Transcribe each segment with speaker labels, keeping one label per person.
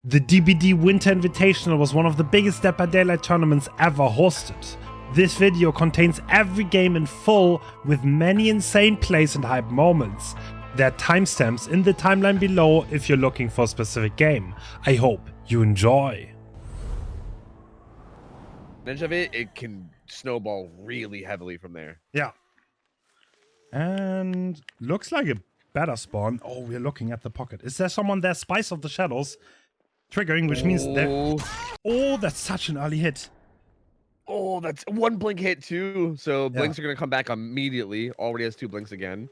Speaker 1: The DBD Winter Invitational was one of the biggest Dead by Daylight tournaments ever hosted. This video contains every game in full with many insane plays and hype moments. There are timestamps in the timeline below if you're looking for a specific game. I hope you enjoy.
Speaker 2: Edge of it can snowball really heavily from there.
Speaker 1: Yeah. And looks like a better spawn. Oh, we're looking at the pocket. Is there someone there? Spice of the Shadows triggering, which means that... Oh, that's such an early hit.
Speaker 2: Oh, that's one blink hit too. So blinks are going to come back immediately. Already has 2 blinks again.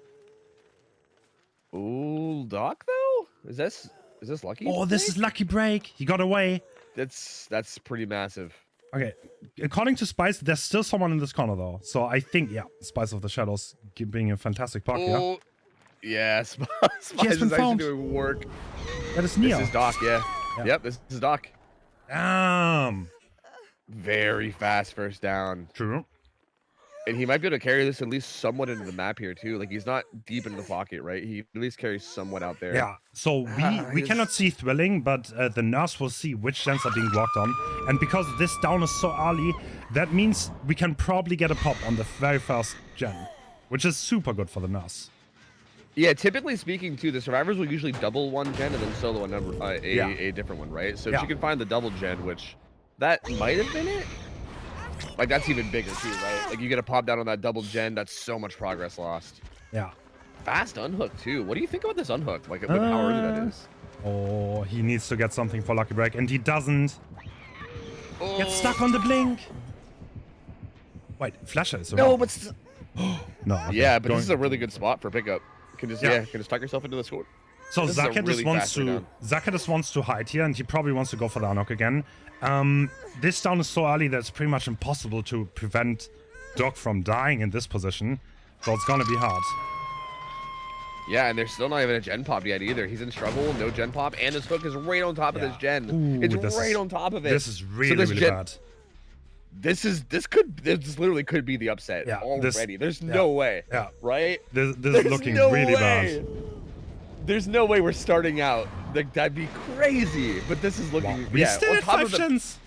Speaker 2: Ooh, Doc though? Is this lucky?
Speaker 1: Oh, this is lucky break. He got away.
Speaker 2: That's pretty massive.
Speaker 1: Okay, according to Spice, there's still someone in this corner though. So I think, yeah, Spice of the Shadows being a fantastic block here.
Speaker 2: Oh, yeah, Spice
Speaker 1: has been
Speaker 2: is
Speaker 1: found.
Speaker 2: actually doing work.
Speaker 1: That is Neo.
Speaker 2: This is Doc, yeah. Yep, this is Doc.
Speaker 1: Damn.
Speaker 2: Very fast first down.
Speaker 1: True.
Speaker 2: And he might be able to carry this at least somewhat into the map here too. Like he's not deep into the pocket, right? He at least carries somewhat out there.
Speaker 1: Yeah. So we cannot see Thrilling, but the nurse will see which gens are being walked on. And because this down is so early, that means we can probably get a pop on the very first gen, which is super good for the nurse.
Speaker 2: Yeah, typically speaking too, the survivors will usually double one gen and then solo a different one, right? So if you can find the double gen, which that might have been it. Like that's even bigger too, right? Like you get a pop down on that double gen, that's so much progress lost.
Speaker 1: Yeah.
Speaker 2: Fast unhook too. What do you think about this unhook? Like with how early that is?
Speaker 1: Oh, he needs to get something for lucky break, and he doesn't. Oh. Get stuck on the blink. Wait, Flasher is around.
Speaker 2: No, but
Speaker 1: no. Okay.
Speaker 2: Yeah, but this is a really good spot for pickup. Can just tuck yourself into the sword.
Speaker 1: So Zaka just wants to hide here, and he probably wants to go for the unhook again. This down is so early that it's pretty much impossible to prevent Doc from dying in this position. So it's gonna be hard.
Speaker 2: Yeah, and there's still not even a gen pop yet either. He's in struggle, no gen pop, and his hook is right on top of this gen.
Speaker 1: Ooh,
Speaker 2: it's right on top of it.
Speaker 1: This is really bad.
Speaker 2: This literally could be the upset already. There's no way. Yeah. Right?
Speaker 1: This is looking really bad.
Speaker 2: There's no way we're starting out. Like that'd be crazy. But this is looking
Speaker 1: we still at 5 gens.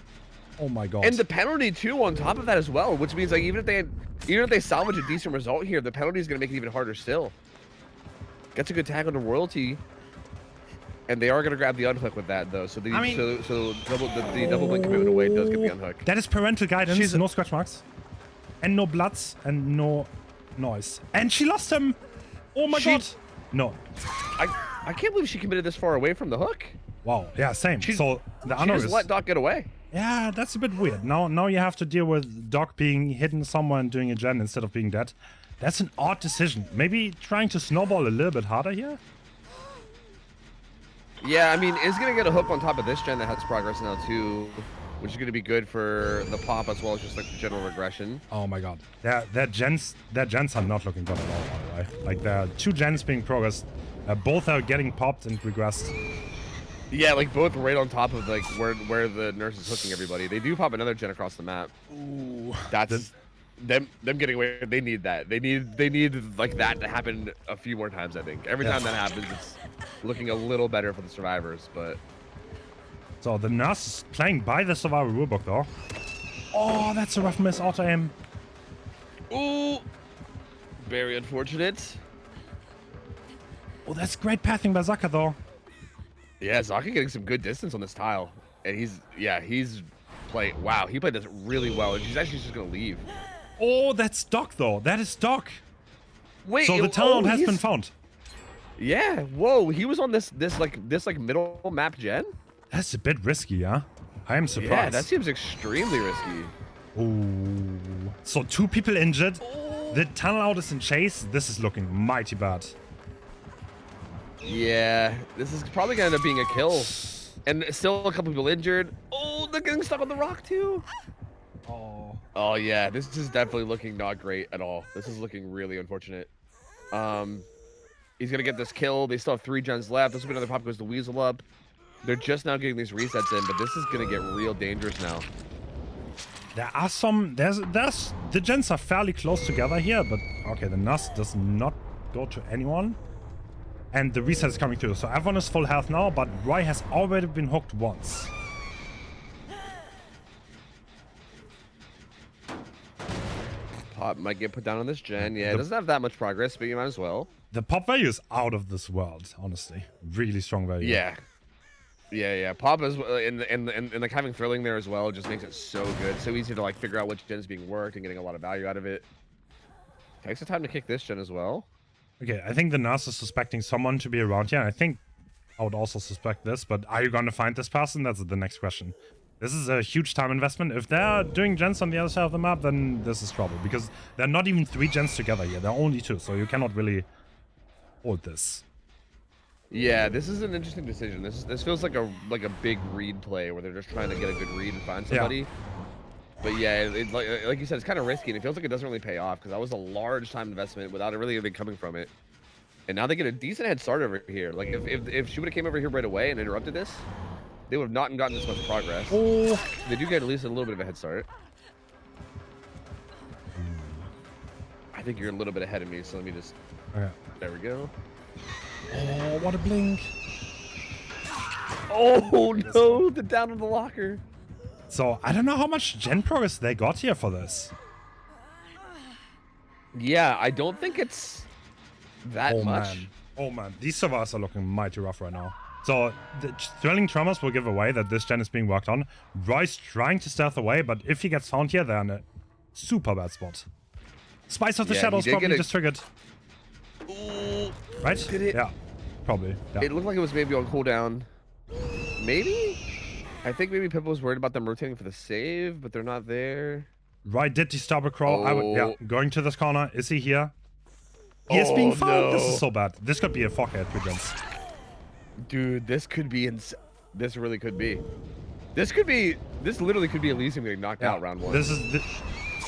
Speaker 1: Oh my god.
Speaker 2: And the penalty too on top of that as well, which means like even if they salvage a decent result here, the penalty is gonna make it even harder still. Gets a good tag on the royalty. And they are gonna grab the unhook with that though. So the double blink commitment away does get the unhook.
Speaker 1: That is parental guidance, no scratch marks. And no bloods and no noise. And she lost him! Oh my god! No.
Speaker 2: I can't believe she committed this far away from the hook.
Speaker 1: Wow, yeah, same. So the
Speaker 2: she just let Doc get away.
Speaker 1: Yeah, that's a bit weird. Now you have to deal with Doc being hidden somewhere and doing a gen instead of being dead. That's an odd decision. Maybe trying to snowball a little bit harder here? Yeah,
Speaker 2: I mean, it's going to get a hook on top of this gen that has progress now too, which is going to be good for the pop as well as just like the general regression.
Speaker 1: Oh my god. That gens are not looking good at all, right? Like there are 2 gens being progressed. Both are getting popped and regressed.
Speaker 2: Yeah, like both right on top of like where the nurse is hooking everybody. They do pop another gen across the map.
Speaker 1: Ooh.
Speaker 2: That's them getting away. They need that. They need like that to happen a few more times, I think. Every time that happens, it's looking a little better for the survivors, but
Speaker 1: so the nurse is playing by the survival rulebook though. Oh, that's a rough miss auto aim.
Speaker 2: Ooh. Very unfortunate.
Speaker 1: Oh, that's great pathing by Zaka though.
Speaker 2: Yeah, Zaka getting some good distance on this tile. And he's playing, wow, he played this really well. And she's actually just gonna leave.
Speaker 1: Oh, that's Doc though. That is Doc.
Speaker 2: Wait,
Speaker 1: so the talent has been found.
Speaker 2: Yeah, whoa, he was on this middle map gen?
Speaker 1: That's a bit risky, yeah? I am surprised.
Speaker 2: Yeah, that seems extremely risky.
Speaker 1: Ooh. So 2 people injured. The tunnel out is in chase. This is looking mighty bad.
Speaker 2: Yeah, this is probably gonna end up being a kill. And still a couple people injured. Oh, they're getting stuck on the rock too. Oh yeah, this is definitely looking not great at all. This is looking really unfortunate. He's gonna get this kill. They still have 3 gens left. This will be another pop, goes the Weasel up. They're just now getting these resets in, but this is gonna get real dangerous now.
Speaker 1: There are the gens are fairly close together here, but okay, the nurse does not go to anyone. And the reset is coming through. So everyone is full health now, but Roy has already been hooked once.
Speaker 2: Pop might get put down on this gen. Yeah, it doesn't have that much progress, but you might as well.
Speaker 1: The pop value is out of this world, honestly. Really strong value.
Speaker 2: Yeah. Yeah. Pop is and like having thrilling there as well just makes it so good. So easy to like figure out which gen's being worked and getting a lot of value out of it. Takes the time to kick this gen as well.
Speaker 1: Okay, I think the nurse is suspecting someone to be around here. I think I would also suspect this, but are you going to find this person? That's the next question. This is a huge time investment. If they're doing gens on the other side of the map, then this is trouble, because they're not even 3 gens together here. They're only 2, so you cannot really hold this.
Speaker 2: Yeah, this is an interesting decision. This feels like a big read play where they're just trying to get a good read and find somebody. Yeah. But yeah, like you said, it's kind of risky, and it feels like it doesn't really pay off because that was a large time investment without really anything coming from it. And now they get a decent head start over here. Like if she would have came over here right away and interrupted this, they would have not gotten this much progress.
Speaker 1: Oh,
Speaker 2: they do get at least a little bit of a head start. I think you're a little bit ahead of me, so let me just.
Speaker 1: Okay.
Speaker 2: There we go.
Speaker 1: Oh, what a blink!
Speaker 2: Oh no, the down on the locker.
Speaker 1: So, I don't know how much gen progress they got here for this.
Speaker 2: Yeah, I don't think it's that much.
Speaker 1: Man. Oh man, these survivors are looking mighty rough right now. So, the Thrilling Tremors will give away that this gen is being worked on. Roy's trying to stealth away, but if he gets found here, they're in a super bad spot. Spice of the Shadows probably just triggered.
Speaker 2: Ooh,
Speaker 1: right?
Speaker 2: Did it?
Speaker 1: Yeah, probably. Yeah.
Speaker 2: It looked like it was maybe on cooldown. Maybe? I think maybe Pippa was worried about them rotating for the save, but they're not there.
Speaker 1: Right, did disturb a crawl.
Speaker 2: Oh.
Speaker 1: Going to this corner. Is he here? He is being found. No. This is so bad. This could be a 4K at 3 gens.
Speaker 2: Dude, this could be this really could be. This literally could be Elysium getting knocked out round 1.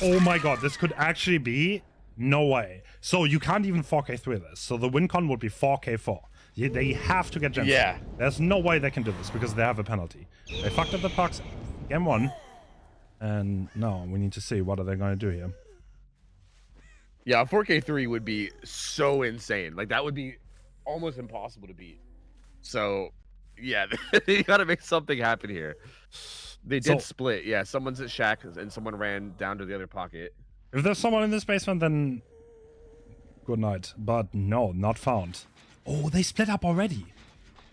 Speaker 1: Oh my god, this could actually be. No way. So you can't even 4K through this. So the win con would be 4K 4. They have to get gens.
Speaker 2: Yeah.
Speaker 1: There's no way they can do this because they have a penalty. They fucked up the pucks. Game 1. And now we need to see what are they going to do here.
Speaker 2: Yeah, a 4K3 would be so insane. Like that would be almost impossible to beat. So, yeah, you got to make something happen here. They did split. Yeah, someone's at Shack and someone ran down to the other pocket.
Speaker 1: If there's someone in this basement, then good night. But no, not found. Oh, they split up already.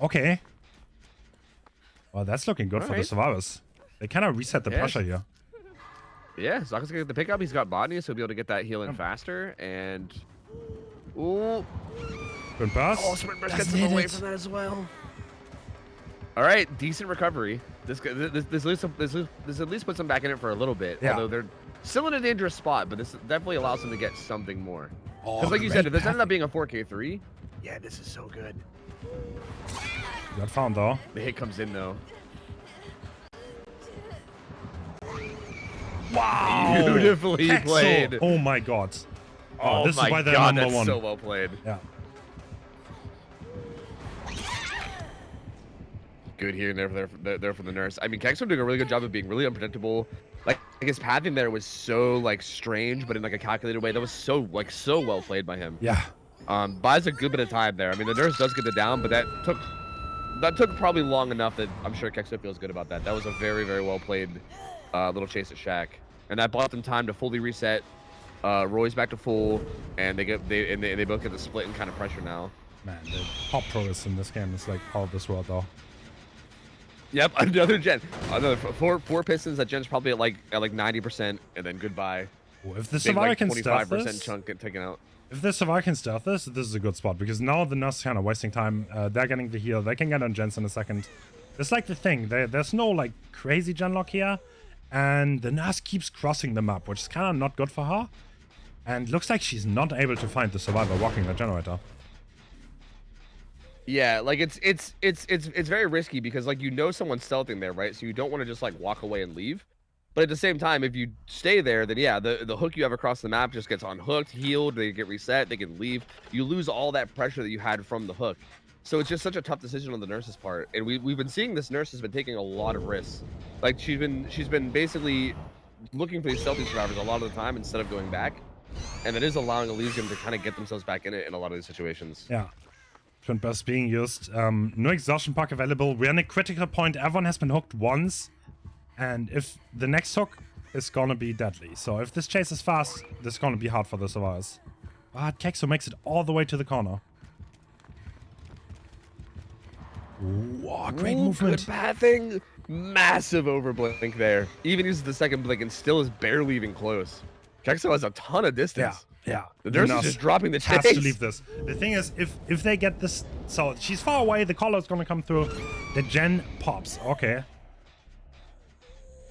Speaker 1: Okay. Well, that's looking good for the survivors. They kind of reset the pressure here.
Speaker 2: Yeah, Zaka's gonna get the pickup. He's got botany, so he'll be able to get that heal in faster. And ooh,
Speaker 1: good pass.
Speaker 2: Oh, Sprint Burst gets him away from that as well. All right, decent recovery. This at least puts them back in it for a little bit. Yeah. Although they're still in a dangerous spot, but this definitely allows them to get something more. Because like you said, if this ended up being a 4K3, yeah, this is so good.
Speaker 1: Got found though.
Speaker 2: The hit comes in though.
Speaker 1: Wow!
Speaker 2: Beautifully played.
Speaker 1: Oh my god.
Speaker 2: Oh,
Speaker 1: this
Speaker 2: my
Speaker 1: is why they're
Speaker 2: god,
Speaker 1: number
Speaker 2: that's
Speaker 1: 1.
Speaker 2: so well played.
Speaker 1: Yeah.
Speaker 2: Good here and there for the nurse. I mean, Kexo doing a really good job of being really unpredictable. Like his pathing there was so like strange, but in like a calculated way. That was so well played by him.
Speaker 1: Yeah.
Speaker 2: Buys a good bit of time there. I mean, the nurse does get the down, but that took probably long enough that I'm sure Kexo feels good about that. That was a very well played little chase at Shack, and that bought them time to fully reset. Roy's back to full, and they both get the split and kind of pressure now.
Speaker 1: Man, the pop progress in this game is like all this world though.
Speaker 2: Yep, another gen. Another four pistons. That gen's probably at like 90%, and then goodbye.
Speaker 1: Ooh, if the survivor can stealth
Speaker 2: 25% chunk get taken out.
Speaker 1: If the survivor can stealth this is a good spot because now the nurse is kind of wasting time. They're getting the heal. They can get on gens in a second. It's like the thing. There's no like crazy gen lock here, and the nurse keeps crossing the map, which is kind of not good for her. And looks like she's not able to find the survivor walking the generator.
Speaker 2: Yeah, like it's very risky because like someone's stealthing there, right? So you don't want to just like walk away and leave. But at the same time, if you stay there, then yeah, the hook you have across the map just gets unhooked, healed, they get reset, they can leave. You lose all that pressure that you had from the hook. So it's just such a tough decision on the nurse's part. And we've been seeing this nurse has been taking a lot of risks. Like she's been basically looking for these stealthy survivors a lot of the time instead of going back. And it is allowing Elysium to kind of get themselves back in it in a lot of these situations.
Speaker 1: Yeah. Trend burst being used. No exhaustion pack available. We're in a critical point. Everyone has been hooked once. And if the next hook is gonna be deadly. So if this chase is fast, this is gonna be hard for the survivors. But Kexo makes it all the way to the corner. Wow, great movement.
Speaker 2: Good pathing. Massive overblink there. Even uses the second blink and still is barely even close. Kexo has a ton of distance.
Speaker 1: Yeah.
Speaker 2: The nurse is just dropping the chase.
Speaker 1: Has to leave this. The thing is, if they get this, so she's far away, the collar is gonna come through. The gen pops. Okay.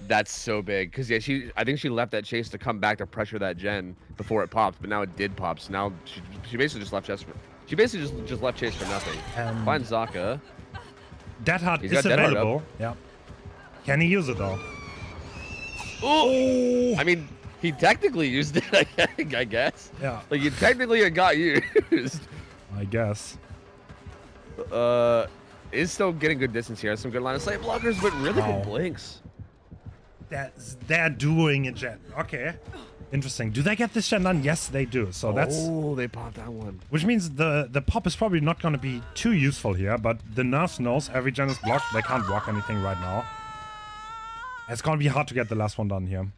Speaker 2: That's so big because yeah, I think she left that chase to come back to pressure that gen before it popped, but now it did pop. So now she basically just left chase for just left chase for nothing. Find Zaka.
Speaker 1: Dead Heart is available. Yeah. Can he use it though?
Speaker 2: Oh! I mean, he technically used it. I guess.
Speaker 1: Yeah.
Speaker 2: Like he technically got used.
Speaker 1: I guess.
Speaker 2: Is still getting good distance here. Some good line of sight blockers, but really good blinks.
Speaker 1: They're doing a gen. Okay. Interesting. Do they get this gen done? Yes, they do. So that's...
Speaker 2: Oh, they popped that one.
Speaker 1: Which means the pop is probably not going to be too useful here, but the nurse knows every gen is blocked. They can't block anything right now. It's going to be hard to get the last one done here.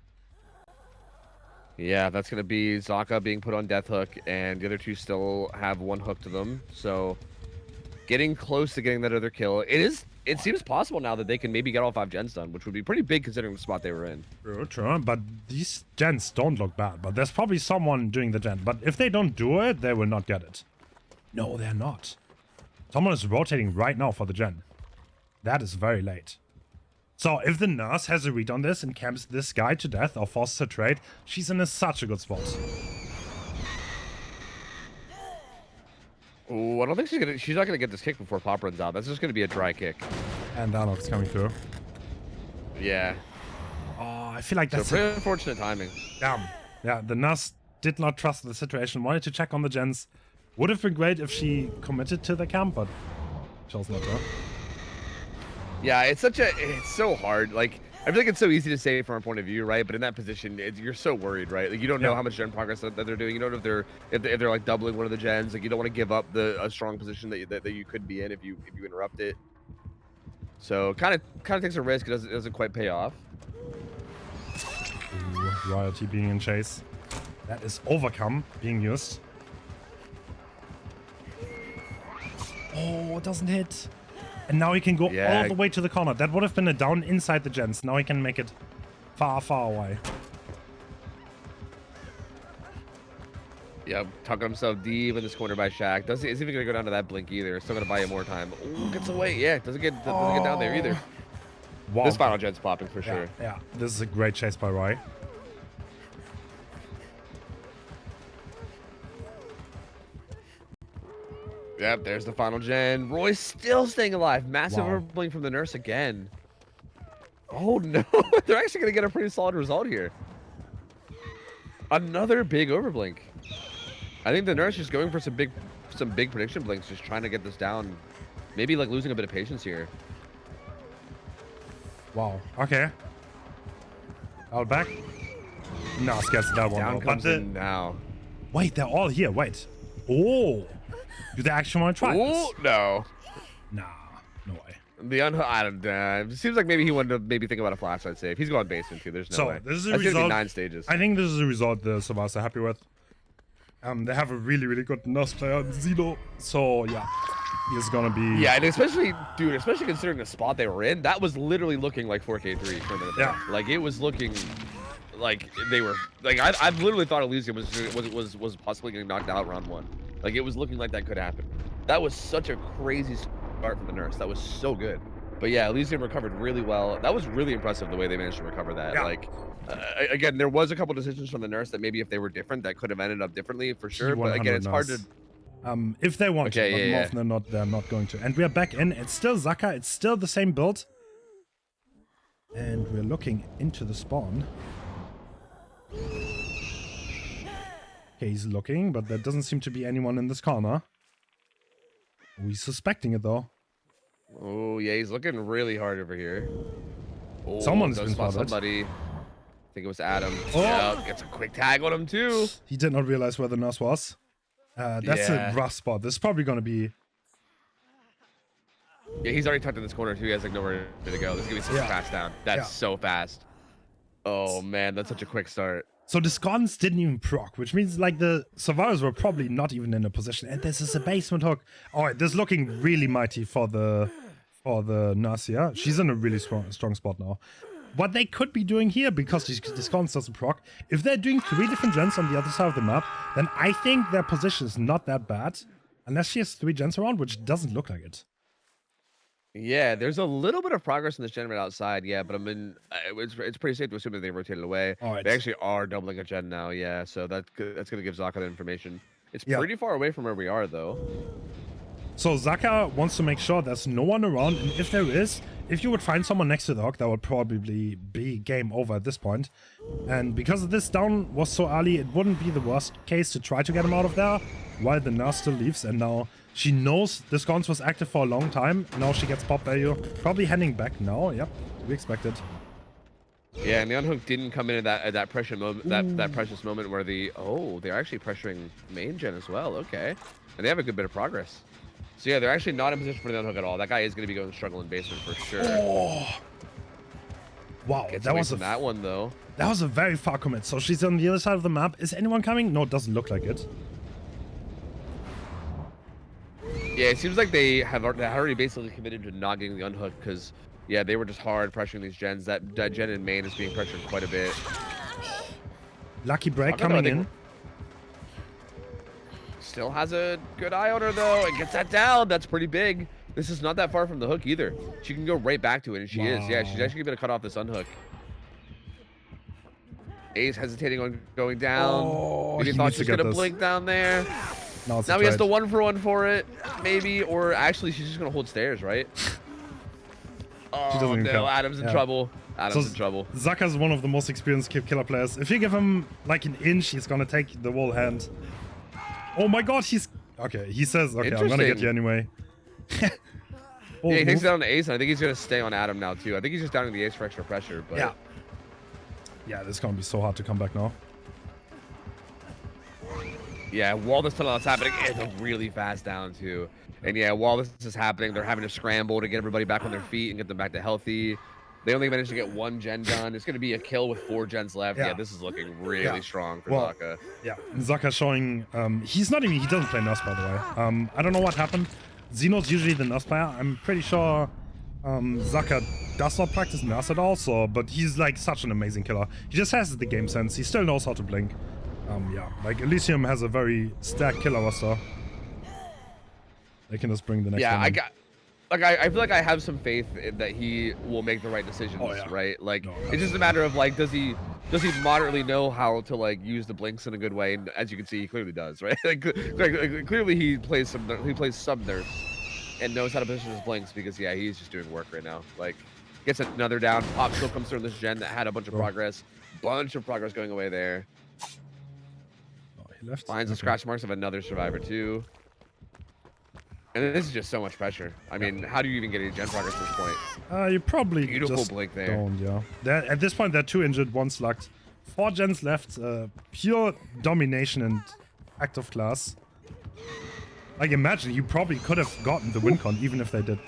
Speaker 2: Yeah, that's going to be Zaka being put on death hook, and the other two still have one hook to them. So getting close to getting that other kill. It seems possible now that they can maybe get all 5 gens done, which would be pretty big considering the spot they were in.
Speaker 1: True, but these gens don't look bad. But there's probably someone doing the gen. But if they don't do it, they will not get it. No, they're not. Someone is rotating right now for the gen. That is very late. So if the nurse has a read on this and camps this guy to death or forces a trade, she's in such a good spot.
Speaker 2: Oh, I don't think she's not gonna get this kick before Pop runs out. That's just gonna be a dry kick.
Speaker 1: And Darnold's coming through.
Speaker 2: Yeah.
Speaker 1: Oh, I feel like that's
Speaker 2: pretty unfortunate timing.
Speaker 1: Damn. Yeah, the nurse did not trust the situation, wanted to check on the gens. Would have been great if she committed to the camp, but chose not to.
Speaker 2: Yeah, it's so hard. Like, I feel like it's so easy to say from our point of view, right? But in that position, you're so worried, right? Like, you don't know how much gen progress that they're doing. You don't know if they're like doubling one of the gens. Like, you don't want to give up a strong position that you could be in if you interrupt it. So kind of takes a risk. It doesn't quite pay off.
Speaker 1: Ooh, royalty being in chase. That is overcome being used. Oh, it doesn't hit. And now he can go all the way to the corner. That would have been a down inside the gens. Now he can make it far, far away.
Speaker 2: Yeah, tucking himself deep in this corner by Shaq. Isn't even going to go down to that blink either. Still going to buy him more time. Ooh, gets away. Yeah, doesn't get down there either. Wow. This final gen's popping for sure.
Speaker 1: Yeah, this is a great chase by Roy.
Speaker 2: Yep, there's the final gen. Roy's still staying alive. Massive overblink from the nurse again. Oh no, they're actually gonna get a pretty solid result here. Another big overblink. I think the nurse is going for some big prediction blinks, just trying to get this down. Maybe like losing a bit of patience here.
Speaker 1: Wow. Okay. Out back. No, gets that one.
Speaker 2: Down comes in now.
Speaker 1: Wait, they're all here. Wait. Oh. Do they actually want to try this?
Speaker 2: No.
Speaker 1: Nah, no way.
Speaker 2: I don't know. It seems like maybe he wanted to think about a flashlight save. He's going basement too. There's no way.
Speaker 1: This is a result.
Speaker 2: 9 stages.
Speaker 1: I think this is a result the Savas are happy with. They have a really, really good nurse player, Zeno. So yeah, he's gonna be.
Speaker 2: Yeah, and especially considering the spot they were in, that was literally looking like 4K3 for a minute.
Speaker 1: Yeah.
Speaker 2: Like it was looking like they were like I've literally thought Elysium was possibly getting knocked out round 1. Like, it was looking like that could happen. That was such a crazy start from the nurse. That was so good. But yeah, Elysium recovered really well. That was really impressive the way they managed to recover that. Yeah. Like, again, there was a couple decisions from the nurse that maybe if they were different, that could have ended up differently for sure. But again, it's hard to...
Speaker 1: if they want to, but more often than not, they're not going to. And we are back in. It's still Zaka. It's still the same build. And we're looking into the spawn. Okay, he's looking, but there doesn't seem to be anyone in this corner. We're suspecting it, though.
Speaker 2: Oh, yeah, he's looking really hard over here. Oh,
Speaker 1: someone's been spotted.
Speaker 2: Somebody. I think it was Adam. Oh! Yeah, gets a quick tag on him, too.
Speaker 1: He did not realize where the nurse was. That's a rough spot. This is probably going to be
Speaker 2: Yeah, he's already tucked in this corner too. He has like nowhere to go. This is gonna be such a fast down. That's so fast. Oh man, that's such a quick start.
Speaker 1: So the scones didn't even proc, which means like the survivors were probably not even in a position. And this is a basement hook. All right, this is looking really mighty for the nurse here. She's in a really strong spot now. What they could be doing here, because the scones doesn't proc, if they're doing 3 different gens on the other side of the map, then I think their position is not that bad. Unless she has 3 gens around, which doesn't look like it.
Speaker 2: Yeah, there's a little bit of progress in this gen right outside. Yeah, but I mean, it's pretty safe to assume that they rotated away.
Speaker 1: Right.
Speaker 2: They actually are doubling a gen now. Yeah, so that's going to give Zaka the information. It's pretty far away from where we are, though.
Speaker 1: So Zaka wants to make sure there's no one around, and if there is, if you would find someone next to the hook, that would probably be game over at this point. And because this down was so early, it wouldn't be the worst case to try to get him out of there while the nurse still leaves. And now she knows the sconce was active for a long time. Now she gets pop value. Probably heading back now. Yep, we expected.
Speaker 2: Yeah, and the unhook didn't come in at that precious moment. That precious moment where they're actually pressuring main gen as well. Okay, and they have a good bit of progress. So yeah, they're actually not in position for the unhook at all. That guy is going to be going struggling basement for sure.
Speaker 1: Oh. Wow, that was
Speaker 2: that one though.
Speaker 1: That was a very far commit. So she's on the other side of the map. Is anyone coming? No, it doesn't look like it.
Speaker 2: Yeah, it seems like they have already basically committed to not getting the unhook because yeah, they were just hard pressuring these gens. That gen in main is being pressured quite a bit.
Speaker 1: Lucky break coming in.
Speaker 2: Still has a good eye on her though, and gets that down. That's pretty big. This is not that far from the hook either. She can go right back to it, and she is. Yeah, she's actually gonna cut off this unhook. Ace hesitating on going down.
Speaker 1: Oh,
Speaker 2: Maybe thought she was gonna blink down there.
Speaker 1: Now
Speaker 2: he has the 1-for-1 for it, maybe, or actually she's just gonna hold stairs, right? Oh no, Adam's in trouble. Adam's in trouble.
Speaker 1: Zaka's one of the most experienced killer players. If you give him like an inch, he's gonna take the whole hand. Oh my god, he's... Okay, he says, okay, I'm gonna get you anyway.
Speaker 2: Yeah, he takes it down to Ace, and I think he's gonna stay on Adam now, too. I think he's just downing the Ace for extra pressure, but...
Speaker 1: Yeah. Yeah, this is gonna be so hard to come back now.
Speaker 2: Yeah, while this tunnel is happening, it's a really fast down, too. And yeah, while this is happening, they're having to scramble to get everybody back on their feet and get them back to healthy. They only managed to get 1 gen done. It's going to be a kill with 4 gens left. Yeah, this is looking really strong for Zaka.
Speaker 1: Yeah, Zaka showing... he's not even... He doesn't play Nurse, by the way. I don't know what happened. Xeno's usually the Nurse player. I'm pretty sure Zaka does not practice Nurse at all, but he's like such an amazing killer. He just has the game sense. He still knows how to blink. Yeah, like Elysium has a very stacked killer roster. They can just bring the next one in.
Speaker 2: I feel like I have some faith that he will make the right decisions, right? Like it's just a matter of like, does he moderately know how to like use the blinks in a good way? And as you can see, he clearly does, right? like clearly he plays some nurse and knows how to position his blinks because yeah, he's just doing work right now. Like gets another down, pop still comes through this gen that had a bunch of progress, going away there.
Speaker 1: Oh, he left.
Speaker 2: Finds the scratch marks of another survivor too. And this is just so much pressure. I mean, how do you even get any gen progress at this point?
Speaker 1: You probably
Speaker 2: beautiful blink there.
Speaker 1: Don't, yeah. At this point, they're 2 injured, 1 slugged. 4 gens left. Pure domination and active class. Like, imagine, you probably could have gotten the win con, even if they did.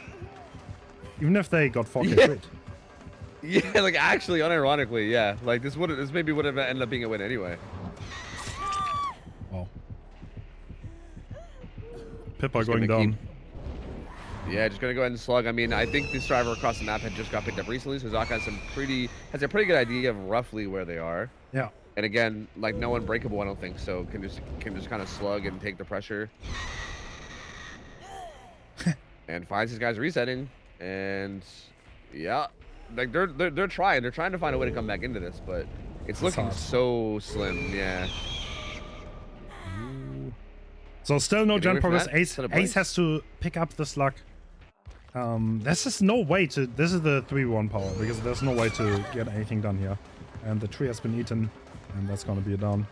Speaker 1: Even if they got 4K straight.
Speaker 2: Yeah, like actually, unironically, yeah. Like this maybe would have ended up being a win anyway.
Speaker 1: Wow. Pippa going down.
Speaker 2: Yeah, just gonna go ahead and slug. I mean, I think this driver across the map had just got picked up recently, so Zaka has a pretty good idea of roughly where they are.
Speaker 1: Yeah.
Speaker 2: And again, like no unbreakable, I don't think so. Can just kind of slug and take the pressure. And finds his guys resetting, and yeah, like they're trying to find a way to come back into this, but it's looking so slim. Yeah.
Speaker 1: So still no gen progress. Ace has to pick up the slug. This is no way to... This is the 3-1 power, because there's no way to get anything done here. And the tree has been eaten, and that's gonna be a down.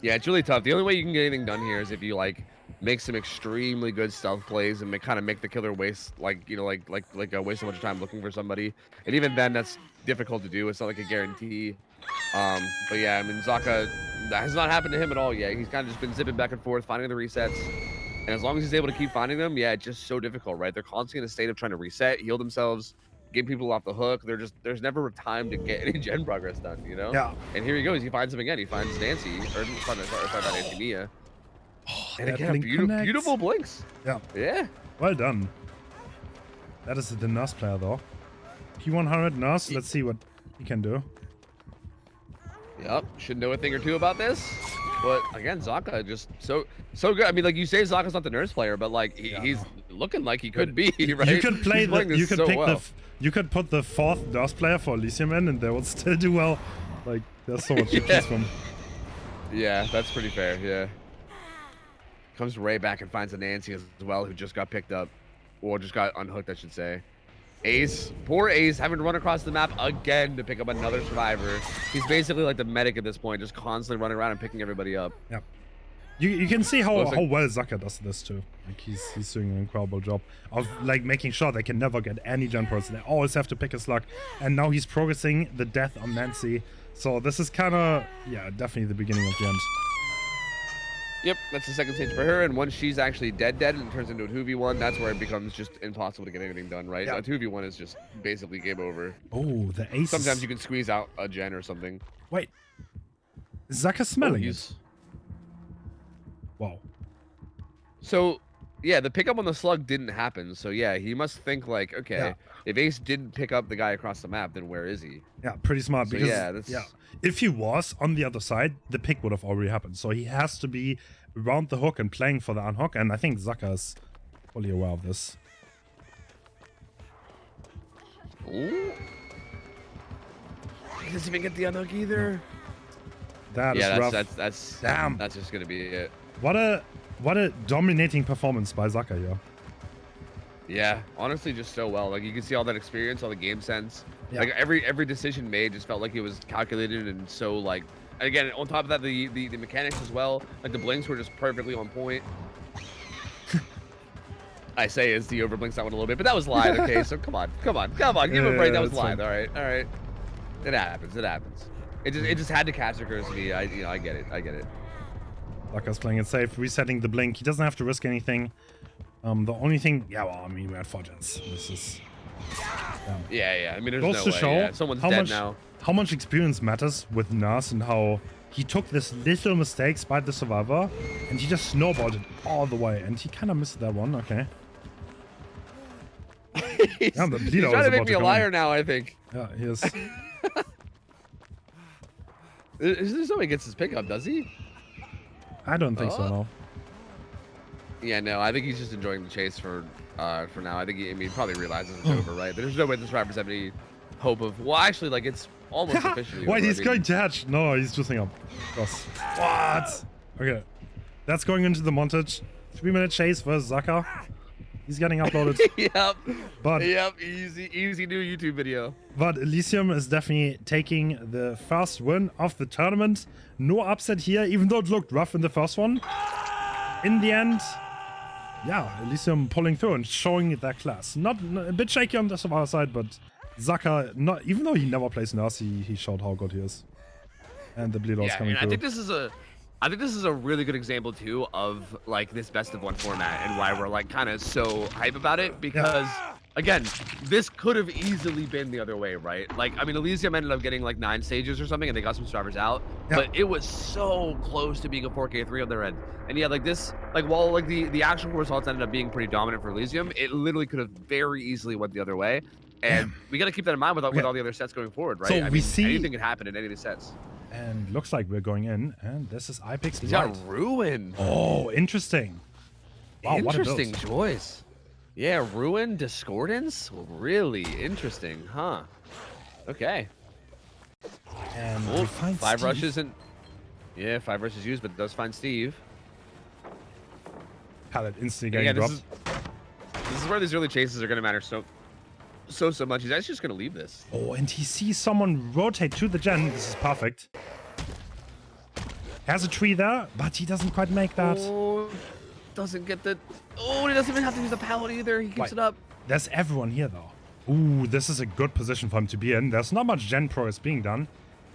Speaker 2: Yeah, it's really tough. The only way you can get anything done here is if you like make some extremely good stealth plays and kind of make the killer waste waste a bunch of time looking for somebody. And even then, that's difficult to do. It's not like a guarantee. But yeah, I mean, Zaka, that has not happened to him at all yet. He's kind of just been zipping back and forth, finding the resets. And as long as he's able to keep finding them, yeah, it's just so difficult, right? They're constantly in a state of trying to reset, heal themselves, get people off the hook. There's never a time to get any gen progress done, you know?
Speaker 1: Yeah.
Speaker 2: And here he goes. He finds him again. He finds Nancy, or sorry, not Nancy, Mia.
Speaker 1: Oh,
Speaker 2: And
Speaker 1: that
Speaker 2: again,
Speaker 1: blink
Speaker 2: beautiful blinks.
Speaker 1: Yeah.
Speaker 2: Yeah.
Speaker 1: Well done. That is the Nurse player, though. P100 Nurse. Let's see what he can do.
Speaker 2: Yep. Should know a thing or two about this. But again, Zaka just so good. I mean, like you say, Zaka's not the Nurse player, but like he's looking like he could be, right?
Speaker 1: You could play you could
Speaker 2: so
Speaker 1: pick
Speaker 2: well.
Speaker 1: you could put the 4th Nurse player for Elysium in, and they would still do well. Like there's so much to choose from.
Speaker 2: Yeah, that's pretty fair. Yeah. Comes Ray back and finds a Nancy as well, who just got picked up, or just got unhooked, I should say. Ace, poor Ace, having to run across the map again to pick up another survivor. He's basically like the medic at this point, just constantly running around and picking everybody up.
Speaker 1: Yeah, you can see how well Zaka does this too. Like he's doing an incredible job of like making sure they can never get any gen pros. They always have to pick his luck, and now he's progressing the death on Nancy. So this is kind of definitely the beginning of the end.
Speaker 2: Yep, that's the second stage for her, and once she's actually dead and it turns into a 2v1, that's where it becomes just impossible to get anything done, right?
Speaker 1: Yeah.
Speaker 2: A 2v1 is just basically game over.
Speaker 1: Oh, the Ace.
Speaker 2: Sometimes you can squeeze out a gen or something.
Speaker 1: Wait. Is Zaka smelling
Speaker 2: it?
Speaker 1: Wow.
Speaker 2: So, yeah, the pickup on the slug didn't happen, so yeah, he must think like, okay, if Ace didn't pick up the guy across the map, then where is he? Yeah,
Speaker 1: pretty smart,
Speaker 2: so
Speaker 1: because if he was on the other side, the pick would have already happened. So he has to be around the hook and playing for the unhook, and I think Zaka is fully aware of this.
Speaker 2: Ooh. He doesn't even get the unhook either.
Speaker 1: That is rough.
Speaker 2: That's
Speaker 1: damn.
Speaker 2: That's just gonna be it.
Speaker 1: What a dominating performance by Zaka here.
Speaker 2: Yeah, honestly, just so well. Like you can see all that experience, all the game sense.
Speaker 1: Yeah.
Speaker 2: Like every decision made just felt like it was calculated and so like. Again, on top of that, the mechanics as well. Like the blinks were just perfectly on point. I say as the overblinks that one a little bit, but that was live. Okay, so come on, give him a break. That was live. All right. It happens. It just had to catch the curse. I get it.
Speaker 1: Zaka's playing it safe, resetting the blink. He doesn't have to risk anything. The only thing, we had 4 gens. This is.
Speaker 2: Yeah. I mean, there's
Speaker 1: goes
Speaker 2: no
Speaker 1: to
Speaker 2: way.
Speaker 1: show
Speaker 2: Someone's dead now.
Speaker 1: How much experience matters with Nurse and how he took this little mistake by the survivor and he just snowballed it all the way, and he kind of missed that one. Okay.
Speaker 2: He's trying to make me a liar now, I think.
Speaker 1: Yeah, he is.
Speaker 2: There's no way he gets his pickup, does he?
Speaker 1: I don't think so, no.
Speaker 2: Yeah, no, I think he's just enjoying the chase for now. I think he probably realizes it's over, right? There's no way the survivors have any hope of. Well, actually, like it's almost officially.
Speaker 1: Wait,
Speaker 2: over.
Speaker 1: he's going to hatch. No, he's juicing up. Gross. What? Okay, that's going into the montage. 3-minute chase versus Zaka. He's getting uploaded.
Speaker 2: Yep, easy new YouTube video.
Speaker 1: But Elysium is definitely taking the first win of the tournament. No upset here, even though it looked rough in the first one. In the end, Elysium pulling through and showing their class. Not a bit shaky on the survivor side, but Zaka, even though he never plays Nurse, he showed how good he is. And the bleed was coming through.
Speaker 2: I think this is a really good example too of like this best of one format and why we're like kind of so hype about it, because again, this could have easily been the other way, right? Like, I mean, Elysium ended up getting like 9 stages or something and they got some survivors out, but it was so close to being a 4K3 on their end. And yeah, like this, like while like the actual results ended up being pretty dominant for Elysium, it literally could have very easily went the other way. And we got to keep that in mind with all the other sets going forward, right?
Speaker 1: So
Speaker 2: I mean, anything can happen in any of the sets.
Speaker 1: And looks like we're going in, and this is IPIC's
Speaker 2: He's got Ruin.
Speaker 1: Oh, interesting. Wow,
Speaker 2: interesting choice. Yeah, Ruin, Discordance? Really interesting, huh? Okay.
Speaker 1: And we find
Speaker 2: 5
Speaker 1: Steve.
Speaker 2: rushes and... Yeah, 5 rushes used, but it does find Steve.
Speaker 1: Pallet instantly getting dropped.
Speaker 2: This is where these early chases are going to matter so much. He's actually just going to leave this.
Speaker 1: Oh, and he sees someone rotate to the gen. This is perfect. Has a tree there, but he doesn't quite make that.
Speaker 2: Oh, doesn't get the... Oh, he doesn't even have to use the pallet either. He keeps it up.
Speaker 1: There's everyone here, though. Ooh, this is a good position for him to be in. There's not much gen progress being done.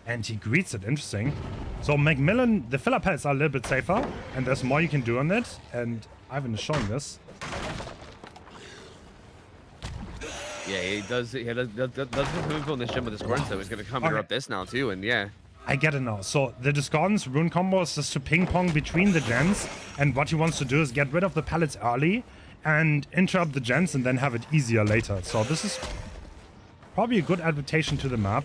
Speaker 1: And he greets it. Interesting. So Macmillan, the filler pellets are a little bit safer. And there's more you can do on it. And Ivan is showing this.
Speaker 2: Yeah, he does some info in this gym with his Scorn, so he's gonna come interrupt this now too, and yeah.
Speaker 1: I get it now. So the Discordance rune combo is just to ping pong between the gens, and what he wants to do is get rid of the pallets early and interrupt the gens and then have it easier later. So this is probably a good adaptation to the map.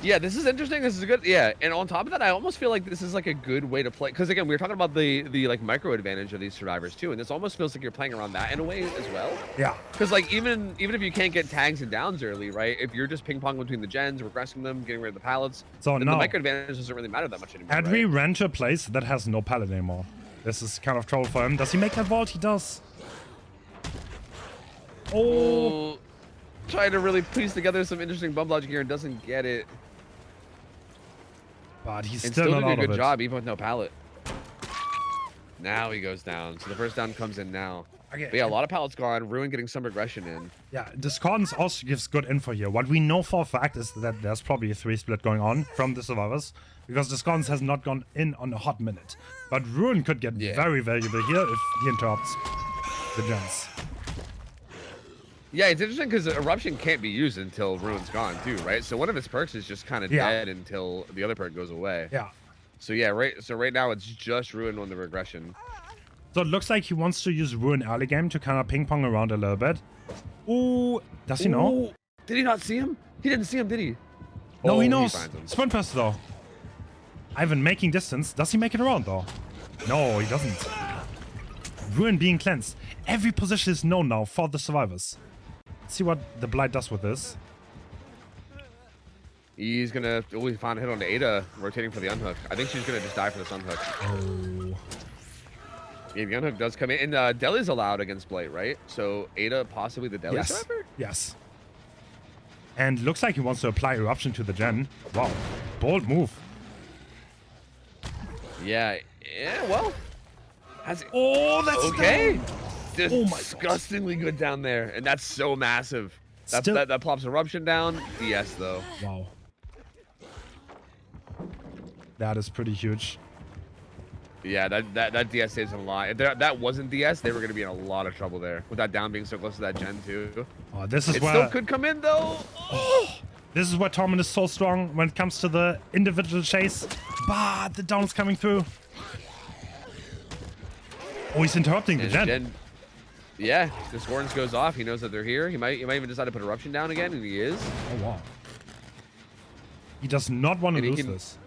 Speaker 2: Yeah, this is interesting. This is good. Yeah, and on top of that, I almost feel like this is like a good way to play. Because again, we were talking about the like micro advantage of these survivors too, and this almost feels like you're playing around that in a way as well.
Speaker 1: Yeah.
Speaker 2: Because like even if you can't get tags and downs early, right? If you're just ping pong between the gens, regressing them, getting rid of the pallets,
Speaker 1: so
Speaker 2: then
Speaker 1: no,
Speaker 2: the micro advantage doesn't really matter that much anymore.
Speaker 1: Had we
Speaker 2: right?
Speaker 1: ran to a place that has no pallet anymore, this is kind of trouble for him. Does he make that vault? He does. Oh.
Speaker 2: Trying to really piece together some interesting bump logic here and doesn't get it.
Speaker 1: But he's
Speaker 2: And
Speaker 1: still not
Speaker 2: doing
Speaker 1: out
Speaker 2: a
Speaker 1: of
Speaker 2: good
Speaker 1: it.
Speaker 2: job, even with no pallet. Now he goes down. So the first down comes in now.
Speaker 1: Okay.
Speaker 2: But yeah, a lot of pallets gone. Ruin getting some regression in.
Speaker 1: Yeah, Discordance also gives good info here. What we know for a fact is that there's probably a 3-split going on from the survivors, because Discordance has not gone in on a hot minute. But Ruin could get very valuable here if he interrupts the gens.
Speaker 2: Yeah, it's interesting because Eruption can't be used until Ruin's gone too, right? So one of his perks is just kind of dead until the other perk goes away.
Speaker 1: Yeah.
Speaker 2: So yeah, right now it's just Ruin on the regression.
Speaker 1: So it looks like he wants to use Ruin early game to kind of ping pong around a little bit. Ooh, does he know?
Speaker 2: Did he not see him? He didn't see him, did he?
Speaker 1: No, he knows. Sprint pass though. Ivan making distance. Does he make it around though? No, he doesn't. Ruin being cleansed. Every position is known now for the survivors. Let's see what the Blight does with this.
Speaker 2: He's gonna. Oh, he found a hit on the Ada, rotating for the unhook. I think she's gonna just die for this unhook.
Speaker 1: Oh.
Speaker 2: Yeah, the unhook does come in. And Deli's allowed against Blight, right? So Ada possibly the Deli survivor?
Speaker 1: Yes. And looks like he wants to apply Eruption to the gen. Wow. Bold move.
Speaker 2: Yeah. Yeah, well. Has it...
Speaker 1: Oh, that's
Speaker 2: okay.
Speaker 1: Down. Oh my
Speaker 2: disgustingly good down there. And that's so massive. That plops Eruption down. DS, though.
Speaker 1: Wow. That is pretty huge.
Speaker 2: Yeah, that DS saves him a lot. If that wasn't DS, they were going to be in a lot of trouble there. With that down being so close to that gen, too.
Speaker 1: Oh, this is
Speaker 2: it
Speaker 1: where...
Speaker 2: still could come in, though.
Speaker 1: Oh. This is where Torment is so strong when it comes to the individual chase. But the down's coming through. Oh, he's interrupting the gen.
Speaker 2: Yeah, the Scorns goes off. He knows that they're here. He might even decide to put Eruption down again, and he is.
Speaker 1: Oh, wow. He does not want to lose this.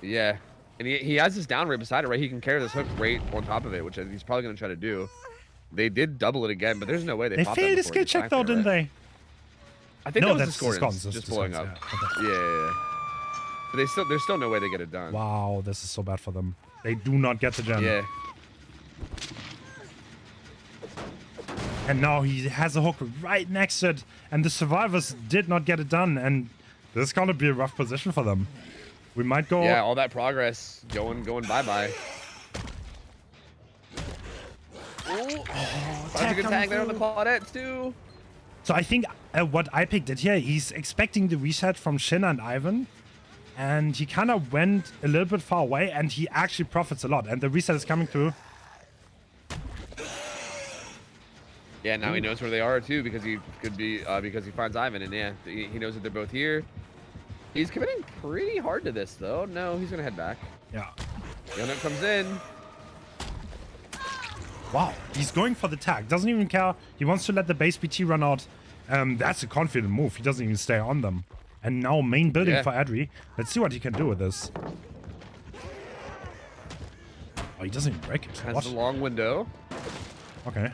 Speaker 2: Yeah. And he has this down right beside it, right? He can carry this hook right on top of it, which he's probably going to try to do. They did double it again, but there's no way they
Speaker 1: failed the skill check, though, didn't they?
Speaker 2: I think
Speaker 1: no,
Speaker 2: that was the
Speaker 1: Scorns
Speaker 2: just blowing up.
Speaker 1: Yeah, okay.
Speaker 2: Yeah. But there's still no way they get it done.
Speaker 1: Wow, this is so bad for them. They do not get the gem.
Speaker 2: Yeah.
Speaker 1: And now he has a hook right next to it, and the survivors did not get it done, and this is going to be a rough position for them. We might go...
Speaker 2: Yeah, all that progress going bye-bye. Oh, that's a good tag there on the Claudette, too.
Speaker 1: So I think what iPick did here, he's expecting the reset from Shin and Ivan, and he kind of went a little bit far away, and he actually profits a lot, and the reset is coming through.
Speaker 2: Yeah, now he knows where they are too, because he could be because he finds Ivan, and yeah, he knows that they're both here. He's committing pretty hard to this though. No, he's gonna head back.
Speaker 1: Yeah.
Speaker 2: Unit comes in.
Speaker 1: Wow, he's going for the tag. Doesn't even care. He wants to let the base BT run out. That's a confident move. He doesn't even stay on them. And now main building for Adri. Let's see what he can do with this. Oh, he doesn't even break it.
Speaker 2: That's a long window.
Speaker 1: Okay.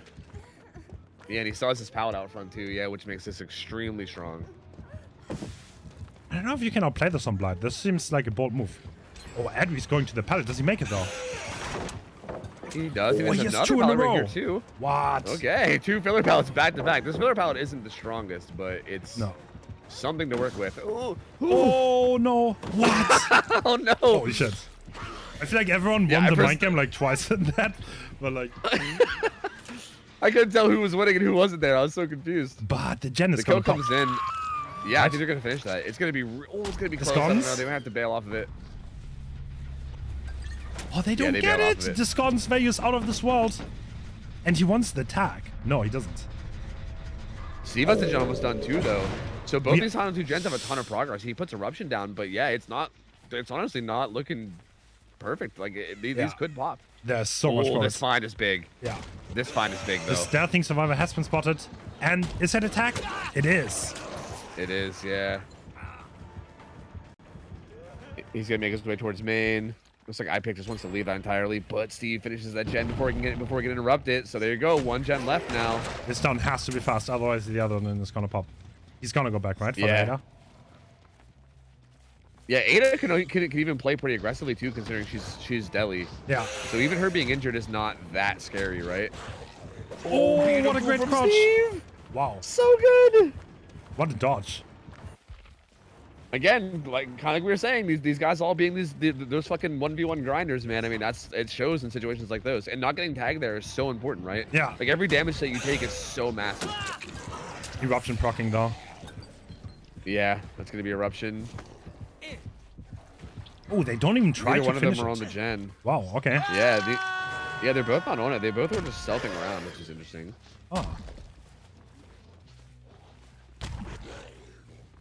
Speaker 2: Yeah, and he still has his pallet out front too, yeah, which makes this extremely strong.
Speaker 1: I don't know if you can outplay this on Blight. This seems like a bold move. Oh, Adri's going to the pallet. Does he make it though?
Speaker 2: He does.
Speaker 1: Oh,
Speaker 2: he
Speaker 1: has
Speaker 2: another
Speaker 1: two in a
Speaker 2: pallet
Speaker 1: row.
Speaker 2: right here too.
Speaker 1: What?
Speaker 2: Okay, 2 filler pallets back to back. This filler pallet isn't the strongest, but it's something to work with. Ooh.
Speaker 1: Oh no! What?
Speaker 2: Oh no!
Speaker 1: Holy shit! I feel like everyone won the mind game like twice in that, but like.
Speaker 2: I couldn't tell who was winning and who wasn't there. I was so confused.
Speaker 1: But the gen is
Speaker 2: the kill comes in. Yeah, I think they're gonna finish that. It's gonna be. Oh, it's gonna be close. I don't know. They might have to bail off of it.
Speaker 1: Oh, they don't
Speaker 2: they
Speaker 1: get
Speaker 2: bail
Speaker 1: it.
Speaker 2: off of it.
Speaker 1: Discordance value is out of this world. And he wants the tag. No, he doesn't.
Speaker 2: Steve has the gen almost done too, though. So both
Speaker 1: We-
Speaker 2: these Hunter 2 gens have a ton of progress. He puts Eruption down, but yeah, it's honestly not looking perfect. Like, these could pop.
Speaker 1: There's so much
Speaker 2: Oh,
Speaker 1: progress.
Speaker 2: this find is big.
Speaker 1: Yeah.
Speaker 2: This find is big,
Speaker 1: The
Speaker 2: though.
Speaker 1: stealthing survivor has been spotted. And is that attack? It is.
Speaker 2: It is, yeah. He's gonna make his way towards main. Looks like iPick just wants to leave that entirely, but Steve finishes that gen before he can interrupt it. So there you go, 1 gen left now.
Speaker 1: This down has to be fast, otherwise the other one is gonna pop. He's gonna go back, right? For
Speaker 2: Yeah.
Speaker 1: the Ada?
Speaker 2: Yeah, Ada can even play pretty aggressively too, considering she's Deli.
Speaker 1: Yeah.
Speaker 2: So even her being injured is not that scary, right?
Speaker 1: Oh, what a
Speaker 2: beautiful
Speaker 1: great
Speaker 2: from
Speaker 1: crouch.
Speaker 2: Steve.
Speaker 1: Wow.
Speaker 2: So good.
Speaker 1: What a dodge.
Speaker 2: Again, like kind of like we were saying, these guys all being those fucking 1v1 grinders, man. I mean, it shows in situations like those, and not getting tagged there is so important, right?
Speaker 1: Yeah.
Speaker 2: Like every damage that you take is so massive.
Speaker 1: Eruption proccing though.
Speaker 2: Yeah, that's gonna be Eruption.
Speaker 1: Oh, they don't even try
Speaker 2: Neither
Speaker 1: to
Speaker 2: one of
Speaker 1: finish
Speaker 2: them are
Speaker 1: it.
Speaker 2: on the gen.
Speaker 1: Wow, okay.
Speaker 2: Yeah, they're both not on it. They both were just stealthing around, which is interesting.
Speaker 1: Oh.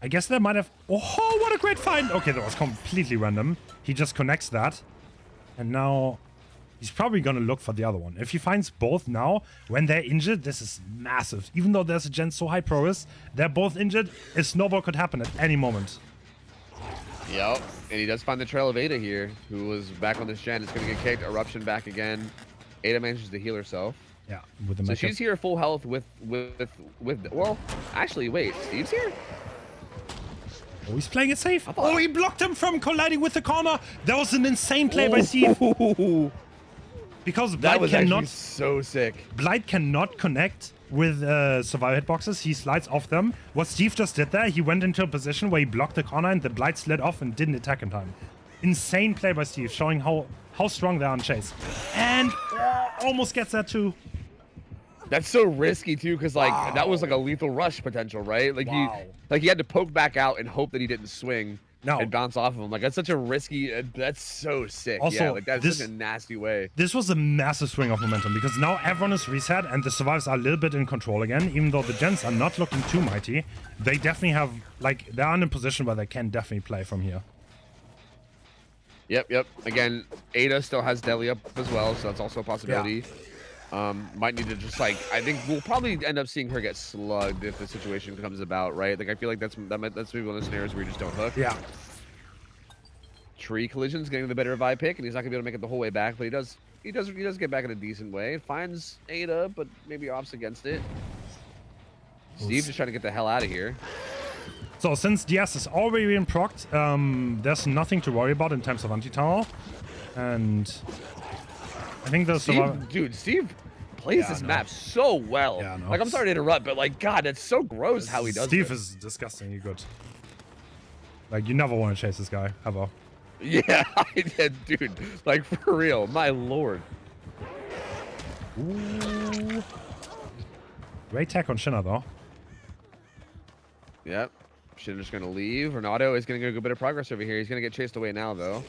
Speaker 1: I guess they might have... Oh, what a great find! Okay, that was completely random. He just connects that. And now... He's probably gonna look for the other one. If he finds both now, when they're injured, this is massive. Even though there's a gen so high progress, they're both injured, a snowball could happen at any moment.
Speaker 2: Yep, and he does find the trail of Ada here, who was back on this gen. It's gonna get kicked. Eruption back again. Ada manages to heal herself.
Speaker 1: Yeah, with the
Speaker 2: So
Speaker 1: makeup.
Speaker 2: she's here full health with well, actually, wait, Steve's here?
Speaker 1: Oh, he's playing it safe. Oh, he blocked him from colliding with the corner. That was an insane play by Steve. Because
Speaker 2: That
Speaker 1: Blight
Speaker 2: was actually
Speaker 1: cannot,
Speaker 2: so sick.
Speaker 1: Blight cannot connect with survival hitboxes. He slides off them. What Steve just did there, he went into a position where he blocked the corner and the Blight slid off and didn't attack in time. Insane play by Steve, showing how strong they are on chase. And almost gets that too.
Speaker 2: That's so risky too, because like that was like a lethal rush potential, right? Like he had to poke back out and hope that he didn't swing and bounce off of him. Like that's such a risky. That's so sick.
Speaker 1: Also,
Speaker 2: yeah, like that's such a nasty way.
Speaker 1: This was a massive swing of momentum because now everyone is reset and the survivors are a little bit in control again. Even though the gens are not looking too mighty, they definitely have they're in a position where they can definitely play from here.
Speaker 2: Yep. Again, Ada still has Deli up as well, so that's also a possibility. Might need to just I think we'll probably end up seeing her get slugged if the situation comes about, right? Like I feel like that's maybe one of the scenarios where you just don't hook.
Speaker 1: Yeah.
Speaker 2: Tree collision's getting the better of iPick, and he's not gonna be able to make it the whole way back, but he does get back in a decent way. Finds Ada, but maybe opts against it. Steve just trying to get the hell out of here.
Speaker 1: So since DS is already been procced, there's nothing to worry about in terms of anti-tunnel, and I think the
Speaker 2: Steve plays this map so well.
Speaker 1: Yeah, no.
Speaker 2: Like, I'm sorry to interrupt, but like, God, it's so gross how he does
Speaker 1: Steve
Speaker 2: this.
Speaker 1: is disgustingly good. Like, you never want to chase this guy, ever.
Speaker 2: Yeah, I did, dude. Like, for real, my lord.
Speaker 1: Ooh. Great tech on Shinna, though.
Speaker 2: Yep. Shinner's gonna leave. Renato is gonna get a good bit of progress over here. He's gonna get chased away now, though.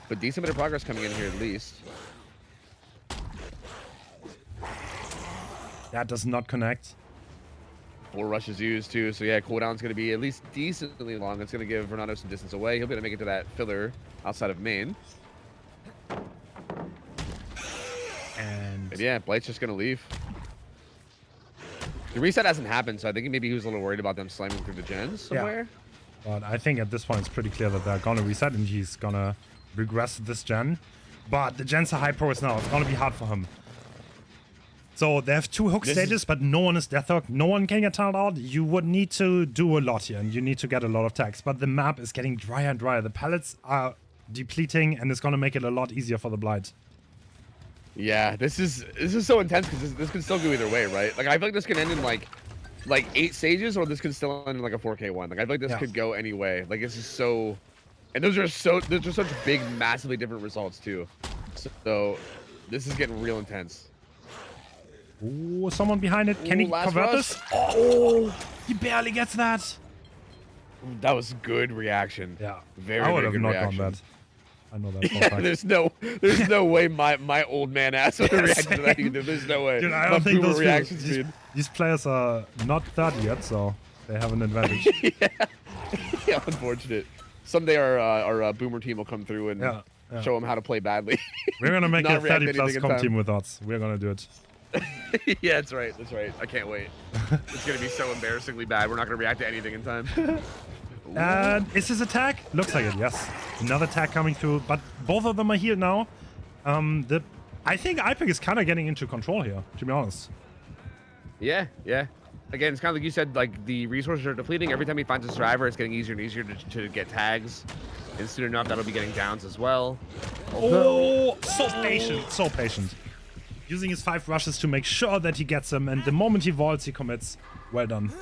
Speaker 2: But decent bit of progress coming in here at least.
Speaker 1: That does not connect.
Speaker 2: 4 rushes used too, so yeah, cooldown's gonna be at least decently long. It's gonna give Renato some distance away. He'll be able to make it to that filler outside of main.
Speaker 1: And
Speaker 2: yeah, Blight's just gonna leave. The reset hasn't happened, so I think maybe he was a little worried about them slamming through the gens somewhere.
Speaker 1: But I think at this point it's pretty clear that they're gonna reset and he's gonna regress this gen. But the gens are high progress now. It's gonna be hard for him. So they have 2 hook stages, but no one is death hook. No one can get tunneled out. You would need to do a lot here, and you need to get a lot of tags. But the map is getting drier and drier. The pallets are depleting, and it's gonna make it a lot easier for the Blight.
Speaker 2: Yeah, this is so intense because this can still go either way, right? Like I feel like this can end in like 8 stages, or this can still end in like a 4K one. Like I feel like this could go any way. Like this is so, and those are such big, massively different results too. So this is getting real intense.
Speaker 1: Ooh, someone behind it. Can he
Speaker 2: last
Speaker 1: convert
Speaker 2: rush?
Speaker 1: this? Oh, he barely gets that.
Speaker 2: That was good reaction.
Speaker 1: Yeah,
Speaker 2: Very,
Speaker 1: I would
Speaker 2: very
Speaker 1: have
Speaker 2: good
Speaker 1: not
Speaker 2: reaction.
Speaker 1: gone that. I know that for a fact.
Speaker 2: there's no way my old man ass would react to that either. There's no way.
Speaker 1: Dude, I don't think those
Speaker 2: reaction
Speaker 1: people,
Speaker 2: speed.
Speaker 1: these players are not 30 yet, so they have an advantage.
Speaker 2: Yeah, unfortunate. Someday our boomer team will come through and show them how to play badly.
Speaker 1: We're gonna make a 30+ comp
Speaker 2: time.
Speaker 1: team with odds. We're gonna do it.
Speaker 2: Yeah, that's right. That's right. I can't wait. It's gonna be so embarrassing bad. We're not gonna react to anything in time.
Speaker 1: And is this attack? Looks like it. Yes. Another attack coming through, but both of them are here now. I think IPIC is kind of getting into control here, to be honest.
Speaker 2: Yeah. Again, it's kind of like you said, like the resources are depleting. Every time he finds a survivor, it's getting easier and easier to get tags. And soon enough, that'll be getting downs as well.
Speaker 1: Oh, so patient, so patient. Using his 5 rushes to make sure that he gets them, and the moment he vaults, he commits. Well done.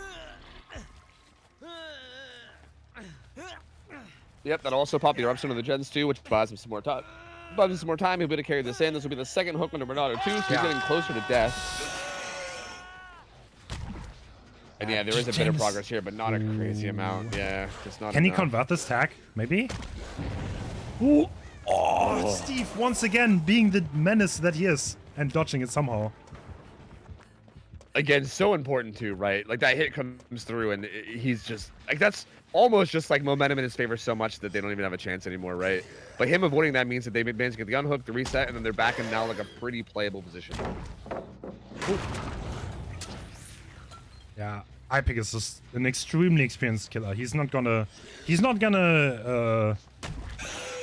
Speaker 2: Yep, that'll also pop the eruption of the gens too, which buys him some more time. Buys him some more time. He'll be able to carry this in. This will be the second hook under Bernardo too, so he's getting closer to death. And yeah, there is a bit of progress here, but not a crazy amount. Yeah, just not.
Speaker 1: Can he
Speaker 2: enough.
Speaker 1: convert this tag? Maybe. Ooh. Oh, Steve once again being the menace that he is and dodging it somehow.
Speaker 2: Again, so important too, right? Like that hit comes through, and he's just like that's almost just like momentum in his favor so much that they don't even have a chance anymore, right? But him avoiding that means that they manage to get the unhook, the reset, and then they're back in now like a pretty playable position.
Speaker 1: Ooh. Yeah, IPIC is just an extremely experienced killer. He's not gonna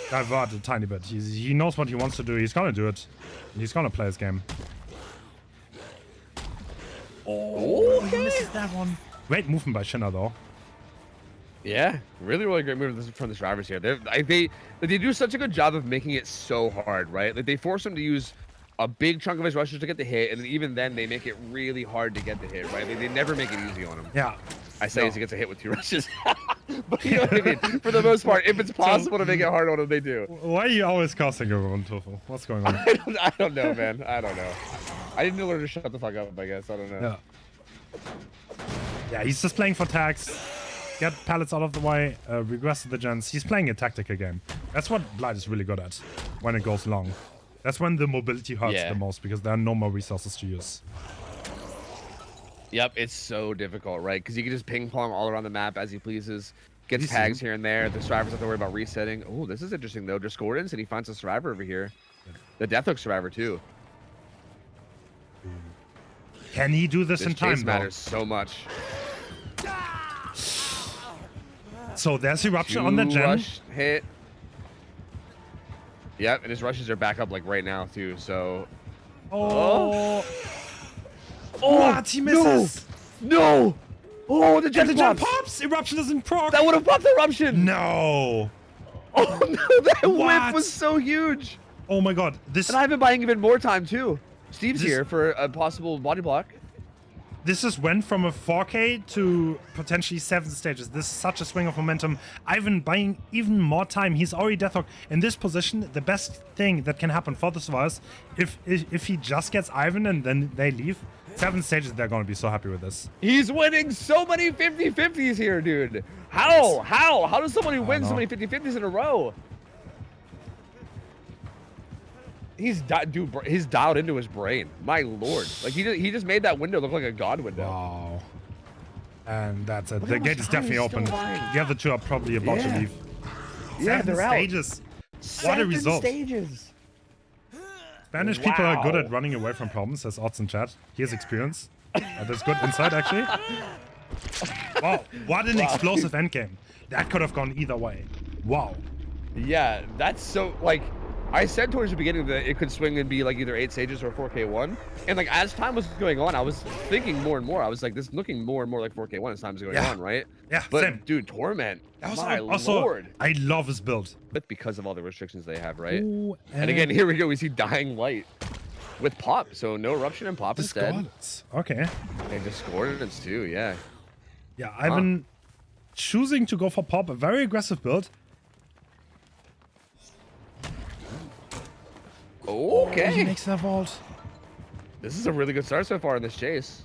Speaker 1: divert a tiny bit. He knows what he wants to do. He's gonna do it. He's gonna play his game. Oh, he misses that one. Great movement by Shinna though.
Speaker 2: Yeah, really great movement from the survivors here. They do such a good job of making it so hard, right? Like they force him to use a big chunk of his rushes to get the hit, and even then they make it really hard to get the hit, right? They never make it easy on him.
Speaker 1: Yeah.
Speaker 2: I say as he gets a hit with 2 rushes. But you know what I mean? For the most part, if it's possible to make it hard on him, they do.
Speaker 1: Why are you always casting everyone, Tofu? What's going on?
Speaker 2: I don't know, man. I don't know. I need to learn to shut the fuck up, I guess. I don't know.
Speaker 1: Yeah, he's just playing for tags. Get pallets out of the way, regress to the gens. He's playing a tactical game. That's what Blight is really good at when it goes long. That's when the mobility hurts the most because there are no more resources to use.
Speaker 2: Yep, it's so difficult, right? Because you can just ping pong all around the map as he pleases. Gets tags here and there. The survivors have to worry about resetting. Oh, this is interesting though. Discordance, and he finds a survivor over here. The Deathhook survivor too.
Speaker 1: Can he do this in time?
Speaker 2: This matters so much.
Speaker 1: So there's eruption on the gen.
Speaker 2: Rush hit. Yep, and his rushes are back up like right now too. So.
Speaker 1: Oh. What? He misses.
Speaker 2: No. Oh, the gen
Speaker 1: pops. Eruption doesn't proc.
Speaker 2: That would have popped the eruption.
Speaker 1: No.
Speaker 2: Oh no, that whip was so huge.
Speaker 1: Oh my god.
Speaker 2: And I've been buying even more time too. Steve's here for a possible body block.
Speaker 1: This just went from a 4K to potentially 7 stages. This is such a swing of momentum. Ivan buying even more time. He's already Deathhook. In this position, the best thing that can happen for the survivors, if he just gets Ivan and then they leave, 7 stages, they're going to be so happy with this.
Speaker 2: He's winning so many 50-50s here, dude. How? How does somebody win so many 50-50s in a row? He's dialed into his brain. My lord, like he just made that window look like a god window.
Speaker 1: Wow. And that's it. The gate is definitely open. The other 2 are probably about to leave.
Speaker 2: Yeah, they're out.
Speaker 1: 7 stages. What a result.
Speaker 2: 7 stages.
Speaker 1: Spanish people are good at running away from problems, says Odds in chat. He has experience. That's good insight, actually. Wow, what an explosive endgame. That could have gone either way. Wow.
Speaker 2: Yeah, that's so, like, I said towards the beginning that it could swing and be like either 8 stages or 4K1. And like as time was going on, I was thinking more and more. I was like, this is looking more and more like 4K1 as time's going on, right?
Speaker 1: Yeah,
Speaker 2: but
Speaker 1: same.
Speaker 2: Dude, Torment, my
Speaker 1: also,
Speaker 2: lord.
Speaker 1: I love his build.
Speaker 2: But because of all the restrictions they have, right?
Speaker 1: Ooh,
Speaker 2: and again, here we go. We see Dying Light with Pop. So no Eruption and Pop instead.
Speaker 1: Okay.
Speaker 2: And Discordance too, yeah.
Speaker 1: Yeah, I've been choosing to go for Pop, a very aggressive build.
Speaker 2: Okay.
Speaker 1: He makes that vault.
Speaker 2: This is a really good start so far in this chase.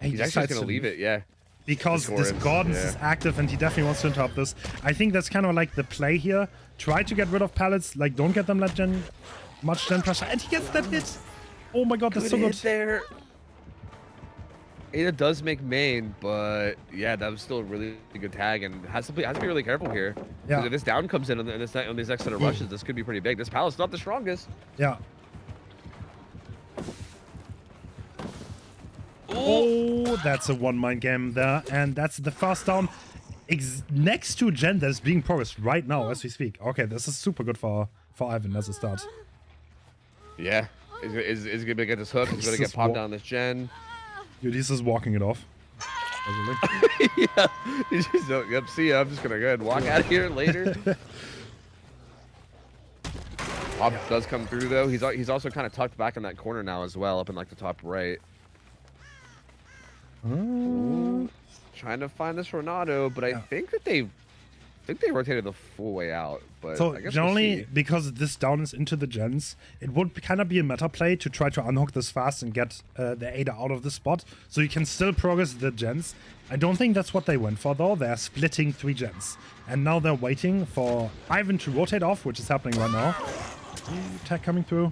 Speaker 2: He's actually just going to leave it, yeah.
Speaker 1: because this Gordon is active and he definitely wants to interrupt this. I think that's kind of like the play here. Try to get rid of pallets, like don't get them much gen pressure, and he gets that hit. Oh my god, that's so good.
Speaker 2: There. Ada does make main, but yeah, that was still a really good tag, and has to be really careful here.
Speaker 1: Yeah.
Speaker 2: If this down comes in on these next set of rushes, this could be pretty big. This pallet's not the strongest.
Speaker 1: Yeah. Oh, that's a one-mind game there, and that's the first down next to Gen that is being progressed right now as we speak. Okay, this is super good for Ivan as a start.
Speaker 2: Yeah, is gonna get this hook. He's gonna get popped down this Gen.
Speaker 1: Dude, he's just walking it off.
Speaker 2: Yeah, he's just, yep, see ya, I'm just gonna go ahead and walk out of here later. Pop does come through though. He's also kind of tucked back in that corner now as well, up in like the top right. Trying to find this Ronaldo, but I think that they rotated the full way out. But
Speaker 1: so
Speaker 2: I guess
Speaker 1: generally, because this down is into the gens, it would kind of be a meta play to try to unhook this fast and get the Ada out of the spot, so you can still progress the gens. I don't think that's what they went for though. They're splitting 3 gens, and now they're waiting for Ivan to rotate off, which is happening right now. Tag coming through.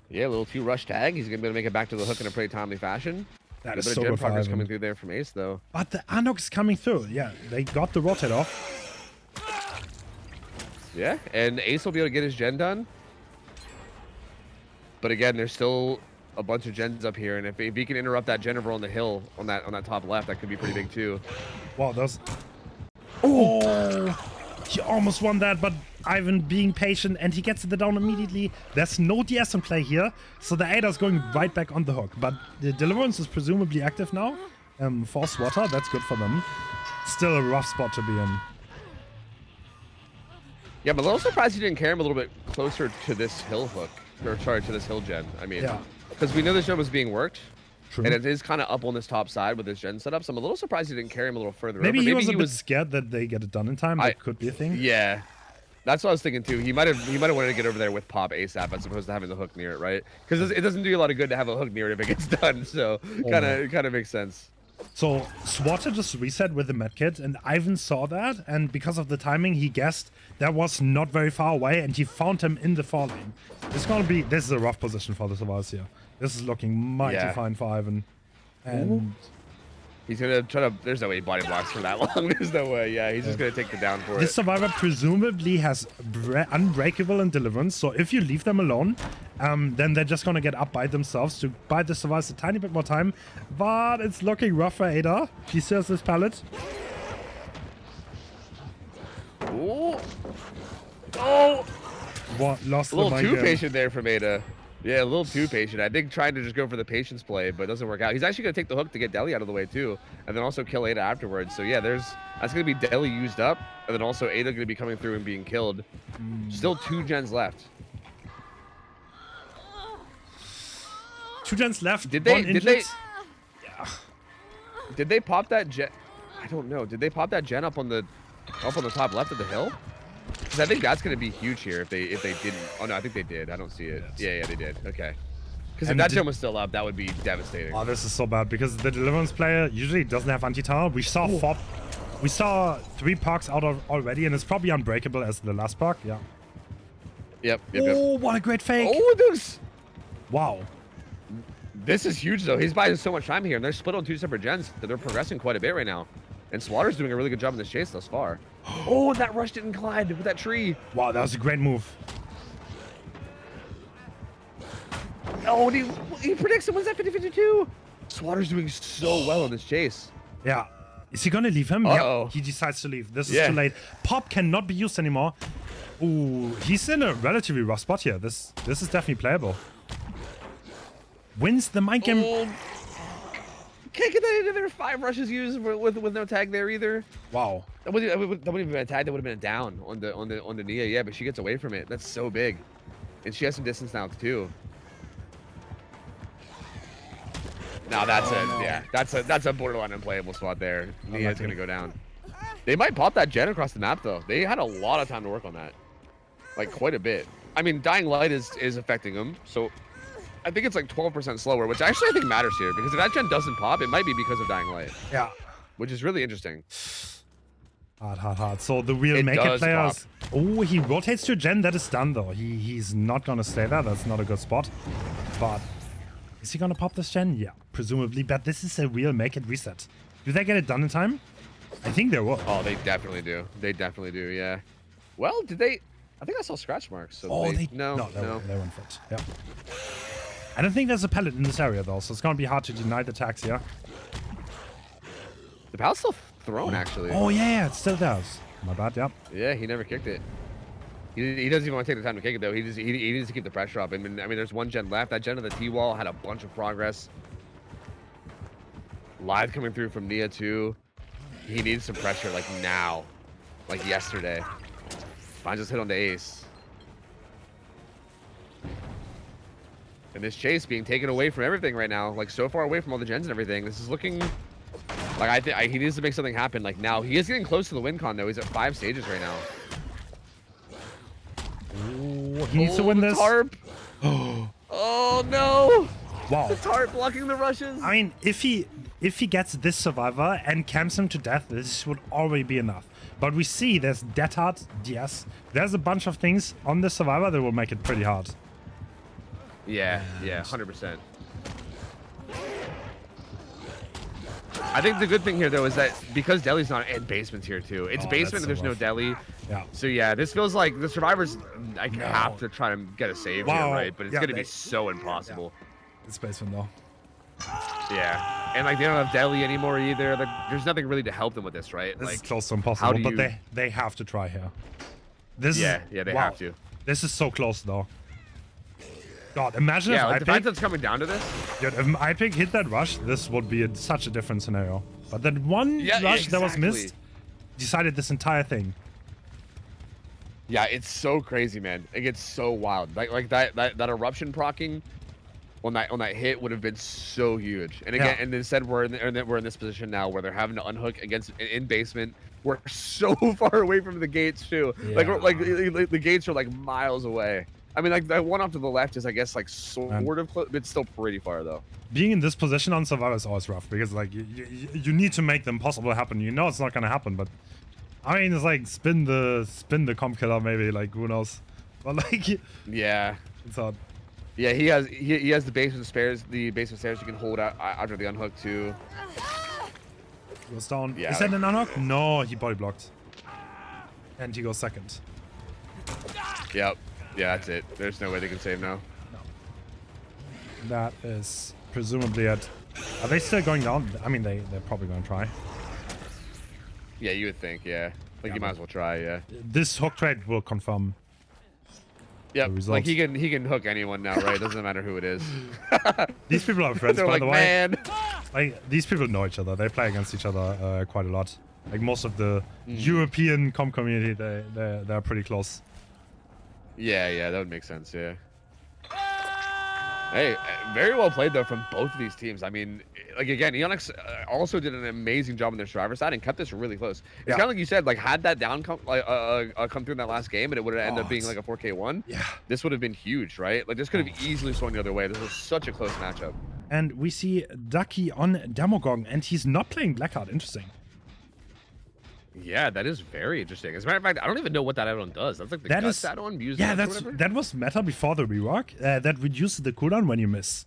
Speaker 2: Yeah, a little 2 rush tag. He's gonna be able to make it back to the hook in a pretty timely fashion.
Speaker 1: That is so good for Ivan.
Speaker 2: Coming through there from Ace though.
Speaker 1: But the unhook is coming through. Yeah, they got the rotate off.
Speaker 2: Yeah, and Ace will be able to get his gen done. But again, there's still a bunch of gens up here, and if he can interrupt that gen over on the hill on that top left, that could be pretty big too.
Speaker 1: Wow, that's... Oh! He almost won that, but Ivan being patient, and he gets the down immediately. There's no DS in play here, so the Ada's going right back on the hook. But the Deliverance is presumably active now for Swatter. That's good for them. Still a rough spot to be in.
Speaker 2: Yeah, but a little surprised he didn't carry him a little bit closer to this hill hook. Or sorry, to this hill gen. I mean, because we know this gen was being worked. True. And it is kind of up on this top side with this gen setup, so I'm a little surprised he didn't carry him a little further
Speaker 1: Maybe
Speaker 2: over.
Speaker 1: He was a bit scared that they get it done in time. That could be a thing.
Speaker 2: Yeah, that's what I was thinking too. He might have wanted to get over there with Pop ASAP as opposed to having the hook near it, right? Because it doesn't do you a lot of good to have a hook near it if it gets done. So kind of makes sense.
Speaker 1: So Swatter just reset with the medkit, and Ivan saw that, and because of the timing, he guessed that was not very far away, and he found him in the 4 lane. This is a rough position for the survivors here. This is looking mighty fine for Ivan. And
Speaker 2: he's gonna try to. There's no way he body blocks for that long. There's no way. Yeah, he's just gonna take the down for it.
Speaker 1: This survivor presumably has Unbreakable and Deliverance, so if you leave them alone, then they're just gonna get up by themselves to buy the survivors a tiny bit more time. But it's looking rough for Ada. She steals this pallet.
Speaker 2: Oh! Oh!
Speaker 1: What? Lost
Speaker 2: a little too patient there from Ada. Yeah, a little too patient. I think trying to just go for the patience play, but it doesn't work out. He's actually going to take the hook to get Deli out of the way, too, and then also kill Ada afterwards. So, yeah, that's going to be Deli used up, and then also Ada going to be coming through and being killed. Still 2 gens left.
Speaker 1: 2 gens left.
Speaker 2: Did they pop that gen? I don't know. Did they pop that gen up on the top left of the hill? Because I think that's going to be huge here if they didn't. Oh, no, I think they did. I don't see it. Yeah, they did. Okay. Because if that gen was still up, that would be devastating.
Speaker 1: Oh, this is so bad because the Deliverance player usually doesn't have anti-tower. We saw 3 parks out already, and it's probably Unbreakable as the last park. Yeah.
Speaker 2: Yep.
Speaker 1: Oh, what a great fake.
Speaker 2: Oh, this.
Speaker 1: Wow.
Speaker 2: This is huge, though. He's buying so much time here, and they're split on 2 separate gens. So they're progressing quite a bit right now. And Slaughter's doing a really good job in this chase thus far. Oh, that rush didn't collide with that tree.
Speaker 1: Wow, that was a great move.
Speaker 2: Oh, he predicts it. When's that 50-52? Slaughter's doing so well in this chase.
Speaker 1: Yeah. Is he going to leave him?
Speaker 2: Uh-oh.
Speaker 1: Yeah, he decides to leave. This is too late. Pop cannot be used anymore. Ooh, he's in a relatively rough spot here. This is definitely playable. Wins the mind game.
Speaker 2: Oh. Can't get that into there. 5 rushes used with no tag there either.
Speaker 1: Wow.
Speaker 2: That wouldn't even been a tag. That would have been a down on the Nia. Yeah, but she gets away from it. That's so big, and she has some distance now too. Now that's that's a borderline unplayable spot there. Nia's gonna go down. They might pop that gen across the map though. They had a lot of time to work on that, like quite a bit. I mean, Dying Light is affecting them, so I think it's like 12% slower, which actually I think matters here because if that gen doesn't pop, it might be because of Dying Light.
Speaker 1: Yeah.
Speaker 2: Which is really interesting.
Speaker 1: Hard. So the real make it players. Oh, he rotates to a gen. That is done though. He's not gonna stay there. That's not a good spot. But is he gonna pop this gen? Yeah, presumably. But this is a real make it reset. Do they get it done in time? I think they will.
Speaker 2: Oh, they definitely do. They definitely do. Yeah. Well, did they? I think I saw scratch marks. So
Speaker 1: oh,
Speaker 2: no.
Speaker 1: They went for it. Yeah. I don't think there's a pallet in this area though, so it's gonna be hard to deny the attacks here.
Speaker 2: The pallet's still thrown actually.
Speaker 1: Oh yeah, it still does. My bad. Yep.
Speaker 2: Yeah, he never kicked it. He doesn't even want to take the time to kick it though. He needs to keep the pressure up. I mean, there's one gen left. That gen of the T-wall had a bunch of progress. Live coming through from Nia too. He needs some pressure like now, like yesterday. Fine, just hit on the ace. And this chase being taken away from everything right now, like so far away from all the gens and everything. This is looking like I think he needs to make something happen. Like now, he is getting close to the win con though. He's at 5 stages right now.
Speaker 1: Ooh, he needs to win this.
Speaker 2: Tarp. Oh no!
Speaker 1: Wow.
Speaker 2: The tarp blocking the rushes.
Speaker 1: I mean, if he gets this survivor and camps him to death, this would already be enough. But we see there's Death Heart, yes. There's a bunch of things on this survivor that will make it pretty hard.
Speaker 2: Yeah, 100%. I think the good thing here though is that because Deli's not in basement's here too. It's basement and there's no Deli.
Speaker 1: Yeah.
Speaker 2: So yeah, this feels like the survivors have to try to get a save here, right? But it's gonna be so impossible.
Speaker 1: Yeah. It's basement though.
Speaker 2: Yeah, and like they don't have Deli anymore either. Like, there's nothing really to help them with this, right?
Speaker 1: This
Speaker 2: like,
Speaker 1: is close to impossible, but they have to try here. This is
Speaker 2: they have to.
Speaker 1: This is so close though. God, imagine if
Speaker 2: the fact that's coming down to this.
Speaker 1: Dude, if iPick hit that rush, this would be such a different scenario. But that one rush that was missed decided this entire thing.
Speaker 2: Yeah, it's so crazy, man. It gets so wild. Like that eruption proccing on that hit would have been so huge. And again, and instead we're in this position now where they're having to unhook against in basement. We're so far away from the gates too.
Speaker 1: Yeah.
Speaker 2: Like the gates are like miles away. I mean, like that one off to the left is, I guess, like sort of close, but it's still pretty far though.
Speaker 1: Being in this position on Survivor is always rough because like you need to make the impossible happen. You know it's not gonna happen, but I mean it's like spin the comp killer maybe, like who knows? But like
Speaker 2: yeah,
Speaker 1: it's hard.
Speaker 2: Yeah, he has the basement stairs. The basement stairs you can hold out after the unhook too.
Speaker 1: Goes down.
Speaker 2: Yeah,
Speaker 1: is that an unhook? No, he body blocked, and he goes second.
Speaker 2: Yep. Yeah, that's it. There's no way they can save now.
Speaker 1: No. That is presumably it. Are they still going down? I mean, they're probably going to try.
Speaker 2: Yeah, you would think, yeah. Like, you might as well try, yeah.
Speaker 1: This hook trade will confirm.
Speaker 2: Yep, like he can hook anyone now, right? Doesn't matter who it is.
Speaker 1: These people are friends, by the way.
Speaker 2: Man.
Speaker 1: Like, these people know each other. They play against each other quite a lot. Like, most of the European comp community, they're pretty close.
Speaker 2: Yeah, that would make sense, yeah. Hey, very well played, though, from both of these teams. I mean, like, again, EON also did an amazing job on their survivor side and kept this really close. It's kind of like you said, like, had that down come through in that last game and it would have ended up being like a 4K1, this would have been huge, right? Like, this could have easily swung the other way. This was such a close matchup.
Speaker 1: And we see Ducky on Demogorgon, and he's not playing Blackheart. Interesting.
Speaker 2: Yeah, that is very interesting. As a matter of fact, I don't even know what that add-on does. That's like the guts add-on used. Yeah,
Speaker 1: that was meta before the rework. That reduces the cooldown when you miss.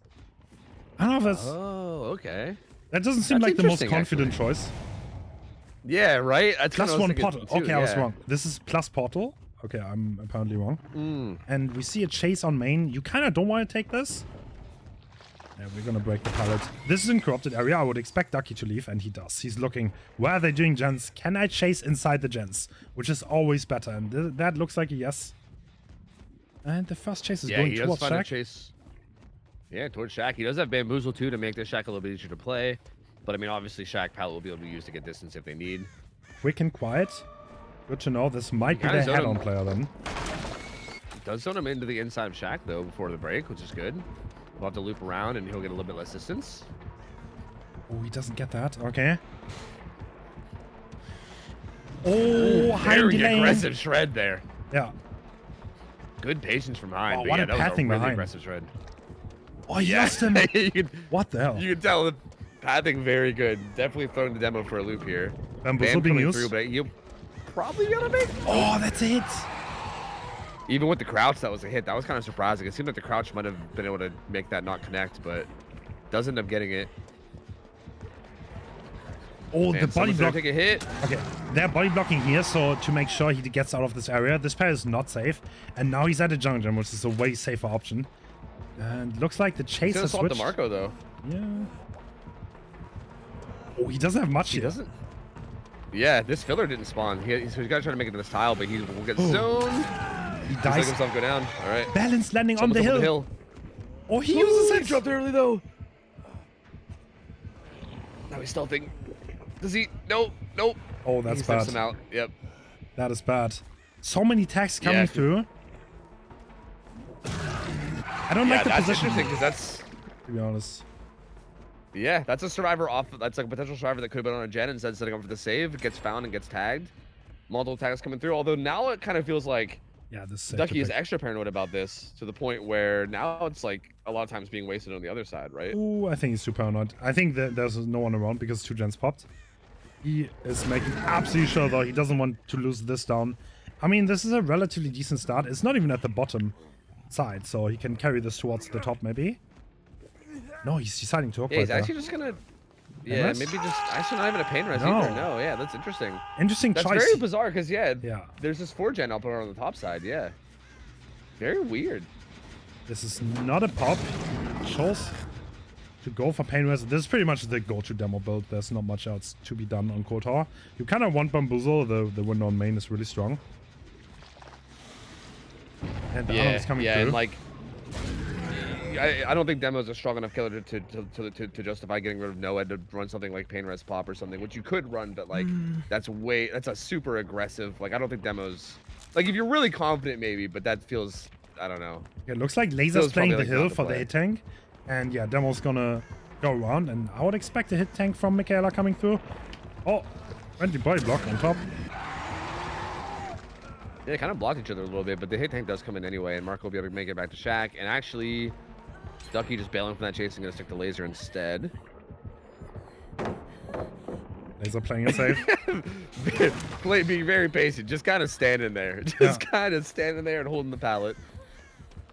Speaker 1: I don't know if that's.
Speaker 2: Oh, okay.
Speaker 1: That doesn't seem like the most confident choice.
Speaker 2: Yeah, right. That's
Speaker 1: plus one portal. Okay, I was wrong. This is plus portal. Okay, I'm apparently wrong. And we see a chase on main. You kind of don't want to take this. Yeah, we're gonna break the pallet. This is in corrupted area. I would expect Ducky to leave, and he does. He's looking, where are they doing gens? Can I chase inside the gens? Which is always better, and that looks like a yes. And the first chase is going towards Shack.
Speaker 2: Yeah, towards Shack. He does have Bamboozle too to make this Shack a little bit easier to play. But I mean, obviously Shack pallet will be able to use to get distance if they need.
Speaker 1: Quick and quiet. Good to know. This might be the head-on player then.
Speaker 2: Does zone him into the inside of Shack though before the break, which is good. We'll have to loop around and he'll get a little bit less distance.
Speaker 1: Oh, he doesn't get that. Okay. Oh,
Speaker 2: very aggressive shred there.
Speaker 1: Yeah.
Speaker 2: Good patience from Hein.
Speaker 1: Oh, what a pathing
Speaker 2: really
Speaker 1: behind.
Speaker 2: Aggressive shred.
Speaker 1: Oh, he lost him. What the hell?
Speaker 2: You can tell the pathing very good. Definitely throwing the demo for a loop here.
Speaker 1: Bamboozle being used.
Speaker 2: Through, but he'll probably be able to make.
Speaker 1: Oh, that's a hit.
Speaker 2: Even with the crouch, that was a hit. That was kind of surprising. It seemed like the crouch might have been able to make that not connect, but does end up getting it.
Speaker 1: Oh, the body block.
Speaker 2: Take a hit.
Speaker 1: Okay, they're body blocking here, so to make sure he gets out of this area. This pair is not safe, and now he's at a junction, which is a way safer option. And looks like the chase has switched.
Speaker 2: The Marco though.
Speaker 1: Yeah. Oh, he doesn't have much here.
Speaker 2: He doesn't. Yeah, this filler didn't spawn. So he's got to try to make it to this tile, but he will get zoned.
Speaker 1: He dies.
Speaker 2: He's letting himself go down. All right.
Speaker 1: Balance landing on the hill. Oh, he uses it. He
Speaker 2: dropped early though. Now he's stealthing. Does he? Nope. Nope.
Speaker 1: Oh, that's bad.
Speaker 2: Him out. Yep.
Speaker 1: That is bad. So many tags coming through. I don't like the position.
Speaker 2: Interesting because that's,
Speaker 1: to be honest.
Speaker 2: Yeah, that's a survivor off. That's like a potential survivor that could have been on a gen instead of setting up for the save. It gets found and gets tagged. Multiple tags coming through. Although now it kind of feels like Ducky is extra paranoid about this to the point where now it's like a lot of times being wasted on the other side, right?
Speaker 1: Ooh, I think he's too paranoid. I think that there's no one around because 2 gens popped. He is making absolutely sure though he doesn't want to lose this down. I mean, this is a relatively decent start. It's not even at the bottom side, so he can carry this towards the top maybe. No, he's deciding to hook.
Speaker 2: Yeah, he's actually just gonna. Yeah, maybe just actually not even a pain res either. No, yeah, that's interesting.
Speaker 1: Interesting
Speaker 2: choice.
Speaker 1: That's
Speaker 2: very bizarre because there's this 4 gen up on the top side. Yeah, very weird.
Speaker 1: This is not a pop. Chose to go for pain res. This is pretty much the go-to demo build. There's not much else to be done on KOTOR. You kind of want Bamboozle. The window on main is really strong. And the armor is coming through.
Speaker 2: And like. I don't think Demo is a strong enough killer to justify getting rid of Noah to run something like Pain Res Pop or something, which you could run, but like that's a super aggressive. Like I don't think Demo's like if you're really confident maybe, but that feels I don't know.
Speaker 1: It looks like Laser's playing the hill for the hit tank, and yeah, Demo's gonna go around, and I would expect a hit tank from Michaela coming through. Oh, friendly body block on top.
Speaker 2: Yeah, they kind of blocked each other a little bit, but the hit tank does come in anyway, and Mark will be able to make it back to Shack, and actually. Ducky just bailing from that chase and gonna stick to Laser instead.
Speaker 1: Laser playing it safe.
Speaker 2: Being very patient, just kind of standing there. Just kind of standing there and holding the pallet.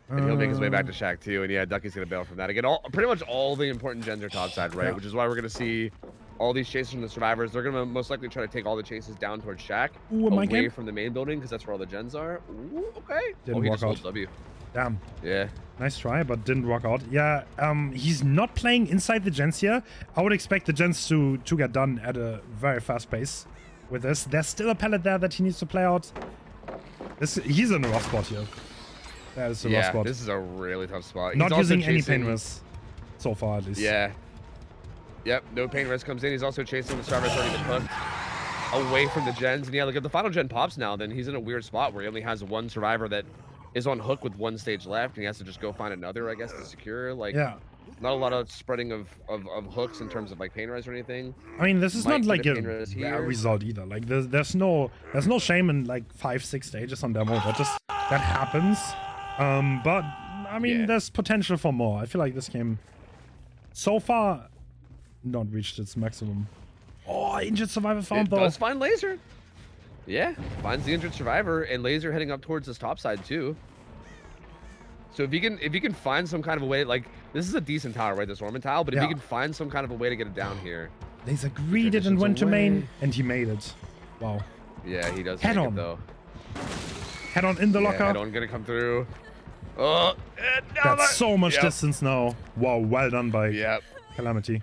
Speaker 2: And he'll make his way back to Shack too. And yeah, Ducky's gonna bail from that. Again, pretty much all the important gens are topside, right? Which is why we're gonna see all these chases from the survivors. They're gonna most likely try to take all the chases down towards Shack. Away from the main building, because that's where all the gens are. Ooh, okay.
Speaker 1: Didn't walk out.
Speaker 2: W.
Speaker 1: Damn.
Speaker 2: Yeah.
Speaker 1: Nice try, but didn't work out. Yeah, he's not playing inside the gens here. I would expect the gens to get done at a very fast pace with this. There's still a pallet there that he needs to play out. He's in a rough spot here. That is a rough spot.
Speaker 2: This is a really tough spot.
Speaker 1: Not using any pain res so far, at least.
Speaker 2: Yeah. Yep, no pain res comes in. He's also chasing the survivors already been hooked away from the gens. And yeah, look, if the final gen pops now, then he's in a weird spot where he only has one survivor that is on hook with 1 stage left, and he has to just go find another, I guess, to secure. Like, not a lot of spreading of hooks in terms of like pain res or anything.
Speaker 1: I mean, this is not like a rare result either. Like, there's no shame in like 5-6 stages on demo. That happens. But I mean, there's potential for more. I feel like this game so far not reached its maximum. Oh, injured survivor found though.
Speaker 2: Does find Laser. Yeah, finds the injured survivor, and Laser heading up towards this top side too. So if he can find some kind of a way, like this is a decent tower, right? This Orman tile, but if he can find some kind of a way to get it down here.
Speaker 1: Laser greeted and went to main, and he made it. Wow.
Speaker 2: Yeah, he does.
Speaker 1: Head on though. Head on in the locker.
Speaker 2: Head on gonna come through. Oh,
Speaker 1: that's so much distance now. Wow, well done by Calamity.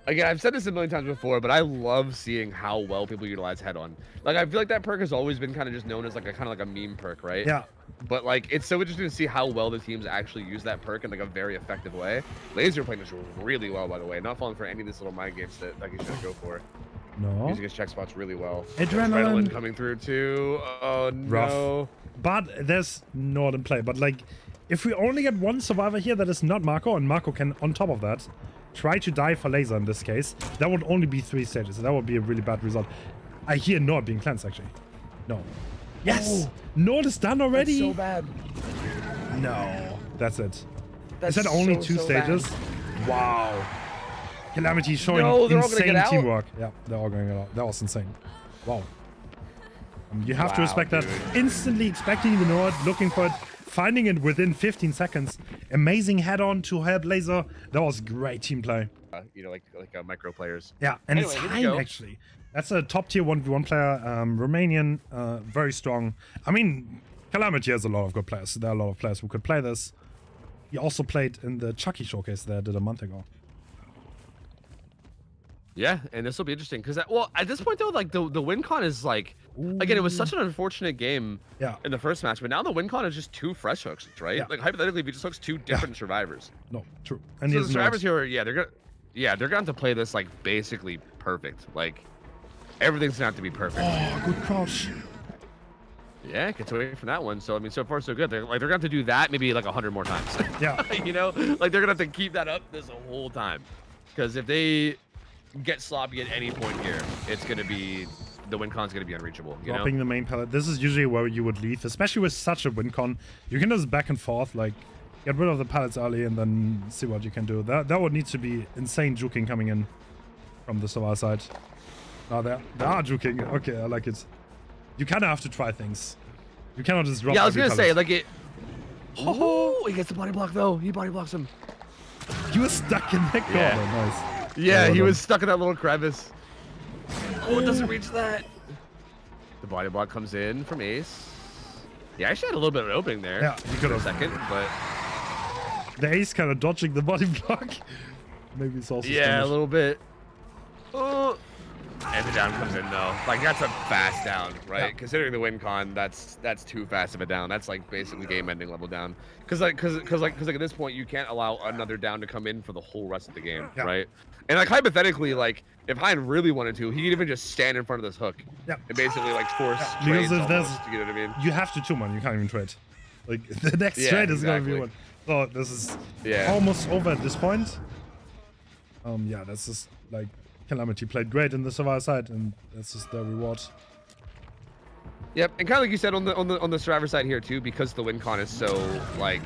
Speaker 2: Again, I've said this a million times before, but I love seeing how well people utilize head on. Like, I feel like that perk has always been kind of just known as like a kind of like a meme perk, right?
Speaker 1: Yeah.
Speaker 2: But like, it's so interesting to see how well the teams actually use that perk in like a very effective way. Laser playing this really well, by the way, not falling for any of these little mind games that he should go for.
Speaker 1: No.
Speaker 2: Using his check spots really well.
Speaker 1: Adrenaline
Speaker 2: coming through too. Oh no.
Speaker 1: Rough. But there's no other play. But like, if we only get one survivor here that is not Marco, and Marco can on top of that try to die for Laser in this case, that would only be 3 stages. That would be a really bad result. I hear Noah being cleansed, actually. No. Yes! Noah is done already?
Speaker 2: That's so bad.
Speaker 1: No. That's it.
Speaker 2: That's
Speaker 1: Is that only
Speaker 2: so,
Speaker 1: two
Speaker 2: so
Speaker 1: stages?
Speaker 2: bad. Wow.
Speaker 1: Calamity showing
Speaker 2: No, they're all gonna
Speaker 1: insane
Speaker 2: get out.
Speaker 1: teamwork. Yeah, they're all going out. That was insane. Wow. You have to
Speaker 2: Wow,
Speaker 1: respect
Speaker 2: dude.
Speaker 1: that. Instantly expecting the Nord, looking for it, finding it within 15 seconds. Amazing head-on to head laser. That was great team play.
Speaker 2: You know, like micro players.
Speaker 1: Yeah, and
Speaker 2: Anyway,
Speaker 1: it's
Speaker 2: here we
Speaker 1: high
Speaker 2: go.
Speaker 1: actually. That's a top tier 1v1 player, Romanian, very strong. I mean, Calamity has a lot of good players. There are a lot of players who could play this. He also played in the Chucky showcase that I did a month ago.
Speaker 2: Yeah, and this will be interesting because, well, at this point though, like the WinCon is like, again, it was such an unfortunate game in the first match, but now the WinCon is just two fresh hooks, right?
Speaker 1: Yeah.
Speaker 2: Like hypothetically, if he just hooks two different survivors.
Speaker 1: No, true. And
Speaker 2: So
Speaker 1: he's
Speaker 2: the survivors
Speaker 1: not.
Speaker 2: here, they're gonna have to play this like basically perfect. Like everything's gonna have to be perfect.
Speaker 1: Oh, good crouch.
Speaker 2: Yeah, gets away from that one. So I mean, so far so good. They're gonna have to do that maybe like 100 more times.
Speaker 1: Yeah.
Speaker 2: You know, like they're gonna have to keep that up this whole time, because if they get sloppy at any point here, it's gonna be the WinCon's gonna be unreachable. You
Speaker 1: Dropping
Speaker 2: know?
Speaker 1: the main pallet. This is usually where you would leave, especially with such a WinCon. You can just back and forth, like get rid of the pallets early and then see what you can do. That would need to be insane juking coming in from the Sova side. Oh, they are juking. Okay, I like it. You kind of have to try things. You cannot just drop.
Speaker 2: Yeah, I was
Speaker 1: every
Speaker 2: gonna say
Speaker 1: pallet.
Speaker 2: like it. Oh, he gets the body block though. He body blocks him.
Speaker 1: He was stuck in that corner.
Speaker 2: Yeah.
Speaker 1: Nice.
Speaker 2: Yeah,
Speaker 1: well
Speaker 2: he
Speaker 1: done.
Speaker 2: was stuck in that little crevice. Oh, it doesn't reach that. The body block comes in from Ace. Yeah, actually had a little bit of an opening there.
Speaker 1: Yeah, you could
Speaker 2: for a
Speaker 1: have.
Speaker 2: second, but
Speaker 1: The Ace kind of dodging the body block. Maybe it's also
Speaker 2: yeah, a
Speaker 1: Spanish.
Speaker 2: little bit. Oh, and the down comes in though. Like that's a fast down, right?
Speaker 1: Yeah.
Speaker 2: Considering the WinCon, that's too fast of a down. That's like basically game-ending level down. Because at this point you can't allow another down to come in for the whole rest of the game,
Speaker 1: Yeah.
Speaker 2: right? And like hypothetically, like if Hein really wanted to, he could even just stand in front of this hook
Speaker 1: Yeah.
Speaker 2: and basically like force
Speaker 1: Because
Speaker 2: trades
Speaker 1: if there's-
Speaker 2: almost, you know what I mean?
Speaker 1: You have to two-man. You can't even trade. Like the next
Speaker 2: Yeah,
Speaker 1: trade is gonna be
Speaker 2: exactly.
Speaker 1: one. So this is
Speaker 2: Yeah.
Speaker 1: almost over at this point. Yeah, that's just like Calamity played great in the Survivor side, and that's just their reward.
Speaker 2: Yep, and kind of like you said on the survivor side here too, because the WinCon is so like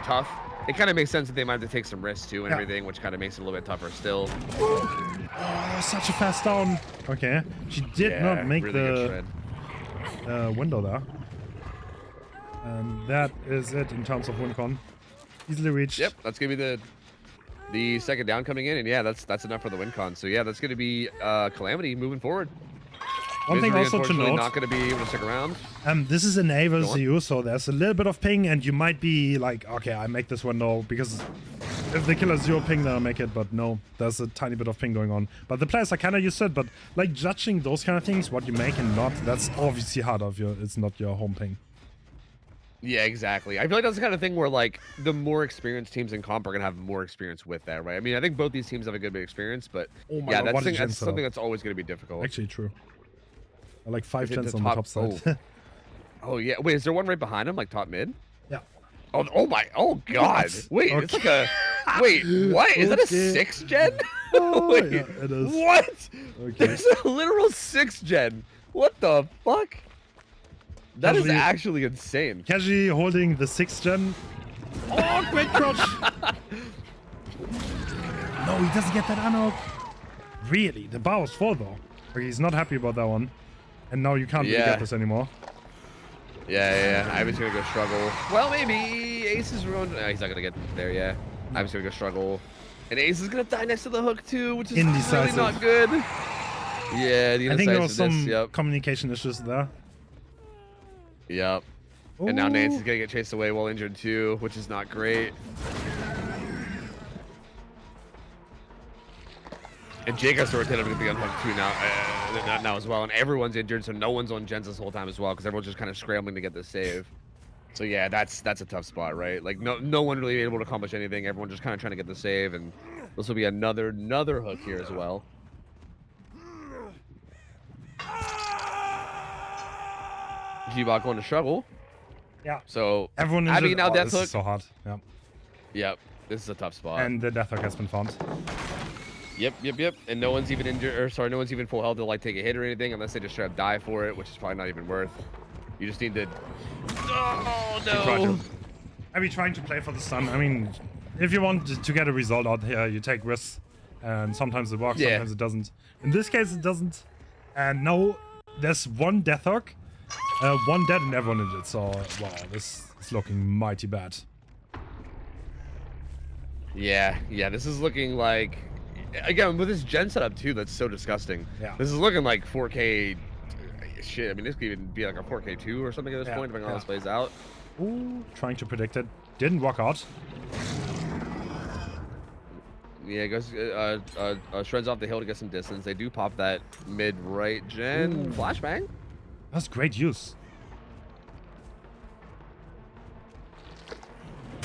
Speaker 2: tough. It kind of makes sense that they might have to take some risks too and
Speaker 1: Yeah.
Speaker 2: everything, which kind of makes it a little bit tougher still.
Speaker 1: Oh, that was such a fast down. Okay, she did
Speaker 2: Yeah,
Speaker 1: not make
Speaker 2: really good
Speaker 1: the
Speaker 2: shred.
Speaker 1: window there. And that is it in terms of WinCon. Easily reached.
Speaker 2: Yep, that's gonna be the second down coming in, and yeah, that's enough for the WinCon. So yeah, that's gonna be Calamity moving forward.
Speaker 1: One thing
Speaker 2: Misery,
Speaker 1: also to
Speaker 2: unfortunately,
Speaker 1: note,
Speaker 2: not gonna be able to stick around.
Speaker 1: this is an A
Speaker 2: Go
Speaker 1: versus
Speaker 2: on.
Speaker 1: you, so there's a little bit of ping, and you might be like, okay, I make this window, because if the killer's zero ping, then I'll make it, but no, there's a tiny bit of ping going on. But the players are kind of used to it, but like judging those kind of things, what you make and not, that's obviously hard of you, it's not your home ping.
Speaker 2: Yeah, exactly. I feel like that's the kind of thing where like the more experienced teams in comp are gonna have more experience with that, right? I mean, I think both these teams have a good bit of experience, but
Speaker 1: Oh my
Speaker 2: yeah,
Speaker 1: God, what a
Speaker 2: that's
Speaker 1: gen
Speaker 2: something
Speaker 1: setup.
Speaker 2: that's always gonna be difficult.
Speaker 1: Actually true. I like 5
Speaker 2: Is it
Speaker 1: gens
Speaker 2: the
Speaker 1: on the top
Speaker 2: top-
Speaker 1: side.
Speaker 2: Oh yeah, wait, is there one right behind him, like top mid?
Speaker 1: Yeah.
Speaker 2: Oh my, oh god, wait, it's like a, wait, what? Is that a
Speaker 1: Okay.
Speaker 2: 6th gen?
Speaker 1: Oh,
Speaker 2: Wait,
Speaker 1: yeah, it is.
Speaker 2: what?
Speaker 1: Okay.
Speaker 2: There's a literal 6th gen. What the fuck? That is
Speaker 1: Casually-
Speaker 2: actually insane.
Speaker 1: Kaji holding the 6th gen. Oh, great crouch! No, he doesn't get that unhook. Really? The bar was full though. Okay, he's not happy about that one. And now you can't really
Speaker 2: Yeah.
Speaker 1: get this anymore.
Speaker 2: Yeah. Ivan's gonna go struggle. Well, maybe Ace is ruined. No, he's not gonna get there. Yeah, Ivan's gonna go struggle, and Ace is gonna die next to the hook too, which is really
Speaker 1: Indecisive.
Speaker 2: not good. Yeah, the
Speaker 1: I think there was
Speaker 2: indecisiveness.
Speaker 1: some
Speaker 2: Yep.
Speaker 1: communication issues there.
Speaker 2: Yep. And now Nancy's
Speaker 1: Ooh.
Speaker 2: gonna get chased away while injured too, which is not great. And Jake has to rotate up to the unhook too now as well. And everyone's injured, so no one's on gens this whole time as well, because everyone's just kind of scrambling to get the save. So yeah, that's a tough spot, right? Like no one really able to accomplish anything. Everyone just kind of trying to get the save, and this will be another hook here as well. G-Bot going to struggle.
Speaker 1: Yeah.
Speaker 2: So
Speaker 1: Everyone
Speaker 2: Abby
Speaker 1: injured.
Speaker 2: now
Speaker 1: Oh,
Speaker 2: death
Speaker 1: this
Speaker 2: hook.
Speaker 1: is so hard. Yeah.
Speaker 2: Yep, this is a tough spot.
Speaker 1: And the death hook has been found.
Speaker 2: Yep. And no one's even injured, or sorry, no one's even full health to like take a hit or anything, unless they just straight up die for it, which is probably not even worth. You just need to. Oh
Speaker 1: Roger.
Speaker 2: no!
Speaker 1: I'll be trying to play for the stun. I mean, if you want to get a result out here, you take risks. And sometimes it works, sometimes it doesn't. In this case, it doesn't. And now there's one death hook, one dead and everyone in it. So, wow, this is looking mighty bad.
Speaker 2: Yeah, this is looking like, again, with this gen setup too, that's so disgusting.
Speaker 1: Yeah.
Speaker 2: This is looking like 4K shit. I mean, this could even be like a 4K 2 or something at this point, depending on how this plays out.
Speaker 1: Ooh, trying to predict it. Didn't work out.
Speaker 2: Yeah, it goes, shreds off the hill to get some distance. They do pop that mid-right gen flashbang.
Speaker 1: That's great use.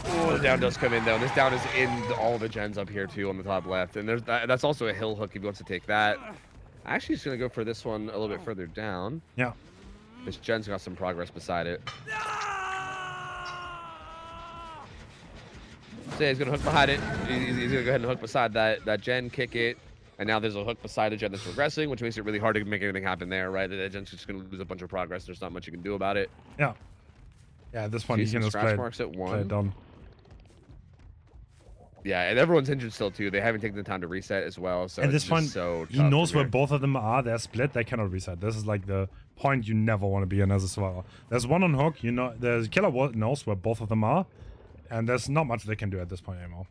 Speaker 2: Oh, the down does come in though. This down is in all the gens up here too on the top left, and there's that's also a hill hook if he wants to take that. Actually, he's gonna go for this one a little bit further down.
Speaker 1: Yeah.
Speaker 2: This gen's got some progress beside it. So he's gonna hook behind it. He's gonna go ahead and hook beside that gen, kick it, and now there's a hook beside the gen that's progressing, which makes it really hard to make anything happen there, right? That gen's just gonna lose a bunch of progress. There's not much you can do about it.
Speaker 1: Yeah. Yeah, at this point, he's gonna
Speaker 2: scratch marks at
Speaker 1: play it down.
Speaker 2: Yeah, and everyone's injured still too. They haven't taken the time to reset as well. So
Speaker 1: at this point, he knows where both of them are. They're split. They cannot reset. This is like the point you never want to be in as a survivor. There's one on hook. You know, the killer knows where both of them are, and there's not much they can do at this point anymore.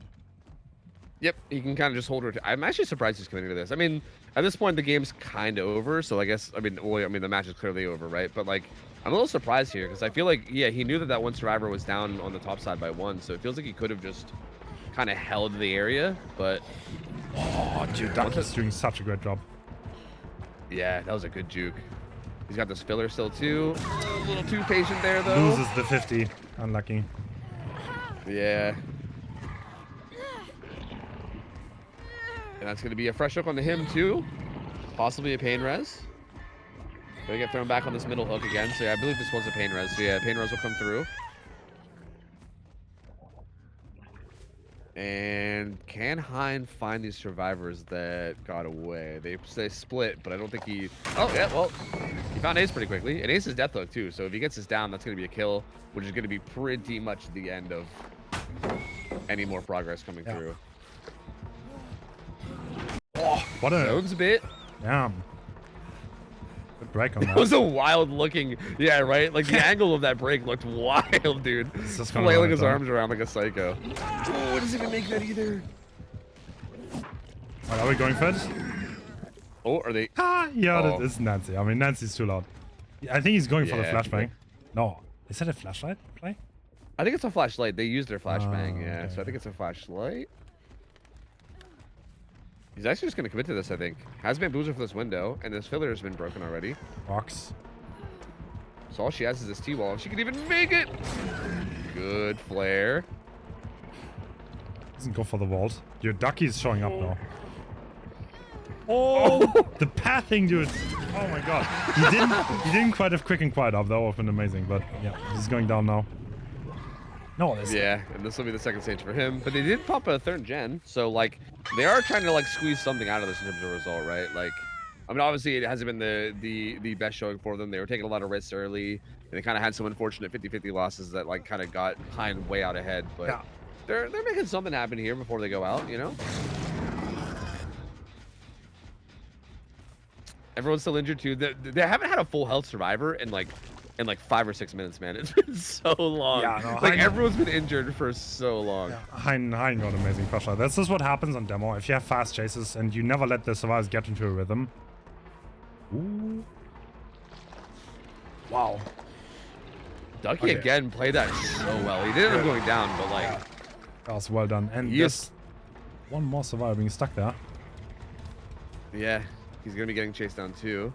Speaker 2: Yep, he can kind of just hold her. I'm actually surprised he's committing to this. I mean, at this point, the game's kind of over. So I guess, I mean, the match is clearly over, right? But like, I'm a little surprised here because I feel like, yeah, he knew that one survivor was down on the top side by one. So it feels like he could have just kind of held the area, but
Speaker 1: oh, dude, Ducky's doing such a great job.
Speaker 2: Yeah, that was a good juke. He's got this filler still too. A little too patient there though.
Speaker 1: Loses the 50. Unlucky.
Speaker 2: Yeah. And that's gonna be a fresh hook onto him too. Possibly a pain res. Gonna get thrown back on this middle hook again. So yeah, I believe this was a pain res. So yeah, pain res will come through. And can Hein find these survivors that got away? They split, but I don't think he... Oh, yeah, well, he found Ace pretty quickly. And Ace is death hook, too. So if he gets this down, that's going to be a kill, which is going to be pretty much the end of any more progress coming through.
Speaker 1: Oh, what a...
Speaker 2: Zones a bit.
Speaker 1: Yeah. Good break on that.
Speaker 2: That was a wild looking... Yeah, right? Like, the angle of that break looked wild, dude. Just flailing his arms around like a psycho. Oh, it doesn't even make that either.
Speaker 1: Right, are we going first?
Speaker 2: Oh, are they?
Speaker 1: Ah, yeah, it's Nancy. I mean, Nancy's too loud. I think he's going for the flashbang. No, is that a flashlight play?
Speaker 2: I think it's a flashlight. They used their flashbang, yeah.
Speaker 1: Okay.
Speaker 2: So I think it's a flashlight. He's actually just going to commit to this, I think. Has bamboozled for this window, and this filler has been broken already.
Speaker 1: Box.
Speaker 2: So all she has is this T-wall. She can even make it! Good flare.
Speaker 1: Doesn't go for the vault. Your Ducky's showing up now. Oh, the pathing, dude. Oh my god. He didn't quite have quick and quiet up. That would have been amazing, but yeah, he's going down now. No,
Speaker 2: yeah, and this will be the second stage for him. But they did pop a third gen, so like they are trying to like squeeze something out of this in terms of result, right? Like, I mean, obviously it hasn't been the best showing for them. They were taking a lot of risks early, and they kind of had some unfortunate 50-50 losses that like kind of got Hein way out ahead. But they're making something happen here before they go out, you know. Everyone's still injured too. They haven't had a full health survivor in like 5 or 6 minutes, man. It's been so long. Yeah, no, like everyone's been injured for so long.
Speaker 1: Yeah, Hein got amazing pressure. This is what happens on demo. If you have fast chases and you never let the survivors get into a rhythm. Ooh.
Speaker 2: Wow. Ducky again played that so well. He did end up going down, but like
Speaker 1: that was well done. And yes, one more survivor being stuck there.
Speaker 2: Yeah, he's gonna be getting chased down too.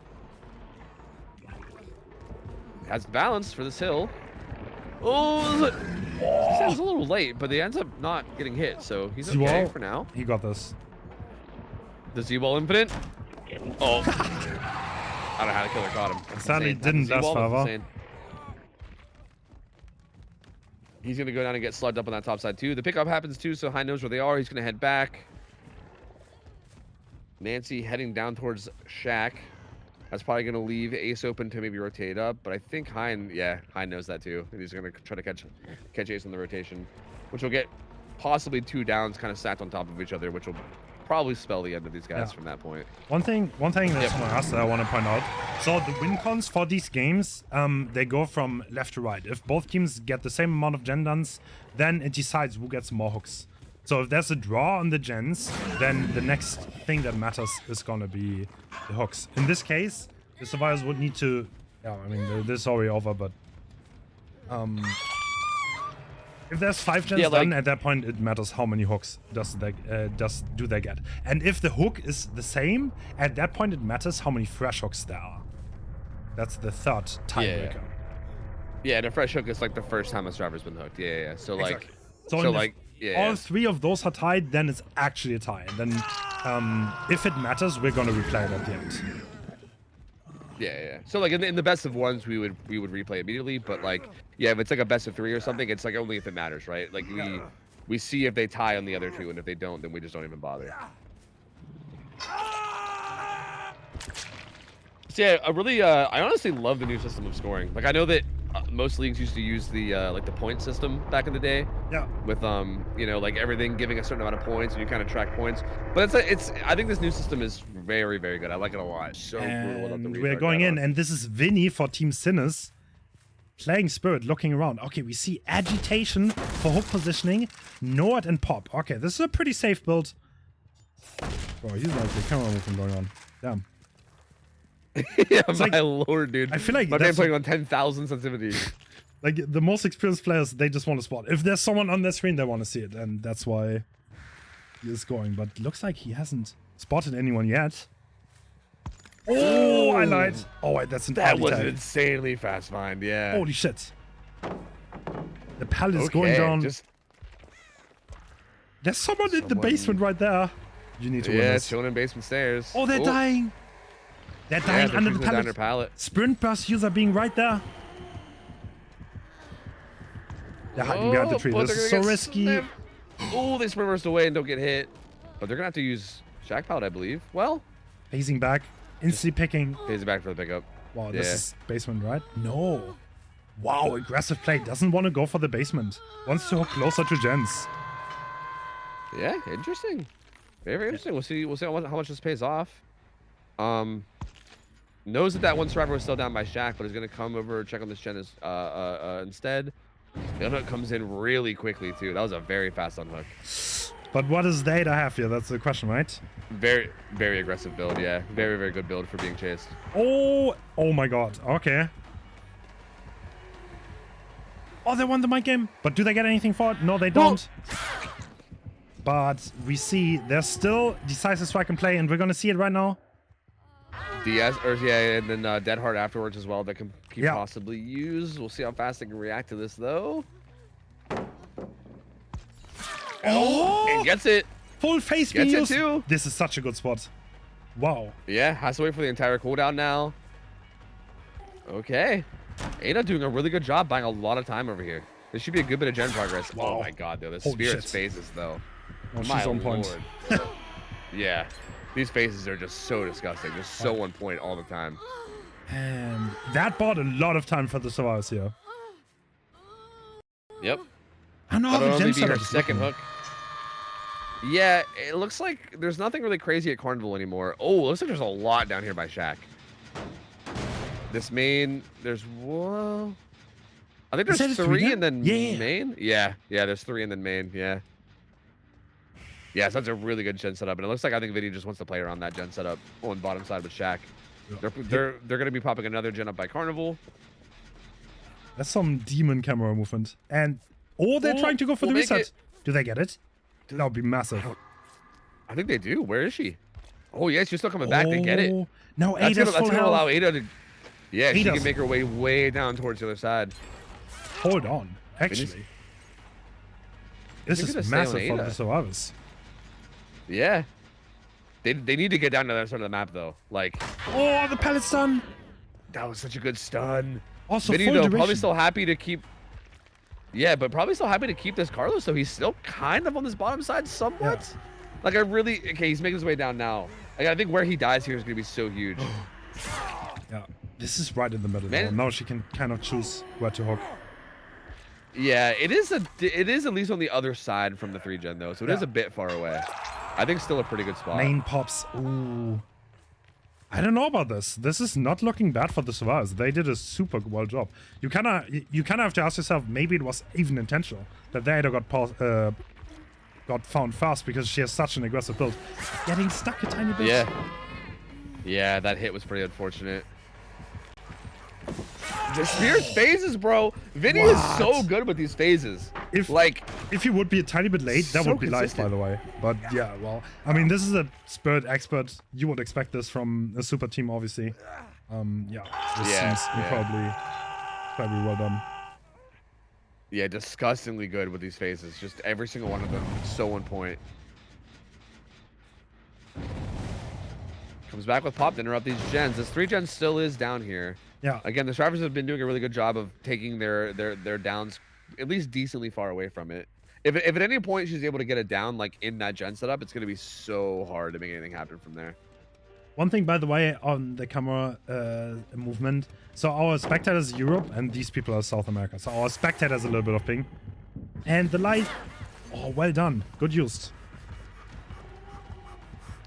Speaker 2: Has balance for this hill. Oh, this is a little late, but he ends up not getting hit, so he's okay for now.
Speaker 1: He got this.
Speaker 2: The Z-Wall infinite? Oh. I don't know how the killer caught him.
Speaker 1: Sadly, didn't last forever.
Speaker 2: He's going to go down and get slugged up on that top side, too. The pickup happens, too, so Hein knows where they are. He's going to head back. Nancy heading down towards Shack. That's probably going to leave Ace open to maybe rotate up, but I think Hein knows that too. And he's going to try to catch Ace on the rotation, which will get possibly 2 downs kind of stacked on top of each other, which will probably spell the end of these guys from that point.
Speaker 1: One thing that I want to point out. So the win cons for these games, they go from left to right. If both teams get the same amount of gen duns, then it decides who gets more hooks. So if there's a draw on the gens, then the next thing that matters is gonna be the hooks. In this case, the survivors would need to, I mean, this is already over, but if there's 5 gens done, at that point it matters how many hooks do they get. And if the hook is the same, at that point it matters how many fresh hooks there are. That's the third tiebreaker.
Speaker 2: Yeah, the fresh hook is like the first time a survivor's been hooked. Yeah. So like,
Speaker 1: exactly. All 3 of those are tied, then it's actually a tie. Then if it matters, we're gonna replay it at the end.
Speaker 2: Yeah. So like in the best of ones, we would replay immediately. But like, if it's like a best of 3 or something, it's like only if it matters, right? Like we see if they tie on the other 2, and if they don't, then we just don't even bother. So yeah, I honestly love the new system of scoring. Like I know that most leagues used to use the like the point system back in the day. Yeah. With like everything giving a certain amount of points, and you kind of track points. But I think this new system is very, very good. I like it a lot. So brutal.
Speaker 1: And we're going in, and this is Vinny for Team Sinners. Playing Spirit, looking around. Okay, we see Agitation for hook positioning, Nord and Pop. Okay, this is a pretty safe build. Bro, he's like the camera movement going on. Damn.
Speaker 2: Yeah, my lord, dude.
Speaker 1: I feel like
Speaker 2: my man playing on 10,000 sensitivity.
Speaker 1: Like the most experienced players, they just want to spot. If there's someone on their screen, they want to see it, and that's why he is going. But looks like he hasn't spotted anyone yet. Oh, I lied. Oh wait, that's an
Speaker 2: that was an insanely fast find. Yeah.
Speaker 1: Holy shit. The pallet is going down. There's someone in the basement right there. You need to win this.
Speaker 2: Yeah, chilling in basement stairs.
Speaker 1: Oh, they're dying. They're dying under the pallet. Sprint burst user being right there. They're hiding behind the tree. This is so risky.
Speaker 2: Oh, they sprint burst away and don't get hit. But they're going to have to use Shack Pallet, I believe. Well.
Speaker 1: Phasing back. Instantly picking.
Speaker 2: Phasing back for the pickup.
Speaker 1: Wow, this is basement, right? No. Wow, aggressive play. Doesn't want to go for the basement. Wants to hook closer to gens.
Speaker 2: Yeah, interesting. Very, very interesting. We'll see how much this pays off. Knows that one survivor was still down by Shack, but is going to come over check on this gen instead. The unhook comes in really quickly too. That was a very fast unhook.
Speaker 1: But what does Data have here? That's the question, right?
Speaker 2: Very, very aggressive build. Yeah, very, very good build for being chased.
Speaker 1: Oh my god. Okay. Oh, they won the mic game. But do they get anything for it? No, they don't. But we see there's still decisive strike in play, and we're gonna see it right now.
Speaker 2: DS, and then Dead Heart afterwards as well that can possibly use. We'll see how fast they can react to this though. Oh, and gets it.
Speaker 1: Full face
Speaker 2: being used. Too.
Speaker 1: This is such a good spot. Wow.
Speaker 2: Yeah, has to wait for the entire cooldown now. Okay. Ada doing a really good job buying a lot of time over here. This should be a good bit of gen progress. Wow. Oh my god, though. The Spirit's phases, though.
Speaker 1: Oh, she's on point.
Speaker 2: Yeah. These faces are just so disgusting. Just so on point all the time.
Speaker 1: And that bought a lot of time for the survivors here.
Speaker 2: Yep.
Speaker 1: I know
Speaker 2: that'll only be her second hook. Yeah, it looks like there's nothing really crazy at Carnival anymore. Oh, looks like there's a lot down here by Shack. This main, there's whoa. I think there's 3 and then main. Yeah, there's 3 and then main. Yeah. Yeah, so that's a really good gen setup, and it looks like I think Vinny just wants to play around that gen setup on bottom side with Shack. They're gonna be popping another gen up by Carnival.
Speaker 1: That's some demon camera movement, and they're trying to go for the reset. Do they get it? That would be massive.
Speaker 2: I think they do. Where is she? Oh yes, she's still coming back. They get it.
Speaker 1: No,
Speaker 2: Ada's full health. Allow Ada to. Yeah, she can make her way down towards the other side.
Speaker 1: Hold on, actually, this is massive for the survivors.
Speaker 2: Yeah. They need to get down to that side of the map though. Like.
Speaker 1: Oh, the pallet stun.
Speaker 2: That was such a good stun.
Speaker 1: Also,
Speaker 2: Vinny, though, probably still happy to keep. Yeah, but probably still happy to keep this Carlos, so he's still kind of on this bottom side somewhat. Yeah. Like, okay, he's making his way down now. Like, I think where he dies here is going to be so huge.
Speaker 1: Yeah, this is right in the middle.
Speaker 2: Man.
Speaker 1: Now she can kind of choose where to hook.
Speaker 2: Yeah, it is at least on the other side from the 3-gen though, so it is a bit far away. I think still a pretty good spot.
Speaker 1: Main pops. Ooh. I don't know about this. This is not looking bad for the survivors. They did a super well job. You kind of have to ask yourself, maybe it was even intentional that the Ada got found fast because she has such an aggressive build. Getting stuck a tiny bit.
Speaker 2: Yeah. Yeah, that hit was pretty unfortunate. The Spirit's phases, bro. Vinny is so good with these phases.
Speaker 1: If he would be a tiny bit late, that
Speaker 2: so
Speaker 1: would be nice, by the way. But yeah, well, I mean, this is a Spirit expert. You would expect this from a super team, obviously. Yeah, this seems incredibly well done.
Speaker 2: Yeah, disgustingly good with these phases. Just every single one of them so on point. Comes back with pop to interrupt these gens. This 3-gen still is down here.
Speaker 1: Yeah.
Speaker 2: Again, the survivors have been doing a really good job of taking their downs at least decently far away from it. If at any point she's able to get it down like in that gen setup, it's going to be so hard to make anything happen from there.
Speaker 1: One thing, by the way, on the camera movement. So our spectator is Europe and these people are South America. So our spectator has a little bit of ping. And the light, oh, well done. Good used.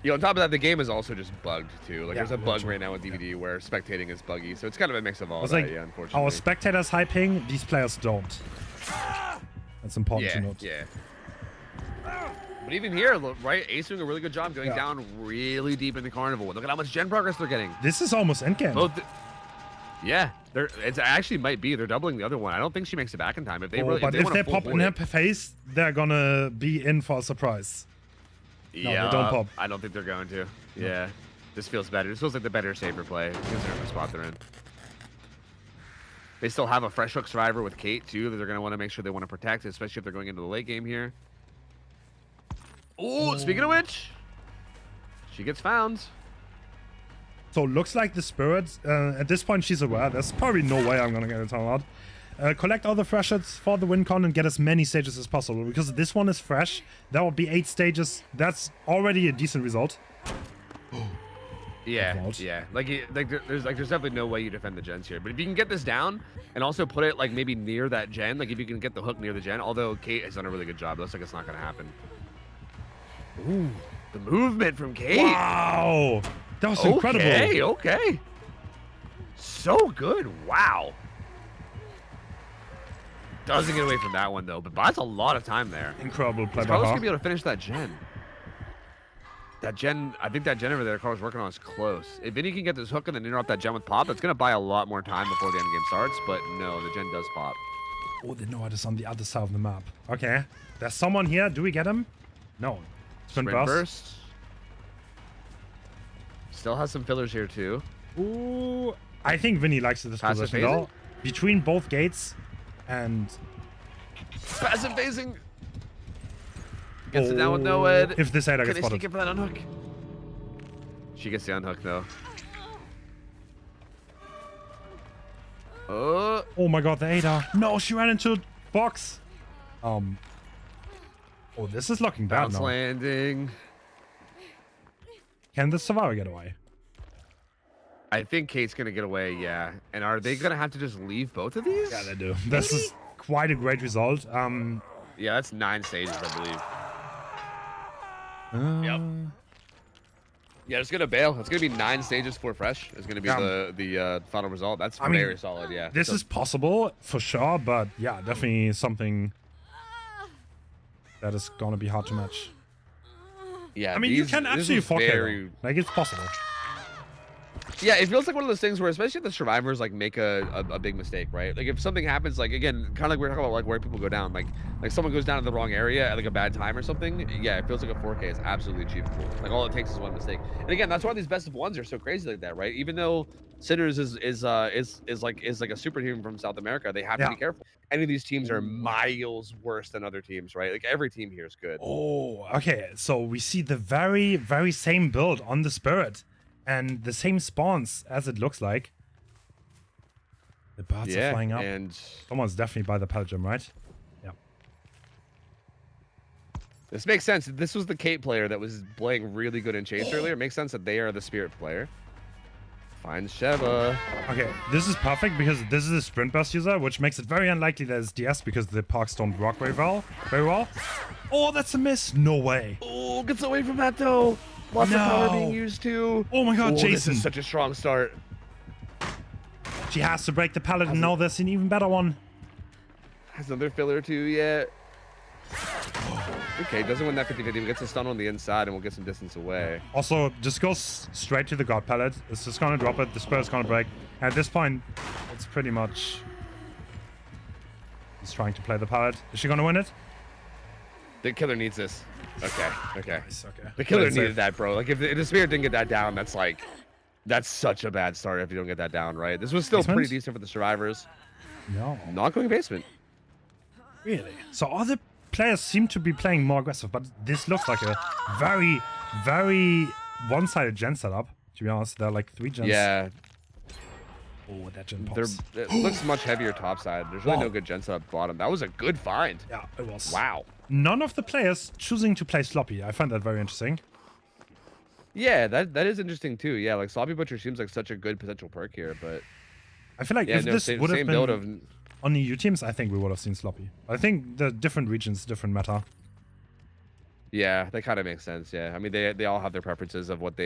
Speaker 2: On top of that, the game is also just bugged too. Like there's a bug
Speaker 1: true.
Speaker 2: right now with DVD where spectating is buggy. So it's kind of a mix of all that,
Speaker 1: like,
Speaker 2: yeah, unfortunately.
Speaker 1: Our spectators high ping, these players don't. That's important to note.
Speaker 2: Yeah. But even here, look, right, Ace doing a really good job going down really deep in the carnival. Look at how much gen progress they're getting.
Speaker 1: This is almost endgame.
Speaker 2: Yeah, it actually might be. They're doubling the other one. I don't think she makes it back in time. If they
Speaker 1: but if they pop in her face, they're gonna be in for a surprise.
Speaker 2: Yeah,
Speaker 1: no, they don't pop.
Speaker 2: I don't think they're going to. Yeah, this feels better. This feels like the better safer play considering the spot they're in. They still have a fresh hook survivor with Kate too that they're going to want to make sure they want to protect, especially if they're going into the late game here. Oh, speaking of which, she gets found.
Speaker 1: So looks like the Spirit, at this point she's aware. There's probably no way I'm going to get a time out. Collect all the fresh hits for the win con and get as many stages as possible. Because this one is fresh, that would be 8 stages. That's already a decent result.
Speaker 2: Yeah. There's definitely no way you defend the gens here. But if you can get this down and also put it like maybe near that gen, like if you can get the hook near the gen, although Kate has done a really good job, it looks like it's not going to happen. Ooh, the movement from Kate.
Speaker 1: Wow, that was incredible.
Speaker 2: Okay. So good. Wow. Doesn't get away from that one though, but buys a lot of time there.
Speaker 1: Incredible play by
Speaker 2: Carlos
Speaker 1: her.
Speaker 2: gonna be able to finish that gen. That gen, I think that gen over there Carlos working on is close. If Vinny can get this hook and then interrupt that gen with pop, that's gonna buy a lot more time before the end game starts. But no, the gen does pop.
Speaker 1: Oh, they know it is on the other side of the map. Okay, there's someone here. Do we get him? No. Sprint burst.
Speaker 2: Still has some fillers here too.
Speaker 1: Ooh, I think Vinny likes this
Speaker 2: Passive
Speaker 1: position though. Between both gates. And
Speaker 2: passive phasing gets it down with no ed.
Speaker 1: If this Ada gets
Speaker 2: Can they
Speaker 1: spotted.
Speaker 2: sneak in for that unhook? She gets the unhook though.
Speaker 1: Oh my god, the Ada. No, she ran into a box. Oh, this is looking bad
Speaker 2: Bounce
Speaker 1: now.
Speaker 2: landing.
Speaker 1: Can the survivor get away?
Speaker 2: I think Kate's gonna get away, yeah. And are they gonna have to just leave both of these?
Speaker 1: Yeah, they do. This is quite a great result.
Speaker 2: Yeah, that's 9 stages, I believe. Yep. Yeah, it's gonna bail. It's gonna be 9 stages for fresh. It's gonna be the final result. That's very solid. Yeah.
Speaker 1: This is possible for sure, but yeah, definitely something that is gonna be hard to match.
Speaker 2: Yeah.
Speaker 1: I mean, you can actually fuck it. Like, it's possible.
Speaker 2: Yeah, it feels like one of those things where, especially if the survivors like make a big mistake, right? Like if something happens, like again, kind of like we're talking about, like where people go down, like someone goes down in the wrong area at like a bad time or something. Yeah, it feels like a 4K is absolutely achievable. Like all it takes is one mistake. And again, that's why these best of ones are so crazy like that, right? Even though Sinners is like a super team from South America, they have to be careful. Any of these teams are miles worse than other teams, right? Like every team here is good.
Speaker 1: Oh, okay. So we see the very, very same build on the Spirit. And the same spawns as it looks like. The birds are flying up.
Speaker 2: And
Speaker 1: someone's definitely by the Pelgrim, right? Yeah.
Speaker 2: This makes sense. This was the Kate player that was playing really good in Chase earlier. It makes sense that they are the Spirit player. Finds Sheva.
Speaker 1: Okay, this is perfect because this is a sprint burst user, which makes it very unlikely that it's DS because the parks don't rock very well. Oh, that's a miss. No way.
Speaker 2: Oh, gets away from that though. Lots of power being used too.
Speaker 1: Oh my god, Jason.
Speaker 2: This is such a strong start.
Speaker 1: She has to break the pallet, and now there's an even better one.
Speaker 2: Has another filler too yet. Okay, doesn't win that 50-50, gets a stun on the inside and we'll get some distance away.
Speaker 1: Also, just goes straight to the god pallet. It's just gonna drop it, the spur is gonna break. At this point, it's pretty much... He's trying to play the pallet. Is she gonna win it?
Speaker 2: The killer needs this. Okay.
Speaker 1: Nice, okay.
Speaker 2: The killer needed that, bro. Like, if the spirit didn't get that down, that's like... That's such a bad start if you don't get that down, right? This was still pretty decent for the survivors.
Speaker 1: No.
Speaker 2: Not going basement.
Speaker 1: Really? So other players seem to be playing more aggressive, but this looks like a very, very one-sided gen setup. To be honest, there are like 3 gens.
Speaker 2: Yeah.
Speaker 1: Oh, that gen pops.
Speaker 2: It looks much heavier top side. There's really no good gen setup bottom. That was a good find.
Speaker 1: Yeah, it was.
Speaker 2: Wow.
Speaker 1: None of the players choosing to play sloppy. I find that very interesting.
Speaker 2: Yeah, that is interesting too. Yeah, like Sloppy Butcher seems like such a good potential perk here, but
Speaker 1: I feel like if this would have been on EU teams, I think we would have seen sloppy. I think the different regions, different meta.
Speaker 2: Yeah, that kind of makes sense. Yeah, I mean they all have their preferences of what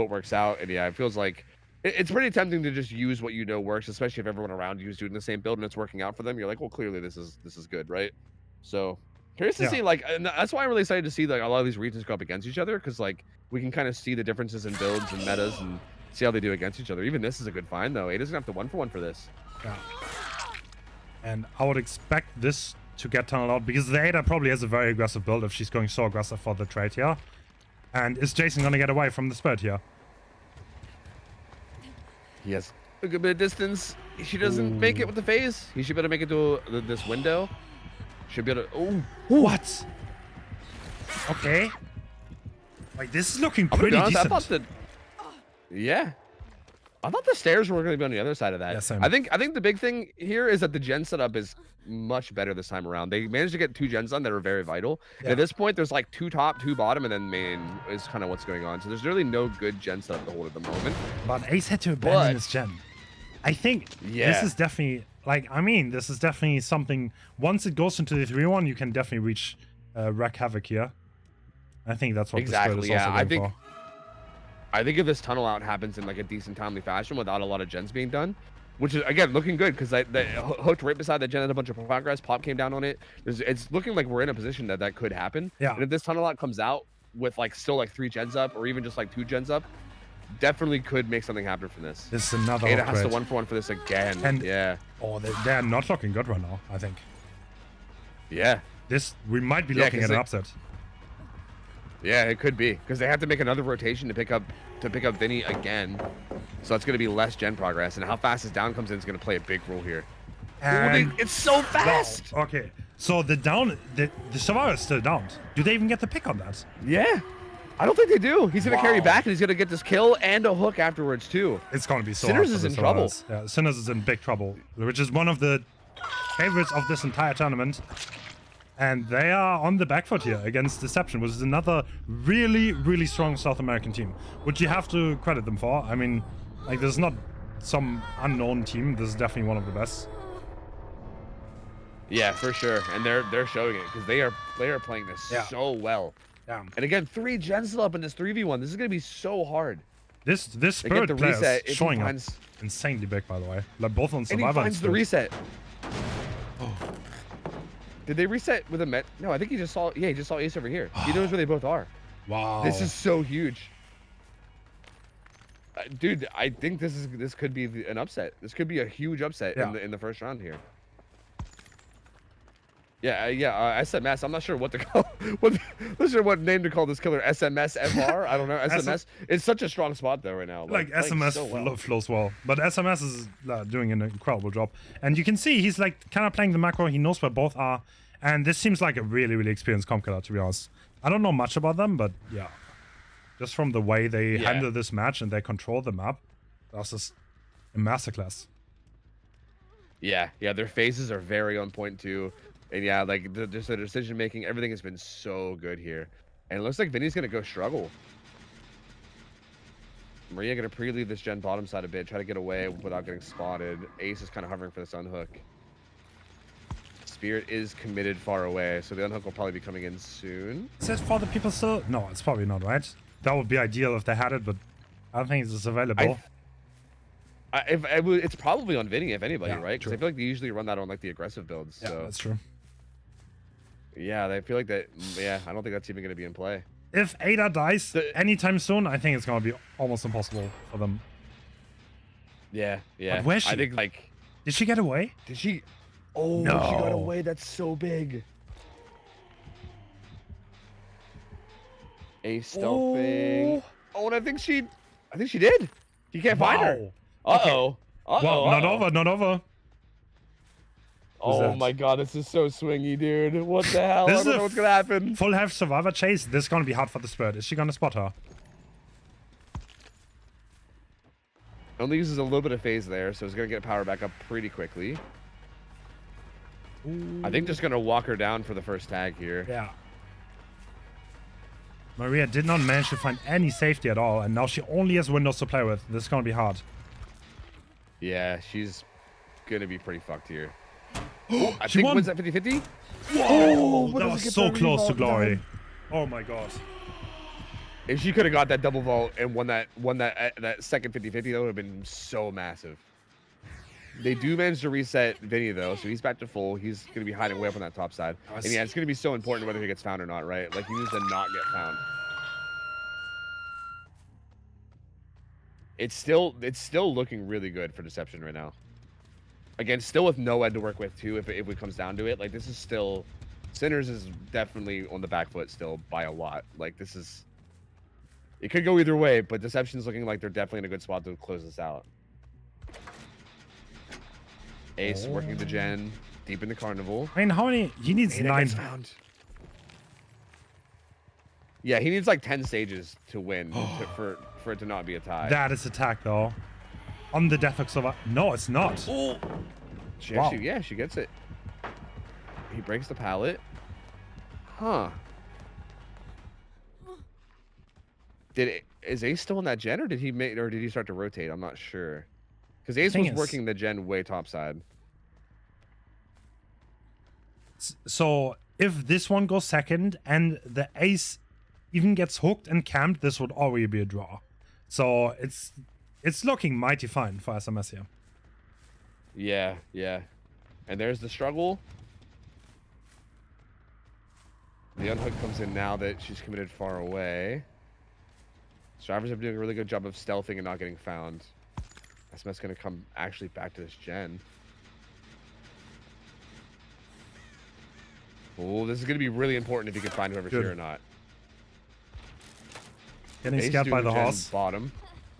Speaker 2: works out, and yeah, it feels like it's pretty tempting to just use what you know works, especially if everyone around you is doing the same build and it's working out for them. You're like, well, clearly this is good, right? So curious to see, like, and that's why I'm really excited to see like a lot of these regions go up against each other, because like we can kind of see the differences in builds and metas and see how they do against each other. Even this is a good find though. Ada's gonna have to 1-for-1 for this.
Speaker 1: Yeah. And I would expect this to get tunneled out because the Ada probably has a very aggressive build if she's going so aggressive for the trade here. And is Jason gonna get away from the spirit here?
Speaker 2: He has a good bit of distance. She doesn't make it with the phase. He should better make it to this window. Should be able to. Oh,
Speaker 1: what? Okay. Like, this is looking pretty decent.
Speaker 2: I thought yeah. I thought the stairs were going to be on the other side of that.
Speaker 1: Yeah, same.
Speaker 2: I think the big thing here is that the gen setup is much better this time around. They managed to get 2 gens on that are very vital. Yeah. At this point, there's like 2 top, 2 bottom, and then main is kind of what's going on. So there's really no good gen setup to hold at the moment.
Speaker 1: But Ace had to abandon his gen. I think this is definitely, like, I mean, this is definitely something. Once it goes into the 3-1, you can definitely reach wreak havoc here. I think that's what the spirit is also going for.
Speaker 2: I think if this tunnel out happens in like a decent timely fashion without a lot of gens being done, which is again looking good because they hooked right beside the gen and a bunch of progress. Pop came down on it. It's looking like we're in a position that could happen. Yeah. And if this tunnel out comes out with like still like 3 gens up or even just like 2 gens up, definitely could make something happen from this.
Speaker 1: This is another.
Speaker 2: Ada has to 1-for-1 for this again. And yeah.
Speaker 1: Oh, they're not looking good right now, I think.
Speaker 2: Yeah.
Speaker 1: We might be looking at an upset.
Speaker 2: Yeah, it could be because they have to make another rotation to pick up Vinny again, so it's going to be less gen progress. And how fast his down comes in is going to play a big role here. And it's so fast.
Speaker 1: Wow. Okay, so the survivor is still downed. Do they even get the pick on that?
Speaker 2: Yeah, I don't think they do. He's going to carry back and he's going to get this kill and a hook afterwards too.
Speaker 1: It's going to be so.
Speaker 2: Sinners is in trouble.
Speaker 1: Yeah, Sinners is in big trouble, which is one of the favorites of this entire tournament. And they are on the back foot here against Deception, which is another really, really strong South American team, which you have to credit them for. I mean, like, this is not some unknown team. This is definitely one of the best.
Speaker 2: Yeah, for sure. And they're showing it because they are playing this so well. Yeah. And again, 3 gens still up in this 3v1. This is going to be so hard.
Speaker 1: This spirit player is showing up insanely big, by the way. Like, both on Survivor
Speaker 2: and he finds the reset. Oh. Did they reset with a met? No, I think he just saw. Yeah, he just saw Ace over here. He knows where they both are.
Speaker 1: Wow.
Speaker 2: This is so huge, dude. I think this could be an upset. This could be a huge upset in the first round here. Yeah, SMS. I'm not sure what to call. Not sure what name to call this killer. SMS FR. I don't know. SMS. It's such a strong spot though right now.
Speaker 1: Like SMS so flows well, but SMS is doing an incredible job. And you can see he's like kind of playing the macro. He knows where both are, and this seems like a really, really experienced comp killer, to be honest. I don't know much about them, but yeah, just from the way they handle this match and they control the map, that's just a masterclass.
Speaker 2: Yeah, their phases are very on point too. And yeah, like just the decision making, everything has been so good here. And it looks like Vinny's gonna go struggle. Maria gonna pre-leave this gen bottom side a bit, try to get away without getting spotted. Ace is kind of hovering for this unhook. Spirit is committed far away, so the unhook will probably be coming in soon.
Speaker 1: Is that for the people still? No, it's probably not, right? That would be ideal if they had it, but I don't think it's available.
Speaker 2: It's probably on Vinny, if anybody,
Speaker 1: Yeah,
Speaker 2: right? Because I feel like they usually run that on like the aggressive builds.
Speaker 1: Yeah,
Speaker 2: so.
Speaker 1: that's true.
Speaker 2: Yeah, they feel like that. Yeah, I don't think that's even going to be in play.
Speaker 1: If Ada dies anytime soon, I think it's going to be almost impossible for them.
Speaker 2: Yeah, yeah.
Speaker 1: But where's she?
Speaker 2: I think like.
Speaker 1: Did she get away?
Speaker 2: Did she? Oh,
Speaker 1: no.
Speaker 2: She got away. That's so big. Ace stealthing. Oh, and I think she did. You can't find her. Uh-oh. Uh-oh.
Speaker 1: Well, not over, not over.
Speaker 2: Oh my god, this is so swingy, dude. What the hell? I don't know what's gonna happen.
Speaker 1: Full health survivor chase. This is gonna be hard for the Spirit. Is she gonna spot her?
Speaker 2: Only uses a little bit of phase there, so it's gonna get power back up pretty quickly.
Speaker 1: Ooh.
Speaker 2: I think just gonna walk her down for the first tag here.
Speaker 1: Yeah. Maria did not manage to find any safety at all, and now she only has windows to play with. This is gonna be hard.
Speaker 2: Yeah, she's gonna be pretty fucked here. I
Speaker 1: She
Speaker 2: think
Speaker 1: won.
Speaker 2: wins that 50-50.
Speaker 1: Whoa! That was so close to glory. Oh my god.
Speaker 2: If she could have got that double vault and won that second 50-50, that would have been so massive. They do manage to reset Vinny though, so he's back to full. He's gonna be hiding way up on that top side. And yeah, it's gonna be so important whether he gets found or not, right? Like he needs to not get found. It's still looking really good for Deception right now. Again, still with no Ed to work with too, if it comes down to it. Like this is still, Sinners is definitely on the back foot still by a lot. Like this is, it could go either way, but Deception's looking like they're definitely in a good spot to close this out. Ace working the gen, deep in the carnival.
Speaker 1: I mean, how many? He needs 9.
Speaker 2: Found. Yeah, he needs like 10 stages to win for it to not be a tie.
Speaker 1: That is attack though. On the Death Survivor. No, it's not.
Speaker 2: Oh.
Speaker 1: Wow.
Speaker 2: She gets it. He breaks the pallet. Huh. Is Ace still in that gen, or did he start to rotate? I'm not sure. Because Ace was working the gen way topside.
Speaker 1: So if this one goes second and the Ace even gets hooked and camped, this would already be a draw. So it's looking mighty fine for SMS here.
Speaker 2: Yeah, yeah. And there's the struggle. The unhook comes in now that she's committed far away. Survivors are doing a really good job of stealthing and not getting found. SMS gonna come actually back to this gen. Oh, this is gonna be really important if you can find whoever's here or not.
Speaker 1: Getting scared by the horse.
Speaker 2: Bottom.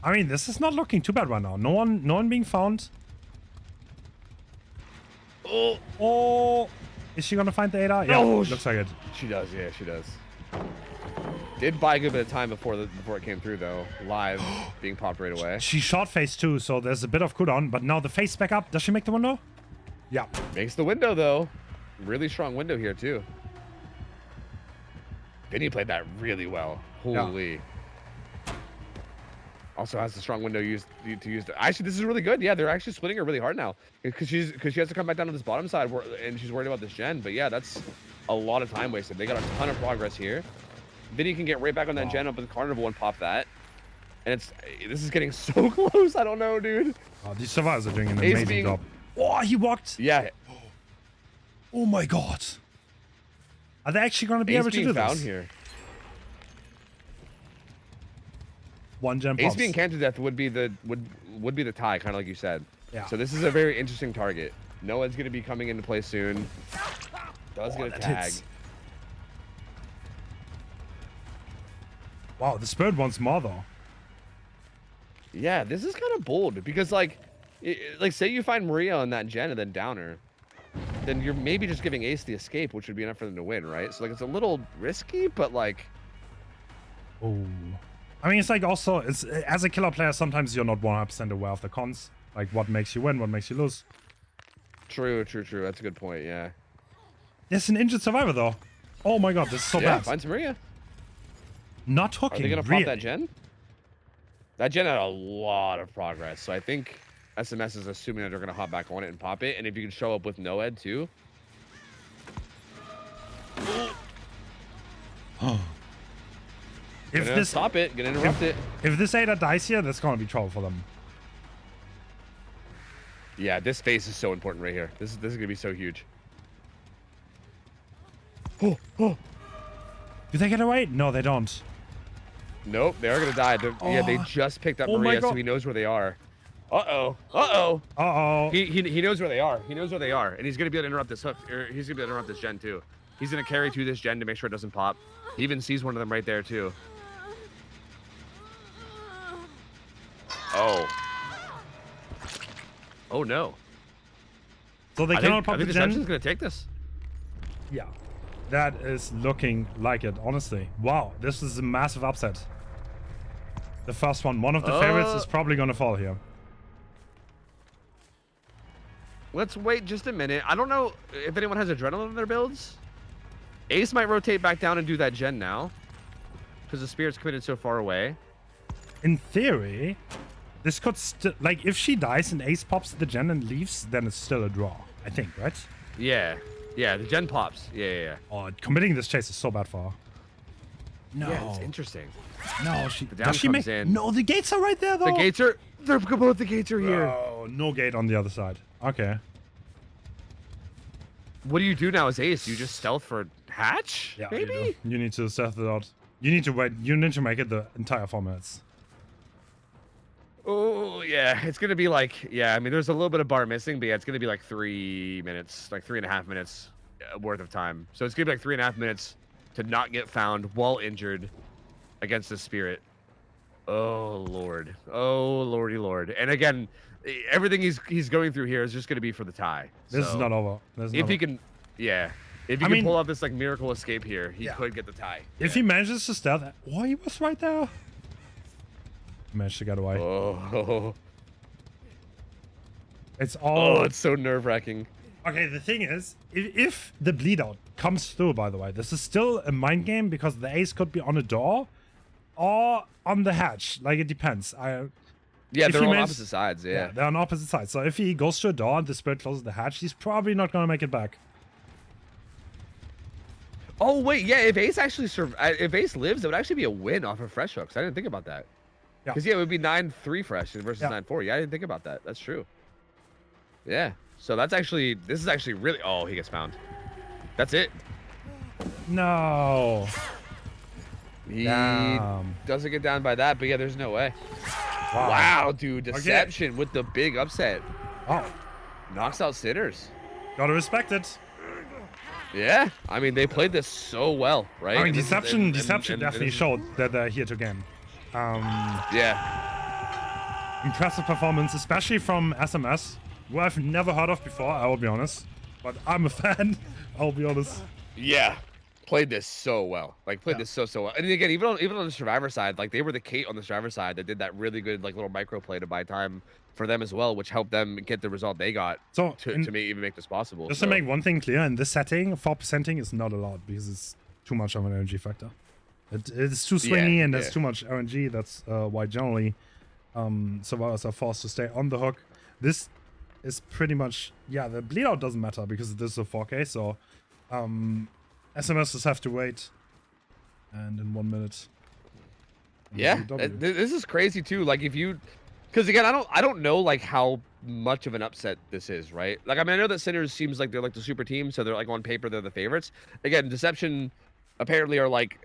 Speaker 1: I mean, this is not looking too bad right now. No one being found. Oh, is she gonna find the Ada? Yeah, looks like it.
Speaker 2: She does. Yeah, she does. Did buy a good bit of time before it came through though. Live, being popped right away.
Speaker 1: She shot face too, so there's a bit of cooldown. But now the face back up. Does she make the window? Yeah.
Speaker 2: Makes the window though. Really strong window here too. Vinny played that really well. Holy. Yeah. Also has the strong window to use. Actually, this is really good. Yeah, they're actually splitting her really hard now because she has to come back down to this bottom side and she's worried about this gen. But yeah, that's a lot of time wasted. They got a ton of progress here. Vinny can get right back on that gen up with the carnival and pop that. And this is getting so close. I don't know, dude.
Speaker 1: These survivors are doing an amazing job. Oh, he walked.
Speaker 2: Yeah.
Speaker 1: Oh my god. Are they actually going to be able to do this?
Speaker 2: Here.
Speaker 1: One gen pops.
Speaker 2: Ace being camped to death would be the tie, kind of like you said.
Speaker 1: Yeah.
Speaker 2: So this is a very interesting target. Noah's going to be coming into play soon. Does get a tag.
Speaker 1: Hits. Wow, the Spirit wants more though.
Speaker 2: Yeah, this is kind of bold because like say you find Maria on that gen and then down her, then you're maybe just giving Ace the escape, which would be enough for them to win, right? So like it's a little risky, but like.
Speaker 1: Oh. I mean, it's like also, as a killer player, sometimes you're not 100% aware of the cons. Like what makes you win, what makes you lose.
Speaker 2: True. That's a good point, yeah.
Speaker 1: There's an injured survivor though. Oh my god, this is so bad.
Speaker 2: Finds Maria.
Speaker 1: Not hooking.
Speaker 2: Are they gonna pop that gen? That gen had a lot of progress, so I think SMS is assuming that they're going to hop back on it and pop it, and if you can show up with no ed too.
Speaker 1: If this
Speaker 2: stop it, gonna interrupt it.
Speaker 1: If this ADA dies here, that's gonna be trouble for them.
Speaker 2: Yeah, this space is so important right here. This is gonna be so huge.
Speaker 1: Oh. Do they get away? No, they don't.
Speaker 2: Nope, they are gonna die. Yeah, they just picked up Maria, so he knows where they are. He knows where they are. He knows where they are, and he's gonna be able to interrupt this hook. Or he's gonna be able to interrupt this gen too. He's gonna carry through this gen to make sure it doesn't pop. He even sees one of them right there too. Oh no.
Speaker 1: So they cannot pop
Speaker 2: I think
Speaker 1: the gen?
Speaker 2: Deception's gonna take this.
Speaker 1: Yeah. That is looking like it, honestly. Wow, this is a massive upset. The first one of the favorites is probably gonna fall here.
Speaker 2: Let's wait just a minute. I don't know if anyone has adrenaline in their builds. Ace might rotate back down and do that gen now, because the spirit's committed so far away.
Speaker 1: In theory, this could still, like, if she dies and Ace pops the gen and leaves, then it's still a draw, I think, right?
Speaker 2: Yeah, the gen pops. Yeah.
Speaker 1: Oh, committing this chase is so bad for her. No.
Speaker 2: Yeah, it's interesting.
Speaker 1: No,
Speaker 2: does she make?
Speaker 1: No, the gates are right there, though.
Speaker 2: Both the gates are here.
Speaker 1: Oh, no gate on the other side. Okay.
Speaker 2: What do you do now as Ace? You just stealth for hatch?
Speaker 1: Yeah,
Speaker 2: maybe?
Speaker 1: You need to stealth it out. You need to wait. You need to make it the entire 4 minutes.
Speaker 2: Oh, yeah. It's going to be like, I mean, there's a little bit of bar missing, but yeah, it's going to be like 3 minutes, like 3.5 minutes worth of time. So it's going to be like 3.5 minutes to not get found while injured against the spirit. Oh, Lord. Oh, Lordy Lord. And again, everything he's going through here is just going to be for the tie.
Speaker 1: This is not over.
Speaker 2: If he can, if he can pull off this like miracle escape here, he could get the tie.
Speaker 1: If he manages to stealth, he was right there. Managed to get away.
Speaker 2: Oh,
Speaker 1: it's all.
Speaker 2: Oh, it's so nerve-wracking.
Speaker 1: Okay, the thing is, if the bleed out comes through, by the way, this is still a mind game because the Ace could be on a door or on the hatch. Like, it depends.
Speaker 2: Yeah, they're on opposite sides. Yeah,
Speaker 1: they're on opposite sides. So if he goes to a door and the spirit closes the hatch, he's probably not gonna make it back.
Speaker 2: Oh wait, yeah. If Ace actually if Ace lives, it would actually be a win off of fresh hooks. I didn't think about that. Because it would be 9-3 fresh versus 9-4. Yeah, I didn't think about that. That's true. Yeah. So this is actually really. Oh, he gets found. That's it.
Speaker 1: No.
Speaker 2: He doesn't get down by that, but yeah, there's no way. Wow, dude. Deception with the big upset.
Speaker 1: Oh.
Speaker 2: Knocks out Sinners.
Speaker 1: Gotta respect it.
Speaker 2: Yeah. I mean, they played this so well, right?
Speaker 1: I mean, Deception definitely showed that they're here to game.
Speaker 2: Yeah.
Speaker 1: Impressive performance, especially from SMS, who I've never heard of before, I will be honest. But I'm a fan, I'll be honest.
Speaker 2: Yeah. Played this so well. Like, played this so well. And again, even on the Survivor side, like, they were the Kate on the Survivor side that did that really good, like, little micro play to buy time for them as well, which helped them get the result they got to even make this possible.
Speaker 1: Just to make one thing clear, in this setting, 4%ing is not allowed because it's too much of an energy factor. It's too swingy and there's too much RNG. That's why generally survivors are forced to stay on the hook. This is pretty much, the bleed out doesn't matter because this is a 4K, so SMS just have to wait. And in 1 minute.
Speaker 2: Yeah, this is crazy too. Like because again, I don't know like how much of an upset this is, right? Like, I mean, I know that Sinners seems like they're like the super team, so they're like on paper they're the favorites. Again, Deception apparently are like,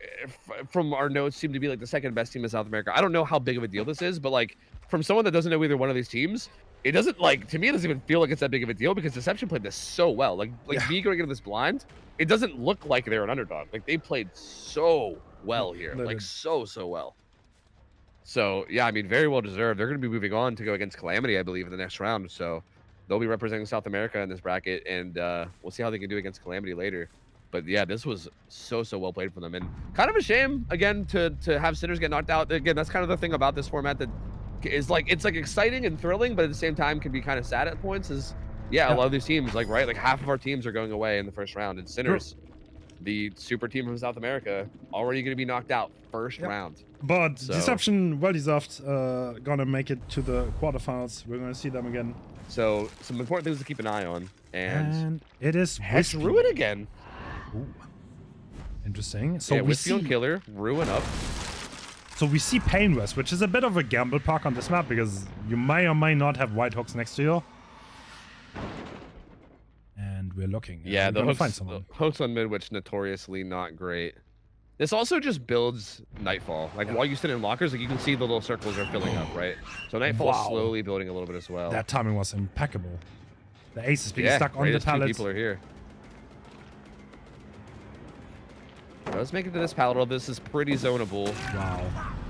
Speaker 2: from our notes, seem to be like the second best team in South America. I don't know how big of a deal this is, but like from someone that doesn't know either one of these teams, it doesn't like, to me, it doesn't even feel like it's that big of a deal because Deception played this so well. Like me going into this blind, it doesn't look like they're an underdog. Like, they played so well here, like so well. So yeah, I mean, very well deserved. They're going to be moving on to go against Calamity, I believe, in the next round. So they'll be representing South America in this bracket, and we'll see how they can do against Calamity later. But yeah, this was so well played for them, and kind of a shame again to have Sinners get knocked out. Again, that's kind of the thing about this format that is like, it's like exciting and thrilling, but at the same time can be kind of sad at points. Is a lot of these teams, like, right, like half of our teams are going away in the first round, and Sinners the super team from South America, already going to be knocked out first round.
Speaker 1: But
Speaker 2: So-
Speaker 1: Deception, well deserved, gonna make it to the quarterfinals. We're gonna see them again.
Speaker 2: So some important things to keep an eye on. And
Speaker 1: it is
Speaker 2: Hens
Speaker 1: Whiskey.
Speaker 2: Ruin again.
Speaker 1: Ooh. Interesting. So
Speaker 2: yeah,
Speaker 1: we
Speaker 2: Whiskey on
Speaker 1: see,
Speaker 2: Killer, Ruin up.
Speaker 1: so we see Painrest, which is a bit of a gamble park on this map because you may or may not have white hooks next to you. And we're looking.
Speaker 2: Yeah,
Speaker 1: we're
Speaker 2: the
Speaker 1: gonna find
Speaker 2: hooks,
Speaker 1: someone.
Speaker 2: hooks on mid, which notoriously not great. This also just builds Nightfall. Like while you sit in lockers, like you can see the little circles are filling up, right? So Nightfall's
Speaker 1: Wow.
Speaker 2: slowly building a little bit as well.
Speaker 1: That timing was impeccable. The ace is being
Speaker 2: yeah,
Speaker 1: stuck on the
Speaker 2: greatest two
Speaker 1: pallet.
Speaker 2: people are here. Let's make it to this pallet. This is pretty zonable.
Speaker 1: Wow.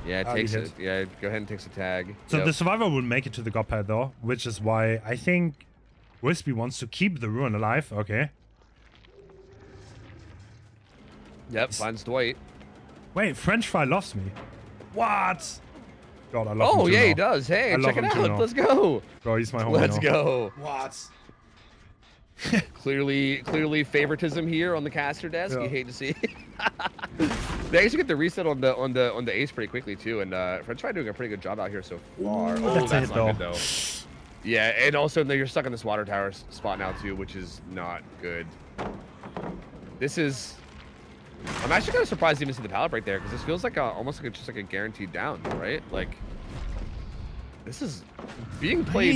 Speaker 2: Yeah, it
Speaker 1: Already
Speaker 2: takes
Speaker 1: hit.
Speaker 2: it. Yeah, go ahead and takes a tag.
Speaker 1: So
Speaker 2: Yep.
Speaker 1: the survivor will make it to the god pad though, which is why I think Wispy wants to keep the ruin alive. Okay.
Speaker 2: Yep, finds Dwight.
Speaker 1: Wait, French Fry loves me. What? God, I love him
Speaker 2: Oh
Speaker 1: too
Speaker 2: yeah,
Speaker 1: now.
Speaker 2: he does. Hey,
Speaker 1: I love
Speaker 2: check it
Speaker 1: him too
Speaker 2: out.
Speaker 1: now.
Speaker 2: Let's go.
Speaker 1: Bro, he's my homie
Speaker 2: Let's
Speaker 1: now.
Speaker 2: go.
Speaker 1: What?
Speaker 2: Clearly favoritism here on the caster desk.
Speaker 1: Yeah.
Speaker 2: You hate to see. They actually get the reset on the ace pretty quickly too, and French Fry doing a pretty good job out here so far.
Speaker 1: Ooh,
Speaker 2: Oh,
Speaker 1: that's a
Speaker 2: that's
Speaker 1: hit,
Speaker 2: not good though. Yeah, and also you're stuck in this water tower spot now too, which is not good. This is. I'm actually kind of surprised to even see the pallet break there because this feels like almost like just like a guaranteed down, right? Like this is being played.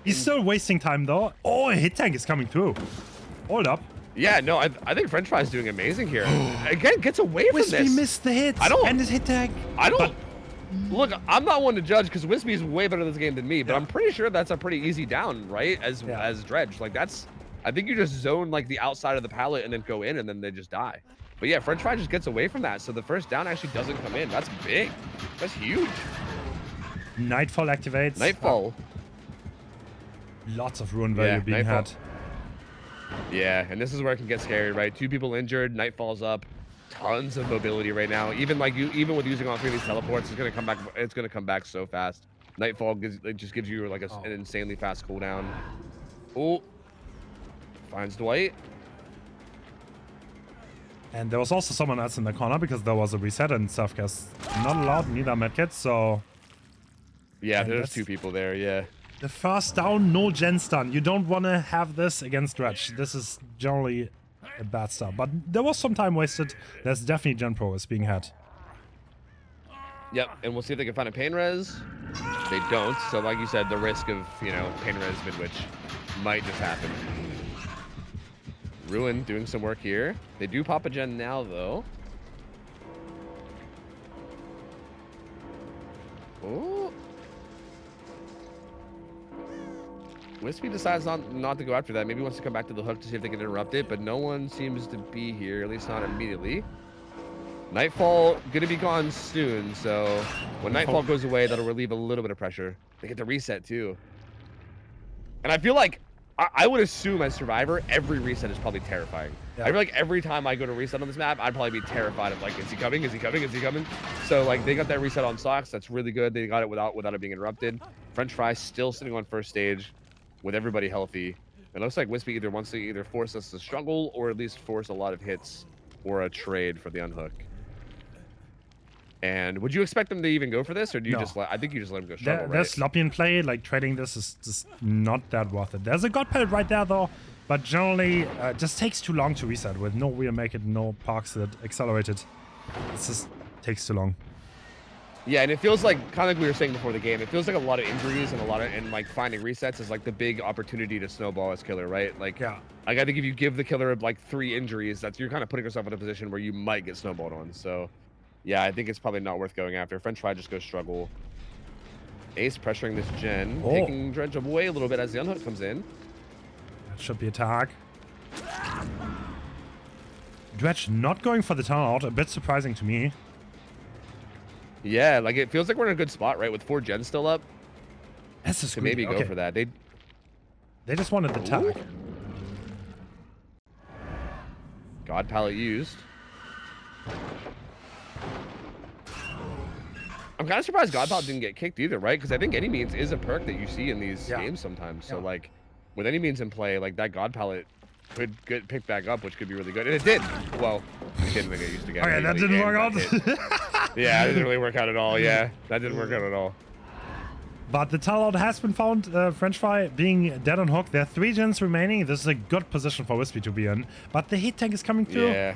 Speaker 1: He's still wasting time though. Oh, a hit tank is coming through. Hold up.
Speaker 2: Yeah, no, I think French Fry's doing amazing here. Again, gets away from
Speaker 1: Wispy
Speaker 2: this.
Speaker 1: missed the hit.
Speaker 2: I don't-
Speaker 1: And his hit tag.
Speaker 2: I don't.
Speaker 1: But-
Speaker 2: Look, I'm not one to judge because Wispy's way better at this game than me, but I'm pretty sure that's a pretty easy down, right? As Dredge, like that's. I think you just zone like the outside of the pallet and then go in, and then they just die. But yeah, French Fry just gets away from that, so the first down actually doesn't come in. That's big. That's huge.
Speaker 1: Nightfall activates.
Speaker 2: Nightfall.
Speaker 1: Lots of ruin value
Speaker 2: Yeah,
Speaker 1: being
Speaker 2: Nightfall.
Speaker 1: had.
Speaker 2: Yeah, and this is where it can get scary, right? 2 people injured, Nightfall's up, tons of mobility right now. Even with using all 3 of these teleports, it's gonna come back. It's gonna come back so fast. Nightfall just gives you like an insanely fast cooldown. Oh, finds Dwight.
Speaker 1: And there was also someone else in the corner because there was a reset and Selfcast not allowed, neither medkits, so
Speaker 2: Yeah,
Speaker 1: And
Speaker 2: there's
Speaker 1: that's-
Speaker 2: 2 people there. Yeah.
Speaker 1: the first down, no gen stun. You don't want to have this against Dredge. This is generally a bad start. But there was some time wasted. There's definitely gen progress being had.
Speaker 2: Yep, and we'll see if they can find a pain res. They don't, so like you said, the risk of pain res mid-witch might just happen. Ruin doing some work here. They do pop a gen now though. Oh. Wispy decides not to go after that. Maybe he wants to come back to the hook to see if they can interrupt it, but no one seems to be here, at least not immediately. Nightfall gonna be gone soon, so when Nightfall goes away, that'll relieve a little bit of pressure. They get the reset too. And I feel like, I would assume as Survivor, every reset is probably terrifying.
Speaker 1: Yeah.
Speaker 2: I feel like every time I go to reset on this map, I'd probably be terrified of like, is he coming? Is he coming? Is he coming? So like they got that reset on Socks. That's really good. They got it without it being interrupted. French Fry still sitting on first stage with everybody healthy. It looks like Wispy either wants to force us to struggle or at least force a lot of hits or a trade for the unhook. And would you expect them to even go for this, or do you just I think you just let them go struggle,
Speaker 1: They're
Speaker 2: right?
Speaker 1: sloppy in play. Like trading this is just not that worth it. There's a god pellet right there though, but generally just takes too long to reset with no rear make it, no parks that accelerated. It just takes too long.
Speaker 2: Yeah, and it feels like kind of like we were saying before the game. It feels like a lot of injuries and like finding resets is like the big opportunity to snowball as killer, right? Like,
Speaker 1: Yeah.
Speaker 2: I think if you give the killer like 3 injuries, you're kind of putting yourself in a position where you might get snowballed on. So, yeah, I think it's probably not worth going after. French Fry just goes struggle. Ace pressuring this gen, taking Dredge away a little bit as the unhook comes in.
Speaker 1: That should be a tag. Dredge not going for the turnout, a bit surprising to me.
Speaker 2: Yeah, like it feels like we're in a good spot, right? With 4 gens still up.
Speaker 1: That's a
Speaker 2: To maybe go for that.
Speaker 1: They just wanted the tag.
Speaker 2: God pallet used. I'm kind of surprised God pallet didn't get kicked either, right? Because I think any means is a perk that you see in these games sometimes. So like, with any means in play, like that God pallet could get picked back up, which could be really good. And it did. Well, it didn't get used again.
Speaker 1: Okay, that didn't work out.
Speaker 2: Yeah, it didn't really work out at all. Yeah, that didn't work out at all.
Speaker 1: But the tallout has been found, French Fry being dead on hook. There are 3 gens remaining. This is a good position for Wispy to be in. But the heat tank is coming through.
Speaker 2: Yeah.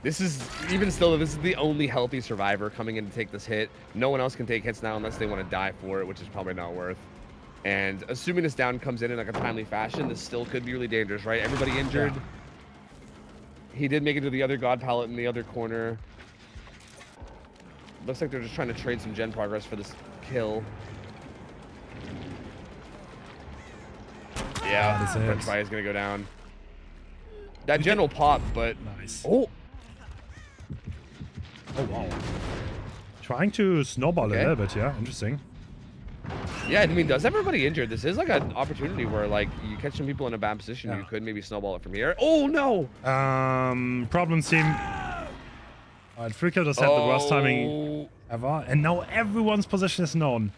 Speaker 2: This is, even still, this is the only healthy survivor coming in to take this hit. No one else can take hits now unless they want to die for it, which is probably not worth. And assuming this down comes in like a timely fashion, this still could be really dangerous, right? Everybody injured. Yeah. He did make it to the other god pallet in the other corner. Looks like they're just trying to trade some gen progress for this kill. Yeah, French Fry is going to go down. That gen will pop, but...
Speaker 1: Nice.
Speaker 2: Oh!
Speaker 1: Oh, wow. Trying to snowball a little bit, yeah. Interesting.
Speaker 2: Yeah, I mean, does everybody injured? This is like an opportunity where, like, you catch some people in a bad position, you could maybe snowball it from here. Oh, no!
Speaker 1: Problem team. Alright, Freaker just had the worst timing ever. And now everyone's position is known.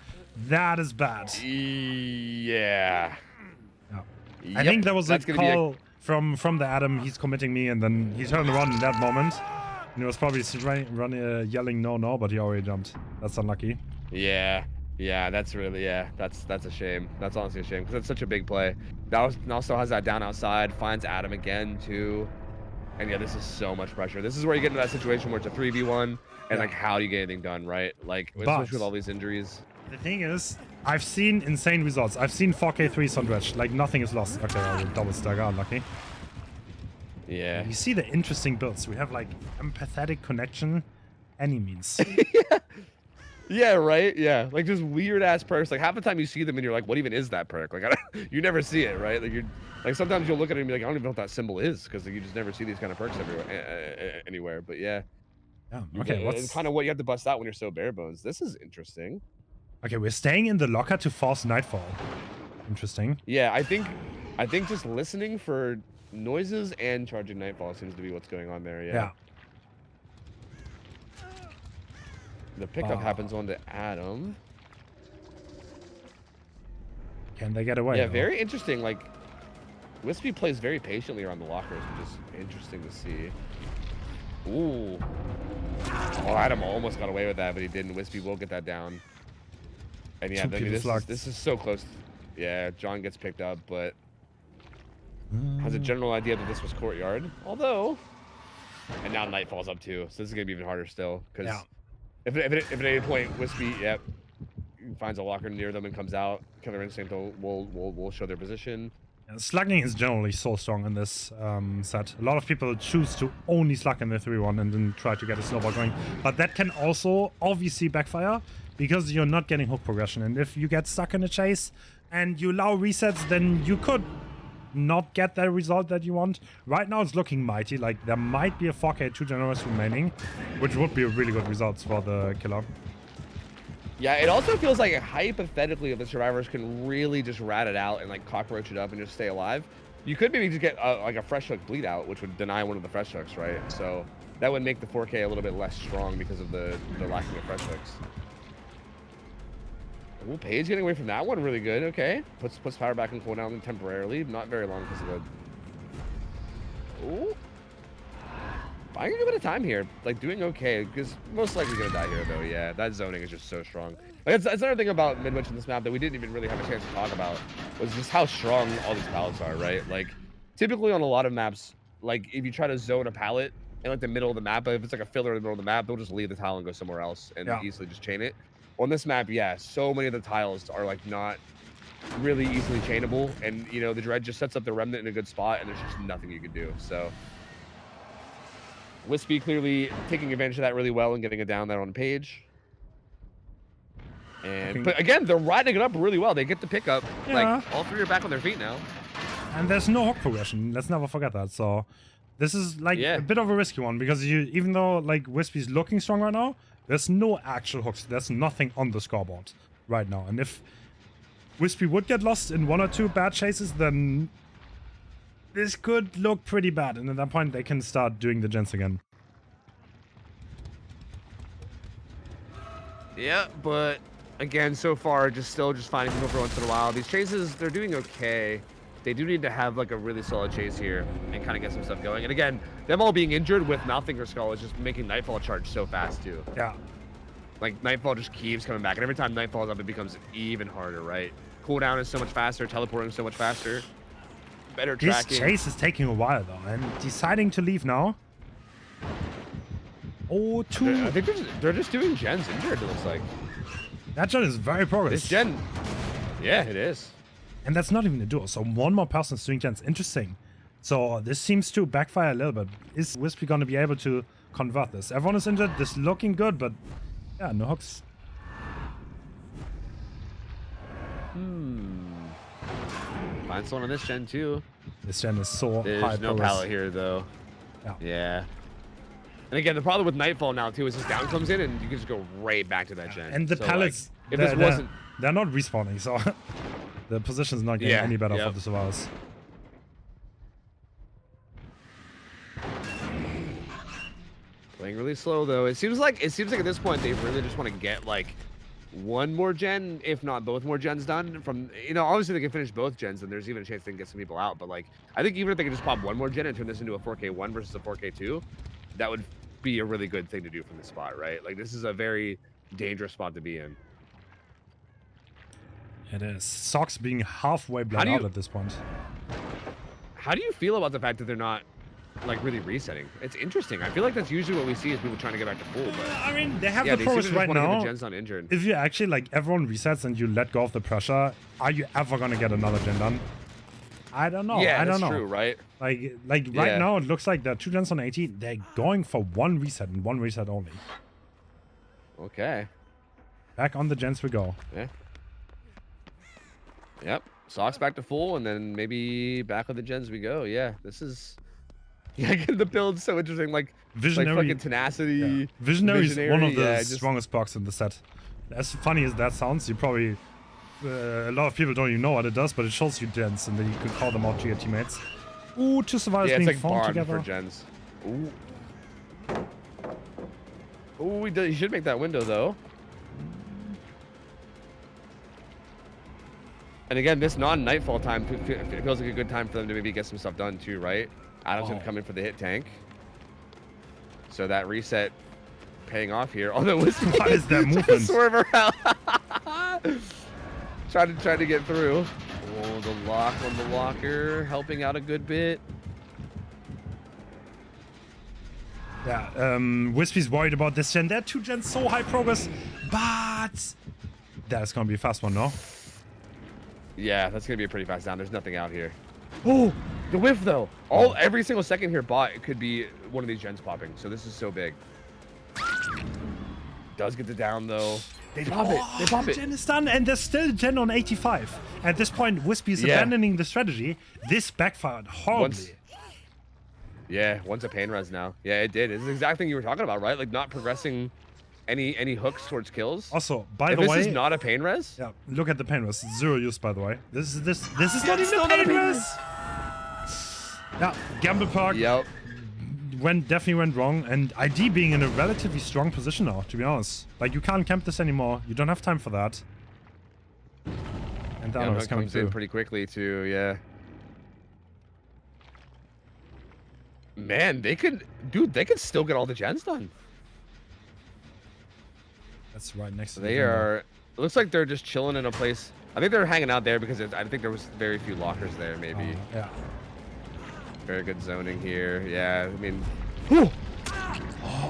Speaker 1: That is bad.
Speaker 2: Yeah.
Speaker 1: Yep. I think there was a call from the Adam. He's committing me, and then he turned around in that moment. And he was probably yelling no, but he already jumped. That's unlucky.
Speaker 2: Yeah. Yeah, that's really, that's a shame. That's honestly a shame because it's such a big play. That also has that down outside, finds Adam again too. And yeah, this is so much pressure. This is where you get into that situation where it's a 3v1 and like how do you get anything done, right? Like especially with all these injuries.
Speaker 1: The thing is, I've seen insane results. I've seen 4K3 on Dredge. Like nothing is lost. Okay, I will double stagger, unlucky.
Speaker 2: Yeah.
Speaker 1: You see the interesting builds. We have like empathetic connection, any means.
Speaker 2: Yeah, right? Yeah. Like just weird ass perks. Like half the time you see them and you're like, what even is that perk? Like you never see it, right? Like like sometimes you'll look at it and be like, I don't even know what that symbol is because like, you just never see these kind of perks anywhere. But yeah.
Speaker 1: Okay,
Speaker 2: it's kind of what you have to bust out when you're so bare bones. This is interesting.
Speaker 1: Okay, we're staying in the locker to force nightfall. Interesting.
Speaker 2: Yeah, I think just listening for noises and charging nightfall seems to be what's going on there. Yeah. The pickup happens onto Adam.
Speaker 1: Can they get away?
Speaker 2: Yeah, very interesting. Like, Wispy plays very patiently around the lockers, which is interesting to see. Ooh. Oh, Adam almost got away with that, but he didn't. Wispy will get that down. And yeah, I mean, this is so close. Yeah, John gets picked up, but has a general idea that this was courtyard. Although, and now night falls up too, so this is gonna be even harder still. Because if at any point Wispy, finds a locker near them and comes out, Killer Instinct will show their position.
Speaker 1: Slugging is generally so strong in this set. A lot of people choose to only slug in the 3-1 and then try to get a snowball going. But that can also obviously backfire because you're not getting hook progression. And if you get stuck in a chase and you allow resets, then you could not get the result that you want. Right now it's looking mighty. Like there might be a 4K 2 generous remaining, which would be a really good result for the killer.
Speaker 2: Yeah, it also feels like hypothetically if the survivors can really just rat it out and like cockroach it up and just stay alive, you could maybe just get like a fresh hook bleed out, which would deny one of the fresh hooks, right? So that would make the 4K a little bit less strong because of the lacking of fresh hooks. Ooh, Paige getting away from that one really good. Okay, puts power back in cooldown temporarily, not very long because of the. Ooh. Buying a good bit of time here, like doing okay, because most likely gonna die here though. Yeah, that zoning is just so strong. Like, that's another thing about mid-witch in this map that we didn't even really have a chance to talk about, was just how strong all these pallets are, right? Like, typically on a lot of maps, like if you try to zone a pallet in like the middle of the map, if it's like a filler in the middle of the map, they'll just leave the tile and go somewhere else and easily just chain it. On this map, yeah, so many of the tiles are like not really easily chainable, and you know the Dredge just sets up the remnant in a good spot, and there's just nothing you can do. So. Wispy clearly taking advantage of that really well and getting it down there on Page. And but again, they're riding it up really well. They get the pickup. Like all three are back on their feet now.
Speaker 1: And there's no hook progression. Let's never forget that. So this is like a bit of a risky one because even though like Wispy's looking strong right now, there's no actual hooks. There's nothing on the scoreboard right now. And if Wispy would get lost in 1 or 2 bad chases, then this could look pretty bad, and at that point they can start doing the gens again.
Speaker 2: Yeah, but again, so far, still just finding people every once in a while. These chases, they're doing okay. They do need to have like a really solid chase here and kind of get some stuff going. And again, them all being injured with Mouthfinger Skull is just making Nightfall charge so fast too.
Speaker 1: Yeah.
Speaker 2: Like Nightfall just keeps coming back, and every time Nightfall's up, it becomes even harder, right? Cooldown is so much faster, teleporting so much faster, better tracking.
Speaker 1: This chase is taking a while though, and deciding to leave now. Oh, two.
Speaker 2: I think they're just doing gens injured. It looks like
Speaker 1: that gen is very progress.
Speaker 2: this gen. Yeah, it is.
Speaker 1: And that's not even a duel, so one more person is doing gens. Interesting. So this seems to backfire a little bit. Is Wispy going to be able to convert this? Everyone is injured. This is looking good, but yeah, no hooks.
Speaker 2: Find someone on this gen too.
Speaker 1: This gen is so
Speaker 2: There's
Speaker 1: high
Speaker 2: no
Speaker 1: progress.
Speaker 2: pallet here though.
Speaker 1: Yeah.
Speaker 2: Yeah. And again, the problem with Nightfall now too is this down comes in and you can just go right back to that gen.
Speaker 1: And the
Speaker 2: So,
Speaker 1: pallets,
Speaker 2: like, if this wasn't,
Speaker 1: they're not respawning, so the position's not getting any better for the survivors.
Speaker 2: playing really slow though. It seems like at this point they really just want to get like one more gen, if not both more gens done. From obviously they can finish both gens, and there's even a chance they can get some people out. But like, I think even if they can just pop one more gen and turn this into a 4K1 versus a 4K2, that would be a really good thing to do from this spot, right? Like this is a very dangerous spot to be in.
Speaker 1: It is. Socks being halfway bled out at this point.
Speaker 2: How do you feel about the fact that they're not like really resetting? It's interesting. I feel like that's usually what we see is people trying to get back to full. But
Speaker 1: I mean, they have
Speaker 2: yeah,
Speaker 1: the progress right now.
Speaker 2: The gen's not injured.
Speaker 1: If you actually like everyone resets and you let go of the pressure, are you ever gonna get another gen done? I don't know.
Speaker 2: Yeah,
Speaker 1: I don't know.
Speaker 2: True, right?
Speaker 1: Like right now, it looks like the 2 gens on 18. They're going for one reset and one reset only.
Speaker 2: Okay.
Speaker 1: Back on the gens we go.
Speaker 2: Yeah. Yep. Socks back to full, and then maybe back on the gens we go. Yeah, this is. Yeah, the build's so interesting. Like
Speaker 1: Visionary,
Speaker 2: like fucking tenacity.
Speaker 1: Yeah. Visionary is one of the
Speaker 2: just
Speaker 1: strongest blocks in the set. As funny as that sounds, you probably a lot of people don't even know what it does, but it shows you gens, and then you could call them out to your teammates. Ooh, 2 survivors
Speaker 2: yeah,
Speaker 1: being
Speaker 2: it's like
Speaker 1: formed
Speaker 2: barn
Speaker 1: together.
Speaker 2: for gens. Ooh. Ooh, he should make that window though. And again, this non-nightfall time feels like a good time for them to maybe get some stuff done too, right? Adam's gonna come in for the hit tank. So that reset paying off here. Although what
Speaker 1: is that movement?
Speaker 2: Swerve around. trying to get through. Oh, the lock on the locker helping out a good bit.
Speaker 1: Yeah, Wispy's worried about this gen. They're 2 gens so high progress, but that's gonna be a fast one, no?
Speaker 2: Yeah, that's gonna be a pretty fast down. There's nothing out here.
Speaker 1: Oh,
Speaker 2: the whiff though. Every single second here bot could be one of these gens popping. So this is so big. Does get the down though. They pop it. They pop it.
Speaker 1: Gen is done, and there's still gen on 85. At this point, Wispy is abandoning the strategy. This backfired horribly.
Speaker 2: Once a pain res now. Yeah, it did. It's the exact thing you were talking about, right? Like not progressing any hooks towards kills.
Speaker 1: Also, by the way,
Speaker 2: this is not a pain res.
Speaker 1: Yeah, look at the pain res. 0 use, by the way. This is not even a pain res. Yeah, gamble perk.
Speaker 2: Yep.
Speaker 1: Definitely went wrong, and ID being in a relatively strong position now, to be honest. Like, you can't camp this anymore. You don't have time for that. And that was coming through
Speaker 2: pretty quickly too. Yeah. Man, they could still get all the gens done.
Speaker 1: That's right next to
Speaker 2: They are. It looks like they're just chilling in a place. I think they're hanging out there because I think there was very few lockers there. Maybe.
Speaker 1: Yeah.
Speaker 2: Very good zoning here. Yeah, I mean.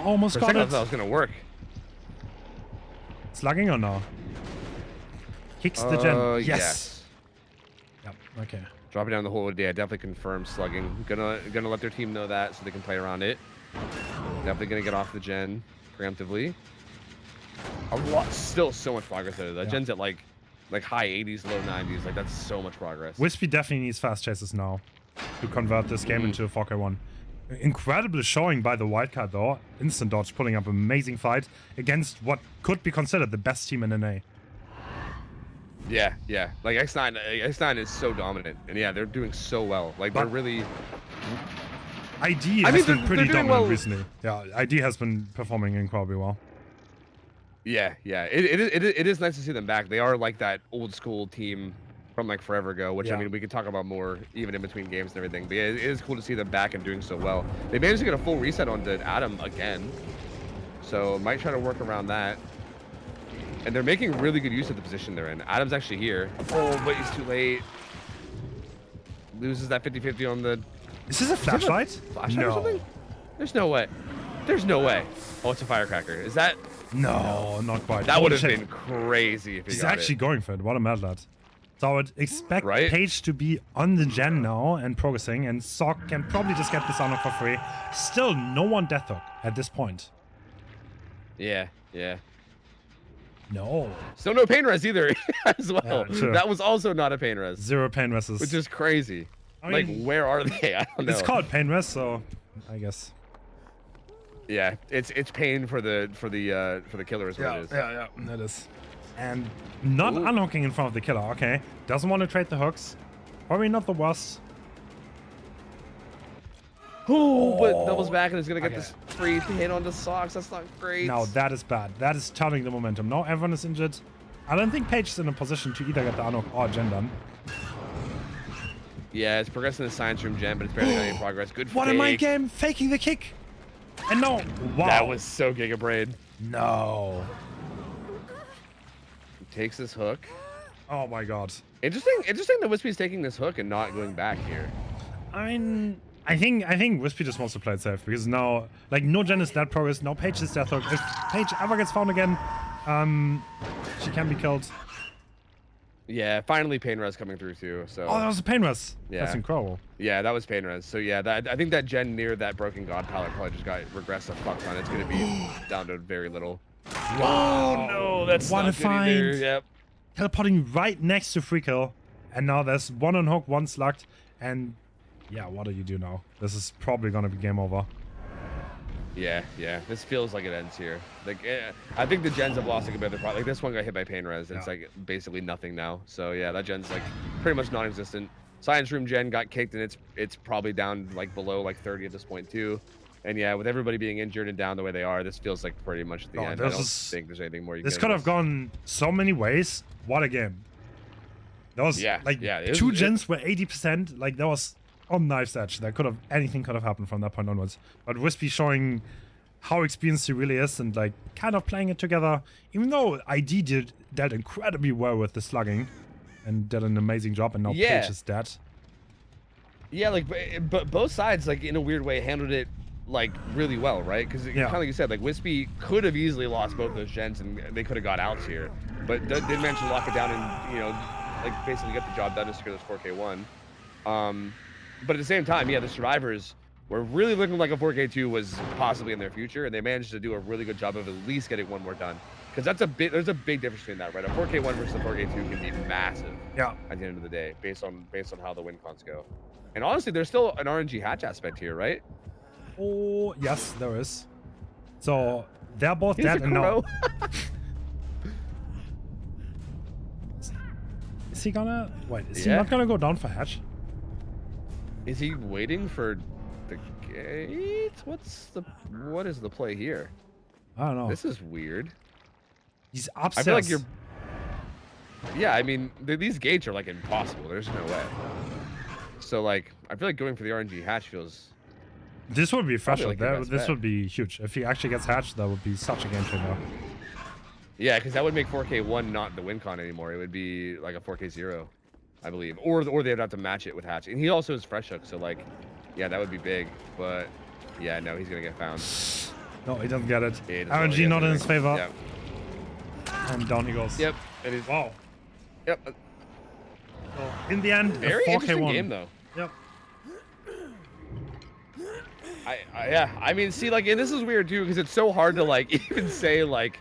Speaker 1: Almost got it.
Speaker 2: I thought that was gonna work.
Speaker 1: Slugging or no? Kicks the gen.
Speaker 2: Yes.
Speaker 1: Yep. Okay.
Speaker 2: Dropping down the hole. Yeah, definitely confirmed slugging. Gonna let their team know that so they can play around it. Definitely gonna get off the gen preemptively. Still so much progress there. That gen's at like high 80s, low 90s. Like that's so much progress.
Speaker 1: Wispy definitely needs fast chases now to convert this game into a 4K1. Incredible showing by the wildcard though. Instant dodge pulling up an amazing fight against what could be considered the best team in NA.
Speaker 2: Yeah. Like X9 is so dominant, and yeah, they're doing so well. Like they're really.
Speaker 1: ID has been pretty dominant recently. Yeah, ID has been performing incredibly well.
Speaker 2: Yeah. It is nice to see them back. They are like that old school team from like forever ago, which
Speaker 1: Yeah.
Speaker 2: I mean we could talk about more even in between games and everything. But yeah, it is cool to see them back and doing so well. They managed to get a full reset onto Adam again, so might try to work around that. And they're making really good use of the position they're in. Adam's actually here. Oh, but he's too late. Loses that 50-50 on the.
Speaker 1: Is this a flashlight?
Speaker 2: Flashlight or something? There's no way. There's no way. Oh, it's a firecracker. Is that?
Speaker 1: No, not quite.
Speaker 2: That
Speaker 1: Oh,
Speaker 2: would have
Speaker 1: shit.
Speaker 2: been crazy if he
Speaker 1: He's
Speaker 2: got
Speaker 1: actually
Speaker 2: it.
Speaker 1: going for it. What a mad lad. So I would expect
Speaker 2: Right?
Speaker 1: Paige to be on the gen now and progressing, and Sock can probably just get this on for free. Still no one death hook at this point.
Speaker 2: Yeah, yeah.
Speaker 1: No.
Speaker 2: Still no pain res either as well.
Speaker 1: Yeah, true.
Speaker 2: That was also not a pain res,
Speaker 1: 0 pain rests.
Speaker 2: which is crazy.
Speaker 1: I
Speaker 2: Like,
Speaker 1: mean,
Speaker 2: where are they? I don't know.
Speaker 1: it's called pain rest, so I guess.
Speaker 2: Yeah, it's pain for the killer is what it is.
Speaker 1: Yeah, that is. And not
Speaker 2: Ooh.
Speaker 1: unhooking in front of the killer. Okay, doesn't want to trade the hooks. Probably not the worst.
Speaker 2: Ooh, but doubles back and is gonna get
Speaker 1: Okay.
Speaker 2: this free hit on the socks. That's not great.
Speaker 1: Now that is bad. That is turning the momentum. Now everyone is injured. I don't think Paige is in a position to either get the unhook or gen done.
Speaker 2: Yeah, it's progressing the science room gen, but it's barely got any progress. Good
Speaker 1: What a mind
Speaker 2: fake.
Speaker 1: game! Faking the kick. And no, wow.
Speaker 2: That was so Giga Braid.
Speaker 1: No.
Speaker 2: Takes this hook.
Speaker 1: Oh my god.
Speaker 2: Interesting that Wispy's taking this hook and not going back here.
Speaker 1: I mean, I think Wispy just wants to play it safe because now, like, no gen is that progress. Now Paige is death hook. If Paige ever gets found again, she can be killed.
Speaker 2: Yeah, finally pain res coming through too. So
Speaker 1: Oh, that was a pain rest.
Speaker 2: Yeah.
Speaker 1: That's incredible.
Speaker 2: yeah, that was pain res. So yeah, I think that gen near that broken god palette probably just got regressed a fuck ton. It's gonna be down to very little.
Speaker 1: Wow.
Speaker 2: Oh no, that's
Speaker 1: What
Speaker 2: not
Speaker 1: a
Speaker 2: good
Speaker 1: find.
Speaker 2: either. Yep.
Speaker 1: Teleporting right next to free kill, and now there's one on hook, one slugged, and yeah, what do you do now? This is probably gonna be game over.
Speaker 2: Yeah, yeah. This feels like it ends here. Like, I think the gens have lost like a bit of their product. Like this one got hit by pain res. And It's
Speaker 1: Yeah.
Speaker 2: like basically nothing now. So yeah, that gen's like pretty much non-existent. Science room gen got kicked and it's probably down like below like 30 at this point too. And yeah, with everybody being injured and down the way they are, this feels like pretty much the
Speaker 1: Oh,
Speaker 2: end. I
Speaker 1: this
Speaker 2: don't
Speaker 1: is-
Speaker 2: think there's anything more you
Speaker 1: This
Speaker 2: can
Speaker 1: could
Speaker 2: do.
Speaker 1: have gone so many ways. What a game. There was
Speaker 2: Yeah,
Speaker 1: like
Speaker 2: yeah, it
Speaker 1: two
Speaker 2: was-
Speaker 1: gens were 80%. Like there was on knife's edge. There could have anything could have happened from that point onwards. But Wispy showing how experienced he really is and like kind of playing it together. Even though ID dealt incredibly well with the slugging and did an amazing job, and now
Speaker 2: Yeah.
Speaker 1: Paige is dead.
Speaker 2: Yeah, like, but both sides, like, in a weird way, handled it, like, really well, right? Because
Speaker 1: Yeah.
Speaker 2: kind of like you said, like, Wispy could have easily lost both those gens, and they could have got outs here. But did manage to lock it down and, you know, like, basically get the job done to secure this 4K1. But at the same time, yeah, the survivors were really looking like a 4K2 was possibly in their future, and they managed to do a really good job of at least getting one more done. Because there's a big difference between that, right? A 4K1 versus a 4K2 can be massive
Speaker 1: Yeah.
Speaker 2: at the end of the day, based on how the win cons go. And honestly, there's still an RNG hatch aspect here, right?
Speaker 1: Oh yes, there is. So they're both
Speaker 2: Here's
Speaker 1: dead
Speaker 2: a
Speaker 1: and now.
Speaker 2: crow.
Speaker 1: Is he gonna wait? Is he
Speaker 2: Yeah.
Speaker 1: not gonna go down for hatch?
Speaker 2: Is he waiting for the gate? What is the play here?
Speaker 1: I don't know.
Speaker 2: This is weird.
Speaker 1: He's upstairs.
Speaker 2: I feel like you're. Yeah, I mean, these gates are like impossible. There's no way. So like, I feel like going for the RNG hatch feels.
Speaker 1: This would be fresh.
Speaker 2: like your best
Speaker 1: This
Speaker 2: bet.
Speaker 1: would be huge. If he actually gets hatched, that would be such a game changer.
Speaker 2: Yeah, because that would make 4K1 not the win con anymore. It would be like a 4K0, I believe, or they'd have to match it with hatch. And he also is fresh hook, so like, yeah, that would be big. But yeah, no, he's gonna get found.
Speaker 1: No, he doesn't get it.
Speaker 2: He doesn't
Speaker 1: RNG
Speaker 2: get
Speaker 1: not in
Speaker 2: it.
Speaker 1: his favor.
Speaker 2: Yep.
Speaker 1: And down he goes.
Speaker 2: Yep. It is.
Speaker 1: Wow.
Speaker 2: Yep.
Speaker 1: So in the end,
Speaker 2: Very
Speaker 1: a 4K1.
Speaker 2: interesting game though.
Speaker 1: Yep.
Speaker 2: Yeah, I mean, see, like, and this is weird too, because it's so hard to like even say like,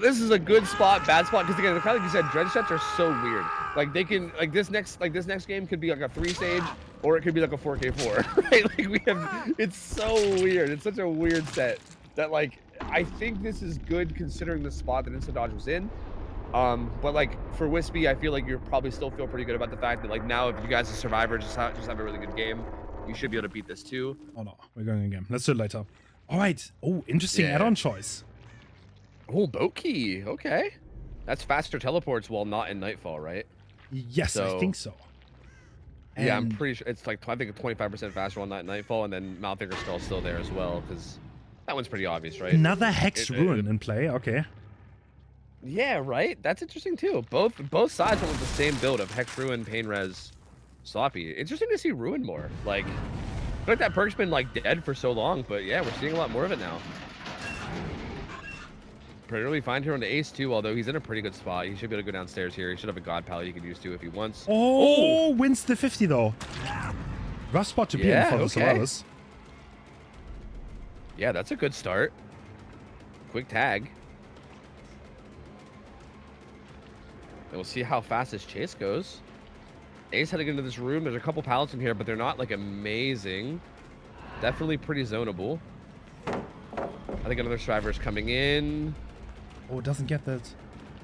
Speaker 2: this is a good spot, bad spot, because again, kind of like you said, dredge sets are so weird. Like they can, like this next game could be like a 3 stage, or it could be like a 4K4, right? Like we have, it's so weird. It's such a weird set that like I think this is good considering the spot that Instant Dodge was in. But like for Wispy, I feel like you probably still feel pretty good about the fact that like now if you guys as Survivor just have a really good game, you should be able to beat this too.
Speaker 1: Oh no, we're going again. Let's do it later. All right. Oh, interesting
Speaker 2: Yeah.
Speaker 1: add-on choice.
Speaker 2: Oh, boat key. Okay. That's faster teleports while not in Nightfall, right?
Speaker 1: Yes, I think so.
Speaker 2: Yeah, I'm pretty sure it's like I think 25% faster on Nightfall, and then Malthanger Skull's still there as well, because that one's pretty obvious, right?
Speaker 1: Another Hex Ruin in play. Okay.
Speaker 2: Yeah, right. That's interesting too. Both sides went with the same build of Hex Ruin, Pain Res, Sloppy. Interesting to see Ruin more. Like, I feel like that perk's been like dead for so long, but yeah, we're seeing a lot more of it now. Pretty fine here on the Ace too, although he's in a pretty good spot. He should be able to go downstairs here. He should have a God Pallet he could use too if he wants.
Speaker 1: Oh, wins the 50 though. Rough spot to be in for the survivors.
Speaker 2: Yeah, that's a good start. Quick tag. And we'll see how fast this chase goes. Ace heading into this room. There's a couple pallets in here, but they're not like amazing. Definitely pretty zonable. I think another survivor is coming in.
Speaker 1: Oh, it doesn't get that.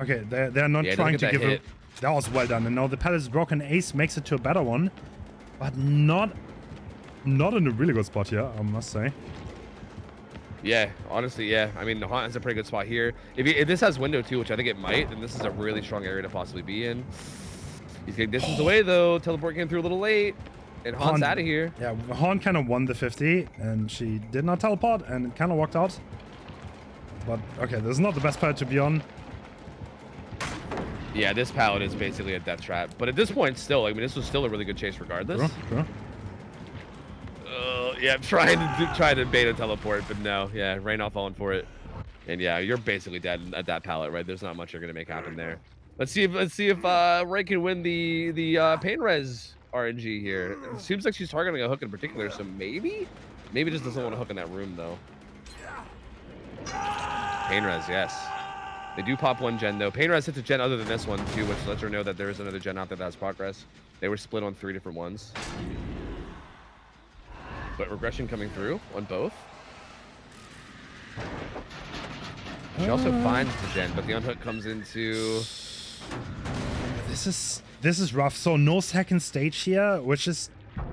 Speaker 1: Okay, they're not trying to give it. That was well done. And now the pallet is broken. Ace makes it to a better one, but not in a really good spot here, I must say.
Speaker 2: Yeah, honestly, yeah. I mean, the Haunt has a pretty good spot here. If this has window too, which I think it might, then this is a really strong area to possibly be in. He's getting distance away though. Teleport came through a little late, and Haunt's out of here.
Speaker 1: Yeah, Haunt kind of won the 50, and she did not teleport, and kind of walked out. But okay, this is not the best pallet to be on.
Speaker 2: Yeah, this pallet is basically a death trap. But at this point, still, I mean, this was still a really good chase regardless.
Speaker 1: Sure.
Speaker 2: Yeah, I'm trying to bait a teleport, but no. Yeah, Reynoff falling for it, and yeah, you're basically dead at that pallet, right? There's not much you're gonna make happen there. Let's see if Ray can win the Pain Res RNG here. It seems like she's targeting a hook in particular, so maybe just doesn't want to hook in that room though. Pain Res, yes. They do pop one gen though. Pain Res hits a gen other than this one too, which lets her know that there is another gen out there that has progress. They were split on 3 different ones. But regression coming through on both. She also finds the gen, but the unhook comes into.
Speaker 1: This is rough. So no second stage here, which is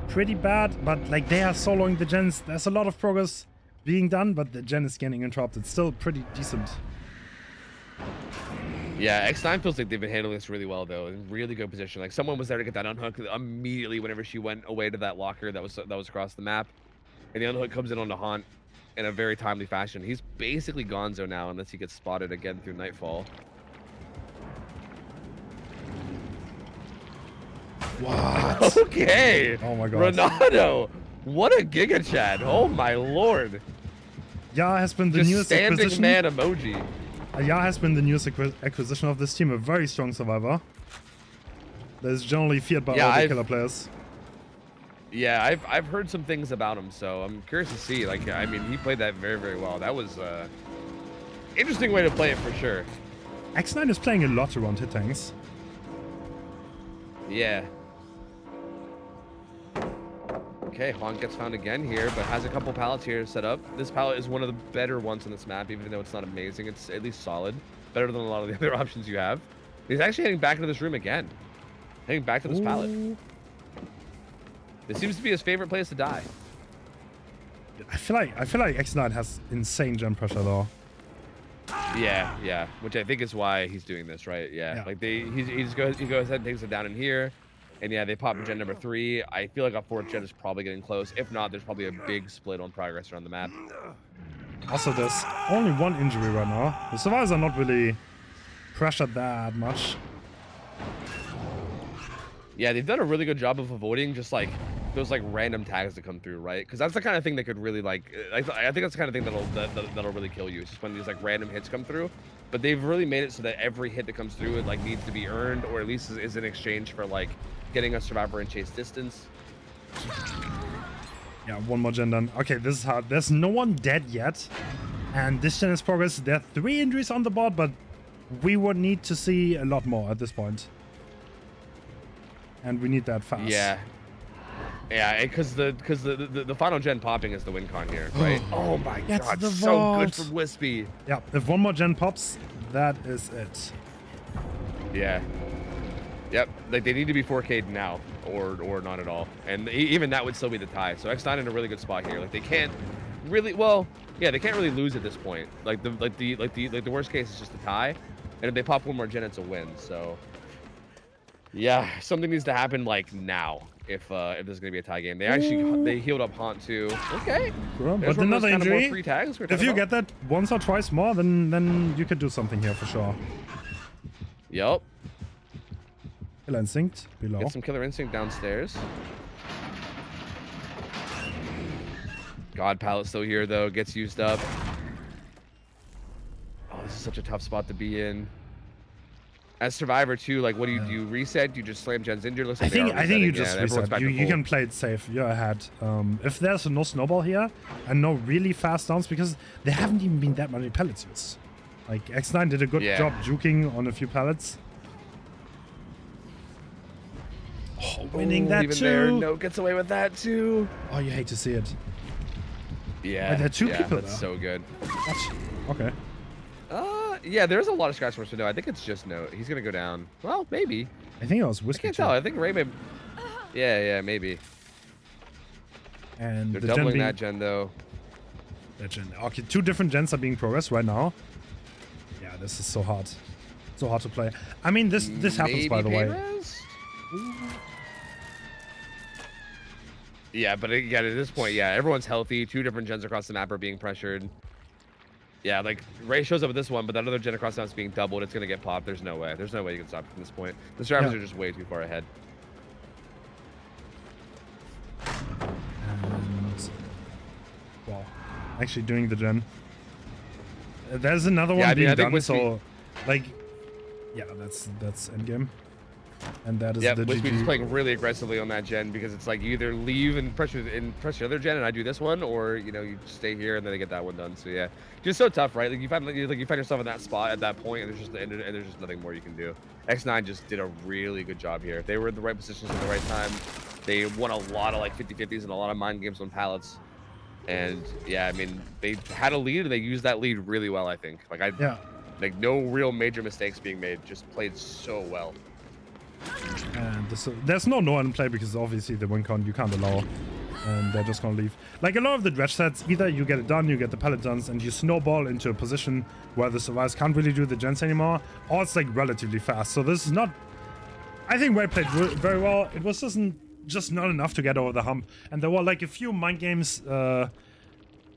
Speaker 1: pretty bad. But like they are soloing the gens. There's a lot of progress being done, but the gen is getting interrupted. Still pretty decent.
Speaker 2: Yeah, X9 feels like they've been handling this really well though, in really good position. Like someone was there to get that unhook immediately whenever she went away to that locker that was across the map, and the unhook comes in on the Haunt in a very timely fashion. He's basically gonzo now unless he gets spotted again through Nightfall.
Speaker 1: What?
Speaker 2: Okay.
Speaker 1: Oh my god.
Speaker 2: Renato, what a Giga Chad. Oh my lord.
Speaker 1: Yeah, has been the
Speaker 2: Just
Speaker 1: newest
Speaker 2: standing
Speaker 1: acquisition.
Speaker 2: man emoji.
Speaker 1: Ya has been the newest acquisition of this team, a very strong survivor that is generally feared by all the killer players.
Speaker 2: Yeah, I've heard some things about him, so I'm curious to see. Like, I mean, he played that very, very well. That was interesting way to play it for sure.
Speaker 1: X9 is playing a lot around hit tanks.
Speaker 2: Yeah. Okay, Haunt gets found again here, but has a couple pallets here set up. This pallet is one of the better ones on this map, even though it's not amazing. It's at least solid. Better than a lot of the other options you have. He's actually heading back into this room again. Heading back to this pallet. This seems to be his favorite place to die.
Speaker 1: I feel like X9 has insane jump pressure though.
Speaker 2: Yeah, which I think is why he's doing this, right? Yeah. Like he goes ahead and takes it down in here. And yeah, they pop gen number 3. I feel like a 4th gen is probably getting close. If not, there's probably a big split on progress around the map.
Speaker 1: Also, there's only one injury right now. The survivors are not really pressured that much.
Speaker 2: Yeah, they've done a really good job of avoiding just like those like random tags that come through, right? Because that's the kind of thing that could really like, I think that's the kind of thing that'll really kill you. It's just when these like random hits come through. But they've really made it so that every hit that comes through it like needs to be earned, or at least is in exchange for like getting a survivor in chase distance.
Speaker 1: Yeah, one more gen done. Okay, this is hard. There's no one dead yet, and this gen is progress. There are 3 injuries on the board, but we would need to see a lot more at this point. And we need that fast.
Speaker 2: Yeah, because the final gen popping is the win con here, right? Oh my god,
Speaker 1: the
Speaker 2: so
Speaker 1: vault.
Speaker 2: good from Wispy.
Speaker 1: Yeah, if one more gen pops, that is it.
Speaker 2: Yeah. Yep, like they need to be 4K'd now, or not at all, and even that would still be the tie. So X9 in a really good spot here. Like they can't really, they can't really lose at this point. Like the worst case is just a tie, and if they pop one more gen, it's a win. So Yeah, something needs to happen like now if there's gonna be a tie game. They healed up Haunt too. Okay.
Speaker 1: Well,
Speaker 2: There's
Speaker 1: but another
Speaker 2: kind of more
Speaker 1: injury.
Speaker 2: free tags
Speaker 1: If you get that once or twice more, then you could do something here for sure.
Speaker 2: Yep.
Speaker 1: Killer Instinct below.
Speaker 2: Get some Killer Instinct downstairs. God Pallet still here though, gets used up. Oh, this is such a tough spot to be in. As Survivor too, like what do you do? You reset? Do you just slam gens injured? Looks like
Speaker 1: I think you just
Speaker 2: everyone's
Speaker 1: reset.
Speaker 2: back to
Speaker 1: You
Speaker 2: full.
Speaker 1: can play it safe. You're ahead. If there's no snowball here and no really fast downs, because there haven't even been that many pellets used. Like X9 did a good job juking on a few pellets. Oh, winning that
Speaker 2: even
Speaker 1: too.
Speaker 2: there, no gets away with that too.
Speaker 1: Oh, you hate to see it.
Speaker 2: Yeah,
Speaker 1: There are two people
Speaker 2: that's
Speaker 1: there.
Speaker 2: so good.
Speaker 1: Okay.
Speaker 2: Yeah, there's a lot of scratch marks to know. I think it's just Note. He's gonna go down. Well, maybe.
Speaker 1: I think it was
Speaker 2: I
Speaker 1: Whiskey.
Speaker 2: can't tell. I think Ray may. Yeah, maybe.
Speaker 1: And
Speaker 2: They're
Speaker 1: the
Speaker 2: doubling
Speaker 1: gen
Speaker 2: that gen though.
Speaker 1: That gen. Okay, 2 different gens are being progressed right now. Yeah, this is so hard. So hard to play. I mean, this happens by the way.
Speaker 2: Payres? Yeah, but again, at this point, yeah, everyone's healthy. 2 different gens across the map are being pressured. Yeah, like Ray shows up with this one, but that other gen across the map is being doubled. It's gonna get popped. There's no way. There's no way you can stop it from this point. The survivors are just way too far ahead.
Speaker 1: And wow, actually doing the gen. There's another one being done. So, like, yeah, that's endgame. And that is the
Speaker 2: Wispy's
Speaker 1: GG.
Speaker 2: playing really aggressively on that gen because it's like you either leave and pressure the other gen and I do this one, or you know you stay here and then I get that one done. So yeah, just so tough, right? Like you find yourself in that spot at that point, and there's just nothing more you can do. X9 just did a really good job here. They were in the right positions at the right time. They won a lot of like 50-50s and a lot of mind games on pallets. And yeah, I mean they had a lead and they used that lead really well. I think like no real major mistakes being made. Just played so well.
Speaker 1: And there's no one play because obviously the win count you can't allow, and they're just gonna leave. Like a lot of the dredge sets, either you get it done, you get the pellet done, and you snowball into a position where the survivors can't really do the gens anymore, or it's like relatively fast. So this is not. I think Ray played very well. It was just not enough to get over the hump, and there were like a few mind games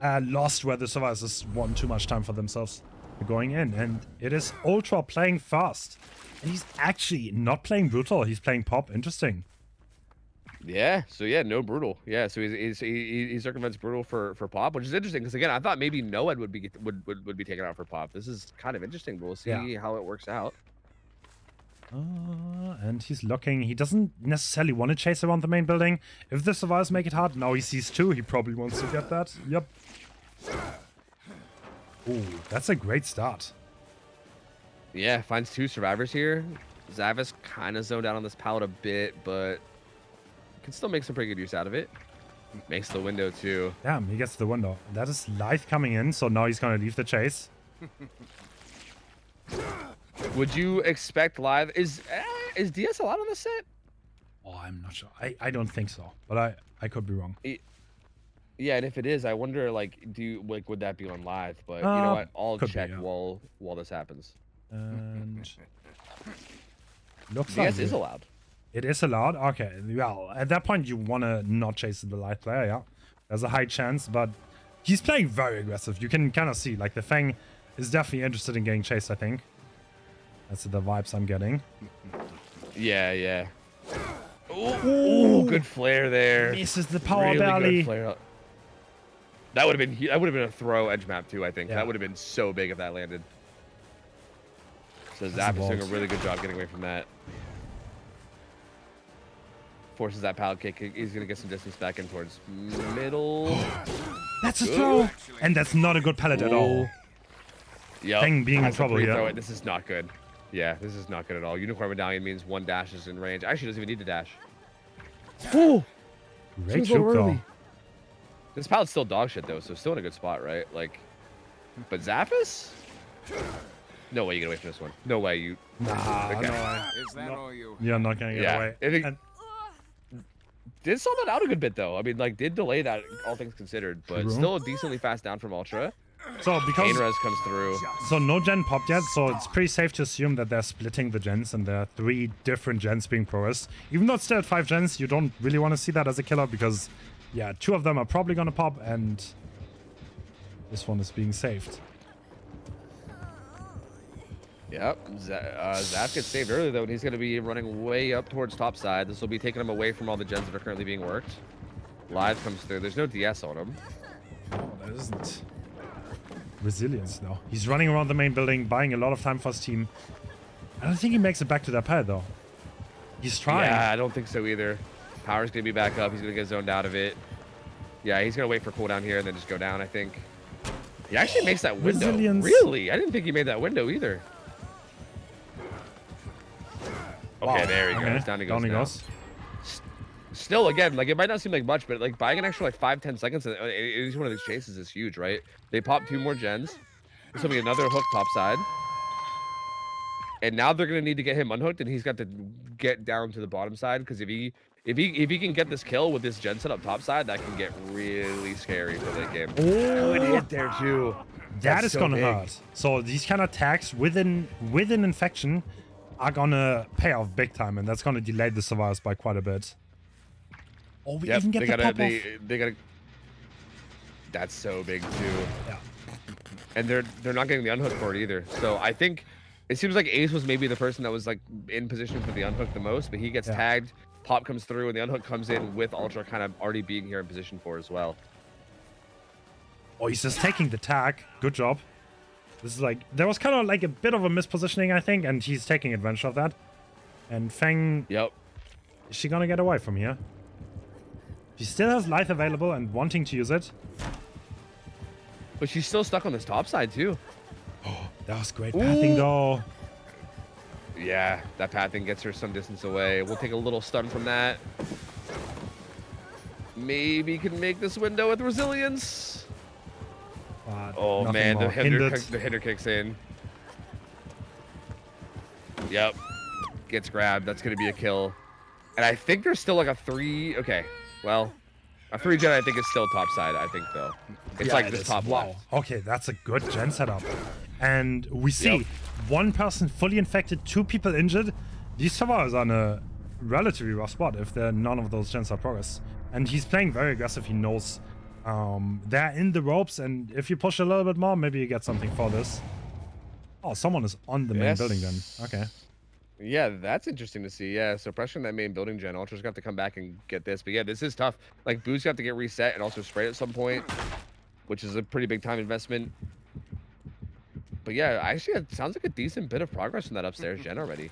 Speaker 1: lost where the survivors just won too much time for themselves going in, and it is Ultra playing fast. And he's actually not playing brutal. He's playing pop. Interesting.
Speaker 2: Yeah. So yeah, no brutal. Yeah. So he circumvents brutal for pop, which is interesting because again, I thought maybe Noed would be taken out for pop. This is kind of interesting, but we'll see how it works out.
Speaker 1: And he's looking. He doesn't necessarily want to chase around the main building. If the survivors make it hard, now he sees 2. He probably wants to get that. Yep. Ooh, that's a great start.
Speaker 2: Yeah, finds 2 survivors here. Zavis kind of zoned out on this pallet a bit, but can still make some pretty good use out of it. Makes the window too.
Speaker 1: Damn, he gets the window. That is Lithe coming in, so now he's gonna leave the chase.
Speaker 2: Would you expect live? Is DS allowed on the set?
Speaker 1: Oh, I'm not sure. I don't think so, but I could be wrong.
Speaker 2: Yeah, and if it is, I wonder like would that be on live? But you know what? I'll check while this happens.
Speaker 1: And looks
Speaker 2: DS
Speaker 1: like
Speaker 2: is allowed.
Speaker 1: It is allowed? Okay, well, at that point you want to not chase the light player, yeah. There's a high chance, but he's playing very aggressive. You can kind of see, like, the Fang is definitely interested in getting chased, I think. That's the vibes I'm getting.
Speaker 2: Yeah. Ooh, good flare there.
Speaker 1: Misses the power
Speaker 2: really
Speaker 1: belly.
Speaker 2: Good flare. That would have been a throw edge map too, I think.
Speaker 1: Yeah.
Speaker 2: That would have been so big if that landed. So Zap is doing a really good job getting away from that. Forces that pallet kick. He's going to get some distance back in towards middle.
Speaker 1: That's a throw! And that's not a good pallet at all.
Speaker 2: Yep.
Speaker 1: Fang being in trouble here.
Speaker 2: This is not good. Yeah, this is not good at all. Unicorn Medallion means 1 dash is in range. Actually, doesn't even need to dash.
Speaker 1: Ooh! Great juke though.
Speaker 2: This pallet's still dog shit though, so still in a good spot, right? Like, but Zappis? No way you get away from this one. No way you.
Speaker 1: Nah,
Speaker 2: okay.
Speaker 1: no way.
Speaker 3: Is that all you?
Speaker 1: You're not gonna get away.
Speaker 2: And did slow that out a good bit though. I mean, like, did delay that, all things considered, but still decently fast down from Ultra.
Speaker 1: So because
Speaker 2: Pain res comes through.
Speaker 1: so no gen popped yet, so it's pretty safe to assume that they're splitting the gens and there are 3 different gens being progressed. Even though it's still at 5 gens, you don't really want to see that as a killer because, yeah, 2 of them are probably gonna pop and this one is being saved.
Speaker 2: Yep, Zap gets saved early though, and he's going to be running way up towards top side. This will be taking him away from all the gens that are currently being worked. Live comes through. There's no DS on him.
Speaker 1: Oh, that isn't resilience though. He's running around the main building, buying a lot of time for his team. I don't think he makes it back to that pad though. He's trying.
Speaker 2: Yeah, I don't think so either. Power's going to be back up. He's going to get zoned out of it. Yeah, he's going to wait for cooldown here and then just go down, I think. He actually makes that window.
Speaker 1: Resilience.
Speaker 2: Really? I didn't think he made that window either. Okay,
Speaker 1: Wow.
Speaker 2: there he
Speaker 1: Okay.
Speaker 2: goes. Down he goes.
Speaker 1: Down he
Speaker 2: now.
Speaker 1: goes.
Speaker 2: Still, again, like it might not seem like much, but like buying an extra like 5-10 seconds in each one of these chases is huge, right? They pop 2 more gens. This will be another hook top side. And now they're gonna need to get him unhooked, and he's got to get down to the bottom side because if he can get this kill with this gen set up top side, that can get really scary for that game. Good hit there too.
Speaker 1: That is
Speaker 2: so
Speaker 1: gonna
Speaker 2: big.
Speaker 1: hurt. So these kind of attacks within infection are gonna pay off big time, and that's gonna delay the survivors by quite a bit. Oh, we even get the pop off.
Speaker 2: They gotta. That's so big too.
Speaker 1: Yeah.
Speaker 2: And they're not getting the unhook for it either. So I think it seems like Ace was maybe the person that was like in position for the unhook the most, but he gets tagged. Pop comes through, and the unhook comes in with Ultra kind of already being here in position for as well.
Speaker 1: Oh, he's just taking the tag. Good job. This is like, there was kind of like a bit of a mispositioning, I think, and he's taking advantage of that. And Feng,
Speaker 2: Yep.
Speaker 1: is she gonna get away from here? She still has life available and wanting to use it.
Speaker 2: But she's still stuck on this top side too.
Speaker 1: Oh, that was great pathing though.
Speaker 2: Yeah, that pathing gets her some distance away. We'll take a little stun from that. Maybe can make this window with resilience.
Speaker 1: But
Speaker 2: Oh
Speaker 1: nothing
Speaker 2: man,
Speaker 1: more.
Speaker 2: the hitter kicks in. Yep. Gets grabbed. That's going to be a kill. And I think there's still like a 3. Okay. Well, a 3 gen I think is still top side, I think, though. It's
Speaker 1: Yeah,
Speaker 2: like
Speaker 1: it
Speaker 2: this
Speaker 1: is.
Speaker 2: top
Speaker 1: Wow.
Speaker 2: left.
Speaker 1: Okay, that's a good gen setup. And we see 1 person fully infected, 2 people injured. These survivors are in a relatively rough spot if none of those gens are progress. And he's playing very aggressive. He knows they're in the ropes, and if you push a little bit more, maybe you get something for this. Oh, someone is on the main building then. Okay.
Speaker 2: Yeah, that's interesting to see. Yeah, so pressuring that main building gen. Ultra's got to come back and get this. But yeah, this is tough. Like, Boo's got to get reset and also sprayed at some point, which is a pretty big time investment. But yeah, actually, it sounds like a decent bit of progress from that upstairs gen already.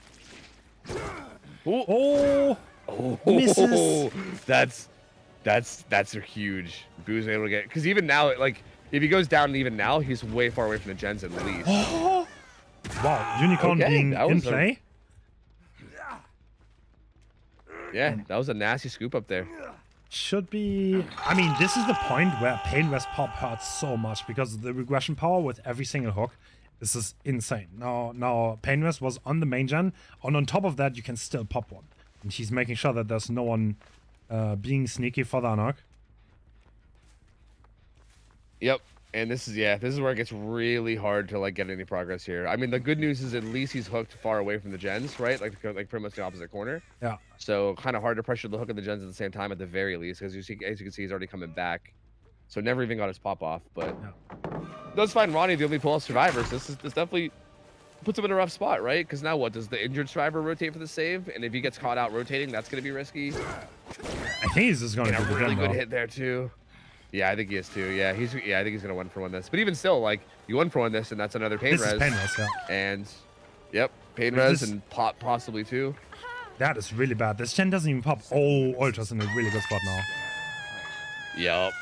Speaker 1: Oh,
Speaker 2: Oh,
Speaker 1: misses.
Speaker 2: That's a huge. Boo's able to get, because even now, like, if he goes down even now, he's way far away from the gens at least.
Speaker 1: Wow, Unicorn
Speaker 2: Okay,
Speaker 1: being
Speaker 2: that
Speaker 1: in
Speaker 2: was a-
Speaker 1: play.
Speaker 2: Yeah, that was a nasty scoop up there.
Speaker 1: Should be... I mean, this is the point where Pain Rest Pop hurts so much because the regression power with every single hook is just insane. Now Pain Rest was on the main gen, and on top of that, you can still pop one. And he's making sure that there's no one being sneaky for the unhook.
Speaker 2: Yep. And this is where it gets really hard to like get any progress here. I mean, the good news is at least he's hooked far away from the gens, right? Like pretty much the opposite corner.
Speaker 1: Yeah.
Speaker 2: So kind of hard to pressure the hook and the gens at the same time at the very least, because as you can see, he's already coming back. So never even got his pop off, but does find Ronnie the only pull-off survivor. So this definitely puts him in a rough spot, right? Because now what, does the injured survivor rotate for the save? And if he gets caught out rotating, that's going to be risky.
Speaker 1: I think he's just going to
Speaker 2: And
Speaker 1: do
Speaker 2: a
Speaker 1: the
Speaker 2: really
Speaker 1: gen,
Speaker 2: good
Speaker 1: though.
Speaker 2: hit there too. Yeah, I think he is too. Yeah, I think he's gonna 1-for-1 this. But even still, like, you 1-for-1 this, and that's another pain
Speaker 1: This
Speaker 2: res.
Speaker 1: is Pain Rest, yeah.
Speaker 2: And yep, pain
Speaker 1: This
Speaker 2: res
Speaker 1: is-
Speaker 2: and pop possibly too.
Speaker 1: That is really bad. This gen doesn't even pop. Oh, Ultra's in a really good spot now.
Speaker 2: Yep.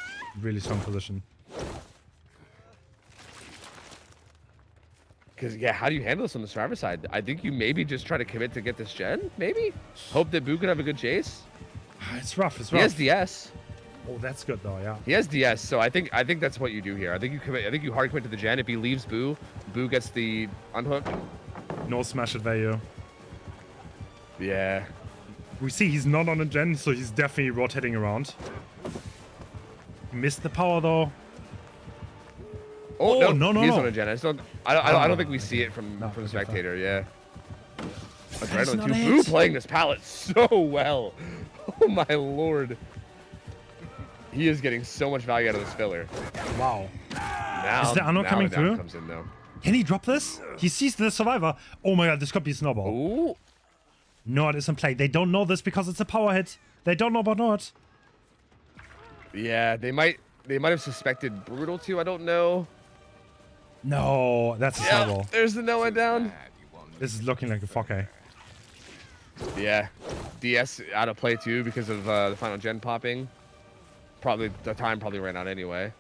Speaker 1: Really strong position.
Speaker 2: Because yeah, how do you handle this on the survivor side? I think you maybe just try to commit to get this gen. Maybe hope that Boo can have a good chase.
Speaker 1: It's rough. It's
Speaker 2: He
Speaker 1: rough.
Speaker 2: has DS.
Speaker 1: Oh, that's good though. Yeah.
Speaker 2: He has DS, so I think that's what you do here. I think you commit. I think you hard commit to the gen. If he leaves Boo, Boo gets the unhook.
Speaker 1: No smash at value.
Speaker 2: Yeah.
Speaker 1: We see he's not on a gen, so he's definitely rotating around. Missed the power though.
Speaker 2: Oh,
Speaker 1: no,
Speaker 2: he's
Speaker 1: no.
Speaker 2: on a gen. I don't think we see it from the spectator. Yeah. Adrenaline 2. Blue playing this palette so well. Oh my lord. He is getting so much value out of this filler.
Speaker 1: Wow.
Speaker 2: Now,
Speaker 1: is the Anno coming through?
Speaker 2: Comes in, though.
Speaker 1: Can he drop this? He sees the survivor. Oh my god, this could be Snowball.
Speaker 2: Ooh.
Speaker 1: Nord is in play. They don't know this because it's a power hit. They don't know about Nord.
Speaker 2: Yeah, they might have suspected Brutal too. I don't know.
Speaker 1: No, that's a Snowball.
Speaker 2: There's the Noah down.
Speaker 1: This is looking like a 4K.
Speaker 2: Yeah, DS out of play too because of the final gen popping. Probably the time probably ran out anyway.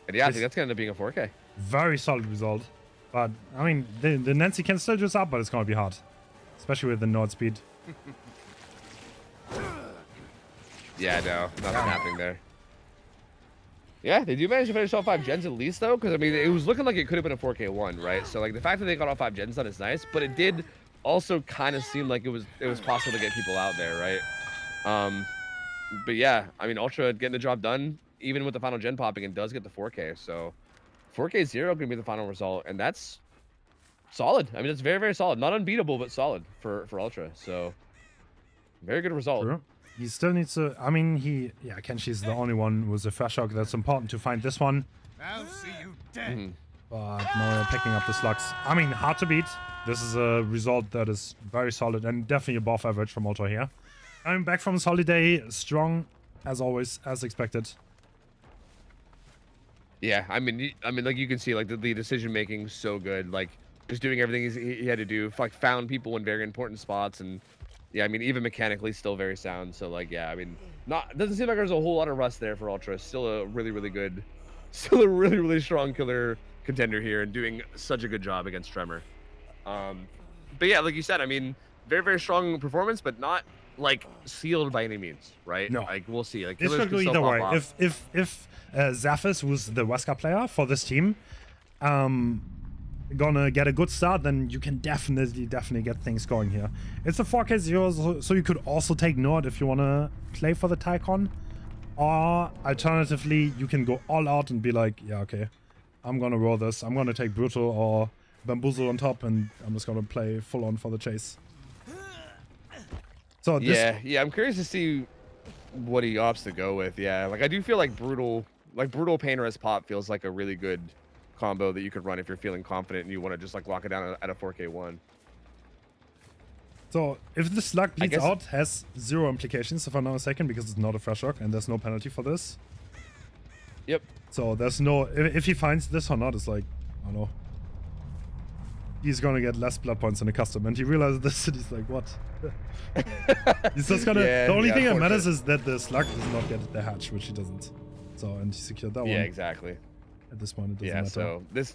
Speaker 2: And yeah, I think that's gonna end up being a 4K.
Speaker 1: Very solid result. But I mean, the Nancy can still juice up, but it's gonna be hard, especially with the Nord speed.
Speaker 2: Yeah, no, nothing happening there. Yeah, they do manage to finish all 5 gens at least though, because I mean, it was looking like it could have been a 4K1, right? So like the fact that they got all 5 gens done is nice, but it did also kind of seem like it was possible to get people out there, right? But yeah, I mean, Ultra getting the job done, even with the final gen popping, and does get the 4K. So 4K 0 gonna be the final result, and that's solid. I mean, it's very, very solid. Not unbeatable, but solid for Ultra. So very good result.
Speaker 1: True. He still needs to. I mean, Kenshi's the only one with a fresh shock. That's important to find this one.
Speaker 3: I'll see you dead.
Speaker 1: But no, picking up the slugs. I mean, hard to beat. This is a result that is very solid and definitely above average from Ultra here. I'm back from his holiday, strong as always, as expected.
Speaker 2: Yeah, I mean, like you can see, like the decision making so good, like just doing everything he had to do. Like found people in very important spots, and yeah, I mean, even mechanically still very sound. So like, yeah, I mean, doesn't seem like there's a whole lot of rust there for Ultra. Still a really, really good, still a really, really strong killer contender here, and doing such a good job against Tremor. But yeah, like you said, I mean, very, very strong performance, but not like sealed by any means, right?
Speaker 1: No,
Speaker 2: like we'll see. Like
Speaker 1: this could go either way. If Zaphis was the Wesker player for this team, gonna get a good start, then you can definitely get things going here. It's a 4K0, so you could also take Nord if you wanna play for the Tycon, or alternatively, you can go all out and be like, yeah, okay, I'm gonna roll this. I'm gonna take Brutal or Bamboozle on top, and I'm just gonna play full on for the chase. So this,
Speaker 2: yeah, I'm curious to see what he opts to go with. Yeah, like I do feel like Brutal Painter as pop feels like a really good combo that you could run if you're feeling confident and you want to just like lock it down at a 4K1.
Speaker 1: So if the slug bleeds out, has 0 implications if I'm not mistaken, because it's not a fresh shock and there's no penalty for this.
Speaker 2: Yep. So
Speaker 1: there's no, if he finds this or not, it's like, I don't know. He's gonna get less blood points in a custom, and he realizes this, and he's like, what? He's just gonna, the only thing that matters is that the slug does not get the hatch, which he doesn't. So, and he secured that one.
Speaker 2: Yeah, exactly.
Speaker 1: At this point, it doesn't matter.
Speaker 2: So this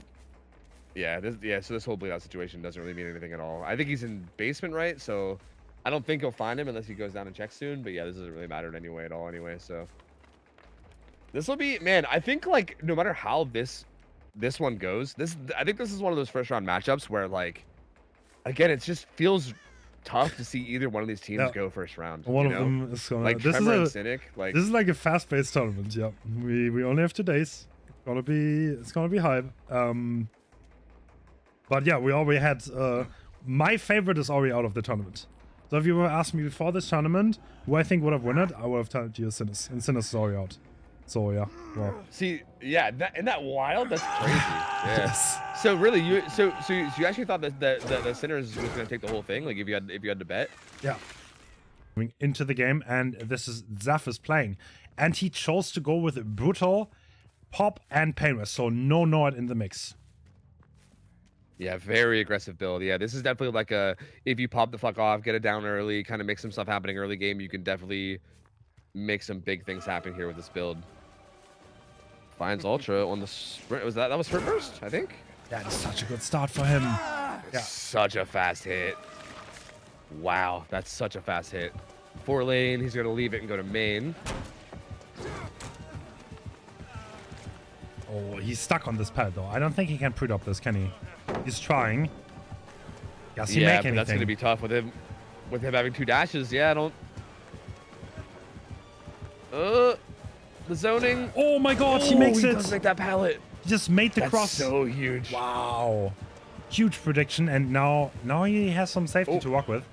Speaker 2: whole bleed out situation doesn't really mean anything at all. I think he's in basement, right? So I don't think he'll find him unless he goes down and checks soon. But yeah, this doesn't really matter anyway at all anyway. So this will be, man, I think like no matter how this one goes, I think this is one of those first round matchups where like, again, it just feels tough to see either one of these teams go first round.
Speaker 1: One of them is gonna,
Speaker 2: like Tremor and Cynic. Like
Speaker 1: this is like a fast-paced tournament. Yeah, we only have 2 days. It's gonna be hype. But yeah, we already had. My favorite is already out of the tournament. So if you were asking me before this tournament who I think would have won it, I would have told you Sinners, and Sinners is already out. So yeah, well.
Speaker 2: See, yeah, isn't that wild? That's crazy. Yeah.
Speaker 1: Yes.
Speaker 2: So really, you actually thought that the Sinners was gonna take the whole thing? Like if you had to bet?
Speaker 1: Yeah. Coming into the game, and this is Zaphis playing, and he chose to go with Brutal, Pop, and Painless. So no Nord in the mix.
Speaker 2: Yeah, very aggressive build. Yeah, this is definitely like a, if you pop the fuck off, get it down early, kind of make some stuff happening early game, you can definitely make some big things happen here with this build. Finds Ultra on the sprint. That was sprint burst, I think?
Speaker 1: That is such a good start for him. Yeah.
Speaker 2: Such a fast hit. Wow, that's such a fast hit. 4 lane, he's gonna leave it and go to main.
Speaker 1: Oh, he's stuck on this pad though. I don't think he can pre-op this, can he? He's trying. Does he make anything?
Speaker 2: That's gonna be tough with him having 2 dashes. Yeah, I don't. The zoning.
Speaker 1: Oh my god, he makes it.
Speaker 2: He does make that pallet.
Speaker 1: He just made the
Speaker 2: That's
Speaker 1: cross.
Speaker 2: so huge.
Speaker 1: Wow. Huge prediction, and now he has some safety to work with.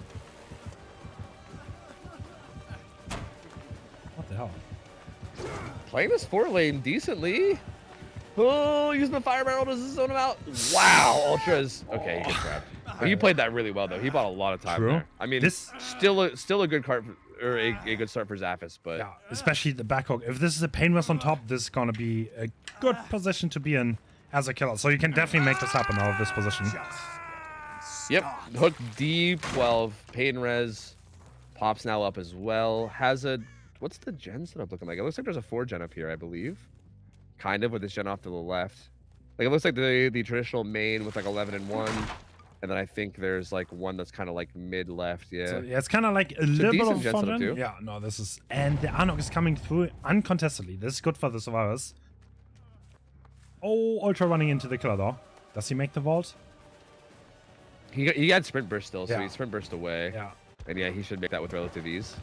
Speaker 1: What the hell?
Speaker 2: Playing this 4-lane decently. Oh, using the fire barrel to zone him out. Wow, Ultras. Okay, he gets trapped. But he played that really well, though. He bought a lot of time there. I mean, still a good card, or a good start for Zaphis, but...
Speaker 1: Yeah, especially the back hook. If this is a Pain Rest on top, this is going to be a good position to be in as a killer. So you can definitely make this happen out of this position.
Speaker 2: Yep, hook D12, Pain Res, pops now up as well. Has a... What's the gen setup looking like? It looks like there's a 4-gen up here, I believe. Kind of, with this gen off to the left. Like, it looks like the traditional main with like 11 and 1. And then I think there's like one that's kind of like mid-left, yeah.
Speaker 1: So, yeah, it's kind of like a little bit of fun. Yeah, no, this is... And the Anok is coming through uncontestedly. This is good for the survivors. Oh, Ultra running into the killer, though. Does he make the vault?
Speaker 2: He had Sprint Burst still, so he Sprint Burst away.
Speaker 1: Yeah.
Speaker 2: And yeah, he should make that with relative ease.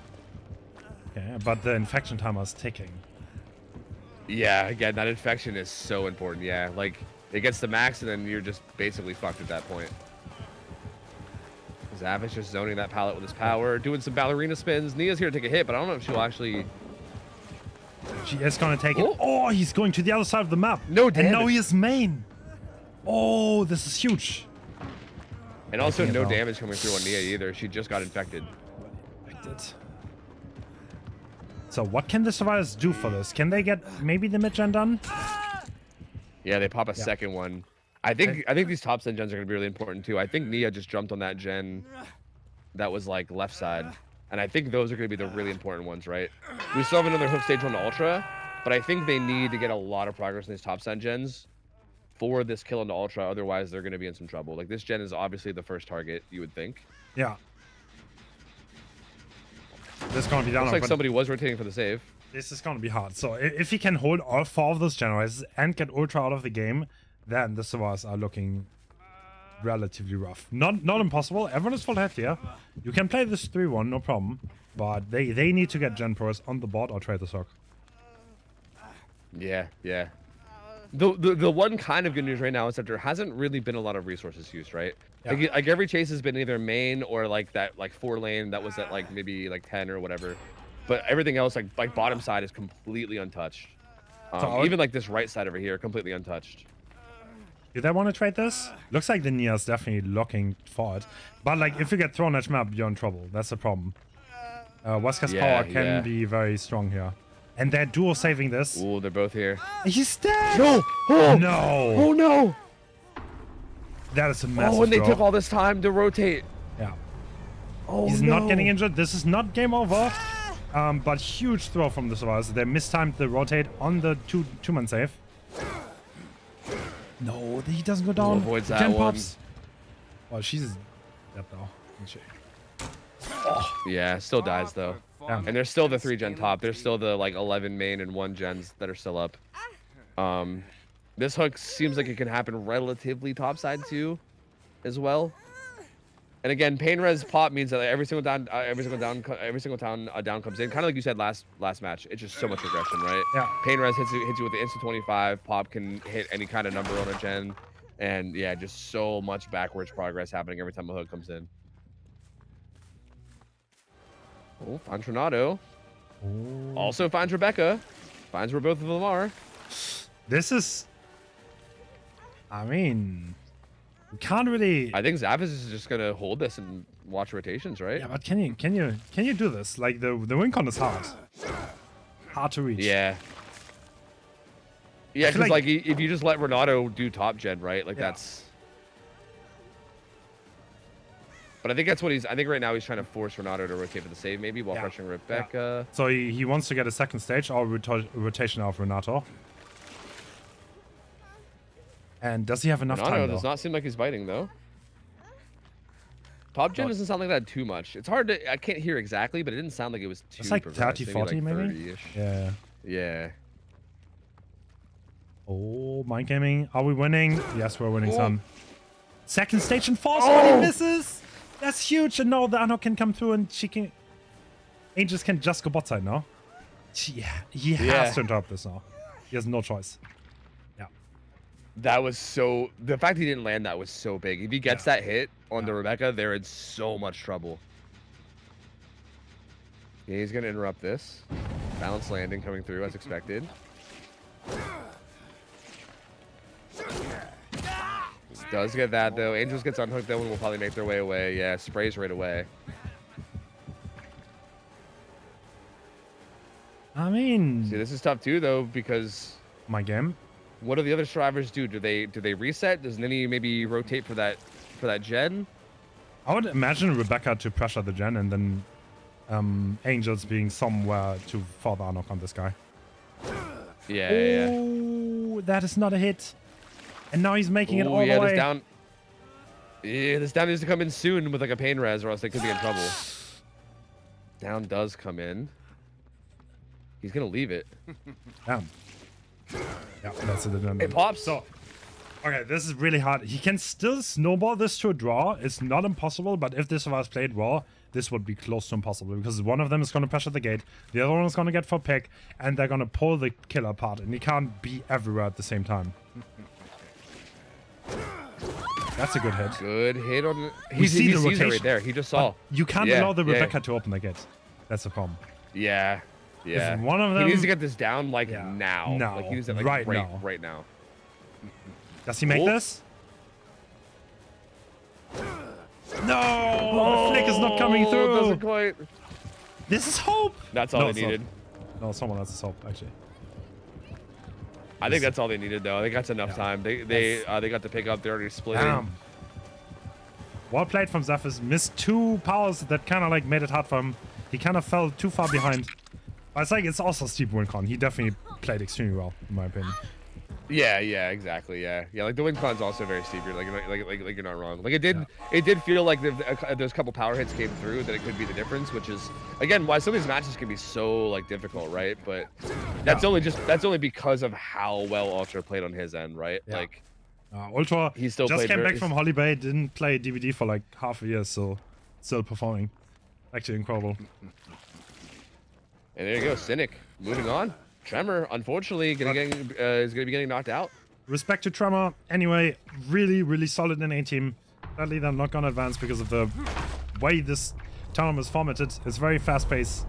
Speaker 1: Okay, but the infection timer is ticking.
Speaker 2: Yeah, again, that infection is so important, yeah. Like, it gets to max, and then you're just basically fucked at that point. Zaphis just zoning that pallet with his power, doing some ballerina spins. Nia's here to take a hit, but I don't know if she'll actually...
Speaker 1: She is going to take it. Oh, he's going to the other side of the map.
Speaker 2: No damage.
Speaker 1: And now he is main. Oh, this is huge.
Speaker 2: And also no damage coming through on Nia either. She just got infected.
Speaker 1: So what can the survivors do for this? Can they get maybe the mid-gen done?
Speaker 2: Yeah, they pop a second one. I think these top gen gens are going to be really important too. I think Nia just jumped on that gen that was like left side. And I think those are going to be the really important ones, right? We still have another hook stage on the Ultra, but I think they need to get a lot of progress in these top gen gens for this kill on the Ultra. Otherwise, they're going to be in some trouble. Like, this gen is obviously the first target, you would think.
Speaker 1: Yeah. This is going to be down.
Speaker 2: Looks like somebody was rotating for the save.
Speaker 1: This is going to be hard. So if he can hold all 4 of those generators and get Ultra out of the game, then the survivors are looking relatively rough. Not impossible. Everyone is full health here. You can play this 3-1, no problem. But they need to get Gen Pros on the board or trade the sock.
Speaker 2: Yeah, yeah. The one kind of good news right now is that there hasn't really been a lot of resources used, right? Yeah. Like every chase has been either main or like that 4-lane that was at like maybe like 10 or whatever. But everything else like bottom side is completely untouched. Even like this right side over here, completely untouched.
Speaker 1: Do they want to trade this? Looks like the Nia is definitely looking for it. But like if you get thrown edge map, you're in trouble. That's the problem. Wesker's power can be very strong here. And they're dual saving this.
Speaker 2: Ooh, they're both here.
Speaker 1: He's dead!
Speaker 2: No! Oh!
Speaker 1: No!
Speaker 2: Oh no!
Speaker 1: That is a massive
Speaker 2: Oh, and they
Speaker 1: throw.
Speaker 2: took all this time to rotate.
Speaker 1: Yeah.
Speaker 2: Oh,
Speaker 1: He's not getting injured. This is not game over. But huge throw from the survivors. They mistimed the rotate on the two-man save. No, he doesn't go down.
Speaker 2: Avoids that
Speaker 1: Gen
Speaker 2: one.
Speaker 1: pops. Well, she's dead though.
Speaker 2: Oh. Yeah, still dies though. And there's still the 3-gen top. There's still the like 11 main and 1 gens that are still up. This hook seems like it can happen relatively topside too, as well. And again, pain res pop means that like, every single down comes in. Kind of like you said last match. It's just so much regression, right?
Speaker 1: Yeah.
Speaker 2: Pain res hits you with the instant 25. Pop can hit any kind of number on a gen, and yeah, just so much backwards progress happening every time a hook comes in. Oh, finds Renato. Ooh. Also finds Rebecca. Finds where both of them are.
Speaker 1: This is... I mean... We can't really...
Speaker 2: I think Zaphis is just going to hold this and watch rotations, right?
Speaker 1: Yeah, but can you do this? Like, the win con is hard. Hard to reach.
Speaker 2: Yeah. Yeah, because like if you just let Renato do top gen, right? Like that's... But I think that's what he's... I think right now he's trying to force Renato to rotate for the save, maybe, while pressuring Rebecca.
Speaker 1: So he wants to get a second stage or rotation of Renato. And does he have enough time,
Speaker 2: Renato does not seem like he's biting, though. Top gen doesn't sound like that too much. It's hard to... I can't hear exactly, but it didn't sound like it was too...
Speaker 1: It's like 30, 40
Speaker 2: like
Speaker 1: maybe? Yeah.
Speaker 2: Yeah.
Speaker 1: Oh, mind gaming. Are we winning? Yes, we're winning some. Second stage and force when he misses! That's huge, and now the Anno can come through and she can... Angels can just go bot side now. Yeah, he has to interrupt this now. He has no choice. Yeah.
Speaker 2: That was so. The fact he didn't land that was so big. If he gets that hit on the Rebecca, they're in so much trouble. Yeah, he's gonna interrupt this. Balanced landing coming through as expected. Does get that though. Angels gets unhooked though and will probably make their way away. Yeah, sprays right away.
Speaker 1: I mean,
Speaker 2: See, this is tough too though because
Speaker 1: my game.
Speaker 2: what do the other survivors do? Do they reset? Does any maybe rotate for that gen?
Speaker 1: I would imagine Rebecca to pressure the gen and then Angels being somewhere to further knock on this guy.
Speaker 2: Yeah.
Speaker 1: Oh, that is not a hit. And now he's making it all the
Speaker 2: yeah,
Speaker 1: way.
Speaker 2: This down needs to come in soon with like a pain res or else they could be in trouble. Down does come in. He's gonna leave it.
Speaker 1: Damn. Yeah, that's it.
Speaker 2: It pops.
Speaker 1: So, okay, this is really hard. He can still snowball this to a draw. It's not impossible, but if this was played raw, this would be close to impossible because one of them is going to pressure the gate, the other one is going to get for pick, and they're going to pull the killer apart, and he can't be everywhere at the same time. That's a good hit.
Speaker 2: Good hit on.
Speaker 1: We see the
Speaker 2: sees it
Speaker 1: rotation
Speaker 2: right there. He just saw.
Speaker 1: But you can't allow the Rebecca to open the gate. That's the problem.
Speaker 2: Yeah.
Speaker 1: If one of them,
Speaker 2: he needs to get this down like now.
Speaker 1: No,
Speaker 2: Like he needs it like right now.
Speaker 1: Does he make this? No, the flick is not coming through.
Speaker 2: Doesn't quite.
Speaker 1: This is hope.
Speaker 2: That's all they needed.
Speaker 1: No, someone else's hope actually.
Speaker 2: I think that's all they needed though. I think that's enough time. They got to pick up. They're already splitting.
Speaker 1: Damn. Well played from Zephyrus. Missed two powers that kind of like made it hard for him. He kind of fell too far behind. But it's like it's also steep win con. He definitely played extremely well, in my opinion.
Speaker 2: Yeah, exactly. Yeah. Like the win con's also very steep. You're like you're not wrong. Like it did feel like there's a couple power hits came through that it could be the difference, which is again why some of these matches can be so like difficult, right? But that's only because of how well Ultra played on his end, right?
Speaker 1: Yeah.
Speaker 2: Like
Speaker 1: Ultra
Speaker 2: he still
Speaker 1: just came back
Speaker 2: he's-
Speaker 1: from holiday, didn't play DVD for like half a year, so still performing. Actually incredible.
Speaker 2: And there you go, Cynic. Moving on. Tremor, unfortunately, is gonna be getting knocked out.
Speaker 1: Respect to Tremor. Anyway, really solid in A team. Sadly, they're not gonna advance because of the way this tournament is formatted. It's very fast paced,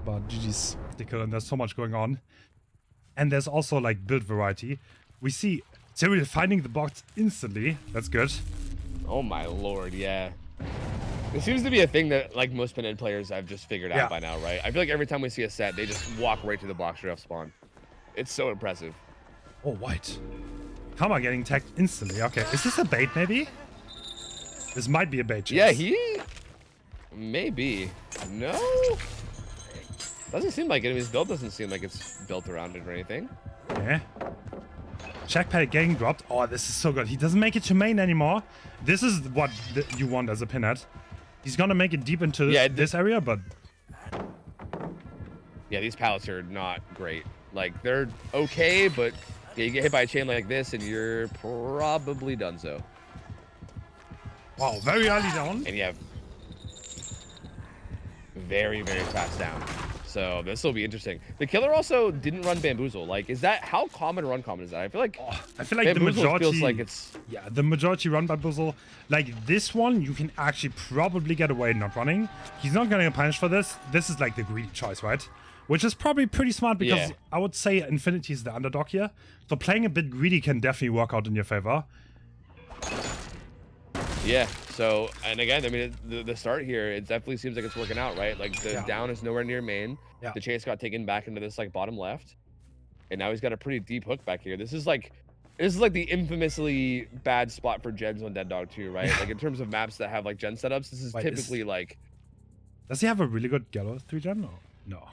Speaker 1: but GG's ridiculous, and there's so much going on. And there's also like build variety. We see Cyril finding the box instantly. That's good.
Speaker 2: Oh my lord, yeah. It seems to be a thing that like most Pinhead players have just figured out by now, right? I feel like every time we see a set, they just walk right to the box straight off spawn. It's so impressive.
Speaker 1: Oh, white. Kama getting tagged instantly. Okay, is this a bait maybe? This might be a bait. Chase.
Speaker 2: Yeah, he maybe. No. Doesn't seem like it. His build doesn't seem like it's built around it or anything.
Speaker 1: Okay. Check pad getting dropped. Oh, this is so good. He doesn't make it to main anymore. This is what you want as a Pinhead. He's gonna make it deep into this area, but
Speaker 2: yeah, these pallets are not great. Like they're okay, but yeah, you get hit by a chain like this, and you're probably done so.
Speaker 1: Wow, very early down.
Speaker 2: And you have very fast down. So this will be interesting. The killer also didn't run Bamboozle. Like, is that how common or uncommon is that? I feel like
Speaker 1: the majority
Speaker 2: feels like it's
Speaker 1: the majority run Bamboozle. Like this one, you can actually probably get away not running. He's not gonna get punished for this. This is like the greedy choice, right? Which is probably pretty smart because I would say Infinity is the underdog here. So playing a bit greedy can definitely work out in your favor.
Speaker 2: Yeah. So, and again, I mean, the start here, it definitely seems like it's working out, right? Like the down is nowhere near main.
Speaker 1: Yeah.
Speaker 2: The chase got taken back into this like bottom left, and now he's got a pretty deep hook back here. This is like the infamously bad spot for gens on Dead Dog 2, right? Like in terms of maps that have like gen setups, this is typically like.
Speaker 1: Does he have a really good Gallows 3 gen? No.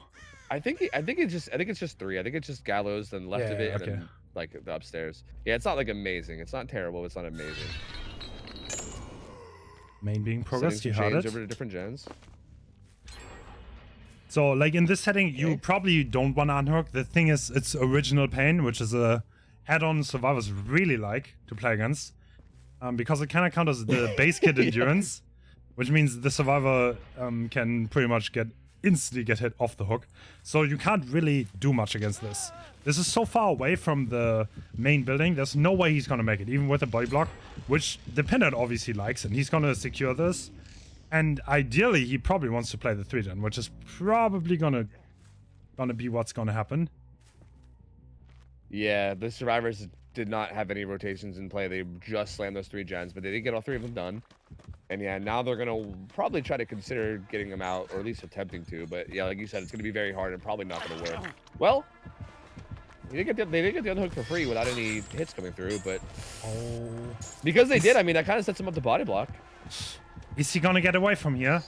Speaker 2: I think it's just 3. I think it's just Gallows, then left of it, and then like the upstairs. Yeah, it's not like amazing. It's not terrible. It's not amazing.
Speaker 1: Main being progressed, you heard it.
Speaker 2: Over to different gens.
Speaker 1: So, like in this setting, you probably don't want to unhook. The thing is, it's original pain, which is a add-on survivors really like to play against, because it kind of counters the base kit endurance, which means the survivor can pretty much get instantly get hit off the hook. So you can't really do much against this. This is so far away from the main building. There's no way he's gonna make it, even with a body block, which the Pinhead obviously likes, and he's gonna secure this. And ideally, he probably wants to play the 3-gen, which is probably gonna be what's gonna happen.
Speaker 2: Yeah, the survivors did not have any rotations in play. They just slammed those 3 gens, but they did get all 3 of them done. And yeah, now they're gonna probably try to consider getting them out, or at least attempting to. But yeah, like you said, it's gonna be very hard and probably not gonna work. Well, they did get the unhook for free without any hits coming through, but because they did, I mean, that kind of sets him up to body block.
Speaker 1: Is he gonna get away from here?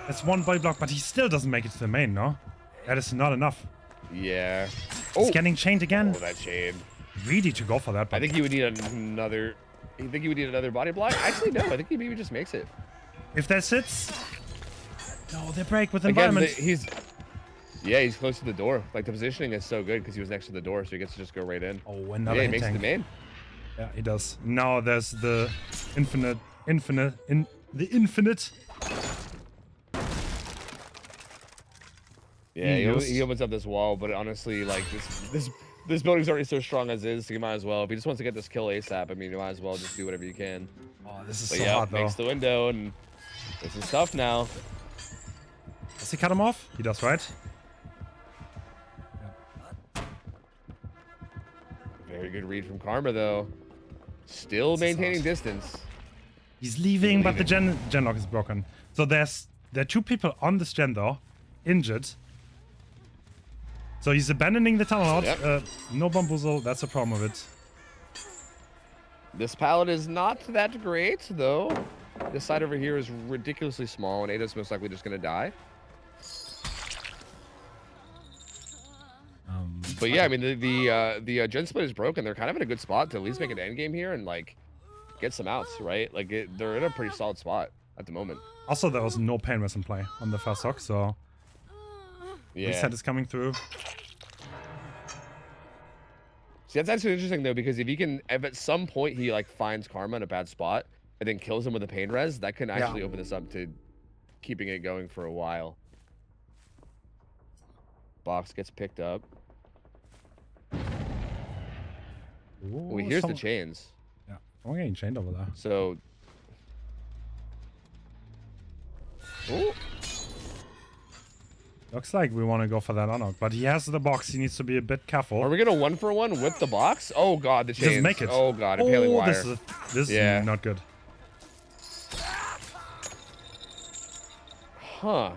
Speaker 1: That's one body block, but he still doesn't make it to the main, no? That is not enough.
Speaker 2: Yeah.
Speaker 1: He's getting chained again.
Speaker 2: Oh, that chain.
Speaker 1: Greedy to go for that. But
Speaker 2: I think he would need another. You think he would need another body block? Actually, no. I think he maybe just makes it.
Speaker 1: If that sits, no, they break with
Speaker 2: Again,
Speaker 1: environment.
Speaker 2: he's close to the door. Like the positioning is so good because he was next to the door, so he gets to just go right in.
Speaker 1: Oh, another
Speaker 2: he
Speaker 1: hit
Speaker 2: makes
Speaker 1: tank.
Speaker 2: the main.
Speaker 1: Yeah, he does. Now there's the infinite.
Speaker 2: Yeah, he opens up this wall, but honestly, like this building's already so strong as is, so you might as well. If he just wants to get this kill ASAP, I mean, you might as well just do whatever you can.
Speaker 1: Oh, this is
Speaker 2: But
Speaker 1: so
Speaker 2: yeah,
Speaker 1: hard though.
Speaker 2: makes the window, and this is tough now.
Speaker 1: Does he cut him off? He does, right?
Speaker 2: Very good read from Karma, though. Still maintaining distance.
Speaker 1: He's leaving, but the gen lock is broken. So there are 2 people on this gen though, injured. So he's abandoning the tunnel out.
Speaker 2: Yep.
Speaker 1: No bamboozle, that's a problem with it.
Speaker 2: This pallet is not that great, though. This side over here is ridiculously small, and Ada's most likely just going to die. But yeah, I mean, the gen split is broken. They're kind of in a good spot to at least make an end game here and, like, get some outs, right? Like, they're in a pretty solid spot at the moment.
Speaker 1: Also, there was no pain in play on the first hook, so
Speaker 2: Yeah.
Speaker 1: reset is coming through.
Speaker 2: See, that's actually interesting, though, because if at some point he, like, finds Karma in a bad spot and then kills him with a pain res, that can actually open this up to keeping it going for a while. Box gets picked up.
Speaker 1: Ooh,
Speaker 2: Here's the chains.
Speaker 1: Yeah, I'm getting chained over there.
Speaker 2: So... Ooh.
Speaker 1: Looks like we want to go for that unhook, but he has the box. He needs to be a bit careful.
Speaker 2: Are we gonna 1-for-1 with the box? Oh god, the chains.
Speaker 1: Just make it.
Speaker 2: Oh god, impaling wire.
Speaker 1: This is not good.
Speaker 2: Huh.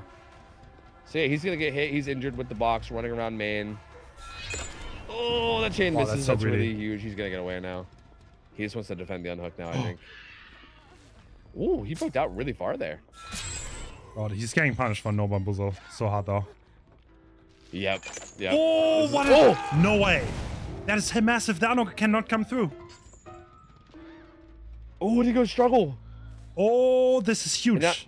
Speaker 2: So yeah, he's gonna get hit. He's injured with the box, running around main. Oh, that chain misses. That's really huge. He's gonna get away now. He just wants to defend the unhook now, I think. Ooh, he poked out really far there.
Speaker 1: God, he's getting punished for no bamboozle. So hard though.
Speaker 2: Yep.
Speaker 1: Oh, what?
Speaker 2: Oh!
Speaker 1: No way. That is massive. The unhook cannot come through.
Speaker 2: Oh, did he go struggle?
Speaker 1: Oh, this is huge.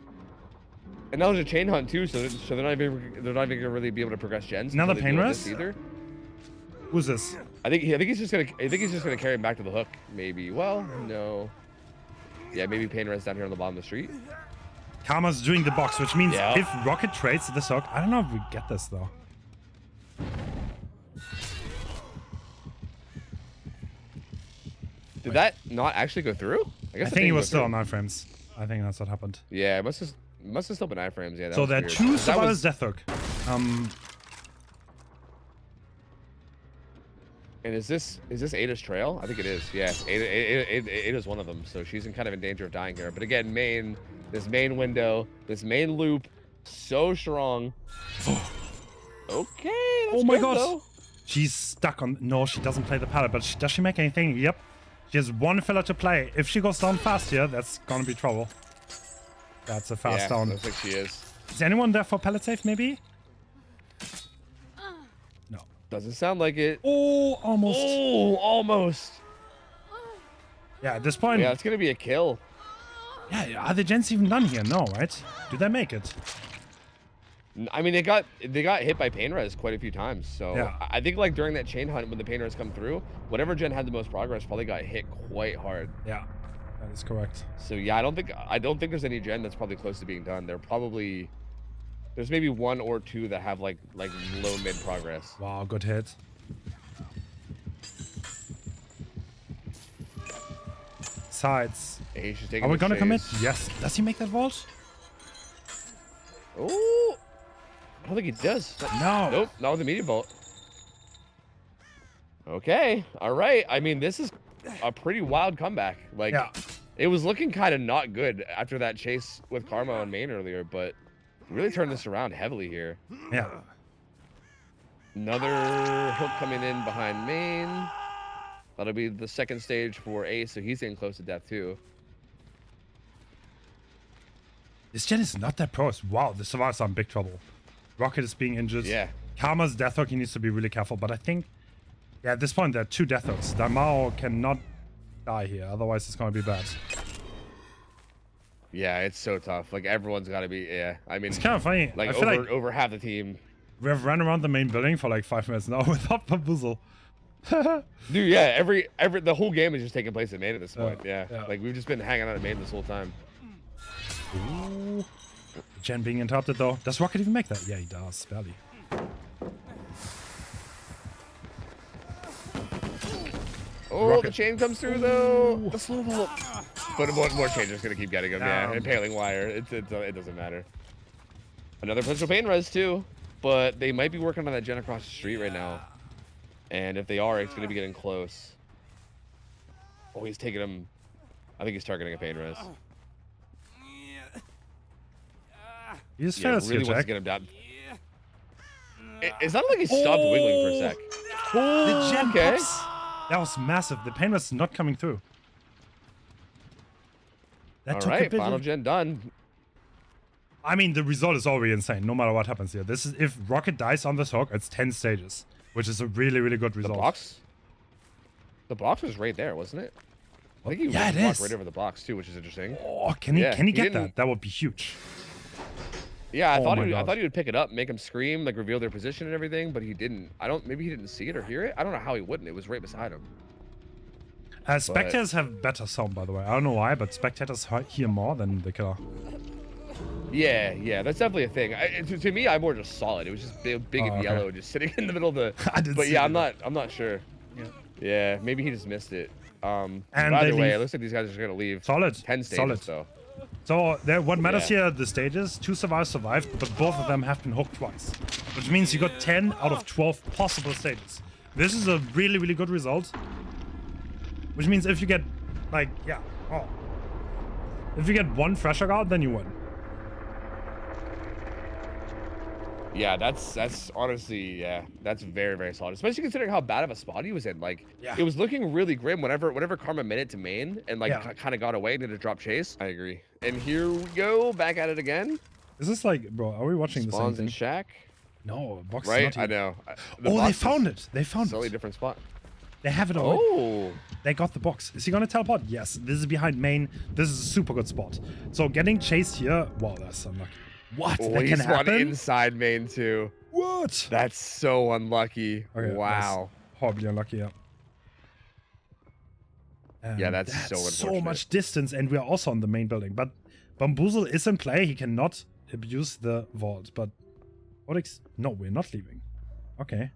Speaker 2: And now there's a chain hunt too, so they're not even gonna really be able to progress gens.
Speaker 1: Another pain res
Speaker 2: either.
Speaker 1: Who's this?
Speaker 2: I think he's just gonna carry him back to the hook. Maybe. Well, no. Yeah, maybe pain res down here on the bottom of the street.
Speaker 1: Karma's doing the box, which means if Rocket trades this hook, I don't know if we get this though.
Speaker 2: Did that not actually go through?
Speaker 1: I think he was still on 9 frames. I think that's what happened.
Speaker 2: Yeah, it must have still been iframes. Yeah.
Speaker 1: So there are 2 survivors death hook.
Speaker 2: And is this Ada's trail? I think it is. Yeah, Ada's one of them. So she's kind of in danger of dying here. But again, this main window, this main loop, so strong. Okay. That's
Speaker 1: oh my
Speaker 2: good,
Speaker 1: god.
Speaker 2: though.
Speaker 1: She's stuck on. No, she doesn't play the pallet. But does she make anything? Yep. She has 1 filler to play. If she goes down fast here, that's gonna be trouble. That's a fast down.
Speaker 2: Looks like she is.
Speaker 1: Is anyone there for pallet safe? Maybe. No.
Speaker 2: Doesn't sound like it.
Speaker 1: Oh, almost.
Speaker 2: Oh, almost.
Speaker 1: Yeah, at this point.
Speaker 2: Yeah, it's gonna be a kill.
Speaker 1: Yeah, are the gens even done here? No, right? Do they make it?
Speaker 2: I mean, they got hit by pain res quite a few times. So
Speaker 1: yeah.
Speaker 2: I think like during that chain hunt when the pain res come through, whatever gen had the most progress probably got hit quite hard.
Speaker 1: Yeah, that is correct.
Speaker 2: So yeah, I don't think there's any gen that's probably close to being done. They're probably There's maybe 1 or 2 that have like low mid progress.
Speaker 1: Wow, good hit. Sides.
Speaker 2: He's just taking
Speaker 1: Are we
Speaker 2: the
Speaker 1: gonna commit?
Speaker 2: chase.
Speaker 1: Yes. Does he make that vault?
Speaker 2: Oh, I don't think he does.
Speaker 1: No.
Speaker 2: Nope, not with the meteor bolt. Okay, all right. I mean, this is a pretty wild comeback. Like,
Speaker 1: Yeah.
Speaker 2: it was looking kind of not good after that chase with Karma on main earlier, but really turned this around heavily here.
Speaker 1: Yeah.
Speaker 2: Another hook coming in behind main. That'll be the second stage for Ace, so he's getting close to death too.
Speaker 1: This gen is not that pro. Wow, the survivors are in big trouble. Rocket is being injured.
Speaker 2: Yeah.
Speaker 1: Karma's death hook, he needs to be really careful, but I think, yeah, at this point, there are 2 death hooks. Damao cannot die here, otherwise it's going to be bad.
Speaker 2: Yeah, it's so tough. Like, everyone's got to be, yeah. I mean,
Speaker 1: It's kind of funny.
Speaker 2: like,
Speaker 1: I feel
Speaker 2: over half the team.
Speaker 1: we have run around the main building for like 5 minutes now without Bamboozle.
Speaker 2: Dude, yeah, the whole game is just taking place at main at this point. Yeah.
Speaker 1: yeah.
Speaker 2: Like, we've just been hanging out at main this whole time.
Speaker 1: Ooh. Gen being interrupted though. Does Rocket even make that? Yeah, he does, barely.
Speaker 2: Oh,
Speaker 1: Rocket.
Speaker 2: the chain comes through though. The slow vault. But one more chain is gonna keep getting him. Yeah, impaling wire. It doesn't matter. Another potential pain res too, but they might be working on that gen across the street right now. And if they are, it's gonna be getting close. Oh, he's taking him. I think he's targeting a pain res.
Speaker 1: He's
Speaker 2: Yeah,
Speaker 1: fast
Speaker 2: really
Speaker 1: here,
Speaker 2: wants
Speaker 1: Jack.
Speaker 2: to get him down. It's not like he stopped wiggling for a sec.
Speaker 1: The gen
Speaker 2: okay.
Speaker 1: pops. That was massive. The pain was not coming through. That
Speaker 2: All
Speaker 1: took a
Speaker 2: right,
Speaker 1: bit
Speaker 2: final
Speaker 1: of...
Speaker 2: gen done.
Speaker 1: I mean, the result is already insane, no matter what happens here. This is if Rocket dies on this hook, it's 10 stages, which is a really, really good result.
Speaker 2: The box was right there, wasn't it? I think he
Speaker 1: Yeah, it
Speaker 2: walked
Speaker 1: is.
Speaker 2: right over the box too, which is interesting.
Speaker 1: Oh, can he
Speaker 2: Yeah,
Speaker 1: can he
Speaker 2: he
Speaker 1: get
Speaker 2: didn't-
Speaker 1: that? That would be huge.
Speaker 2: Yeah, I
Speaker 1: Oh
Speaker 2: thought
Speaker 1: my
Speaker 2: I
Speaker 1: God.
Speaker 2: thought he would pick it up, make him scream, like reveal their position and everything, but he didn't. Maybe he didn't see it or hear it. I don't know how he wouldn't. It was right beside him.
Speaker 1: Spectators have better sound, by the way. I don't know why, but spectators hear more than the killer.
Speaker 2: Yeah, that's definitely a thing. To me, I more just saw it. It was just big
Speaker 1: Oh,
Speaker 2: and
Speaker 1: okay.
Speaker 2: yellow, just sitting in the middle of the.
Speaker 1: I didn't
Speaker 2: But
Speaker 1: see
Speaker 2: yeah,
Speaker 1: it.
Speaker 2: I'm not sure.
Speaker 1: Yeah.
Speaker 2: Yeah, maybe he just missed it.
Speaker 1: And
Speaker 2: But
Speaker 1: they
Speaker 2: either way,
Speaker 1: leave.
Speaker 2: it looks like these guys are just gonna leave.
Speaker 1: Solid.
Speaker 2: 10 stages
Speaker 1: Solid.
Speaker 2: though.
Speaker 1: So what matters
Speaker 2: Yeah.
Speaker 1: here, the stages, 2 survivors survived, but both of them have been hooked twice. Which means you got 10 out of 12 possible stages. This is a really, really good result. Which means if you get, like, yeah, oh. If you get 1 fresher guard, then you win.
Speaker 2: Yeah, that's honestly, yeah, that's very, very solid. Especially considering how bad of a spot he was in. Like,
Speaker 1: Yeah.
Speaker 2: it was looking really grim whenever Karma made it to main and like
Speaker 1: Yeah.
Speaker 2: kind of got away and did a drop chase. I agree. And here we go, back at it again.
Speaker 1: Is this like, bro, are we watching the same
Speaker 2: Spawns
Speaker 1: thing?
Speaker 2: in shack.
Speaker 1: No, box is
Speaker 2: Right?
Speaker 1: not
Speaker 2: I
Speaker 1: here.
Speaker 2: know.
Speaker 1: Oh, they found it. They found
Speaker 2: Slightly
Speaker 1: it.
Speaker 2: different spot.
Speaker 1: They have it already.
Speaker 2: Oh.
Speaker 1: They got the box. Is he gonna teleport? Yes. This is behind main. This is a super good spot. So getting chased here, wow, that's unlucky. What?
Speaker 2: Oh,
Speaker 1: that
Speaker 2: he
Speaker 1: can
Speaker 2: spawned
Speaker 1: happen?
Speaker 2: inside main too.
Speaker 1: What?
Speaker 2: That's so unlucky.
Speaker 1: Okay,
Speaker 2: Wow.
Speaker 1: that's horribly unlucky, yeah.
Speaker 2: Yeah, that's so
Speaker 1: so
Speaker 2: unfortunate.
Speaker 1: much distance, and we are also on the main building. But Bamboozle is in play. He cannot abuse the vault. But Oryx, no, we're not leaving. Okay.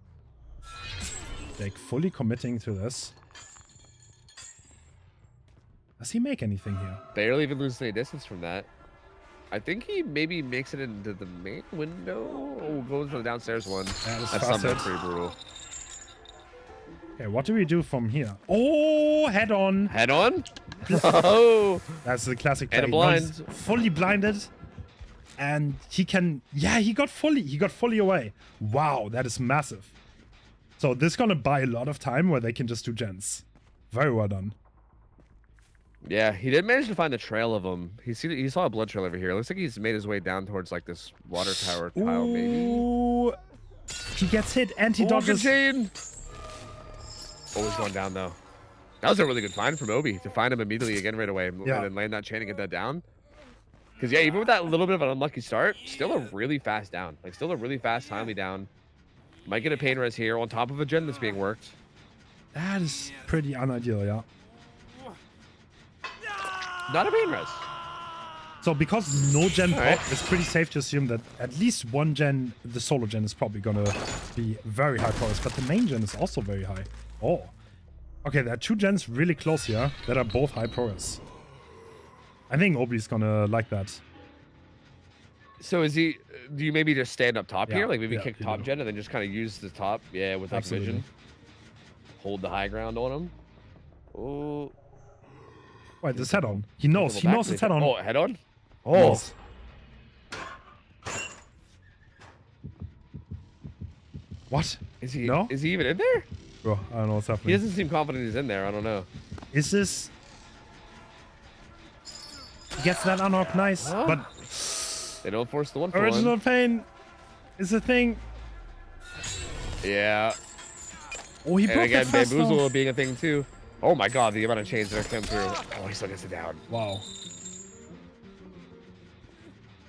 Speaker 1: Like fully committing to this. Does he make anything here?
Speaker 2: Barely even loses any distance from that. I think he maybe makes it into the main window. Oh, goes to the downstairs one.
Speaker 1: That is
Speaker 2: That's
Speaker 1: fast
Speaker 2: something
Speaker 1: hit.
Speaker 2: pretty brutal.
Speaker 1: Okay, what do we do from here? Oh, head on.
Speaker 2: Head on? Oh,
Speaker 1: That's the classic
Speaker 2: And a
Speaker 1: play.
Speaker 2: blind.
Speaker 1: He's fully blinded. And he can, yeah, he got fully away. Wow, that is massive. So this is gonna buy a lot of time where they can just do gens. Very well done.
Speaker 2: yeah. He did manage to find the trail of him. He saw a blood trail over here. Looks like he's made his way down towards like this water tower tile, maybe.
Speaker 1: Ooh, he gets hit and he
Speaker 2: Oh,
Speaker 1: dodges.
Speaker 2: good chain. Oh, he's going down though. That was a really good find from Obi to find him immediately again right away
Speaker 1: Yeah.
Speaker 2: and then land that chain and get that down. Because yeah, even with that little bit of an unlucky start, still a really fast down. Like still a really fast timely down. Might get a pain res here on top of a gen that's being worked.
Speaker 1: That is pretty unideal, yeah.
Speaker 2: Not a pain res.
Speaker 1: So because no gen pop,
Speaker 2: right.
Speaker 1: it's pretty safe to assume that at least one gen, the solo gen, is probably gonna be very high progress, but the main gen is also very high. Oh. Okay, there are 2 gens really close here that are both high progress. I think Obi's gonna like that.
Speaker 2: So is he? Do you maybe just stand up top here, like maybe
Speaker 1: yeah,
Speaker 2: kick
Speaker 1: you
Speaker 2: top
Speaker 1: do.
Speaker 2: gen and then just kind of use the top, yeah, with like
Speaker 1: Absolutely.
Speaker 2: vision, hold the high ground on him. Oh,
Speaker 1: Wait, this head on. He knows. He knows it's head on.
Speaker 2: Oh, head on. Oh,
Speaker 1: Knows. What?
Speaker 2: is he?
Speaker 1: No?
Speaker 2: Is he even in there?
Speaker 1: Bro, I don't know what's
Speaker 2: He
Speaker 1: happening.
Speaker 2: doesn't seem confident he's in there. I don't know.
Speaker 1: Is this? He gets that unlock, nice,
Speaker 2: Huh?
Speaker 1: but
Speaker 2: They don't force the 1-for-1.
Speaker 1: original pain is a thing.
Speaker 2: Yeah.
Speaker 1: Oh, he
Speaker 2: And
Speaker 1: broke
Speaker 2: again,
Speaker 1: that fast
Speaker 2: bamboozle
Speaker 1: though.
Speaker 2: being a thing too. Oh my god, the amount of chains that are coming through. Oh, he still gets it down.
Speaker 1: Wow.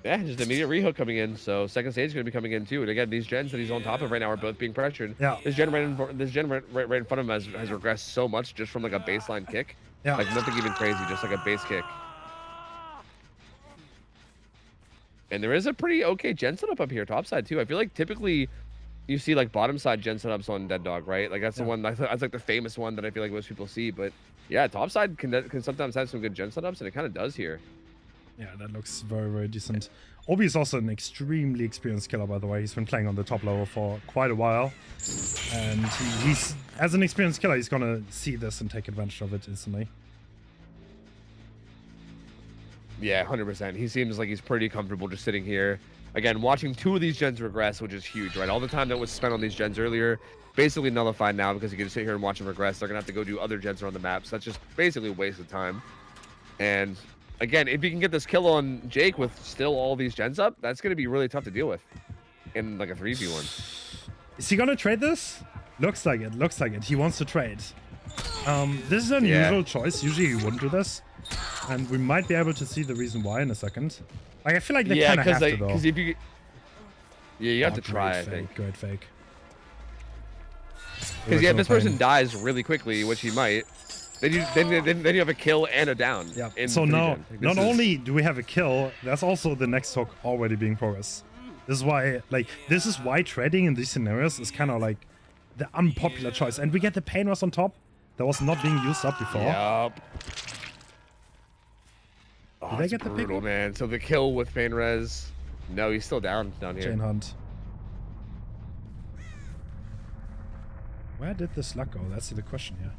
Speaker 2: Yeah, just immediate rehook coming in. So second stage is going to be coming in too. And again, these gens that he's on top of right now are both being pressured.
Speaker 1: Yeah.
Speaker 2: This gen right in front of him has regressed so much just from like a baseline kick.
Speaker 1: Yeah.
Speaker 2: Like nothing even crazy, just like a base kick. And there is a pretty okay gen setup up here, topside too. I feel like typically you see like bottom side gen setups on Dead Dog, right? Like that's the one that's like the famous one that I feel like most people see. But yeah, topside can sometimes have some good gen setups, and it kind of does here.
Speaker 1: Yeah, that looks very, very decent. Obi is also an extremely experienced killer, by the way. He's been playing on the top level for quite a while. And he's, as an experienced killer, he's gonna see this and take advantage of it instantly.
Speaker 2: Yeah, 100%. He seems like he's pretty comfortable just sitting here. Again, watching 2 of these gens regress, which is huge, right? All the time that was spent on these gens earlier, basically nullified now because you can just sit here and watch them regress. They're gonna have to go do other gens around the map. So that's just basically a waste of time. And again, if you can get this kill on Jake with still all these gens up, that's going to be really tough to deal with in like a 3v1.
Speaker 1: Is he gonna trade this? Looks like it. Looks like it. He wants to trade. This is an unusual choice. Usually he wouldn't do this. And we might be able to see the reason why in a second. Like, I feel like they kind of have to, though.
Speaker 2: Because if you... Yeah, you have to try, I
Speaker 1: great
Speaker 2: think.
Speaker 1: fake, great fake.
Speaker 2: Because yeah, if this person dies really quickly, which he might, then you have a kill and a down.
Speaker 1: Yeah.
Speaker 2: In
Speaker 1: So now,
Speaker 2: 3gen. Like,
Speaker 1: not
Speaker 2: this is-
Speaker 1: only do we have a kill, there's also the next hook already being progress. This is why, like, this is why trading in these scenarios is kind of like the unpopular choice. And we get the pain rush on top that was not being used up before.
Speaker 2: Yup. Oh,
Speaker 1: Did I
Speaker 2: it's
Speaker 1: get the
Speaker 2: brutal,
Speaker 1: pick?
Speaker 2: man. So the kill with pain res. No, he's still down here.
Speaker 1: Chain hunt. Where did the slug go? That's the question here.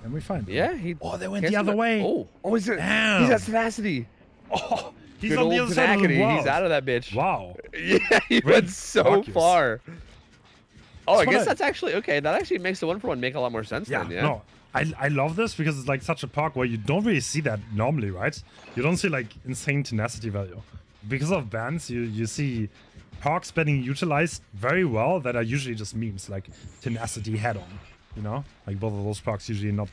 Speaker 1: Can we find it?
Speaker 2: Yeah, he.
Speaker 1: Oh, they went
Speaker 2: can't
Speaker 1: the other
Speaker 2: see
Speaker 1: way.
Speaker 2: Oh, he's
Speaker 1: Damn.
Speaker 2: at tenacity.
Speaker 1: Oh, he's
Speaker 2: Good
Speaker 1: on the
Speaker 2: old
Speaker 1: other side of the
Speaker 2: tenacity.
Speaker 1: world.
Speaker 2: He's out of that bitch.
Speaker 1: Wow.
Speaker 2: Yeah, he
Speaker 1: Red
Speaker 2: went so
Speaker 1: Marcus.
Speaker 2: far. Oh, I
Speaker 1: That's what
Speaker 2: guess that's actually okay. That actually makes the 1-for-1 make a lot more sense
Speaker 1: Yeah,
Speaker 2: then. Yeah.
Speaker 1: no. I love this because it's like such a perk where you don't really see that normally, right? You don't see like insane tenacity value. Because of bans, you see perks being utilized very well that are usually just memes, like tenacity head-on, you know? Like both of those perks usually not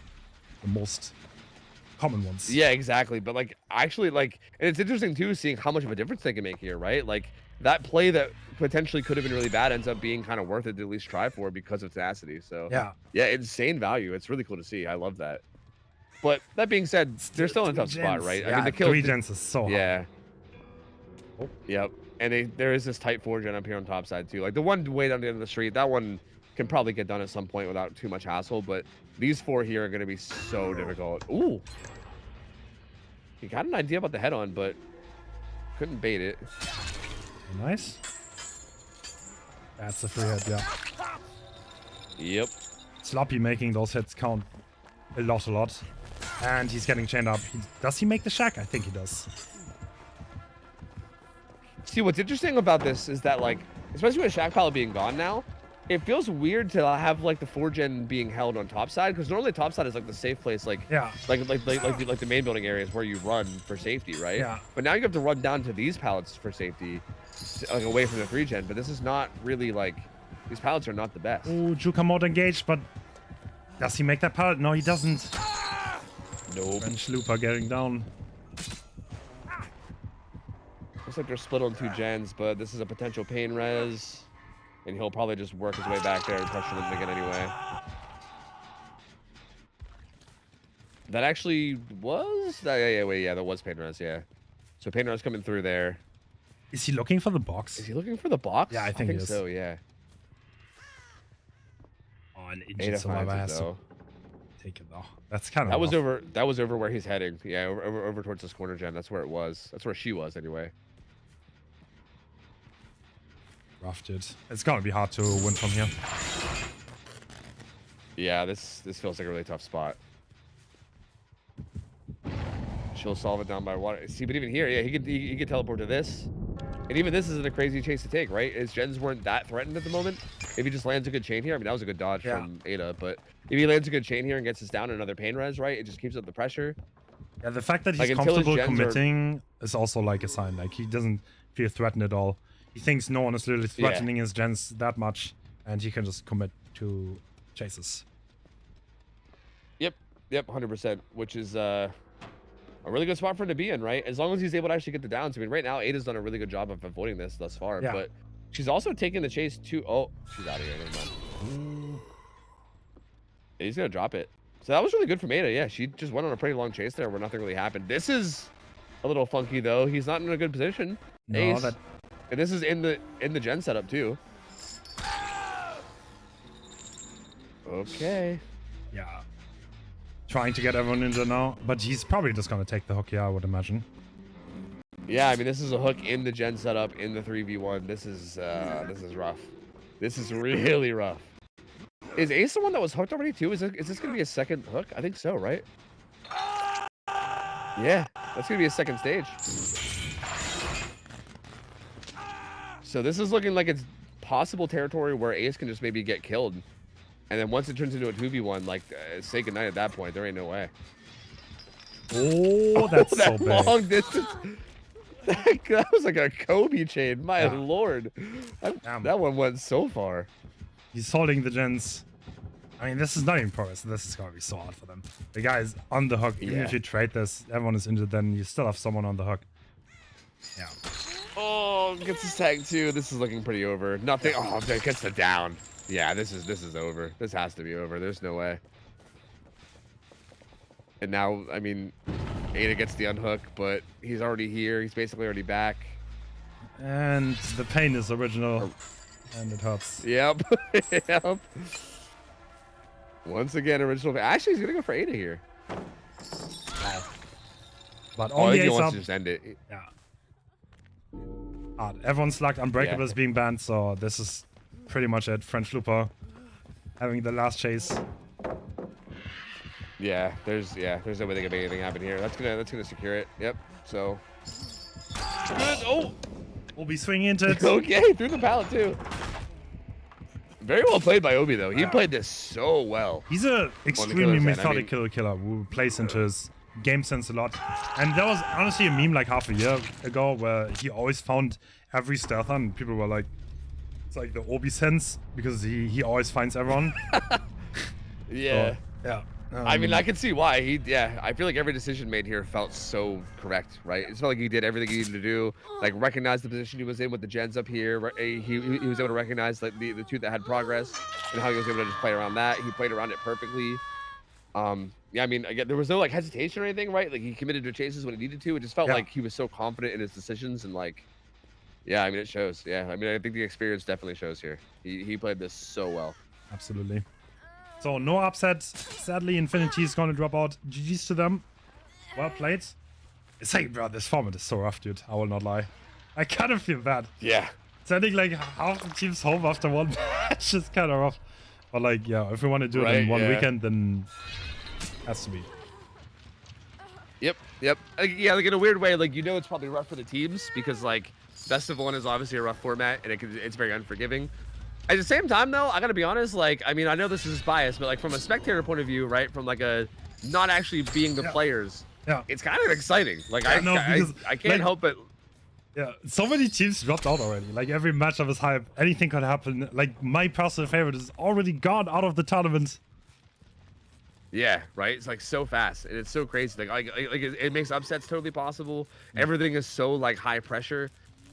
Speaker 1: the most common ones.
Speaker 2: Yeah, exactly. But like, actually, like, and it's interesting too, seeing how much of a difference they can make here, right? Like that play that potentially could have been really bad ends up being kind of worth it to at least try for because of tenacity. So yeah, insane value. It's really cool to see. I love that. But that being said, they're still in a tough spot, right?
Speaker 1: Yeah,
Speaker 2: I mean, the kill.
Speaker 1: 3 gens is so hard.
Speaker 2: Yeah. Yep. And there is this tight 4 gen up here on top side too. Like the one way down the end of the street, that one can probably get done at some point without too much hassle. But these 4 here are going to be so difficult. Ooh. He got an idea about the head on, but couldn't bait it.
Speaker 1: Nice. That's a free hit, yeah.
Speaker 2: Yep.
Speaker 1: Sloppy making those hits count a lot. And he's getting chained up. Does he make the shack? I think he does.
Speaker 2: See, what's interesting about this is that, like, especially with Shack Pallet being gone now, it feels weird to have like the 4 gen being held on top side, because normally top side is like the safe place, like like the main building areas where you run for safety, right?
Speaker 1: Yeah.
Speaker 2: But now you have to run down to these pallets for safety, like away from the 3 gen. But this is not really like, these pallets are not the best.
Speaker 1: Oh, Juka mode engaged, but does he make that pallet? No, he doesn't.
Speaker 2: Nope.
Speaker 1: French Looper getting down.
Speaker 2: Looks like they're split on 2 gens, but this is a potential pain res. And he'll probably just work his way back there and pressure them again anyway. That actually was... yeah, that was pain res, yeah. So Painter's coming through there.
Speaker 1: Is he looking for the box?
Speaker 2: Is he looking for the box?
Speaker 1: Yeah, I think he is.
Speaker 2: so. Yeah.
Speaker 1: Oh, an
Speaker 2: Ada
Speaker 1: injured survivor
Speaker 2: finds
Speaker 1: has
Speaker 2: it,
Speaker 1: to
Speaker 2: though.
Speaker 1: take it though. That's kind of
Speaker 2: That was over. That was over where he's heading. Yeah, over towards this corner gen. That's where it was. That's where she was anyway.
Speaker 1: rough, dude. It's gonna be hard to win from here.
Speaker 2: Yeah, this feels like a really tough spot. She'll solve it down by water. See, but even here, yeah, he could teleport to this. And even this isn't a crazy chase to take, right? His gens weren't that threatened at the moment. If he just lands a good chain here, I mean, that was a good dodge from Ada, but if he lands a good chain here and gets us down another pain res, right, it just keeps up the pressure.
Speaker 1: Yeah, the fact that he's
Speaker 2: Like, until his
Speaker 1: comfortable
Speaker 2: gens
Speaker 1: committing is also like a sign. Like, he doesn't feel threatened at all. He thinks no one is really threatening his gens that much, and he can just commit to chases.
Speaker 2: Yep, 100%, which is a really good spot for him to be in, right? As long as he's able to actually get the downs. I mean, right now, Ada's done a really good job of avoiding this thus far, but she's also taking the chase too. Oh, she's out of here. Never mind. Yeah, he's going to drop it. So that was really good from Ada. Yeah, she just went on a pretty long chase there where nothing really happened. This is a little funky, though. He's not in a good position.
Speaker 1: No,
Speaker 2: Ace. And this is in the gen setup, too. Okay.
Speaker 1: Yeah. Trying to get everyone injured now, but he's probably just gonna take the hook, yeah, I would imagine.
Speaker 2: Yeah, I mean, this is a hook in the gen setup in the 3v1. This is rough. This is really rough. Is Ace the one that was hooked already too? Is this gonna be a second hook? I think so, right? Yeah, that's gonna be a second stage. So this is looking like it's possible territory where Ace can just maybe get killed. And then once it turns into a 2v1, like, say goodnight at that point. There ain't no way.
Speaker 1: Oh, that's so big.
Speaker 2: Long distance. That was like a Kobe chain. My lord. That one went so far.
Speaker 1: He's holding the gens. I mean, this is not even progress. This is going to be so hard for them. The guy is on the hook. Even if you trade this, everyone is injured, then you still have someone on the hook. Yeah.
Speaker 2: Oh, gets his tag too. This is looking pretty over. Nothing. Oh, gets the down. Yeah, this is over. This has to be over. There's no way. And now, I mean, Ada gets the unhook, but he's already here. He's basically already back.
Speaker 1: And the pain is original, and it hurts.
Speaker 2: Yep. Yep. Once again, original. Actually, he's gonna go for Ada here.
Speaker 1: But on the
Speaker 2: he
Speaker 1: ace
Speaker 2: wants
Speaker 1: up,
Speaker 2: to just end it.
Speaker 1: yeah. Everyone's luck. Unbreakable is being banned, so this is pretty much it. French Looper having the last chase.
Speaker 2: Yeah, there's no way they can make anything happen here. That's gonna secure it. Yep. So good. Oh,
Speaker 1: We'll be swinging into it.
Speaker 2: okay, through the pallet too. Very well played by Obi though. He played this so well.
Speaker 1: He's a extremely methodical killer who plays into his game sense a lot. And there was honestly a meme like half a year ago where he always found every stealth and people were like, it's like the Obi sense because he always finds everyone.
Speaker 2: Yeah.
Speaker 1: So, yeah.
Speaker 2: I mean, I can see why. I feel like every decision made here felt so correct, right? It felt like he did everything he needed to do, like recognize the position he was in with the gens up here. He was able to recognize like the two that had progress and how he was able to just play around that. He played around it perfectly. Yeah, I mean, again, there was no like hesitation or anything, right? Like he committed to chases when he needed to. It just felt like he was so confident in his decisions and like, yeah, I mean, it shows. Yeah, I mean, I think the experience definitely shows here. He played this so well.
Speaker 1: Absolutely. So no upset. Sadly, Infinity is going to drop out. GG's to them. Well played. It's like, bro, this format is so rough, dude. I will not lie. I kind of feel bad.
Speaker 2: Yeah.
Speaker 1: Sending like half the teams home after one match is kind of rough. But like, yeah, if we want to do it in one weekend, then has to be.
Speaker 2: Yep. Yeah, like in a weird way, like, you know, it's probably rough for the teams because like best of one is obviously a rough format and it's very unforgiving. At the same time, though, I gotta be honest. Like, I mean, I know this is biased, but like from a spectator point of view, right? From like a not actually being the players, it's kind of exciting. Like, I can't help but.
Speaker 1: Yeah, so many teams dropped out already. Like every match I was hype, anything could happen. Like my personal favorite is already gone out of the tournament.
Speaker 2: Yeah, right. It's like so fast and it's so crazy. Like it makes upsets totally possible. Everything is so like high pressure.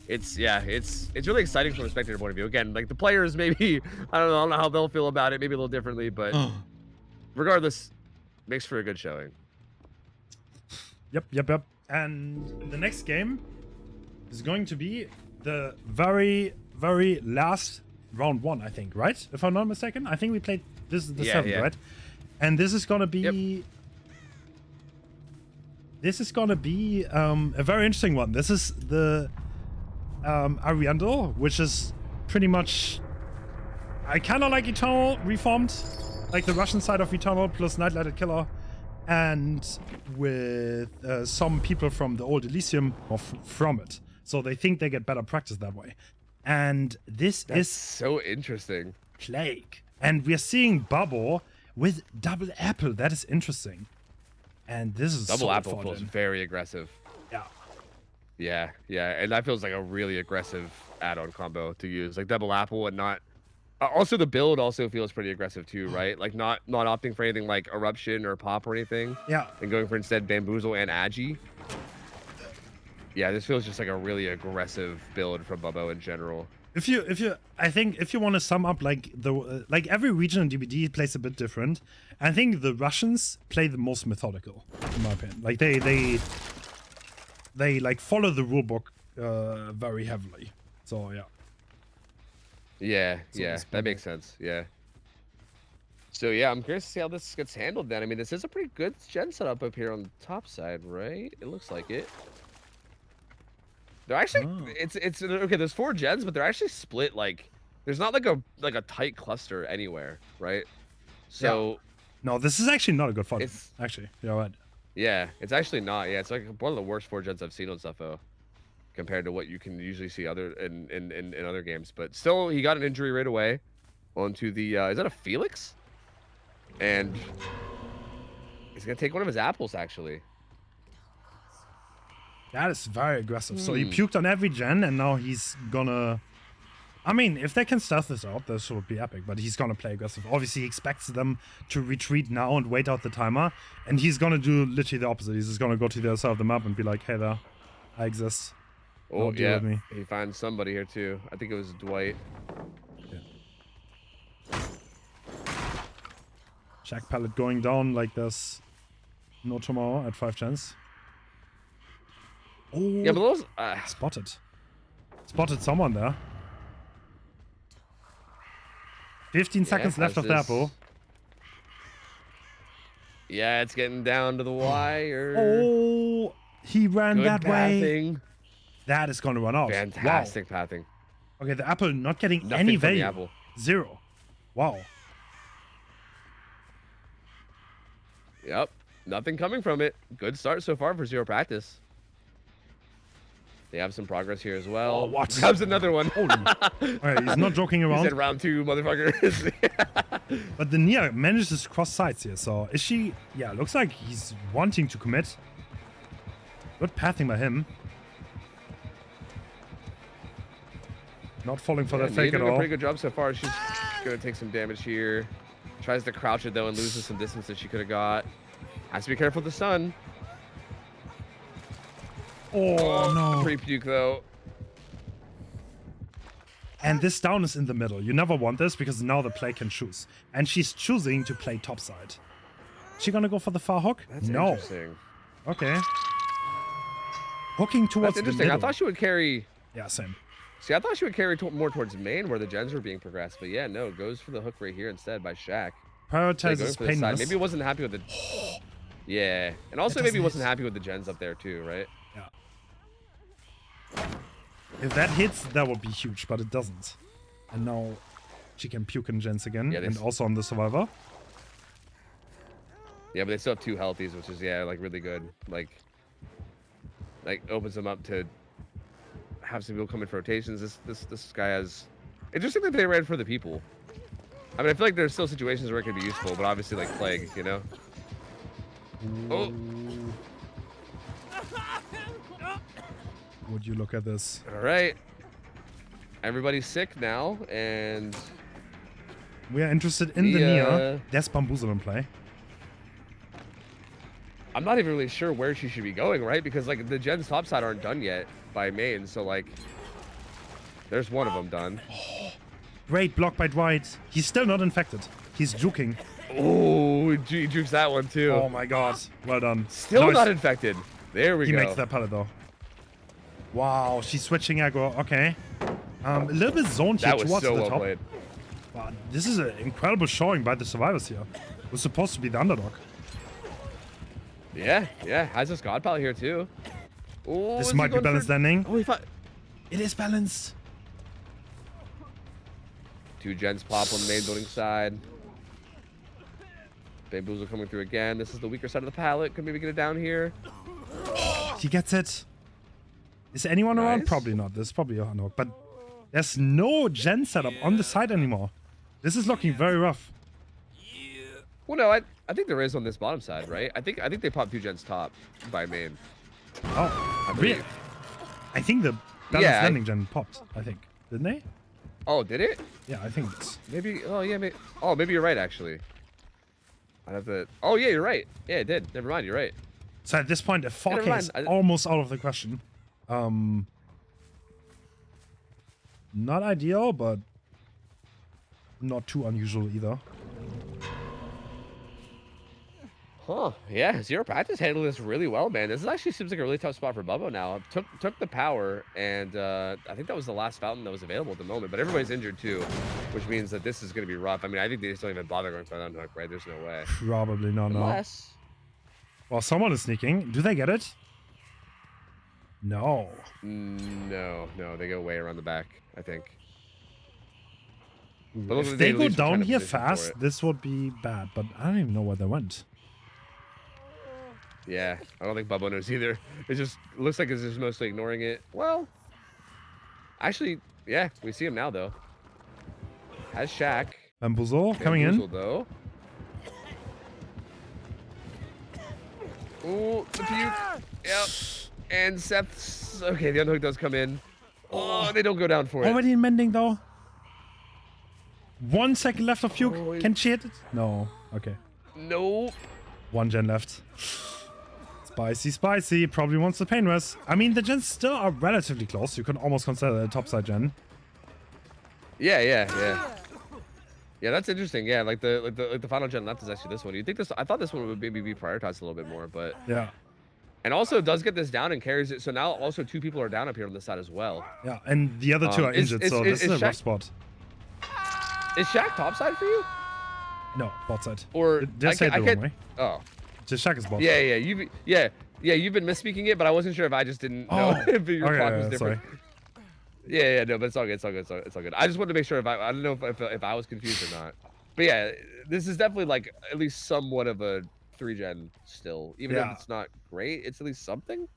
Speaker 2: It's really exciting from a spectator point of view. Again, like the players, maybe I don't know how they'll feel about it. Maybe a little differently, but regardless, makes for a good showing.
Speaker 1: Yep. And the next game is going to be the very, very last round 1, I think, right? If I'm not mistaken. I think we played this is the 7th, right? And this is gonna be this is gonna be a very interesting one. This is the Ariandel, which is pretty much I kinda like Eternal reformed, like the Russian side of Eternal plus Nightlighted Killer, and with some people from the old Elysium or from it. So they think they get better practice that way. And this is
Speaker 2: so interesting.
Speaker 1: Plague. And we're seeing Bubble with double apple. That is interesting. And this is
Speaker 2: double apple feels very aggressive.
Speaker 1: Yeah.
Speaker 2: Yeah, yeah. And that feels like a really aggressive add-on combo to use. Like double apple and not also the build also feels pretty aggressive too, right? Like not opting for anything like eruption or pop or anything.
Speaker 1: Yeah.
Speaker 2: And going for instead bamboozle and agi. Yeah, this feels just like a really aggressive build from Bubbo in general.
Speaker 1: I think if you want to sum up like like every region in DBD plays a bit different. I think the Russians play the most methodical, in my opinion. Like they like follow the rulebook very heavily. So yeah.
Speaker 2: Yeah, yeah, that makes sense. Yeah. So yeah, I'm curious to see how this gets handled then. I mean, this is a pretty good gen setup up here on the top side, right? It looks like it. They're actually it's okay, there's 4 gens, but they're actually split like there's not like a tight cluster anywhere, right? So
Speaker 1: yeah. No, this is actually not a good fight.
Speaker 2: It's
Speaker 1: actually, you're right.
Speaker 2: Yeah, it's actually not. Yeah, it's like one of the worst 4 gens I've seen on Sufo compared to what you can usually see other in other games. But still, he got an injury right away onto the is that a Felix? And he's gonna take one of his apples actually.
Speaker 1: That is very aggressive. So he puked on every gen, and now he's gonna... I mean, if they can stealth this out, this would be epic, but he's gonna play aggressive. Obviously, he expects them to retreat now and wait out the timer, and he's gonna do literally the opposite. He's just gonna go to the other side of the map and be like, hey there, I exist.
Speaker 2: Oh, yeah, he finds somebody here too. I think it was Dwight.
Speaker 1: Yeah. Shack pallet going down like there's no tomorrow at 5 gens. Oh,
Speaker 2: yeah, but those
Speaker 1: spotted someone there. 15 seconds left of the apple.
Speaker 2: Yeah, it's getting down to the wire.
Speaker 1: Oh, he ran
Speaker 2: Good
Speaker 1: that
Speaker 2: pathing.
Speaker 1: way. That is going to run off.
Speaker 2: Fantastic pathing.
Speaker 1: Okay, the apple not getting
Speaker 2: Nothing
Speaker 1: any
Speaker 2: from
Speaker 1: value.
Speaker 2: the apple.
Speaker 1: 0. Wow.
Speaker 2: Yep, nothing coming from it. Good start so far for 0 practice. They have some progress here as well.
Speaker 1: Oh, what?
Speaker 2: That another one.
Speaker 1: Alright, he's not joking around.
Speaker 2: He said round 2, motherfuckers.
Speaker 1: But the Nia manages to cross sides here, so is she... Yeah, looks like he's wanting to commit. Good pathing by him. Not falling for that fake at all.
Speaker 2: Doing a pretty good job so far. She's going to take some damage here. Tries to crouch it though and loses some distance that she could have got. Has to be careful with the sun.
Speaker 1: Oh, no.
Speaker 2: Pretty puke though.
Speaker 1: And this down is in the middle. You never want this because now the play can choose. And she's choosing to play topside. She gonna go for the far hook?
Speaker 2: That's
Speaker 1: no.
Speaker 2: Interesting.
Speaker 1: Okay. Hooking towards
Speaker 2: That's interesting.
Speaker 1: the middle.
Speaker 2: I thought she would carry...
Speaker 1: Yeah, same.
Speaker 2: See, I thought she would carry more towards main where the gens were being progressed. But yeah, no, goes for the hook right here instead by Shaq.
Speaker 1: Prioritizes painless.
Speaker 2: Maybe he wasn't happy with the... Yeah. And also maybe he wasn't happy with the gens up there too, right?
Speaker 1: Yeah. If that hits, that would be huge, but it doesn't. And now she can puke in gens again, and also on the survivor.
Speaker 2: Yeah, but they still have 2 healthies, which is, yeah, like, really good. Like opens them up to have some people come in for rotations. This guy has... Interesting that they ran for the people. I mean, I feel like there's still situations where it could be useful, but obviously, like, Plague, you know? Oh!
Speaker 1: Would you look at this?
Speaker 2: All right. Everybody's sick now, and...
Speaker 1: We are interested in the Nia. There's Bamboozle in play.
Speaker 2: I'm not even really sure where she should be going, right? Because, like, the gens topside aren't done yet by main, so, like... There's one of them done.
Speaker 1: Oh, great block by Dwight. He's still not infected. He's juking.
Speaker 2: Oh, he jukes that one, too.
Speaker 1: Oh, my God. Well done.
Speaker 2: Still
Speaker 1: nice.
Speaker 2: not infected. There we
Speaker 1: He
Speaker 2: go.
Speaker 1: makes that pallet though. Wow, she's switching aggro. Okay. A little bit zoned here
Speaker 2: That was
Speaker 1: towards
Speaker 2: so
Speaker 1: the
Speaker 2: well
Speaker 1: top.
Speaker 2: played.
Speaker 1: Wow, this is an incredible showing by the survivors here. We're supposed to be the underdog.
Speaker 2: Yeah, yeah. Has this god pallet here too. Ooh,
Speaker 1: This
Speaker 2: is he
Speaker 1: might be
Speaker 2: going for-
Speaker 1: balanced landing.
Speaker 2: Oh, he fought.
Speaker 1: It is balanced.
Speaker 2: 2 gens pop on the main building side. Bamboozle coming through again. This is the weaker side of the pallet. Could maybe get it down here.
Speaker 1: He gets it. Is anyone around?
Speaker 2: Nice.
Speaker 1: Probably not. There's probably a knock, but there's no gen setup on the side anymore. This is looking very rough.
Speaker 2: Well, no, I think there is on this bottom side, right? I think they popped 2 gens top by main.
Speaker 1: Oh,
Speaker 2: I
Speaker 1: really?
Speaker 2: believe.
Speaker 1: I think the balanced
Speaker 2: Yeah,
Speaker 1: landing gen popped. I think, didn't they?
Speaker 2: Oh, did it?
Speaker 1: Yeah, I think it's.
Speaker 2: Maybe. Oh, yeah. Maybe. Oh, maybe you're right. Actually, I have to. Oh, yeah, you're right. Yeah, it did. Never mind. You're right.
Speaker 1: So at this point, a 4K
Speaker 2: never
Speaker 1: is
Speaker 2: mind.
Speaker 1: almost out of the question. Not ideal, but not too unusual either.
Speaker 2: Huh? Yeah, Zero Practice handled this really well, man. This actually seems like a really tough spot for Bubbo now. Took the power, and I think that was the last fountain that was available at the moment. But everybody's injured too, which means that this is going to be rough. I mean, I think they just don't even bother going for that unhook, right? There's no way.
Speaker 1: Probably not. No.
Speaker 2: Unless.
Speaker 1: Well, someone is sneaking. Do they get it? No.
Speaker 2: No, they go way around the back, I think. But look
Speaker 1: If
Speaker 2: at
Speaker 1: they
Speaker 2: at
Speaker 1: go
Speaker 2: least are trying
Speaker 1: down
Speaker 2: to
Speaker 1: here
Speaker 2: position for
Speaker 1: fast,
Speaker 2: it.
Speaker 1: this would be bad. But I don't even know where they went.
Speaker 2: Yeah, I don't think Bubbo knows either. It just looks like it's just mostly ignoring it. Well, actually, yeah, we see him now though. Has Shaq.
Speaker 1: Bamboozle coming in.
Speaker 2: Bamboozle, though. Ooh, the puke. Yep. And Seth's. Okay, the unhook does come in. Oh, they don't go down for it.
Speaker 1: Already in mending though. 1 second left of puke.
Speaker 2: Oh,
Speaker 1: Can she hit it? No. Okay.
Speaker 2: Nope.
Speaker 1: 1 gen left. Spicy, spicy. Probably wants the pain rest. I mean, the gens still are relatively close. You can almost consider it a topside gen.
Speaker 2: Yeah. Yeah, that's interesting. Yeah, like the final gen left is actually this one. You think this? I thought this one would maybe be prioritized a little bit more, but
Speaker 1: Yeah.
Speaker 2: and also does get this down and carries it. So now also 2 people are down up here on this side as well.
Speaker 1: Yeah, and the other 2 are
Speaker 2: Is-
Speaker 1: injured,
Speaker 2: is-
Speaker 1: so
Speaker 2: is-
Speaker 1: this is a
Speaker 2: is
Speaker 1: rough
Speaker 2: Shaq-
Speaker 1: spot.
Speaker 2: Is Shaq topside for you?
Speaker 1: No, bot side.
Speaker 2: Or
Speaker 1: Did I say it the wrong
Speaker 2: can't-
Speaker 1: way?
Speaker 2: Oh,
Speaker 1: Just Shaq is bot.
Speaker 2: yeah. You've been misspeaking it, but I wasn't sure if I just didn't know
Speaker 1: Oh,
Speaker 2: if your
Speaker 1: okay,
Speaker 2: clock was
Speaker 1: yeah,
Speaker 2: different.
Speaker 1: sorry.
Speaker 2: Yeah, no, but it's all good. It's all good. I just wanted to make sure I don't know if I was confused or not. But yeah, this is definitely like at least somewhat of a 3-gen still. Even
Speaker 1: Yeah.
Speaker 2: if it's not great, it's at least something.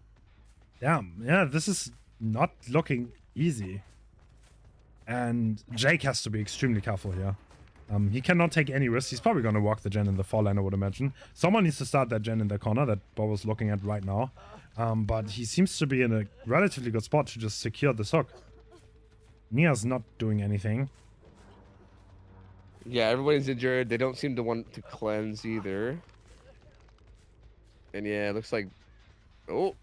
Speaker 1: Yeah, this is not looking easy. And Jake has to be extremely careful here. He cannot take any risks. He's probably going to walk the gen in the 4 line, I would imagine. Someone needs to start that gen in the corner that Bob was looking at right now. But he seems to be in a relatively good spot to just secure this hook. Nia's not doing anything.
Speaker 2: Yeah, everybody's injured. They don't seem to want to cleanse either. And yeah, it looks like, oh,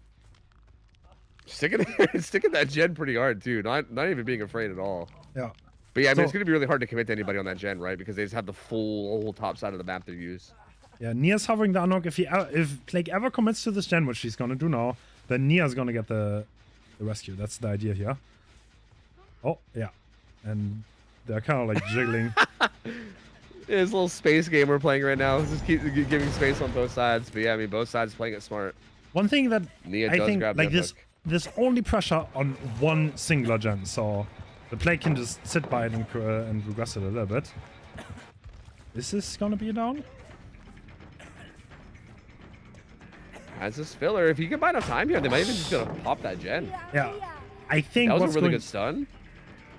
Speaker 2: sticking that gen pretty hard too. Not even being afraid at all.
Speaker 1: Yeah.
Speaker 2: But yeah, I mean, it's
Speaker 1: So-
Speaker 2: gonna be really hard to commit to anybody on that gen, right? Because they just have the whole top side of the map to use.
Speaker 1: Yeah, Nia's hovering the unhook. If Plague ever commits to this gen, which she's going to do now, then Nia's going to get the rescue. That's the idea here. Oh, yeah. And they're kind of like jiggling.
Speaker 2: It's a little space game we're playing right now. Just keep giving space on both sides. But yeah, I mean, both sides playing it smart.
Speaker 1: One thing that
Speaker 2: Nia
Speaker 1: I
Speaker 2: does
Speaker 1: think,
Speaker 2: grab
Speaker 1: like
Speaker 2: the
Speaker 1: this,
Speaker 2: hook.
Speaker 1: there's only pressure on one singular gen, so the Plague can just sit by it and regress it a little bit. Is this gonna be a down?
Speaker 2: As this filler, if he can buy enough time here, they might even just gonna pop that gen.
Speaker 1: Yeah. I think
Speaker 2: That was a
Speaker 1: what's
Speaker 2: really
Speaker 1: going.
Speaker 2: good stun.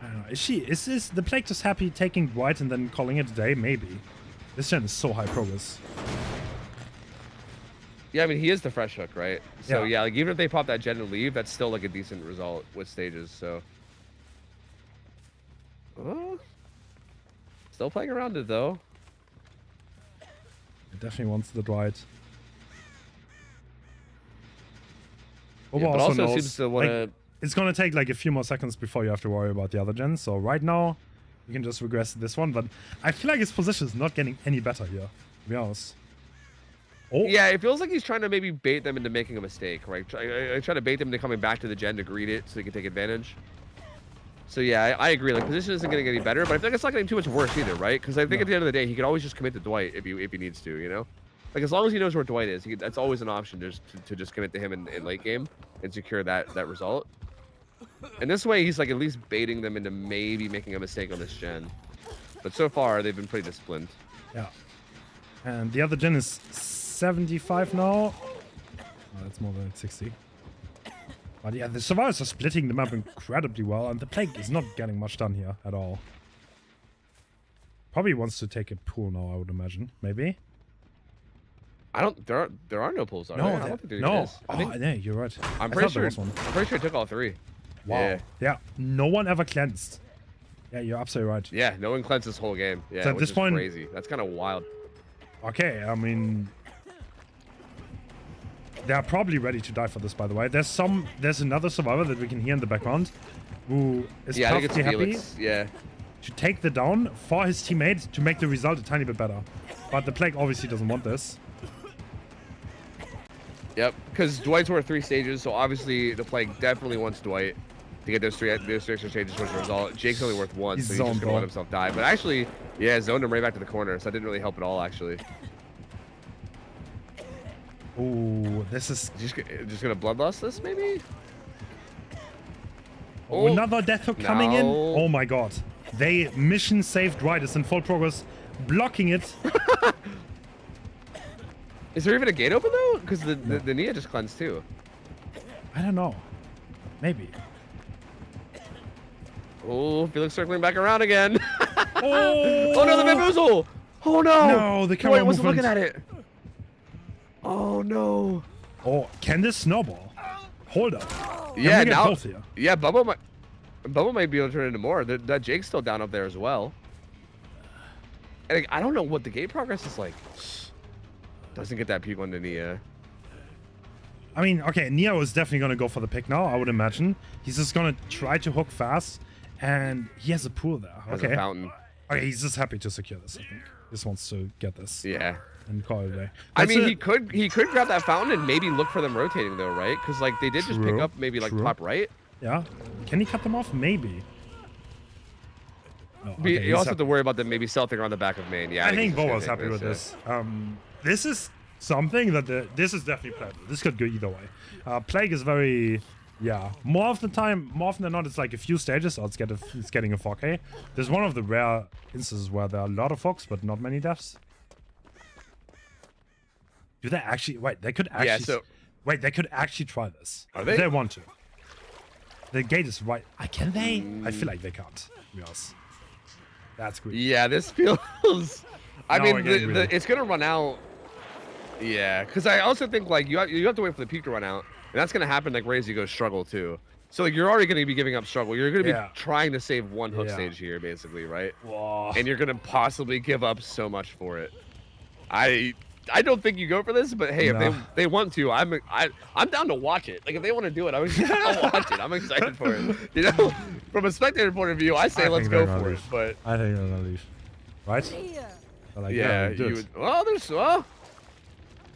Speaker 1: I don't know. Is this the Plague just happy taking white and then calling it a day? Maybe. This gen is so high progress.
Speaker 2: Yeah, I mean, he is the fresh hook, right? So
Speaker 1: Yeah.
Speaker 2: yeah, like even if they pop that gen and leave, that's still like a decent result with stages. So, still playing around it though.
Speaker 1: It definitely wants the white.
Speaker 2: Yeah,
Speaker 1: Boba
Speaker 2: but also
Speaker 1: knows,
Speaker 2: seems to want to.
Speaker 1: like, it's gonna take like a few more seconds before you have to worry about the other gens. So right now, you can just regress this one. But I feel like his position is not getting any better here, to be honest. Oh.
Speaker 2: Yeah, it feels like he's trying to maybe bait them into making a mistake, right? Try to bait them into coming back to the gen to greet it so they can take advantage. So yeah, I agree. Like, position isn't getting any better, but I think it's not getting too much worse either, right? Because I think at the end of the day, he could always just commit to Dwight if he needs to, you know? Like, as long as he knows where Dwight is, that's always an option to just commit to him in late game and secure that result. And this way, he's like at least baiting them into maybe making a mistake on this gen. But so far, they've been pretty disciplined.
Speaker 1: Yeah. And the other gen is 75 now. Oh, that's more than 60. But yeah, the survivors are splitting the map incredibly well, and the Plague is not getting much done here at all. Probably wants to take a pool now, I would imagine. Maybe.
Speaker 2: I don't. There are no pools. Are there? I don't think there
Speaker 1: no.
Speaker 2: is.
Speaker 1: Yeah, you're right.
Speaker 2: I'm pretty sure. I'm pretty sure I took all 3.
Speaker 1: Wow. Yeah. No one ever cleansed. Yeah, you're absolutely right.
Speaker 2: Yeah, no one cleansed this whole game. Yeah,
Speaker 1: so at this point,
Speaker 2: crazy. That's kind of wild.
Speaker 1: Okay, I mean, they are probably ready to die for this. By the way, there's another survivor that we can hear in the background, who is perfectly happy.
Speaker 2: Yeah.
Speaker 1: To take the down for his teammate to make the result a tiny bit better. But the Plague obviously doesn't want this.
Speaker 2: Yep, because Dwight's worth 3 stages, so obviously the Plague definitely wants Dwight to get those three extra stages towards the result. Jake's only worth 1, so he's just gonna let himself die. But actually, yeah, zoned him right back to the corner, so that didn't really help at all, actually.
Speaker 1: Ooh, this is
Speaker 2: just gonna bloodlust this, maybe?
Speaker 1: Oh, another death hook coming in. Oh my god. They mission saved Dwight is in full progress, blocking it.
Speaker 2: Is there even a gate open though? Because the Nia just cleansed too.
Speaker 1: I don't know. Maybe.
Speaker 2: Oh, Felix circling back around again.
Speaker 1: Oh!
Speaker 2: Oh no, the bamboozle! Oh no!
Speaker 1: No, the camera
Speaker 2: wasn't
Speaker 1: movement.
Speaker 2: looking at it. Oh no!
Speaker 1: Oh, can this snowball? Hold up.
Speaker 2: Yeah,
Speaker 1: now. Both here?
Speaker 2: Yeah, Bubba might be able to turn into more. That Jake's still down up there as well. And I don't know what the gate progress is like. Doesn't get that peak on the Nia.
Speaker 1: I mean, okay, Neo is definitely going to go for the pick now, I would imagine. He's just going to try to hook fast, and he has a pool there.
Speaker 2: Has a fountain.
Speaker 1: Okay, he's just happy to secure this, I think. He just wants to get this.
Speaker 2: Yeah.
Speaker 1: And call it a day.
Speaker 2: I mean, he could grab that fountain and maybe look for them rotating though, right? Because like they did just pick up maybe like top right.
Speaker 1: Yeah. Can he cut them off? Maybe. Oh, okay,
Speaker 2: you also have to worry about them maybe stealthing on the back of main. Yeah.
Speaker 1: I think Bo was happy with this. This is something that this is definitely playable. This could go either way. Plague is very, yeah. More often than not, it's like a few stages, or it's getting a 4K. There's one of the rare instances where there are a lot of folks, but not many deaths. Do they actually? Wait, they could actually.
Speaker 2: Yeah, so,
Speaker 1: wait, they could actually try this.
Speaker 2: Are they?
Speaker 1: If they want to. The gate is right. Can they? I feel like they can't. Yes. That's great.
Speaker 2: Yeah, this feels. I mean, it's gonna run out. Yeah, because I also think like you have to wait for the peak to run out, and that's gonna happen like right as you go struggle too. So like you're already gonna be giving up struggle. You're gonna be trying to save one hook stage here, basically, right?
Speaker 1: Whoa.
Speaker 2: And you're gonna possibly give up so much for it. I don't think you go for this, but hey, if they want to, I'm down to watch it. Like if they want to do it, I'll watch it. I'm excited for it. You know, from a spectator point of view, I say let's go for it. But
Speaker 1: I think they're gonna leave, right?
Speaker 2: Like, yeah, you would. Oh, there's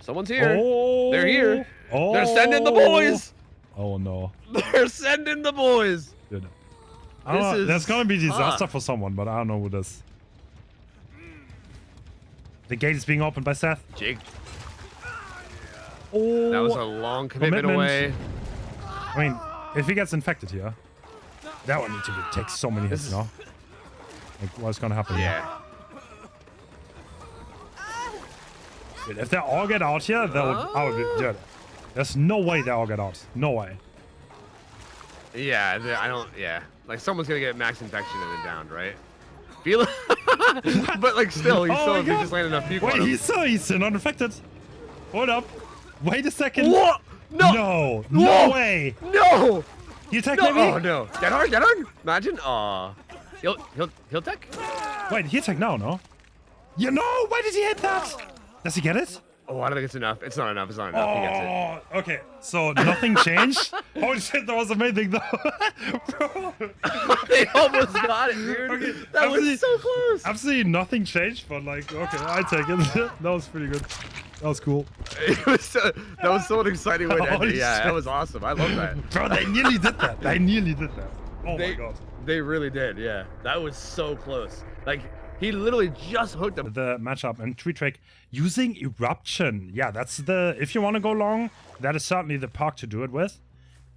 Speaker 2: someone's here.
Speaker 1: Oh,
Speaker 2: they're here. Oh, they're sending the boys.
Speaker 1: Oh no.
Speaker 2: They're sending the boys.
Speaker 1: Dude. That's gonna be disaster for someone, but I don't know who this. The gate is being opened by Seth.
Speaker 2: Jake.
Speaker 1: Oh,
Speaker 2: that was a long commitment away.
Speaker 1: I mean, if he gets infected here, that one needs to take so many hits, you know? Like, what's gonna happen here? Dude, if they all get out here, I would be dead. There's no way they all get out. No way.
Speaker 2: Yeah, I don't. Yeah, like someone's gonna get max infection and then downed, right? Feel but like still, he just landed enough people.
Speaker 1: Wait, he's still not infected. Hold up. Wait a second.
Speaker 2: What? No.
Speaker 1: No way.
Speaker 2: No.
Speaker 1: He attacked
Speaker 2: me.
Speaker 1: me.
Speaker 2: Oh no. Get hard. Imagine. He'll tech.
Speaker 1: Wait, he attacked now, no? You know, why did he hit that? Does he get it?
Speaker 2: Oh, I don't think it's enough. It's not enough. It's not enough. He gets
Speaker 1: Oh, okay. So nothing changed? Holy shit, that was amazing though. Bro.
Speaker 2: it. They almost got it, dude.
Speaker 1: Okay,
Speaker 2: That was so close.
Speaker 1: Absolutely nothing changed, but like, okay, I take it. That was pretty good. That was cool.
Speaker 2: It was that was so an exciting way to end
Speaker 1: Holy
Speaker 2: it. Yeah,
Speaker 1: shit.
Speaker 2: that was awesome. I love that.
Speaker 1: Bro, they nearly did that. They nearly did that. Oh my god.
Speaker 2: They really did. Yeah, that was so close. Like he literally just hooked him.
Speaker 1: The matchup and tree trick using eruption. Yeah, that's the, if you want to go long, that is certainly the park to do it with.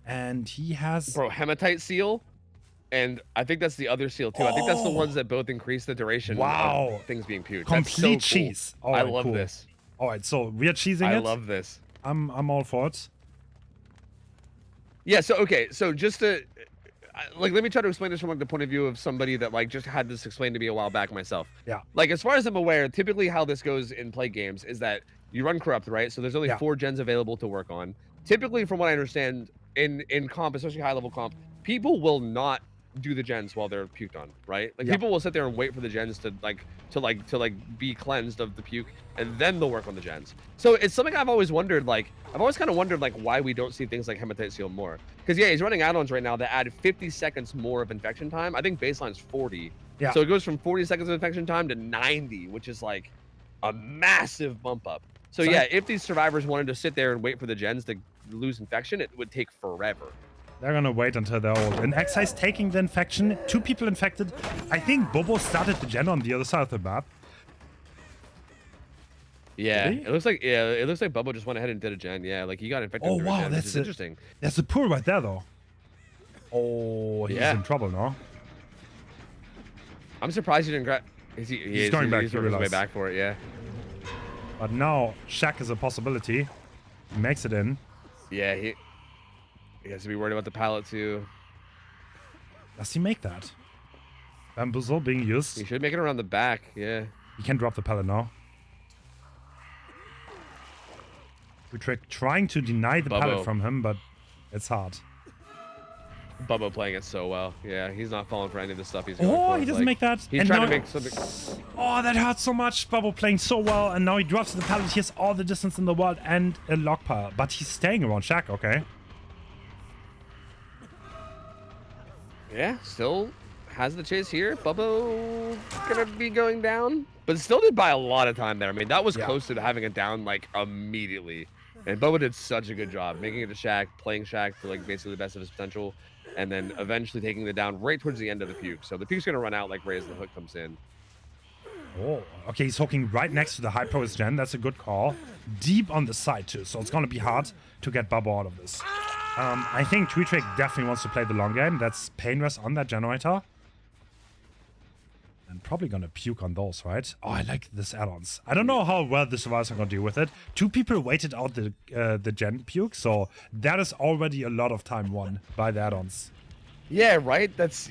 Speaker 1: And he has
Speaker 2: Hematite seal, and I think that's the other seal too. I think that's the ones that both increase the duration of things being puked.
Speaker 1: Complete
Speaker 2: that's so cool.
Speaker 1: cheese.
Speaker 2: I love this.
Speaker 1: All right, so we are cheesing it.
Speaker 2: I love this.
Speaker 1: I'm all for it.
Speaker 2: Yeah. So okay. So just to like, let me try to explain this from like the point of view of somebody that like just had this explained to me a while back myself.
Speaker 1: Yeah.
Speaker 2: Like as far as I'm aware, typically how this goes in Plague games is that you run corrupt, right? So there's only 4 gens available to work on. Typically, from what I understand, in comp, especially high level comp, people will not do the gens while they're puked on, right? Like people will sit there and wait for the gens to be cleansed of the puke, and then they'll work on the gens. So it's something I've always wondered. Like I've always kind of wondered like why we don't see things like Hematite Seal more. Because yeah, he's running add-ons right now that add 50 seconds more of infection time. I think baseline's 40.
Speaker 1: Yeah.
Speaker 2: So it goes from 40 seconds of infection time to 90, which is like a massive bump up. So yeah, if these survivors wanted to sit there and wait for the gens to lose infection, it would take forever.
Speaker 1: They're gonna wait until they're old. And Excise taking the infection, 2 people infected. I think Bobo started the gen on the other side of the map.
Speaker 2: Yeah,
Speaker 1: Really?
Speaker 2: it looks like Bubba just went ahead and did a gen. Yeah, like he got infected.
Speaker 1: Oh
Speaker 2: through a
Speaker 1: wow,
Speaker 2: gen, which
Speaker 1: that's
Speaker 2: is interesting.
Speaker 1: That's a pool right there though. Oh, he's in trouble now.
Speaker 2: I'm surprised he didn't grab. He's
Speaker 1: going back.
Speaker 2: He's on his way back for it. Yeah.
Speaker 1: But now Shack is a possibility. He makes it in.
Speaker 2: Yeah, he has to be worried about the pallet too.
Speaker 1: Does he make that? Bamboozle being used.
Speaker 2: He should make it around the back. Yeah.
Speaker 1: He can drop the pallet now. We trying to deny the pallet from him, but it's hard.
Speaker 2: Bubba playing it so well. Yeah, he's not falling for any of the stuff he's going for.
Speaker 1: Oh, he doesn't make that.
Speaker 2: He's trying to make something.
Speaker 1: Oh, that hurts so much. Bubba playing so well, and now he drops the pallet. He has all the distance in the world and a lock pile, but he's staying around Shack, okay?
Speaker 2: Yeah, still has the chase here. Bubba gonna be going down, but still did buy a lot of time there. I mean, that was close to having it down like immediately. And Bubba did such a good job making it to Shack, playing Shack to like basically the best of his potential, and then eventually taking the down right towards the end of the puke. So the puke's gonna run out like right as the hook comes in.
Speaker 1: Oh, okay, he's hooking right next to the high progress gen. That's a good call. Deep on the side too, so it's gonna be hard to get Bubba out of this. I think Tree Trick definitely wants to play the long game. That's Pain Rest on that generator. And probably gonna puke on those, right? Oh, I like this add-ons. I don't know how well the survivors are gonna deal with it. 2 people waited out the gen puke, so that is already a lot of time won by the add-ons.
Speaker 2: Yeah, right. That's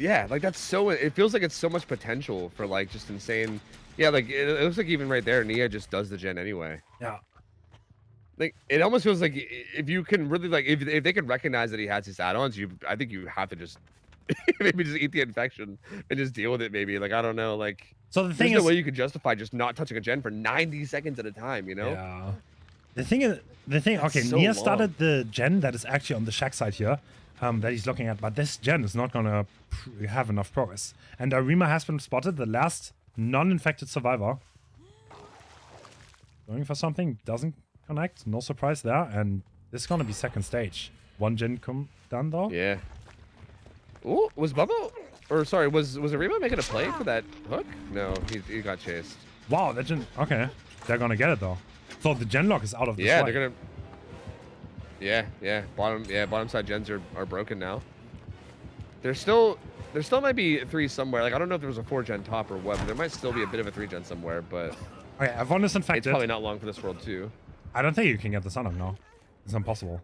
Speaker 2: so. It feels like it's so much potential for like just insane. Yeah, like it looks like even right there, Nia just does the gen anyway.
Speaker 1: Yeah.
Speaker 2: Like it almost feels like if you can really like if they can recognize that he has these add-ons, I think you have to just maybe just eat the infection and just deal with it. Maybe like I don't know. Like
Speaker 1: so the thing
Speaker 2: there's
Speaker 1: is,
Speaker 2: no way you could justify just not touching a gen for 90 seconds at a time. You know?
Speaker 1: Yeah. The thing is, okay,
Speaker 2: so
Speaker 1: Nia
Speaker 2: long.
Speaker 1: started the gen that is actually on the Shack side here, that he's looking at, but this gen is not gonna have enough progress. And Arima has been spotted, the last non-infected survivor. Going for something, doesn't connect, no surprise there, and this is gonna be second stage. 1 gen done though.
Speaker 2: Yeah. Oh, was Bubba, or sorry, was Arima making a play for that hook? No, he got chased.
Speaker 1: Wow, that gen, okay, they're gonna get it though. So the gen lock is out of this
Speaker 2: Yeah,
Speaker 1: way.
Speaker 2: they're gonna. Yeah, bottom side gens are broken now. There still might be 3 somewhere. Like I don't know if there was a 4 gen top or what, but there might still be a bit of a 3 gen somewhere. But
Speaker 1: Okay, everyone is infected.
Speaker 2: it's probably not long for this world too.
Speaker 1: I don't think you can get the sun up now. It's impossible.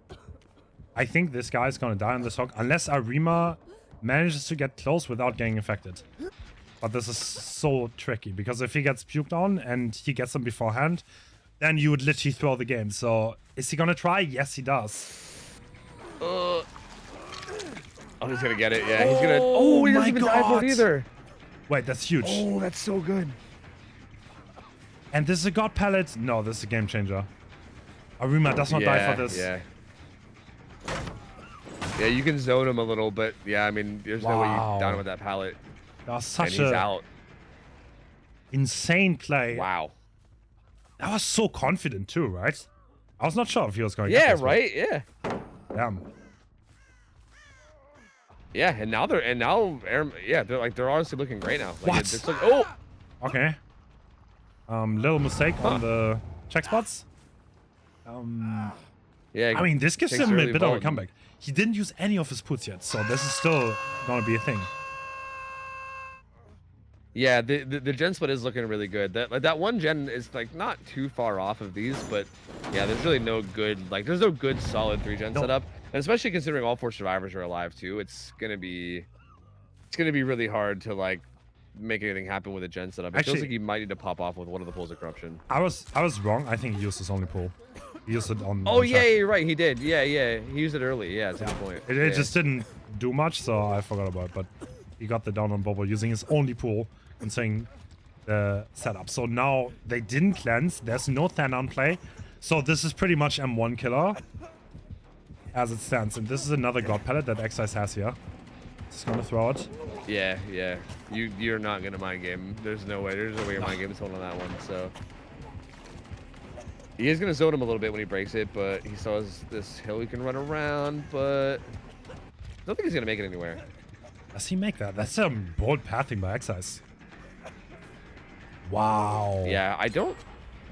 Speaker 1: I think this guy is gonna die on this hook unless Arima manages to get close without getting infected. But this is so tricky because if he gets puked on and he gets them beforehand, then you would literally throw the game. So is he gonna try? Yes, he does.
Speaker 2: Oh, he's gonna get it. Yeah, he's gonna. Oh, he doesn't even die for it either.
Speaker 1: Wait, that's huge.
Speaker 2: Oh, that's so good.
Speaker 1: And this is a god pallet. No, this is a game changer. Arima does not die for this.
Speaker 2: Yeah. Yeah, you can zone him a little, but yeah, I mean, there's no way you down him with that pallet.
Speaker 1: That was such
Speaker 2: and he's
Speaker 1: a
Speaker 2: out.
Speaker 1: insane play.
Speaker 2: Wow.
Speaker 1: That was so confident too, right? I was not sure if he was going to get
Speaker 2: Yeah,
Speaker 1: this,
Speaker 2: right? Yeah.
Speaker 1: Damn.
Speaker 2: Yeah, and now they're they're honestly looking great now. Like,
Speaker 1: What?
Speaker 2: It's like, oh,
Speaker 1: Okay. Little mistake on the check spots.
Speaker 2: yeah.
Speaker 1: I mean, this gives
Speaker 2: takes
Speaker 1: him a
Speaker 2: early
Speaker 1: bit of a
Speaker 2: bone.
Speaker 1: comeback. He didn't use any of his puts yet, so this is still gonna be a thing.
Speaker 2: Yeah, the gen split is looking really good. That one gen is like not too far off of these, but yeah, there's really no good there's no good solid 3-gen setup, and especially considering all 4 survivors are alive too. It's gonna be really hard to like make anything happen with a gen setup. It feels like he might need to pop off with one of the pools of corruption.
Speaker 1: I was wrong. I think he used his only pull. He used it on.
Speaker 2: Oh
Speaker 1: on
Speaker 2: yeah,
Speaker 1: check.
Speaker 2: you're right. He did. Yeah, he used it early. Yeah, that's a good point.
Speaker 1: It just didn't do much, so I forgot about it. But he got the down on Bobo using his only pool and saying the setup. So now they didn't cleanse. There's no Than on play. So this is pretty much M1 killer as it stands. And this is another God Pallet that Excise has here. Just gonna throw it.
Speaker 2: Yeah. You're not gonna mind game. There's no way your mind game is holding on that one. So he is gonna zone him a little bit when he breaks it, but he still has this hill he can run around. But I don't think he's gonna make it anywhere.
Speaker 1: Does he make that? That's a bold pathing by Excise. Wow.
Speaker 2: Yeah, I don't.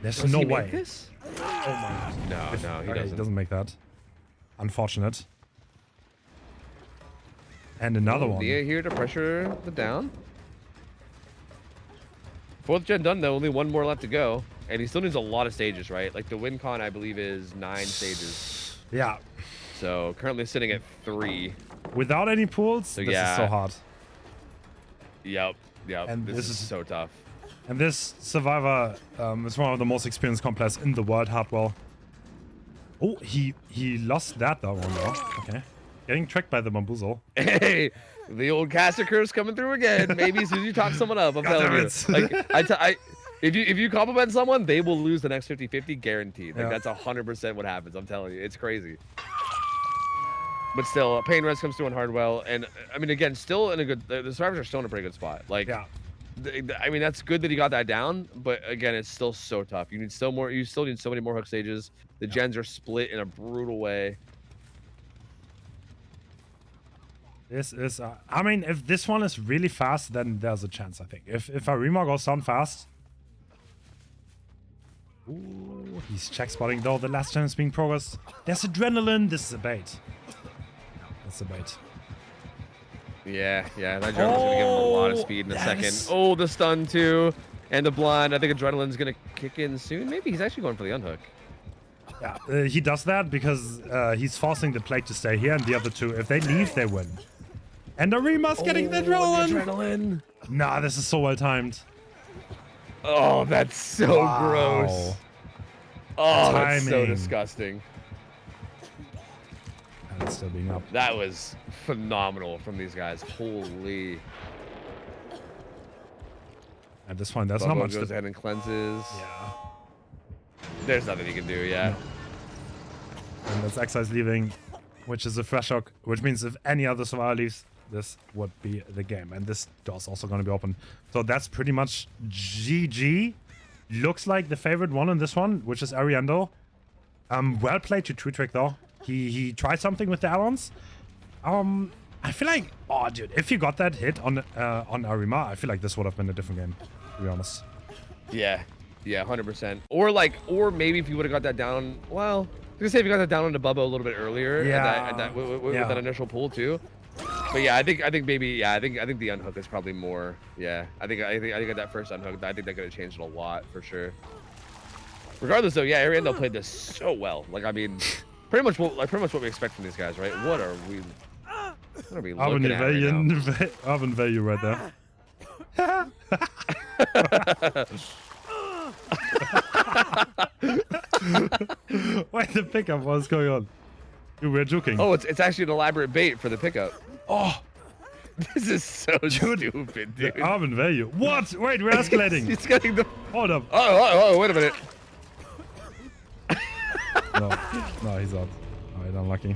Speaker 1: There's
Speaker 2: Does
Speaker 1: no
Speaker 2: he
Speaker 1: way.
Speaker 2: make this?
Speaker 1: Oh my.
Speaker 2: No, he
Speaker 1: Okay,
Speaker 2: doesn't.
Speaker 1: He doesn't make that. Unfortunate. And another one.
Speaker 2: Dia here to pressure the down. 4th gen done though, only 1 more left to go. And he still needs a lot of stages, right? Like the win con, I believe, is 9 stages.
Speaker 1: Yeah.
Speaker 2: So currently sitting at 3.
Speaker 1: Without any pools, this is so hard.
Speaker 2: Yep.
Speaker 1: And
Speaker 2: This is so tough.
Speaker 1: And this survivor is one of the most experienced complex in the world, Hardwell. Oh, he lost that one though. Okay. Getting tricked by the bamboozle.
Speaker 2: Hey, the old caster curse coming through again. Maybe as soon as you talk someone up, I'm telling you. Like, if you compliment someone, they will lose the next 50-50 guaranteed. Like that's 100% what happens. I'm telling you, it's crazy. But still, Pain Res comes through on Hardwell, and I mean, again, still in a good. The survivors are still in a pretty good spot. Like,
Speaker 1: Yeah.
Speaker 2: I mean, that's good that he got that down, but again, it's still so tough. You still need so many more hook stages. The gens are split in a brutal way.
Speaker 1: This is, I mean, if this one is really fast, then there's a chance, I think. If Arima goes down fast. Ooh, he's check spotting though. The last gen is being progressed. There's adrenaline. This is a bait. That's a bait.
Speaker 2: Yeah, that Adrenaline's gonna give him a lot of speed in a second. Oh, the stun too, and the blind. I think Adrenaline's gonna kick in soon. Maybe he's actually going for the unhook.
Speaker 1: Yeah, he does that because he's forcing the Plague to stay here, and the other two, if they leave, they win. And Arima's getting the adrenaline. Nah, this is so well timed.
Speaker 2: Oh, that's so gross. Oh, that's so
Speaker 1: Timing.
Speaker 2: disgusting.
Speaker 1: And it's still being up.
Speaker 2: That was phenomenal from these guys. Holy.
Speaker 1: At this point, there's
Speaker 2: Bubba
Speaker 1: not much
Speaker 2: goes
Speaker 1: to...
Speaker 2: ahead and cleanses.
Speaker 1: Yeah.
Speaker 2: There's nothing he can do, yeah.
Speaker 1: No. And that's Excise leaving, which is a fresh hook, which means if any other survivor leaves, this would be the game. And this door's also going to be open. So that's pretty much GG. Looks like the favorite one in this one, which is Ariando. Well played to True Trick, though. He tried something with the add-ons. I feel like, oh, dude, if you got that hit on Arima, I feel like this would have been a different game, to be honest.
Speaker 2: Yeah, 100%. Or maybe if you would have got that down, well, I was gonna say if you got that down onto Bubba a little bit earlier, with that initial pull too. But yeah, I think maybe, I think the unhook is probably more. Yeah, I think that first unhook, I think that could have changed it a lot for sure. Regardless, though, yeah, Ariando played this so well. Like, I mean, pretty much what we expect from these guys, right? What are we looking at right now?
Speaker 1: Arvin value right there. Wait, the pickup, what's going on? Dude, we're joking.
Speaker 2: Oh, it's actually an elaborate bait for the pickup.
Speaker 1: Oh,
Speaker 2: this is so stupid, dude.
Speaker 1: the Arvin value. What? Wait, we're escalating.
Speaker 2: He's getting the.
Speaker 1: Hold up.
Speaker 2: Oh, wait a minute.
Speaker 1: No, he's out. Oh, he's unlucky.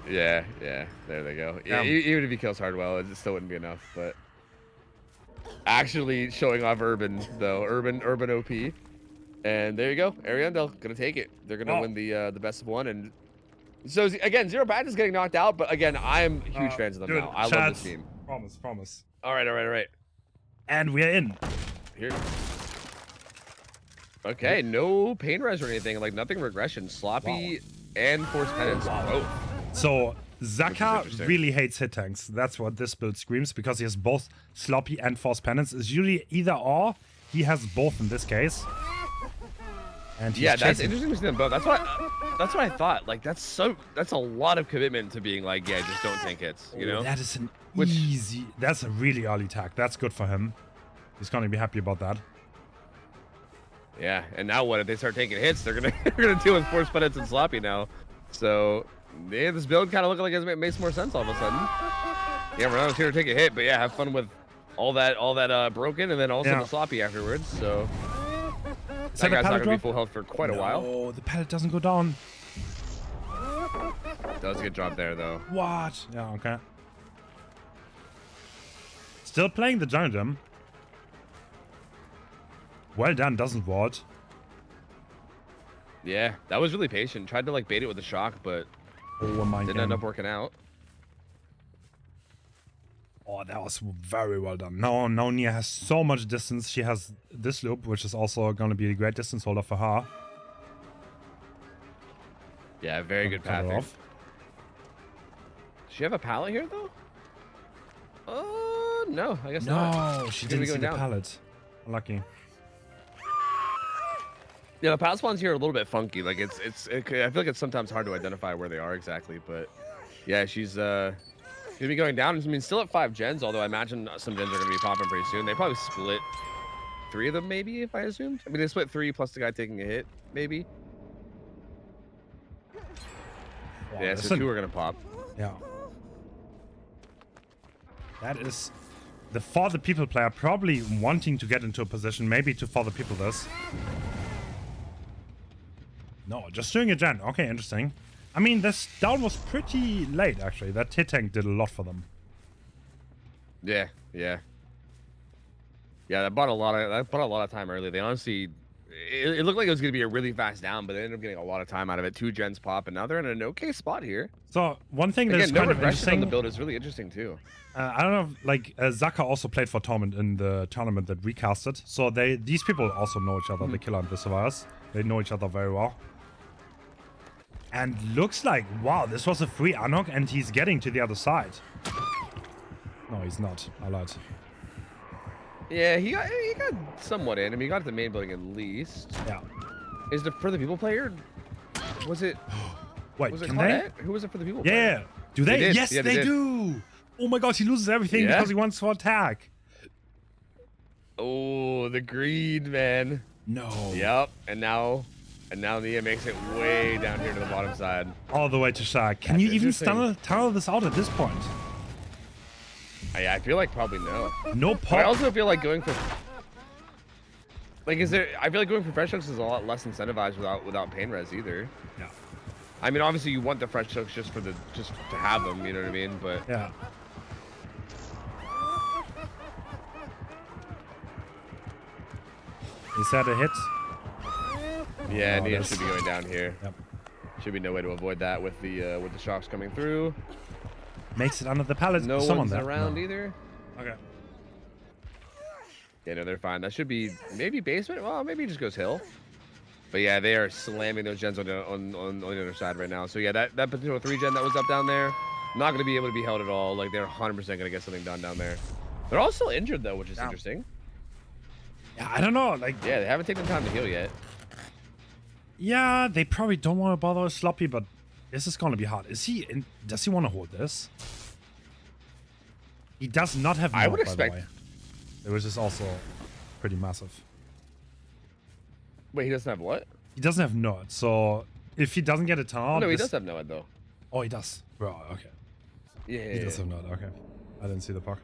Speaker 2: Yeah, there they go. Yeah, even if he kills Hardwell, it still wouldn't be enough. But actually showing off Urban though, Urban OP, and there you go. Ariandel gonna take it. They're gonna win the best of one, and so again, Zero Bad is getting knocked out. But again, I am huge fans of them now. I love this team.
Speaker 1: Promise.
Speaker 2: All right.
Speaker 1: And we're in.
Speaker 2: Here. Okay, no pain res or anything. Like nothing regression. Sloppy and force penance. Both.
Speaker 1: So Zaka really hates hit tanks. That's what this build screams, because he has both sloppy and force penance. It's usually either or. He has both in this case. And
Speaker 2: yeah, that's interesting to see them both. That's what I thought. Like that's a lot of commitment to being like, yeah, just don't tank hits. You know?
Speaker 1: That is an easy. That's a really early tag. That's good for him. He's gonna be happy about that.
Speaker 2: Yeah, and now what? If they start taking hits, they're gonna deal with force penance and sloppy now. So yeah, this build kind of looking like it makes more sense all of a sudden. Yeah, Renato's here to take a hit, but yeah, have fun with all that broken, and then also the sloppy afterwards. So that guy's not gonna be full health for quite a while.
Speaker 1: Oh, the pallet doesn't go down.
Speaker 2: Does get dropped there though.
Speaker 1: What? Yeah, okay. Still playing the jungle gym. Well done, doesn't ward.
Speaker 2: Yeah, that was really patient. Tried to like bait it with a shock, but didn't end up working out.
Speaker 1: Oh, that was very well done. Now Nia has so much distance. She has this loop, which is also going to be a great distance holder for her.
Speaker 2: Yeah, very good pathing. Does she have a pallet here though? No, I guess not.
Speaker 1: No, she didn't see the pallet. Lucky.
Speaker 2: Yeah, the pallet spawns here are a little bit funky. Like I feel like it's sometimes hard to identify where they are exactly. But yeah, she's gonna be going down. I mean, still at 5 gens. Although I imagine some gens are gonna be popping pretty soon. They probably split 3 of them, maybe, if I assumed. I mean, they split 3 plus the guy taking a hit, maybe. Wow, yeah, so 2 are gonna pop.
Speaker 1: Yeah. That is the For the People player probably wanting to get into a position, maybe to For the People this. No, just doing a gen. Okay, interesting. I mean, this down was pretty late, actually. That hit tank did a lot for them.
Speaker 2: Yeah. That bought a lot of time early. They honestly, it looked like it was going to be a really fast down, but they ended up getting a lot of time out of it. 2 gens pop, and now they're in an okay spot here.
Speaker 1: So one thing that's kind of interesting
Speaker 2: on the build is really interesting too.
Speaker 1: I don't know, like Zaka also played for Torment in the tournament that we casted. So these people also know each other, the killer and the survivors. They know each other very well. And looks like, wow, this was a free unhook, and he's getting to the other side. No, he's not. I lied.
Speaker 2: Yeah, he got somewhat in. I mean, he got to the main building at least.
Speaker 1: Yeah.
Speaker 2: Is the For the People player? Was it?
Speaker 1: Wait,
Speaker 2: was it
Speaker 1: can
Speaker 2: Claudette? Who was it For the People player?
Speaker 1: Yeah. Do they? Yes,
Speaker 2: yeah,
Speaker 1: they do. Oh my God, he loses everything because he wants to attack.
Speaker 2: Oh, the greed, man.
Speaker 1: No.
Speaker 2: Yep. And now Nia makes it way down here to the bottom side.
Speaker 1: All the way to Shark. Can you even tunnel this out at this point?
Speaker 2: I feel like probably no.
Speaker 1: No pop.
Speaker 2: But I also feel like going for I feel like going for fresh hooks is a lot less incentivized without pain res either.
Speaker 1: Yeah.
Speaker 2: I mean, obviously you want the fresh hooks just to have them, you know what I mean? But
Speaker 1: yeah. Is that a hit?
Speaker 2: Yeah, Nia should be going down here.
Speaker 1: Yep.
Speaker 2: Should be no way to avoid that with the shocks coming through.
Speaker 1: Makes it under the pallet.
Speaker 2: No one's around either.
Speaker 1: Okay.
Speaker 2: Yeah, no, they're fine. That should be maybe basement. Well, maybe it just goes hill. But yeah, they are slamming those gens on the other side right now. So yeah, that potential 3 gen that was up down there, not going to be able to be held at all. Like they're 100% going to get something done down there. They're all still injured though, which is interesting.
Speaker 1: Yeah, I don't know. Like
Speaker 2: yeah, they haven't taken time to heal yet.
Speaker 1: Yeah, they probably don't want to bother with Sloppy, but this is going to be hard. Does he want to hold this? He does not have Node,
Speaker 2: I would expect.
Speaker 1: by the way. Which is also pretty massive.
Speaker 2: Wait, he doesn't have what?
Speaker 1: He doesn't have Node, so if he doesn't get a turn,
Speaker 2: no, he does have Node though.
Speaker 1: Oh, he does. Bro, okay.
Speaker 2: Yeah.
Speaker 1: He does have Node. Okay, I didn't see the puck.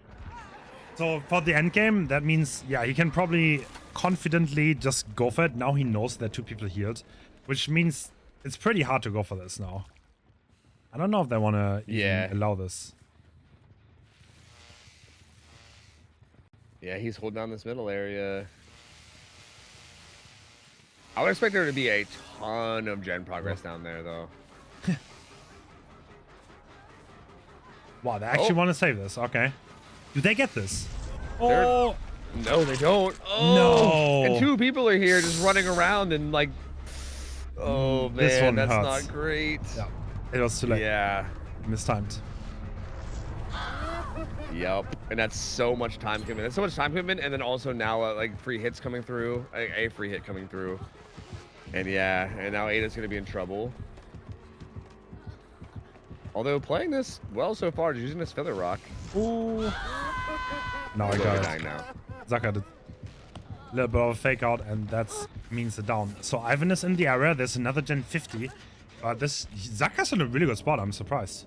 Speaker 1: So for the end game, that means he can probably confidently just go for it. Now he knows that 2 people healed, which means It's pretty hard to go for this now. I don't know if they want to allow this.
Speaker 2: Yeah, he's holding down this middle area. I would expect there to be a ton of gen progress down there, though.
Speaker 1: Wow, they actually want to save this. Okay. Do they get this?
Speaker 2: They're-
Speaker 1: Oh!
Speaker 2: No, they don't.
Speaker 1: No.
Speaker 2: And 2 people are here just running around and like... Oh, man,
Speaker 1: This one
Speaker 2: that's
Speaker 1: hurts.
Speaker 2: not great.
Speaker 1: Yeah. It was too late.
Speaker 2: Yeah.
Speaker 1: Mistimed.
Speaker 2: Yep. And that's so much time commitment. That's so much time commitment, and then also now like free hits coming through, a free hit coming through, and yeah, and now Ada's gonna be in trouble. Although playing this well so far, just using this feather rock.
Speaker 1: Ooh. No, I got
Speaker 2: dying
Speaker 1: it.
Speaker 2: now.
Speaker 1: Zaka did a little bit of a fake out, and that means the down. So Ivan is in the area. There's another Gen 50. This Zaka's in a really good spot. I'm surprised.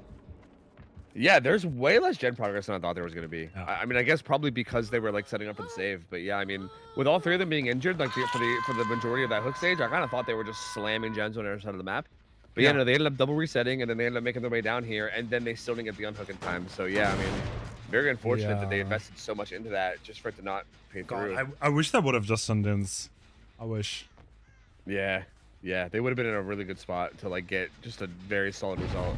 Speaker 2: Yeah, there's way less gen progress than I thought there was going to be.
Speaker 1: Yeah.
Speaker 2: I mean, I guess probably because they were like setting up for the save. But yeah, I mean, with all 3 of them being injured, like for the majority of that hook stage, I kind of thought they were just slamming gens on the other side of the map. But yeah, no, they ended up double resetting, and then they ended up making their way down here, and then they still didn't get the unhook in time. So yeah, I mean, very unfortunate that they invested so much into that just for it to not pay through.
Speaker 1: God, I wish they would have just done this. I wish.
Speaker 2: Yeah, yeah, they would have been in a really good spot to like get just a very solid result.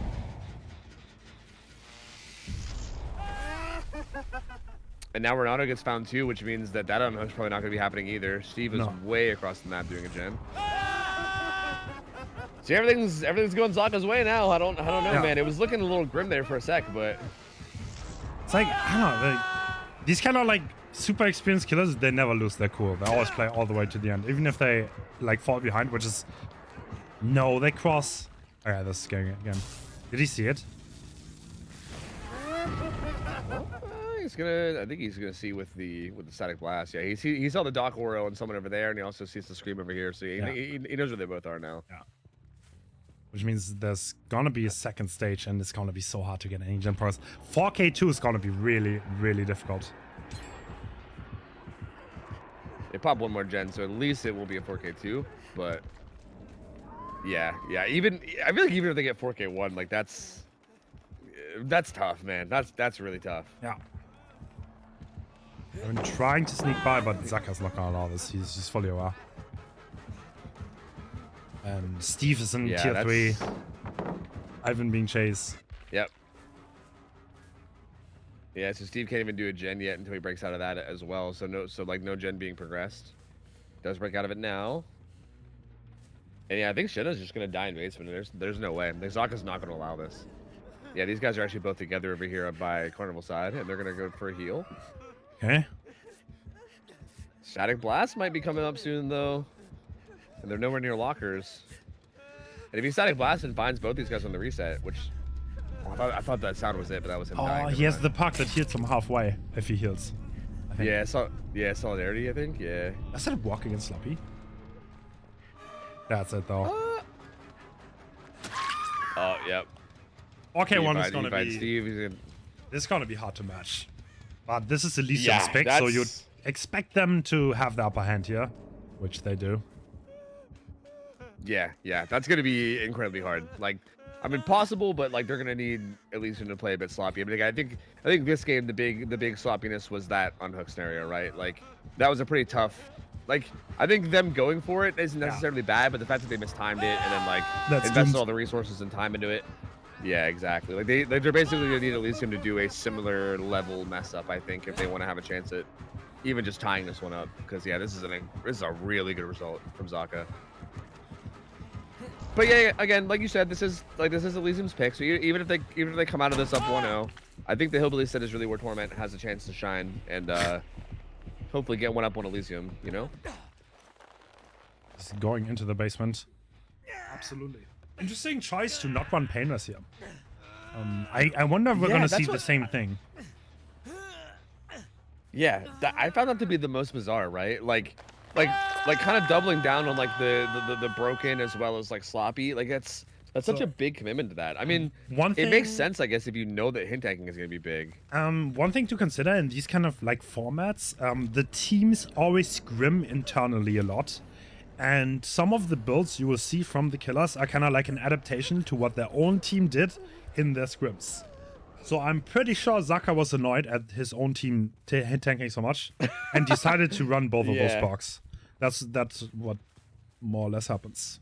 Speaker 2: And now Renato gets found too, which means that unhook's probably not going to be happening either. Steve is way across the map doing a gen. See, everything's going Zaka's way now. I don't know, man. It was looking a little grim there for a sec, but
Speaker 1: it's like I don't know. These kind of like super experienced killers, they never lose their cool. They always play all the way to the end, even if they like fall behind, which is no, they cross. Oh yeah, this is going again. Did he see it?
Speaker 2: I think he's gonna see with the static blast. Yeah, he saw the Doc Oro and someone over there, and he also sees the scream over here. So he knows where they both are now.
Speaker 1: Yeah. Which means there's gonna be a second stage, and it's gonna be so hard to get any gen progress. 4K2 is gonna be really, really difficult.
Speaker 2: They pop one more gen, so at least it will be a 4K2. But yeah. Even I feel like even if they get 4K1, like that's tough, man. That's really tough.
Speaker 1: Yeah. I've been trying to sneak by, but Zaka's not gonna allow this. He's fully aware. And Steve is in tier 3. Ivan being chased.
Speaker 2: Yep. Yeah, so Steve can't even do a gen yet until he breaks out of that as well. So no gen being progressed. Does break out of it now. And yeah, I think Shina's just gonna die in basement. There's no way. Zaka's not gonna allow this. Yeah, these guys are actually both together over here by Carnival side, and they're gonna go for a heal.
Speaker 1: Okay.
Speaker 2: Static Blast might be coming up soon, though. And they're nowhere near lockers. And if he Static Blast and finds both these guys on the reset, which... Oh, I thought that sound was it, but that was him dying.
Speaker 1: Oh, he has the puck that heals him halfway, if he heals. I think.
Speaker 2: Yeah, Solidarity, I think, yeah.
Speaker 1: I started walking in Sloppy. That's it, though.
Speaker 2: Oh, yep.
Speaker 1: Okay, one is gonna be...
Speaker 2: Steve,
Speaker 1: This is gonna be hard to match. But this is Elysium's pick, so you'd expect them to have the upper hand here, which they do.
Speaker 2: Yeah, that's gonna be incredibly hard. Like, I mean, possible, but like they're gonna need Elysium to play a bit sloppy. I mean, I think this game the big sloppiness was that unhook scenario, right? Like that was a pretty tough. Like I think them going for it isn't necessarily bad, but the fact that they mistimed it and then like invested all the resources and time into it. Yeah, exactly. Like they're basically gonna need Elysium to do a similar level mess up, I think, if they want to have a chance at even just tying this one up. Because yeah, this is a really good result from Zaka. But yeah, again, like you said, this is Elysium's pick. So even if they come out of this up 1-0, I think the Hillbilly set is really where Torment has a chance to shine and hopefully get one up on Elysium. You know.
Speaker 1: He's going into the basement. Absolutely. Interesting choice to not run Painless here. I wonder if we're gonna see the same thing.
Speaker 2: Yeah, I found that to be the most bizarre, right? Like kind of doubling down on like the broken as well as like sloppy. Like that's such a big commitment to that. I mean, it makes sense, I guess, if you know that hint tagging is gonna be big.
Speaker 1: One thing to consider in these kind of like formats, the teams always scrim internally a lot. And some of the builds you will see from the killers are kind of like an adaptation to what their own team did in their scrims. So I'm pretty sure Zaka was annoyed at his own team tanking so much and decided to run both of those sparks. That's what more or less happens.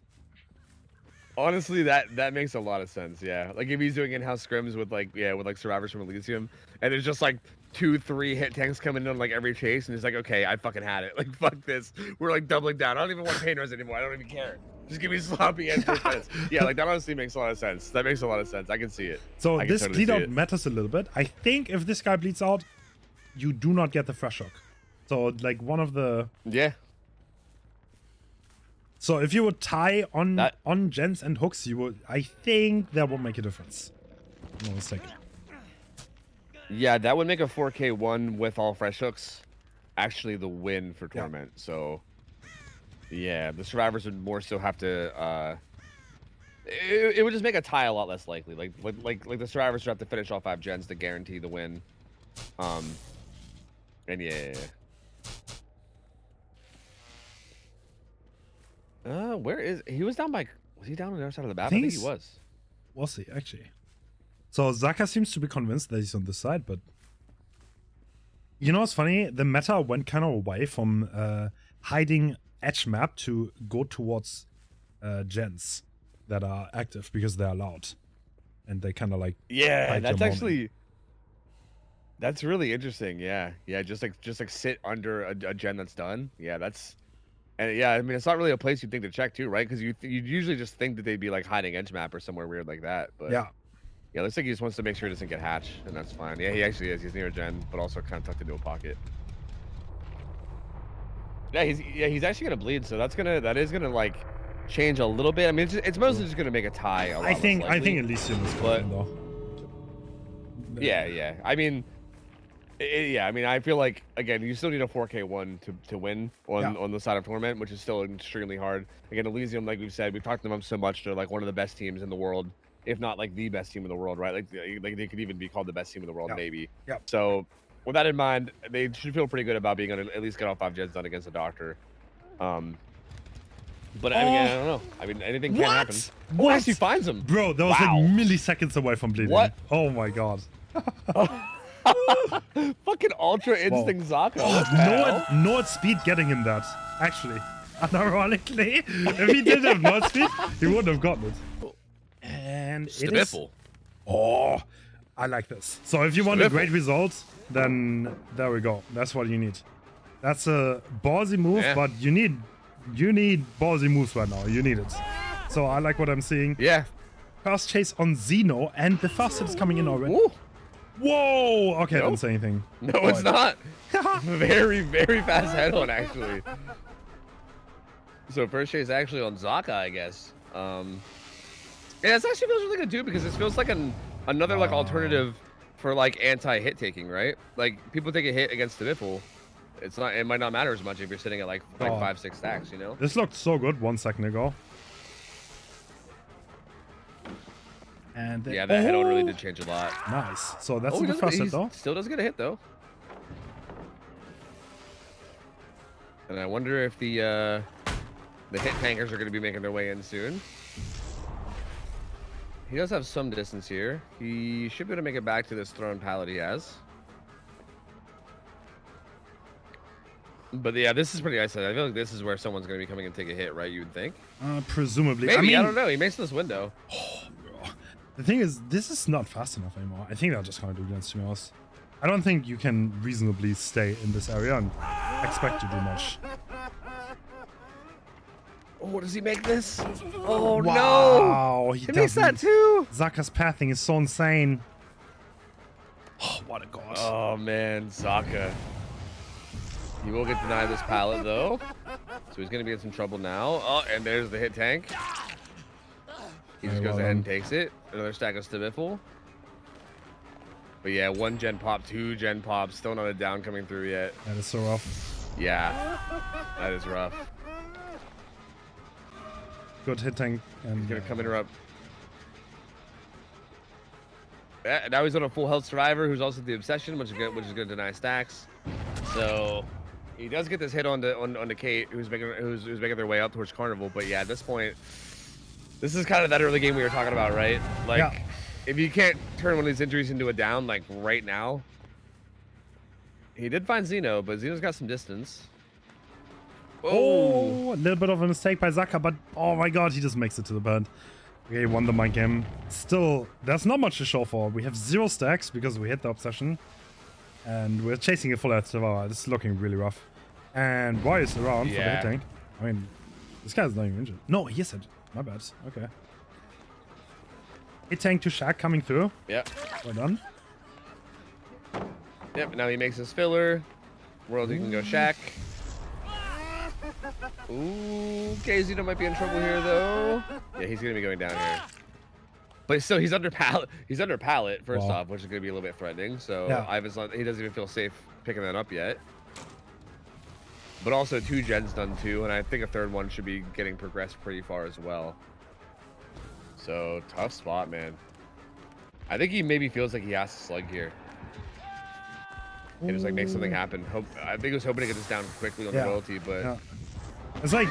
Speaker 2: Honestly, that makes a lot of sense. Yeah, like if he's doing in-house scrims with like survivors from Elysium, and there's just like 2-3 hit tanks coming in on like every chase, and he's like, okay, I fucking had it. Like fuck this, we're like doubling down. I don't even want painters anymore. I don't even care. Just give me sloppy and defense. Yeah, like that honestly makes a lot of sense. That makes a lot of sense. I can see it.
Speaker 1: So this totally bleed out matters a little bit. I think if this guy bleeds out, you do not get the fresh hook. So like one of the So if you would tie on gens and hooks, you would. I think that would make a difference. No mistake.
Speaker 2: Yeah, that would make a 4K one with all fresh hooks actually the win for Torment. So yeah, the survivors would more so have to. It would just make a tie a lot less likely. Like the survivors would have to finish all 5 gens to guarantee the win. And yeah. Where is he? Was down by? Was he down on the other side of the map? I think he was.
Speaker 1: Was he actually? So Zaka seems to be convinced that he's on this side, but you know what's funny? The meta went kind of away from hiding edge map to go towards gens that are active because they're allowed, and they kind of like
Speaker 2: that's actually that's really interesting. Yeah, just like sit under a gen that's done. Yeah, that's. And yeah, I mean, it's not really a place you'd think to check too, right? Because you'd usually just think that they'd be like hiding edge map or somewhere weird like that. But yeah, looks like he just wants to make sure he doesn't get hatched, and that's fine. Yeah, he actually is. He's near a gen, but also kind of tucked into a pocket. Yeah, he's actually gonna bleed, so that is gonna like change a little bit. I mean, it's mostly just gonna make a tie.
Speaker 1: I think Elysium is good though.
Speaker 2: Yeah. I mean. I mean, I feel like again, you still need a 4K one to win on the side of Torment, which is still extremely hard. Again, Elysium, like we've said, we've talked to them so much. They're like one of the best teams in the world, if not like the best team in the world, right? Like they could even be called the best team in the world, maybe. So with that in mind, they should feel pretty good about being able to at least get all 5 gens done against the Doctor. But I mean, I don't know. I mean, anything can happen.
Speaker 1: What?
Speaker 2: He finds him,
Speaker 1: bro. That was like milliseconds away from bleeding. What? Oh my god.
Speaker 2: Fucking ultra instinct Zaka.
Speaker 1: Nord speed getting him that. Actually, unironically, if he didn't have Nord speed, he wouldn't have gotten it. And it is. Oh, I like this. So if you want a great result, then there we go. That's what you need. That's a ballsy move, but you need ballsy moves right now. You need it. So I like what I'm seeing.
Speaker 2: Yeah.
Speaker 1: First chase on Xeno, and the first hit is coming in already.
Speaker 2: Ooh.
Speaker 1: Whoa! Okay, I didn't say anything.
Speaker 2: No, it's not. Very, very fast head on, actually. So first chase actually on Zaka, I guess. Yeah, this actually feels really good too, because this feels like another like alternative for like anti-hit taking, right? Like people take a hit against the Biffle. It might not matter as much if you're sitting at like 5-6 stacks, you know?
Speaker 1: This looked so good 1 second ago. And
Speaker 2: yeah, that head on really did change a lot.
Speaker 1: Nice. So that's the first hit though.
Speaker 2: Still does get a hit though. And I wonder if the hit tankers are going to be making their way in soon. He does have some distance here. He should be able to make it back to this thrown pallet he has. But yeah, this is pretty isolated. I feel like this is where someone's going to be coming and take a hit, right? You would think.
Speaker 1: Presumably.
Speaker 2: Maybe, I don't know. He makes this window.
Speaker 1: The thing is, this is not fast enough anymore. I think they're just going to do against Sumos. I don't think you can reasonably stay in this area and expect to do much.
Speaker 2: Oh, does he make this? Oh,
Speaker 1: wow,
Speaker 2: no.
Speaker 1: Wow,
Speaker 2: he makes that too.
Speaker 1: Zaka's pathing is so insane. Oh, what a god.
Speaker 2: Oh, man, Zaka. He will get denied this pallet, though. So he's going to be in some trouble now. Oh, and there's the hit tank. He just goes ahead and takes it. Another stack of Stabiffle. But yeah, 1 gen pop, 2 gen pop. Still not a down coming through yet.
Speaker 1: That is so rough.
Speaker 2: Yeah, that is rough.
Speaker 1: Good hit tank. And
Speaker 2: he's going to come interrupt. Yeah, now he's on a full health survivor who's also the obsession, which is going to deny stacks. So He does get this hit on the Kate, who's making their way up towards Carnival. But yeah, at this point, this is kind of that early game we were talking about, right? Like, if you can't turn one of these injuries into a down, like right now. He did find Xeno, but Xeno's got some distance.
Speaker 1: Oh, a little bit of a mistake by Zaka, but oh my god, he just makes it to the burn. Okay, won the mind game. Still, there's not much to show for. We have 0 stacks because we hit the obsession. And we're chasing a full health Devour. This is looking really rough. And Roy is around for the hit tank. I mean, this guy's not even injured. No, he is hit. My bad. Okay. Hit tank to Shaq coming through.
Speaker 2: Yep.
Speaker 1: Well done.
Speaker 2: Yep, now he makes his filler. World, you can go Shaq. Ooh, okay, Xeno might be in trouble here though. Yeah, he's gonna be going down here. But still, he's under pallet. He's under pallet first off, which is gonna be a little bit threatening. So Ivan's not, he doesn't even feel safe picking that up yet. But also 2 gens done too, and I think a 3rd one should be getting progressed pretty far as well. So tough spot, man. I think he maybe feels like he has to slug here. And just like make something happen. I think he was hoping to get this down quickly on the royalty, but
Speaker 1: it's like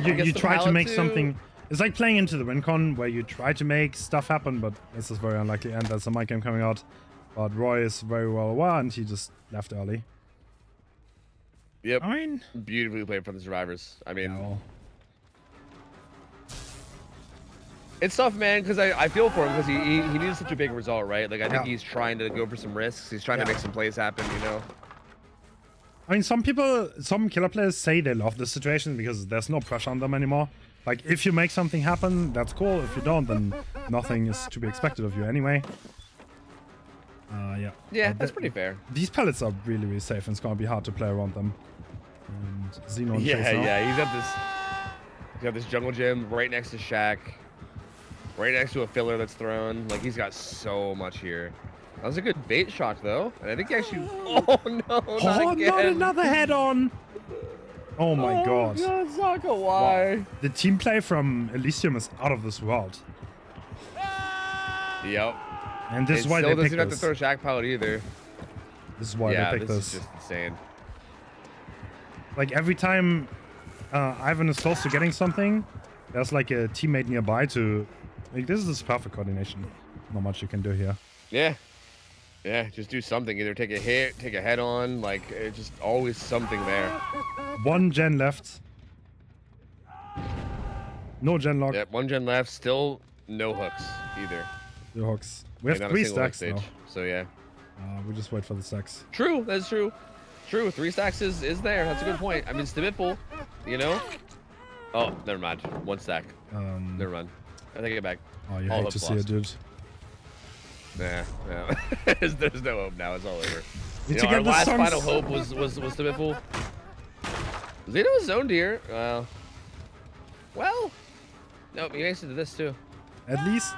Speaker 1: you try to make something. It's like playing into the WinCon where you try to make stuff happen, but this is very unlikely. And there's a mic game coming out, but Roy is very well aware, and he just left early.
Speaker 2: Yep.
Speaker 1: I mean,
Speaker 2: beautifully played from the survivors. I mean, it's tough, man, because I feel for him because he needs such a big result, right? Like I think he's trying to go for some risks. He's trying to make some plays happen, you know.
Speaker 1: I mean, some killer players say they love this situation because there's no pressure on them anymore. Like, if you make something happen, that's cool. If you don't, then nothing is to be expected of you anyway.
Speaker 2: Yeah, that's pretty fair.
Speaker 1: These pellets are really, really safe, and it's gonna be hard to play around them. And Xenon
Speaker 2: he's got this jungle gym right next to Shaq, right next to a filler that's thrown. Like, he's got so much here. That was a good bait shot though, and I think he actually. Oh no!
Speaker 1: Not another head on. Oh my god.
Speaker 2: Zaka, why?
Speaker 1: Wow. The team play from Elysium is out of this world.
Speaker 2: Yep.
Speaker 1: And this is why they picked this.
Speaker 2: Doesn't have to throw Shaq Pilot either.
Speaker 1: This is why they picked this.
Speaker 2: This is just insane.
Speaker 1: Like every time Ivan is close to getting something, there's like a teammate nearby to. Like, this is perfect coordination. Not much you can do here.
Speaker 2: Yeah. Yeah, just do something. Either take a hit, take a head on. Like, it's just always something there.
Speaker 1: 1 gen left. No gen lock.
Speaker 2: Yep, 1 gen left. Still no hooks either.
Speaker 1: No hooks. We have 3 stacks now.
Speaker 2: So yeah.
Speaker 1: We just wait for the stacks.
Speaker 2: True, that's true. True, 3 stacks is there. That's a good point. I mean, Stabitful, you know? Oh, never mind. 1 stack. Never mind. I take it back.
Speaker 1: Oh, you hate to see it, dude.
Speaker 2: Nah, no. There's no hope now. It's all over.
Speaker 1: Our
Speaker 2: last final hope was Stabitful. Xeno was zoned here. Well, nope, he makes it to this too.
Speaker 1: At least,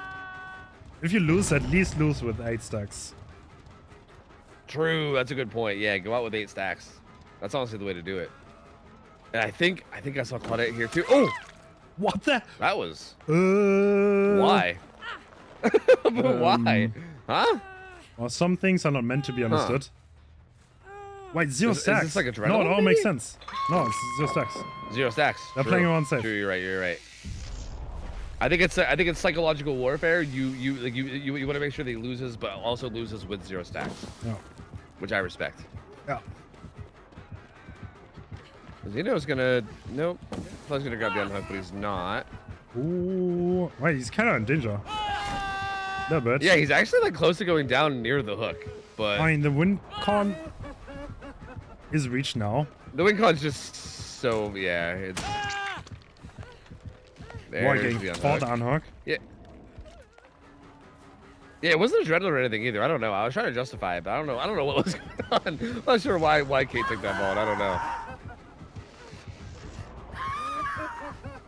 Speaker 1: if you lose, at least lose with 8 stacks.
Speaker 2: True, that's a good point. Yeah, go out with 8 stacks. That's honestly the way to do it. And I think I saw Claudette here too. Oh,
Speaker 1: what the?
Speaker 2: That was. Why? Why? Huh?
Speaker 1: Well, some things are not meant to be understood. Wait, 0 stacks.
Speaker 2: Is this like adrenaline?
Speaker 1: No, it all makes sense. No, it's 0 stacks.
Speaker 2: 0 stacks.
Speaker 1: They're playing around safe.
Speaker 2: True, you're right. You're right. I think it's psychological warfare. You want to make sure that he loses, but also loses with 0 stacks.
Speaker 1: Yeah.
Speaker 2: Which I respect.
Speaker 1: Yeah.
Speaker 2: Xeno's gonna. Nope. I thought he was gonna grab the unhook, but he's not.
Speaker 1: Ooh. Wait, he's kind of in danger. No, but.
Speaker 2: Yeah, he's actually like close to going down near the hook, but.
Speaker 1: I mean, the win con is reached now.
Speaker 2: The win con's just so It's.
Speaker 1: There's the unhook.
Speaker 2: Yeah. Yeah, it wasn't adrenaline or anything either. I don't know. I was trying to justify it, but I don't know. I don't know what was going on. I'm not sure why Kate took that ball. I don't know.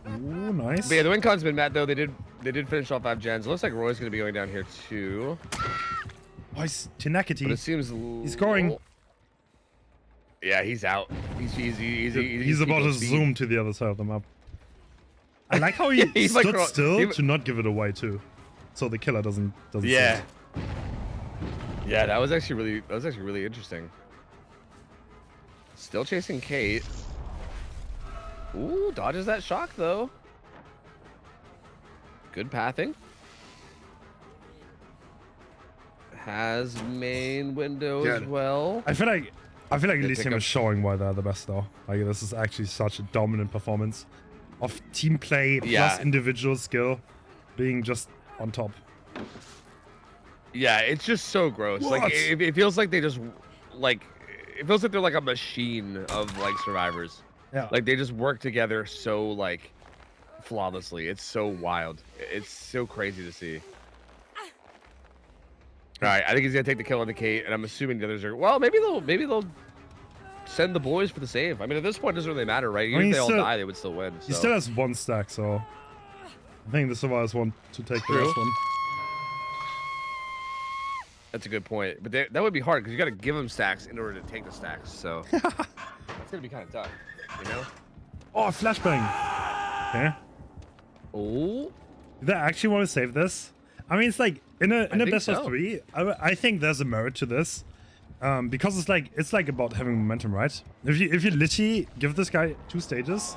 Speaker 1: Ooh, nice.
Speaker 2: But yeah, the win con's been met though. They did finish off 5 gens. It looks like Roy's gonna be going down here too.
Speaker 1: Oh, he's Tenacity.
Speaker 2: But it seems
Speaker 1: he's scoring.
Speaker 2: Yeah, he's out.
Speaker 1: He's about to zoom to the other side of the map. I like how he stood still to not give it away too, so the killer doesn't.
Speaker 2: Yeah. See. Yeah, that was actually really interesting. Still chasing Kate. Ooh, dodges that shock though. Good pathing. Has main window as well.
Speaker 1: I feel like Elysium
Speaker 2: pickup.
Speaker 1: is showing why they're the best though. Like this is actually such a dominant performance of team play plus individual skill being just on top.
Speaker 2: Yeah, it's just so gross.
Speaker 1: What?
Speaker 2: Like it feels like they just like it feels like they're like a machine of like survivors.
Speaker 1: Yeah.
Speaker 2: Like they just work together so like flawlessly. It's so wild. It's so crazy to see. All right, I think he's gonna take the kill on the Kate, and I'm assuming the others are. Well, maybe they'll send the boys for the save. I mean, at this point, it doesn't really matter, right? Even if they all die, they would still win. So.
Speaker 1: He still has 1 stack, so I think the survivors want to take the last one.
Speaker 2: That's a good point, but that would be hard because you got to give them stacks in order to take the stacks. So it's gonna be kind of tough, you know.
Speaker 1: Oh, flashbang. Okay.
Speaker 2: Oh.
Speaker 1: Do they actually want to save this? I mean, it's like in a best of 3. I think there's a merit to this, because it's like about having momentum, right? If you literally give this guy 2 stages,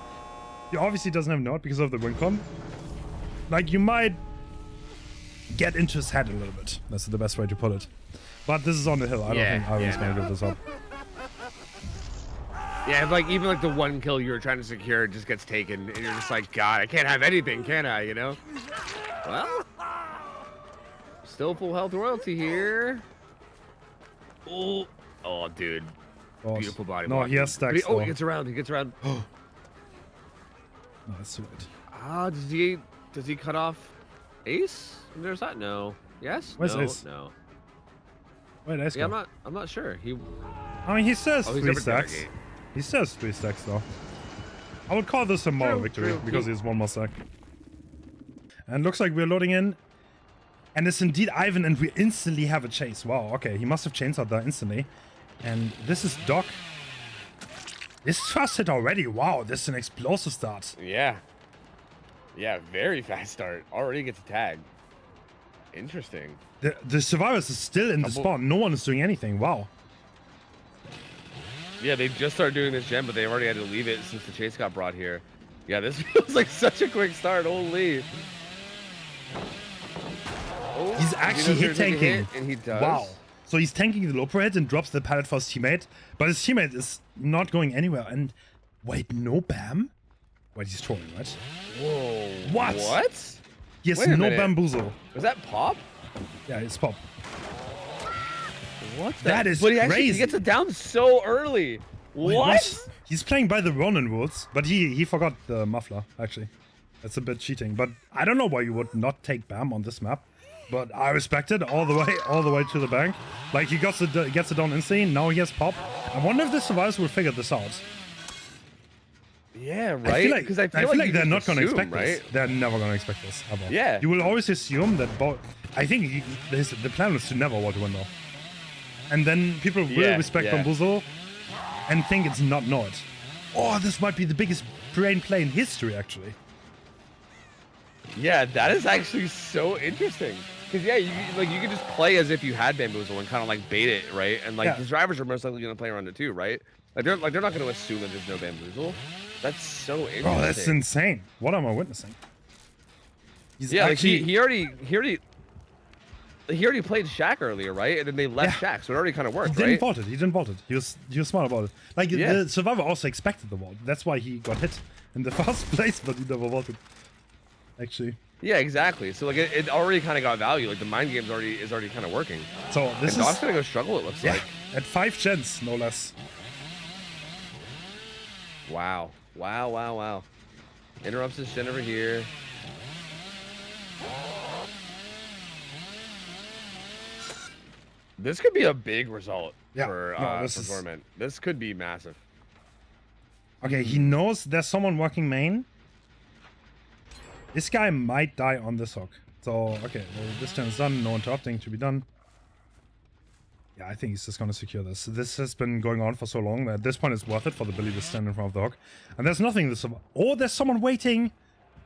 Speaker 1: he obviously doesn't have node because of the win con. Like you might get into his head a little bit. That's the best way to put it. But this is on the hill. I don't think Iron's gonna give this up.
Speaker 2: Yeah, like even like the 1 kill you were trying to secure just gets taken, and you're just like, God, I can't have anything, can I? You know? Well. Still full health royalty here. Oh, dude.
Speaker 1: Boss.
Speaker 2: Beautiful body.
Speaker 1: No,
Speaker 2: blocking.
Speaker 1: he has stacks.
Speaker 2: He gets around. He gets around.
Speaker 1: No, that's sweet.
Speaker 2: Does he cut off Ace? There's that? No. Yes?
Speaker 1: Where's
Speaker 2: no.
Speaker 1: Ace?
Speaker 2: No.
Speaker 1: Wait, Ace.
Speaker 2: Yeah, I'm not sure.
Speaker 1: I mean, he says
Speaker 2: he's
Speaker 1: 3
Speaker 2: over
Speaker 1: stacks.
Speaker 2: Derek.
Speaker 1: He says 3 stacks though. I would call this a moral victory
Speaker 2: true.
Speaker 1: because he has 1 more stack. And looks like we're loading in. And it's indeed Ivan, and we instantly have a chase. Wow, okay, he must have chainsawed there instantly. And this is Doc. This first hit already. Wow, this is an explosive start.
Speaker 2: Yeah. Yeah, very fast start. Already gets a tag. Interesting.
Speaker 1: The survivors is still in the spawn. No one is doing anything. Wow.
Speaker 2: Yeah, they just started doing this gen, but they already had to leave it since the chase got brought here. Yeah, this feels like such a quick start. Holy. Oh,
Speaker 1: he's actually hit tanking.
Speaker 2: And he does.
Speaker 1: Wow. So he's tanking the low pro hit and drops the pallet for his teammate, but his teammate is not going anywhere. And wait, no BAM? Wait, he's trolling, right?
Speaker 2: Whoa.
Speaker 1: What?
Speaker 2: What?
Speaker 1: He has
Speaker 2: Wait a
Speaker 1: no
Speaker 2: minute.
Speaker 1: bamboozle.
Speaker 2: Was that Pop?
Speaker 1: Yeah, it's Pop.
Speaker 2: What?
Speaker 1: That is
Speaker 2: but he
Speaker 1: crazy.
Speaker 2: gets it down so early.
Speaker 1: Wait,
Speaker 2: what?
Speaker 1: He's playing by the Ronin rules, but he forgot the muffler, actually. That's a bit cheating, but I don't know why you would not take BAM on this map. But I respect it all the way to the bank. Like he gets it down instantly. Now he has Pop. I wonder if the survivors will figure this out.
Speaker 2: Yeah, right.
Speaker 1: Because I feel like they're not going to expect this.
Speaker 2: Right?
Speaker 1: They're never going to expect this ever.
Speaker 2: Yeah.
Speaker 1: You will always assume that. I think the plan was to never want to win though. And then people will respect Bamboozle and think it's not Nord. Oh, this might be the biggest brain play in history, actually.
Speaker 2: Yeah, that is actually so interesting. Because you can just play as if you had Bamboozle and kind of like bait it, right? And like the drivers are most likely going to play around it too, right? Like they're not going to assume that there's no Bamboozle. That's so interesting.
Speaker 1: Oh, that's insane. What am I witnessing?
Speaker 2: He's actually... he already played Shaq earlier, right? And then they left Shaq, so it already kind of worked,
Speaker 1: He didn't vault it. He didn't vault it. He was smart about it. Like the survivor also expected the vault. That's why he got hit in the first place, but he never vaulted. Actually.
Speaker 2: Yeah, exactly. So like it already kind of got value. Like the mind game's already kind of working.
Speaker 1: So this is
Speaker 2: Doc's gonna go struggle. It looks like
Speaker 1: at 5 gens, no less.
Speaker 2: Wow. Interrupts his gen over here. This could be a big result for Torment. This could be massive.
Speaker 1: Okay, he knows there's someone working main. This guy might die on this hook. So, okay, this turn is done. No interrupting to be done. Yeah, I think he's just going to secure this. This has been going on for so long that at this point it's worth it for the Billy to stand in front of the hook. And there's nothing to survive. Oh, there's someone waiting.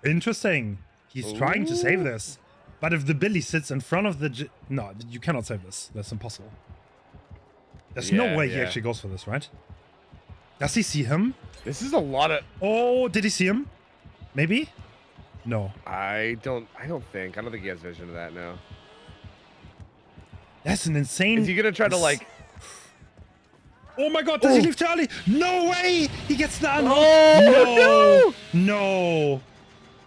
Speaker 1: Interesting. He's trying to save this. But if the Billy sits in front of the... No, you cannot save this. That's impossible. There's no way he actually goes for this, right? Does he see him?
Speaker 2: This is a lot of...
Speaker 1: Oh, did he see him? Maybe? No.
Speaker 2: I don't think he has vision of that now.
Speaker 1: That's an insane...
Speaker 2: Is he gonna try to like...
Speaker 1: Oh my god, does he leave Charlie? No way! He gets the unhook!
Speaker 2: Oh,
Speaker 1: No!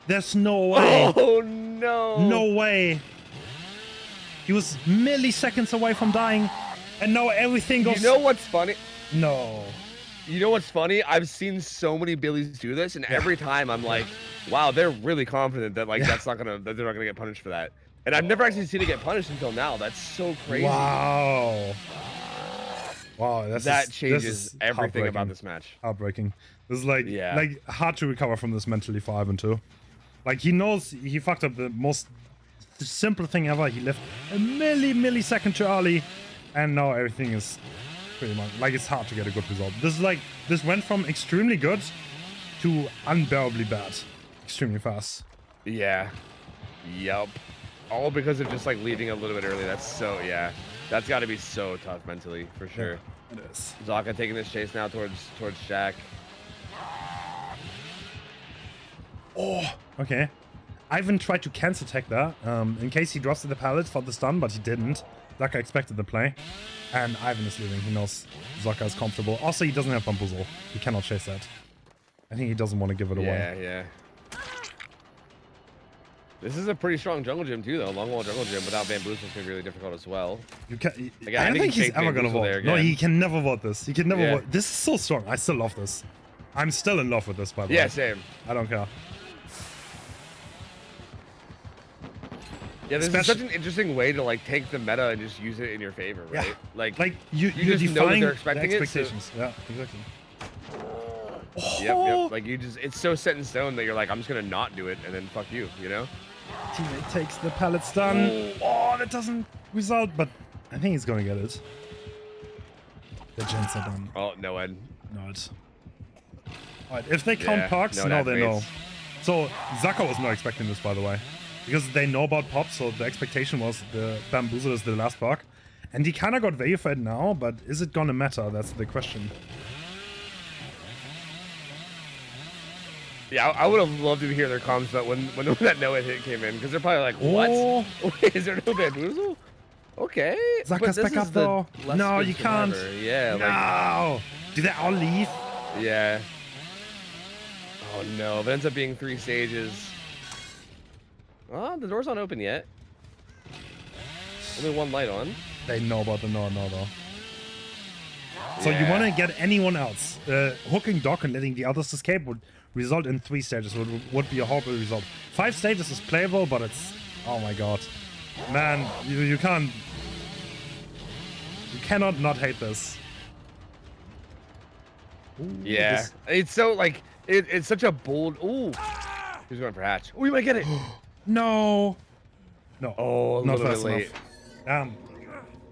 Speaker 1: There's no way!
Speaker 2: Oh no!
Speaker 1: No way! He was milliseconds away from dying, and now everything goes...
Speaker 2: You know what's funny?
Speaker 1: No.
Speaker 2: You know what's funny? I've seen so many Billies do this, and every time I'm like, wow, they're really confident that like that they're not gonna get punished for that. And I've never actually seen it get punished until now. That's so crazy.
Speaker 1: Wow. Wow,
Speaker 2: that changes everything about this match.
Speaker 1: Heartbreaking. This is like hard to recover from this mentally for Ivan too. Like he knows he fucked up the most simple thing ever. He left a millisecond too early, and now everything is pretty much like it's hard to get a good result. This went from extremely good to unbearably bad, extremely fast.
Speaker 2: Yeah. Yup. All because of just like leaving a little bit early. That's so That's got to be so tough mentally for sure.
Speaker 1: Yeah, it is.
Speaker 2: Zaka taking this chase now towards Jack.
Speaker 1: Oh, okay. Ivan tried to cancel tech there, in case he drops to the pallet for the stun, but he didn't. Zaka expected the play, and Ivan is leaving. He knows Zaka is comfortable. Also, he doesn't have Bamboozle. He cannot chase that. I think he doesn't want to give it away.
Speaker 2: Yeah. This is a pretty strong jungle gym too, though. Long wall jungle gym without Bamboozle is going to be really difficult as well.
Speaker 1: I don't think he's ever going to vote. No, he can never vote this. He can never vote. This is so strong. I still love this. I'm still in love with this, by the way.
Speaker 2: Yeah, same.
Speaker 1: I don't care.
Speaker 2: Yeah, this is such an interesting way to like take the meta and just use it in your favor, right?
Speaker 1: Yeah.
Speaker 2: Like
Speaker 1: you
Speaker 2: just know that they're expecting
Speaker 1: the expectations.
Speaker 2: it.
Speaker 1: Yeah, exactly.
Speaker 2: Yep. Like it's so set in stone that you're like, I'm just gonna not do it, and then fuck you, you know?
Speaker 1: Teammate takes the pallet stun. Oh, that doesn't result, but I think he's gonna get it. The gens are done.
Speaker 2: Oh, no Ed.
Speaker 1: No, it's... Alright, if they count parks,
Speaker 2: no,
Speaker 1: now they know.
Speaker 2: face.
Speaker 1: So, Zaka was not expecting this, by the way. Because they know about pop, so the expectation was the Bamboozle is the last park. And he kinda got value for it now, but is it gonna matter? That's the question.
Speaker 2: Yeah, I would have loved to hear their comments about when that no-hit hit came in, because they're probably like, what? Wait, is there no Bamboozle? Okay.
Speaker 1: Zaka's back up, though. No, you can't.
Speaker 2: Yeah,
Speaker 1: no. Do they all leave?
Speaker 2: Yeah. Oh, no. If it ends up being 3 stages. Oh, the door's not open yet. Only 1 light on.
Speaker 1: They know about the no, though. So you want to get anyone else. Hooking Doc and letting the others escape would result in 3 stages. Would be a horrible result. 5 stages is playable, but it's... Oh my god. Man, you can't... You cannot not hate this. Ooh,
Speaker 2: yeah. It's so, like... It's such a bold... Ooh. He's going for hatch. Oh, you might get it.
Speaker 1: No. No.
Speaker 2: Oh, a little bit late.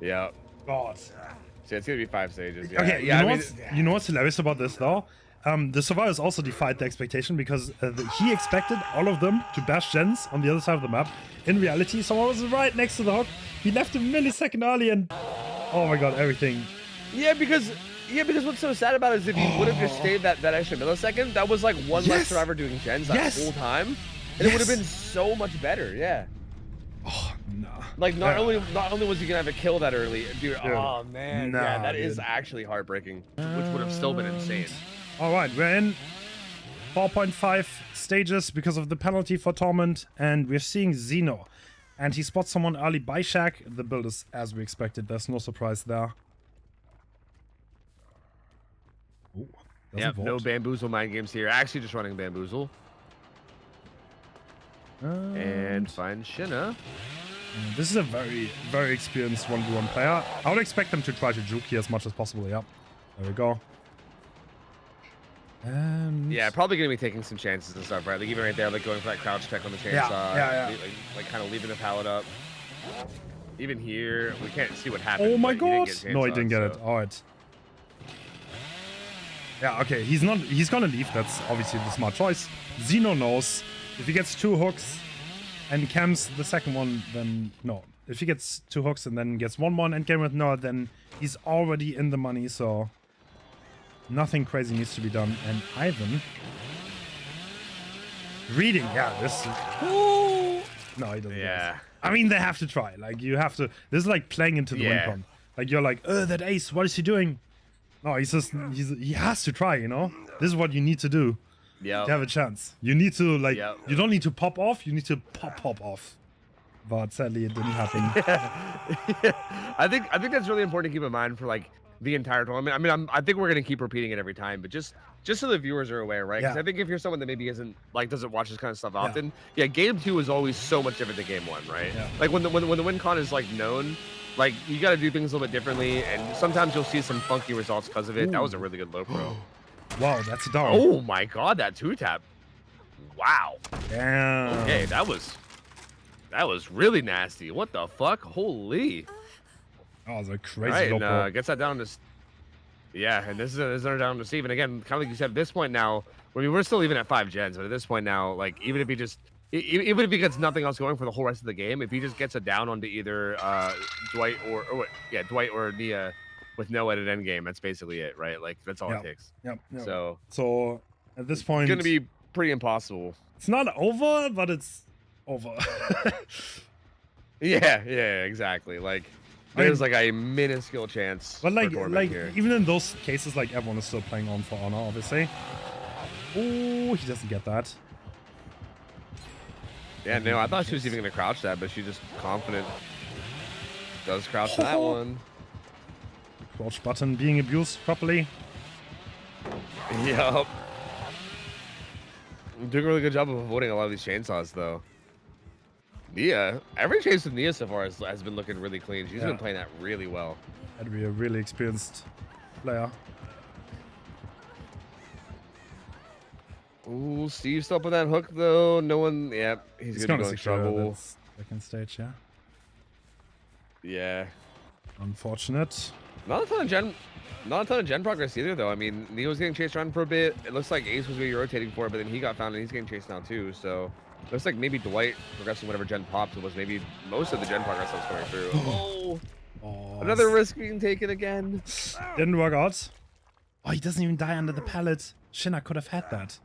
Speaker 2: Yeah.
Speaker 1: God.
Speaker 2: So it's going to be 5 stages. Yeah.
Speaker 1: Okay,
Speaker 2: yeah,
Speaker 1: you know what's hilarious about this, though? The survivors also defied the expectation because he expected all of them to bash gens on the other side of the map. In reality, someone was right next to the hook. He left a millisecond early and... Oh my god, everything.
Speaker 2: Yeah, because what's so sad about it is if he would have just stayed that extra millisecond, that was like one less survivor doing gens that whole time. And it would have been so much better, yeah.
Speaker 1: Oh, no.
Speaker 2: Like, not only was he going to have a kill that early, dude, oh man,
Speaker 1: nah,
Speaker 2: yeah, that is actually heartbreaking, which would have still been insane.
Speaker 1: Alright, we're in 4.5 stages because of the penalty for Torment, and we're seeing Xeno. And he spots someone early by Shack. The build is as we expected, there's no surprise there. Ooh,
Speaker 2: yep, no Bamboozle mind games here. Actually just running Bamboozle. And find Shinna.
Speaker 1: This is a very, very experienced 1v1 player. I would expect them to try to juke here as much as possible. Yep. There we go. And
Speaker 2: yeah, probably going to be taking some chances and stuff, right? Like even right there, like going for that crouch check on the chainsaw.
Speaker 1: Yeah.
Speaker 2: Like kind of leaving the pallet up. Even here, we can't see what happened.
Speaker 1: Oh my god! No, he didn't get it.
Speaker 2: So.
Speaker 1: All right. Yeah, okay. He's gonna leave. That's obviously the smart choice. Xeno knows if he gets 2 hooks and cams the second one, then no. If he gets 2 hooks and then gets 1 more endgame with no, then he's already in the money. So Nothing crazy needs to be done. And Ivan reading, yeah, this. No, he doesn't.
Speaker 2: Yeah.
Speaker 1: I mean, they have to try. Like, you have to. This is like playing into the win con. Like, you're like, that ace. What is he doing? No, he has to try. You know, this is what you need to do.
Speaker 2: Yeah.
Speaker 1: To have a chance. You need to like. You don't need to pop off. You need to pop off. But sadly, it didn't happen.
Speaker 2: I think that's really important to keep in mind for like the entire tournament. I mean, I think we're gonna keep repeating it every time, but just so the viewers are aware, right? Because I think if you're someone that maybe doesn't watch this kind of stuff often, game 2 is always so much different than game 1, right?
Speaker 1: Yeah.
Speaker 2: Like when the win con is like known, like you got to do things a little bit differently, and sometimes you'll see some funky results because of it. That was a really good low pro.
Speaker 1: Wow, that's a down.
Speaker 2: Oh my god, that 2-tap. Wow.
Speaker 1: Damn.
Speaker 2: Okay, that was really nasty. What the fuck? Holy.
Speaker 1: Oh, it's a crazy low pro.
Speaker 2: Gets that down to... Yeah, and this is another down to Steve. And again, kind of like you said, at this point now, I mean, we're still even at 5 gens, but at this point now, like, even if he gets nothing else going for the whole rest of the game, if he just gets a down onto either Dwight Dwight or Nia with no edit endgame, that's basically it, right? Like, that's all it takes.
Speaker 1: Yep.
Speaker 2: So
Speaker 1: at this point...
Speaker 2: It's going to be pretty impossible.
Speaker 1: It's not over, but it's over.
Speaker 2: yeah, exactly. Like, there's like a minuscule chance.
Speaker 1: But like
Speaker 2: here.
Speaker 1: even in those cases, like everyone is still playing on for honor, obviously. Oh, he doesn't get that.
Speaker 2: Yeah, no, I thought she was even gonna crouch that, but she just confident does crouch that one.
Speaker 1: Crouch button being abused properly.
Speaker 2: Yup. Doing a really good job of avoiding a lot of these chainsaws, though. Nia, every chase with Nia so far has been looking really clean. She's been playing that really well.
Speaker 1: Had to be a really experienced player.
Speaker 2: Ooh, Steve's up with that hook though. No one, he's gonna go in trouble.
Speaker 1: Second stage, yeah.
Speaker 2: Yeah.
Speaker 1: Unfortunate.
Speaker 2: Not a ton of gen progress either though. I mean, Nia was getting chased around for a bit. It looks like Ace was maybe rotating for it, but then he got found and he's getting chased now too. So looks like maybe Dwight progressing whatever gen popped was maybe most of the gen progress that was coming through. Oh, another risk being taken again.
Speaker 1: Didn't work out. Oh, he doesn't even die under the pallet. Shinna could have had that.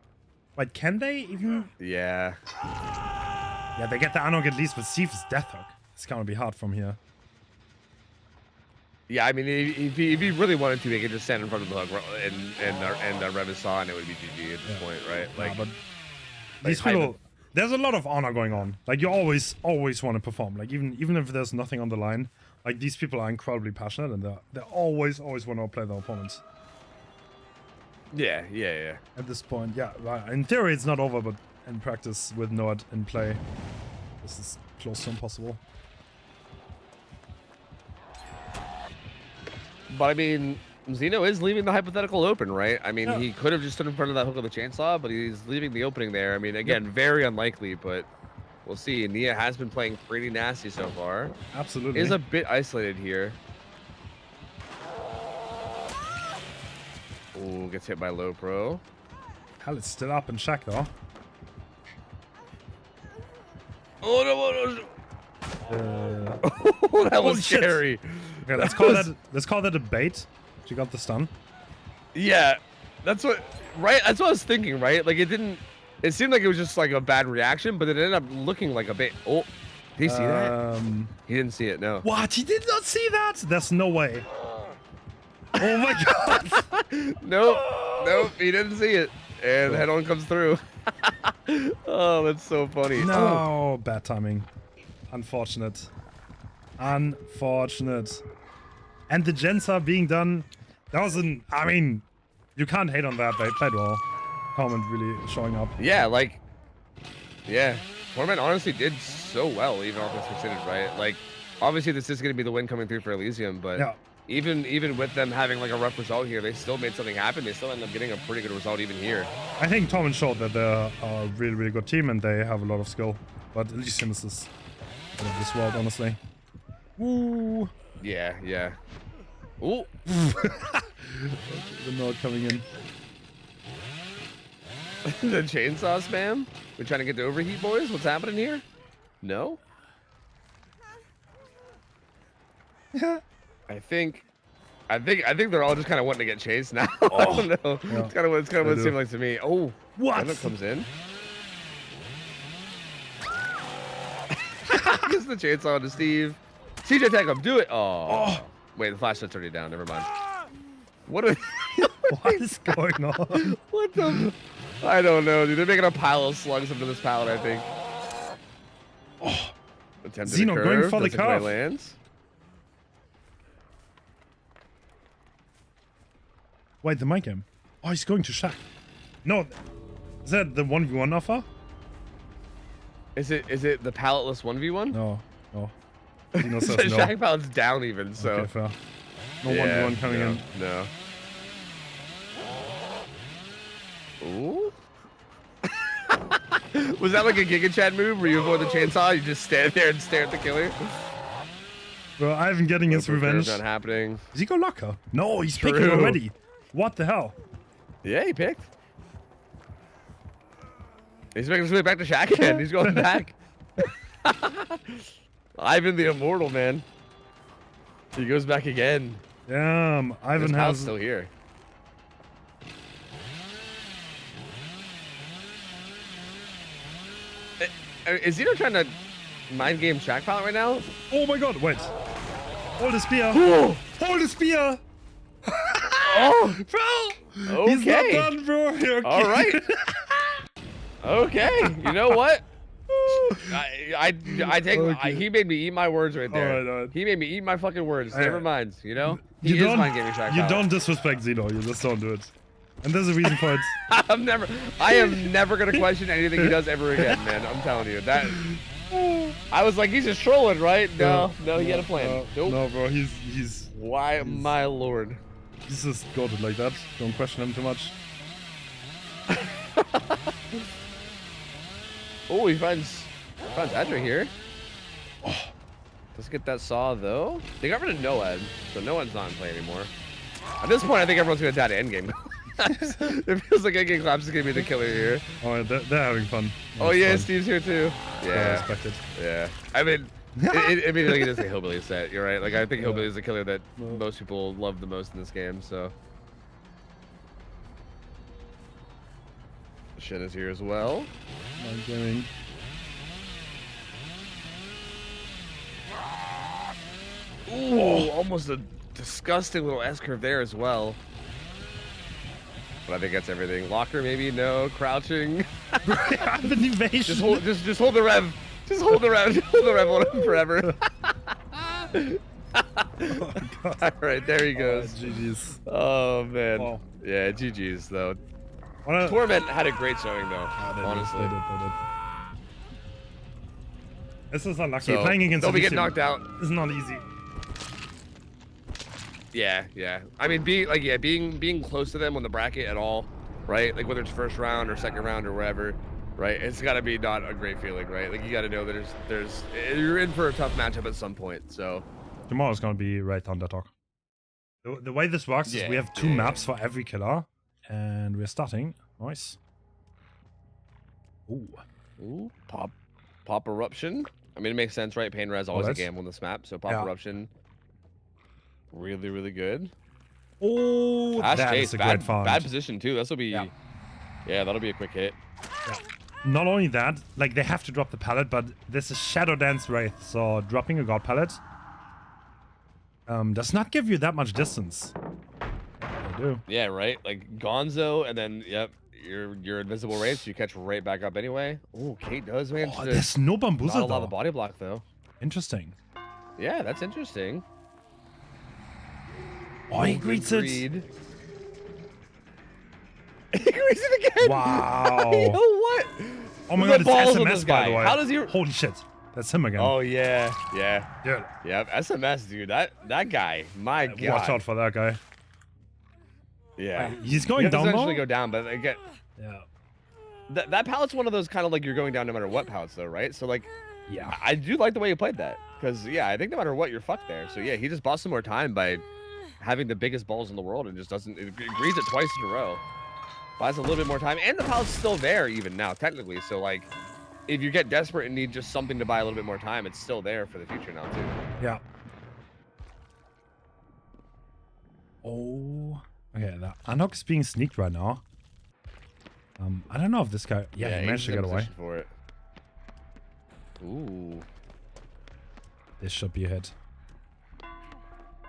Speaker 1: Wait, can they even?
Speaker 2: Yeah.
Speaker 1: Yeah, they get the Anog at least, but Steve's death hook. It's gonna be hard from here.
Speaker 2: Yeah, I mean, if he really wanted to, he could just stand in front of the hook and Rev is saw, and it would be GG at this point, right? Like,
Speaker 1: but these people, there's a lot of honor going on. Like, you always want to perform. Like, even if there's nothing on the line, like these people are incredibly passionate, and they always want to play their opponents.
Speaker 2: Yeah.
Speaker 1: At this point, yeah. In theory, it's not over, but in practice, with Noad in play, this is close to impossible.
Speaker 2: But I mean, Xeno is leaving the hypothetical open, right? I mean, he could have just stood in front of that hook of the chainsaw, but he's leaving the opening there. I mean, again, very unlikely, but we'll see. Nia has been playing pretty nasty so far.
Speaker 1: Absolutely.
Speaker 2: Is a bit isolated here. Ooh, gets hit by low pro.
Speaker 1: Hell, it's still up in check though.
Speaker 2: Oh no! Oh, that was scary.
Speaker 1: Okay, let's call that a bait. She got the stun.
Speaker 2: Yeah, that's what I was thinking, right? Like it seemed like it was just like a bad reaction, but it ended up looking like a bait. Oh, did he see that? He didn't see it, no.
Speaker 1: What? He did not see that? There's no way. Oh my god.
Speaker 2: Nope, he didn't see it. And head on comes through. Oh, that's so funny.
Speaker 1: No, bad timing. Unfortunate. And the gens are being done. That wasn't, I mean, you can't hate on that. They played well. Comment really showing up.
Speaker 2: Yeah, Torment honestly did so well, even off this considered, right? Like, obviously this is going to be the win coming through for Elysium, but even with them having like a rough result here, they still made something happen. They still end up getting a pretty good result even here.
Speaker 1: I think Torment showed that they're a really good team and they have a lot of skill. But Elysium is this world, honestly. Ooh.
Speaker 2: Yeah. Ooh.
Speaker 1: The node coming in.
Speaker 2: The chainsaw spam? We're trying to get the overheat, boys? What's happening here? No? I think I think they're all just kind of wanting to get chased now. I don't know.
Speaker 1: Yeah.
Speaker 2: It's kind of what it seemed like to me. Oh,
Speaker 1: What?
Speaker 2: Emma comes in. Gives the chainsaw to Steve. CJ, tag him. Do it. Oh. Wait, the flashlight's already down. Never mind. What
Speaker 1: is going on?
Speaker 2: What the? I don't know, dude. They're making a pile of slugs into this pallet, I think.
Speaker 1: Oh.
Speaker 2: Attempted
Speaker 1: Xeno
Speaker 2: a curve,
Speaker 1: going for the
Speaker 2: doesn't quite
Speaker 1: curve.
Speaker 2: lands.
Speaker 1: Wait, the mic game. Oh, he's going to Shack. No, is that the 1v1 offer?
Speaker 2: Is it the palletless 1v1?
Speaker 1: No. Xeno says no.
Speaker 2: Shack pallet's down even, so.
Speaker 1: Okay, fair. No 1v1 coming in.
Speaker 2: No. Ooh. Was that like a Giga Chad move where you avoid the chainsaw? You just stand there and stare at the killer?
Speaker 1: Bro, Ivan getting his revenge.
Speaker 2: Not happening.
Speaker 1: Is he go locker? No, he's
Speaker 2: True.
Speaker 1: picking already. What the hell?
Speaker 2: Yeah, he picked. He's making his way back to Shack again. He's going back. Ivan the Immortal, man. He goes back again.
Speaker 1: Damn, Ivan has
Speaker 2: still here. Is Zeno trying to mind game Shack pallet right now?
Speaker 1: Oh my god, wait. Hold the spear.
Speaker 2: Ooh.
Speaker 1: Hold the spear.
Speaker 2: Oh,
Speaker 1: bro.
Speaker 2: Okay.
Speaker 1: He's not done, bro. Okay.
Speaker 2: All right. Okay. You know what? I take.
Speaker 1: Okay.
Speaker 2: He made me eat my words right there.
Speaker 1: All right.
Speaker 2: He made me eat my fucking words. Never mind. You know. He
Speaker 1: You
Speaker 2: is
Speaker 1: don't.
Speaker 2: mind gaming Shack
Speaker 1: You
Speaker 2: pallet.
Speaker 1: don't disrespect Xeno. You just don't do it. And there's a reason for it.
Speaker 2: I am never gonna question anything he does ever again, man. I'm telling you that. I was like, he's just trolling, right? No, he had a plan. Nope.
Speaker 1: No, bro. He's.
Speaker 2: Why, my lord?
Speaker 1: He's just goated like that. Don't question him too much.
Speaker 2: Oh, he finds Adra here. Let's get that saw though. They got rid of Noed, so Noed's not in play anymore. At this point, I think everyone's gonna die to endgame. It feels like endgame collapse is gonna be the killer here.
Speaker 1: Oh, they're having fun.
Speaker 2: Oh yeah,
Speaker 1: fun.
Speaker 2: Steve's here too.
Speaker 1: I
Speaker 2: Yeah,
Speaker 1: respect it.
Speaker 2: yeah. I mean, it made me like it is a hillbilly set. You're right. Like I think hillbilly is the killer that most people love the most in this game. So. Shin is here as well.
Speaker 1: Mind gaming.
Speaker 2: Ooh, almost a disgusting little S-curve there as well. But I think that's everything. Locker maybe? No. Crouching.
Speaker 1: I've been evasion.
Speaker 2: Just hold the rev. Just hold the rev. Hold the rev on him forever.
Speaker 1: Oh, God.
Speaker 2: All right, there he goes.
Speaker 1: GG's.
Speaker 2: Oh man.
Speaker 1: Wow.
Speaker 2: Yeah, GG's though.
Speaker 1: Wanna...
Speaker 2: Torment had a great showing though.
Speaker 1: They
Speaker 2: honestly.
Speaker 1: did. This is unlucky.
Speaker 2: So,
Speaker 1: Playing against
Speaker 2: they'll be
Speaker 1: Elysium
Speaker 2: getting knocked out.
Speaker 1: is not easy.
Speaker 2: Yeah. I mean, being close to them on the bracket at all, right? Like whether it's first round or second round or wherever, right? It's got to be not a great feeling, right? Like you got to know that there's you're in for a tough matchup at some point. So
Speaker 1: Tomorrow's gonna be Wraith on that talk. The way this works is we have two maps for every killer, and we're starting. Nice.
Speaker 2: Ooh, pop eruption. I mean, it makes sense, right? Pain Res always a gamble on this map, so pop eruption. Really, really good.
Speaker 1: Oh, that is a great find.
Speaker 2: Bad position too. This will be, yeah, that'll be a quick hit.
Speaker 1: Yeah. Not only that, like they have to drop the pallet, but this is Shadow Dance Wraith, so dropping a God pallet does not give you that much distance. They do.
Speaker 2: Yeah, right. Like Gonzo, and then you're invisible Wraith, so you catch right back up anyway. Oh, Kate does manage to.
Speaker 1: There's no bamboozle
Speaker 2: not
Speaker 1: though.
Speaker 2: allow the body block though.
Speaker 1: Interesting.
Speaker 2: Yeah, that's interesting.
Speaker 1: Oh, he greets it.
Speaker 2: He greets it again.
Speaker 1: Wow.
Speaker 2: You know what?
Speaker 1: Oh my
Speaker 2: The
Speaker 1: god,
Speaker 2: balls
Speaker 1: it's
Speaker 2: of
Speaker 1: SMS
Speaker 2: this
Speaker 1: by
Speaker 2: guy.
Speaker 1: the way.
Speaker 2: How does he?
Speaker 1: Holy shit. That's him again.
Speaker 2: Oh yeah.
Speaker 1: Dude.
Speaker 2: Yep. SMS, dude. That guy. My God.
Speaker 1: Watch out for that guy.
Speaker 2: Yeah.
Speaker 1: He's going down
Speaker 2: eventually
Speaker 1: though?
Speaker 2: go down, but again,
Speaker 1: Yeah.
Speaker 2: that pallet's one of those kind of like you're going down no matter what pallets though, right? So like,
Speaker 1: Yeah.
Speaker 2: I do like the way you played that because I think no matter what you're fucked there. So yeah, he just bought some more time by having the biggest balls in the world and just doesn't agrees it twice in a row. Buys a little bit more time, and the pallet's still there even now technically. So like, if you get desperate and need just something to buy a little bit more time, it's still there for the future now too.
Speaker 1: Yeah. Oh. Okay, the Unhook is being sneaked right now. I don't know if this guy... Yeah, he managed to get away.
Speaker 2: For it. Ooh.
Speaker 1: This should be a hit.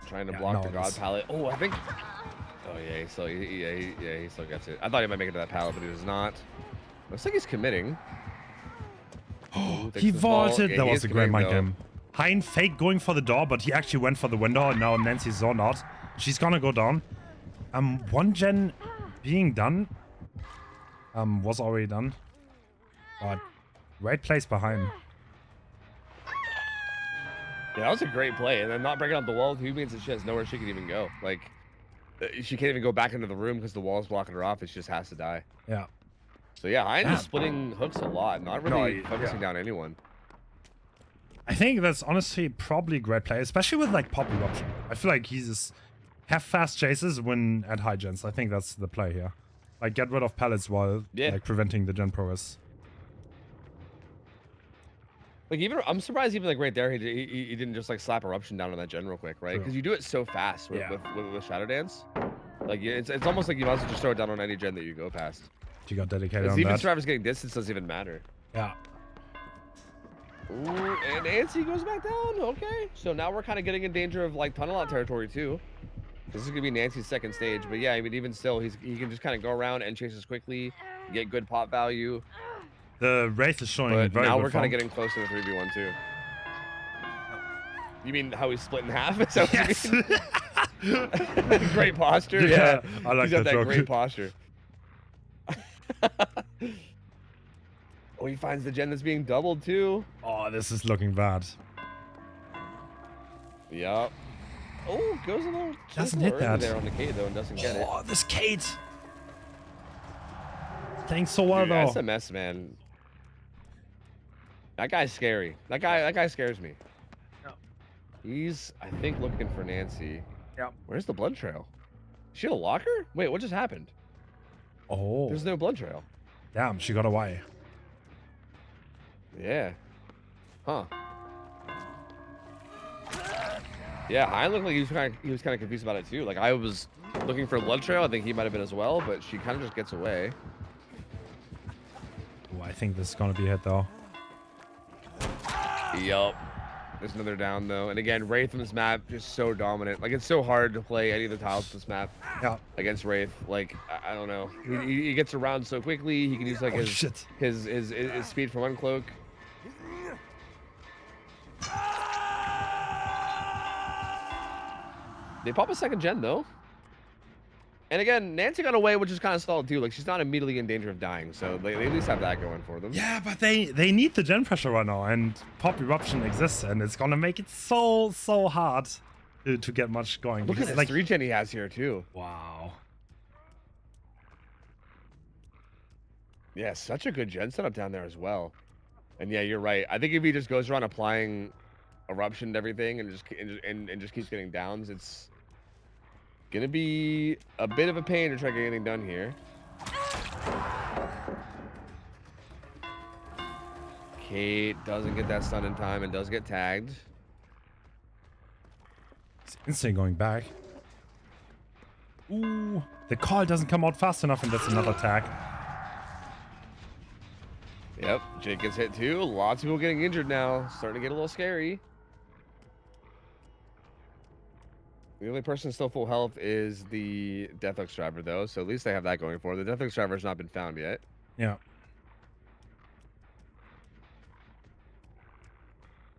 Speaker 2: Trying to block the God pallet. Oh, I think... Oh, yeah, he still gets it. I thought he might make it to that pallet, but he does not. Looks like he's committing.
Speaker 1: Oh, he vaulted! That was a great mind game. Hein fake going for the door, but he actually went for the window, and now Nancy's zoned out. She's gonna go down. One gen being done. Was already done. But right place behind.
Speaker 2: Yeah, that was a great play. And then not breaking out the wall too means that she has nowhere she can even go. Like, she can't even go back into the room because the wall's blocking her off. It just has to die.
Speaker 1: Yeah.
Speaker 2: So yeah, Hein is splitting hooks a lot, not really focusing down anyone.
Speaker 1: I think that's honestly probably a great play, especially with like pop eruption. I feel like he's have fast chases when at high gens. I think that's the play here. Like get rid of pallets while like preventing the gen progress.
Speaker 2: Like even I'm surprised even like right there he didn't just like slap eruption down on that gen real quick, right? Because you do it so fast with Shadow Dance. Like it's almost like you might as well just throw it down on any gen that you go past.
Speaker 1: You got dedicated on
Speaker 2: even
Speaker 1: that.
Speaker 2: Survivor's getting distance doesn't even matter.
Speaker 1: Yeah.
Speaker 2: Ooh, and Nancy goes back down. Okay, so now we're kind of getting in danger of like tunnel out territory too. This is gonna be Nancy's second stage, but yeah, I mean even still, he can just kind of go around and chase us quickly, get good pop value.
Speaker 1: The Wraith is showing
Speaker 2: but
Speaker 1: very
Speaker 2: now
Speaker 1: good
Speaker 2: we're kind of
Speaker 1: form.
Speaker 2: getting close to the 3v1 too. You mean how he's split in half? Is that what you mean? Great posture. Yeah,
Speaker 1: I like
Speaker 2: he's got that
Speaker 1: joke.
Speaker 2: great posture. Oh, he finds the gen that's being doubled too.
Speaker 1: Oh, this is looking bad.
Speaker 2: Yep. Oh, goes a little
Speaker 1: doesn't hit that
Speaker 2: there on the Kate though and doesn't get it.
Speaker 1: Oh, this Kate. Thanks so well though.
Speaker 2: SMS man. That guy's scary. That guy scares me.
Speaker 1: Yeah.
Speaker 2: He's I think looking for Nancy.
Speaker 1: Yeah.
Speaker 2: Where's the blood trail? Is she a locker? Wait, what just happened?
Speaker 1: Oh.
Speaker 2: There's no blood trail.
Speaker 1: Damn, she got away.
Speaker 2: Yeah. Huh. Yeah, I looked like he was kind of confused about it too. Like I was looking for a blood trail. I think he might have been as well, but she kind of just gets away.
Speaker 1: Oh, I think this is gonna be a hit though.
Speaker 2: Yup. There's another down though, and again, Wraith on this map just so dominant. Like it's so hard to play any of the tiles on this map against Wraith. Like I don't know, he gets around so quickly. He can use like his speed from uncloak. They pop a second gen though. And again, Nancy got away, which is kind of solid too. Like she's not immediately in danger of dying, so they at least have that going for them.
Speaker 1: Yeah, but they need the gen pressure right now, and pop eruption exists, and it's gonna make it so hard to get much going.
Speaker 2: Look at this like 3-gen he has here too.
Speaker 1: Wow.
Speaker 2: Yeah, such a good gen setup down there as well. And yeah, you're right. I think if he just goes around applying eruption to everything and just keeps getting downs, it's gonna be a bit of a pain to try to get anything done here. Kate doesn't get that stun in time and does get tagged.
Speaker 1: It's instantly going back. Ooh, the call doesn't come out fast enough, and that's another tag.
Speaker 2: Yep, Jake gets hit too. Lots of people getting injured now. Starting to get a little scary. The only person still full health is the Deathhook driver, though, so at least they have that going for them. The Deathhook driver has not been found yet.
Speaker 1: Yeah.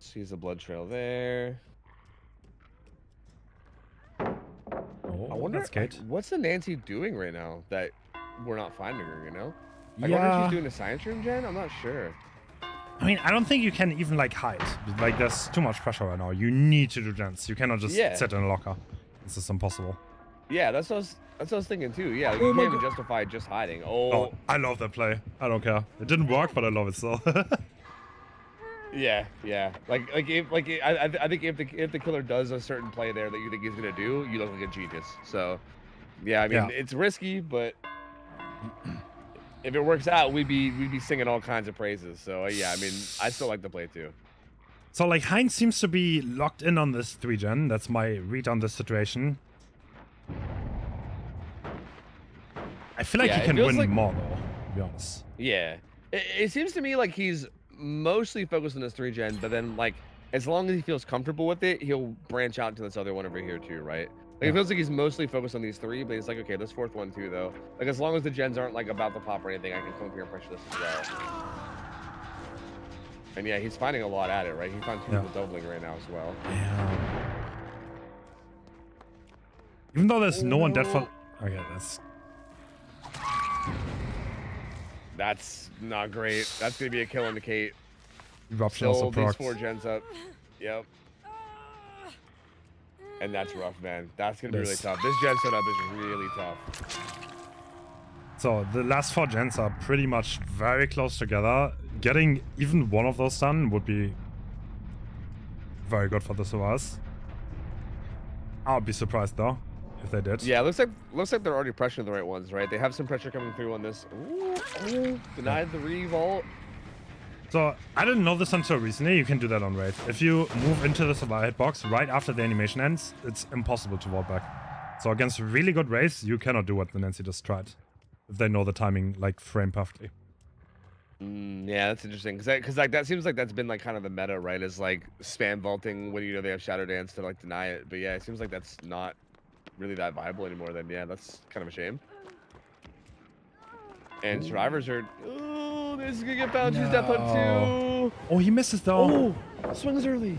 Speaker 2: Sees the blood trail there.
Speaker 1: Oh,
Speaker 2: I wonder,
Speaker 1: that's good.
Speaker 2: What's the Nancy doing right now that we're not finding her, you know? I wonder if she's doing a science room gen? I'm not sure.
Speaker 1: I mean, I don't think you can even like hide. Like, there's too much pressure right now. You need to do gens. You cannot just sit in a locker. This is impossible.
Speaker 2: Yeah, that's what I was thinking too. Yeah, you can't even justify just hiding. Oh,
Speaker 1: I love that play. I don't care. It didn't work, but I love it still.
Speaker 2: Yeah. I think if the killer does a certain play there that you think he's gonna do, you look like a genius. So, yeah, I mean it's risky, but if it works out, we'd be singing all kinds of praises. So yeah, I mean, I still like the play too.
Speaker 1: So like Hens seems to be locked in on this 3-gen. That's my read on this situation. I feel like
Speaker 2: Yeah,
Speaker 1: he
Speaker 2: it
Speaker 1: can
Speaker 2: feels
Speaker 1: win
Speaker 2: like-
Speaker 1: more though, to be honest.
Speaker 2: Yeah. It seems to me like he's mostly focused on this 3-gen, but then like as long as he feels comfortable with it, he'll branch out to this other one over here too, right? Like it feels like he's mostly focused on these 3, but he's like, okay, this 4th one too though. Like as long as the gens aren't like about to pop or anything, I can come up here and pressure this as well. And yeah, he's finding a lot at it, right? He found 2 people doubling right now as well.
Speaker 1: Yeah. Even though there's no one dead for... Okay,
Speaker 2: That's not great. That's gonna be a kill on the Kate.
Speaker 1: Eruption also
Speaker 2: Still these
Speaker 1: procs.
Speaker 2: 4 gens up. Yep. And that's rough, man. That's gonna be really tough. This gen setup is really tough.
Speaker 1: So the last 4 gens are pretty much very close together. Getting even one of those done would be very good for the SOAS. I'll be surprised though if they did.
Speaker 2: Yeah, looks like they're already pressuring the right ones, right? They have some pressure coming through on this. Ooh, denied the revolt.
Speaker 1: So I didn't know this until recently. You can do that on Wraith. If you move into the survival box right after the animation ends, it's impossible to vault back. So against really good Wraiths, you cannot do what the Nancy just tried. If they know the timing like frame perfectly.
Speaker 2: Yeah, that's interesting because like that seems like that's been like kind of the meta, right? Is like spam vaulting when you know they have Shadow Dance to like deny it. But yeah, it seems like that's not really that viable anymore. Then yeah, that's kind of a shame. And survivors are. Oh, this is gonna get bounced. He's death hunt too.
Speaker 1: Oh, he misses though.
Speaker 2: Oh, swings early.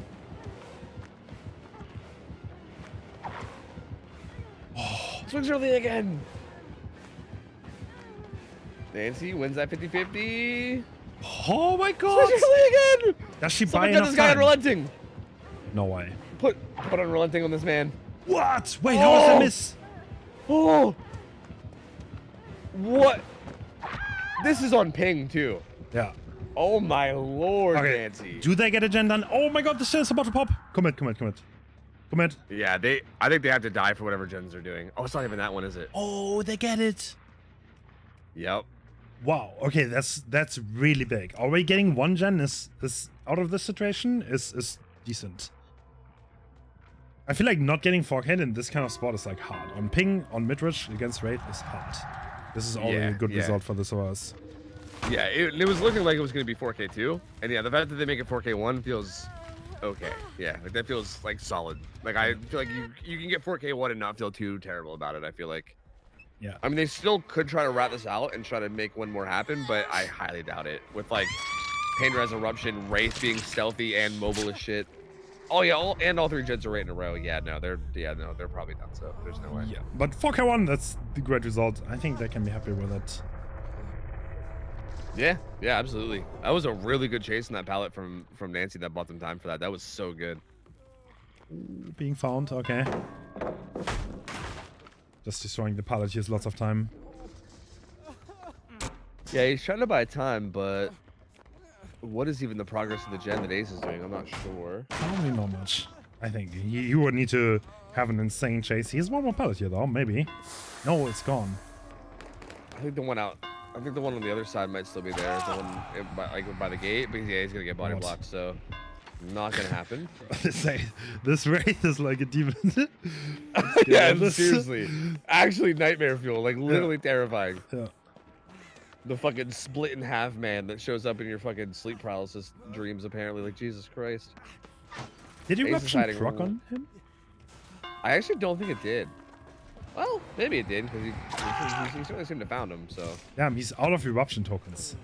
Speaker 2: Oh, swings early again. Nancy wins that 50-50.
Speaker 1: Oh my god!
Speaker 2: Swings early again.
Speaker 1: Does she buy
Speaker 2: Someone got
Speaker 1: enough
Speaker 2: this guy on
Speaker 1: time?
Speaker 2: relenting.
Speaker 1: No way.
Speaker 2: Put on relenting on this man.
Speaker 1: What? Wait, how was that miss?
Speaker 2: Oh! What? This is on ping too.
Speaker 1: Yeah.
Speaker 2: Oh my lord,
Speaker 1: Okay.
Speaker 2: Nancy.
Speaker 1: Do they get a gen done? Oh my god, the shit is about to pop. Commit. Commit.
Speaker 2: Yeah, I think they have to die for whatever gens they're doing. Oh, it's not even that one, is it?
Speaker 1: Oh, they get it.
Speaker 2: Yep.
Speaker 1: Wow. Okay, that's really big. Already getting 1 gen is out of this situation is decent. I feel like not getting 4K in this kind of spot is like hard. On ping, on mid-range against Wraith is hard. This is already a good result for the SOAS.
Speaker 2: Yeah, it was looking like it was going to be 4K too. And yeah, the fact that they make it 4K1 feels okay. Yeah, like that feels like solid. Like I feel like you can get 4K1 and not feel too terrible about it, I feel like.
Speaker 1: Yeah.
Speaker 2: I mean, they still could try to rat this out and try to make one more happen, but I highly doubt it. With like Pain Res Eruption, Wraith being stealthy and mobile as shit. Oh yeah, all 3 gens are right in a row. Yeah, no, they're probably done. So there's no way.
Speaker 1: Yeah, but 4K1, that's the great result. I think they can be happy with it.
Speaker 2: Yeah, absolutely. That was a really good chase in that pallet from Nancy that bought them time for that. That was so good.
Speaker 1: Being found, okay. Just destroying the pallet, he has lots of time.
Speaker 2: Yeah, he's trying to buy time, but what is even the progress of the gen that Ace is doing? I'm not sure.
Speaker 1: Probably not much. I think you would need to have an insane chase. He has 1 more pallet here though, maybe. No, it's gone.
Speaker 2: I think the one on the other side might still be there. The one by the gate, but yeah, he's gonna get body blocked, so not gonna happen.
Speaker 1: This Wraith is like a demon.
Speaker 2: Yeah, seriously. Actually nightmare fuel, like literally terrifying.
Speaker 1: Yeah.
Speaker 2: The fucking split in half man that shows up in your fucking sleep paralysis dreams, apparently. Like, Jesus Christ.
Speaker 1: Did you
Speaker 2: Ace is
Speaker 1: eruption
Speaker 2: hiding
Speaker 1: proc on him?
Speaker 2: I actually don't think it did. Well, maybe it did, because he certainly seemed to found him, so.
Speaker 1: Damn, he's out of eruption tokens.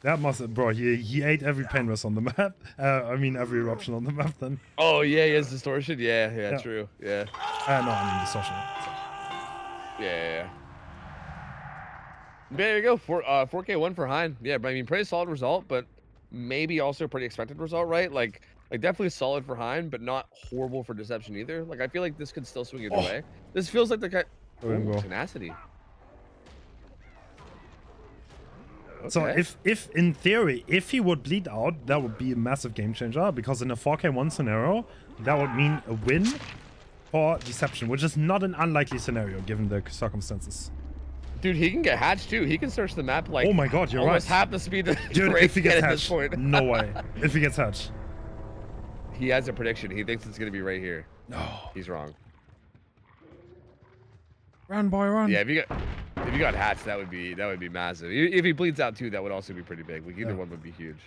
Speaker 1: That must, bro, he ate every pain rest on the map. I mean, every eruption on the map then.
Speaker 2: Oh, yeah, he has distortion? Yeah, true. Yeah.
Speaker 1: No, I mean distortion.
Speaker 2: Yeah. There you go. 4K1 for Hein. Yeah, but I mean, pretty solid result, but maybe also a pretty expected result, right? Like definitely solid for Hein, but not horrible for Deception either. Like, I feel like this could still swing either way. This feels like the kind. Ooh, tenacity. Okay.
Speaker 1: So if in theory, if he would bleed out, that would be a massive game changer, because in a 4K1 scenario, that would mean a win for Deception, which is not an unlikely scenario given the circumstances.
Speaker 2: Dude, he can get hatched too. He can search the map like.
Speaker 1: Oh my god, you're
Speaker 2: almost
Speaker 1: right.
Speaker 2: half the speed that
Speaker 1: Dude,
Speaker 2: Wraith
Speaker 1: if he gets
Speaker 2: can at this
Speaker 1: hatched,
Speaker 2: point.
Speaker 1: no way. If he gets hatched.
Speaker 2: He has a prediction. He thinks it's gonna be right here.
Speaker 1: No.
Speaker 2: He's wrong.
Speaker 1: Run, boy, run.
Speaker 2: Yeah, if you got. If you got hats, that would be massive. If he bleeds out too, that would also be pretty big. Like either one would be huge.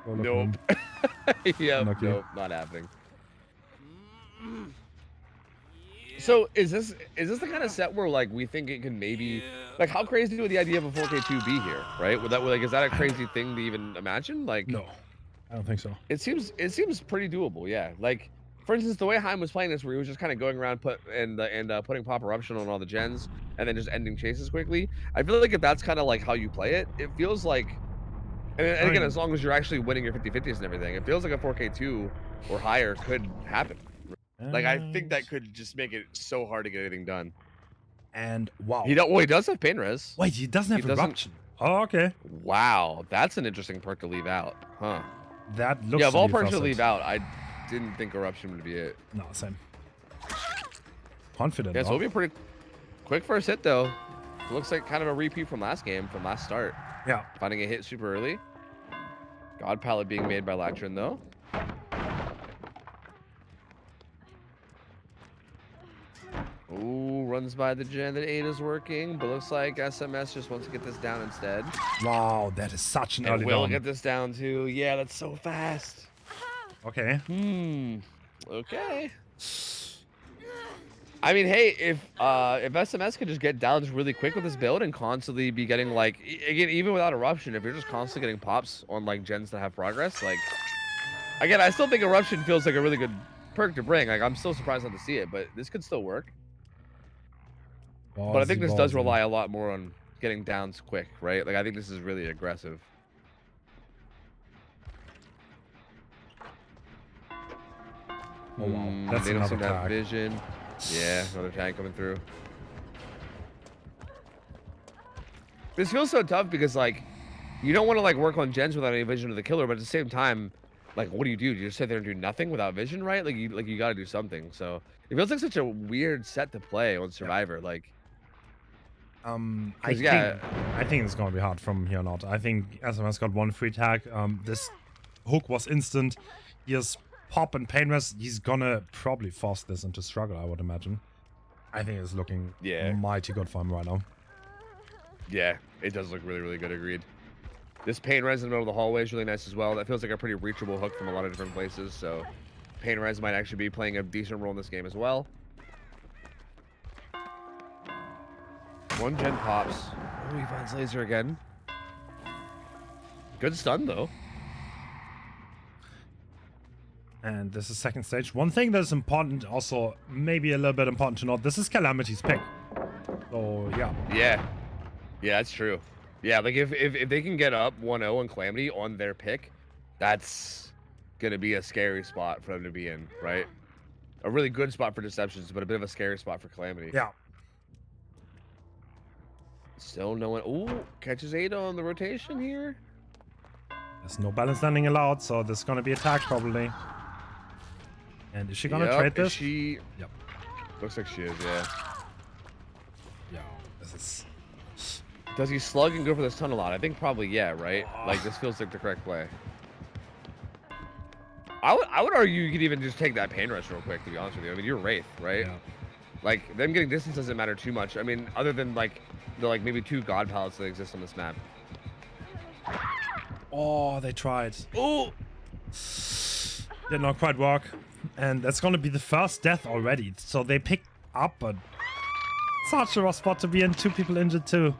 Speaker 2: Nope. Yeah, nope, not happening. So is this the kind of set where like we think it can maybe like how crazy would the idea of a 4K2 be here, right? Would that like is that a crazy thing to even imagine? Like
Speaker 1: no, I don't think so.
Speaker 2: It seems pretty doable, yeah. Like for instance, the way Hein was playing this, where he was just kind of going around putting pop eruption on all the gens and then just ending chases quickly. I feel like if that's kind of like how you play it, it feels like, and again, as long as you're actually winning your 50-50s and everything, it feels like a 4K2 or higher could happen. Like I think that could just make it so hard to get anything done.
Speaker 1: And wow,
Speaker 2: he does have pain res.
Speaker 1: Wait, he doesn't have eruption. Oh, okay.
Speaker 2: Wow, that's an interesting perk to leave out, huh?
Speaker 1: That looks.
Speaker 2: Yeah, of all perks to leave out, I didn't think eruption would be it.
Speaker 1: No, same. Confident.
Speaker 2: Yeah, so it'll be pretty quick first hit though. It looks like kind of a repeat from last game, from last start.
Speaker 1: Yeah.
Speaker 2: Finding a hit super early. God palette being made by Latrin though. Ooh, runs by the gen that 8 is working, but looks like SMS just wants to get this down instead.
Speaker 1: Wow, that is such an early
Speaker 2: will
Speaker 1: down.
Speaker 2: Get this down too. Yeah, that's so fast.
Speaker 1: Okay.
Speaker 2: Okay. I mean, hey, if SMS could just get downs really quick with this build and constantly be getting like, again, even without eruption, if you're just constantly getting pops on like gens that have progress, like, again, I still think eruption feels like a really good perk to bring. Like, I'm still surprised not to see it, but this could still work. But I think this does rely a lot more on getting downs quick, right? Like, I think this is really aggressive.
Speaker 1: Oh wow, that's
Speaker 2: they don't seem
Speaker 1: another
Speaker 2: to have
Speaker 1: tag.
Speaker 2: vision. Yeah, another tag coming through. This feels so tough because like you don't want to like work on gens without any vision of the killer, but at the same time, like what do? You just sit there and do nothing without vision, right? Like you got to do something. So it feels like such a weird set to play on Survivor. Yeah. Like,
Speaker 1: I think it's gonna be hard from here on out. I think SMS got one free tag. This hook was instant. He has pop and pain res. He's gonna probably force this into struggle, I would imagine. I think it's looking mighty good for him right now.
Speaker 2: Yeah, it does look really, really good. Agreed. This pain res in the middle of the hallway is really nice as well. That feels like a pretty reachable hook from a lot of different places. So pain res might actually be playing a decent role in this game as well. One gen pops. Oh, he finds laser again. Good stun though.
Speaker 1: And this is second stage. One thing that's important, also maybe a little bit important to note, this is Calamity's pick. So yeah.
Speaker 2: Yeah, that's true. Yeah, like if they can get up 1-0 on Calamity on their pick, that's gonna be a scary spot for them to be in, right? A really good spot for Deceptions, but a bit of a scary spot for Calamity.
Speaker 1: Yeah.
Speaker 2: Still no one. Ooh, catches 8 on the rotation here.
Speaker 1: There's no balance landing allowed, so this is gonna be attacked probably. And is she gonna trade this?
Speaker 2: She.
Speaker 1: Yep.
Speaker 2: Looks like she is. Yeah.
Speaker 1: Yeah. This is.
Speaker 2: Does he slug and go for this ton a lot? I think probably yeah, right? Like this feels like the correct play. I would argue you could even just take that pain rush real quick, to be honest with you. I mean, you're Wraith, right?
Speaker 1: Yeah.
Speaker 2: Like them getting distance doesn't matter too much. I mean, other than like the maybe 2 god palettes that exist on this map.
Speaker 1: Oh, they tried.
Speaker 2: Oh.
Speaker 1: Did not quite work. And that's gonna be the first death already. So they picked up, but such a rough spot to be in. 2 people injured too.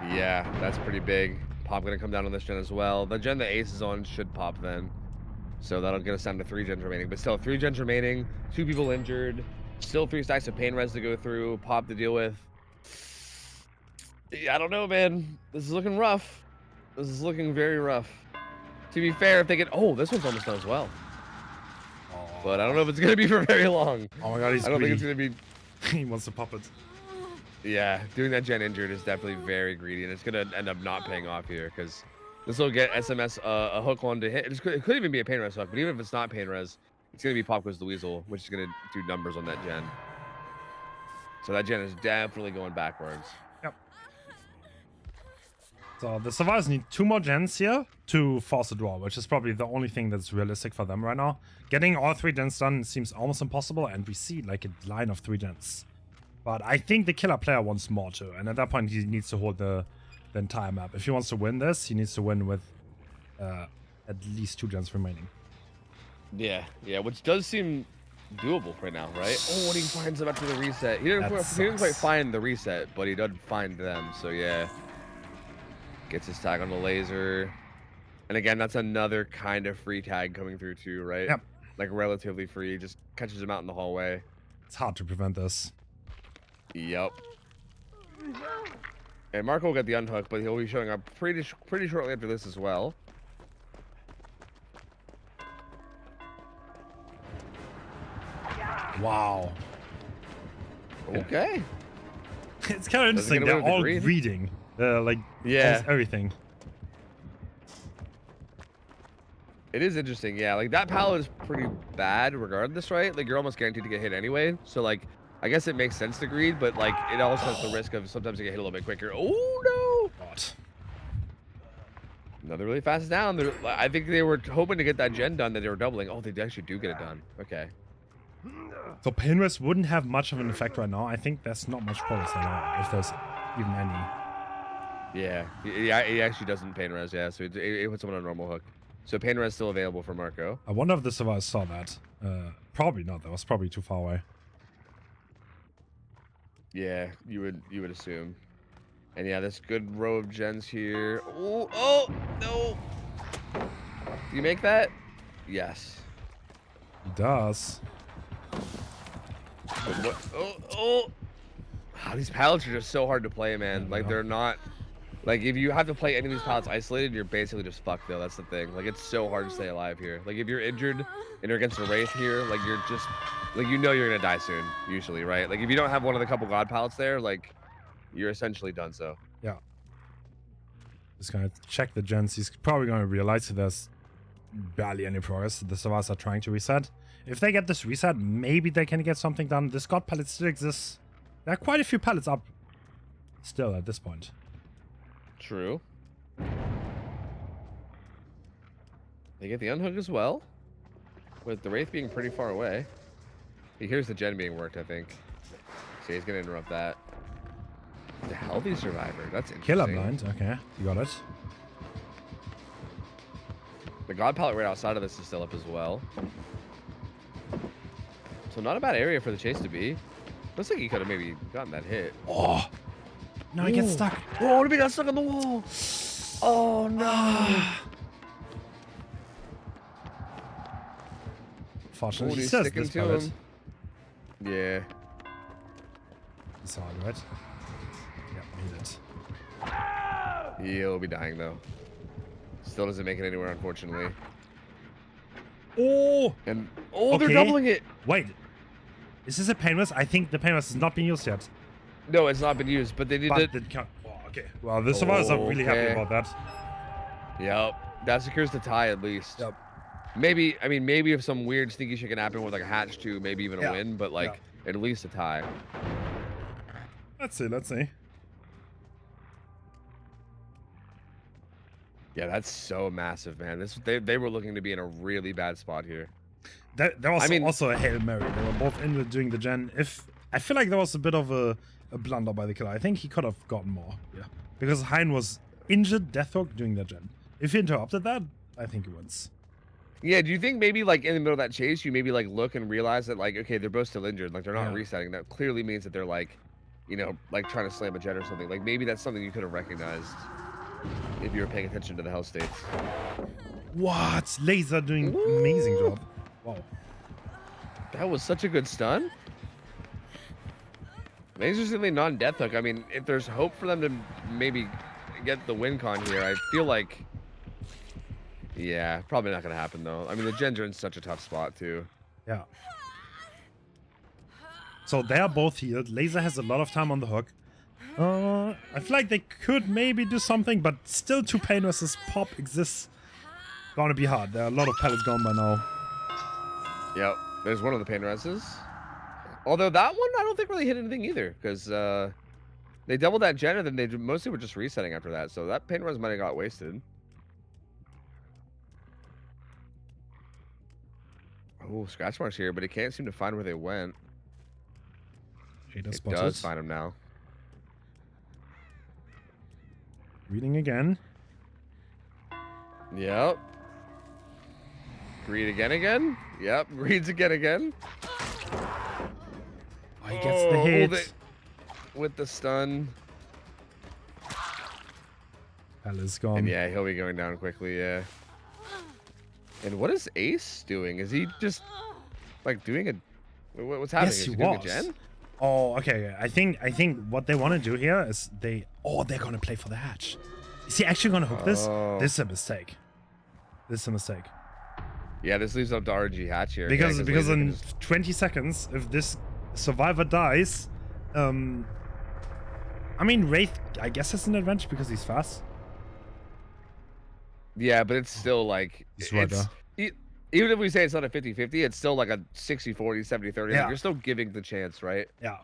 Speaker 2: Yeah, that's pretty big. Pop gonna come down on this gen as well. The gen the ace is on should pop then. So that'll get us down to 3 gens remaining. But still, 3 gens remaining, 2 people injured, still 3 stacks of pain res to go through, pop to deal with. Yeah, I don't know, man. This is looking rough. This is looking very rough. To be fair, if they get... Oh, this one's almost done as well. But I don't know if it's going to be for very long.
Speaker 1: Oh my god, he's
Speaker 2: I don't think it's going to be...
Speaker 1: He wants to pop it.
Speaker 2: Yeah, doing that gen injured is definitely very greedy, and it's going to end up not paying off here, because this will get SMS a hook on to hit. It could even be a pain res hook, but even if it's not pain res, it's going to be Pop Goes the Weasel, which is going to do numbers on that gen. So that gen is definitely going backwards.
Speaker 1: Yep. So the survivors need 2 more gens here to force a draw, which is probably the only thing that's realistic for them right now. Getting all 3 gens done seems almost impossible, and we see like a line of 3 gens. But I think the killer player wants more too, and at that point he needs to hold the entire map. If he wants to win this, he needs to win with at least 2 gens remaining.
Speaker 2: Yeah, which does seem doable right now, right? Oh, and he finds them after the reset. He didn't quite find the reset, but he does find them. So yeah, gets his tag on the laser, and again, that's another kind of free tag coming through too, right?
Speaker 1: Yep.
Speaker 2: Like relatively free, just catches him out in the hallway.
Speaker 1: It's hard to prevent this.
Speaker 2: Yep. And Marco will get the unhook, but he'll be showing up pretty shortly after this as well.
Speaker 1: Wow.
Speaker 2: Okay.
Speaker 1: It's kind of interesting. They're all reading. Like, almost everything.
Speaker 2: It is interesting, yeah. Like, that pallet is pretty bad regardless, right? Like, you're almost guaranteed to get hit anyway. So, like, I guess it makes sense to greed, but, like, it also has the risk of sometimes you get hit a little bit quicker. Oh, no!
Speaker 1: What?
Speaker 2: Another really fast down. I think they were hoping to get that gen done that they were doubling. Oh, they actually do get it done. Okay.
Speaker 1: So Pain Rest wouldn't have much of an effect right now. I think there's not much progress at all, if there's even any.
Speaker 2: Yeah, he actually doesn't Pain Res, yeah, so it puts him on a normal hook. So Pain Res still available for Marco.
Speaker 1: I wonder if the survivors saw that. Probably not. That was probably too far away.
Speaker 2: Yeah, you would assume. And yeah, this good row of gens here. Oh no! Do you make that? Yes.
Speaker 1: He does.
Speaker 2: What? Oh! Wow, these pallets are just so hard to play, man. Like, they're not... Like, if you have to play any of these pallets isolated, you're basically just fucked, though. That's the thing. Like, it's so hard to stay alive here. Like, if you're injured and you're against a Wraith here, like, you're just... Like, you know you're gonna die soon, usually, right? Like, if you don't have one of the couple God pallets there, like, you're essentially done so.
Speaker 1: Yeah. Just gonna check the gens. He's probably gonna realize that there's barely any progress. The survivors are trying to reset. If they get this reset, maybe they can get something done. This God pallet still exists. There are quite a few pallets up still at this point.
Speaker 2: True. They get the unhook as well, with the Wraith being pretty far away. He hears the gen being worked, I think. So he's gonna interrupt that. The healthy survivor. That's interesting.
Speaker 1: Killer blind. Okay, you got it.
Speaker 2: The God pallet right outside of this is still up as well. So not a bad area for the chase to be. Looks like he could have maybe gotten that hit.
Speaker 1: Oh! No, he gets stuck.
Speaker 2: Oh, what if he got stuck on the wall? Oh, no.
Speaker 1: Fortunately,
Speaker 2: He's
Speaker 1: he says
Speaker 2: sticking
Speaker 1: this
Speaker 2: to him. Yeah.
Speaker 1: It's hard, right? Yeah, made it.
Speaker 2: He'll be dying, though. Still doesn't make it anywhere, unfortunately.
Speaker 1: Oh!
Speaker 2: And they're doubling it.
Speaker 1: Wait. Is this a Pain Rest? I think the Pain Rest has not been used yet.
Speaker 2: No, it's not been used, but they did it.
Speaker 1: Oh, okay. Well, the survivors are really happy about that.
Speaker 2: Yep. That secures the tie, at least.
Speaker 1: Yep.
Speaker 2: Maybe, I mean, maybe if some weird sneaky shit can happen with like a hatch too, maybe even a win, but like at least a tie.
Speaker 1: Let's see.
Speaker 2: Yeah, that's so massive, man. They were looking to be in a really bad spot here.
Speaker 1: There was also a Hail Mary. They were both in doing the gen. I feel like there was a bit of a blunder by the killer. I think he could have gotten more. Yeah. Because Hein was injured, deathhook doing the gen. If he interrupted that, I think he wins.
Speaker 2: Yeah, do you think maybe like in the middle of that chase, you maybe like look and realize that like, okay, they're both still injured. Like they're not resetting. That clearly means that they're like, you know, like trying to slam a gen or something. Like maybe that's something you could have recognized if you were paying attention to the hell states.
Speaker 1: What? Laser doing amazing job. Wow.
Speaker 2: That was such a good stun. Laser's really non-death hook. I mean, if there's hope for them to maybe get the win con here, I feel like, yeah, probably not gonna happen though. I mean, the gens are in such a tough spot too.
Speaker 1: Yeah. So they are both healed. Laser has a lot of time on the hook. I feel like they could maybe do something, but still 2 Pain versus Pop exists. Gonna be hard. There are a lot of pellets gone by now.
Speaker 2: Yep, there's one of the Pain reses. Although that one, I don't think really hit anything either, because they doubled that gen and then they mostly were just resetting after that. So that Pain res might have got wasted. Oh, scratch marks here, but he can't seem to find where they went.
Speaker 1: Radar
Speaker 2: It
Speaker 1: spotted.
Speaker 2: does find him now.
Speaker 1: Reading again.
Speaker 2: Yep. Read again. Yep. Reads again.
Speaker 1: Oh, he gets the hit.
Speaker 2: With the stun.
Speaker 1: Hell is gone.
Speaker 2: And yeah, he'll be going down quickly, yeah. And what is Ace doing? Is he just like doing a what's happening?
Speaker 1: Yes,
Speaker 2: Is
Speaker 1: he
Speaker 2: he doing a
Speaker 1: was.
Speaker 2: gen?
Speaker 1: Oh, okay. I think what they want to do here is they're gonna play for the hatch. Is he actually gonna hook this?
Speaker 2: Oh.
Speaker 1: This is a mistake.
Speaker 2: Yeah, this leaves up to RG hatch here.
Speaker 1: Because
Speaker 2: yeah,
Speaker 1: because
Speaker 2: Laser can
Speaker 1: in
Speaker 2: just-
Speaker 1: 20 seconds, if this survivor dies, I mean Wraith, I guess has an advantage because he's fast.
Speaker 2: Yeah, but it's still like
Speaker 1: It's right there.
Speaker 2: even if we say it's not a 50-50, it's still like a 60-40, 70-30.
Speaker 1: Yeah.
Speaker 2: Like, you're still giving the chance, right?
Speaker 1: Yeah.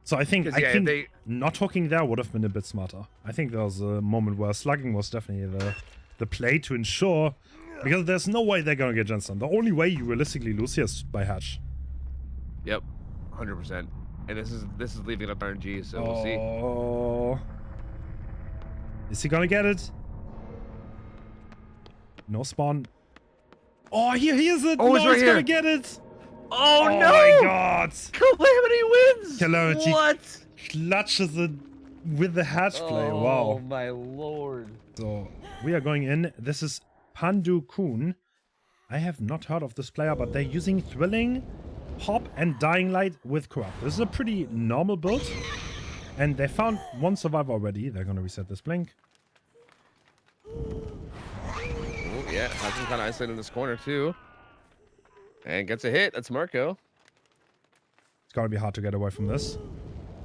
Speaker 1: So I think
Speaker 2: 'Cause, yeah, if they-
Speaker 1: not hooking there would have been a bit smarter. I think there was a moment where slugging was definitely the play to ensure, because there's no way they're gonna get gen stun. The only way you realistically lose here is by hatch.
Speaker 2: Yep, 100%. And this is leaving up RNG, so we'll see.
Speaker 1: Oh, is he gonna get it? No spawn. Oh, here he is! It.
Speaker 2: Oh, he's
Speaker 1: no,
Speaker 2: right
Speaker 1: he's gonna
Speaker 2: here.
Speaker 1: get it!
Speaker 2: Oh,
Speaker 1: Oh
Speaker 2: no!
Speaker 1: my god!
Speaker 2: Calamity wins!
Speaker 1: Calamity.
Speaker 2: What?
Speaker 1: Clutches it with the hatch play.
Speaker 2: Oh
Speaker 1: Wow.
Speaker 2: my lord.
Speaker 1: So we are going in. This is Pandu Kun. I have not heard of this player, but they're using Thrilling, Pop, and Dying Light with Corrupt. This is a pretty normal build. And they found one survivor already. They're gonna reset this blink.
Speaker 2: Ooh, yeah, has him kind of isolated in this corner too. And gets a hit. That's Marco.
Speaker 1: It's gonna be hard to get away from this.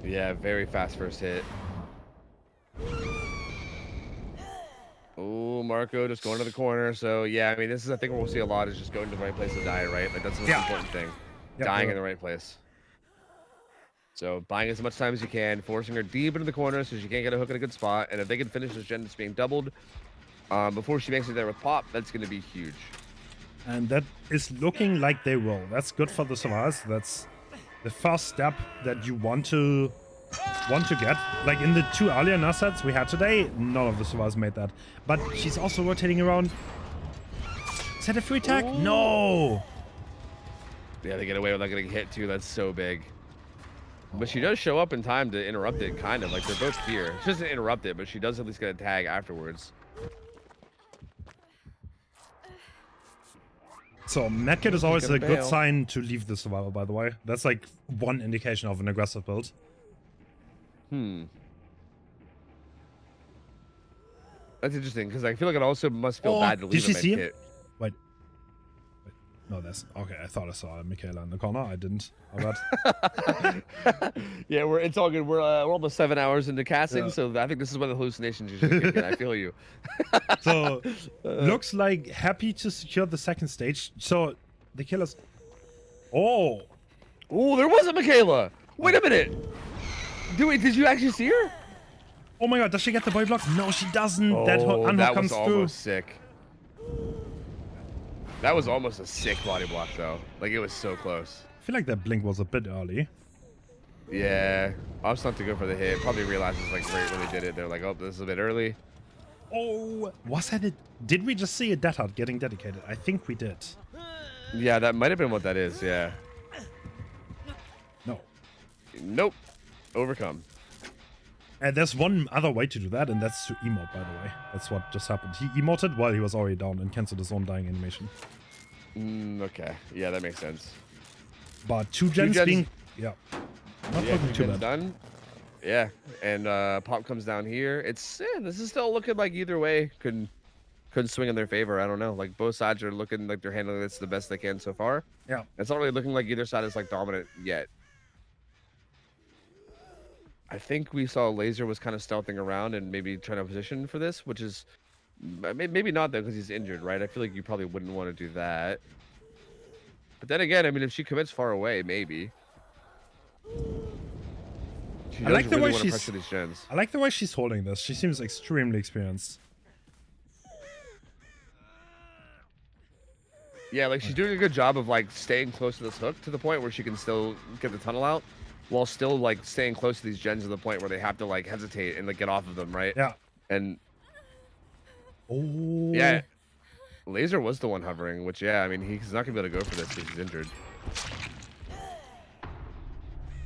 Speaker 2: Yeah, very fast first hit. Oh, Marco just going to the corner. So yeah, I mean, this is I think we'll see a lot is just going to the right place to die, right? Like that's the most
Speaker 1: Yeah.
Speaker 2: important thing.
Speaker 1: Yeah,
Speaker 2: Dying
Speaker 1: yeah.
Speaker 2: in the right place. So buying as much time as you can, forcing her deep into the corner so she can't get a hook in a good spot. And if they can finish this gen that's being doubled before she makes it there with Pop, that's going to be huge.
Speaker 1: And that is looking like they will. That's good for the survivors. That's the first step that you want to get. Like in the 2 earlier nurse sets we had today, none of the survivors made that. But she's also rotating around. Is that a free tag?
Speaker 2: Ooh.
Speaker 1: No!
Speaker 2: Yeah, they get away without getting hit too. That's so big. But she does show up in time to interrupt it, kind of. Like, they're both here. She doesn't interrupt it, but she does at least get a tag afterwards.
Speaker 1: So medkit is always
Speaker 2: gonna
Speaker 1: a good
Speaker 2: bail.
Speaker 1: sign to leave the survivor, by the way. That's like one indication of an aggressive build.
Speaker 2: That's interesting, because I feel like it also must feel
Speaker 1: Oh,
Speaker 2: bad to
Speaker 1: did
Speaker 2: leave
Speaker 1: she
Speaker 2: a
Speaker 1: see him?
Speaker 2: medkit.
Speaker 1: Wait. No, that's okay. I thought I saw Michaela in the corner. I didn't. My bad.
Speaker 2: Yeah, it's all good. We're almost 7 hours into casting,
Speaker 1: Yeah.
Speaker 2: so I think this is when the hallucinations usually kick in. I feel you.
Speaker 1: So looks like happy to secure the second stage. So the killers. Oh,
Speaker 2: Oh, there was a Michaela. Wait a minute. Did you actually see her?
Speaker 1: oh my God! Does she get the body blocks? No, she doesn't. That unhook
Speaker 2: that
Speaker 1: comes
Speaker 2: was
Speaker 1: through.
Speaker 2: almost sick. That was almost a sick body block, though. Like, it was so close.
Speaker 1: I feel like that blink was a bit early.
Speaker 2: Yeah, Ops not to go for the hit. Probably realizes like right when they did it, they're like, oh, this is a bit early.
Speaker 1: Oh, was that it? Did we just see a Death Heart getting dedicated? I think we did.
Speaker 2: Yeah, that might have been what that is. Yeah.
Speaker 1: No.
Speaker 2: Nope. Overcome.
Speaker 1: And there's one other way to do that, and that's to emote, by the way. That's what just happened. He emoted while he was already down and canceled his own dying animation.
Speaker 2: Okay. Yeah, that makes sense.
Speaker 1: But two gens being... Yeah. Not
Speaker 2: Yeah,
Speaker 1: looking too
Speaker 2: Gen's
Speaker 1: bad.
Speaker 2: done. Yeah, and Pop comes down here. This is still looking like either way could swing in their favor. I don't know. Like both sides are looking like they're handling this the best they can so far.
Speaker 1: Yeah.
Speaker 2: It's not really looking like either side is like dominant yet. I think we saw Laser was kind of stealthing around and maybe trying to position for this, which is maybe not though because he's injured, right? I feel like you probably wouldn't want to do that. But then again, I mean, if she commits far away, maybe. She
Speaker 1: I like
Speaker 2: does
Speaker 1: the
Speaker 2: really
Speaker 1: way
Speaker 2: want to
Speaker 1: she's.
Speaker 2: pressure these gens.
Speaker 1: I like the way she's holding this. She seems extremely experienced.
Speaker 2: Yeah, like she's doing a good job of like staying close to this hook to the point where she can still get the tunnel out. while still like staying close to these gens to the point where they have to like hesitate and like get off of them, right?
Speaker 1: Yeah.
Speaker 2: And
Speaker 1: oh
Speaker 2: yeah, Laser was the one hovering, which yeah, I mean he's not gonna be able to go for this because he's injured.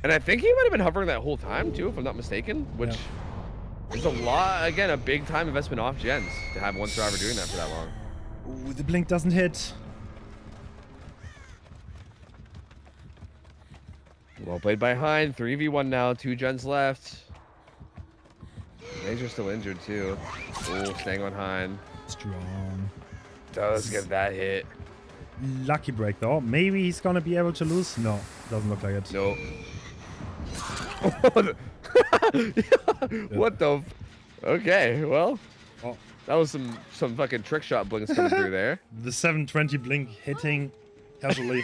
Speaker 2: And I think he might have been hovering that whole time too, if I'm not mistaken, which is a lot. Again, a big time investment off gens to have one survivor doing that for that long.
Speaker 1: Ooh, the blink doesn't hit.
Speaker 2: Well played by Hein. 3v1 now. 2 gens left. Laser's still injured too. Oh, staying on Hein.
Speaker 1: Strong.
Speaker 2: Does get that hit.
Speaker 1: Lucky break though. Maybe he's gonna be able to lose. No, doesn't look like it.
Speaker 2: Nope. What the? Okay, well, that was some fucking trick shot blinks coming through there.
Speaker 1: The 720 blink hitting casually.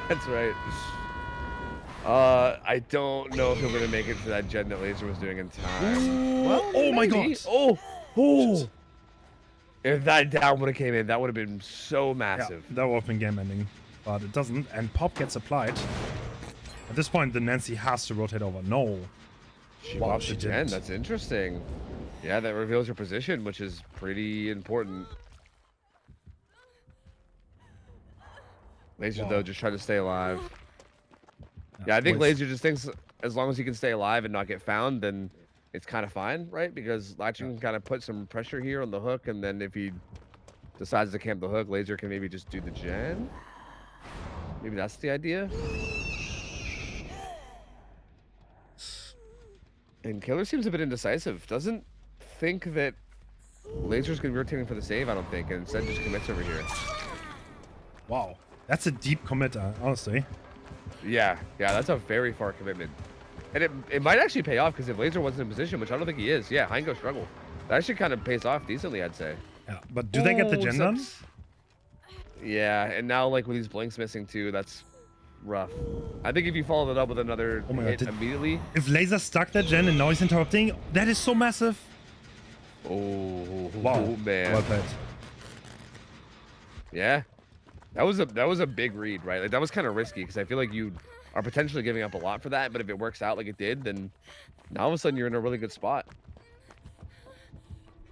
Speaker 2: That's right. I don't know if he'll gonna make it to that gen that Laser was doing in time.
Speaker 1: Ooh,
Speaker 2: Well,
Speaker 1: oh my
Speaker 2: maybe.
Speaker 1: god. Oh.
Speaker 2: If that down would have came in, that would have been so
Speaker 1: Yeah,
Speaker 2: massive.
Speaker 1: that would have been game ending, but it doesn't. And pop gets applied. At this point, the Nancy has to rotate over. No.
Speaker 2: She
Speaker 1: Wow,
Speaker 2: popped
Speaker 1: she
Speaker 2: the gen.
Speaker 1: didn't.
Speaker 2: That's interesting. Yeah, that reveals her position, which is pretty important. Laser,
Speaker 1: Wow.
Speaker 2: though, just trying to stay alive. Yeah, I think
Speaker 1: boys.
Speaker 2: Laser just thinks as long as he can stay alive and not get found, then it's kind of fine, right? Because Latchin can kind of put some pressure here on the hook, and then if he decides to camp the hook, Laser can maybe just do the gen. Maybe that's the idea. And Killer seems a bit indecisive. Doesn't think that Laser's going to be rotating for the save, I don't think, and instead just commits over here.
Speaker 1: Wow. That's a deep commit, honestly.
Speaker 2: Yeah, that's a very far commitment. And it might actually pay off, because if Laser wasn't in position, which I don't think he is, yeah, Hein goes struggle. That actually kind of pays off decently, I'd say.
Speaker 1: Yeah, but do they get the gen done?
Speaker 2: Yeah, and now like with these blinks missing too, that's rough. I think if you followed it up with another
Speaker 1: Oh my
Speaker 2: hit
Speaker 1: God,
Speaker 2: immediately.
Speaker 1: If Laser stuck that gen and now he's interrupting, that is so massive.
Speaker 2: Oh,
Speaker 1: Wow.
Speaker 2: man.
Speaker 1: Well played.
Speaker 2: Yeah, that was a big read, right? Like that was kind of risky because I feel like you are potentially giving up a lot for that. But if it works out like it did, then now all of a sudden you're in a really good spot.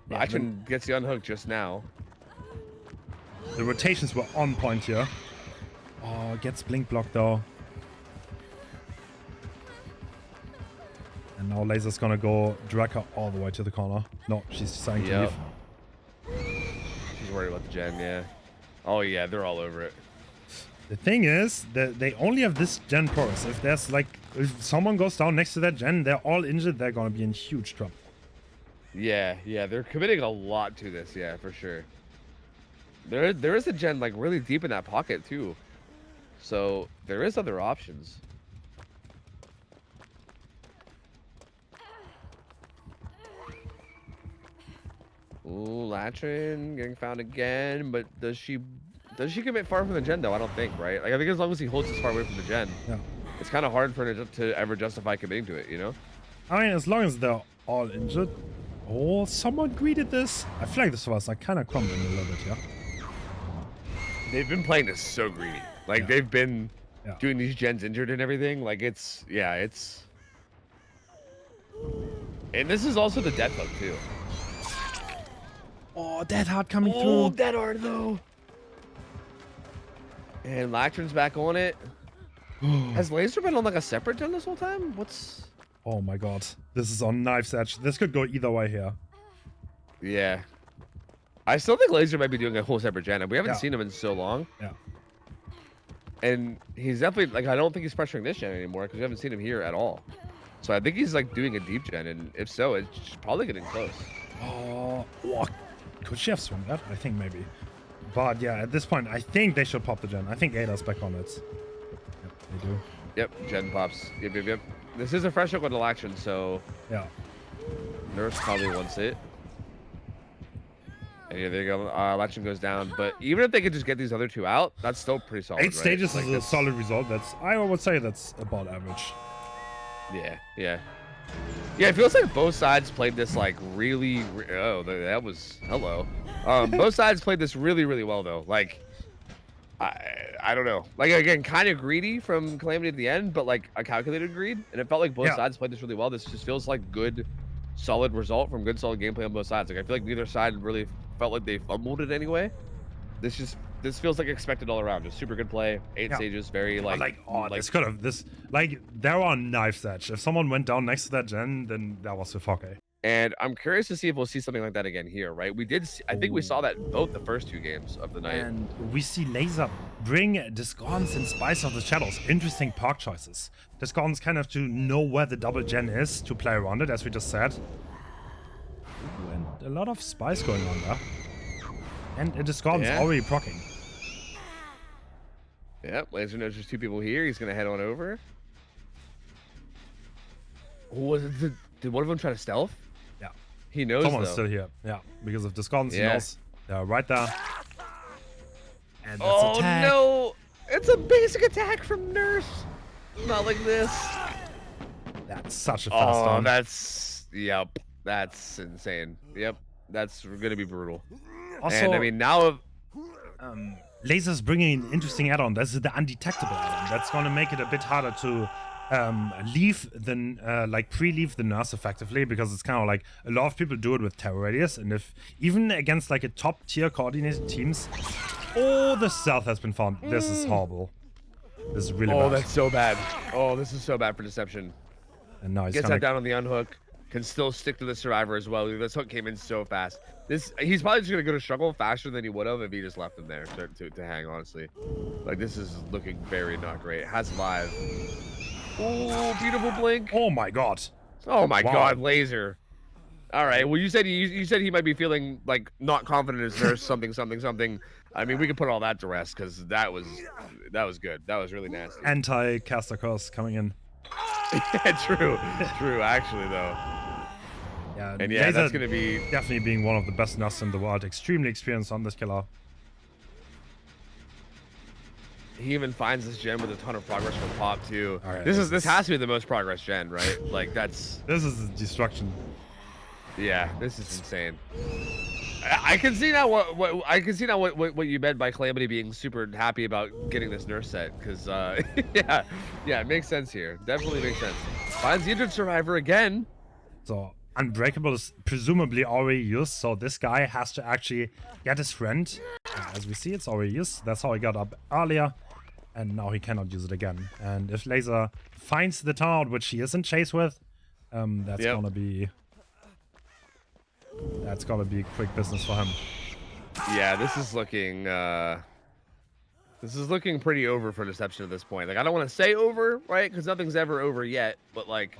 Speaker 1: Yeah,
Speaker 2: Action gets you unhooked just now.
Speaker 1: The rotations were on point here. Oh, gets blink blocked though. And now Laser's gonna go drag her all the way to the corner. No, she's deciding to leave.
Speaker 2: She's worried about the gen, yeah. Oh yeah, they're all over it.
Speaker 1: The thing is that they only have this gen chorus. If there's like, if someone goes down next to that gen, they're all injured, they're gonna be in huge trouble.
Speaker 2: Yeah, they're committing a lot to this, yeah, for sure. There is a gen like really deep in that pocket too. So there is other options. Ooh, Latrin getting found again, but does she commit far from the gen though? I don't think, right? Like I think as long as he holds this far away from the gen,
Speaker 1: Yeah.
Speaker 2: it's kind of hard for her to ever justify committing to it, you know?
Speaker 1: I mean, as long as they're all injured. Oh, someone greeted this. I feel like this was like kind of crumbling a little bit, yeah.
Speaker 2: They've been playing this so greedy. Like
Speaker 1: Yeah.
Speaker 2: they've been
Speaker 1: Yeah.
Speaker 2: doing these gens injured and everything. Like it's and this is also the death hook too.
Speaker 1: Oh, that hard coming
Speaker 2: Oh,
Speaker 1: through.
Speaker 2: dead hard though. And Lactrin's back on it. Has Laser been on like a separate gen this whole time? What's?
Speaker 1: Oh my god. This is on knife's edge. This could go either way here.
Speaker 2: Yeah. I still think Laser might be doing a whole separate gen, and we haven't
Speaker 1: Yeah.
Speaker 2: seen him in so long.
Speaker 1: Yeah.
Speaker 2: And he's definitely like, I don't think he's pressuring this gen anymore because we haven't seen him here at all. So I think he's like doing a deep gen, and if so, it's probably getting close.
Speaker 1: Oh, could she have swung that? I think maybe. But yeah, at this point, I think they should pop the gen. I think Ada's back on it. Yep, they do.
Speaker 2: Yep, gen pops. Yep. This is a fresh hook with action, so
Speaker 1: Yeah.
Speaker 2: Nurse probably wants it. And yeah, there you go. Latchin goes down, but even if they could just get these other two out, that's still pretty solid.
Speaker 1: 8
Speaker 2: right?
Speaker 1: stages
Speaker 2: Like,
Speaker 1: is a
Speaker 2: that's-
Speaker 1: solid result. I would say that's about average.
Speaker 2: Yeah. It feels like both sides played this like really. Oh, that was hello. Both sides played this really, really well though. Like, I don't know. Like, again, kind of greedy from Calamity at the end, but like a calculated greed. And it felt like both sides played this really well. This just feels like good, solid result from good, solid gameplay on both sides. Like, I feel like neither side really felt like they fumbled it anyway. This feels like expected all around. Just super good play. 8 stages, very like
Speaker 1: this could have there are knives edge. If someone went down next to that gen, then that was the fuck.
Speaker 2: And I'm curious to see if we'll see something like that again here, right? We did see, I think we saw that in both the first 2 games of the night.
Speaker 1: And we see Laser bring Discordance in Spice of the Shadows. Interesting park choices. Discordance kind of to know where the double gen is to play around it, as we just said. Ooh, and a lot of spice going on there. And Discordance already proccing.
Speaker 2: Yep, Laser knows there's 2 people here. He's gonna head on over. Was it? Did one of them try to stealth?
Speaker 1: Yeah.
Speaker 2: He knows.
Speaker 1: Someone's
Speaker 2: though.
Speaker 1: still here. Yeah, because of Discordance, he knows. They're right there. And that's
Speaker 2: oh
Speaker 1: attack.
Speaker 2: no! It's a basic attack from Nurse. Not like this.
Speaker 1: That's such a fast one.
Speaker 2: That's insane. Yep, that's gonna be brutal.
Speaker 1: Also,
Speaker 2: and I mean now,
Speaker 1: Laser's bringing an interesting add-on. This is the undetectable add-on. That's gonna make it a bit harder to leave than pre-leave the Nurse effectively, because it's kind of like a lot of people do it with Terror Radius, and if even against like a top tier coordinated teams, the stealth has been found. This is horrible. This is really bad.
Speaker 2: Oh, that's so bad. Oh, this is so bad for Deception.
Speaker 1: And now he's
Speaker 2: gets
Speaker 1: kinda...
Speaker 2: that down on the unhook. Can still stick to the survivor as well. This hook came in so fast. He's probably just gonna go to struggle faster than he would have if he just left him there to hang. Honestly, like this is looking very not great. Has live. Oh, beautiful blink.
Speaker 1: Oh my god.
Speaker 2: Oh my god, Laser. All right. Well, you said he might be feeling like not confident as Nurse something. I mean, we could put all that to rest because that was good. That was really nasty.
Speaker 1: Anti-caster curse coming in.
Speaker 2: Yeah, true. Actually, though.
Speaker 1: Yeah,
Speaker 2: and yeah, that's gonna be
Speaker 1: definitely being one of the best Nurses in the world. Extremely experienced on this killer.
Speaker 2: He even finds this gen with a ton of progress from Pop too.
Speaker 1: Right,
Speaker 2: this has to be the most progress gen, right? Like this
Speaker 1: is destruction.
Speaker 2: Yeah, this is insane. I can see now what you meant by Calamity being super happy about getting this Nurse set, because yeah, it makes sense here. Definitely makes sense. Finds the injured survivor again.
Speaker 1: So Unbreakable is presumably already used, so this guy has to actually get his friend. As we see, it's already used. That's how he got up earlier, and now he cannot use it again. And if Laser finds the turnout, which he is in chase with, that's gonna be quick business for him.
Speaker 2: Yeah, this is looking pretty over for Deception at this point. Like, I don't want to say over, right? Because nothing's ever over yet. But like,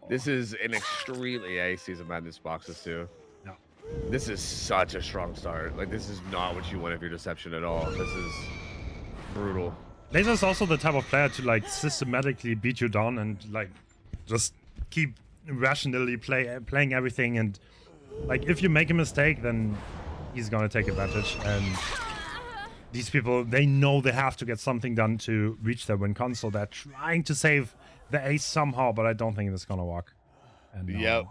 Speaker 2: this is an extremely Season of Madness boxes too.
Speaker 1: Yeah.
Speaker 2: This is such a strong start. Like, this is not what you want if you're Deception at all. This is brutal.
Speaker 1: Laser is also the type of player to like systematically beat you down and like just keep rationally playing everything, and like if you make a mistake, then he's gonna take advantage. And these people, they know they have to get something done to reach their win con, so they're trying to save the ace somehow, but I don't think it's gonna work. And
Speaker 2: Yep.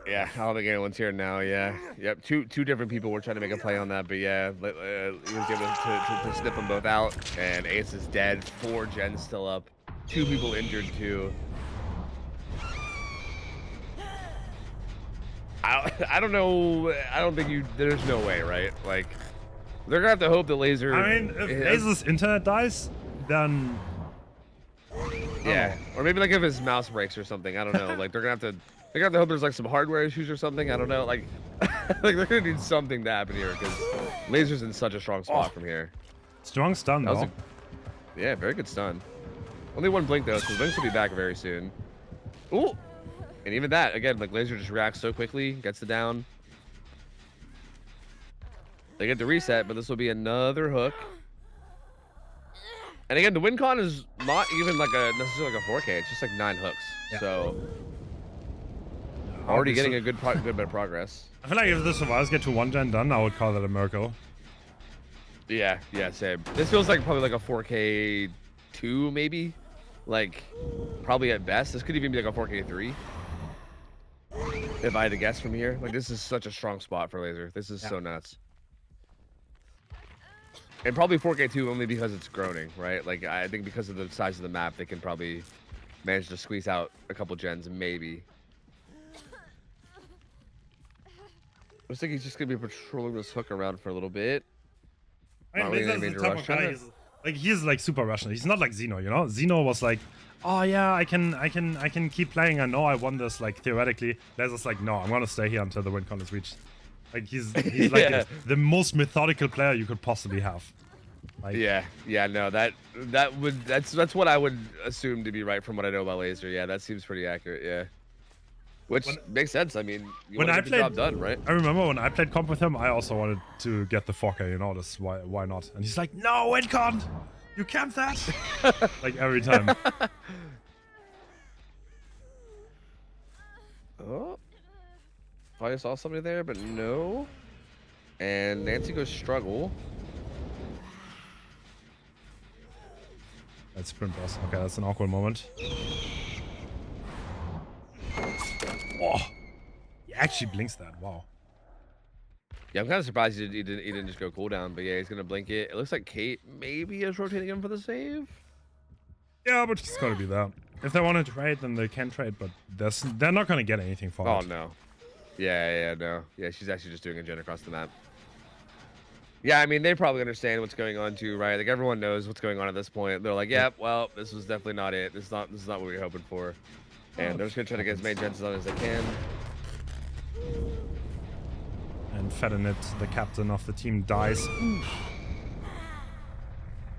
Speaker 2: Yeah, I don't think anyone's here now. Yeah, yep. Two different people were trying to make a play on that, but yeah, he was able to snip them both out. And Ace is dead. 4 gens still up. 2 people injured too. I don't know. I don't think there's no way, right? Like, they're gonna have to hope that Laser.
Speaker 1: I mean, if Laser's internet dies, then
Speaker 2: yeah, or maybe like if his mouse breaks or something. I don't know. Like they're gonna have to hope there's like some hardware issues or something. I don't know. Like, like they're gonna need something to happen here because Laser's in such a strong spot from here.
Speaker 1: Strong stun though.
Speaker 2: Yeah, very good stun. Only 1 blink though, so Blinks will be back very soon. Ooh. And even that, again, like Laser just reacts so quickly, gets the down. They get the reset, but this will be another hook. And again, the win con is not even like necessarily like a 4K. It's just like 9 hooks. Yeah. So already getting a good bit of progress.
Speaker 1: I feel like if the survivors get to 1 gen done, I would call that a miracle.
Speaker 2: Yeah, same. This feels like probably like a 4K 2 maybe. Like probably at best. This could even be like a 4K 3. If I had to guess from here. Like, this is such a strong spot for Laser. This is so nuts. And probably 4K2 only because it's groaning, right? Like, I think because of the size of the map, they can probably manage to squeeze out a couple gens, maybe. Looks like he's just going to be patrolling this hook around for a little bit.
Speaker 1: I mean, this is the type of guy. He's like super rational. He's not like Xeno, you know? Xeno was like, oh yeah, I can keep playing. I know I won this, like, theoretically. Laser's like, no, I'm gonna stay here until the win con is reached. Like, he's like the most methodical player you could possibly have. Like,
Speaker 2: yeah, no, that's what I would assume to be right from what I know about Laser. Yeah, that seems pretty accurate. Yeah, which makes sense. I mean, you want to get the job done, right?
Speaker 1: I remember when I played comp with him, I also wanted to get the 4K. You know, this why not? And he's like, no, win con, you can't that. Like every time.
Speaker 2: Oh, thought I saw somebody there, but no. And Nancy goes struggle.
Speaker 1: That's sprint boss. Okay, that's an awkward moment. Oh, he actually blinks that. Wow.
Speaker 2: Yeah, I'm kind of surprised he didn't just go cooldown, but yeah, he's gonna blink it. It looks like Kate maybe is rotating him for the save.
Speaker 1: Yeah, but he's gotta be that. If they want to trade, then they can trade, but they're not gonna get anything for it.
Speaker 2: Oh no. Yeah, no. Yeah, she's actually just doing a gen across the map. Yeah, I mean, they probably understand what's going on too, right? Like, everyone knows what's going on at this point. They're like, yeah, well, this was definitely not it. This is not what we were hoping for. And they're just gonna try to get as many gens on as they can.
Speaker 1: And Fedinit, the captain of the team, dies.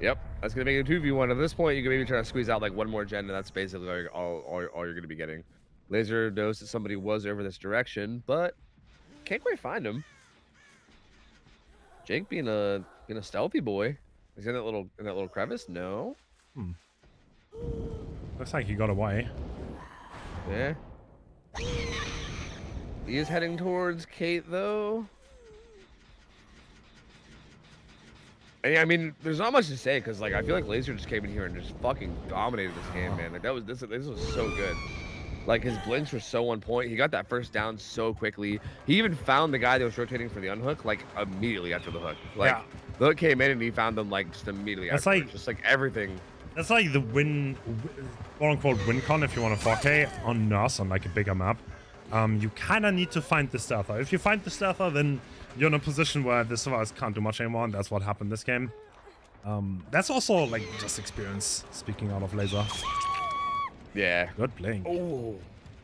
Speaker 2: Yep, that's gonna make it a 2v1. At this point, you can maybe try to squeeze out like one more gen, and that's basically all you're gonna be getting. Laser knows that somebody was over this direction, but can't quite find him. Jake being a stealthy boy. Is he in that little crevice? No.
Speaker 1: Looks like he got away.
Speaker 2: Yeah. He is heading towards Kate though. And, I mean, there's not much to say because like I feel like Laser just came in here and just fucking dominated this game, man. Like this was so good. Like, his blinks were so on point. He got that first down so quickly. He even found the guy that was rotating for the unhook, like, immediately after the hook. Like, the hook came in and he found them, like, just immediately after.
Speaker 1: Like,
Speaker 2: just, like, everything.
Speaker 1: That's like the quote-unquote win con if you want a 4K on Nurse on, like, a bigger map. You kind of need to find the stealther. If you find the stealther, then you're in a position where the survivors can't do much anymore, and that's what happened this game. That's also, like, just experience, speaking out of Laser.
Speaker 2: Yeah.
Speaker 1: Good blink.
Speaker 2: Oh,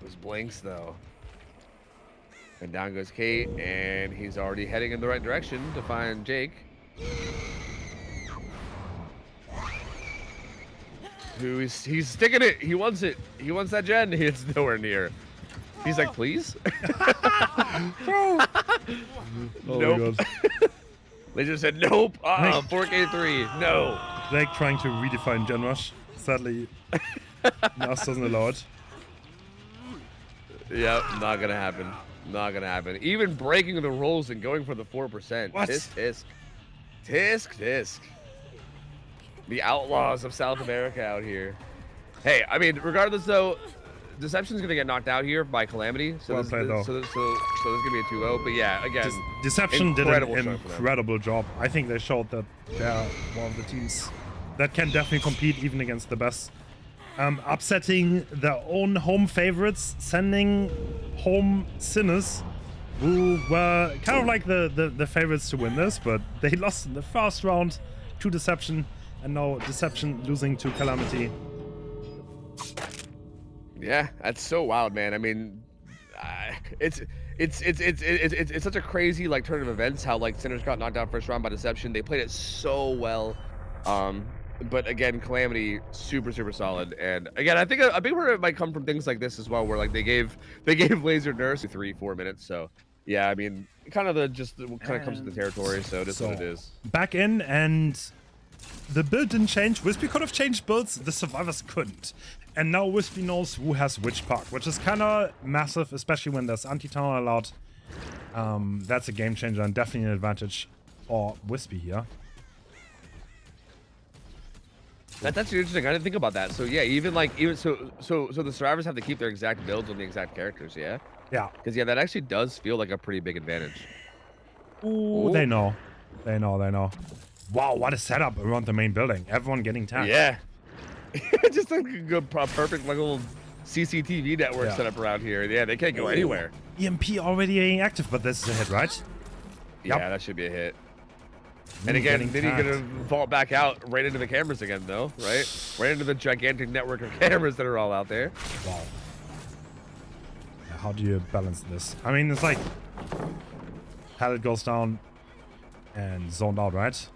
Speaker 2: those blinks though. And down goes Kate, and he's already heading in the right direction to find Jake. He's sticking it. He wants it. He wants that gen. It's nowhere near. He's like, please. Nope. They just said nope. 4K3. No.
Speaker 1: Jake trying to redefine gen rush. Sadly. Nurse doesn't allow it.
Speaker 2: Yep, not gonna happen. Not gonna happen. Even breaking the rules and going for the 4%.
Speaker 1: What?
Speaker 2: Tisk. The outlaws of South America out here. Hey, I mean, regardless though, Deception's gonna get knocked out here by Calamity. So
Speaker 1: Well
Speaker 2: this
Speaker 1: played, though.
Speaker 2: so this gonna be a 2-0. But yeah, again,
Speaker 1: Deception did an
Speaker 2: show for them.
Speaker 1: incredible job. I think they showed that they're one of the teams that can definitely compete even against the best. Upsetting their own home favorites, sending home sinners who were kind of like the favorites to win this, but they lost in the first round to Deception, and now Deception losing to Calamity.
Speaker 2: Yeah, that's so wild, man. I mean, it's such a crazy like turn of events. How like Sinners got knocked out first round by Deception. They played it so well. But again, Calamity super solid. And again, I think a big part of it might come from things like this as well, where like they gave Laser Nurse 3-4 minutes. So yeah, I mean, kind of comes with the territory. So it is what it is.
Speaker 1: Back in, and the build didn't change. Wispy could have changed builds. The survivors couldn't. And now Wispy knows who has which part, which is kind of massive, especially when there's anti-tunnel allowed. That's a game changer and definitely an advantage for Wispy here.
Speaker 2: That's actually interesting. I didn't think about that. So yeah, even so the survivors have to keep their exact builds on the exact characters. Yeah.
Speaker 1: Yeah.
Speaker 2: Because yeah, that actually does feel like a pretty big advantage.
Speaker 1: Ooh, they know. Wow, what a setup around the main building. Everyone getting tagged.
Speaker 2: Yeah. Just like a good, perfect, like little CCTV network set up around here. Yeah, they can't go anywhere.
Speaker 1: EMP already being active, but this is a hit, right?
Speaker 2: Yeah, that should be a hit. And again, then he's gonna fall back out right into the cameras again, though, right? Right into the gigantic network of cameras that are all out there.
Speaker 1: Wow. Yeah, how do you balance this? I mean, it's like pallet goes down and zoned out, right?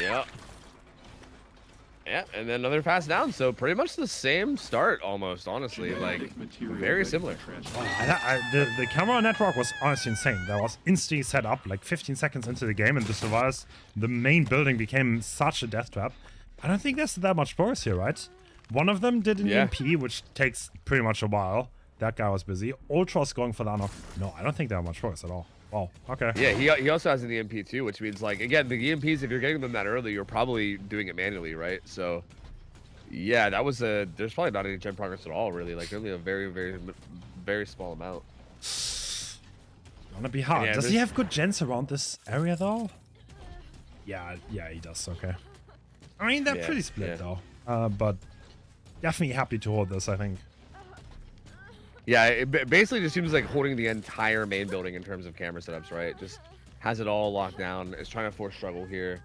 Speaker 2: Yeah. Yeah, and then another pass down. So pretty much the same start, almost, honestly. Like, very similar.
Speaker 1: The camera network was honestly insane. That was instantly set up, like 15 seconds into the game, and the survivors, the main building became such a death trap. I don't think there's that much progress here, right? One of them did an EMP, which takes pretty much a while. That guy was busy. Ultra's going for the unlock. No, I don't think there are much progress at all. Wow, okay.
Speaker 2: Yeah, he also has an EMP too, which means, like, again, the EMPs, if you're getting them that early, you're probably doing it manually, right? So, yeah, that was there's probably not any gen progress at all, really. Like, only a very, very, very small amount.
Speaker 1: Gonna be hard. Does he have good gens around this area, though? Yeah, he does, okay. I mean, they're pretty split, though. But definitely happy to hold this, I think.
Speaker 2: Yeah, it basically just seems like holding the entire main building in terms of camera setups, right? Just has it all locked down. Is trying to force struggle here.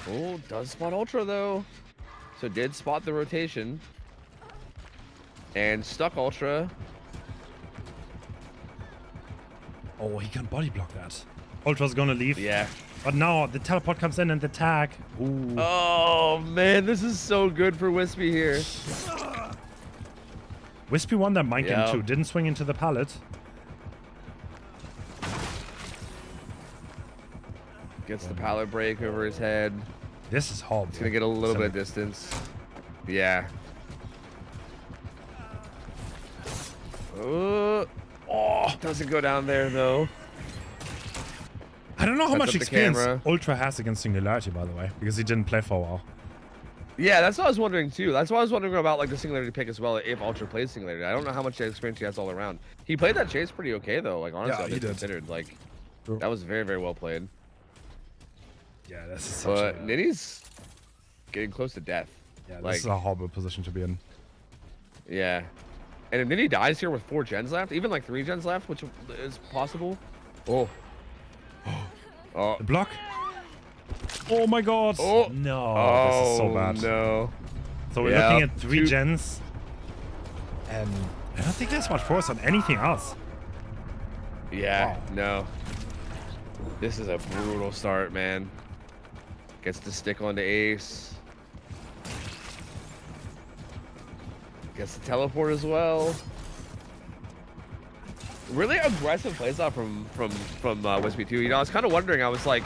Speaker 2: Oh, does spot Ultra, though. So did spot the rotation. And stuck Ultra.
Speaker 1: Oh, he can body block that. Ultra's gonna leave.
Speaker 2: Yeah.
Speaker 1: But now the teleport comes in and the tag. Ooh.
Speaker 2: Oh, man, this is so good for Wispy here.
Speaker 1: Wispy won that mind game too. Didn't swing into the pallet.
Speaker 2: Gets the pallet break over his head.
Speaker 1: This is horrible.
Speaker 2: He's gonna get a little bit of distance. Yeah. Oh, doesn't go down there though.
Speaker 1: I don't know how much experience Ultra has against Singularity, by the way, because he didn't play for a while.
Speaker 2: Yeah, that's what I was wondering too. That's why I was wondering about like the Singularity pick as well. If Ultra plays Singularity, I don't know how much experience he has all around. He played that chase pretty okay though. Like honestly,
Speaker 1: he did.
Speaker 2: Considered like that was very, very well played.
Speaker 1: Yeah, this is such
Speaker 2: but Nitty's getting close to death.
Speaker 1: Yeah, this is a horrible position to be in.
Speaker 2: Yeah, and if Nitty dies here with 4 gens left, even like 3 gens left, which is possible. Oh.
Speaker 1: The block. Oh my god.
Speaker 2: Oh.
Speaker 1: No, this is so bad.
Speaker 2: No.
Speaker 1: So we're looking at 3 gens. And I don't think there's much force on anything else.
Speaker 2: Yeah, no. This is a brutal start, man. Gets to stick onto Ace. Gets to teleport as well. Really aggressive playstyle from Wispy too. You know, I was kind of wondering. I was like,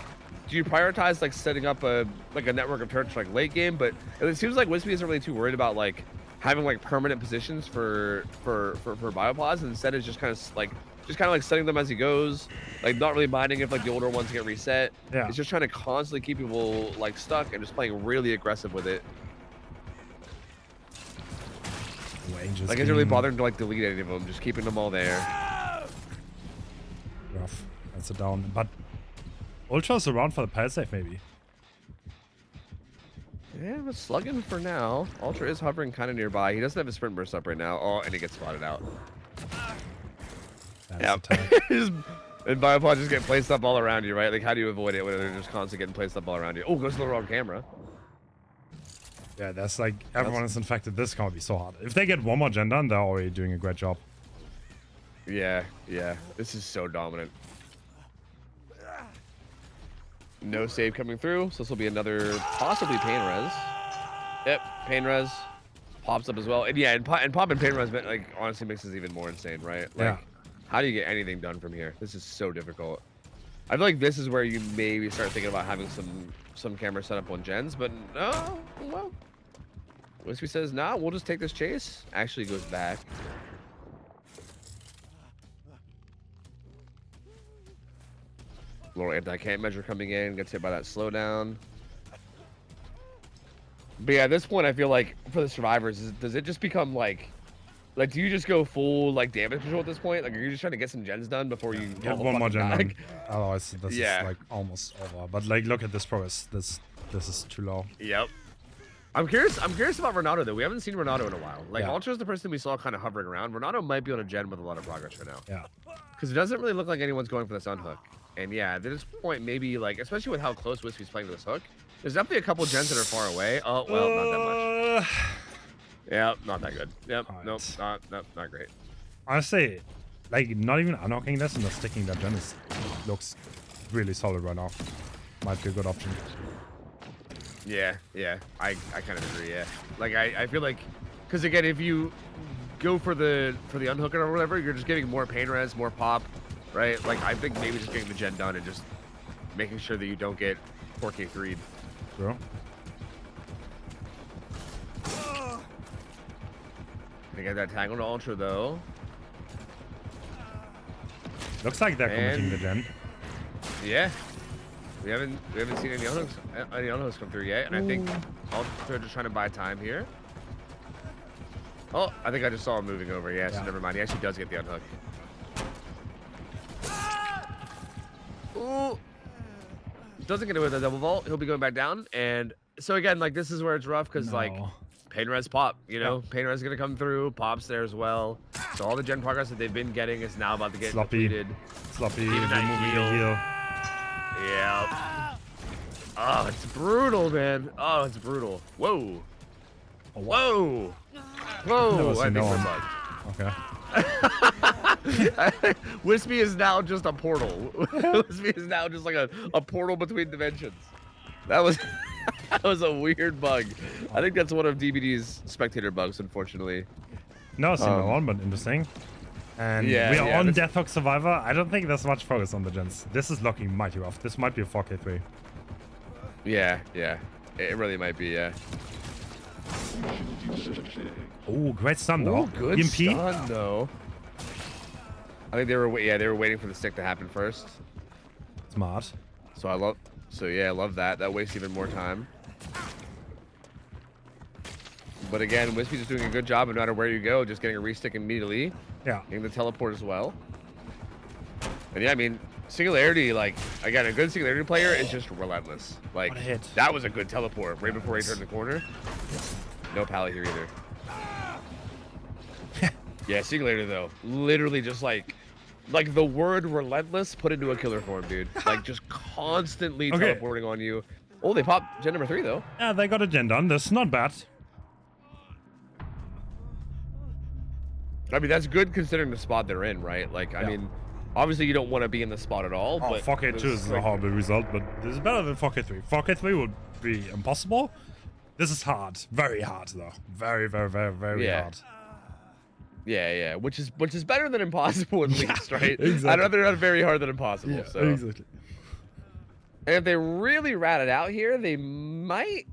Speaker 2: do you prioritize like setting up a network of turrets like late game? But it seems like Wispy isn't really too worried about like having like permanent positions for biopods, and instead is just kind of setting them as he goes, like not really minding if like the older ones get reset.
Speaker 1: Yeah.
Speaker 2: It's just trying to constantly keep people like stuck and just playing really aggressive with it. Like it's really bothering to like delete any of them, just keeping them all there.
Speaker 1: Rough. That's a down. But Ultra's around for the pile save, maybe.
Speaker 2: Yeah, but slugging for now. Ultra is hovering kind of nearby. He doesn't have his sprint burst up right now. Oh, and he gets spotted out. Yeah. And biopods just get placed up all around you, right? Like, how do you avoid it when they're just constantly getting placed up all around you? Oh, goes to the wrong camera.
Speaker 1: Yeah, that's like everyone is infected. This can't be so hard. If they get one more gen done, they're already doing a great job.
Speaker 2: Yeah, yeah. This is so dominant. No save coming through, so this will be another possibly pain res. Yep, pain res pops up as well. And yeah, and pop and pain res like honestly makes this even more insane, right? Like,
Speaker 1: yeah.
Speaker 2: How do you get anything done from here? This is so difficult. I feel like this is where you maybe start thinking about having some camera set up on gens, but no, well. Wispy says, nah, we'll just take this chase. Actually goes back. Little anti-camp measure coming in, gets hit by that slowdown. But yeah, at this point, I feel like for the survivors, does it just become like Like, do you just go full like damage control at this point? Like, are you just trying to get some gens done before you
Speaker 1: Get
Speaker 2: go
Speaker 1: one more gen
Speaker 2: back?
Speaker 1: done. Otherwise, this
Speaker 2: Yeah.
Speaker 1: is like almost over. But like, look at this progress. This is too low.
Speaker 2: Yep. I'm curious about Renato though. We haven't seen Renato in a while. Like,
Speaker 1: Yeah.
Speaker 2: Ultra's the person we saw kind of hovering around. Renato might be on a gen with a lot of progress right now.
Speaker 1: Yeah.
Speaker 2: Because it doesn't really look like anyone's going for this unhook. And yeah, at this point, maybe like, especially with how close Whiskey's playing to this hook, there's definitely a couple gens that are far away. Oh, well, not that much. Yeah, not that good. Yep,
Speaker 1: Alright.
Speaker 2: nope, not great.
Speaker 1: Honestly, like not even unhooking this and just sticking that gen looks really solid right now. Might be a good option.
Speaker 2: Yeah, I kind of agree. Yeah, like I feel like, because again, if you go for the unhooker or whatever, you're just getting more pain res, more pop, right? Like I think maybe just getting the gen done and just making sure that you don't get 4K3'd.
Speaker 1: Bro.
Speaker 2: Gonna get that tangled ultra though.
Speaker 1: Looks like they're committing the gen.
Speaker 2: Yeah. We haven't seen any unhooks come through yet, and I think Ultra just trying to buy time here. Oh, I think I just saw him moving over. Yeah, so never mind. He actually does get the unhook. Ooh. Doesn't get away with the double vault. He'll be going back down, and so again, like this is where it's rough because like pain res pop. You know, pain res is gonna come through. Pop's there as well. So all the gen progress that they've been getting is now about to get depleted.
Speaker 1: Sloppy.
Speaker 2: Even that
Speaker 1: Removing the heal.
Speaker 2: Yeah. Oh, it's brutal, man. Oh, it's brutal. Whoa. Whoa. Whoa. I think we're bugged.
Speaker 1: Okay.
Speaker 2: Wispy is now just a portal. Wispy is now just like a portal between dimensions. That was that was a weird bug. I think that's one of DBD's spectator bugs, unfortunately.
Speaker 1: No, single one, but interesting. And we are on Deathhook Survivor. I don't think there's much focus on the gens. This is looking mighty rough. This might be a 4K3.
Speaker 2: Yeah. It really might be, yeah.
Speaker 1: Oh, great stun though.
Speaker 2: Good
Speaker 1: EMP?
Speaker 2: stun though. I think they were waiting for the stick to happen first.
Speaker 1: Smart.
Speaker 2: So I love that. That wastes even more time. But again, Wispy's just doing a good job no matter where you go, just getting a restick immediately.
Speaker 1: Yeah.
Speaker 2: Getting the teleport as well. And yeah, I mean, Singularity, like, again, a good Singularity player is just relentless. Like,
Speaker 1: What a hit.
Speaker 2: that was a good teleport right before he turned the corner. No pally here either. Yeah, Singularity, though, literally just like the word relentless put into a killer form, dude. Like, just constantly teleporting on you. Oh, they popped gen number 3, though.
Speaker 1: Yeah, they got a gen done. That's not bad.
Speaker 2: I mean, that's good considering the spot they're in, right? Like, I mean, obviously you don't want to be in the spot at all. But
Speaker 1: 4K2 is a horrible result, but this is better than 4K3. 4K3 would be impossible. This is hard. Very hard, though. Very hard.
Speaker 2: Yeah. Which is better than impossible at least, right?
Speaker 1: Exactly.
Speaker 2: I'd rather not very hard than impossible.
Speaker 1: Yeah,
Speaker 2: so.
Speaker 1: exactly.
Speaker 2: And if they really rat it out here, they might,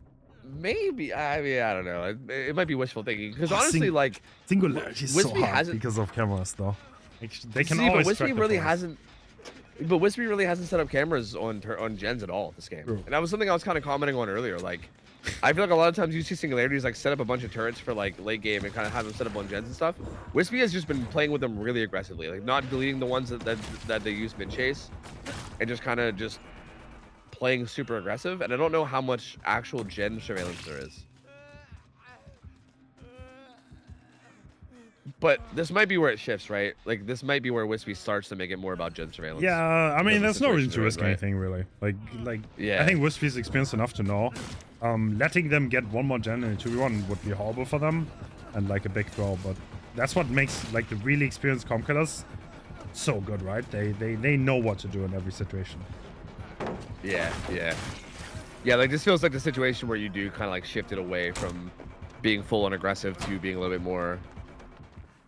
Speaker 2: maybe. I mean, I don't know. It might be wishful thinking because honestly, like,
Speaker 1: Singularity is so
Speaker 2: Wispy
Speaker 1: hard
Speaker 2: hasn't-
Speaker 1: because of cameras, though. Like, they can
Speaker 2: See,
Speaker 1: always
Speaker 2: but Wispy
Speaker 1: track the
Speaker 2: really
Speaker 1: players.
Speaker 2: hasn't. But Wispy really hasn't set up cameras on gens at all this game,
Speaker 1: True.
Speaker 2: and that was something I was kind of commenting on earlier. Like, I feel like a lot of times you see Singularities like set up a bunch of turrets for like late game and kind of have them set up on gens and stuff. Wispy has just been playing with them really aggressively, like not deleting the ones that they use mid chase, and just kind of just playing super aggressive. And I don't know how much actual gen surveillance there is. But this might be where it shifts, right? Like, this might be where Wispy starts to make it more about gen surveillance.
Speaker 1: Yeah, I mean,
Speaker 2: Because
Speaker 1: there's
Speaker 2: the
Speaker 1: no reason
Speaker 2: situation
Speaker 1: to
Speaker 2: they're in,
Speaker 1: risk
Speaker 2: right?
Speaker 1: anything, really. Like,
Speaker 2: Yeah.
Speaker 1: I think Wispy's experienced enough to know. Letting them get one more gen in a 2v1 would be horrible for them, and like a big throw, but that's what makes, like, the really experienced comp killers so good, right? They know what to do in every situation.
Speaker 2: Yeah. Like, this feels like the situation where you do kind of like shift it away from being full on aggressive to being a little bit more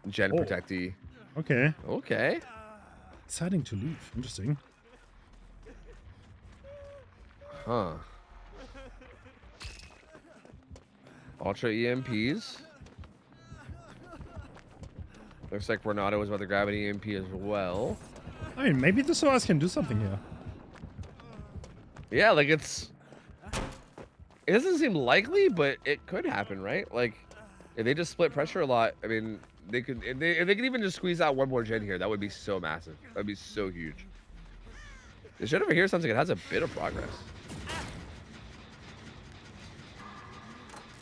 Speaker 2: gen protecty.
Speaker 1: Okay. Deciding to leave. Interesting.
Speaker 2: Huh. Ultra EMPs. Looks like Renato is about to grab an EMP as well.
Speaker 1: I mean, maybe the SOAS can do something here.
Speaker 2: Yeah, like it doesn't seem likely, but it could happen, right? Like, If they just split pressure a lot, I mean, they could. If they could even just squeeze out one more gen here, that would be so massive. That'd be so huge. This shit over here sounds like it has a bit of progress.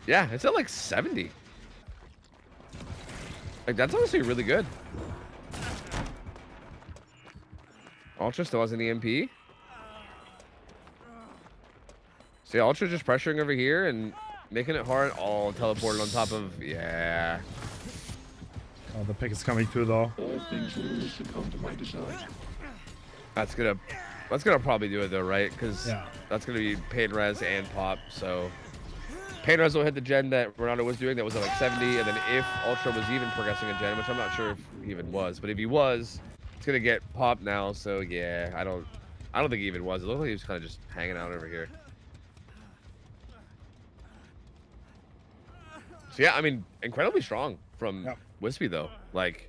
Speaker 2: Yeah, it's at like 70. Like, that's honestly really good. Ultra still has an EMP. See, Ultra just pressuring over here and making it hard. All teleported on top of, yeah.
Speaker 1: Oh, the pick is coming through though.
Speaker 2: That's gonna probably do it though, right? Because that's gonna be pain res and pop. So pain res will hit the gen that Ronaldo was doing. That was at like 70, and then if Ultra was even progressing a gen, which I'm not sure if he even was, but if he was, it's gonna get pop now. So yeah, I don't think he even was. It looked like he was kind of just hanging out over here. So yeah, I mean, incredibly strong from Wispy though. Like,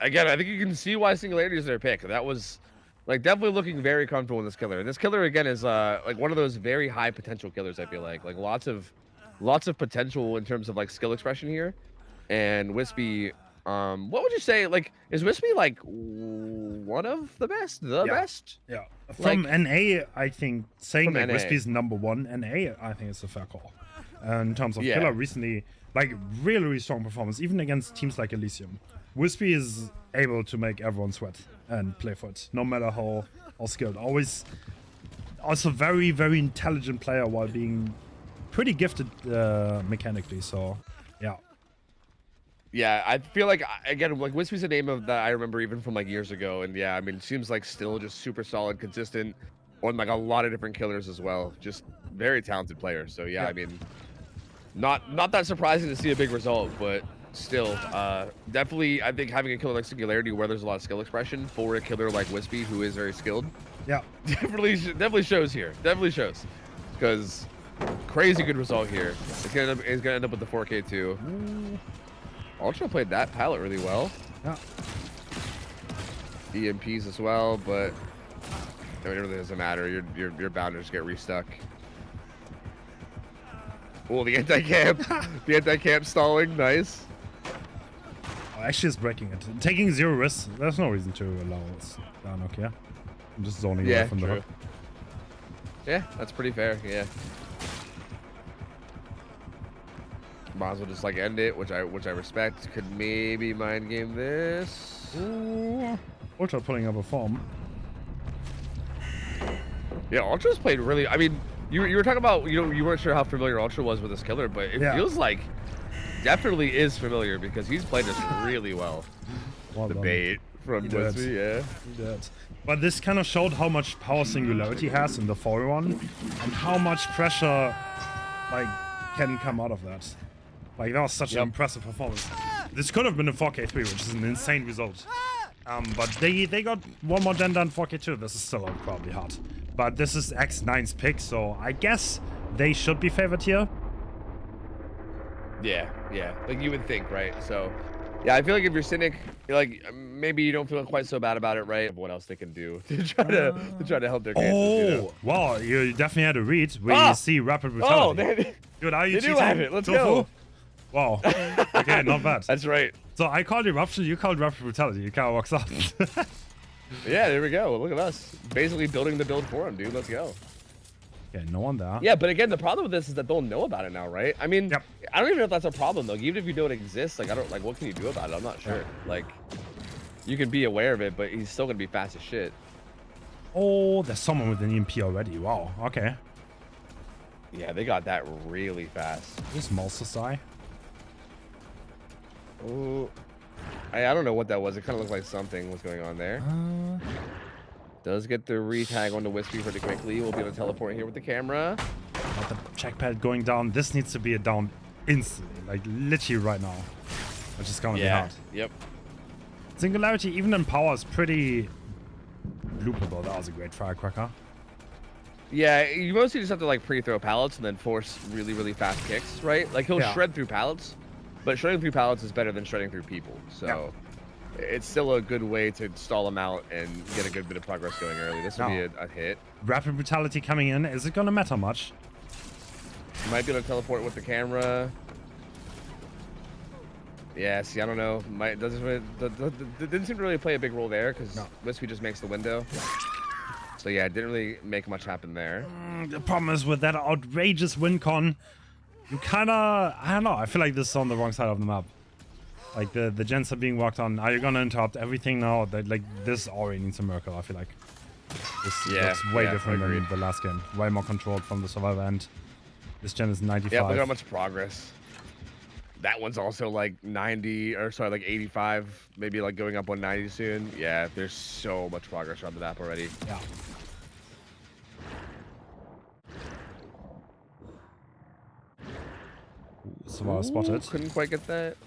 Speaker 2: again, I think you can see why Singularity is their pick. That was like definitely looking very comfortable in this killer. And this killer again is like one of those very high potential killers. I feel like lots of potential in terms of like skill expression here. And Wispy, what would you say? Like, is Wispy like one of the best? The best?
Speaker 1: Yeah. From
Speaker 2: Like,
Speaker 1: NA, I think saying like
Speaker 2: NA.
Speaker 1: Wispy's number one NA, I think it's a fair call. In terms of killer recently, like really strong performance, even against teams like Elysium. Wispy is able to make everyone sweat and play for it, no matter how skilled. Always, also very, very intelligent player while being pretty gifted mechanically. So, yeah.
Speaker 2: Yeah, I feel like, again, like Wispy's a name of that I remember even from like years ago. And yeah, I mean, it seems like still just super solid, consistent on like a lot of different killers as well. Just very talented player. So yeah, I mean, not that surprising to see a big result, but still, definitely, I think having a killer like Singularity where there's a lot of skill expression for a killer like Wispy, who is very skilled, definitely shows here. Definitely shows, because crazy good result here. It's gonna end up with the 4K too. Ultra played that pallet really well.
Speaker 1: Yeah.
Speaker 2: EMPs as well, but I mean, it really doesn't matter. You're bound to just get restuck. Oh, the anti-camp. The anti-camp stalling. Nice.
Speaker 1: Oh, actually, it's breaking it. Taking 0 risks. There's no reason to allow us down, okay? I'm just zoning away from the hook.
Speaker 2: Yeah, that's pretty fair. Yeah. Might as well just like end it, which I respect. Could maybe mind game this.
Speaker 1: Ooh. Ultra pulling up a form.
Speaker 2: Yeah, Ultra's played really. I mean, you were talking about you weren't sure how familiar Ultra was with this killer, but it feels like definitely is familiar because he's played this really well. The bait from Wispy, yeah.
Speaker 1: He did. But this kind of showed how much power Singularity has in the 4-1 and how much pressure like can come out of that. Like that was such an impressive performance. This could have been a 4K3, which is an insane result. But they got one more gen done 4K2. This is still probably hard. But this is X9's pick, so I guess they should be favored here.
Speaker 2: Yeah, like you would think, right? So, yeah, I feel like if you're Cynic, like maybe you don't feel quite so bad about it, right? Of what else they can do to try to help their cases.
Speaker 1: Oh,
Speaker 2: you know?
Speaker 1: wow, you definitely had a read where you see rapid brutality. Dude, are you
Speaker 2: cheating? They do have it. Let's go.
Speaker 1: Wow. Okay, not bad.
Speaker 2: That's right.
Speaker 1: So I called eruption, you called rapid brutality. It kind of works out.
Speaker 2: Yeah, there we go. Well, look at us. Basically building the build for him, dude. Let's go.
Speaker 1: Okay, no one there.
Speaker 2: Yeah, but again, the problem with this is that they'll know about it now, right? I mean, I don't even know if that's a problem, though. Even if you know it exists, like, what can you do about it? I'm not sure. Like, you can be aware of it, but he's still going to be fast as shit.
Speaker 1: Oh, there's someone with an EMP already. Wow, okay.
Speaker 2: Yeah, they got that really fast.
Speaker 1: This Malsus eye.
Speaker 2: Oh, I don't know what that was. It kind of looked like something was going on there. Does get the retag onto Wispy pretty quickly. We'll be able to teleport here with the camera.
Speaker 1: Got the check pad going down. This needs to be a down instantly, like literally right now. Which is gonna be hard.
Speaker 2: Yep.
Speaker 1: Singularity, even in power, is pretty loopable. That was a great firecracker.
Speaker 2: Yeah, you mostly just have to like pre-throw pallets and then force really, really fast kicks, right? Like he'll shred through pallets, but shredding through pallets is better than shredding through people. So it's still a good way to stall him out and get a good bit of progress going early. This will be a hit.
Speaker 1: Rapid brutality coming in. Is it gonna matter much?
Speaker 2: Might be able to teleport with the camera. Yeah, see, I don't know. Didn't seem to really play a big role there because Wispy just makes the window. So yeah, it didn't really make much happen there.
Speaker 1: The problem is with that outrageous win con, you kinda, I don't know, I feel like this is on the wrong side of the map. Like the gens are being walked on. Are you gonna interrupt everything now? That like this already needs a miracle. I feel like this looks way different than the last game. Way more controlled from the survivor end. This gen is 95.
Speaker 2: Yeah, look how much progress. That one's also like 90, or sorry, like 85, maybe like going up 190 soon. Yeah, there's so much progress around the map already.
Speaker 1: Yeah. Survivor spotted.
Speaker 2: Couldn't quite get that.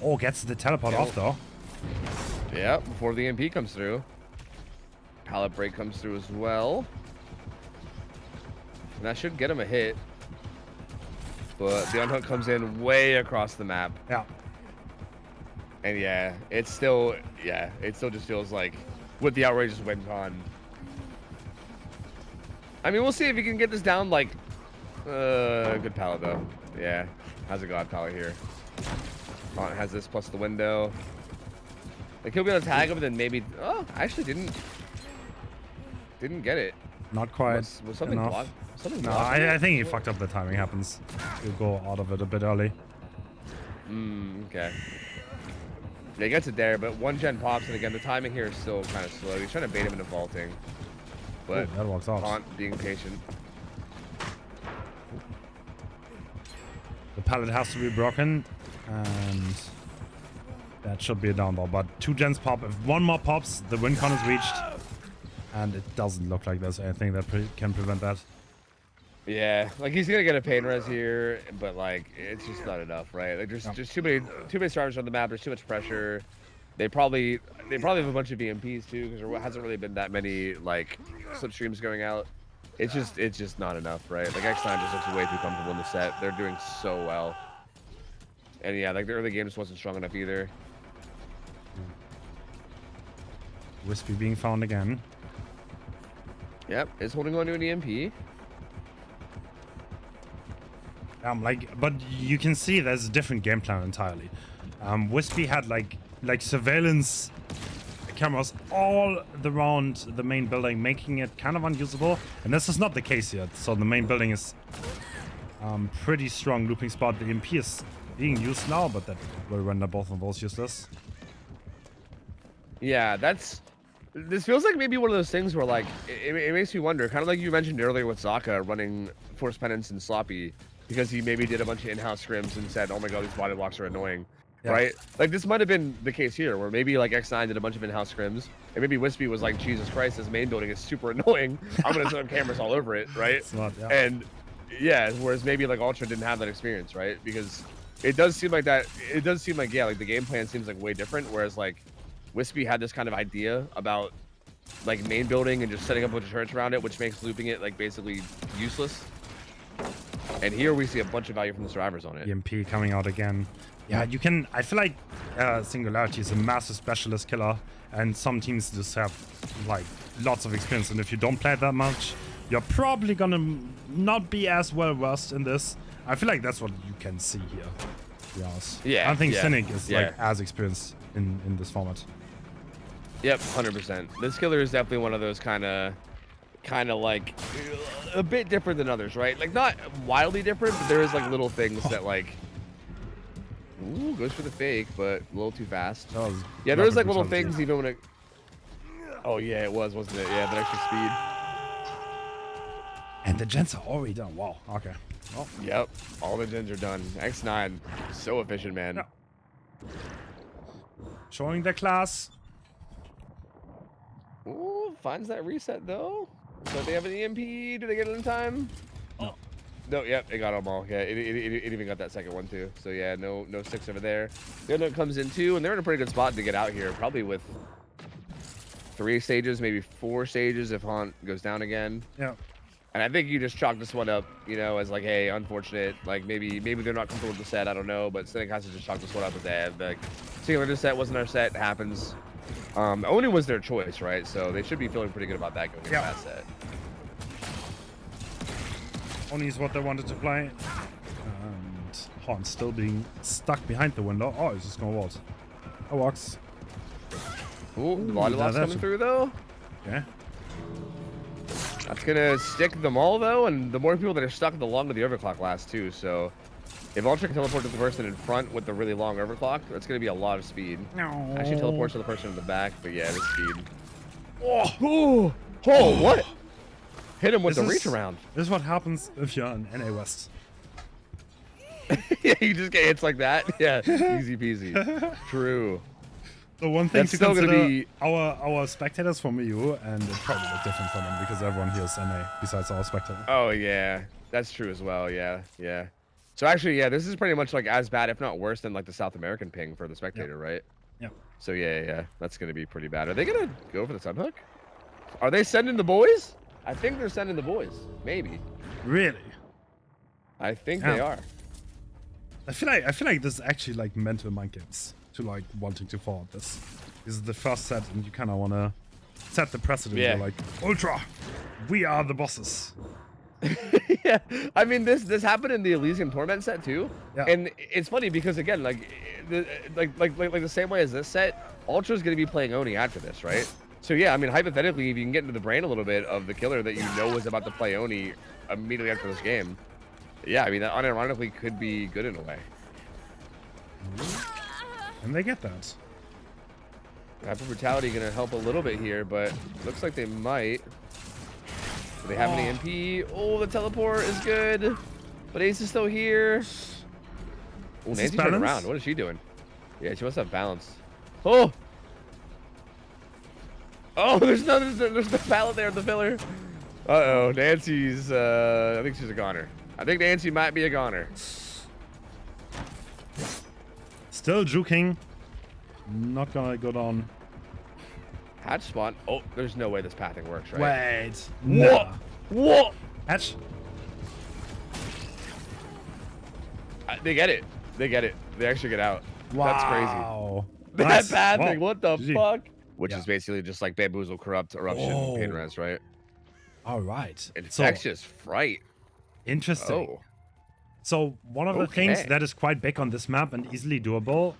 Speaker 1: Oh, gets the teleport off though.
Speaker 2: Yeah, before the EMP comes through. Pallet break comes through as well. And that should get him a hit. But the unhook comes in way across the map.
Speaker 1: Yeah.
Speaker 2: And yeah, it still just feels like with the outrageous win con. I mean, we'll see if he can get this down like good pallet though. Yeah. How's a god pallet here? Font has this plus the window. Like he'll be able to tag him and then maybe actually didn't get it.
Speaker 1: Not quite.
Speaker 2: Was something
Speaker 1: enough.
Speaker 2: blocked? Something
Speaker 1: No,
Speaker 2: blocked
Speaker 1: I think he fucked up the timing happens. He'll go out of it a bit early.
Speaker 2: Okay. Yeah, he gets it there, but one gen pops, and again, the timing here is still kind of slow. He's trying to bait him into vaulting. But
Speaker 1: that works out.
Speaker 2: Font being patient.
Speaker 1: The pallet has to be broken, and that should be a down ball. But 2 gens pop. If one more pops, the win con is reached. And it doesn't look like there's anything that can prevent that.
Speaker 2: Yeah, like he's gonna get a pain res here, but like it's just not enough, right? Like there's just too many survivors on the map. There's too much pressure. They probably have a bunch of EMPs too, because there hasn't really been that many like slipstreams going out. It's just not enough, right? Like X9 just looks way too comfortable in the set. They're doing so well. And yeah, like the early game just wasn't strong enough either.
Speaker 1: Wispy being found again.
Speaker 2: Yep, is holding on to an EMP.
Speaker 1: But you can see there's a different game plan entirely. Wispy had like surveillance cameras all around the main building, making it kind of unusable. And this is not the case yet. So the main building is pretty strong looping spot. The EMP is being used now, but that will render both of those useless.
Speaker 2: Yeah, this feels like maybe one of those things where like it makes me wonder, kind of like you mentioned earlier with Zaka running Force Penance and Sloppy, because he maybe did a bunch of in-house scrims and said, oh my god, these body blocks are annoying, right? Like this might have been the case here, where maybe like X9 did a bunch of in-house scrims, and maybe Wispy was like, Jesus Christ, this main building is super annoying. I'm gonna set up cameras all over it, right?
Speaker 1: Smart, yeah.
Speaker 2: And yeah, whereas maybe like Ultra didn't have that experience, right? Because it does seem like that. It does seem like like the game plan seems like way different, whereas like Wispy had this kind of idea about like main building and just setting up a bunch of turrets around it, which makes looping it like basically useless. And here we see a bunch of value from the survivors on it.
Speaker 1: EMP coming out again. Yeah, you can. I feel like Singularity is a massive specialist killer, and some teams just have like lots of experience. And if you don't play it that much, you're probably gonna not be as well versed in this. I feel like that's what you can see here. To be honest.
Speaker 2: Yeah.
Speaker 1: I think Cynic is like as experienced in this format.
Speaker 2: Yep, 100%. This killer is definitely one of those kind of like a bit different than others, right? Like not wildly different, but there is like little things that like, ooh, goes for the fake, but a little too fast. Yeah, there's like little things even when it. Oh yeah, it wasn't it? Yeah, that extra speed.
Speaker 1: And the gens are already done. Wow. Okay.
Speaker 2: Oh. Yep, all the gens are done. X9, so efficient, man.
Speaker 1: Yeah. Showing the class.
Speaker 2: Ooh, finds that reset though. So they have an EMP. Do they get it in time?
Speaker 1: No.
Speaker 2: No, yep, it got them all. Yeah, it even got that second one too. So yeah, no 6 over there. The other comes in too, and they're in a pretty good spot to get out here. Probably with 3 stages, maybe 4 stages if Haunt goes down again.
Speaker 1: Yeah.
Speaker 2: And I think you just chalk this one up, you know, as like, hey, unfortunate. Like maybe they're not comfortable with the set. I don't know, but Cynic has to just chalk this one up as that. Like, Singularity set wasn't our set. It happens. Only was their choice, right? So they should be feeling pretty good about that going into that set.
Speaker 1: Only is what they wanted to play. And Horn still being stuck behind the window. Oh, he's just gonna vault. That works.
Speaker 2: Ooh, the body lock's coming through though.
Speaker 1: Yeah.
Speaker 2: That's gonna stick them all though, and the more people that are stuck, the longer the overclock lasts too. So if Ultra can teleport to the person in front with the really long overclock, that's gonna be a lot of speed.
Speaker 1: No.
Speaker 2: Actually teleports to the person in the back, but yeah, the speed. Oh, what? Hit him with the reach around.
Speaker 1: This is what happens if you're on NA West.
Speaker 2: Yeah, you just get hits like that. Yeah, easy peasy. True.
Speaker 1: The one thing
Speaker 2: That's
Speaker 1: to
Speaker 2: still
Speaker 1: consider,
Speaker 2: gonna be
Speaker 1: our spectators from EU, and it probably look different for them because everyone here is NA besides our spectator.
Speaker 2: Oh yeah, that's true as well. Yeah, yeah. So actually, yeah, this is pretty much like as bad, if not worse, than like the South American ping for the spectator, right?
Speaker 1: Yeah.
Speaker 2: So yeah, that's gonna be pretty bad. Are they gonna go for the subhook? Are they sending the boys? I think they're sending the boys. Maybe.
Speaker 1: Really?
Speaker 2: I think they are.
Speaker 1: I feel like this is actually like mental mind games to like wanting to forward this. This is the first set, and you kind of want to set the precedent.
Speaker 2: Yeah.
Speaker 1: You're like, Ultra, we are the bosses.
Speaker 2: Yeah, I mean this happened in the Elysium Torment set too.
Speaker 1: Yeah.
Speaker 2: And it's funny because again, like the same way as this set, Ultra's gonna be playing Oni after this, right? So yeah, I mean hypothetically, if you can get into the brain a little bit of the killer that you know is about to play Oni immediately after this game, yeah, I mean that unironically could be good in a way.
Speaker 1: And they get that.
Speaker 2: Hyper Brutality gonna help a little bit here, but looks like they might. Do they have any MP? Oh, the teleport is good, but Ace is still here. Oh, Nancy turned around. What is she doing? Yeah, she must have balance. Oh! Oh, there's no pallet there in the filler. Uh-oh, Nancy's, I think she's a goner. I think Nancy might be a goner.
Speaker 1: Still juking. Not gonna go down.
Speaker 2: Hatch spawn. Oh, there's no way this pathing works, right?
Speaker 1: Wait.
Speaker 2: What?
Speaker 1: Nah.
Speaker 2: What?
Speaker 1: Hatch.
Speaker 2: They get it. They get it. They actually get out.
Speaker 1: Wow.
Speaker 2: That's crazy.
Speaker 1: Nice.
Speaker 2: That pathing.
Speaker 1: Wow.
Speaker 2: What the
Speaker 1: GG.
Speaker 2: fuck? Which is basically just like Bamboozle, Corrupt, Eruption, Pain Res, right?
Speaker 1: All right.
Speaker 2: Infectious Fright.
Speaker 1: Interesting.
Speaker 2: Oh.
Speaker 1: So one of the things that is quite big on this map and easily doable.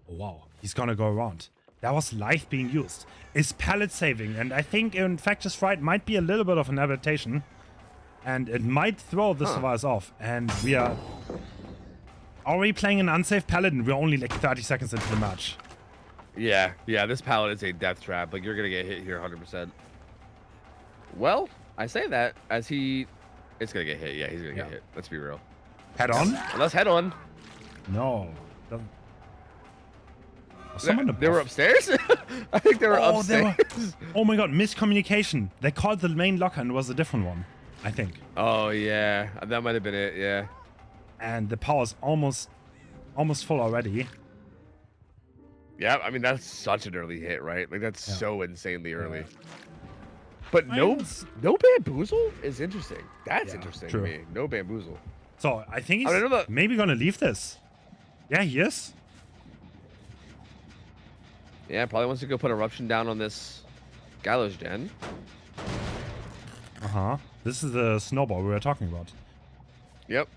Speaker 1: Oh, wow, he's gonna go around. That was life being used. Is pallet saving, and I think Infectious Fright might be a little bit of an adaptation, and it might throw the survivors off. And we are already playing an unsafe pallet, and we're only like 30 seconds into the match.
Speaker 2: Yeah, this pallet is a death trap. Like, you're gonna get hit here 100%. Well, I say that as it's gonna get hit. Yeah, he's gonna get hit. Let's be real.
Speaker 1: Head on?
Speaker 2: Unless head on.
Speaker 1: No. Doesn't. Someone
Speaker 2: they were upstairs? I think they were upstairs.
Speaker 1: Oh my god, miscommunication. They called the main locker and it was a different one, I think.
Speaker 2: Oh yeah, that might have been it, yeah.
Speaker 1: And the power's almost full already.
Speaker 2: Yeah, I mean, that's such an early hit, right? Like, that's so insanely early. But no Bamboozle is interesting. That's interesting to me. No Bamboozle.
Speaker 1: So I think he's maybe gonna leave this. Yeah, he is.
Speaker 2: Yeah, probably wants to go put Eruption down on this Gallows Gen.
Speaker 1: Uh-huh. This is the snowball we were talking about.
Speaker 2: Yep.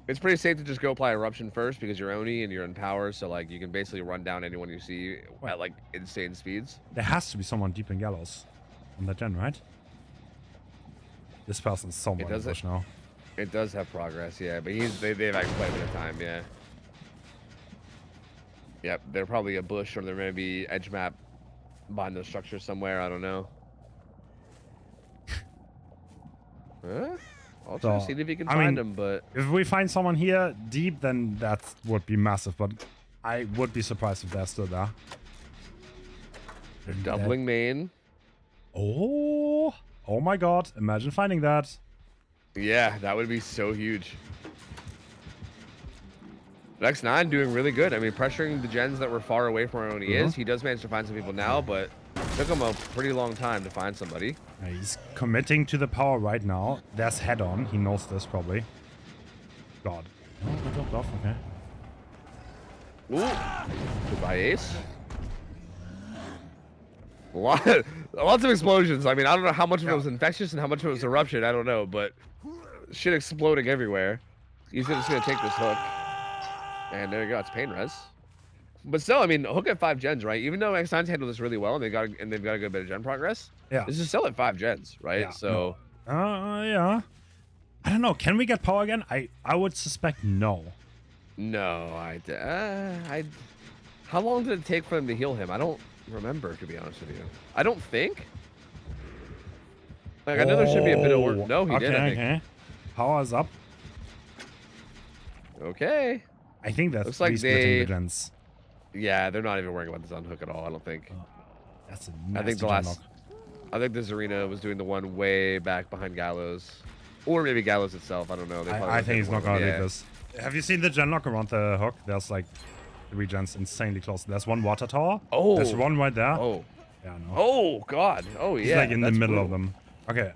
Speaker 2: It's pretty safe to just go apply Eruption first because you're Oni and you're in power, so like you can basically run down anyone you see at like insane speeds.
Speaker 1: There has to be someone deep in Gallows on that gen, right? This person's somewhere in the bush now.
Speaker 2: It does have progress, yeah, but they've actually quite a bit of time, yeah. Yep, they're probably a bush or they're maybe edge map behind those structures somewhere, I don't know. Huh? I'll try to see if you can find them, but
Speaker 1: if we find someone here deep, then that would be massive, but I would be surprised if they're still there.
Speaker 2: They're doubling main.
Speaker 1: Oh my god, imagine finding that.
Speaker 2: Yeah, that would be so huge. X9 doing really good. I mean, pressuring the gens that were far away from where he is. He does manage to find some people now, but it took him a pretty long time to find somebody.
Speaker 1: He's committing to the power right now. There's head on. He knows this probably. God. Oh, they dropped off. Okay.
Speaker 2: Ooh. Goodbye, Ace. Lots of explosions. I mean, I don't know how much of it
Speaker 1: Yeah.
Speaker 2: was infectious and how much of it was eruption. I don't know, but shit exploding everywhere. He's just gonna take this hook, and there you go. It's pain res. But still, I mean, hook at 5 gens, right? Even though X9's handled this really well and they've got a good bit of gen progress.
Speaker 1: Yeah.
Speaker 2: This is still at 5 gens, right?
Speaker 1: Yeah.
Speaker 2: So.
Speaker 1: Yeah. I don't know. Can we get power again? I would suspect no.
Speaker 2: No, how long did it take for them to heal him? I don't remember, to be honest with you. I don't think. Like, I know there should be a bit of work. No, he did, I think.
Speaker 1: Okay. Power's up.
Speaker 2: Okay.
Speaker 1: I think that's
Speaker 2: Looks like
Speaker 1: resplitting the gens.
Speaker 2: Yeah, they're not even worrying about this unhook at all, I don't think.
Speaker 1: That's a
Speaker 2: I think
Speaker 1: nasty
Speaker 2: I think this arena was doing the one way back behind Gallows. Or maybe Gallows itself, I don't know.
Speaker 1: I think he's not going to leave this. Have you seen the gen lock around the hook? There's like 3 gens insanely close. There's one water tower.
Speaker 2: Oh.
Speaker 1: There's one right there.
Speaker 2: Oh.
Speaker 1: Yeah, no.
Speaker 2: Oh, God. Oh, yeah.
Speaker 1: He's like in the middle
Speaker 2: brutal.
Speaker 1: of them. Okay.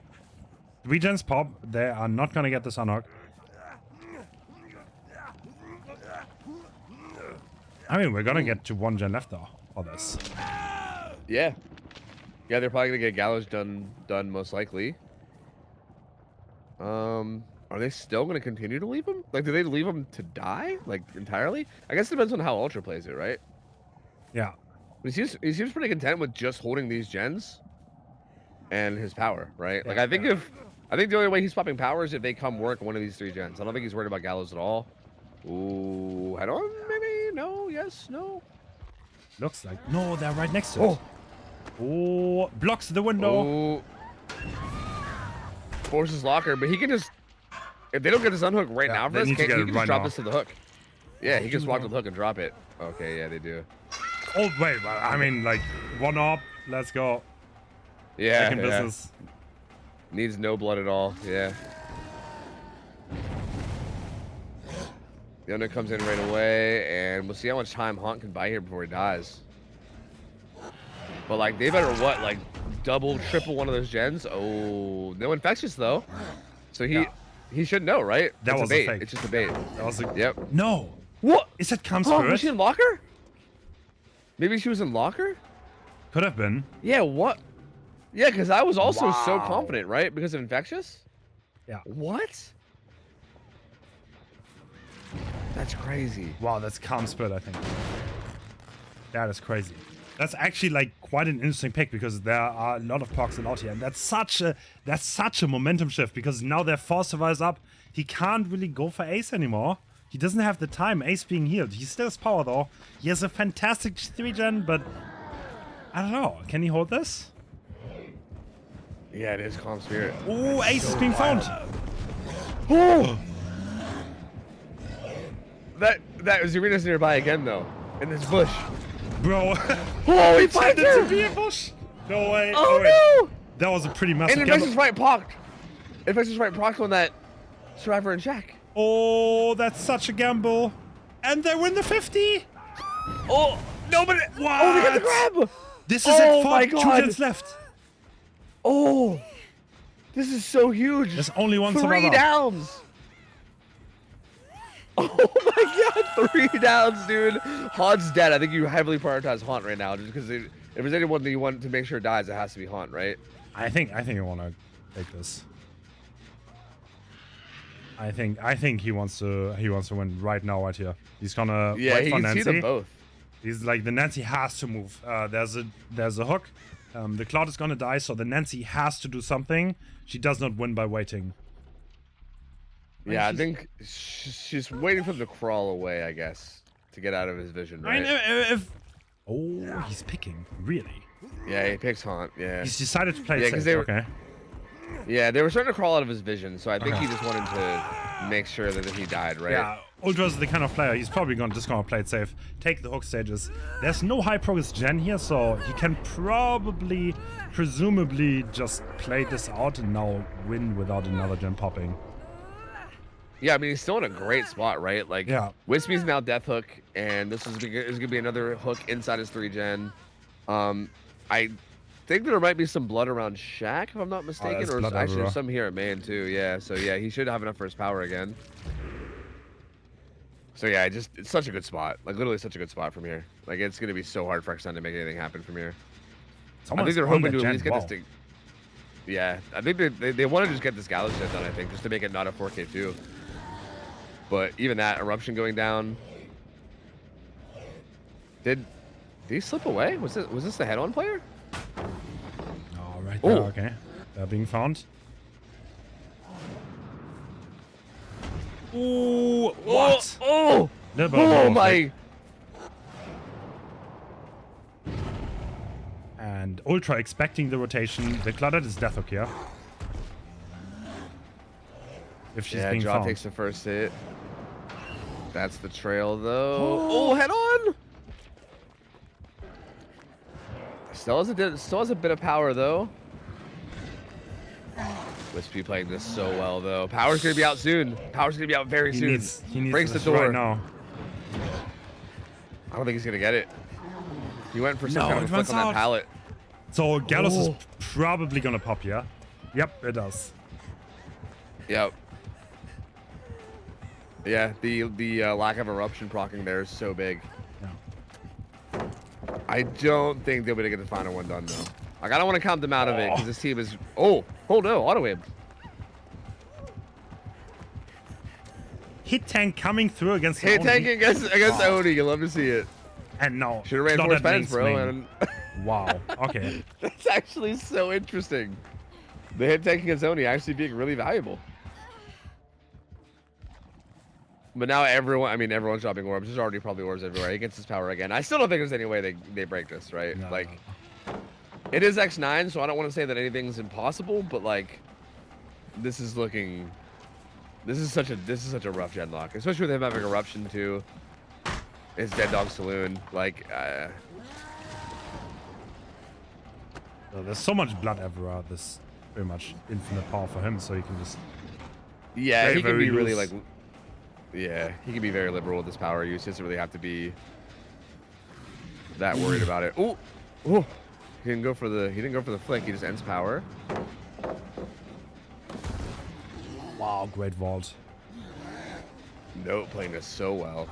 Speaker 1: 3 gens pop. They are not going to get this unhook. I mean, we're going to get to 1 gen left though for this.
Speaker 2: Yeah. Yeah, they're probably going to get Gallows done most likely. Are they still going to continue to leave him? Like, do they leave him to die? Like, entirely? I guess it depends on how Ultra plays it, right?
Speaker 1: Yeah.
Speaker 2: But he seems pretty content with just holding these gens and his power, right? Like, I think the only way he's popping power is if they come work one of these 3 gens. I don't think he's worried about Gallows at all. Ooh, head on, maybe? No, yes, no.
Speaker 1: Looks like. No, they're right next to it. Oh, blocks the window.
Speaker 2: Oh. Forces locker, but he can just. If they don't get this unhook right now for us, he can just drop this to the hook. Yeah, he can just walk to the hook and drop it. Okay, yeah, they do.
Speaker 1: Oh, wait. I mean, like, 1 up. Let's go.
Speaker 2: Yeah,
Speaker 1: Second business.
Speaker 2: Needs no blood at all. Yeah. The unhook comes in right away, and we'll see how much time Haunt can buy here before he dies. But, like, they better what? Like, double, triple one of those gens? Oh, no infectious, though. So he should know, right?
Speaker 1: That was
Speaker 2: a bait.
Speaker 1: a fake.
Speaker 2: It's just a bait.
Speaker 1: That was a...
Speaker 2: Yep.
Speaker 1: No.
Speaker 2: What?
Speaker 1: Is that Calm
Speaker 2: Oh,
Speaker 1: Spirit?
Speaker 2: was she in locker? Maybe she was in locker?
Speaker 1: Could have been.
Speaker 2: Yeah, what? Yeah, because I was also so confident, right? Because of infectious?
Speaker 1: Yeah.
Speaker 2: What? That's crazy.
Speaker 1: Wow, that's Calm Spirit, I think. That is crazy. That's actually like quite an interesting pick because there are a lot of pox out here, and that's such a momentum shift because now they're forced to rise up. He can't really go for Ace anymore. He doesn't have the time. Ace being healed. He still has power though. He has a fantastic 3-gen, but I don't know. Can he hold this?
Speaker 2: Yeah, it is Calm Spirit.
Speaker 1: Oh, Ace is being found.
Speaker 2: Oh! that Zarina's nearby again though, in this bush.
Speaker 1: Bro.
Speaker 2: Oh, he finds
Speaker 1: it to
Speaker 2: her!
Speaker 1: be a bush. No way.
Speaker 2: Oh,
Speaker 1: wait.
Speaker 2: no!
Speaker 1: That was a pretty massive
Speaker 2: And Infectious right procced. Infectious right procced on that Survivor and Jack.
Speaker 1: Oh, that's such a gamble. And they win the 50.
Speaker 2: Oh, no, but
Speaker 1: What?
Speaker 2: Oh, they got the grab!
Speaker 1: This is
Speaker 2: Oh
Speaker 1: it.
Speaker 2: my
Speaker 1: 2
Speaker 2: God.
Speaker 1: gens left.
Speaker 2: Oh, this is so huge.
Speaker 1: There's only 1
Speaker 2: 3
Speaker 1: survivor.
Speaker 2: downs. Oh my God, 3 downs, dude. Haunt's dead. I think you heavily prioritize Haunt right now, just because if there's anyone that you want to make sure dies, it has to be Haunt, right?
Speaker 1: I think I want to take this. I think he wants to win right now, right here. He's gonna
Speaker 2: Yeah,
Speaker 1: wait
Speaker 2: he
Speaker 1: for
Speaker 2: can
Speaker 1: Nancy.
Speaker 2: see them both.
Speaker 1: He's like the Nancy has to move. There's a hook. The Cloud is gonna die, so the Nancy has to do something. She does not win by waiting.
Speaker 2: Yeah, I think she's waiting for him to crawl away, I guess, to get out of his vision,
Speaker 1: I
Speaker 2: right?
Speaker 1: mean, oh, he's picking really.
Speaker 2: Yeah, he picks Haunt. Yeah.
Speaker 1: He's decided to play
Speaker 2: Yeah,
Speaker 1: it
Speaker 2: 'cause
Speaker 1: safe.
Speaker 2: they were-
Speaker 1: Okay.
Speaker 2: Yeah, they were starting to crawl out of his vision, so I think
Speaker 1: Okay.
Speaker 2: he just wanted to make sure that he died, right?
Speaker 1: Yeah, Ultra's the kind of player, he's probably just gonna play it safe, take the hook stages. There's no high progress gen here, so he can presumably just play this out and now win without another gen popping.
Speaker 2: Yeah, I mean, he's still in a great spot, right? Like,
Speaker 1: Yeah.
Speaker 2: Wispy's now Death Hook, and this is going to be another hook inside his 3-gen. I think there might be some blood around Shaq, if I'm not mistaken,
Speaker 1: there's
Speaker 2: or
Speaker 1: blood
Speaker 2: actually
Speaker 1: everywhere.
Speaker 2: some here at main, too. Yeah, so yeah, he should have enough for his power again. So yeah, it's such a good spot. Like, literally such a good spot from here. Like, it's going to be so hard for X9 to make anything happen from here. I think they're hoping to at least get this thing. Yeah, I think they want to just get this Galaxy done, I think, just to make it not a 4K2. But even that, Eruption going down. Did he slip away? Was this the head-on player?
Speaker 1: Oh, right there, okay. They're being found. Ooh, what?
Speaker 2: Oh my.
Speaker 1: And Ultra expecting the rotation. The Cluttered is death here. If she's being
Speaker 2: Jaw
Speaker 1: found.
Speaker 2: takes the first hit. That's the trail, though. Oh, head on! Still has a bit of power, though. Wispy playing this so well, though. Power's gonna be out soon. Power's gonna be out very soon.
Speaker 1: He needs
Speaker 2: Breaks the
Speaker 1: this
Speaker 2: door.
Speaker 1: right now.
Speaker 2: I don't think he's gonna get it. He went for some
Speaker 1: No,
Speaker 2: kind of
Speaker 1: it
Speaker 2: flick
Speaker 1: runs
Speaker 2: on that
Speaker 1: out.
Speaker 2: pallet.
Speaker 1: So Gallus is probably gonna pop, yeah? Yep, it does.
Speaker 2: Yep. Yeah, the lack of eruption proccing there is so big.
Speaker 1: Yeah.
Speaker 2: I don't think they'll be able to get the final one done, though. Like, I don't want to count them out of it, because this team is... Oh no, auto-aim.
Speaker 1: Hit tank coming through against
Speaker 2: Hit
Speaker 1: Oni.
Speaker 2: tank against Oni. You love to see it.
Speaker 1: And no.
Speaker 2: Should have ran
Speaker 1: not
Speaker 2: force
Speaker 1: at
Speaker 2: penance,
Speaker 1: main
Speaker 2: bro.
Speaker 1: swing.
Speaker 2: And
Speaker 1: Wow, okay.
Speaker 2: that's actually so interesting. The hit tank against Oni actually being really valuable. But now everyone's dropping orbs. There's already probably orbs everywhere. He gets his power again. I still don't think there's any way they break this, right?
Speaker 1: No.
Speaker 2: Like, it is X9, so I don't want to say that anything's impossible, but like, this is such a rough genlock, especially with him having eruption too. It's Dead Dog Saloon. Like,
Speaker 1: There's so much blood everywhere. This pretty much infinite power for him, so he can just...
Speaker 2: yeah, he can be really
Speaker 1: loose.
Speaker 2: like, yeah, he can be very liberal with his power use. He doesn't really have to be that worried about it. Ooh, he didn't go for the flick. He just ends power.
Speaker 1: Wow, great vault.
Speaker 2: Note playing this so well.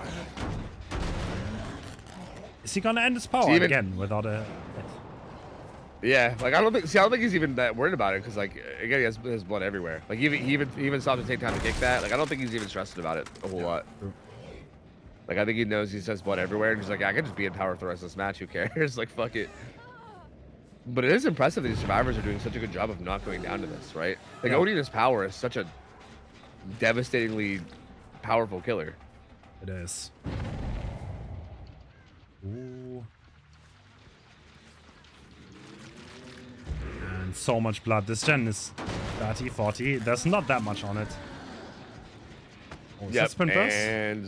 Speaker 1: Is he gonna end his power
Speaker 2: even-
Speaker 1: again without a...
Speaker 2: Yeah, like I don't think he's even that worried about it, because like again he has blood everywhere. Like he even stopped to take time to kick that. Like I don't think he's even stressed about it a whole lot.
Speaker 1: True.
Speaker 2: Like I think he knows he has blood everywhere, and he's like, I can just be in power for the rest of this match. Who cares? Like fuck it. But it is impressive that these survivors are doing such a good job of not going down to this, right? Like Odin's power is such a devastatingly powerful killer.
Speaker 1: It is. Ooh. And so much blood. This gen is 30, 40. There's not that much on it. Oh, is that spin burst?
Speaker 2: And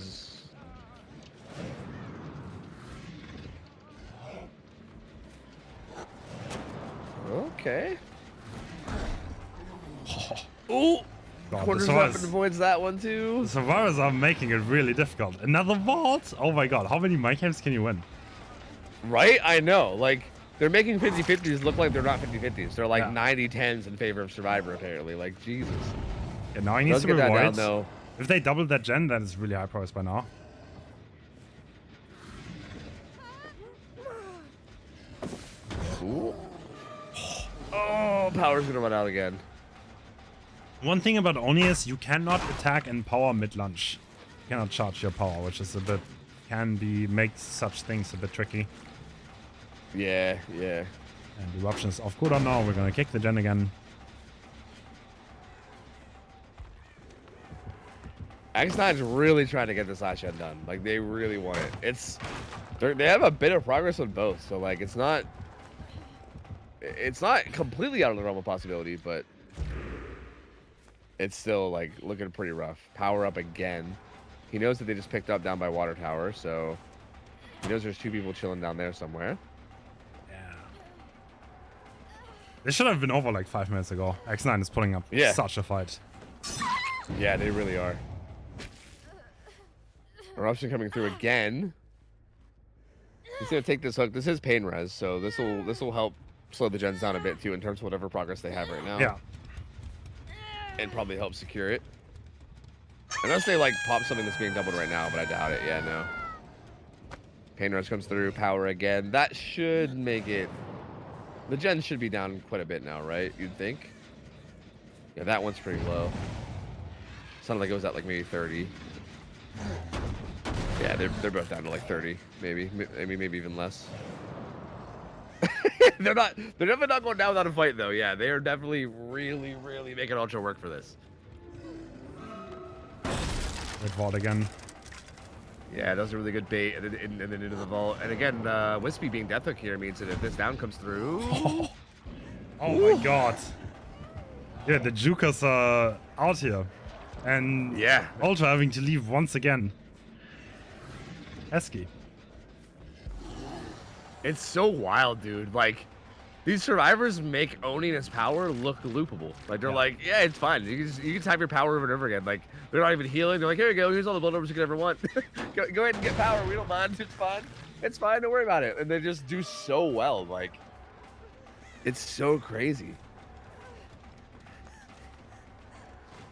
Speaker 2: okay. Ooh.
Speaker 1: God,
Speaker 2: Corners
Speaker 1: the
Speaker 2: up and
Speaker 1: survivors,
Speaker 2: avoids that one too.
Speaker 1: the survivors are making it really difficult. Another vault? Oh my god, how many mind games can you win?
Speaker 2: Right? I know. Like, they're making 50-50s look like they're not 50-50s. They're like
Speaker 1: Yeah.
Speaker 2: 90-10s in favor of Survivor, apparently. Like, Jesus.
Speaker 1: Yeah, now he needs
Speaker 2: Let's
Speaker 1: to
Speaker 2: get that down,
Speaker 1: avoid.
Speaker 2: though.
Speaker 1: If they double that gen, then it's really high price by now.
Speaker 2: Ooh. Oh, power's gonna run out again.
Speaker 1: One thing about Oni is you cannot attack and power mid-lunge. You cannot charge your power, which is a bit... makes such things a bit tricky.
Speaker 2: Yeah, yeah.
Speaker 1: And Eruption is off cooldown now. We're gonna kick the gen again.
Speaker 2: X9's really trying to get this last gen done. Like, they really want it. They have a bit of progress on both, so like it's not completely out of the realm of possibility, but it's still like looking pretty rough. Power up again. He knows that they just picked up down by water tower, so he knows there's two people chilling down there somewhere.
Speaker 1: Yeah. This should have been over like 5 minutes ago. X9 is pulling up such a fight.
Speaker 2: Yeah, they really are. Eruption coming through again. He's gonna take this hook. This is pain res, so this will help slow the gens down a bit too in terms of whatever progress they have right now.
Speaker 1: Yeah.
Speaker 2: And probably help secure it. Unless they like pop something that's being doubled right now, but I doubt it. Yeah, no. Pain res comes through. Power again. That should make it The gen should be down quite a bit now, right? You'd think. Yeah, that one's pretty low. Sounded like it was at like maybe 30. Yeah, they're both down to like 30, maybe even less. They're definitely not going down without a fight though. Yeah, they are definitely really making Ultra work for this.
Speaker 1: Red vault again.
Speaker 2: Yeah, that was a really good bait, and then into the vault. And again, Wispy being Death Hook here means that if this down comes through...
Speaker 1: Oh my god. Yeah, the Jukers are out here. And
Speaker 2: yeah,
Speaker 1: Ultra having to leave once again. Esky.
Speaker 2: It's so wild, dude. Like, these survivors make owning his power look loopable. Like, they're like, yeah, it's fine. You can type your power over and over again. Like, they're not even healing. They're like, here you go. Here's all the build-overs you could ever want. go ahead and get power. We don't mind. It's fine. It's fine. Don't worry about it. And they just do so well. Like, it's so crazy.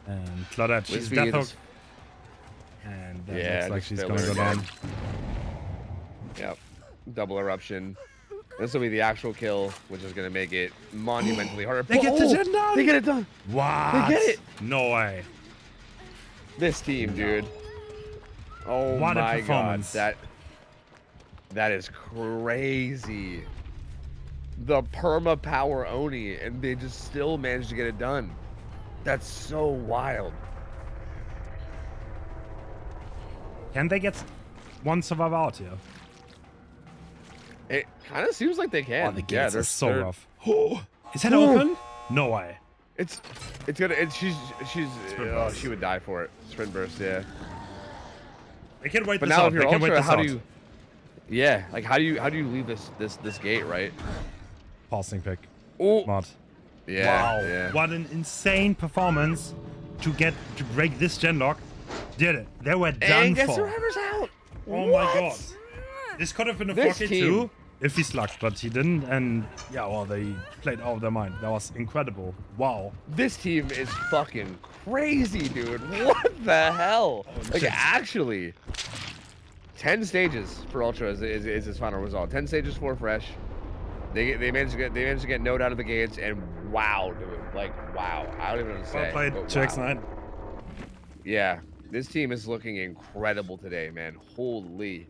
Speaker 1: And Claudette, she's Death Hook. And that looks like she's gonna go down.
Speaker 2: Yep. Double eruption. This will be the actual kill, which is gonna make it monumentally harder.
Speaker 1: They get the gen done!
Speaker 2: They get it done!
Speaker 1: What?
Speaker 2: They get it!
Speaker 1: No way.
Speaker 2: This team, dude. Oh
Speaker 1: what
Speaker 2: my
Speaker 1: a performance.
Speaker 2: god. That is crazy. The perma power Oni, and they just still managed to get it done. That's so wild.
Speaker 1: Can they get one survivor out here?
Speaker 2: It kind of seems like they can.
Speaker 1: Oh, the gates are so rough.
Speaker 2: Oh,
Speaker 1: is that open? No way.
Speaker 2: It's gonna. She would die for it. Sprint burst, yeah.
Speaker 1: They can wait
Speaker 2: but
Speaker 1: this
Speaker 2: now
Speaker 1: out.
Speaker 2: If you're
Speaker 1: they can
Speaker 2: Ultra,
Speaker 1: wait this
Speaker 2: how
Speaker 1: out.
Speaker 2: do you? Yeah, like how do you leave this gate, right?
Speaker 1: Passing pick.
Speaker 2: Oh.
Speaker 1: Mod.
Speaker 2: Yeah.
Speaker 1: Wow.
Speaker 2: Yeah.
Speaker 1: What an insane performance to break this gen lock. Did it. They were done
Speaker 2: and
Speaker 1: for.
Speaker 2: Survivor's out.
Speaker 1: Oh
Speaker 2: what?
Speaker 1: my god. This could have been a
Speaker 2: This
Speaker 1: 4K
Speaker 2: team.
Speaker 1: too if he slugged, but he didn't. And yeah, well, they played out of their mind. That was incredible. Wow.
Speaker 2: This team is fucking crazy, dude. What the hell? Like,
Speaker 1: shit.
Speaker 2: actually, 10 stages for Ultra is his final result. 10 stages for Fresh. They managed to get Node out of the gates, and wow, dude. Like, wow. I don't even know what to say.
Speaker 1: Well played,
Speaker 2: but
Speaker 1: 2x9.
Speaker 2: wow. Yeah, this team is looking incredible today, man. Holy.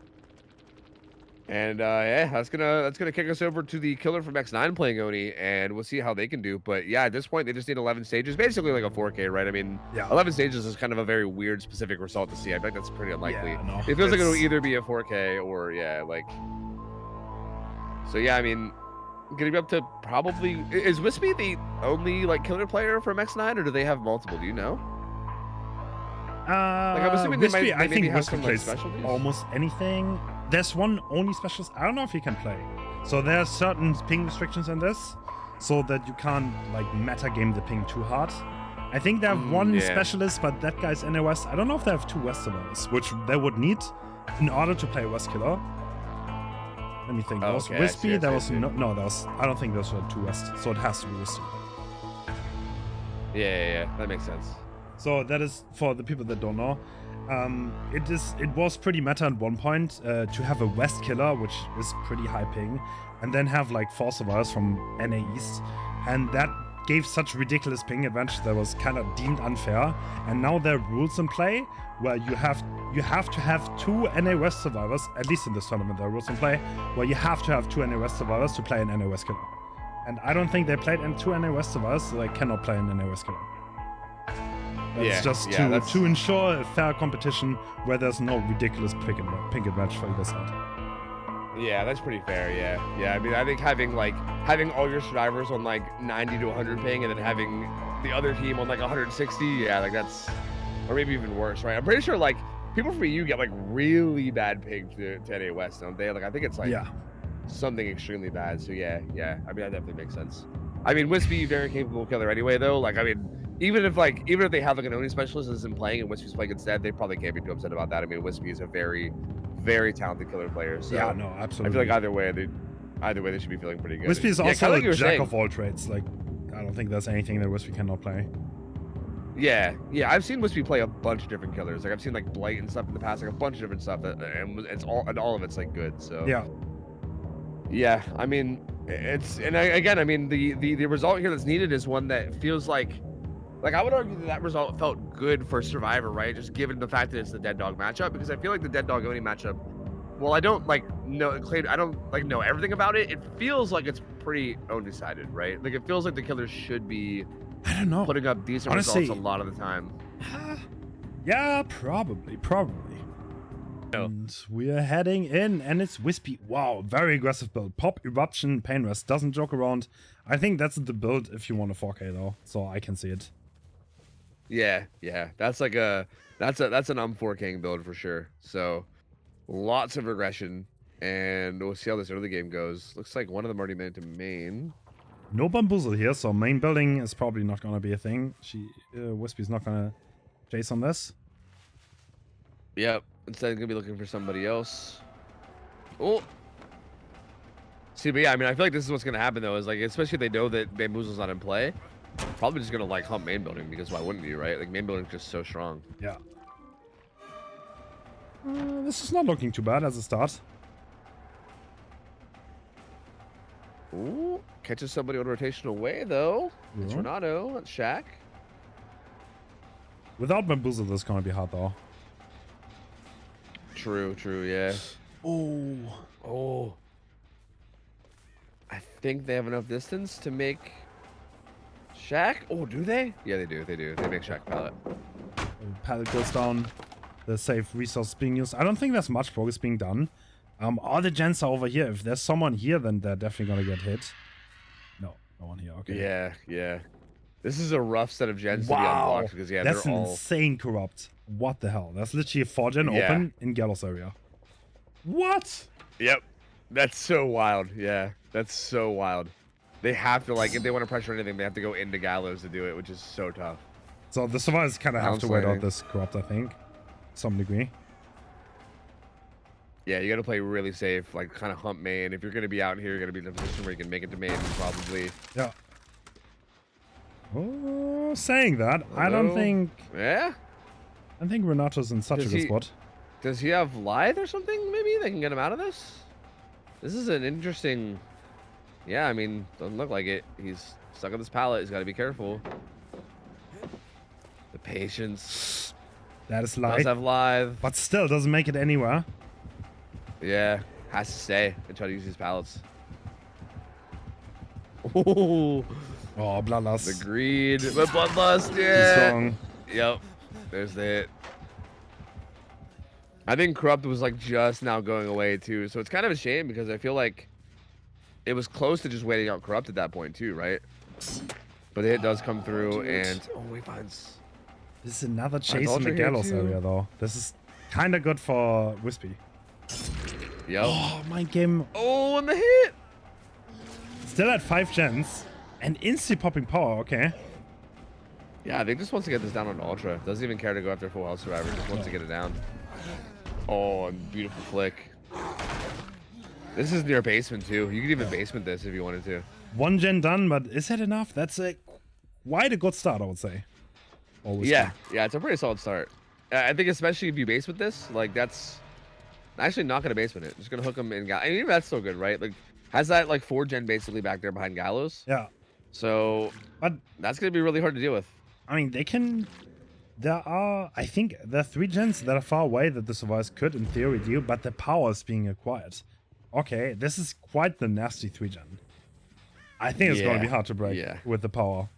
Speaker 2: And yeah, that's gonna kick us over to the killer from X9 playing Oni, and we'll see how they can do. But yeah, at this point they just need 11 stages, basically like a 4K, right? I mean,
Speaker 1: Yeah.
Speaker 2: 11 stages is kind of a very weird specific result to see. I think that's pretty unlikely.
Speaker 1: Yeah, no,
Speaker 2: it feels like it'll
Speaker 1: it's-
Speaker 2: either be a 4K or yeah, like. So yeah, I mean, getting up to probably is Wispy the only like killer player from X9, or do they have multiple? Do you know? Like, I'm assuming
Speaker 1: Wispy,
Speaker 2: they
Speaker 1: I
Speaker 2: maybe
Speaker 1: think
Speaker 2: have
Speaker 1: Wispy
Speaker 2: some, like,
Speaker 1: plays
Speaker 2: specialties?
Speaker 1: almost anything. There's one only specialist. I don't know if he can play. So there are certain ping restrictions in this, so that you can't like meta game the ping too hard. I think they have one
Speaker 2: yeah.
Speaker 1: specialist, but that guy's NOS. I don't know if they have two West survivors, which they would need in order to play West Killer. Let me think. There was
Speaker 2: Okay, I
Speaker 1: Wispy.
Speaker 2: see, I
Speaker 1: There
Speaker 2: see, I
Speaker 1: was
Speaker 2: see.
Speaker 1: no. There was. I don't think those were two West. So it has to be Wispy.
Speaker 2: Yeah, that makes sense.
Speaker 1: So that is for the people that don't know. It was pretty meta at one point to have a West killer, which is pretty high ping, and then have like 4 survivors from NA East, and that gave such ridiculous ping advantage that was kind of deemed unfair. And now there are rules in play where you have to have 2 NA West survivors, at least in this tournament there are rules in play where you have to have 2 NA West survivors to play an NA West killer. And I don't think they played in 2 NA West survivors, so they cannot play an NA West killer. It's just to ensure a fair competition where there's no ridiculous ping advantage for either side.
Speaker 2: Yeah, that's pretty fair. Yeah. I mean, I think having all your survivors on like 90 to 100 ping, and then having the other team on like 160. Yeah, like that's, or maybe even worse, right? I'm pretty sure like people from EU get like really bad ping to NA West, don't they? Like I think it's like something extremely bad. So yeah. I mean, that definitely makes sense. I mean, Wispy, very capable killer anyway, though. Like, I mean, even if they have like an Oni specialist that isn't playing and Wispy's playing instead, they probably can't be too upset about that. I mean, Wispy is a very, very talented killer player. So
Speaker 1: yeah, no, absolutely.
Speaker 2: I feel like either way they should be feeling pretty good.
Speaker 1: Wispy is also
Speaker 2: like
Speaker 1: a jack of all trades. Like, I don't think there's anything that Wispy cannot play.
Speaker 2: Yeah. I've seen Wispy play a bunch of different killers. Like I've seen like Blight and stuff in the past, like a bunch of different stuff, and all of it's like good. So
Speaker 1: yeah.
Speaker 2: Yeah, I mean, again, I mean, the result here that's needed is one that feels like I would argue that result felt good for Survivor, right? Just given the fact that it's the Dead Dog matchup, because I feel like the Dead Dog Oni matchup, well, I don't know everything about it. It feels like it's pretty undecided, right? Like it feels like the killers should be,
Speaker 1: I don't know,
Speaker 2: putting up decent
Speaker 1: honestly,
Speaker 2: results a lot of the time.
Speaker 1: Yeah, probably.
Speaker 2: No.
Speaker 1: And we are heading in, and it's Wispy. Wow, very aggressive build. Pop, Eruption, Pain Rest, doesn't joke around. I think that's the build if you want a 4K though, so I can see it.
Speaker 2: Yeah, that's like that's an 4King build for sure. So lots of aggression, and we'll see how this early game goes. Looks like one of them already made it to main.
Speaker 1: No bamboozle here, so main building is probably not gonna be a thing. Wispy's not gonna chase on this.
Speaker 2: Yep. Instead, gonna be looking for somebody else. Oh. See, but yeah, I mean, I feel like this is what's gonna happen though. Is like, especially if they know that Bamboozle's not in play, probably just gonna like hump main building, because why wouldn't you, right? Like main building's just so strong.
Speaker 1: Yeah. This is not looking too bad as a start.
Speaker 2: Ooh, catches somebody on rotational way though.
Speaker 1: Yeah.
Speaker 2: It's Renato. That's Shaq.
Speaker 1: Without bamboozle, this is gonna be hard though.
Speaker 2: True, yeah.
Speaker 1: Oh.
Speaker 2: I think they have enough distance to make Shaq. Oh, do they? Yeah, they do. They make Shaq pallet.
Speaker 1: Pallet goes down. The safe resource being used. I don't think there's much progress being done. All the gens are over here. If there's someone here, then they're definitely gonna get hit. No one here. Okay.
Speaker 2: Yeah. This is a rough set of gens to be
Speaker 1: Wow.
Speaker 2: unblocked, because yeah,
Speaker 1: that's
Speaker 2: they're
Speaker 1: an
Speaker 2: all
Speaker 1: insane corrupt. What the hell? That's literally a 4-gen open in Gallows area. What?
Speaker 2: Yep. That's so wild. Yeah, that's so wild. They have to, like, if they want to pressure anything, they have to go into Gallows to do it, which is so tough.
Speaker 1: So the survivors kind of have to wait out this corrupt, I think, to some degree.
Speaker 2: Yeah, you got to play really safe, like kind of hump main. If you're going to be out here, you're going to be in a position where you can make it to main, probably.
Speaker 1: Yeah. Oh, saying that, I don't think.
Speaker 2: Yeah.
Speaker 1: I think Renato's in such a good spot.
Speaker 2: Does he have Lithe or something? Maybe they can get him out of this. This is an interesting. Yeah, I mean, doesn't look like it. He's stuck on this pallet. He's got to be careful. The patience.
Speaker 1: That is
Speaker 2: Does
Speaker 1: Lithe.
Speaker 2: have Lithe.
Speaker 1: But still doesn't make it anywhere.
Speaker 2: Yeah, has to stay and try to use these pallets. Oh,
Speaker 1: Bloodlust.
Speaker 2: the greed, but Bloodlust, yeah.
Speaker 1: He's strong.
Speaker 2: Yep, there's the hit. I think Corrupt was like just now going away too, so it's kind of a shame because I feel like it was close to just waiting out Corrupt at that point too, right? But the hit does come through, and he finds.
Speaker 1: This is another chase in the Gallows area though. This is kind of good for Wispy.
Speaker 2: Yep.
Speaker 1: Oh, my game.
Speaker 2: Oh, and the hit.
Speaker 1: Still at 5 gens and insta popping power. Okay.
Speaker 2: Yeah, I think just wants to get this down on Ultra. Doesn't even care to go after full health survivor. Just wants to get it down. Oh, and beautiful flick. This is near basement too. You could even basement this if you wanted to.
Speaker 1: 1 gen done, but is that enough? That's quite a good start, I would say.
Speaker 2: Yeah, it's a pretty solid start. I think especially if you basement this, like that's actually not gonna basement it. Just gonna hook him in. I mean, that's still good, right? Like has that like 4 gen basically back there behind Gallows.
Speaker 1: Yeah.
Speaker 2: So,
Speaker 1: but
Speaker 2: that's gonna be really hard to deal with.
Speaker 1: I mean, they can. I think there are 3 gens that are far away that the survivors could, in theory, deal, but the power is being acquired. Okay, this is quite the nasty 3 gen. I think it's going to be hard to break with the power.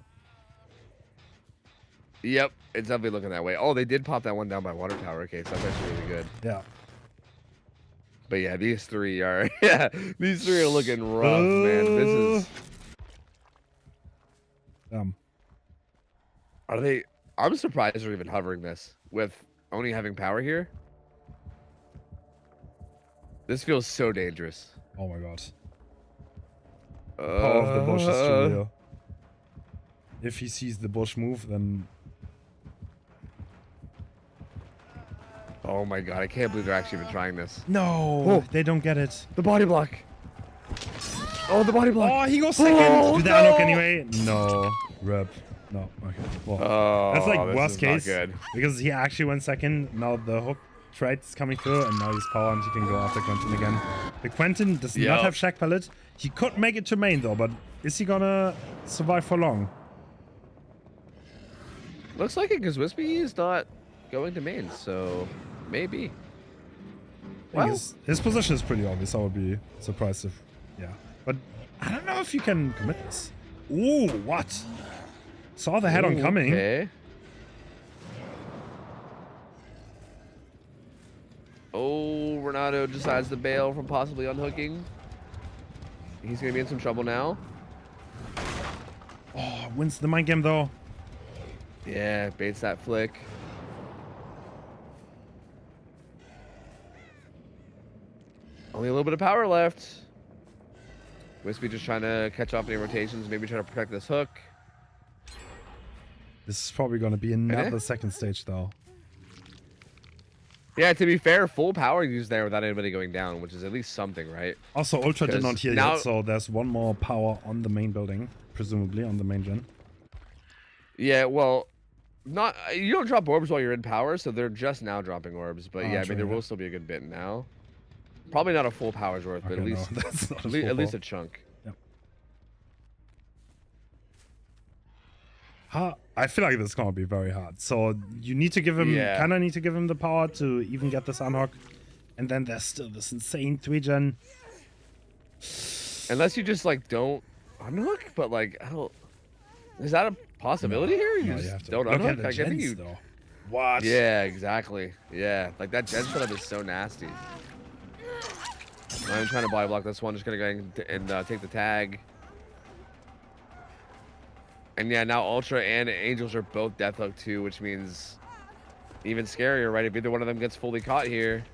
Speaker 2: Yep, it's definitely looking that way. Oh, they did pop that one down by Water Tower. Okay, so that's actually really good.
Speaker 1: Yeah.
Speaker 2: But yeah, these 3 are these 3 are looking rough, man. This is. Are they? I'm surprised they're even hovering this with only having power here. This feels so dangerous.
Speaker 1: Oh my god. Power of the bush is too real. If he sees the bush move, then.
Speaker 2: Oh my god, I can't believe they're actually even trying this.
Speaker 1: No, they don't get it.
Speaker 2: The body block. Oh, the body block.
Speaker 1: Oh, he goes second. Do the unlock anyway? No. Rip. No. Okay. Well, that's like worst case. Because he actually went second. Now the hook traits coming through, and now he's power, and he can go after Quentin again. The Quentin does not have Shack Pallet. He could make it to main though, but is he gonna survive for long?
Speaker 2: Looks like it, because Wispy is not going to main, so maybe. Well,
Speaker 1: his position is pretty obvious. I would be surprised if, yeah. But I don't know if you can commit this. Ooh, what? Saw the head-on coming.
Speaker 2: Okay. Oh, Renato decides to bail from possibly unhooking. He's going to be in some trouble now.
Speaker 1: Oh, wins the mind game though.
Speaker 2: Yeah, baits that flick. Only a little bit of power left. Wispy just trying to catch off any rotations, maybe try to protect this hook.
Speaker 1: This is probably going to be another second stage though.
Speaker 2: Yeah, to be fair, full power used there without anybody going down, which is at least something, right?
Speaker 1: Also, Ultra did not heal
Speaker 2: now,
Speaker 1: yet, so there's one more power on the main building, presumably on the main gen.
Speaker 2: Yeah, well, not you don't drop orbs while you're in power, so they're just now dropping orbs. But yeah, I mean, there will still be a good bit now. Probably not a full power's worth, but
Speaker 1: Okay,
Speaker 2: at least
Speaker 1: that's not
Speaker 2: at least a chunk.
Speaker 1: Yep. I feel like this is gonna be very hard. So you need to give him, kind of need to give him the power to even get this unhook, and then there's still this insane 3-gen.
Speaker 2: Unless you just like don't unhook, but like, is that a possibility here? You just don't unhook. Like, I think you.
Speaker 1: Though. What?
Speaker 2: Yeah, exactly. Yeah, like that gen setup is so nasty. I'm trying to body block this one. Just gonna go and take the tag. And yeah, now Ultra and Angels are both death hook too, which means even scarier, right? If either one of them gets fully caught here.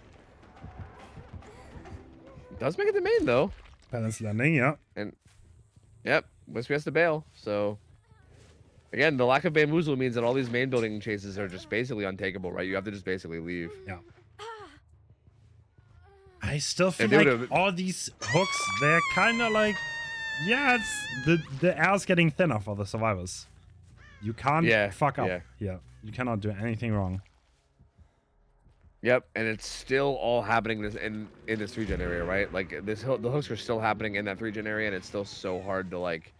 Speaker 2: It does make it to main though.
Speaker 1: Balance landing, yeah.
Speaker 2: And yep, Wispy has to bail. So again, the lack of bamboozle means that all these main building chases are just basically untakeable, right? You have to just basically leave.
Speaker 1: Yeah. I still feel like all these hooks, they're kind of like, yeah, it's the air's getting thinner for the survivors. You can't fuck up. Yeah, you cannot do anything wrong.
Speaker 2: Yep, and it's still all happening in this 3-gen area, right? Like the hooks are still happening in that 3-gen area, and it's still so hard to like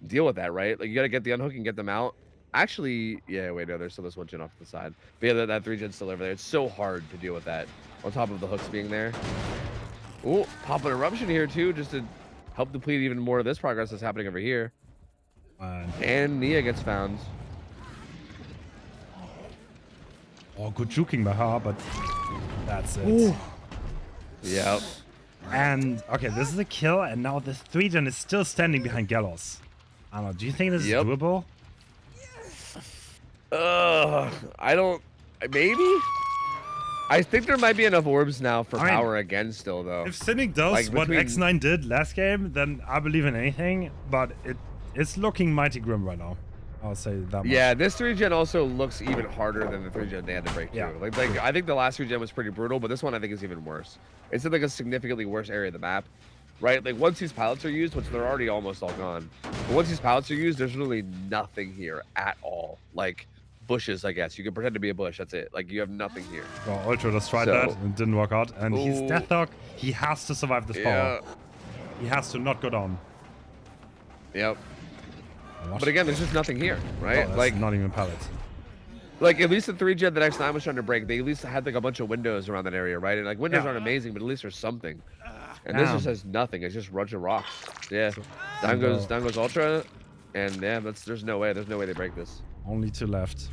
Speaker 2: deal with that, right? Like you gotta get the unhook and get them out. Actually, yeah, wait, no, there's still this 1-gen off to the side. But yeah, that 3-gen's still over there. It's so hard to deal with that on top of the hooks being there. Ooh, pop an eruption here too, just to help deplete even more of this progress that's happening over here. And Nia gets found.
Speaker 1: Oh, good juking by her, but that's it.
Speaker 2: Ooh. Yep.
Speaker 1: And okay, this is a kill, and now this 3-gen is still standing behind Gallows. I don't know. Do you think this is doable?
Speaker 2: I don't. Maybe. I think there might be enough orbs now for power again still, though.
Speaker 1: If Cynic does like what X9 did last game, then I believe in anything, but it's looking mighty grim right now. I'll say that much.
Speaker 2: Yeah, this 3-gen also looks even harder than the 3-gen they had to break too. Like I think the last 3-gen was pretty brutal, but this one I think is even worse. It's in like a significantly worse area of the map, right? Like once these pilots are used, which they're already almost all gone, but once these pilots are used, there's really nothing here at all. Like bushes, I guess. You can pretend to be a bush. That's it. Like you have nothing here.
Speaker 1: Well, Ultra just tried that and it didn't work out. And he's death hook. He has to survive this power. He has to not go down.
Speaker 2: Yep. But again, there's just nothing here, right?
Speaker 1: Oh, like not even pallets.
Speaker 2: Like at least the 3-gen that X9 was trying to break, they at least had like a bunch of windows around that area, right? And like windows aren't amazing, but at least there's something. And this just has nothing. It's just a bunch of rocks. Yeah. Down goes Ultra, and yeah, there's no way. There's no way they break this.
Speaker 1: Only 2 left.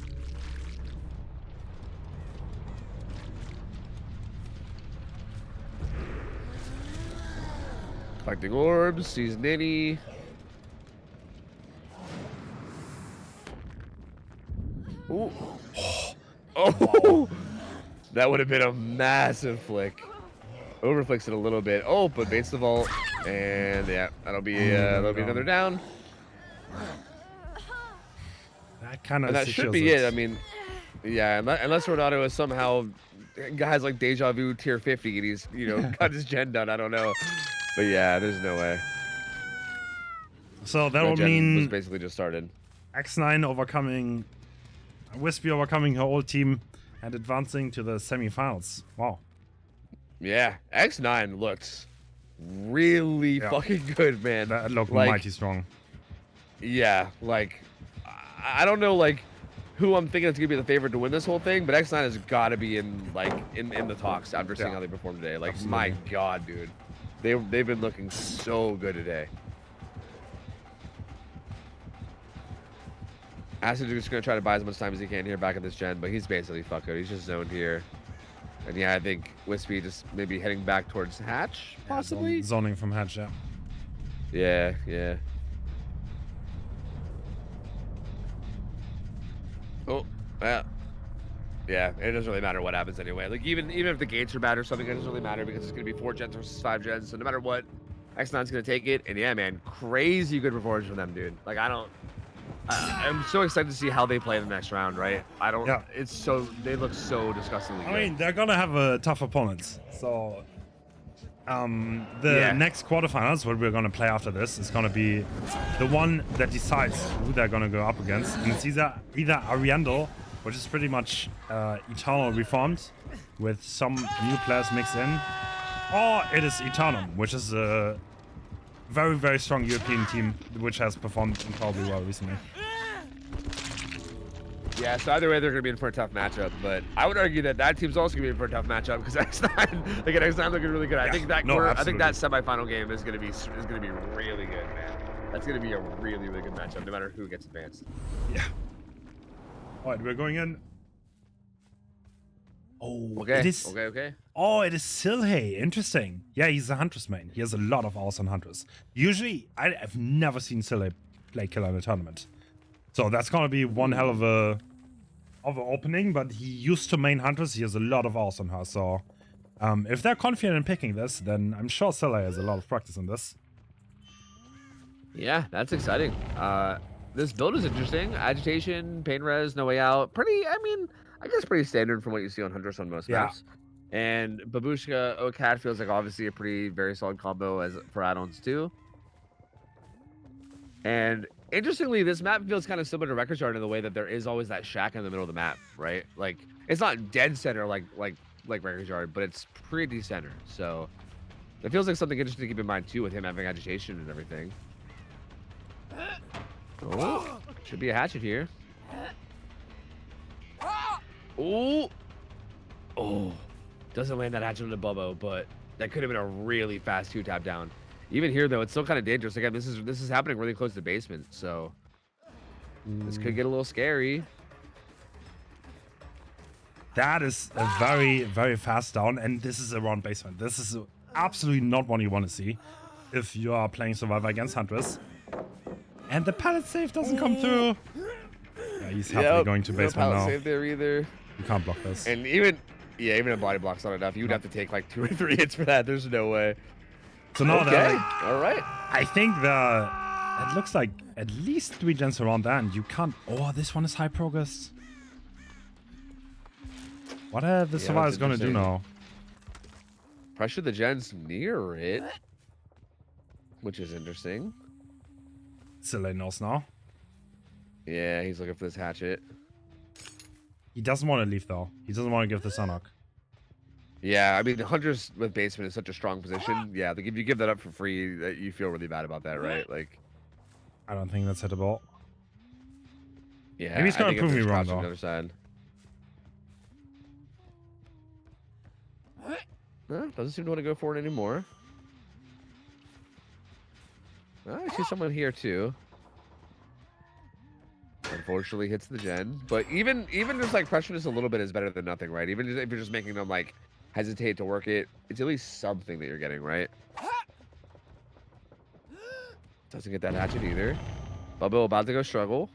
Speaker 2: Collecting orbs, sees Nitty. Ooh. Oh, wow. That would have been a massive flick. Overflicks it a little bit. Oh, but baits the vault, and yeah, that'll be another down.
Speaker 1: That kind of.
Speaker 2: That should be it. I mean, yeah, unless Renato is somehow has like deja vu tier 50 and he's got his gen done. I don't know, but yeah, there's no way.
Speaker 1: So that would mean
Speaker 2: was basically just started.
Speaker 1: X9 overcoming, Wispy overcoming her old team, and advancing to the semifinals. Wow.
Speaker 2: Yeah, X9 looks really fucking good, man.
Speaker 1: That looked
Speaker 2: like,
Speaker 1: mighty strong.
Speaker 2: Yeah, like, I don't know, like, who I'm thinking is gonna be the favorite to win this whole thing, but X9 has got to be in, like, in the talks after seeing how they performed today. Like, my God, dude, they've been looking so good today. Acid is just gonna try to buy as much time as he can here back at this gen, but he's basically fucked out. He's just zoned here. And yeah, I think Wispy just maybe heading back towards Hatch, possibly?
Speaker 1: Yeah, zoning from Hatch, yeah.
Speaker 2: Yeah, yeah. Oh, yeah. Yeah, it doesn't really matter what happens anyway. Like, even if the gates are bad or something, it doesn't really matter because it's going to be 4 gens versus 5 gens. So no matter what, X9's going to take it. And yeah, man, crazy good performance from them, dude. Like, I'm so excited to see how they play the next round, right? It's so, they look so disgustingly good.
Speaker 1: I mean, they're gonna have a tough opponent. So, the next quarterfinals, what we're gonna play after this, is gonna be the one that decides who they're gonna go up against. And it's either Ariandel, which is pretty much Eternal reformed, with some new players mixed in, or it is Eternum, which is a very, very strong European team, which has performed incredibly well recently.
Speaker 2: Yeah, so either way, they're going to be in for a tough matchup, but I would argue that team's also going to be in for a tough matchup because X9, again, X9 looking really good. I think that semifinal game is going to be really good, man. That's going to be a really, really good matchup, no matter who gets advanced.
Speaker 1: Yeah. All right, we're going in. Oh,
Speaker 2: okay.
Speaker 1: It is.
Speaker 2: Okay.
Speaker 1: Oh, it is Silhey. Interesting. Yeah, he's a Huntress main. He has a lot of awesome Huntress. Usually, I've never seen Silhey play killer in a tournament. So that's gonna be one hell of a opening. But he used to main Huntress. He has a lot of awesome her. So if they're confident in picking this, then I'm sure Silhey has a lot of practice in this.
Speaker 2: Yeah, that's exciting. This build is interesting. Agitation, Pain Res, No Way Out. I guess pretty standard from what you see on Huntress on most maps. And Babushka, OCAT feels like obviously a very solid combo for add-ons too. And interestingly, this map feels kind of similar to Record Yard in the way that there is always that shack in the middle of the map, right? Like, it's not dead center like Record Yard, but it's pretty center. So it feels like something interesting to keep in mind too with him having agitation and everything. Oh, should be a hatchet here. Oh, doesn't land that hatchet on the Bubbo, but that could have been a really fast 2-tap down. Even here though, it's still kind of dangerous. Again, this is happening really close to the basement, so this could get a little scary.
Speaker 1: That is a very, very fast down, and this is around basement. This is absolutely not one you want to see if you are playing Survivor against Huntress. And the pallet save doesn't come through. Yeah, he's happily going to basement
Speaker 2: no
Speaker 1: now.
Speaker 2: Save there either.
Speaker 1: You can't block this.
Speaker 2: And even a body block's not enough. You'd have to take like 2 or 3 hits for that. There's no way.
Speaker 1: So now
Speaker 2: all right.
Speaker 1: I think it looks like at least 3 gens around there, and you can't. Oh, this one is high progress. What are the survivors gonna do now?
Speaker 2: Pressure the gens near it, which is interesting.
Speaker 1: Silhey knows now.
Speaker 2: Yeah, he's looking for this hatchet.
Speaker 1: He doesn't want to leave though. He doesn't want to give the Sunhawk.
Speaker 2: Yeah, I mean, Huntress with basement is such a strong position. Yeah, like if you give that up for free, you feel really bad about that, right? Like,
Speaker 1: I don't think that's hittable.
Speaker 2: Yeah,
Speaker 1: maybe he's gonna prove me wrong though.
Speaker 2: On the other side. Doesn't seem to want to go for it anymore. I see someone here too. Unfortunately, hits the gen. But even just like pressure just a little bit is better than nothing, right? Even if you're just making them like hesitate to work it, it's at least something that you're getting, right? Doesn't get that hatchet either. Bubbo about to go struggle.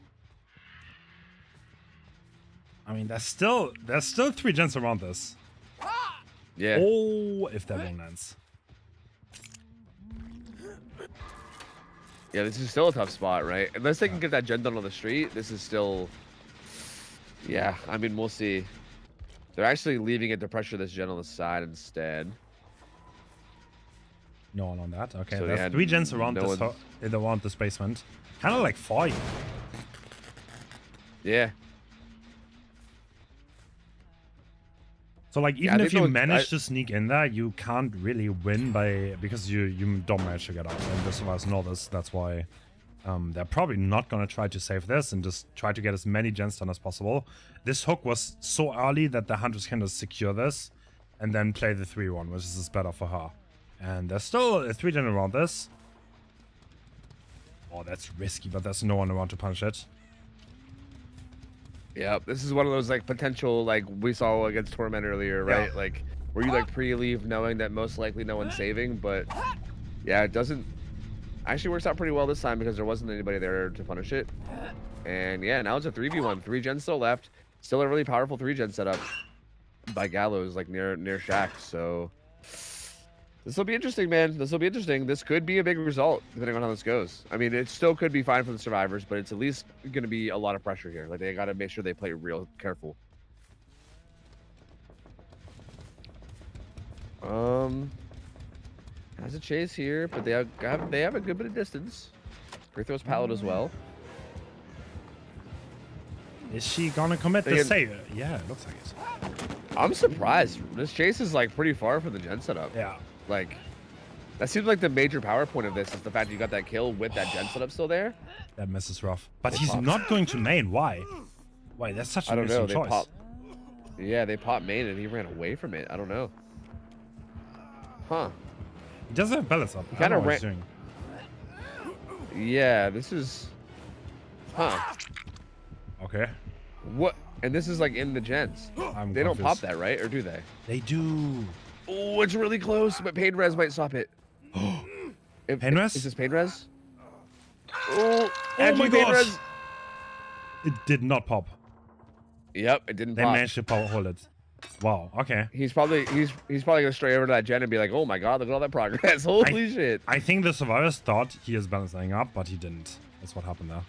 Speaker 1: I mean, there's still 3 gens around this.
Speaker 2: Yeah.
Speaker 1: Oh, if that one lands.
Speaker 2: Yeah, this is still a tough spot, right? Unless they can get that gen done on the street, this is still... Yeah, I mean, we'll see. They're actually leaving it to pressure this gen on the side instead.
Speaker 1: No one on that. Okay,
Speaker 2: So
Speaker 1: there's 3 gens around this basement. Kind of like 4.
Speaker 2: Yeah.
Speaker 1: So like even if you
Speaker 2: don't-
Speaker 1: manage to sneak in there, you can't really win because you don't manage to get out. And the survivors know this. That's why they're probably not gonna try to save this and just try to get as many gens done as possible. This hook was so early that the Huntress can just secure this and then play the 3-1, which is better for her. And there's still a 3 gen around this. Oh, that's risky, but there's no one around to punish it.
Speaker 2: Yeah, this is one of those like potential like we saw against Torment earlier, right?
Speaker 1: Yeah.
Speaker 2: Like where you like pre-leave knowing that most likely no one's saving, but yeah, it doesn't actually works out pretty well this time because there wasn't anybody there to punish it. And yeah, now it's a 3v1, 3 gens still left, still a really powerful 3 gen setup by Gallows like near Shack. So this will be interesting, man. This will be interesting. This could be a big result, depending on how this goes. I mean, it still could be fine for the survivors, but it's at least going to be a lot of pressure here. Like, they got to make sure they play real careful. Has a chase here, but they have a good bit of distance. Throws pallet as well.
Speaker 1: Is she gonna commit the save? Yeah, it looks like it.
Speaker 2: I'm surprised. This chase is like pretty far from the gen setup.
Speaker 1: Yeah.
Speaker 2: Like, that seems like the major power point of this is the fact that you got that kill with that gen setup still there.
Speaker 1: That miss is rough. But he's not going to main. Why? Why? That's such an interesting choice.
Speaker 2: They popped main and he ran away from it. I don't know. Huh.
Speaker 1: He doesn't have balance up.
Speaker 2: He kind of ran.
Speaker 1: Doing.
Speaker 2: Yeah, this is. Huh.
Speaker 1: Okay.
Speaker 2: What? And this is like in the gens. They don't pop that, right? Or do they?
Speaker 1: They do.
Speaker 2: Oh, it's really close, but pain res might stop it.
Speaker 1: Pain res?
Speaker 2: Is this pain res? Oh
Speaker 1: my
Speaker 2: pain
Speaker 1: gosh.
Speaker 2: res.
Speaker 1: It did not pop.
Speaker 2: Yep, it didn't
Speaker 1: They
Speaker 2: pop.
Speaker 1: managed to hold it. Wow, okay.
Speaker 2: He's probably gonna stray over to that gen and be like, oh my god, look at all that progress. Holy shit.
Speaker 1: I think the survivors thought he is balancing up, but he didn't. That's what happened there.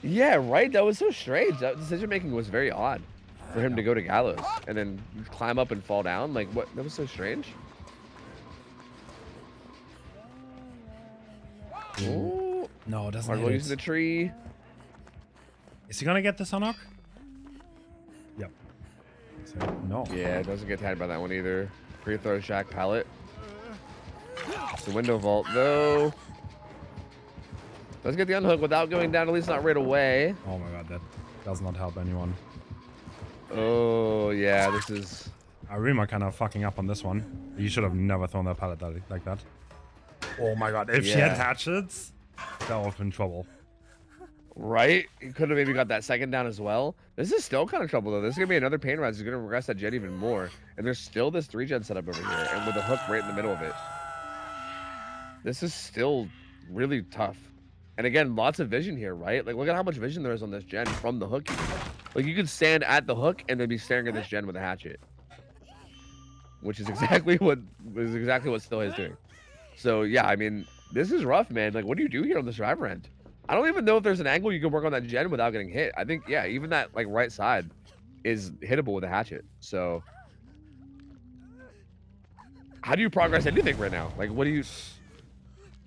Speaker 2: Yeah, right. That was so strange. That decision making was very odd for him to go to Gallows and then climb up and fall down. Like, what? That was so strange. Ooh.
Speaker 1: No, it doesn't.
Speaker 2: Hardwell using the tree.
Speaker 1: Is he gonna get this unlock? Yep. So, no.
Speaker 2: Yeah, it doesn't get tagged by that one either. Pre-throw Shack pallet. It's the window vault though. Let's get the unhook without going down, at least not right away.
Speaker 1: Oh my god, that does not help anyone.
Speaker 2: Oh, yeah, this is...
Speaker 1: Arima kind of fucking up on this one. You should have never thrown that pallet like that. Oh my god, if she had hatchets, that would have been trouble.
Speaker 2: Right? He could have maybe got that second down as well. This is still kind of trouble, though. This is going to be another pain rise. He's going to regress that gen even more. And there's still this 3-gen setup over here, and with a hook right in the middle of it. This is still really tough. And again, lots of vision here, right? Like, look at how much vision there is on this gen from the hook. Like, you could stand at the hook and then be staring at this gen with a hatchet, which is exactly what Still is doing. So yeah, I mean, this is rough, man. Like, what do you do here on the survivor end? I don't even know if there's an angle you can work on that gen without getting hit. I think, yeah, even that like right side is hittable with a hatchet. So how do you progress anything right now? Like, what do you...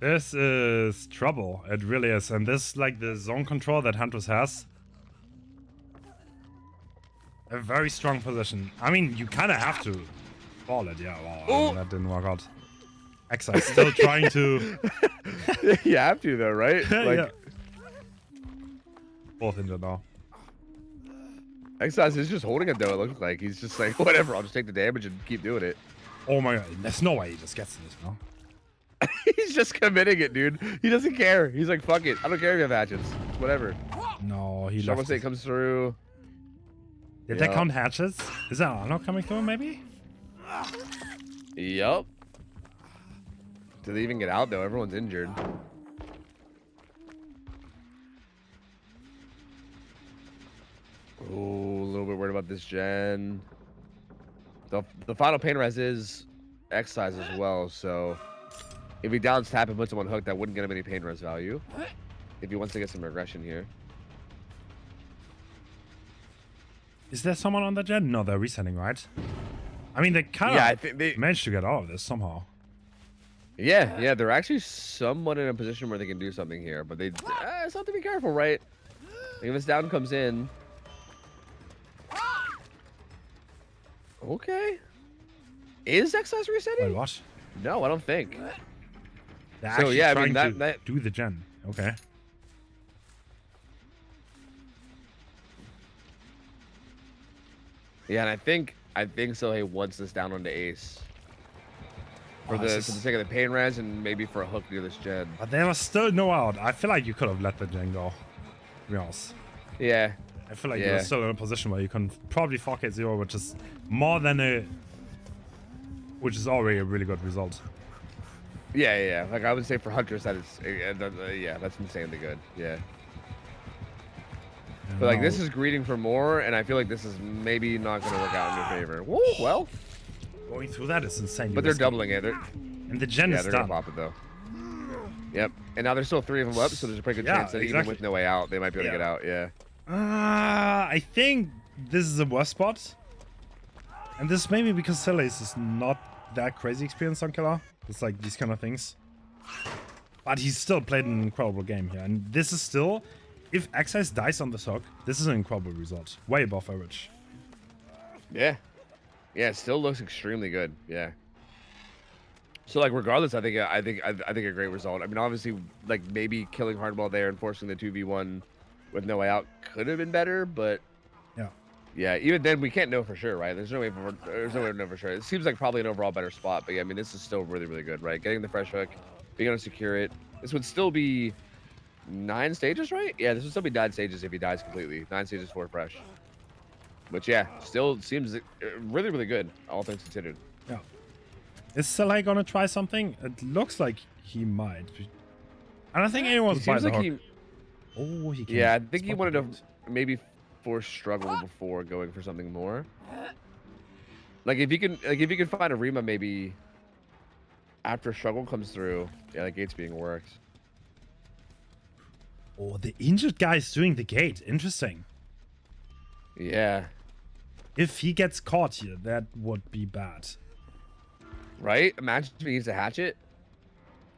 Speaker 1: This is trouble. It really is. And this, like, the zone control that Huntress has. A very strong position. I mean, you kind of have to fall it. Yeah, wow. I mean, that didn't work out. Exa is still trying to...
Speaker 2: You have to, though, right? Like,
Speaker 1: yeah. Both injured now.
Speaker 2: Exas is just holding it, though, it looks like. He's just like, whatever, I'll just take the damage and keep doing it.
Speaker 1: Oh my god, there's no way he just gets this, no?
Speaker 2: He's just committing it, dude. He doesn't care. He's like, fuck it. I don't care if you have hatchets. Whatever.
Speaker 1: No, he
Speaker 2: Shovel
Speaker 1: left
Speaker 2: State
Speaker 1: it.
Speaker 2: comes through.
Speaker 1: Did they count hatchets? Is that unlock coming through, maybe?
Speaker 2: Yup. Did they even get out, though? Everyone's injured. Oh, a little bit worried about this gen. The final pain res is X size as well, so if he downs tap and puts him on hook, that wouldn't get him any pain res value. If he wants to get some regression here.
Speaker 1: Is there someone on the gen? No, they're resetting, right? I mean, they kind of
Speaker 2: I think they
Speaker 1: managed to get out of this somehow.
Speaker 2: Yeah, they're actually somewhat in a position where they can do something here, but they just have to be careful, right? Like if this down comes in. Okay. Is Excise resetting?
Speaker 1: Wait, what?
Speaker 2: No, I don't think.
Speaker 1: They're
Speaker 2: So,
Speaker 1: actually
Speaker 2: yeah, I
Speaker 1: trying
Speaker 2: mean,
Speaker 1: to
Speaker 2: that-
Speaker 1: do the gen. Okay.
Speaker 2: Yeah, and I think Sohei wants this down onto Ace. For the sake of the pain res and maybe for a hook near this gen.
Speaker 1: But there was still no out. I feel like you could have let the gen go. To be honest.
Speaker 2: Yeah.
Speaker 1: I feel like you're still in a position where you can probably 4K0, which is more than which is already a really good result.
Speaker 2: Yeah. Like I would say for Huntress, that is, yeah, that's insanely good. Yeah. But like this is greeting for more, and I feel like this is maybe not going to work out in your favor. Woo, well.
Speaker 1: Going through that is insane.
Speaker 2: But they're doubling it.
Speaker 1: And the gen is
Speaker 2: they're
Speaker 1: done.
Speaker 2: gonna pop it though. Yep. And now there's still 3 of them up, so there's a pretty good chance that even with no way out, they might be able to get out. Yeah.
Speaker 1: I think this is a worse spot. And this maybe because Celes is not that crazy experienced on killer. It's like these kind of things. But he's still played an incredible game here. And this is still, if Excise dies on this hook, this is an incredible result. Way above average.
Speaker 2: Yeah. Yeah, it still looks extremely good. Yeah. So like regardless, I think a great result. I mean, obviously, like maybe killing Hardball there and forcing the 2v1 with no way out could have been better, but yeah, even then we can't know for sure, right? There's no way to know for sure. It seems like probably an overall better spot, but yeah, I mean, this is still really, really good, right? Getting the fresh hook, being able to secure it. This would still be 9 stages, right? Yeah, this would still be 9 stages if he dies completely. 9 stages for fresh. Which yeah, still seems really, really good, all things considered.
Speaker 1: Yeah. Is Salai gonna try something? It looks like he might. I don't think anyone's by the hook. Oh, he can.
Speaker 2: Yeah, I think he wanted to maybe force struggle before going for something more. Like if you can find a Rima maybe after struggle comes through. Yeah, the gate's being worked.
Speaker 1: Oh, the injured guy is doing the gate. Interesting.
Speaker 2: Yeah.
Speaker 1: If he gets caught here, that would be bad.
Speaker 2: Right? Imagine if he needs a hatchet.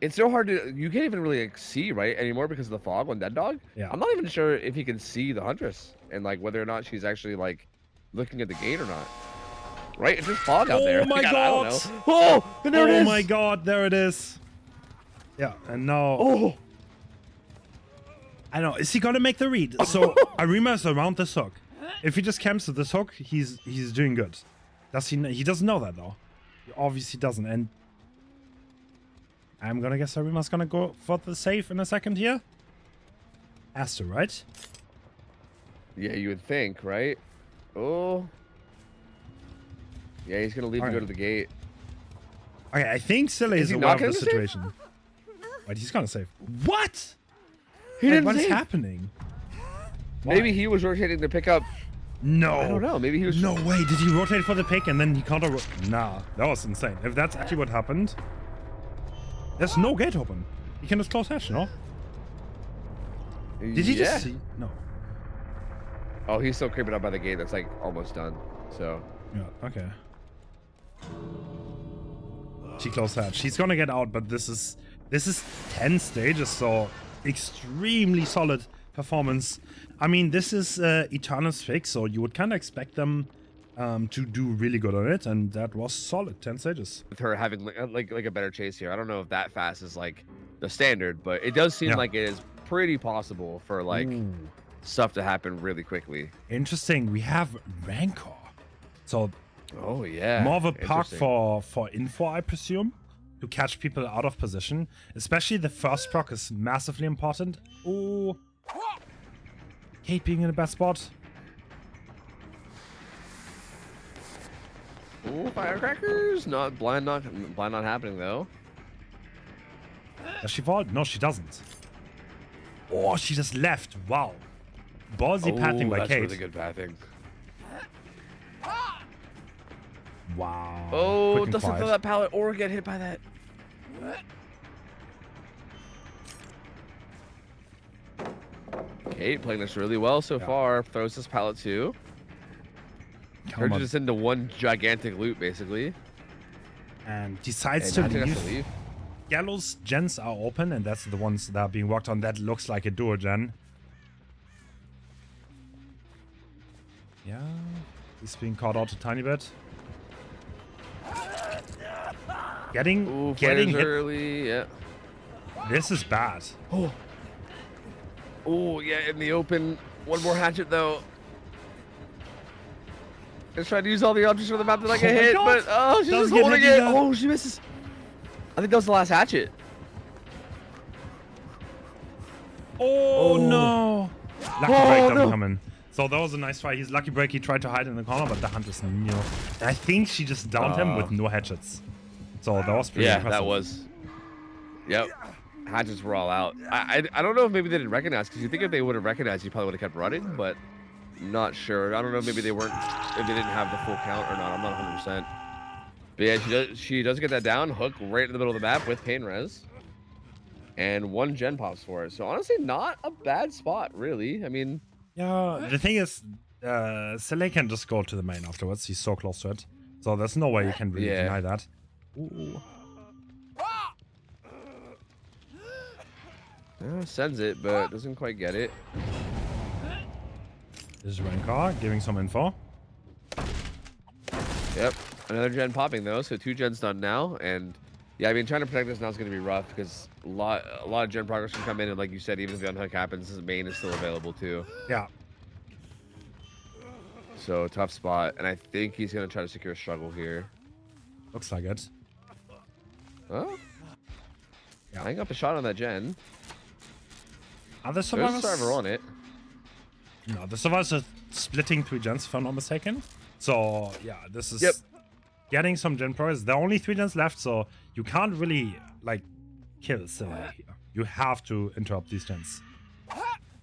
Speaker 2: It's so hard to, you can't even really like, see, right, anymore because of the fog on Dead Dog.
Speaker 1: Yeah.
Speaker 2: I'm not even sure if he can see the Huntress and like whether or not she's actually like looking at the gate or not. Right? It's just fog out there.
Speaker 1: Oh my god!
Speaker 2: I don't know. Oh, and there it is.
Speaker 1: Oh my god, there it is. Yeah, and now.
Speaker 2: Oh.
Speaker 1: I know. Is he gonna make the read? So Arima is around this hook. If he just camps to this hook, he's doing good. Does he? He doesn't know that though. He obviously doesn't. And I'm gonna guess Arima's gonna go for the save in a second here. Has to, right?
Speaker 2: Yeah, you would think, right? Oh. Yeah, he's gonna leave to go to the gate.
Speaker 1: Okay, I think Silly is aware of the situation. Wait, he's gonna save. What?
Speaker 2: He didn't
Speaker 1: what
Speaker 2: save.
Speaker 1: is happening?
Speaker 2: Maybe he was rotating to pick up.
Speaker 1: No.
Speaker 2: I don't know. Maybe he was.
Speaker 1: No way. Did he rotate for the pick and then he counter? Nah, that was insane. If that's actually what happened, there's no gate open. He can just close hatch, no? Did he just see? No.
Speaker 2: Oh, he's still creeping up by the gate. That's like almost done. So.
Speaker 1: Yeah. Okay. She closed hatch. She's gonna get out, but this is 10 stages, so extremely solid performance. I mean, this is Eternal's fix, so you would kind of expect them to do really good on it, and that was solid. 10 stages.
Speaker 2: With her having like a better chase here, I don't know if that fast is like the standard, but it does seem like it is pretty possible for like stuff to happen really quickly.
Speaker 1: Interesting. We have Rancor, so
Speaker 2: oh yeah,
Speaker 1: more of a perk for info, I presume, to catch people out of position. Especially the first proc is massively important. Oh, Kate being in the best spot.
Speaker 2: Oh, firecrackers! Not blind, not happening though.
Speaker 1: Does she fall? No, she doesn't. Oh, she just left. Wow. Ballsy pathing by
Speaker 2: that's
Speaker 1: Kate.
Speaker 2: really good pathing.
Speaker 1: Wow.
Speaker 2: Oh, doesn't throw that pallet or get hit by that. Kate playing this really well so far. Throws this pallet too. Turns this into one gigantic loot, basically.
Speaker 1: And decides to leave. Gallows gens are open, and that's the ones that are being worked on. That looks like a duo gen. Yeah. He's being caught out a tiny bit. Getting hit.
Speaker 2: early. Yeah.
Speaker 1: This is bad.
Speaker 2: Oh, yeah, in the open. One more hatchet, though. Just trying to use all the objects for the map to like get hit, but she's just holding it. Oh, she misses. I think that was the last hatchet.
Speaker 1: Oh no! Lucky break doesn't come in. So that was a nice try. He's lucky break. He tried to hide in the corner, but the Huntress knew. I think she just downed him with no hatchets. So that was pretty impressive.
Speaker 2: That was. Yep. Hatchets were all out. I don't know if maybe they didn't recognize, because you think if they would have recognized, you probably would have kept running, but not sure. I don't know if maybe they weren't, if they didn't have the full count or not. I'm not 100%. But yeah, she does get that down. Hook right in the middle of the map with pain res. And 1 gen pops for it. So honestly, not a bad spot, really. I mean,
Speaker 1: yeah, the thing is, Sele can just go to the main afterwards. He's so close to it. So there's no way you can really deny that. Ooh.
Speaker 2: Sends it, but doesn't quite get it.
Speaker 1: This is Rancor giving some info.
Speaker 2: Yep, another gen popping though, so 2 gens done now. And yeah, I mean, trying to protect this now is going to be rough, because a lot of gen progress can come in, and like you said, even if the unhook happens, his main is still available too.
Speaker 1: Yeah.
Speaker 2: So tough spot, and I think he's going to try to secure struggle here.
Speaker 1: Looks like it.
Speaker 2: Oh.
Speaker 1: Yeah.
Speaker 2: Hang up a shot on that gen.
Speaker 1: Are the survivors?
Speaker 2: There's a survivor on it.
Speaker 1: No, the survivors are splitting 3 gens, if I'm not mistaken. So yeah, this is getting some gen progress. There are only 3 gens left, so you can't really like kill Scylla here. You have to interrupt these gens.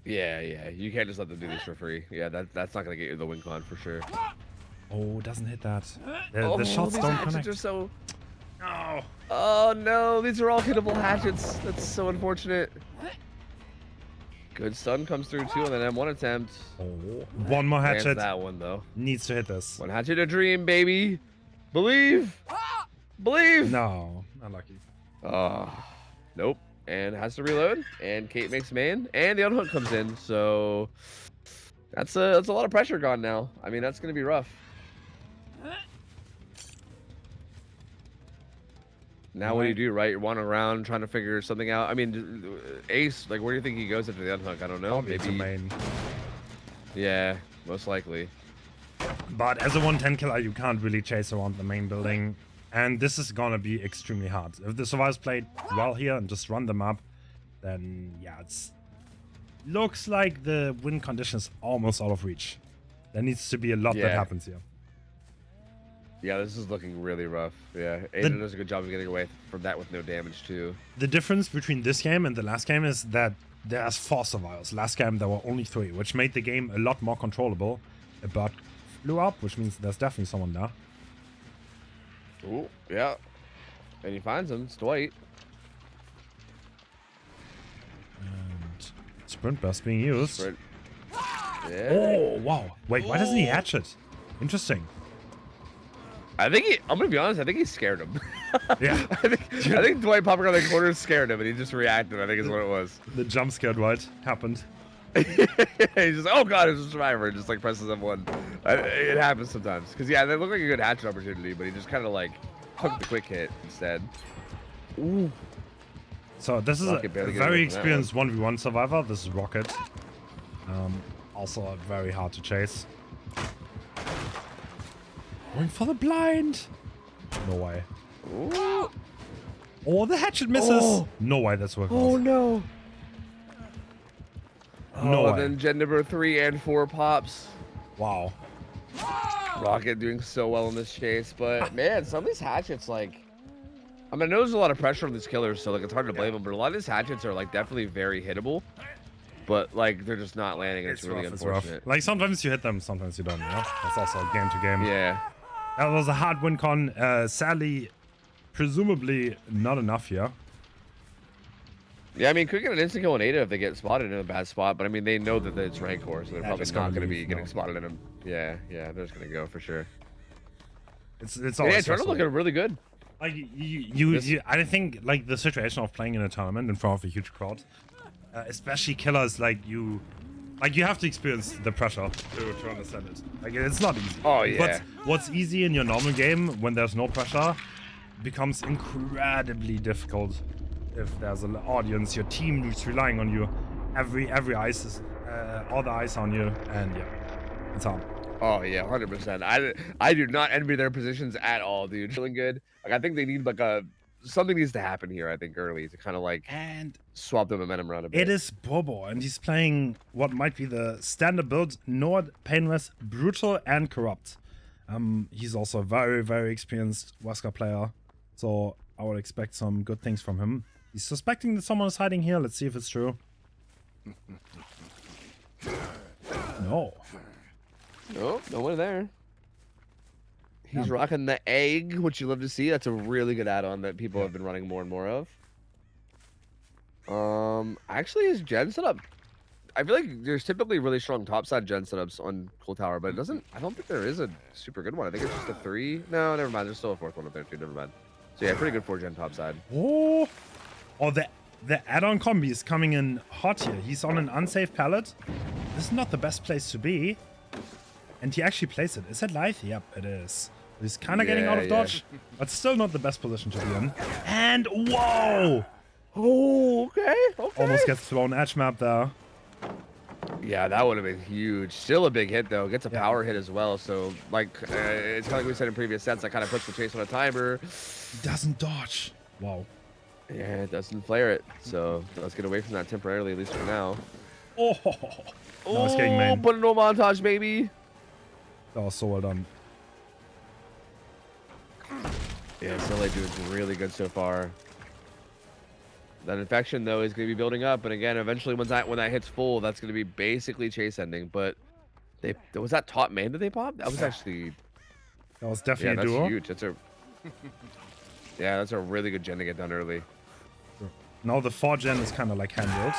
Speaker 2: Yeah, you can't just let them do this for free. Yeah, that's not gonna get you the win con for sure.
Speaker 1: Oh, doesn't hit that. The shots don't connect.
Speaker 2: Are so...
Speaker 1: No.
Speaker 2: Oh no, these are all hittable hatchets. That's so unfortunate. Good stun comes through too on an M1 attempt.
Speaker 1: Oh, 1 more hatchet.
Speaker 2: That one though.
Speaker 1: Needs to hit this.
Speaker 2: 1 hatchet a dream, baby. Believe. Believe.
Speaker 1: No, not lucky.
Speaker 2: Nope. And has to reload. And Kate makes main. And the unhook comes in. So that's a lot of pressure gone now. I mean, that's gonna be rough. Now what do you do, right? You're wandering around trying to figure something out. I mean, Ace, like, where do you think he goes after the unhook? I don't know.
Speaker 1: Maybe the main.
Speaker 2: Yeah, most likely.
Speaker 1: But as a 110 killer, you can't really chase around the main building. And this is gonna be extremely hard. If the survivors played well here and just run them up, then yeah, it's looks like the win condition is almost out of reach. There needs to be a lot that happens here.
Speaker 2: Yeah, this is looking really rough. Yeah, Aiden does a good job of getting away from that with no damage too. The
Speaker 1: difference between this game and the last game is that there's 4 survivors. Last game there were only 3, which made the game a lot more controllable. A bird flew up, which means there's definitely someone there.
Speaker 2: Oh, yeah. And he finds him. It's Dwight.
Speaker 1: And sprint burst being used.
Speaker 2: Sprint. Yeah.
Speaker 1: Oh, wow. Wait, why doesn't he hatch it? Interesting.
Speaker 2: I think I'm gonna be honest. I think he scared him.
Speaker 1: Yeah.
Speaker 2: I think Dwight popping around the corner scared him, and he just reacted. I think is what it was.
Speaker 1: The jump scare Dwight happened.
Speaker 2: He's just, oh god, it's a survivor. And just like presses M1. It happens sometimes. Cause yeah, they look like a good hatchet opportunity, but he just kind of like took the quick hit instead. Ooh.
Speaker 1: So this is a very experienced 1v1 survivor. This is Rocket. Also very hard to chase. Going for the blind. No way.
Speaker 2: Ooh.
Speaker 1: Oh, the hatchet misses. Oh. No way that's working.
Speaker 2: Oh no.
Speaker 1: No way.
Speaker 2: Then gen number 3 and 4 pops.
Speaker 1: Wow.
Speaker 2: Rocket doing so well in this chase, but man, some of these hatchets, like, I mean, I know there's a lot of pressure on these killers, so like it's hard to blame them, but a lot of these hatchets are like definitely very hittable, but like they're just not landing. It's really
Speaker 1: rough,
Speaker 2: unfortunate.
Speaker 1: It's like sometimes you hit them, sometimes you don't. You know? That's also game to game.
Speaker 2: Yeah.
Speaker 1: That was a hard win con. Sadly, presumably not enough here.
Speaker 2: Yeah, I mean, could get an instant kill on Ada if they get spotted in a bad spot, but I mean, they know that it's Rancor, so they're probably not going to be getting spotted in them. Yeah, they're just going to go for sure.
Speaker 1: It's always
Speaker 2: Eternal looking really good.
Speaker 1: Like I think like the situation of playing in a tournament in front of a huge crowd, especially killers like you have to experience the pressure to understand it. Like it's not easy.
Speaker 2: Oh yeah.
Speaker 1: But what's easy in your normal game when there's no pressure, becomes incredibly difficult if there's an audience. Your team is relying on you. Every ice is all the ice on you, and yeah, it's hard.
Speaker 2: Oh yeah, 100%. I do not envy their positions at all, dude. Feeling good. Like I think they need like something needs to happen here. I think early to kind of like
Speaker 1: And
Speaker 2: swap the momentum around a bit.
Speaker 1: it is Bobo, and he's playing what might be the standard build: Nord, Painless, Brutal, and Corrupt. He's also a very, very experienced Wesker player, so I would expect some good things from him. He's suspecting that someone is hiding here. Let's see if it's true. No.
Speaker 2: Nope, no one there. He's rocking the egg, which you love to see. That's a really good add-on that people have been running more and more of. Actually, his gen setup, I feel like there's typically really strong topside gen setups on Cool Tower, but it doesn't. I don't think there is a super good one. I think it's just a 3. No, never mind. There's still a 4th one up there too. Never mind. So yeah, pretty good 4-gen topside.
Speaker 1: Oh, the add-on combi is coming in hot here. He's on an unsafe pallet. This is not the best place to be. And he actually plays it. Is that live? Yep, it is. He's kind of getting out of dodge, but still not the best position to be in. And whoa!
Speaker 2: Oh, okay.
Speaker 1: Almost gets thrown edge map there.
Speaker 2: Yeah, that would have been huge. Still a big hit though. Gets a power hit as well. So like, it's kind of like we said in previous sets. That kind of puts the chase on a timer.
Speaker 1: He doesn't dodge. Wow.
Speaker 2: Yeah, it doesn't flare it. So let's get away from that temporarily, at least for now.
Speaker 1: Oh, now it's getting main.
Speaker 2: Put a no montage, baby.
Speaker 1: That was so well done.
Speaker 2: Yeah, Soleil doing really good so far. That infection though is going to be building up, and again, eventually when that hits full, that's going to be basically chase ending. But was that top main that they popped? That was actually.
Speaker 1: That was definitely
Speaker 2: a duo.
Speaker 1: duo.
Speaker 2: Huge. That's a really good gen to get done early.
Speaker 1: Now the 4-gen is kind of like handled.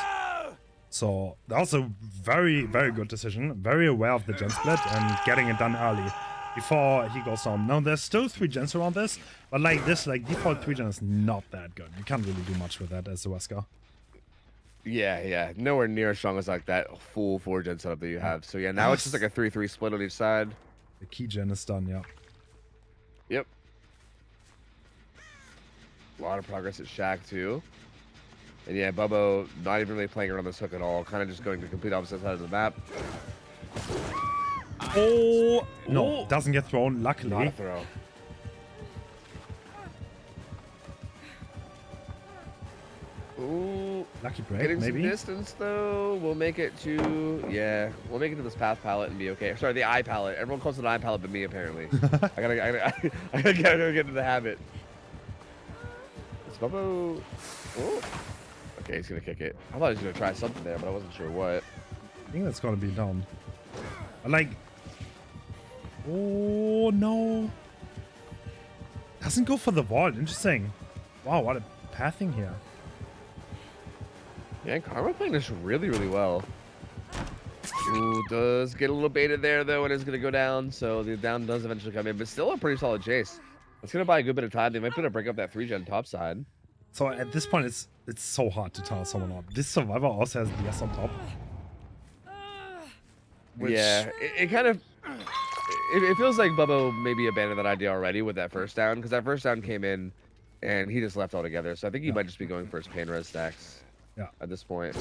Speaker 1: So that was a very, very good decision. Very aware of the gen split and getting it done early before he goes on. Now there's still 3 gens around this, but like this, like default 3-gen is not that good. You can't really do much with that as a Wesker.
Speaker 2: Yeah. Nowhere near as strong as like that full 4-gen setup that you have. So yeah, now it's just like a 3-3 split on each side.
Speaker 1: The key gen is done, yeah.
Speaker 2: Yep. A lot of progress at Shaq too. And yeah, Bubbo not even really playing around this hook at all. Kind of just going to complete opposite side of the map.
Speaker 1: Oh! No, doesn't get thrown, luckily.
Speaker 2: Not a throw. Ooh.
Speaker 1: Lucky break,
Speaker 2: Getting
Speaker 1: maybe?
Speaker 2: some distance though. We'll make it to, we'll make it to this path palette and be okay. Sorry, the eye palette. Everyone calls it an eye palette but me apparently. I gotta get into the habit. It's Bubbo. Oh. Okay, he's gonna kick it. I thought he was gonna try something there, but I wasn't sure what.
Speaker 1: I think that's gonna be down. Like, oh no! Doesn't go for the wall. Interesting. Wow, what a pathing here.
Speaker 2: Yeah, Karma playing this really, really well. Ooh, does get a little baited there though, and is gonna go down. So the down does eventually come in, but still a pretty solid chase. It's gonna buy a good bit of time. They might be able to break up that 3-gen top side.
Speaker 1: So at this point, it's so hard to tell someone up. This survivor also has the S on top. Which...
Speaker 2: Yeah, it kind of it feels like Bubbo maybe abandoned that idea already with that first down, because that first down came in and he just left altogether. So I think he might just be going for his pain res stacks. Yeah. At this point.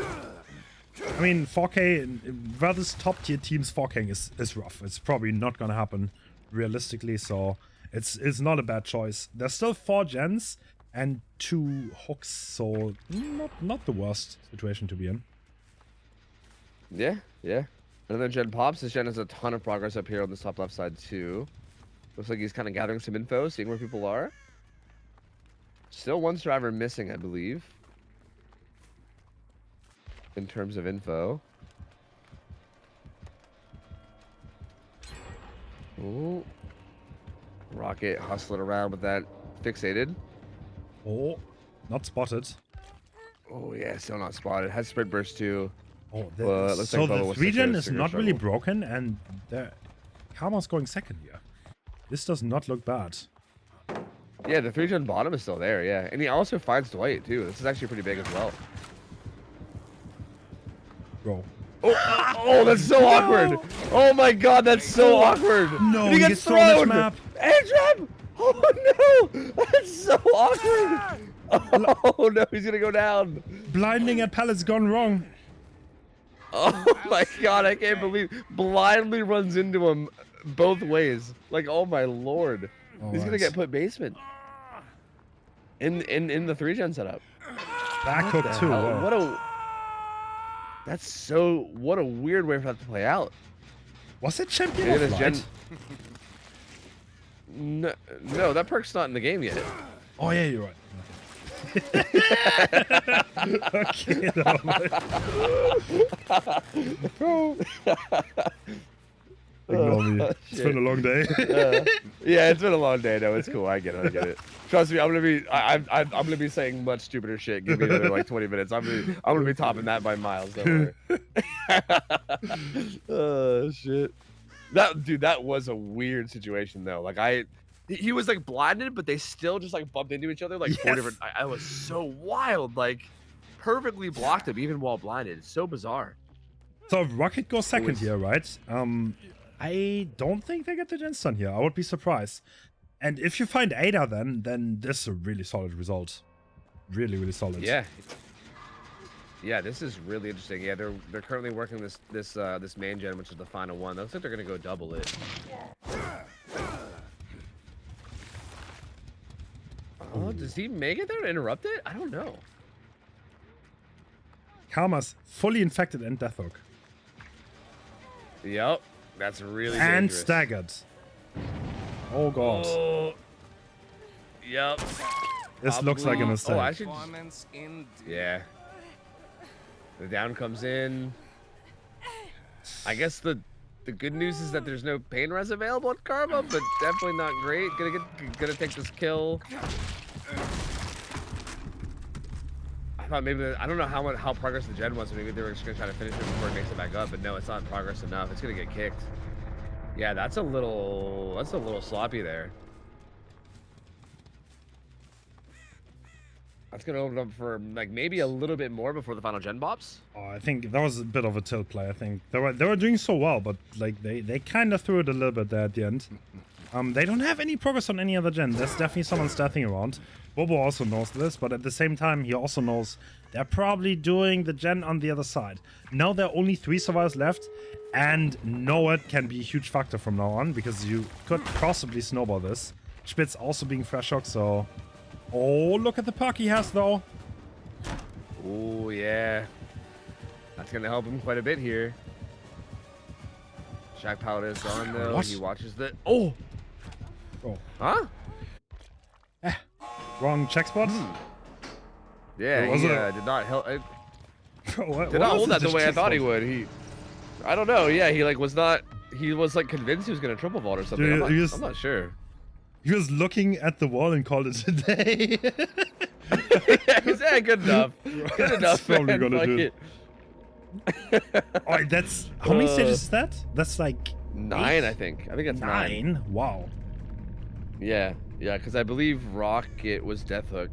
Speaker 1: I mean, 4K versus top tier teams, 4K is rough. It's probably not gonna happen realistically. So it's not a bad choice. There's still 4 gens and 2 hooks, so not the worst situation to be in.
Speaker 2: Yeah. Another gen pops. This gen has a ton of progress up here on the top left side too. Looks like he's kind of gathering some info, seeing where people are. Still one survivor missing, I believe. In terms of info. Ooh. Rocket hustling around with that fixated.
Speaker 1: Oh, not spotted.
Speaker 2: Oh yeah, still not spotted. Has sprint burst too.
Speaker 1: Oh,
Speaker 2: so
Speaker 1: the 3-gen is not really broken, and Karma's going second here. This does not look bad.
Speaker 2: Yeah, the 3-gen bottom is still there, yeah. And he also finds Dwight too. This is actually pretty big as well.
Speaker 1: Bro.
Speaker 2: Oh, that's so awkward. Oh my god, that's so awkward.
Speaker 1: No,
Speaker 2: he gets thrown.
Speaker 1: Map.
Speaker 2: Edge trap. Oh no! That's so awkward! Oh no, he's gonna go down!
Speaker 1: Blinding at pallets gone wrong.
Speaker 2: Oh my god, I can't believe blindly runs into him both ways. Like, oh my lord. He's gonna get put basement. In the 3-gen setup.
Speaker 1: Back hook too. Wow.
Speaker 2: What a what a weird way for that to play out.
Speaker 1: Was it Champion of Light?
Speaker 2: No, that perk's not in the game yet.
Speaker 1: Oh yeah, you're right. Okay, no, bro. Ignore me. It's been a long day.
Speaker 2: Yeah, it's been a long day. No, it's cool. I get it. Trust me, I'm gonna be saying much stupider shit. Give me another like 20 minutes. I'm gonna be topping that by miles. Don't worry. Oh shit. That was a weird situation though. Like he was like blinded, but they still just like bumped into each other like 4 different. I was so wild. Like perfectly blocked him even while blinded. It's so bizarre.
Speaker 1: So Rocket goes second here, right? I don't think they get the gen stun here. I would be surprised. And if you find Ada, then this is a really solid result. Really, really solid.
Speaker 2: Yeah. Yeah, this is really interesting. Yeah, they're currently working this main gen, which is the final one. Looks like they're gonna go double it. Oh, does he make it there to interrupt it? I don't know.
Speaker 1: Karma's fully infected and Deathhook.
Speaker 2: Yep, that's really dangerous.
Speaker 1: And staggered. Oh god.
Speaker 2: Oh. Yep.
Speaker 1: This looks like a mistake.
Speaker 2: Oh, I should. Yeah. The down comes in. I guess the good news is that there's no pain res available at Karma, but definitely not great. Gonna take this kill. I thought maybe I don't know how progress the gen was. So maybe they were just gonna try to finish it before it makes it back up, but no, it's not progress enough. It's gonna get kicked. Yeah, that's a little sloppy there. That's gonna open up for like maybe a little bit more before the final gen bops.
Speaker 1: Oh, I think that was a bit of a tilt play. I think they were doing so well, but like they kind of threw it a little bit there at the end. They don't have any progress on any other gen. There's definitely someone staffing around. Bobo also knows this, but at the same time, he also knows they're probably doing the gen on the other side. Now there are only 3 survivors left, and know it can be a huge factor from now on, because you could possibly snowball this. Spitz also being fresh shock, so... Oh, look at the perk he has, though.
Speaker 2: Oh, yeah. That's going to help him quite a bit here. Shack Paladin is gone, though.
Speaker 1: What?
Speaker 2: He watches the... Oh!
Speaker 1: Oh.
Speaker 2: Huh?
Speaker 1: Wrong check spot?
Speaker 2: Yeah,
Speaker 1: he
Speaker 2: did not help.
Speaker 1: Did
Speaker 2: not hold that the way I thought he would. I don't know. Yeah, he was not. He was like convinced he was gonna triple vault or something.
Speaker 1: Dude,
Speaker 2: I'm not sure.
Speaker 1: He was looking at the wall and called it a day.
Speaker 2: Yeah, good enough. Good enough.
Speaker 1: Probably
Speaker 2: man.
Speaker 1: gonna do it. Oh, that's how many stages is that? That's like
Speaker 2: 9, I think. I think that's 9.
Speaker 1: Wow.
Speaker 2: Yeah, because I believe Rocket was Deathhook.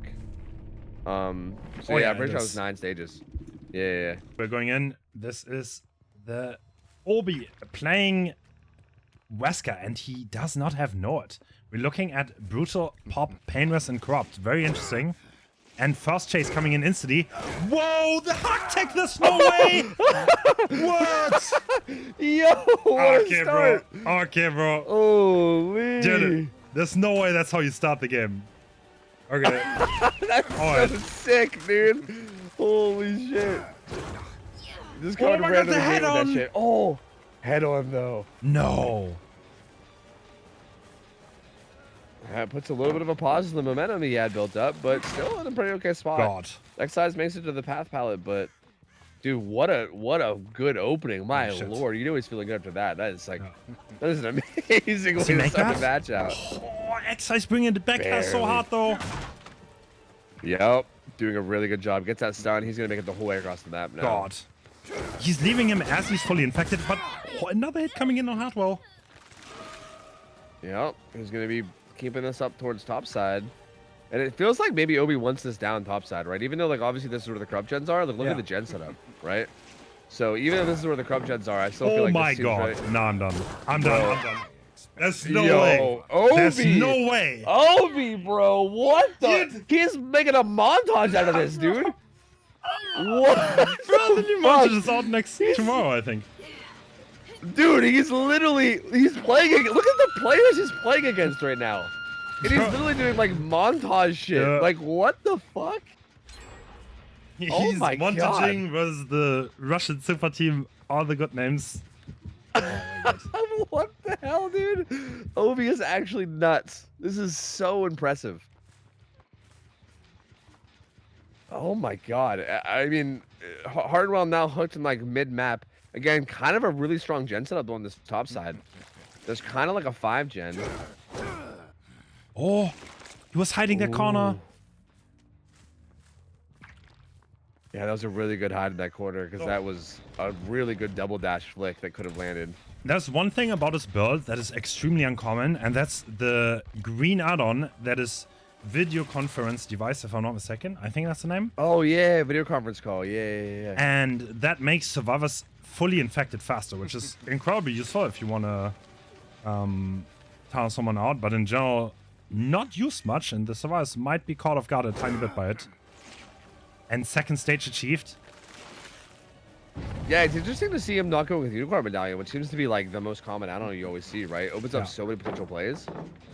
Speaker 2: So yeah, I'm pretty sure it was 9 stages. Yeah.
Speaker 1: We're going in. This is the Obi playing Wesker, and he does not have Nord. We're looking at Brutal, Pop, Painless, and Corrupt. Very interesting. And first chase coming in instantly. Whoa, the hard tech, there's no way! What?
Speaker 2: Yo, what
Speaker 1: okay,
Speaker 2: a start.
Speaker 1: bro. Okay, bro.
Speaker 2: Holy.
Speaker 1: Dude, there's no way that's how you start the game. Okay.
Speaker 2: That's so sick, dude. Holy shit. Just coming
Speaker 1: my
Speaker 2: right
Speaker 1: God, the head
Speaker 2: with
Speaker 1: on.
Speaker 2: that shit. Oh, head on though.
Speaker 1: No.
Speaker 2: That puts a little bit of a pause in the momentum he had built up, but still in a pretty okay spot.
Speaker 1: God.
Speaker 2: X-Size makes it to the path palette, but dude, what a good opening. My lord, you know he's feeling good after that. That is like, that is an amazing way to start the match out.
Speaker 1: Oh, X-Size bringing the back pass so hard though.
Speaker 2: Yep, doing a really good job. Gets that stun. He's gonna make it the whole way across the map now.
Speaker 1: God. He's leaving him as he's fully infected, but another hit coming in on Hardwell.
Speaker 2: Yep, he's gonna be keeping this up towards top side. And it feels like maybe Obi wants this down top side, right? Even though, like, obviously this is where the corrupt gens are. Like, look at the gen setup, right? So even if this is where the corrupt gens are, I still feel like
Speaker 1: oh my
Speaker 2: this
Speaker 1: God.
Speaker 2: right.
Speaker 1: No, I'm done. I'm done. There's no
Speaker 2: Yo,
Speaker 1: way.
Speaker 2: Obi.
Speaker 1: There's no way.
Speaker 2: Obi, bro, what the?
Speaker 1: Dude.
Speaker 2: He's making a montage out of this, dude. What?
Speaker 1: Bro, the new
Speaker 2: fuck?
Speaker 1: montage is out tomorrow, I think.
Speaker 2: Dude, he's playing. Look at the players he's playing against right now. And he's literally doing like montage shit.
Speaker 1: Yeah.
Speaker 2: Like, what the fuck?
Speaker 1: He's
Speaker 2: Oh my
Speaker 1: montaging versus the Russian super team. All the good names. Oh my God.
Speaker 2: What the hell, dude? Obi is actually nuts. This is so impressive. Oh my God. I mean, Hardwell now hooked in like mid-map. Again, kind of a really strong gen setup on this top side. There's kind of like a 5 gen.
Speaker 1: Oh, he was hiding that corner.
Speaker 2: Yeah, that was a really good hide in that corner because that was a really good double dash flick that could have landed.
Speaker 1: There's one thing about this build that is extremely uncommon, and that's the green add-on that is video conference device, if I'm not mistaken. I think that's the name.
Speaker 2: Oh yeah, video conference call. Yeah.
Speaker 1: And that makes survivors fully infected faster, which is incredibly useful if you want to tunnel someone out, but in general, not used much, and the survivors might be caught off guard a tiny bit by it. And second stage achieved.
Speaker 2: Yeah, it's interesting to see him not going with Unicorn Medallion, which seems to be like the most common add-on you always see, right? Opens up so many potential plays.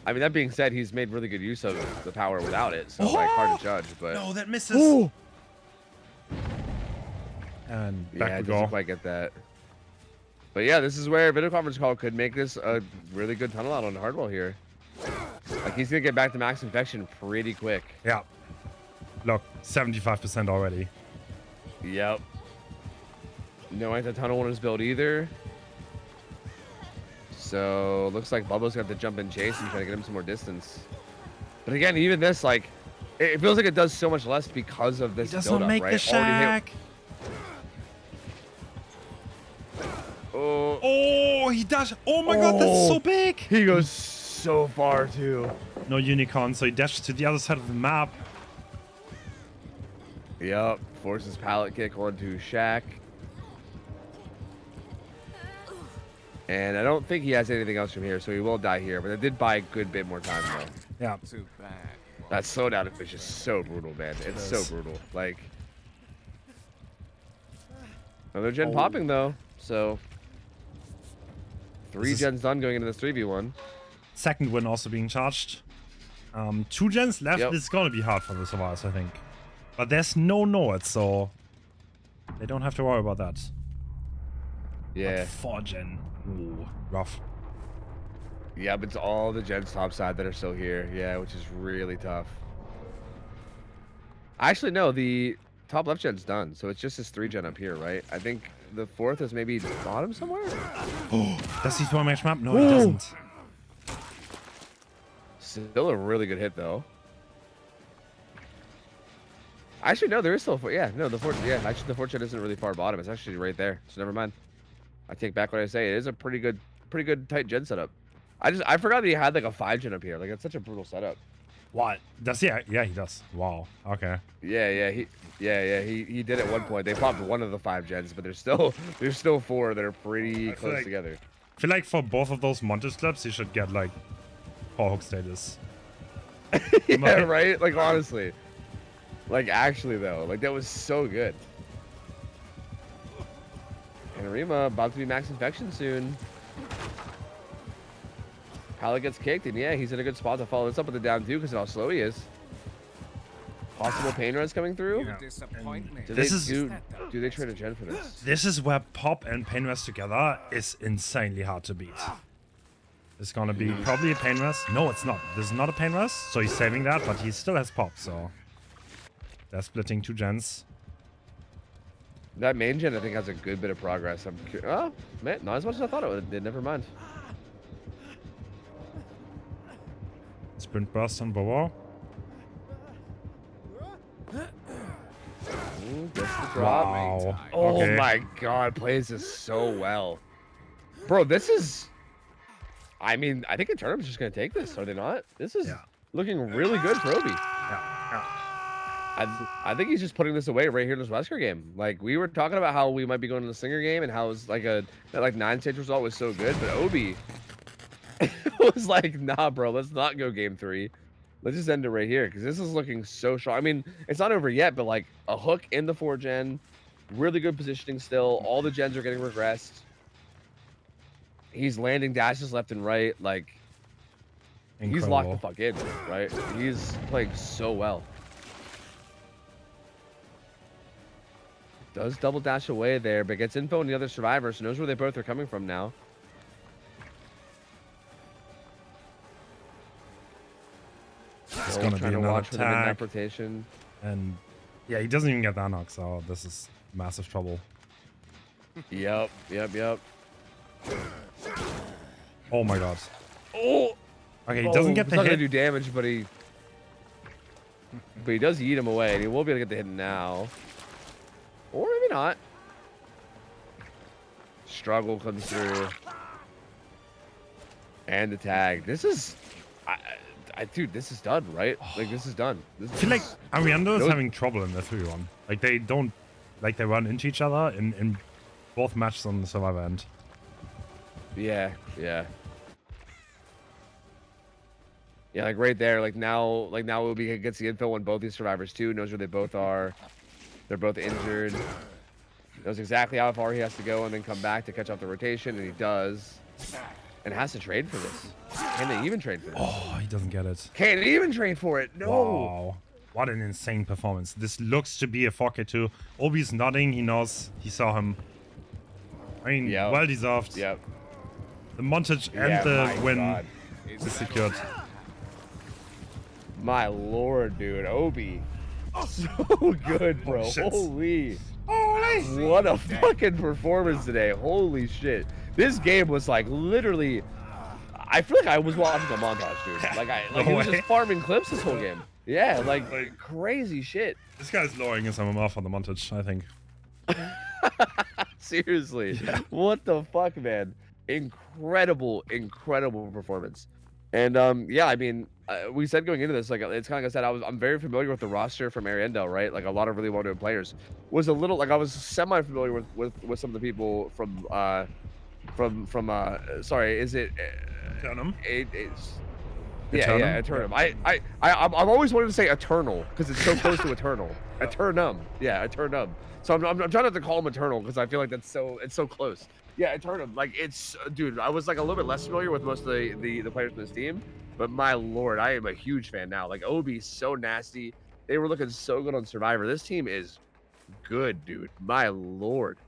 Speaker 2: I mean, that being said, he's made really good use of the power without it, so like hard to judge. But
Speaker 1: No, that misses. And back
Speaker 2: yeah,
Speaker 1: we
Speaker 2: it
Speaker 1: go.
Speaker 2: doesn't quite get that. But yeah, this is where video conference call could make this a really good tunnel out on Hardwell here. Like he's gonna get back to max infection pretty quick.
Speaker 1: Yeah. Look, 75% already.
Speaker 2: Yep. No anti-tunnel on his build either. So looks like Bubba's got to jump in chase and try to get him some more distance. But again, even this, like, it feels like it does so much less because of this
Speaker 1: He does
Speaker 2: build
Speaker 1: not
Speaker 2: up,
Speaker 1: make
Speaker 2: right?
Speaker 1: the shack. Oh, he does. Oh my God, that's so big.
Speaker 2: He goes so far too.
Speaker 1: No unicorn, so he dashes to the other side of the map.
Speaker 2: Yep. Forces pallet kick onto Shaq. And I don't think he has anything else from here, so he will die here. But it did buy a good bit more time, though.
Speaker 1: Yeah.
Speaker 3: Too bad.
Speaker 2: That slowdown is just so brutal, man. It's so brutal. Like, another gen popping, though. So, 3 gens done going into this 3v1.
Speaker 1: Second win also being charged. 2 gens left.
Speaker 2: Yep.
Speaker 1: It's gonna be hard for the survivors, I think. But there's no Nords, so they don't have to worry about that.
Speaker 2: Yeah.
Speaker 1: But 4 gen. Ooh, rough.
Speaker 2: Yeah, but it's all the gens top side that are still here. Yeah, which is really tough. Actually, no, the top left gen's done. So it's just this 3 gen up here, right? I think the 4th is maybe bottom somewhere?
Speaker 1: Oh, does he throw a match map? No, he doesn't.
Speaker 2: Still a really good hit, though. Actually, no, there is still the 4th, yeah, actually the 4th gen isn't really far bottom. It's actually right there. So never mind. I take back what I say. It is a pretty good tight gen setup. I forgot that he had like a 5 gen up here. Like, it's such a brutal setup.
Speaker 1: What? Does he? Yeah, he does. Wow. Okay.
Speaker 2: Yeah, he did at one point. They popped one of the 5 gens, but there's still 4 that are pretty close together.
Speaker 1: I feel like for both of those montage clips, he should get like 4 hook status.
Speaker 2: Yeah, right? Like, honestly. Like, actually, though. Like, that was so good. And Rima about to be max infection soon. Pallet gets kicked, and yeah, he's in a good spot to follow this up with the down 2 because of how slow he is. Possible pain runs coming through.
Speaker 3: You disappoint me.
Speaker 2: Do they trade a gen for this?
Speaker 1: This is where Pop and Pain Rest together is insanely hard to beat. It's gonna be probably a Pain Rest. No, it's not. This is not a Pain Rest, so he's saving that, but he still has Pop, so they're splitting 2 gens.
Speaker 2: That main gen, I think, has a good bit of progress. Oh, man, not as much as I thought it did. Never mind.
Speaker 1: Sprint burst on Bobo.
Speaker 2: Gets the drop.
Speaker 1: Wow.
Speaker 2: Oh
Speaker 1: Okay.
Speaker 2: my God, plays this so well. Bro, this is... I mean, I think the tournament's just going to take this, are they not? This is looking really good for Obi. I think he's just putting this away right here in this Wesker game. Like, we were talking about how we might be going to the Slinger game and how it was like that 9-stage result was so good, but Obi was like, nah, bro, let's not go game 3. Let's just end it right here because this is looking so strong. I mean, it's not over yet, but like a hook in the 4-gen, really good positioning still. All the gens are getting regressed. He's landing dashes left and right. Like, he's locked the fuck in, right? He's playing so well. Does double dash away there, but gets info on the other survivors, so knows where they both are coming from now.
Speaker 1: It's gonna be another tag.
Speaker 2: Rotation.
Speaker 1: And yeah, he doesn't even get that knock, so this is massive trouble.
Speaker 2: Yep.
Speaker 1: Oh my god.
Speaker 2: Oh!
Speaker 1: Okay, he doesn't get the
Speaker 2: not
Speaker 1: hit.
Speaker 2: Gonna do damage, but he does eat him away, and he will be able to get the hit now. Or maybe not. Struggle comes through. And the tag. This is... dude, this is done, right? Like, this is done.
Speaker 1: I feel like Ariando is having trouble in the 3-1. Like, they don't... Like, they run into each other in both matches on the Survivor end.
Speaker 2: Yeah. Yeah, like right there, like now Ubi gets the info on both these survivors too, knows where they both are. They're both injured. Knows exactly how far he has to go and then come back to catch up the rotation, and he does. And has to trade for this. Can they even trade for this?
Speaker 1: Oh, he doesn't get it.
Speaker 2: Can't even trade for it. No.
Speaker 1: Wow. What an insane performance. This looks to be a 4K2. Obi's nodding. He knows. He saw him. I mean, well deserved.
Speaker 2: Yep.
Speaker 1: The montage and the win is secured.
Speaker 2: My lord, dude. Obi. So good, bro. Holy. What a fucking performance today. Holy shit. This game was like literally... I feel like I was watching a montage, dude. Like he was just farming clips this whole game. Yeah, like crazy shit.
Speaker 1: This guy's lowering his MMR for the montage, I think.
Speaker 2: Seriously. Yeah. What the fuck, man? Incredible performance. And yeah, I mean, we said going into this, like it's kind of like I said, I'm very familiar with the roster from Ariando, right? Like a lot of really well-known players. Was a little like I was semi-familiar with some of the people from sorry, is it
Speaker 1: Eternum?
Speaker 2: Yeah, Eternum. I'm always wanting to say Eternal because it's so close to Eternal. Eternum. Yeah, Eternum. So I'm trying not to call him Eternal because I feel like it's so close. Yeah, Eternum. Like it's, dude, I was like a little bit less familiar with most of the players from this team, but my lord, I am a huge fan now. Like Obi's so nasty. They were looking so good on Survivor. This team is good, dude. My lord.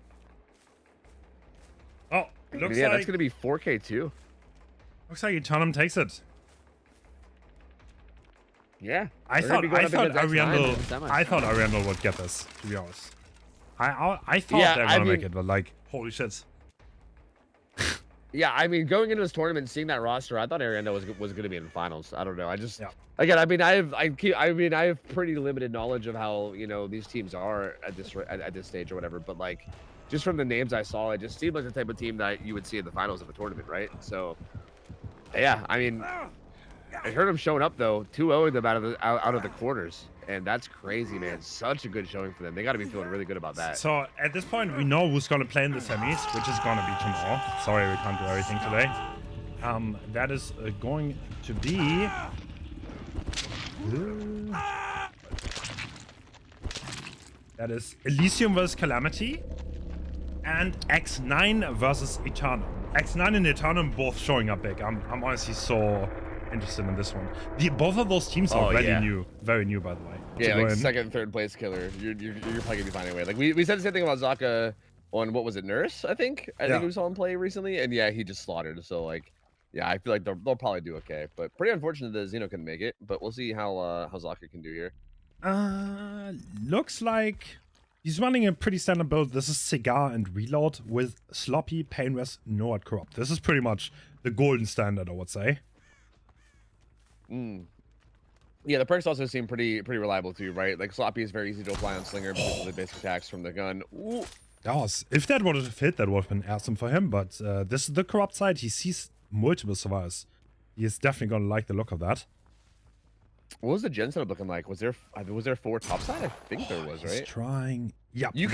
Speaker 1: Oh, looks
Speaker 2: yeah,
Speaker 1: like
Speaker 2: that's gonna be 4K too.
Speaker 1: Looks like Eternum takes it.
Speaker 2: Yeah.
Speaker 1: I thought Ariando would get this, to be honest. I thought they were gonna make it, but like, holy shit.
Speaker 2: Yeah, I mean, going into this tournament, seeing that roster, I thought Ariando was going to be in the finals. I don't know. Again, I mean, I have pretty limited knowledge of how these teams are at this stage or whatever. But like, just from the names I saw, it just seemed like the type of team that you would see in the finals of a tournament, right? So, yeah, I mean, I heard them showing up though, 2-0 them out of the quarters. And that's crazy, man. Such a good showing for them. They got to be feeling really good about that.
Speaker 1: So at this point, we know who's going to play in the semis, which is going to be tomorrow. Sorry, we can't do everything today. That is going to be... that is Elysium versus Calamity and X9 versus Eternum. X9 and Eternum both showing up big. I'm honestly so interested in this one. Both of those teams are very new, by the way.
Speaker 2: Yeah, like second and third place killer. You're probably gonna be fine anyway. Like we said the same thing about Zaka on what was it, Nurse? I think we saw him play recently, and yeah, he just slaughtered. So like, yeah, I feel like they'll probably do okay. But pretty unfortunate that Xeno couldn't make it. But we'll see how Zaka can do here.
Speaker 1: Looks like he's running a pretty standard build. This is Cigar and Reload with Sloppy, Painless, No Corrupt. This is pretty much the golden standard, I would say.
Speaker 2: Yeah, the perks also seem pretty reliable too, right? Like Sloppy is very easy to apply on Slinger because of the basic attacks from the gun. Ooh.
Speaker 1: If that would have hit, that would have been awesome for him. But this is the corrupt side. He sees multiple survivors. He is definitely gonna like the look of that.
Speaker 2: What was the gen setup looking like? Was there 4 top side? I think there was, right?
Speaker 1: He's trying. Yeah.
Speaker 2: You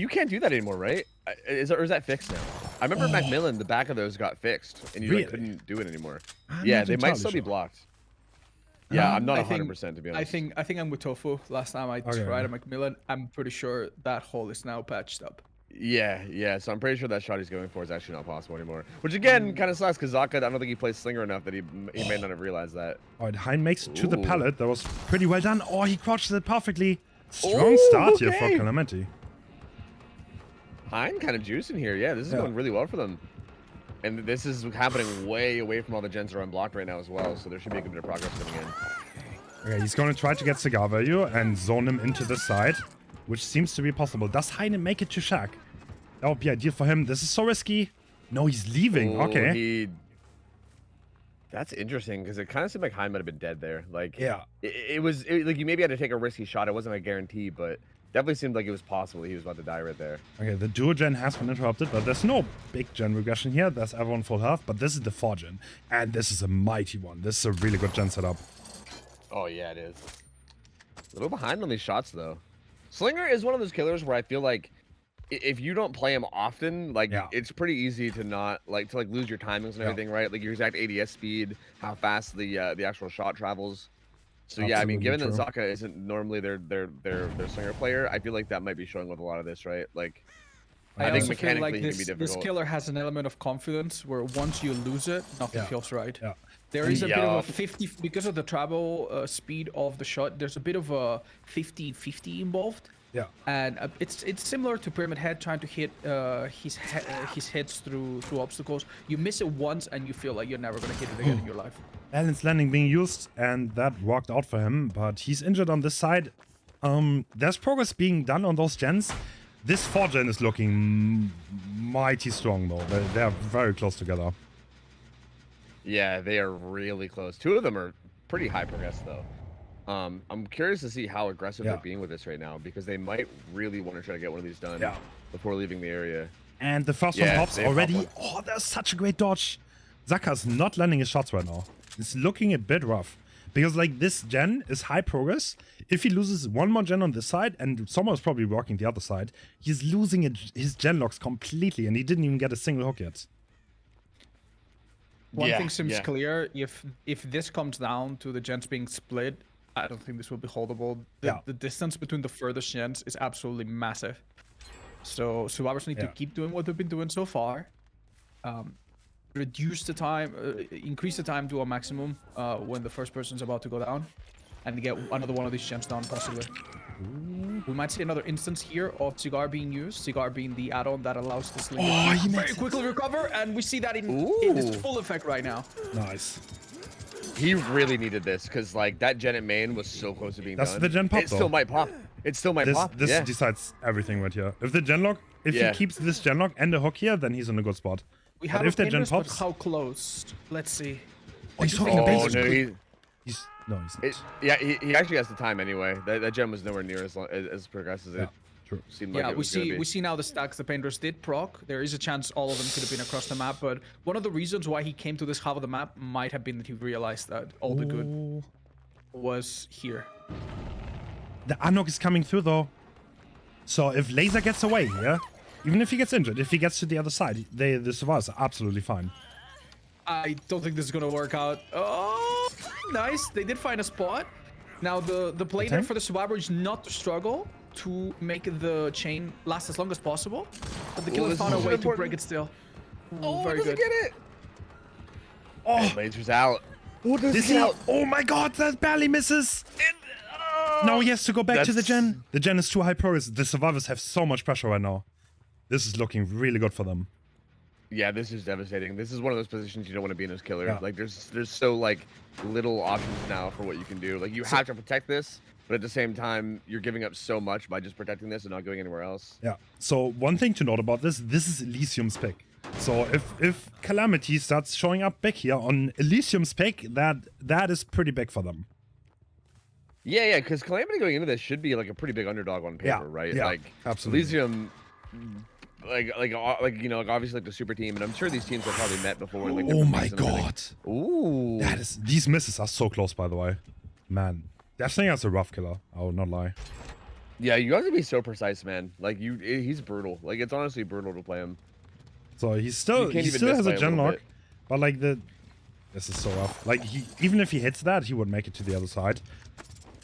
Speaker 2: can't do that anymore, right? Or is that fixed now? I remember Macmillan, the back of those got fixed, and you like,
Speaker 1: Really?
Speaker 2: couldn't do it anymore.
Speaker 1: I'm
Speaker 2: Yeah,
Speaker 1: not
Speaker 2: they might
Speaker 1: entirely
Speaker 2: still be
Speaker 1: sure.
Speaker 2: blocked. Yeah, I'm not
Speaker 4: I think-
Speaker 2: 100% to be honest.
Speaker 4: I think I'm with Tofu. Last time I
Speaker 1: Okay.
Speaker 4: tried a Macmillan, I'm pretty sure that hole is now patched up.
Speaker 2: Yeah. So I'm pretty sure that shot he's going for is actually not possible anymore. Which again, kind of sucks because Zaka, I don't think he plays Slinger enough that he may not have realized that.
Speaker 1: All right, Hein makes it to the
Speaker 2: Ooh.
Speaker 1: pallet. That was pretty well done. Oh, he crouched it perfectly. Strong start here for
Speaker 2: okay.
Speaker 1: Calamity.
Speaker 2: Hein kind of juicing here. Yeah, this is going really well for them. And this is happening way away from all the gens that are unblocked right now as well. So there should be a good bit of progress coming in.
Speaker 1: Okay, he's going to try to get cigar value and zone him into the side, which seems to be possible. Does Heine make it to Shack? That would be ideal for him. This is so risky. No, he's leaving.
Speaker 2: Oh,
Speaker 1: Okay.
Speaker 2: That's interesting because it kind of seemed like Hein might have been dead there. Like,
Speaker 1: Yeah.
Speaker 2: it was like you maybe had to take a risky shot. It wasn't a guarantee, but definitely seemed like it was possible he was about to die right there.
Speaker 1: Okay, the duo gen has been interrupted, but there's no big gen regression here. There's everyone full health, but this is the 4 gen. And this is a mighty one. This is a really good gen setup.
Speaker 2: Oh, yeah, it is. A little behind on these shots, though. Slinger is one of those killers where I feel like if you don't play him often, like it's pretty easy to not like lose your timings and everything, right? Like your exact ADS speed, how fast the actual shot travels. So yeah, I mean, given that Zaka isn't normally their Slinger player, I feel like that might be showing with a lot of this, right? Like
Speaker 4: I
Speaker 2: think
Speaker 4: also feel like
Speaker 2: mechanically he can be
Speaker 4: this
Speaker 2: difficult.
Speaker 4: killer has an element of confidence where once you lose it, nothing feels right.
Speaker 1: Yeah.
Speaker 4: There is a bit of a 50 because of the travel speed of the shot. There's a bit of a 50-50 involved.
Speaker 1: Yeah.
Speaker 4: And it's similar to Pyramid Head trying to hit his heads through obstacles. You miss it once and you feel like you're never gonna hit it again in your life.
Speaker 1: Balance landing being used, and that worked out for him, but he's injured on this side. There's progress being done on those gens. This 4 gen is looking mighty strong though. They're very close together.
Speaker 2: Yeah, they are really close. 2 of them are pretty high progress though. I'm curious to see how aggressive they're being with this right now because they might really want to try to get one of these done before leaving the area.
Speaker 1: And the first one pops already. Oh, that's such a great dodge. Zaka's not landing his shots right now. It's looking a bit rough because like this gen is high progress. If he loses one more gen on this side and someone's probably working the other side, he's losing his gen locks completely and he didn't even get a single hook yet.
Speaker 4: One thing seems clear: if this comes down to the gens being split, I don't think this will be holdable. The distance between the furthest gens is absolutely massive. So survivors need to keep doing what they've been doing so far. Reduce the time, increase the time to a maximum when the first person's about to go down, and get another one of these gens down possibly. Ooh. We might see another instance here of Cigar being used. Cigar being the add-on that allows the Slinger to very quickly recover, and we see that in its full effect right now.
Speaker 1: Nice.
Speaker 2: He really needed this because like that gen at main was so close to being done.
Speaker 1: That's the gen pop
Speaker 2: It still might pop. It still might pop.
Speaker 1: This decides everything right here. If the gen lock, if he keeps this gen lock and the hook here, then he's in a good spot.
Speaker 4: We have
Speaker 1: if the gen
Speaker 4: but
Speaker 1: pops,
Speaker 4: how close? Let's see.
Speaker 1: Oh, he's talking basic.
Speaker 2: No, he's not. He actually has the time anyway. That gen was nowhere near as progressed as it seemed like it was gonna be.
Speaker 4: We see now the stacks the Painters did proc. There is a chance all of them could have been across the map, but one of the reasons why he came to this half of the map might have been that he realized that all the good was here.
Speaker 1: The unhook is coming through though. So if Laser gets away here, even if he gets injured, if he gets to the other side, the survivors are absolutely fine.
Speaker 4: I don't think this is gonna work out. Oh, nice. They did find a spot. Now the play there for the survivor is not to struggle to make the chain last as long as possible, but the killer found a way to break it still.
Speaker 2: Oh,
Speaker 4: very
Speaker 2: doesn't
Speaker 4: good.
Speaker 2: get it.
Speaker 1: Oh,
Speaker 2: Laser's out.
Speaker 1: Oh, does he? Oh my God, that barely misses. Now he has to go back to the gen. The gen is too high progress. The survivors have so much pressure right now. This is looking really good for them.
Speaker 2: Yeah, this is devastating. This is one of those positions you don't want to be in as killer. Yeah. Like there's so like little options now for what you can do. Like you have to protect this, but at the same time, you're giving up so much by just protecting this and not going anywhere else.
Speaker 1: Yeah. So one thing to note about this is Elysium's pick. So if Calamity starts showing up big here on Elysium's pick, that is pretty big for them.
Speaker 2: Yeah, because Calamity going into this should be like a pretty big underdog on paper, right?
Speaker 1: Yeah,
Speaker 2: like
Speaker 1: absolutely.
Speaker 2: Elysium, like you know, like obviously like the super team, and I'm sure these teams have probably met before. Like,
Speaker 1: oh my God!
Speaker 2: Ooh,
Speaker 1: these misses are so close, by the way. Man, Deathslinger's a rough killer. I will not lie.
Speaker 2: Yeah, you have to be so precise, man. Like he's brutal. Like it's honestly brutal to play him.
Speaker 1: So he still has a gen lock, but like this is so rough. Like even if he hits that, he would make it to the other side.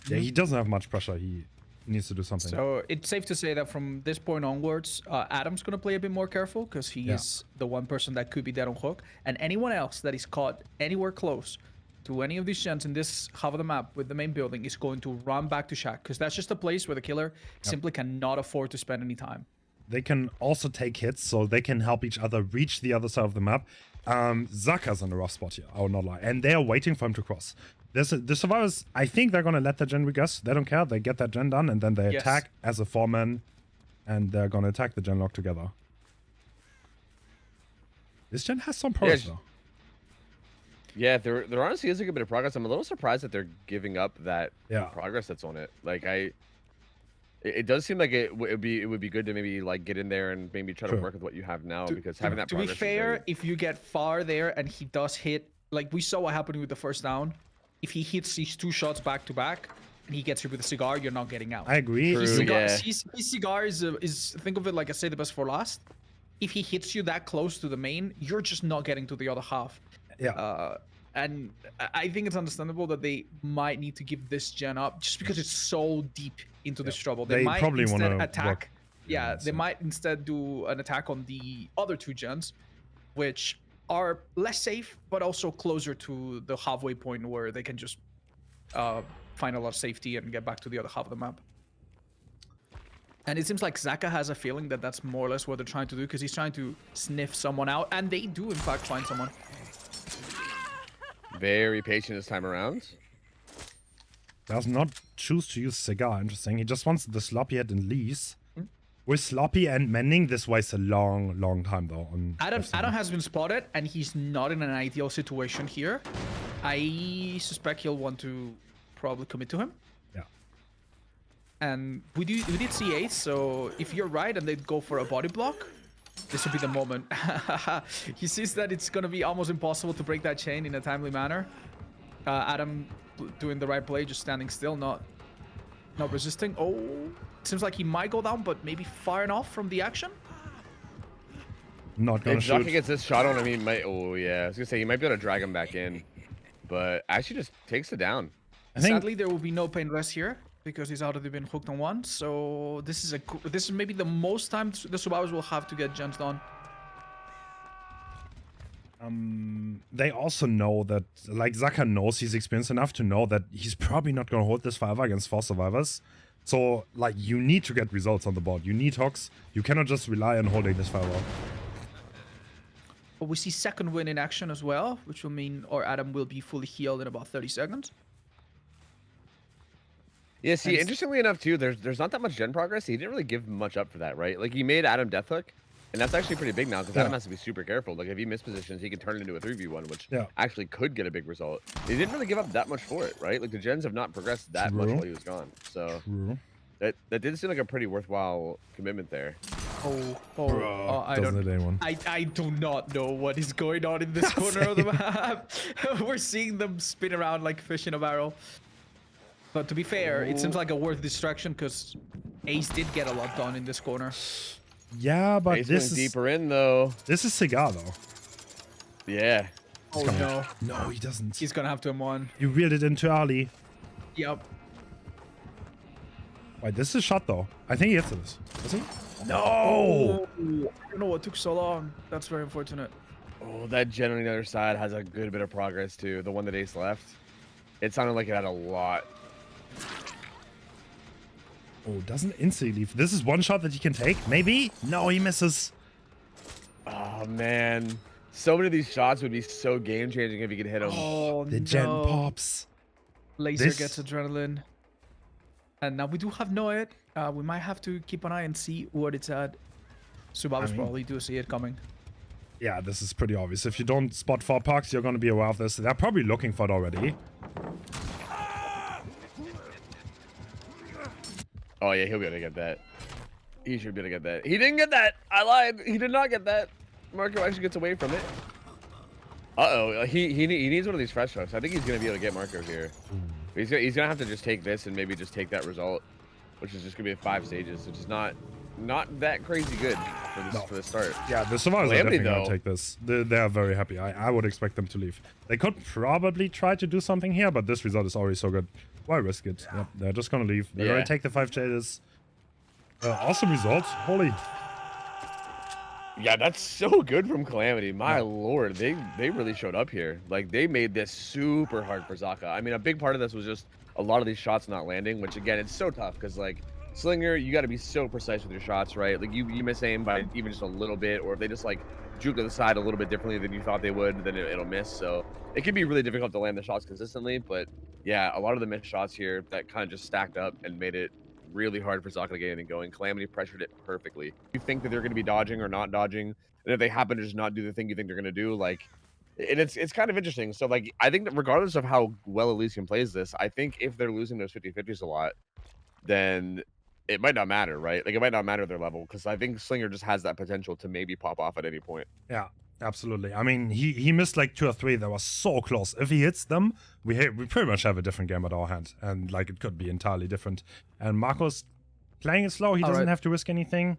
Speaker 1: Yeah, he doesn't have much pressure. He needs to do something.
Speaker 4: So it's safe to say that from this point onwards, Adam's gonna play a bit more careful because he is the one person that could be dead on hook, and anyone else that is caught anywhere close to any of these gens in this half of the map with the main building is going to run back to Shack, because that's just a place where the killer simply cannot afford to spend any time.
Speaker 1: They can also take hits, so they can help each other reach the other side of the map. Zaka's in a rough spot here, I will not lie. And they are waiting for him to cross. The survivors, I think they're going to let the gen regress. They don't care. They get that gen done, and then they attack as a 4-man, and they're going to attack the gen lock together. This gen has some progress, though.
Speaker 2: Yeah, there honestly is a good bit of progress. I'm a little surprised that they're giving up that progress that's on it. Like, it does seem like it would be good to maybe like get in there and maybe try to work with what you have now, because having that progress.
Speaker 4: To be fair, if you get far there and he does hit, like we saw what happened with the first down, if he hits these 2 shots back to back and he gets hit with a cigar, you're not getting out.
Speaker 1: I agree.
Speaker 4: His cigar is think of it like I say the best for last. If he hits you that close to the main, you're just not getting to the other half.
Speaker 1: Yeah.
Speaker 4: And I think it's understandable that they might need to give this gen up just because it's so deep into this trouble. They might
Speaker 1: probably
Speaker 4: instead attack. They might instead do an attack on the other 2 gens, which are less safe, but also closer to the halfway point where they can just find a lot of safety and get back to the other half of the map. And it seems like Zaka has a feeling that that's more or less what they're trying to do, because he's trying to sniff someone out, and they do in fact find someone.
Speaker 2: Very patient this time around.
Speaker 1: Does not choose to use cigar. Interesting. He just wants the sloppy head and leaves. With sloppy and mending, this wastes a long time though.
Speaker 4: Adam has been spotted, and he's not in an ideal situation here. I suspect he'll want to probably commit to him.
Speaker 1: Yeah.
Speaker 4: And we did see Ace, so if you're right and they'd go for a body block, this would be the moment. He sees that it's going to be almost impossible to break that chain in a timely manner. Adam doing the right play, just standing still, not resisting. Oh, seems like he might go down, but maybe far enough from the action.
Speaker 1: Not gonna shoot.
Speaker 2: If Zaka gets this shot on him, he might. Oh yeah, I was gonna say he might be able to drag him back in, but actually just takes it down.
Speaker 4: Sadly, there will be no pain rest here because he's already been hooked on one. So this is maybe the most time the survivors will have to get gens done.
Speaker 1: They also know that, like, Zaka knows he's experienced enough to know that he's probably not gonna hold this forever against 4 survivors. So, like, you need to get results on the board. You need hooks. You cannot just rely on holding this forever.
Speaker 4: But we see second win in action as well, which will mean Adam will be fully healed in about 30 seconds.
Speaker 2: Yeah, see, interestingly enough, too, there's not that much gen progress. He didn't really give much up for that, right? Like, he made Adam deathhook, and that's actually pretty big now, because Adam has to be super careful. Like, if he mispositions, he can turn it into a 3v1, which actually could get a big result. He didn't really give up that much for it, right? Like, the gens have not progressed that much while he was gone. So, that did seem like a pretty worthwhile commitment there.
Speaker 4: I do not know what is going on in this corner of the map. We're seeing them spin around like fish in a barrel. But to be fair, it seems like a worth distraction because Ace did get a lot done in this corner.
Speaker 1: Yeah, but
Speaker 2: Ace
Speaker 1: this is
Speaker 2: deeper in though.
Speaker 1: This is Cigar though.
Speaker 2: Yeah.
Speaker 4: Oh no.
Speaker 1: No, he doesn't.
Speaker 4: He's gonna have to M1.
Speaker 1: You reeled it in too early.
Speaker 4: Yep.
Speaker 1: Wait, this is a shot though. I think he hits this. Does he? No!
Speaker 4: Oh, I don't know what took so long. That's very unfortunate.
Speaker 2: Oh, that gen on the other side has a good bit of progress too. The one that Ace left. It sounded like it had a lot.
Speaker 1: Oh, doesn't instantly leave. This is one shot that he can take. Maybe? No, he misses.
Speaker 2: Oh, man. So many of these shots would be so game-changing if he could hit them.
Speaker 4: Oh,
Speaker 1: the gen pops.
Speaker 4: Laser gets adrenaline. And now we do have Noed. We might have to keep an eye and see what it's at. Survivors probably do see it coming.
Speaker 1: Yeah, this is pretty obvious. If you don't spot 4 pucks, you're going to be aware of this. They're probably looking for it already.
Speaker 2: Oh, yeah, he'll be able to get that. He should be able to get that. He didn't get that. I lied. He did not get that. Marco actually gets away from it. Uh-oh. He needs one of these fresh hooks. I think he's going to be able to get Marco here. He's going to have to just take this and maybe just take that result, which is just going to be 5 stages, which is not not that crazy good for this start.
Speaker 1: Yeah, the survivors are
Speaker 2: Calamity,
Speaker 1: definitely going
Speaker 2: though.
Speaker 1: to take this. They are very happy. I would expect them to leave. They could probably try to do something here, but this result is already so good. Why risk it? Yep, they're just going to leave. They're going
Speaker 2: Yeah.
Speaker 1: to take the 5 jaders. Awesome result. Holy.
Speaker 2: Yeah, that's so good from Calamity. My lord, they really showed up here. Like, they made this super hard for Zaka. I mean, a big part of this was just a lot of these shots not landing, which again, it's so tough because like Slinger, you got to be so precise with your shots, right? Like you miss aim by even just a little bit, or if they just like juke to the side a little bit differently than you thought they would, then it'll miss. So it can be really difficult to land the shots consistently. But yeah, a lot of the missed shots here that kind of just stacked up and made it really hard for Zaka to get anything going. Calamity pressured it perfectly. You think that they're going to be dodging or not dodging, and if they happen to just not do the thing you think they're going to do, like, and it's kind of interesting. So like, I think that regardless of how well Elysium plays this, I think if they're losing those 50-50s a lot, then it might not matter, right? Like, it might not matter their level, because I think Slinger just has that potential to maybe pop off at any point.
Speaker 1: Yeah, absolutely. I mean, he missed like 2 or 3 that was so close. If he hits them, we pretty much have a different game at our hand, and like it could be entirely different. And Marco's playing it slow. He doesn't have to risk anything.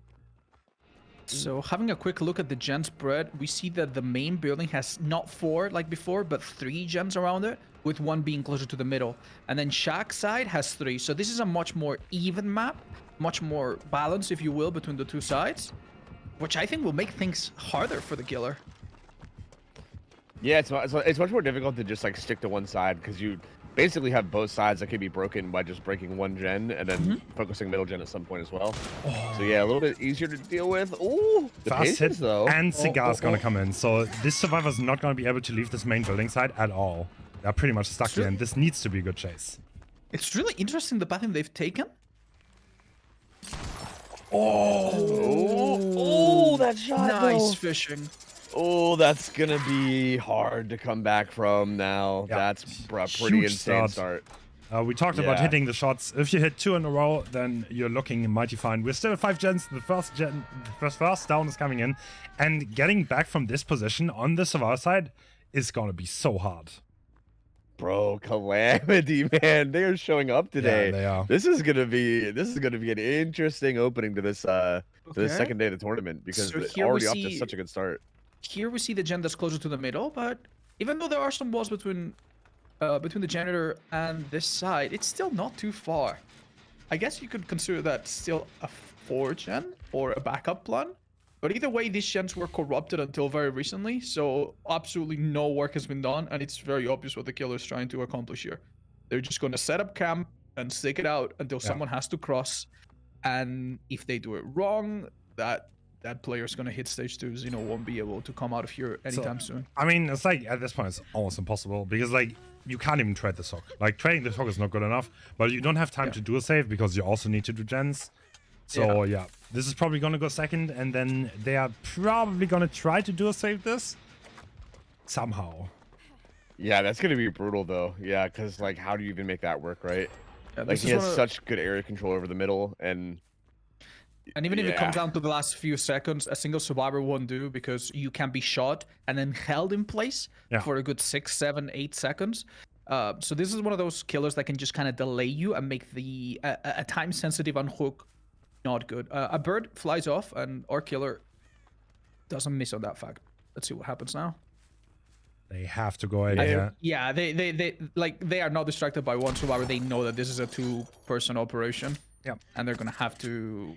Speaker 4: So having a quick look at the gen spread, we see that the main building has not 4 like before, but 3 gens around it, with 1 being closer to the middle. And then Shack side has 3. So this is a much more even map, much more balanced, if you will, between the 2 sides, which I think will make things harder for the killer.
Speaker 2: Yeah, it's much more difficult to just like stick to one side, because you basically have both sides that can be broken by just breaking one gen and then focusing middle gen at some point as well. So yeah, a little bit easier to deal with. Ooh, the
Speaker 1: Fast
Speaker 2: patience
Speaker 1: hit
Speaker 2: though.
Speaker 1: and Cigar's gonna come in. So this survivor's not gonna be able to leave this main building side at all. They're pretty much stuck here, and this needs to be a good chase.
Speaker 4: It's really interesting the pattern they've taken.
Speaker 2: Oh, that shot.
Speaker 4: Nice fishing.
Speaker 2: Oh, that's gonna be hard to come back from now.
Speaker 1: Yeah.
Speaker 2: That's a pretty
Speaker 1: Huge
Speaker 2: insane start.
Speaker 1: We talked about
Speaker 2: Yeah.
Speaker 1: hitting the shots. If you hit 2 in a row, then you're looking mighty fine. We're still at 5 gens. The first down is coming in, and getting back from this position on the survivor side is gonna be so hard.
Speaker 2: Bro, Calamity, man, they are showing up today.
Speaker 1: Yeah, they are.
Speaker 2: This is gonna be an interesting opening to this to the second day of the tournament, because
Speaker 4: So
Speaker 2: it's
Speaker 4: here we
Speaker 2: already off to
Speaker 4: see-
Speaker 2: such a good start.
Speaker 4: Here we see the gen that's closer to the middle, but even though there are some walls between the janitor and this side, it's still not too far. I guess you could consider that still a 4 gen or a backup plan. But either way, these gens were corrupted until very recently, so absolutely no work has been done, and it's very obvious what the killer is trying to accomplish here. They're just going to set up camp and stick it out until someone has to cross, and if they do it wrong, that player's going to hit stage 2. Xeno won't be able to come out of here anytime soon.
Speaker 1: I mean, it's like, at this point, it's almost impossible, because like, you can't even trade the sock. Like, trading the sock is not good enough, but you don't have time to do a save, because you also need to do gens. So yeah, this is probably gonna go second, and then they are probably gonna try to do a save this somehow.
Speaker 2: Yeah, that's gonna be brutal though. Yeah, because like, how do you even make that work, right?
Speaker 4: Yeah,
Speaker 2: Like, he has such good area control over the middle, and
Speaker 4: even if it comes down to the last few seconds, a single survivor won't do, because you can be shot and then held in place for a good 6, 7, 8 seconds. So this is one of those killers that can just kind of delay you and make the a time-sensitive unhook not good. A bird flies off, and our killer doesn't miss on that fact. Let's see what happens now.
Speaker 1: They have to go ahead.
Speaker 4: Yeah, they are not distracted by one survivor. They know that this is a 2-person operation.
Speaker 1: Yeah,
Speaker 4: and they're gonna have to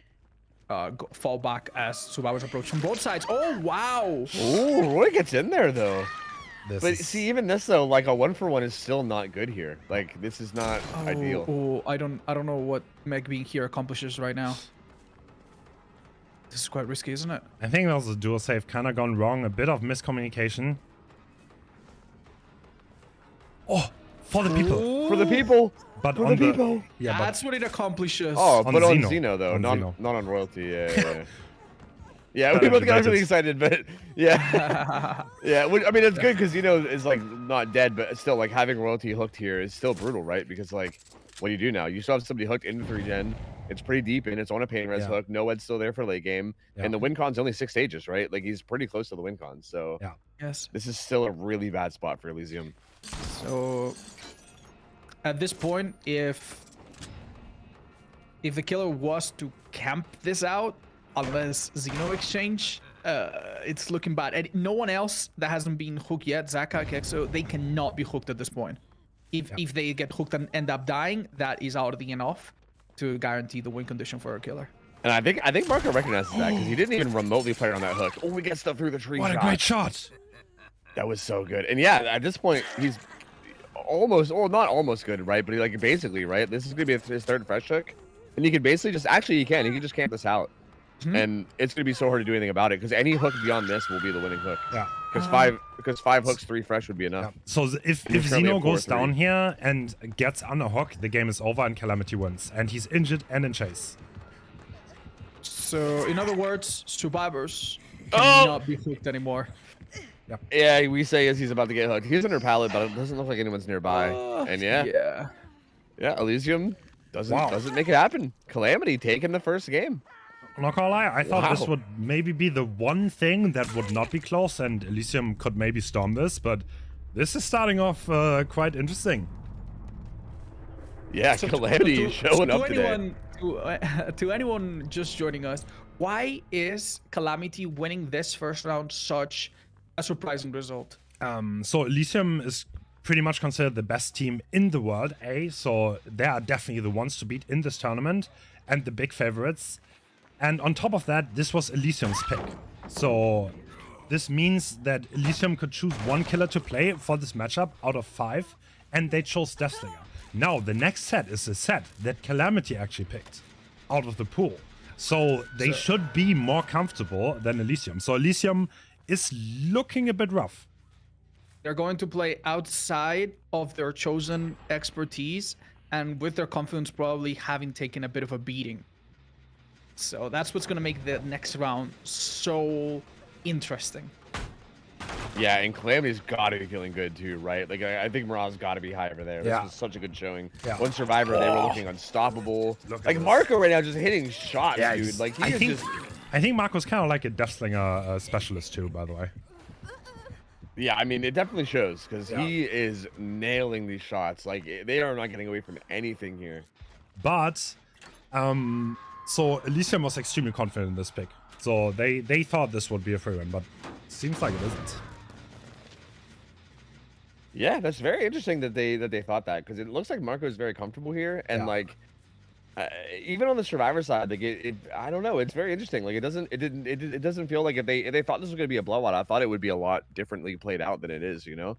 Speaker 4: fall back as survivors approach from both sides. Oh wow!
Speaker 2: oh, Roy gets in there though.
Speaker 1: This
Speaker 2: But
Speaker 1: is...
Speaker 2: see, even this though, like a 1-for-1 is still not good here. Like, this is not ideal.
Speaker 4: Oh, I don't know what Meg being here accomplishes right now. This is quite risky, isn't it?
Speaker 1: I think there was a dual save kind of gone wrong. A bit of miscommunication. Oh, for the people.
Speaker 2: For the people.
Speaker 1: But
Speaker 2: For
Speaker 1: on
Speaker 2: the people.
Speaker 1: Yeah,
Speaker 4: That's what it accomplishes.
Speaker 2: Oh,
Speaker 1: On
Speaker 2: but on
Speaker 1: Xeno.
Speaker 2: Xeno though,
Speaker 1: On
Speaker 2: not
Speaker 1: Xeno.
Speaker 2: not on royalty. Yeah. Yeah, we
Speaker 1: Kind
Speaker 2: both
Speaker 1: of
Speaker 2: got really
Speaker 1: excited.
Speaker 2: excited, but yeah, yeah. I mean, it's good because Xeno is like not dead, but still, like, having royalty hooked here is still brutal, right? Because like, what do you do now? You still have somebody hooked into 3 gen. It's pretty deep in. It's on a pain res hook. No Ed's still there for late game, and the win con's only 6 stages, right? Like, he's pretty close to the win con. So
Speaker 4: Yes.
Speaker 2: this is still a really bad spot for Elysium.
Speaker 4: So at this point, if the killer was to camp this out, unless Xeno exchange, it's looking bad. And no one else that hasn't been hooked yet, Zaka, Kexo, they cannot be hooked at this point. If they get hooked and end up dying, that is already enough to guarantee the win condition for a killer.
Speaker 2: And I think Marco recognizes that because he didn't even remotely play on that hook. Oh, we get stuff through the tree.
Speaker 1: What a great shot!
Speaker 2: That was so good. And yeah, at this point, he's almost, well, not almost good, right? But he, like, basically, right? This is gonna be his third fresh hook, and he can basically just he can just camp this out, and it's gonna be so hard to do anything about it because any hook beyond this will be the winning hook.
Speaker 1: Yeah.
Speaker 2: Because five hooks, 3 fresh would be enough.
Speaker 1: Yeah. So if Xeno goes down here and gets on a hook, the game is over and Calamity wins, and he's injured and in chase.
Speaker 4: So in other words, survivors cannot be hooked anymore.
Speaker 2: Yeah, we say as he's about to get hooked. He's under pallet, but it doesn't look like anyone's nearby. And yeah, Elysium doesn't make it happen. Calamity taking the first game.
Speaker 1: I'm not gonna lie, I thought this would maybe be the one thing that would not be close, and Elysium could maybe storm this, but this is starting off quite interesting.
Speaker 2: Yeah, so Calamity is showing up today.
Speaker 4: To anyone just joining us, why is Calamity winning this first round such a surprising result?
Speaker 1: So Elysium is pretty much considered the best team in the world, so they are definitely the ones to beat in this tournament and the big favorites. And on top of that, this was Elysium's pick. So this means that Elysium could choose one killer to play for this matchup out of 5, and they chose Deathslinger. Now, the next set is a set that Calamity actually picked out of the pool. So they should be more comfortable than Elysium. So Elysium is looking a bit rough.
Speaker 4: They're going to play outside of their chosen expertise and with their confidence probably having taken a bit of a beating. So that's what's going to make the next round so interesting.
Speaker 2: Yeah, and Calamity's got to be feeling good too, right? Like, I think Morale's got to be high over there. This was such a good showing.
Speaker 1: Yeah.
Speaker 2: One Survivor, they were looking unstoppable. Like, Marco right now just hitting shots, dude. Like,
Speaker 1: I think Marco's kind of like a Deathslinger specialist too, by the way.
Speaker 2: Yeah, I mean, it definitely shows because he is nailing these shots. Like, they are not getting away from anything here.
Speaker 1: But, so Elysium was extremely confident in this pick. So they thought this would be a free win, but seems like it isn't.
Speaker 2: Yeah, that's very interesting that they thought that, because it looks like Marco is very comfortable here, and like even on the Survivor side, like I don't know, it's very interesting. Like it doesn't feel like if they thought this was gonna be a blowout, I thought it would be a lot differently played out than it is, you know.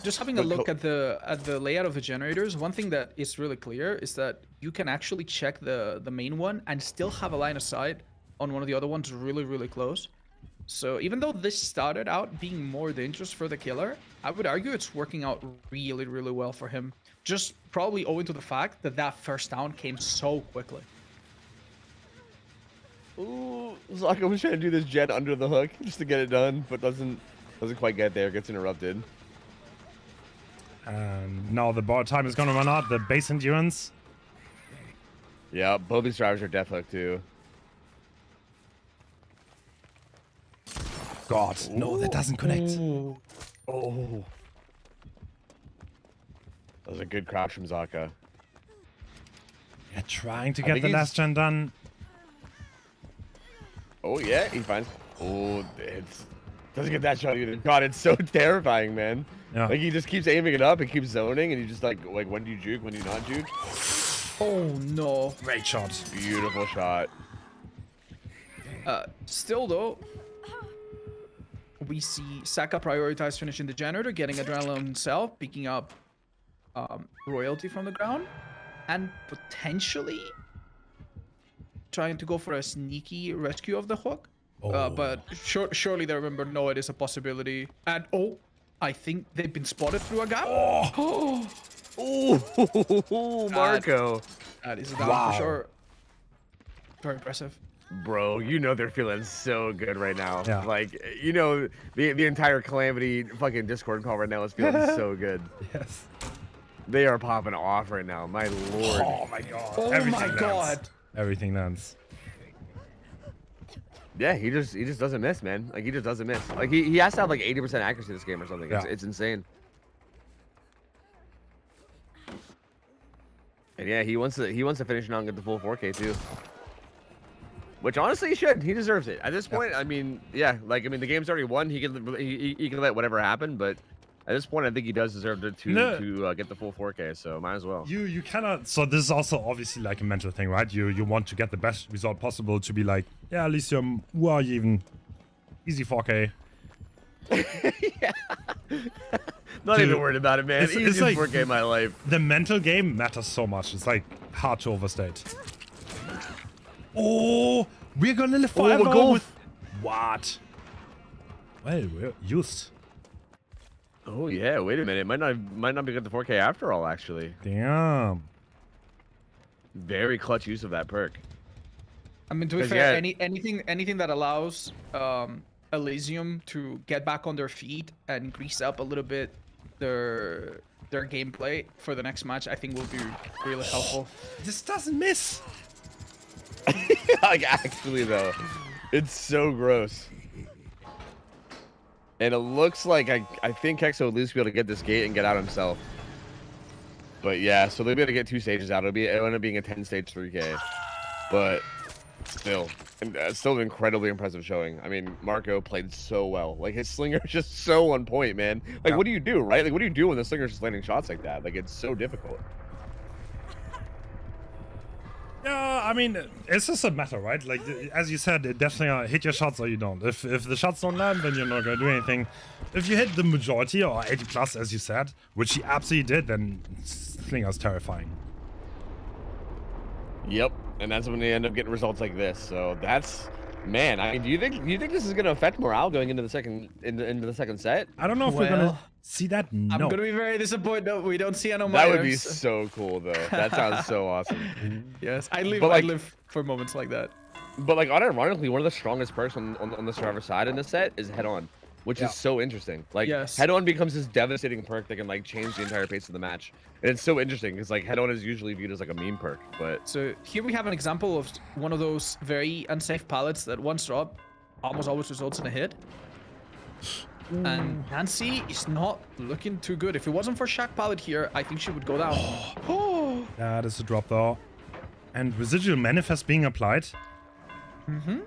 Speaker 4: Just having a look at the layout of the generators, one thing that is really clear is that you can actually check the main one and still have a line of sight on one of the other ones really close. So even though this started out being more dangerous for the killer, I would argue it's working out really well for him. Just probably owing to the fact that that first down came so quickly.
Speaker 2: Ooh, Zaka was trying to do this jet under the hook just to get it done, but doesn't quite get there. Gets interrupted.
Speaker 1: And now the bar time is gonna run out. The base endurance.
Speaker 2: Yeah, both these drivers are death hook too.
Speaker 1: God, no, that doesn't connect.
Speaker 2: Ooh. Oh. That was a good crouch from Zaka.
Speaker 1: Yeah, trying to get the last gen done.
Speaker 2: Oh, yeah, he finds... Oh, doesn't get that shot either. God, it's so terrifying, man.
Speaker 1: Yeah.
Speaker 2: Like, he just keeps aiming it up and keeps zoning, and you just like when do you juke, when do you not juke?
Speaker 4: Oh, no.
Speaker 1: Great shot.
Speaker 2: Beautiful shot.
Speaker 4: Still, though, we see Saka prioritize finishing the generator, getting adrenaline himself, picking up royalty from the ground, and potentially trying to go for a sneaky rescue of the hook.
Speaker 1: Oh.
Speaker 4: But surely they remember, no, it is a possibility. And I think they've been spotted through a gap.
Speaker 2: Oh, Marco.
Speaker 4: That is a down for sure. Very impressive.
Speaker 2: Bro, you know they're feeling so good right now.
Speaker 1: Yeah.
Speaker 2: Like, you know, the entire Calamity fucking Discord call right now is feeling so good.
Speaker 1: Yes.
Speaker 2: They are popping off right now. My lord.
Speaker 1: Oh my god.
Speaker 4: Oh
Speaker 1: Everything
Speaker 4: my god.
Speaker 1: Everything lands.
Speaker 2: Yeah, he just doesn't miss, man. Like, he just doesn't miss. Like, he has to have like 80% accuracy this game or something.
Speaker 1: Yeah.
Speaker 2: It's insane. And yeah, he wants to finish it out and get the full 4K too. Which honestly he should. He deserves it. At this point, I mean, yeah, like the game's already won. He can let whatever happen, but at this point, I think he does deserve to get the full 4K. So might as well.
Speaker 1: You cannot. So this is also obviously like a mental thing, right? You want to get the best result possible to be like, yeah, at least you're even easy 4K.
Speaker 2: Yeah. Not even worried about it, man. Easy
Speaker 1: like
Speaker 2: 4K in my life.
Speaker 1: The mental game matters so much. It's like hard to overstate. Oh, we're gonna live forever. With... What? Well, we're used.
Speaker 2: Oh yeah, wait a minute. Might not be good to 4K after all, actually.
Speaker 1: Damn.
Speaker 2: Very clutch use of that perk.
Speaker 4: I mean, to be fair, anything that allows Elysium to get back on their feet and grease up a little bit their gameplay for the next match, I think will be really helpful.
Speaker 1: This doesn't miss.
Speaker 2: Like actually though, it's so gross. And it looks like I think Hex will at least be able to get this gate and get out himself. But yeah, so they'll be able to get 2 stages out. It'll end up being a 10-stage 3K. But still, still an incredibly impressive showing. I mean, Marco played so well. Like his slinger is just so on point, man. Like what do you do, right? Like what do you do when the slinger's just landing shots like that? Like it's so difficult.
Speaker 1: Yeah, I mean, it's just a matter, right? Like, as you said, it definitely hit your shots or you don't. If the shots don't land, then you're not gonna do anything. If you hit the majority or 80 plus, as you said, which he absolutely did, then Slinger's terrifying.
Speaker 2: Yep, and that's when they end up getting results like this. So that's, man. I mean, do you think this is gonna affect morale going into the second set?
Speaker 1: I don't know if we're gonna see that. No.
Speaker 4: I'm gonna be very disappointed. No, we don't see Anomalies.
Speaker 2: That would be so cool, though. That sounds so awesome.
Speaker 4: Yes, I live for moments like that.
Speaker 2: But like, unironically, one of the strongest perks on the survivor side in this set is Head On, which is so interesting. Like, Head On becomes this devastating perk that can like change the entire pace of the match, and it's so interesting because like Head On is usually viewed as like a meme perk. But
Speaker 4: so here we have an example of one of those very unsafe pallets that once drop almost always results in a hit. And Nancy is not looking too good. If it wasn't for Shack Pallet here, I think she would go down.
Speaker 1: Oh. That is a drop though. And residual manifest being applied.
Speaker 4: Mm-hmm.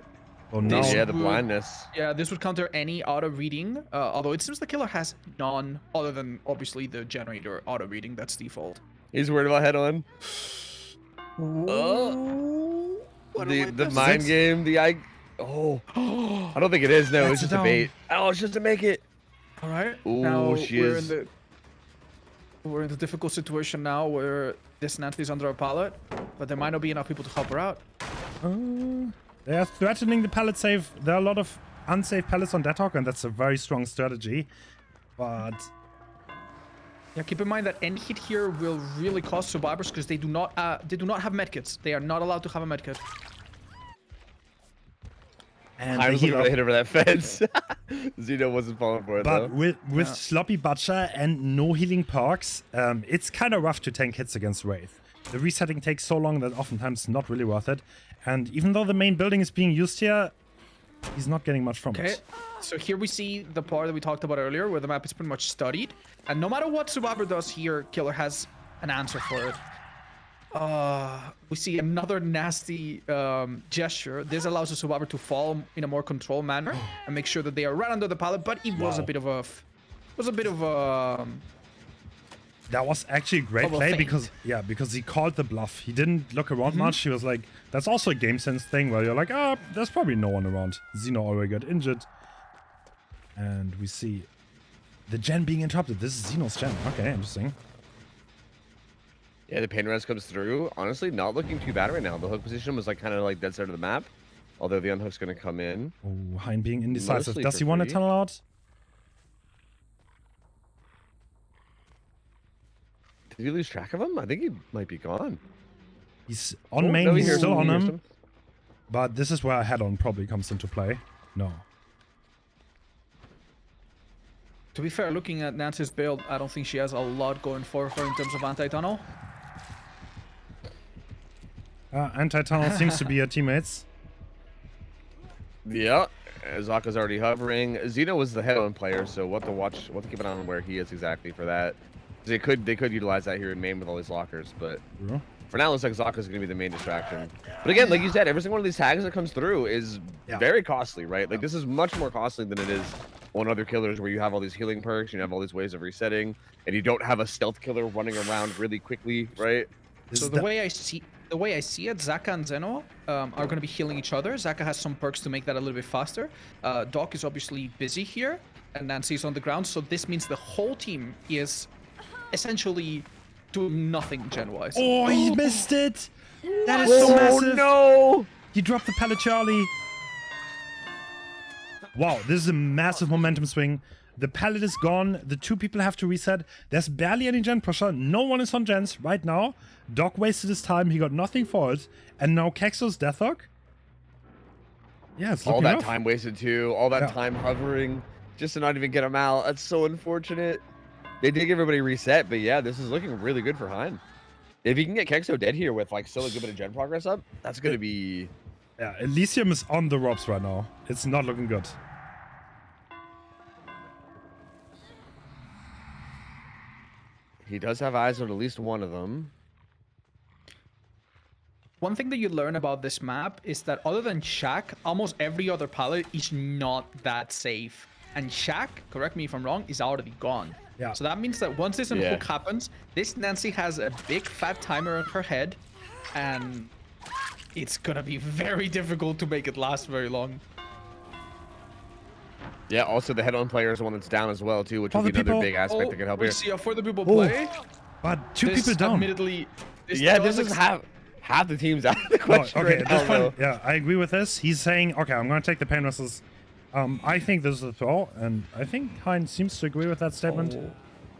Speaker 1: Oh no.
Speaker 2: Yeah, the blindness.
Speaker 4: Yeah, this would counter any auto reading. Although it seems the killer has none other than obviously the generator auto reading. That's default.
Speaker 2: He's worried about Head On. The mind game, Oh, I don't think it is. No, it's just a bait. Oh, it's just to make it.
Speaker 4: All right.
Speaker 2: Ooh,
Speaker 4: now
Speaker 2: we're
Speaker 4: in the difficult situation now where this Nancy is under a pallet, but there might not be enough people to help her out.
Speaker 1: They are threatening the pallet save. There are a lot of unsafe pallets on Deadhawk, and that's a very strong strategy. But
Speaker 4: yeah, keep in mind that any hit here will really cost survivors because they do not have medkits. They are not allowed to have a medkit.
Speaker 2: And I was looking to hit over that fence. Xeno wasn't falling for it,
Speaker 1: but
Speaker 2: though.
Speaker 1: with Sloppy Butcher and no healing perks, it's kind of rough to tank hits against Wraith. The resetting takes so long that oftentimes not really worth it. And even though the main building is being used here, he's not getting much from it.
Speaker 4: So here we see the part that we talked about earlier, where the map is pretty much studied. And no matter what Survivor does here, Killer has an answer for it. We see another nasty gesture. This allows the Survivor to fall in a more controlled manner and make sure that they are right under the pallet. But it was a bit of a,
Speaker 1: that was actually a great play because he called the bluff. He didn't look around much. He was like, that's also a game sense thing where you're like, there's probably no one around. Xeno already got injured. And we see the gen being interrupted. This is Xeno's gen. Okay, interesting.
Speaker 2: Yeah, the pain res comes through. Honestly, not looking too bad right now. The hook position was like kind of like dead center of the map. Although the unhook's going to come in.
Speaker 1: Oh, Hein being indecisive. Does he want to tunnel out?
Speaker 2: Did you lose track of him? I think he might be gone.
Speaker 1: He's on main. He's still on him. But this is where a head-on probably comes into play. No.
Speaker 4: To be fair, looking at Nancy's build, I don't think she has a lot going for her in terms of anti-tunnel.
Speaker 1: Anti-tunnel seems to be her teammates.
Speaker 2: Yeah, Zaka's already hovering. Xeno was the head-on player, so what to keep an eye on where he is exactly for that. They could utilize that here in main with all these lockers, but For now, it looks like Zaka's going to be the main distraction. But again, like you said, every single one of these tags that comes through is very costly, right? Like, this is much more costly than it is on other killers where you have all these healing perks, you have all these ways of resetting, and you don't have a stealth killer running around really quickly, right?
Speaker 4: So the way I see it, Zaka and Zeno are going to be healing each other. Zaka has some perks to make that a little bit faster. Doc is obviously busy here, and Nancy's on the ground. So this means the whole team is essentially doing nothing gen-wise.
Speaker 1: Oh, he missed it! That is so massive!
Speaker 2: No!
Speaker 1: He dropped the pallet Charlie. Wow, this is a massive momentum swing. The pallet is gone. The 2 people have to reset. There's barely any gen pressure. No one is on gens right now. Doc wasted his time. He got nothing for it. And now Kexo's Deathhawk. Yeah, it's looking
Speaker 2: all that
Speaker 1: rough.
Speaker 2: time wasted too. All that time hovering just to not even get him out. That's so unfortunate. They did give everybody reset, but yeah, this is looking really good for Hein. If he can get Kexo dead here with like still a good bit of gen progress up, that's gonna be.
Speaker 1: Yeah, Elysium is on the ropes right now. It's not looking good.
Speaker 2: He does have eyes on at least one of them.
Speaker 4: One thing that you learn about this map is that other than Shack, almost every other pallet is not that safe. And Shack, correct me if I'm wrong, is already gone.
Speaker 1: Yeah.
Speaker 4: So that means that once this unhook happens, this Nancy has a big fat timer on her head, and it's gonna be very difficult to make it last very long.
Speaker 2: Yeah, also the head-on player is the one that's down as well too, which would be another big aspect that can help
Speaker 4: we
Speaker 2: here.
Speaker 4: see how further people play.
Speaker 1: But 2
Speaker 4: This,
Speaker 1: people down.
Speaker 4: admittedly, this
Speaker 2: This is half the team's out of the question.
Speaker 1: Okay,
Speaker 2: right
Speaker 1: at this
Speaker 2: now,
Speaker 1: point, yeah, I agree with this. He's saying, okay, I'm going to take the pain wrestles. I think this is a throw, and I think Hein seems to agree with that statement.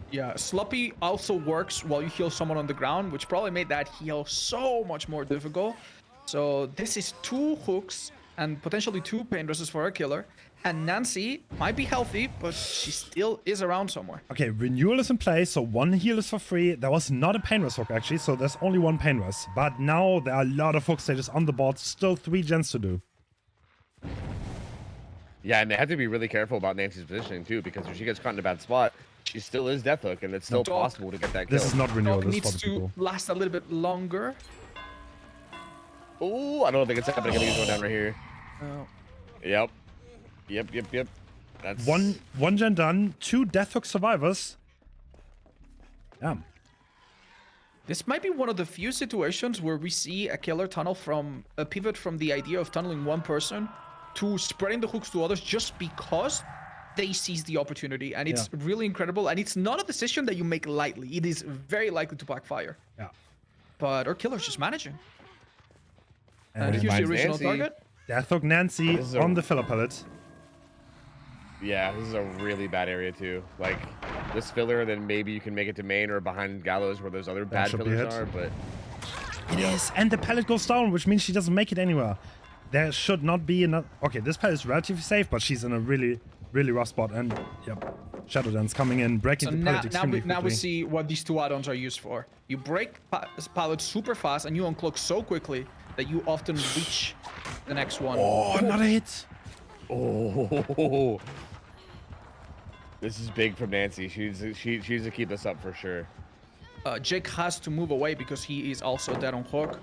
Speaker 4: Yeah, Sloppy also works while you heal someone on the ground, which probably made that heal so much more difficult. So this is 2 hooks and potentially 2 pain dresses for a killer. And Nancy might be healthy, but she still is around somewhere.
Speaker 1: Okay, Renewal is in place, so 1 heal is for free. There was not a pain rest hook, actually, so there's only 1 pain rest. But now there are a lot of hook stages on the board, still 3 gens to do.
Speaker 2: Yeah, and they have to be really careful about Nancy's positioning too, because if she gets caught in a bad spot, she still is Deathhook, and it's still possible to get that kill.
Speaker 1: This is not Renewal,
Speaker 4: Dog
Speaker 1: this is for
Speaker 4: needs
Speaker 1: the people.
Speaker 4: to last a little bit longer.
Speaker 2: Oh, I don't think it's happening. I think he's going down right here.
Speaker 4: Oh.
Speaker 2: Yep. That's
Speaker 1: One gen done, 2 Deathhook survivors. Damn.
Speaker 4: This might be one of the few situations where we see a killer tunnel from a pivot from the idea of tunneling one person to spreading the hooks to others just because they seize the opportunity. And it's really incredible. And it's not a decision that you make lightly. It is very likely to backfire.
Speaker 1: Yeah.
Speaker 4: But our killer's just managing.
Speaker 1: And
Speaker 4: here's the
Speaker 2: finds
Speaker 4: original
Speaker 2: Nancy.
Speaker 4: target.
Speaker 1: Deathhook Nancy on the filler pallet.
Speaker 2: Yeah, this is a really bad area too. Like this filler, then maybe you can make it to main or behind Gallows where those other bad
Speaker 1: should be
Speaker 2: fillers
Speaker 1: it.
Speaker 2: are, but
Speaker 1: It is, and the pallet goes down, which means she doesn't make it anywhere. There should not be enough. Okay, this pallet is relatively safe, but she's in a really rough spot. And yep, Shadow Dance coming in, breaking
Speaker 4: So
Speaker 1: the pallet extremely quickly.
Speaker 4: now we see what these 2 add-ons are used for. You break pallets super fast and you uncloak so quickly that you often reach the next one.
Speaker 1: Oh, not a hit.
Speaker 2: oh, this is big from Nancy. She's to keep this up for sure.
Speaker 4: Jake has to move away because he is also dead on hook.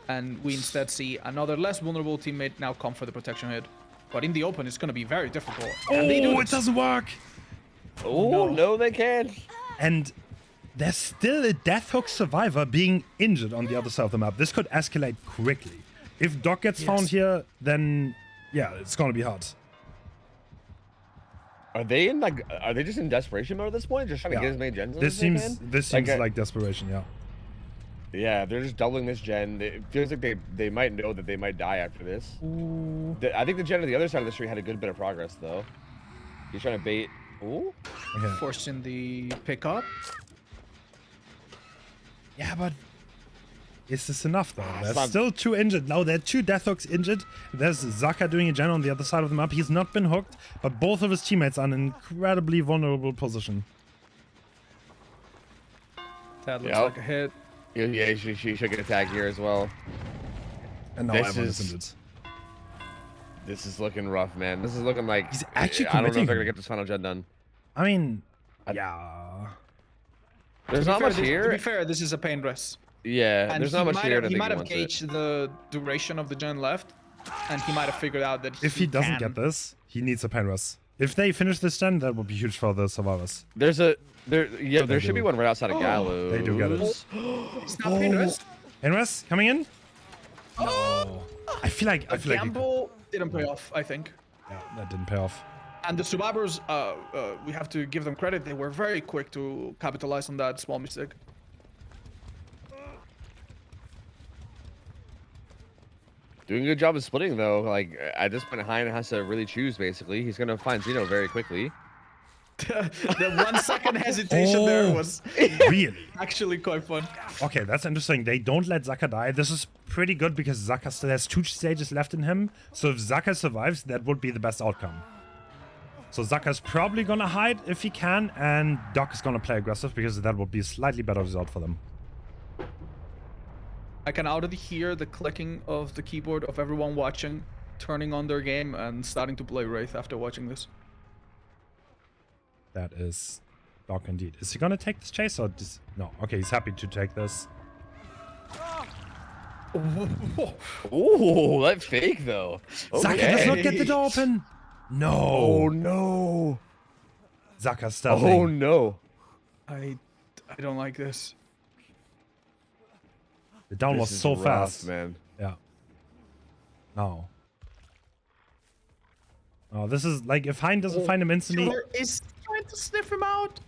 Speaker 4: And we instead see another less vulnerable teammate now come for the protection hit. But in the open, it's going to be very difficult. And they do
Speaker 1: Oh, it
Speaker 4: this.
Speaker 1: doesn't work.
Speaker 2: Oh no, they can't.
Speaker 1: And there's still a Deathhook survivor being injured on the other side of the map. This could escalate quickly. If Doc gets found here, then yeah, it's going to be hard.
Speaker 2: Are they in like? Are they just in desperation mode at this point? Just trying to get as many gens as
Speaker 1: This
Speaker 2: they
Speaker 1: seems
Speaker 2: can?
Speaker 1: like desperation, yeah.
Speaker 2: Yeah, they're just doubling this gen. It feels like they might know that they might die after this. I think the gen on the other side of the street had a good bit of progress though. He's trying to bait. Ooh.
Speaker 1: Okay.
Speaker 4: Forcing the pickup.
Speaker 1: Yeah, but is this enough though? There's
Speaker 2: not-
Speaker 1: still 2 injured. Now there are 2 Deathhooks injured. There's Zaka doing a gen on the other side of the map. He's not been hooked, but both of his teammates are in an incredibly vulnerable position.
Speaker 4: That looks
Speaker 2: Yep.
Speaker 4: like a hit.
Speaker 2: Yeah, she should get a tag here as well.
Speaker 1: And now
Speaker 2: This
Speaker 1: everyone is
Speaker 2: is-
Speaker 1: injured.
Speaker 2: This is looking rough, man. This is looking like
Speaker 1: He's actually
Speaker 2: I don't know if
Speaker 1: committing.
Speaker 2: they're gonna get this final gen done.
Speaker 1: I mean, yeah.
Speaker 2: There's not much
Speaker 4: To
Speaker 2: here.
Speaker 4: be fair, this is a pain rest.
Speaker 2: Yeah,
Speaker 4: And
Speaker 2: there's not much here.
Speaker 4: he might have gauged the duration of the gen left, and he might have figured out that
Speaker 1: If he doesn't get this, he needs a pain rest. If they finish this gen, that would be huge for the survivors.
Speaker 2: There should be one right outside of Gallows.
Speaker 1: They do get it.
Speaker 4: It's not pain rest.
Speaker 1: Pain rest coming in? No. I feel like
Speaker 4: Gamble didn't pay off, I think.
Speaker 1: yeah, that didn't pay off.
Speaker 4: And the survivors, we have to give them credit. They were very quick to capitalize on that small mistake.
Speaker 2: Doing a good job of splitting though. Like at this point, Hein has to really choose. Basically, he's gonna find Xeno very quickly.
Speaker 4: The 1 second hesitation there was
Speaker 1: Really?
Speaker 4: actually quite fun.
Speaker 1: Okay, that's interesting. They don't let Zaka die. This is pretty good because Zaka still has 2 stages left in him. So if Zaka survives, that would be the best outcome. So Zaka's probably gonna hide if he can, and Doc is gonna play aggressive because that would be a slightly better result for them.
Speaker 4: I can already hear the clicking of the keyboard of everyone watching, turning on their game and starting to play Wraith after watching this.
Speaker 1: That is Doc indeed. Is he gonna take this chase or just... No, okay, he's happy to take this.
Speaker 2: Ooh, that fake though.
Speaker 1: Zaka does not get the door open! No!
Speaker 2: Oh no!
Speaker 1: Zaka's stealthing.
Speaker 2: Oh no!
Speaker 4: I don't like this.
Speaker 1: The down was
Speaker 2: This is
Speaker 1: so
Speaker 2: rough,
Speaker 1: fast.
Speaker 2: man.
Speaker 1: Yeah. No. Oh, this is like if Hein doesn't find him instantly.
Speaker 4: Killer is trying to sniff him out.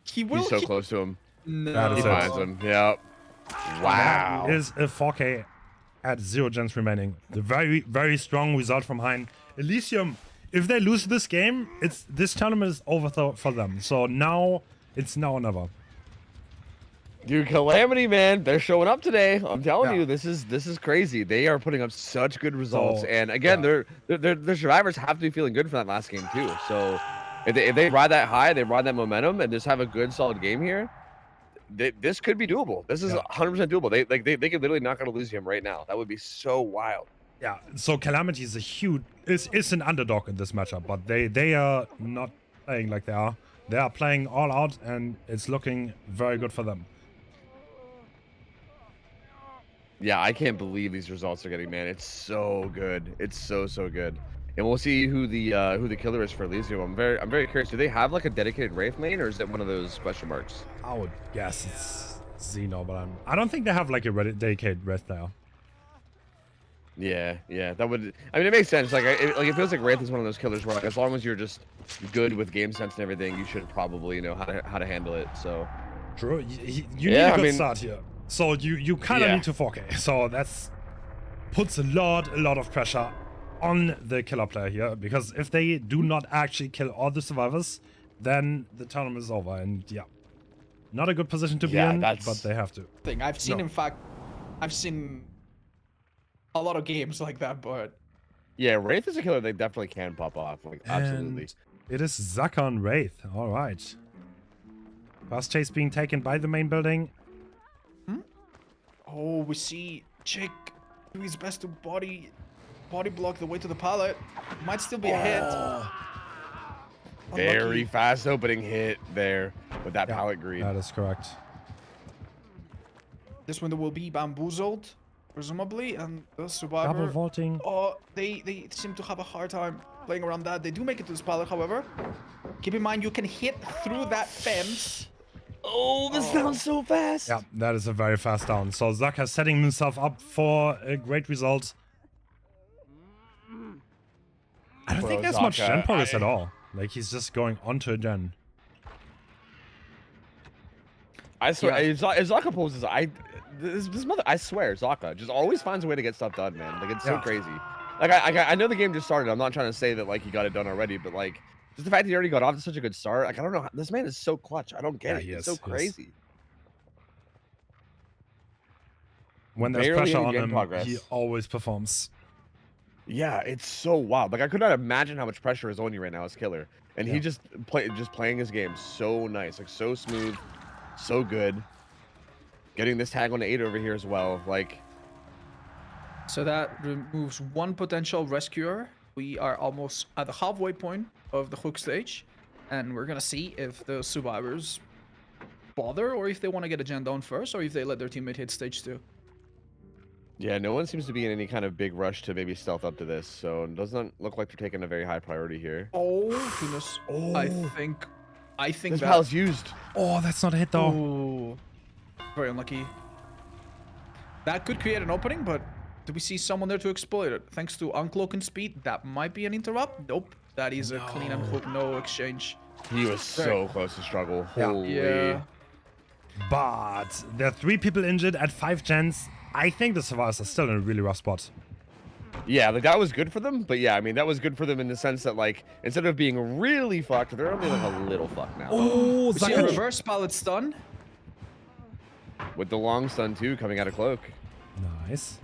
Speaker 4: He will.
Speaker 2: He's so close to him.
Speaker 4: No.
Speaker 1: That
Speaker 2: He
Speaker 1: is it.
Speaker 2: finds him. Yep. Wow.
Speaker 1: That is a 4K at 0 gens remaining. The very, very strong result from Hein. Elysium, if they lose this game, this tournament is over for them. So now, it's now or never.
Speaker 2: Dude, Calamity, man, they're showing up today. I'm telling
Speaker 1: Yeah.
Speaker 2: you, this is crazy. They are putting up such good results,
Speaker 1: So,
Speaker 2: and again,
Speaker 1: yeah.
Speaker 2: their survivors have to be feeling good for that last game too. So, if they ride that high, they ride that momentum, and just have a good, solid game here, this could be doable. This is 100% doable. They could literally knock out Elysium right now. That would be so wild.
Speaker 1: Yeah, so Calamity is a huge is an underdog in this matchup, but they are not playing like they are. They are playing all out, and it's looking very good for them.
Speaker 2: Yeah, I can't believe these results are getting, man. It's so good. It's so good. And we'll see who the killer is for Elysium. I'm very curious. Do they have like a dedicated Wraith main, or is it one of those question marks?
Speaker 1: I would guess it's Xeno, but I don't think they have like a dedicated Wraith now.
Speaker 2: Yeah, that would. I mean, it makes sense. Like, it feels like Wraith is one of those killers where, like, as long as you're just good with game sense and everything, you should probably know how to handle it. So.
Speaker 1: True. You need a good start here. So you kind of
Speaker 2: Yeah.
Speaker 1: need to 4K. So that's puts a lot of pressure on the killer player here, because if they do not actually kill all the survivors, then the tournament is over. And yeah, not a good position to be in, but they have to.
Speaker 4: I've seen, in fact, I've seen a lot of games like that, but
Speaker 2: Yeah, Wraith is a killer they definitely can pop off. Like, absolutely.
Speaker 1: And it is Zaka on Wraith. All right. Fast chase being taken by the main building.
Speaker 4: oh, we see Chick do his best to body block the way to the pallet. Might still be a hit.
Speaker 2: Very
Speaker 4: Unlucky.
Speaker 2: fast opening hit there with that pallet greed.
Speaker 1: That is correct.
Speaker 4: This window will be bamboozled, presumably, and the survivor.
Speaker 1: Double vaulting.
Speaker 4: Oh, they seem to have a hard time playing around that. They do make it to this pallet, however. Keep in mind, you can hit through that fence.
Speaker 2: Oh, this sounds so fast.
Speaker 1: Yeah, that is a very fast down. So Zaka setting himself up for a great result. I don't think there's much gen progress at all. Like, he's just going onto a gen.
Speaker 2: I swear, if Zaka poses, this mother, I swear, Zaka just always finds a way to get stuff done, man. Like, it's so crazy. Like, I know the game just started. I'm not trying to say that, like, he got it done already, but, like, just the fact that he already got off to such a good start. Like, I don't know. This man is so clutch. I don't get it. He's so crazy.
Speaker 1: When there's
Speaker 2: Barely
Speaker 1: pressure
Speaker 2: any
Speaker 1: on
Speaker 2: game
Speaker 1: him,
Speaker 2: progress.
Speaker 1: he always performs.
Speaker 2: Yeah, it's so wild. Like, I could not imagine how much pressure is on you right now as killer. And he just playing his game so nice, like so smooth, so good. Getting this tag on 8 over here as well. Like,
Speaker 4: So that removes one potential rescuer. We are almost at the halfway point of the hook stage, and we're gonna see if the survivors bother, or if they want to get a gen down first, or if they let their teammate hit stage 2.
Speaker 2: Yeah, no one seems to be in any kind of big rush to maybe stealth up to this, so it doesn't look like they're taking a very high priority here.
Speaker 4: Oh goodness!
Speaker 2: Oh.
Speaker 4: I think
Speaker 2: This
Speaker 4: that.
Speaker 2: pal's used.
Speaker 1: Oh, that's not a hit though.
Speaker 4: Ooh, very unlucky. That could create an opening, but do we see someone there to exploit it? Thanks to uncloak and speed, that might be an interrupt. Nope, that is a clean uncloak, no exchange.
Speaker 2: He was so close to struggle. Holy.
Speaker 4: Yeah.
Speaker 1: But there are 3 people injured at 5 gens. I think the survivors are still in a really rough spot.
Speaker 2: Yeah, like that was good for them, but yeah, I mean that was good for them in the sense that like instead of being really fucked, they're only like a little fucked now.
Speaker 1: Oh,
Speaker 4: We see a reverse pallet stun.
Speaker 2: With the long stun too coming out of cloak.
Speaker 1: Nice.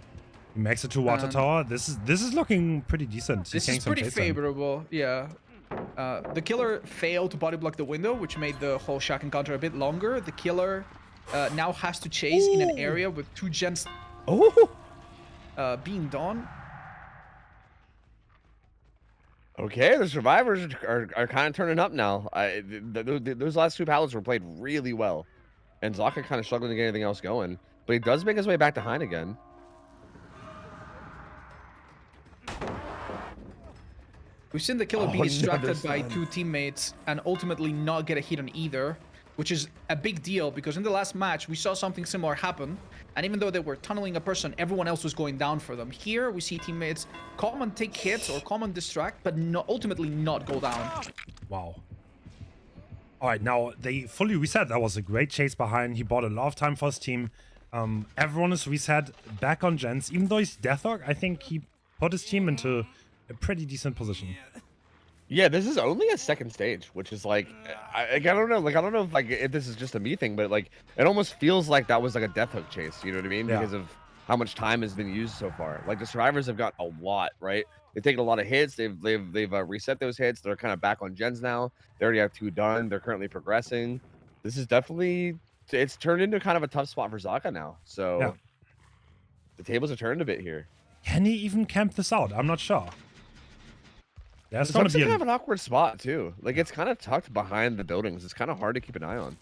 Speaker 1: He makes it to water tower. This is looking pretty decent.
Speaker 4: This is pretty favorable, yeah. The killer failed to body block the window, which made the whole shack encounter a bit longer. The killer now has to chase in an area with 2 gens being done.
Speaker 2: Okay, the survivors are kind of turning up now. Those last 2 pallets were played really well. And Zaka kind of struggling to get anything else going. But he does make his way back to Hein again.
Speaker 4: We've seen the killer be distracted by 2 teammates and ultimately not get a hit on either, which is a big deal because in the last match we saw something similar happen, and even though they were tunneling a person, everyone else was going down for them. Here we see teammates come and take hits or come and distract, but ultimately not go down.
Speaker 1: Wow. All right, now they fully reset. That was a great chase behind. He bought a lot of time for his team. Everyone is reset, back on gens. Even though he's Deathhawk, I think he put his team into a pretty decent position.
Speaker 2: Yeah, this is only a 2nd stage, which is like, I don't know, like I don't know if like if this is just a me thing, but like it almost feels like that was like a Deathhook chase. You know what I mean?
Speaker 1: Yeah.
Speaker 2: Because of how much time has been used so far. Like the survivors have got a lot, right? They've taken a lot of hits. They've reset those hits. They're kind of back on gens now. They already have 2 done. They're currently progressing. This is definitely, it's turned into kind of a tough spot for Zaka now. So
Speaker 1: yeah.
Speaker 2: The tables are turned a bit here.
Speaker 1: Can he even camp this out? I'm not sure. That's going to be
Speaker 2: kind of an awkward spot too. Like it's kind of tucked behind the buildings. It's kind of hard to keep an eye on.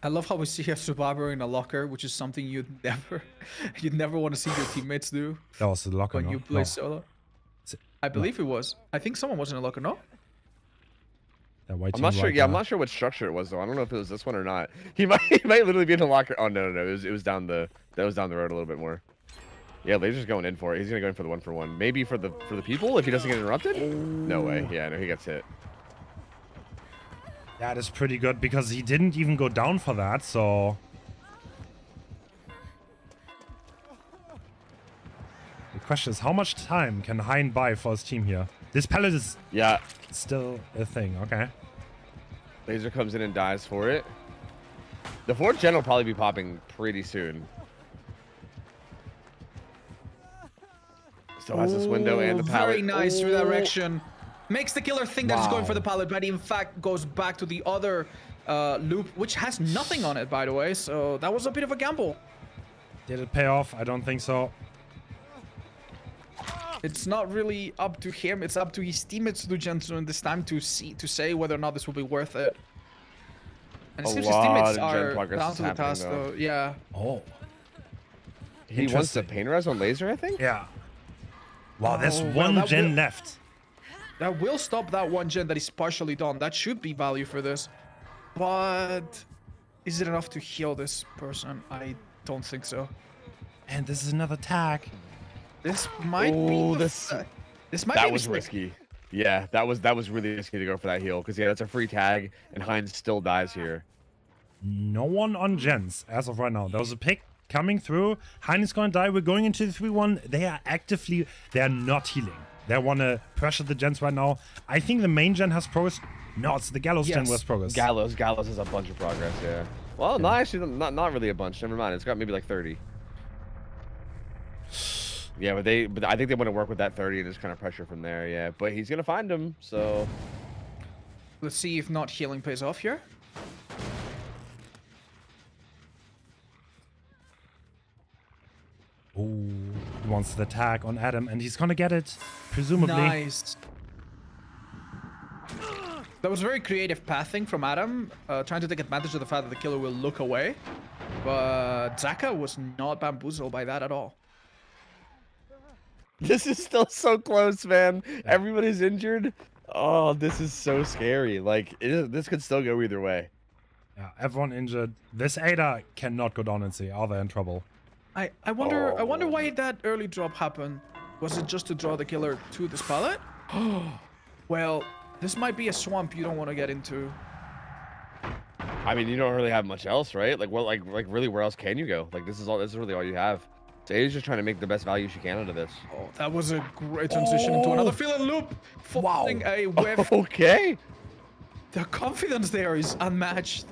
Speaker 4: I love how we see a survivor in a locker, which is something you'd never want to see your teammates do.
Speaker 1: That was the locker,
Speaker 4: when you play solo. I believe it was. I think someone was in a locker, no?
Speaker 1: I'm
Speaker 2: not sure. Yeah, I'm not sure what structure it was though. I don't know if it was this one or not. He might literally be in the locker. Oh no. It was down the road a little bit more. Yeah, Laser's going in for it. He's gonna go in for the 1-for-1. Maybe for the people if he doesn't get interrupted. No way. Yeah, no, he gets hit.
Speaker 1: That is pretty good because he didn't even go down for that, so... The question is, how much time can Hein buy for his team here? This pallet is still a thing, okay.
Speaker 2: Laser comes in and dies for it. The 4th gen will probably be popping pretty soon. Still has this window and the pallet.
Speaker 4: Very nice redirection. Makes the killer think that he's going for the pallet, but he in fact goes back to the other loop, which has nothing on it, by the way. So that was a bit of a gamble.
Speaker 1: Did it pay off? I don't think so.
Speaker 4: It's not really up to him. It's up to his teammates to do gentlemen this time to say whether or not this will be worth it. And it seems his teammates are down to the task, though. Yeah.
Speaker 1: Oh.
Speaker 2: He wants the pain res on Laser, I think?
Speaker 1: Yeah. Wow, there's one gen left.
Speaker 4: That will stop that 1 gen that is partially done. That should be value for this. But is it enough to heal this person? I don't think so.
Speaker 1: And this is another tag.
Speaker 4: This might be
Speaker 2: this might
Speaker 4: be
Speaker 2: that was risky. Yeah, that was really risky to go for that heal because that's a free tag and Hines still dies here.
Speaker 1: No one on gens as of right now. There was a pick coming through. Hein is going to die. We're going into the 3-1. They are not healing. They want to pressure the gens right now. I think the main gen has progress. No, it's the Gallows gen with progress.
Speaker 2: Gallows has a bunch of progress, yeah. Well, no, actually, not really a bunch. Never mind. It's got maybe like 30. Yeah, but I think they want to work with that 30 and just kind of pressure from there, yeah. But he's going to find him, so...
Speaker 4: Let's see if not healing pays off here.
Speaker 1: Oh, he wants the tag on Adam, and he's gonna get it, presumably.
Speaker 4: Nice. That was very creative pathing from Adam, trying to take advantage of the fact that the killer will look away. But Zaka was not bamboozled by that at all.
Speaker 2: This is still so close, man. Everybody's injured. Oh, this is so scary. Like, this could still go either way.
Speaker 1: Yeah, everyone injured. This ADA cannot go down and see. Are they in trouble?
Speaker 4: I wonder why that early drop happened. Was it just to draw the killer to this pallet? Well, this might be a swamp you don't want to get into.
Speaker 2: I mean, you don't really have much else, right? Like, what, like really, where else can you go? Like, this is really all you have. So Ada's just trying to make the best value she can out of this.
Speaker 4: Oh, that was a great transition into another fill-in loop. Forcing a whiff.
Speaker 2: Okay.
Speaker 4: The confidence there is unmatched.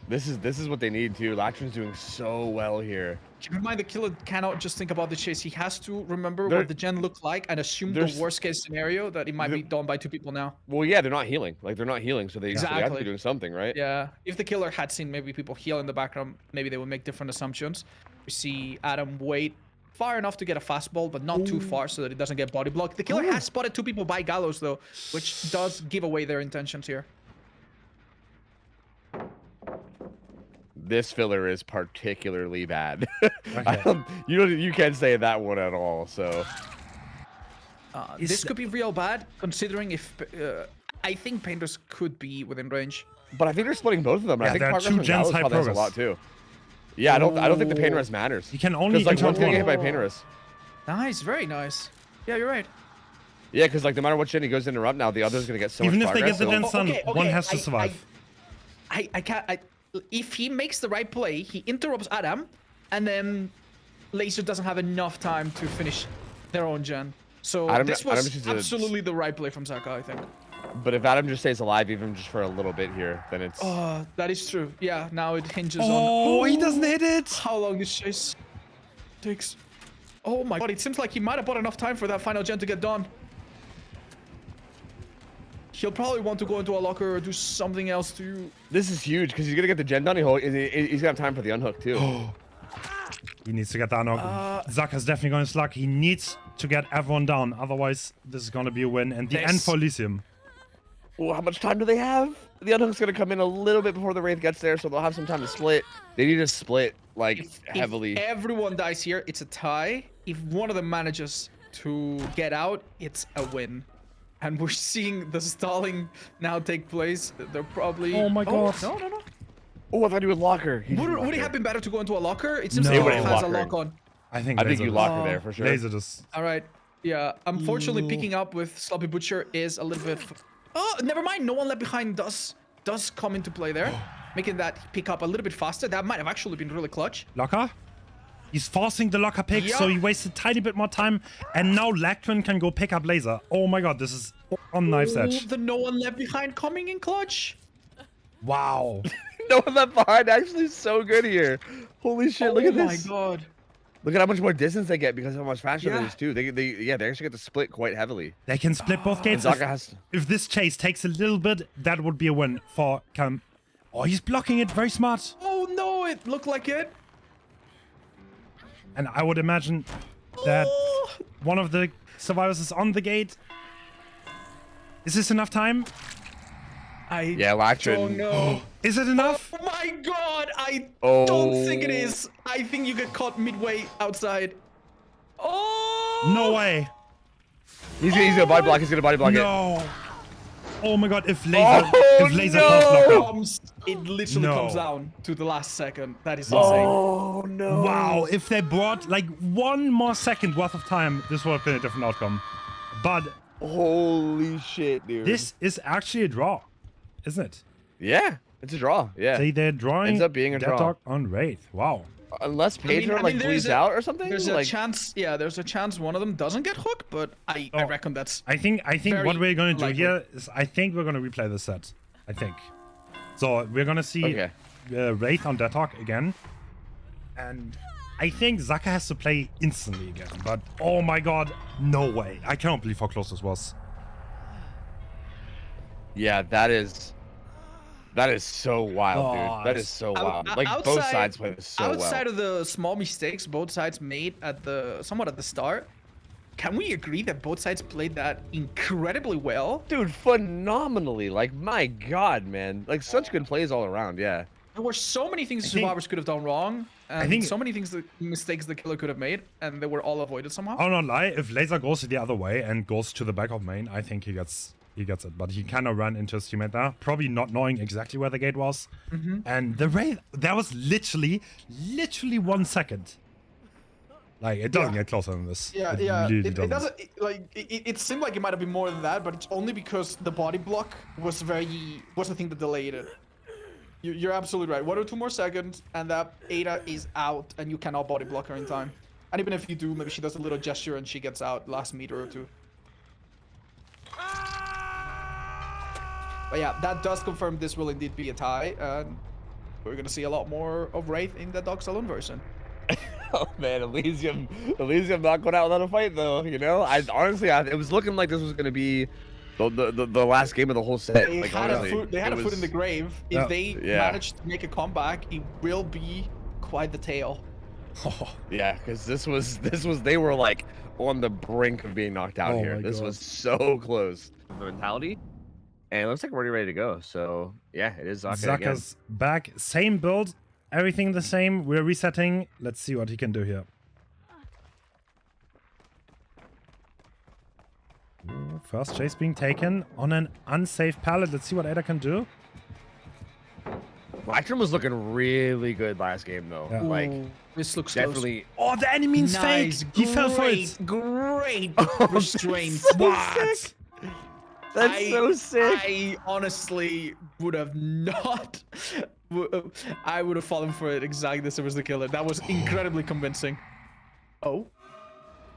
Speaker 2: This is what they need too. Latron's doing so well here.
Speaker 4: Keep in mind, the killer cannot just think about the chase. He has to remember what the gen looked like and assume the worst case scenario that it might be done by 2 people now.
Speaker 2: Well, yeah, they're not healing. Like, they're not healing, so they have to be doing something, right?
Speaker 4: Yeah. If the killer had seen maybe people heal in the background, maybe they would make different assumptions. We see Adam wait far enough to get a fastball, but not too far so that it doesn't get body blocked. The killer has spotted 2 people by Gallows, though, which does give away their intentions here.
Speaker 2: This filler is particularly bad.
Speaker 1: Okay.
Speaker 2: You can't say that one at all. So
Speaker 4: this could be real bad, considering if I think Painters could be within range.
Speaker 2: but I think they're splitting both of them.
Speaker 1: Yeah,
Speaker 2: I think
Speaker 1: there are
Speaker 2: Progress
Speaker 1: 2
Speaker 2: and
Speaker 1: gens
Speaker 2: Gallows
Speaker 1: high
Speaker 2: probably has a
Speaker 1: progress.
Speaker 2: lot too. Yeah, I don't think the pain rest matters.
Speaker 1: You can only
Speaker 2: Because like one's gonna
Speaker 1: interrupt
Speaker 2: get hit by
Speaker 1: one.
Speaker 2: pain rest.
Speaker 4: Nice, very nice. Yeah, you're right.
Speaker 2: Yeah, because like no matter what gen he goes to interrupt now, the other's gonna get so
Speaker 1: Even
Speaker 2: much
Speaker 1: if they get
Speaker 2: progress.
Speaker 1: the
Speaker 2: so-
Speaker 1: gens done, one has to survive.
Speaker 4: I can't. If he makes the right play, he interrupts Adam, and then Laser doesn't have enough time to finish their own gen. So this was absolutely the right play from Zaka, I think.
Speaker 2: But if Adam just stays alive, even just for a little bit here, then it's.
Speaker 4: That is true. Yeah, now it hinges
Speaker 1: Oh,
Speaker 4: on
Speaker 1: he doesn't hit it.
Speaker 4: how long this chase takes. Oh my god, it seems like he might have bought enough time for that final gen to get done. He'll probably want to go into a locker or do something else to...
Speaker 2: This is huge because he's gonna get the gen done. He's gonna have time for the unhook too.
Speaker 1: He needs to get down. Zaka's definitely going to slug. He needs to get everyone down. Otherwise, this is going to be a win. And the end for Elysium.
Speaker 2: Well, how much time do they have? The unhook's gonna come in a little bit before the Wraith gets there, so they'll have some time to split. They need to split like heavily.
Speaker 4: If everyone dies here, it's a tie. If one of them manages to get out, it's a win. And we're seeing the stalling now take place. They're probably...
Speaker 1: Oh my god.
Speaker 4: No.
Speaker 2: Oh, I thought he would locker.
Speaker 4: Would it have been better to go into a locker? It seems
Speaker 1: No.
Speaker 4: like
Speaker 1: It
Speaker 4: it
Speaker 1: would've
Speaker 4: has a
Speaker 2: locked
Speaker 4: lock on.
Speaker 1: I think
Speaker 2: you lock her there for sure.
Speaker 1: Laser just...
Speaker 4: All right. Yeah. Unfortunately, picking up with Sloppy Butcher is a little bit... Oh, never mind. No one left behind does come into play there, making that pick up a little bit faster. That might have actually been really clutch.
Speaker 1: Locker? He's forcing the locker pick, so he wasted a tiny bit more time. And now Lactrin can go pick up Laser. Oh my god, this is on knife's edge.
Speaker 4: The no one left behind coming in clutch.
Speaker 1: Wow.
Speaker 2: No one left behind actually is so good here. Holy shit, look at this.
Speaker 4: Oh my god.
Speaker 2: Look at how much more distance they get because of how much faster
Speaker 4: Yeah.
Speaker 2: it is too. They actually get to split quite heavily.
Speaker 1: They can split both gates.
Speaker 2: And Zaka has to...
Speaker 1: If this chase takes a little bit, that would be a win for Cam. Oh, he's blocking it. Very smart.
Speaker 4: Oh no, it looked like it.
Speaker 1: And I would imagine that one of the survivors is on the gate. Is this enough time?
Speaker 2: Yeah, Lactrin.
Speaker 4: Oh no.
Speaker 1: Is it enough?
Speaker 4: Oh my god, I don't think it is. I think you get caught midway outside. Oh!
Speaker 1: No way.
Speaker 2: He's gonna body block. He's gonna body block it.
Speaker 1: No. Oh my god, if laser
Speaker 2: no!
Speaker 1: can't block out.
Speaker 4: It literally
Speaker 1: No.
Speaker 4: comes down to the last second. That is insane.
Speaker 2: Oh no.
Speaker 1: Wow, if they brought like 1 more second worth of time, this would have been a different outcome. But
Speaker 2: Holy shit, dude.
Speaker 1: this is actually a draw, isn't it?
Speaker 2: Yeah, it's a draw. Yeah.
Speaker 1: They're drawing
Speaker 2: Ends up being a draw.
Speaker 1: Death on Wraith. Wow.
Speaker 2: Unless Pedro
Speaker 4: there
Speaker 2: bleeds
Speaker 4: is
Speaker 2: out or something.
Speaker 4: There's a
Speaker 2: like,
Speaker 4: chance. Yeah, there's a chance one of them doesn't get hooked, but I reckon that's.
Speaker 1: I think
Speaker 4: Very
Speaker 1: what we're gonna do
Speaker 4: likely.
Speaker 1: here is I think we're gonna replay the set. I think. So we're gonna see Wraith on Death Hawk again, and I think Zaka has to play instantly again. But oh my god, no way! I cannot believe how close this was.
Speaker 2: Yeah, that is so wild, dude. That is so wild. Like both sides played this so well.
Speaker 4: Outside of the small mistakes both sides made somewhat at the start, can we agree that both sides played that incredibly well?
Speaker 2: Dude, phenomenally. Like, my God, man. Like, such good plays all around, yeah.
Speaker 4: There were so many things the
Speaker 1: think-
Speaker 4: survivors could have done wrong, and
Speaker 1: think-
Speaker 4: so many mistakes the killer could have made, and they were all avoided somehow.
Speaker 1: I'll not lie, if Laser goes the other way and goes to the back of main, I think he gets it. But he kind of ran into his teammate there, probably not knowing exactly where the gate was. And the Wraith, that was literally 1 second. Like, it doesn't get closer than this.
Speaker 4: Yeah,
Speaker 1: It
Speaker 4: yeah.
Speaker 1: really
Speaker 4: It doesn't it seemed like it might have been more than that, but it's only because the body block was the thing that delayed it. You're absolutely right. 1 or 2 more seconds, and that Ada is out, and you cannot body block her in time. And even if you do, maybe she does a little gesture and she gets out last meter or 2. But yeah, that does confirm this will indeed be a tie, and we're gonna see a lot more of Wraith in the Dog Saloon version.
Speaker 2: Oh man, Elysium not going out without a fight though. You know, honestly, it was looking like this was gonna be the last game of the whole set.
Speaker 4: They
Speaker 2: like,
Speaker 4: had
Speaker 2: honestly,
Speaker 4: a foot in the grave.
Speaker 1: Yeah.
Speaker 4: If they manage to make a comeback, it will be quite the tale.
Speaker 2: Yeah, because this was they were like on the brink of being knocked out
Speaker 1: Oh
Speaker 2: here.
Speaker 1: my
Speaker 2: This
Speaker 1: God.
Speaker 2: was so close. The mentality, and it looks like we're already ready to go. So yeah, it is Zaka again.
Speaker 1: Zaka's back, same build, everything the same. We're resetting. Let's see what he can do here. Ooh, first chase being taken on an unsafe pallet. Let's see what Ada can do.
Speaker 2: Blackstrom was looking really good last game though.
Speaker 1: Yeah.
Speaker 2: Like
Speaker 4: This looks
Speaker 2: definitely.
Speaker 1: Oh, the enemy's
Speaker 4: nice.
Speaker 1: fake. He fell for it.
Speaker 4: Great restraint.
Speaker 1: What?
Speaker 2: That's so sick.
Speaker 4: I honestly would have not. I would have fallen for it exactly the same as the killer. That was incredibly convincing. Oh,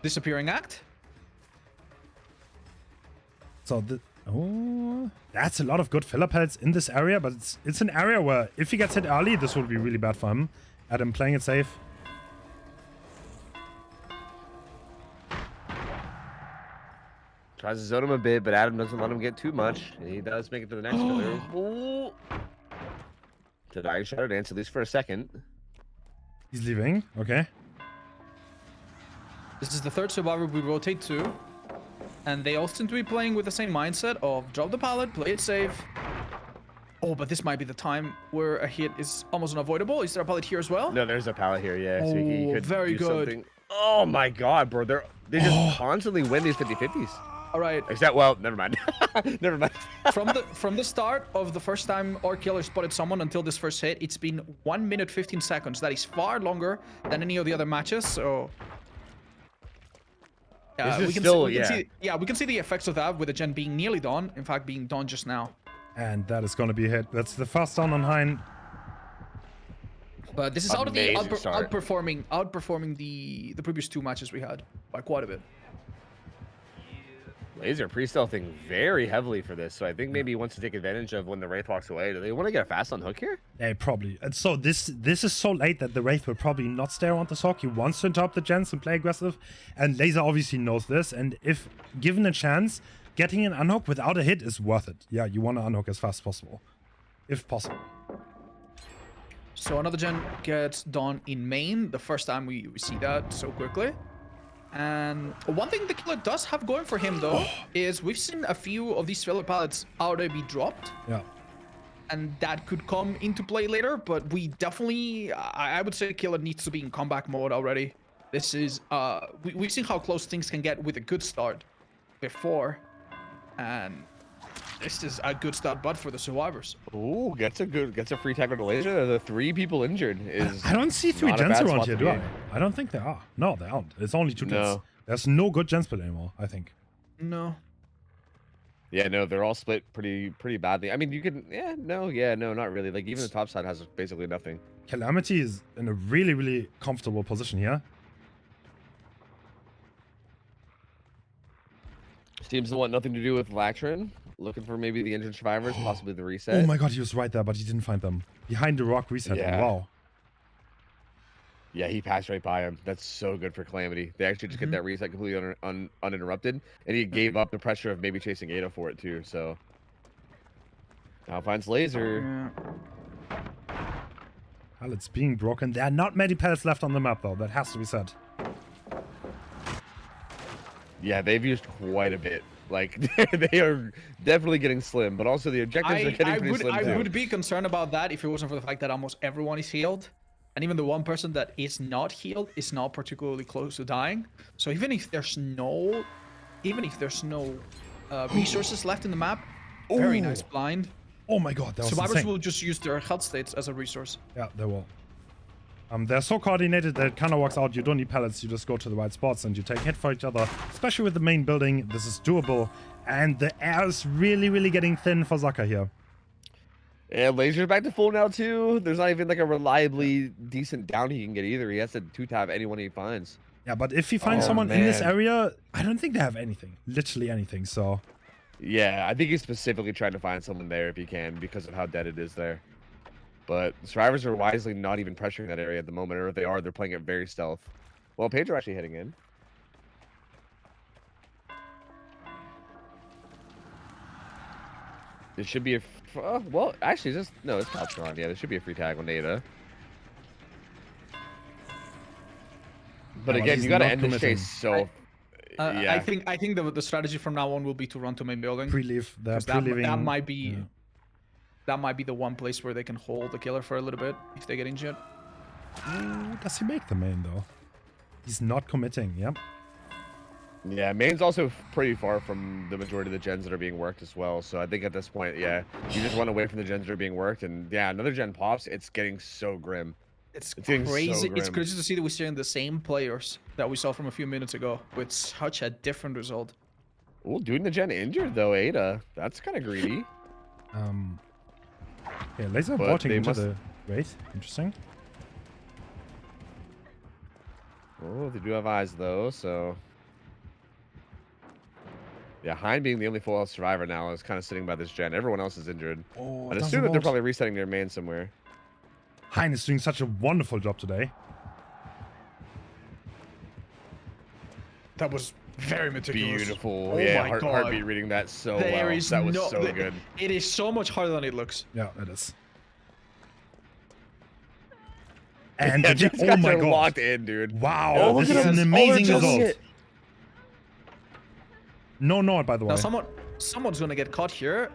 Speaker 4: disappearing act.
Speaker 1: So that's a lot of good filler pellets in this area, but it's an area where if he gets hit early, this will be really bad for him. Adam playing it safe.
Speaker 2: Tries to zone him a bit, but Adam doesn't let him get too much. And he does make it to the next filler. Ooh. The dying shadow dance, at least for a second.
Speaker 1: He's leaving. Okay.
Speaker 4: This is the third survivor we rotate to, and they all seem to be playing with the same mindset of drop the pallet, play it safe. Oh, but this might be the time where a hit is almost unavoidable. Is there a pallet here as well?
Speaker 2: No, there's a pallet here, yeah. So he
Speaker 4: Oh,
Speaker 2: could
Speaker 4: very
Speaker 2: do
Speaker 4: good.
Speaker 2: something. Oh my god, bro. They just constantly win these 50-50s.
Speaker 4: All right.
Speaker 2: Except, well, never mind. Never mind.
Speaker 4: From the start of the first time our killer spotted someone until this first hit, it's been 1 minute 15 seconds. That is far longer than any of the other matches. So yeah,
Speaker 2: This is
Speaker 4: we can
Speaker 2: still-
Speaker 4: see,
Speaker 2: yeah.
Speaker 4: we can see the effects of that with the gen being nearly done. In fact, being done just now.
Speaker 1: And that is going to be a hit. That's the first down on Hein.
Speaker 4: But this is out of the
Speaker 2: Amazing start.
Speaker 4: outperforming the previous 2 matches we had by quite a bit.
Speaker 2: Laser pre-stealthing very heavily for this, so I think maybe he wants to take advantage of when the Wraith walks away. Do they want to get a fast on hook here?
Speaker 1: Yeah, probably. And so this is so late that the Wraith will probably not stay around the sock. He wants to interrupt the gens and play aggressive. And Laser obviously knows this. And if given a chance, getting an unhook without a hit is worth it. Yeah, you want to unhook as fast as possible. If possible.
Speaker 4: So another gen gets done in main. The first time we see that so quickly. And one thing the killer does have going for him though is we've seen a few of these filler pallets already be dropped.
Speaker 1: Yeah.
Speaker 4: And that could come into play later, but we definitely, I would say killer needs to be in comeback mode already. This is, we've seen how close things can get with a good start before. And this is a good start, but for the survivors.
Speaker 2: Ooh, gets a free tag on the Laser. The 3 people injured is.
Speaker 1: I don't see 3
Speaker 2: not a
Speaker 1: gens
Speaker 2: bad
Speaker 1: around
Speaker 2: spot
Speaker 1: here,
Speaker 2: to
Speaker 1: do
Speaker 2: be
Speaker 1: I?
Speaker 2: in.
Speaker 1: I don't think there are. No, there aren't. It's only 2 gens.
Speaker 2: No.
Speaker 1: There's no good gen split anymore, I think.
Speaker 4: No.
Speaker 2: Yeah, no, they're all split pretty badly. I mean, you can, no, not really. Like even the top side has basically nothing.
Speaker 1: Calamity is in a really, really comfortable position here.
Speaker 2: Seems to want nothing to do with Lactrin. Looking for maybe the injured survivors, possibly the reset.
Speaker 1: Oh my god, he was right there, but he didn't find them. Behind the rock reset.
Speaker 2: Yeah.
Speaker 1: Wow.
Speaker 2: Yeah, he passed right by him. That's so good for Calamity. They actually just get that reset completely uninterrupted, and he gave up the pressure of maybe chasing Ada for it too. So now finds Laser.
Speaker 1: Pallets being broken. There are not many pallets left on the map though. That has to be said.
Speaker 2: Yeah, they've used quite a bit. Like, they are definitely getting slim, but also the objectives are getting pretty slim too.
Speaker 4: I would be concerned about that if it wasn't for the fact that almost everyone is healed. And even the one person that is not healed is not particularly close to dying. So even if there's no resources left in the map, very nice blind.
Speaker 1: Oh my god, that was
Speaker 4: Survivors
Speaker 1: insane.
Speaker 4: will just use their health states as a resource.
Speaker 1: Yeah, they will. They're so coordinated that it kind of works out. You don't need pallets, you just go to the right spots and you take hit for each other. Especially with the main building, this is doable. And the air is really getting thin for Zaka here.
Speaker 2: And Laser's back to full now too. There's not even like a reliably decent down he can get either. He has to 2-tap anyone he finds.
Speaker 1: Yeah, but if he finds someone in this area, I don't think they have anything. Literally anything, so...
Speaker 2: Yeah, I think he's specifically trying to find someone there if he can because of how dead it is there. But the survivors are wisely not even pressuring that area at the moment, or if they are, they're playing it very stealth. Well, Pedro actually hitting in. There should be a... well, actually, just... No, it's Caltron. Yeah, there should be a free tag on Ada. But again, you gotta end this chase, so... yeah.
Speaker 4: I think the strategy from now on will be to run to main building.
Speaker 1: Pre-leave. They're pre-leaving.
Speaker 4: That might be... Yeah. That might be the one place where they can hold the killer for a little bit if they get injured.
Speaker 1: Does he make the main though? He's not committing, yep.
Speaker 2: Yeah, main's also pretty far from the majority of the gens that are being worked as well. So I think at this point, yeah, you just run away from the gens that are being worked. And yeah, another gen pops, it's getting so grim.
Speaker 4: It's crazy.
Speaker 2: So grim.
Speaker 4: It's crazy to see that we're seeing the same players that we saw from a few minutes ago with such a different result.
Speaker 2: Oh, dude in the gen injured though, Ada. That's kind of greedy.
Speaker 1: Yeah, laser bolting into the Wraith. Interesting.
Speaker 2: Oh, they do have eyes though, so... Yeah, Hein being the only full health survivor now is kind of sitting by this gen. Everyone else is injured.
Speaker 1: Oh,
Speaker 2: I'd assume that they're probably resetting their main somewhere.
Speaker 1: Hein is doing such a wonderful job today.
Speaker 4: That was very meticulous.
Speaker 2: Beautiful.
Speaker 4: Oh
Speaker 2: Yeah,
Speaker 4: my God.
Speaker 2: heartbeat reading that so well. That was so good.
Speaker 4: It is so much harder than it looks.
Speaker 1: Yeah, it is. And
Speaker 2: yeah,
Speaker 1: the
Speaker 2: these guys
Speaker 1: my
Speaker 2: are
Speaker 1: God.
Speaker 2: locked in, dude.
Speaker 1: Wow,
Speaker 2: Oh,
Speaker 1: this is an amazing result. No nod, by the way.
Speaker 4: Now someone's gonna get caught here.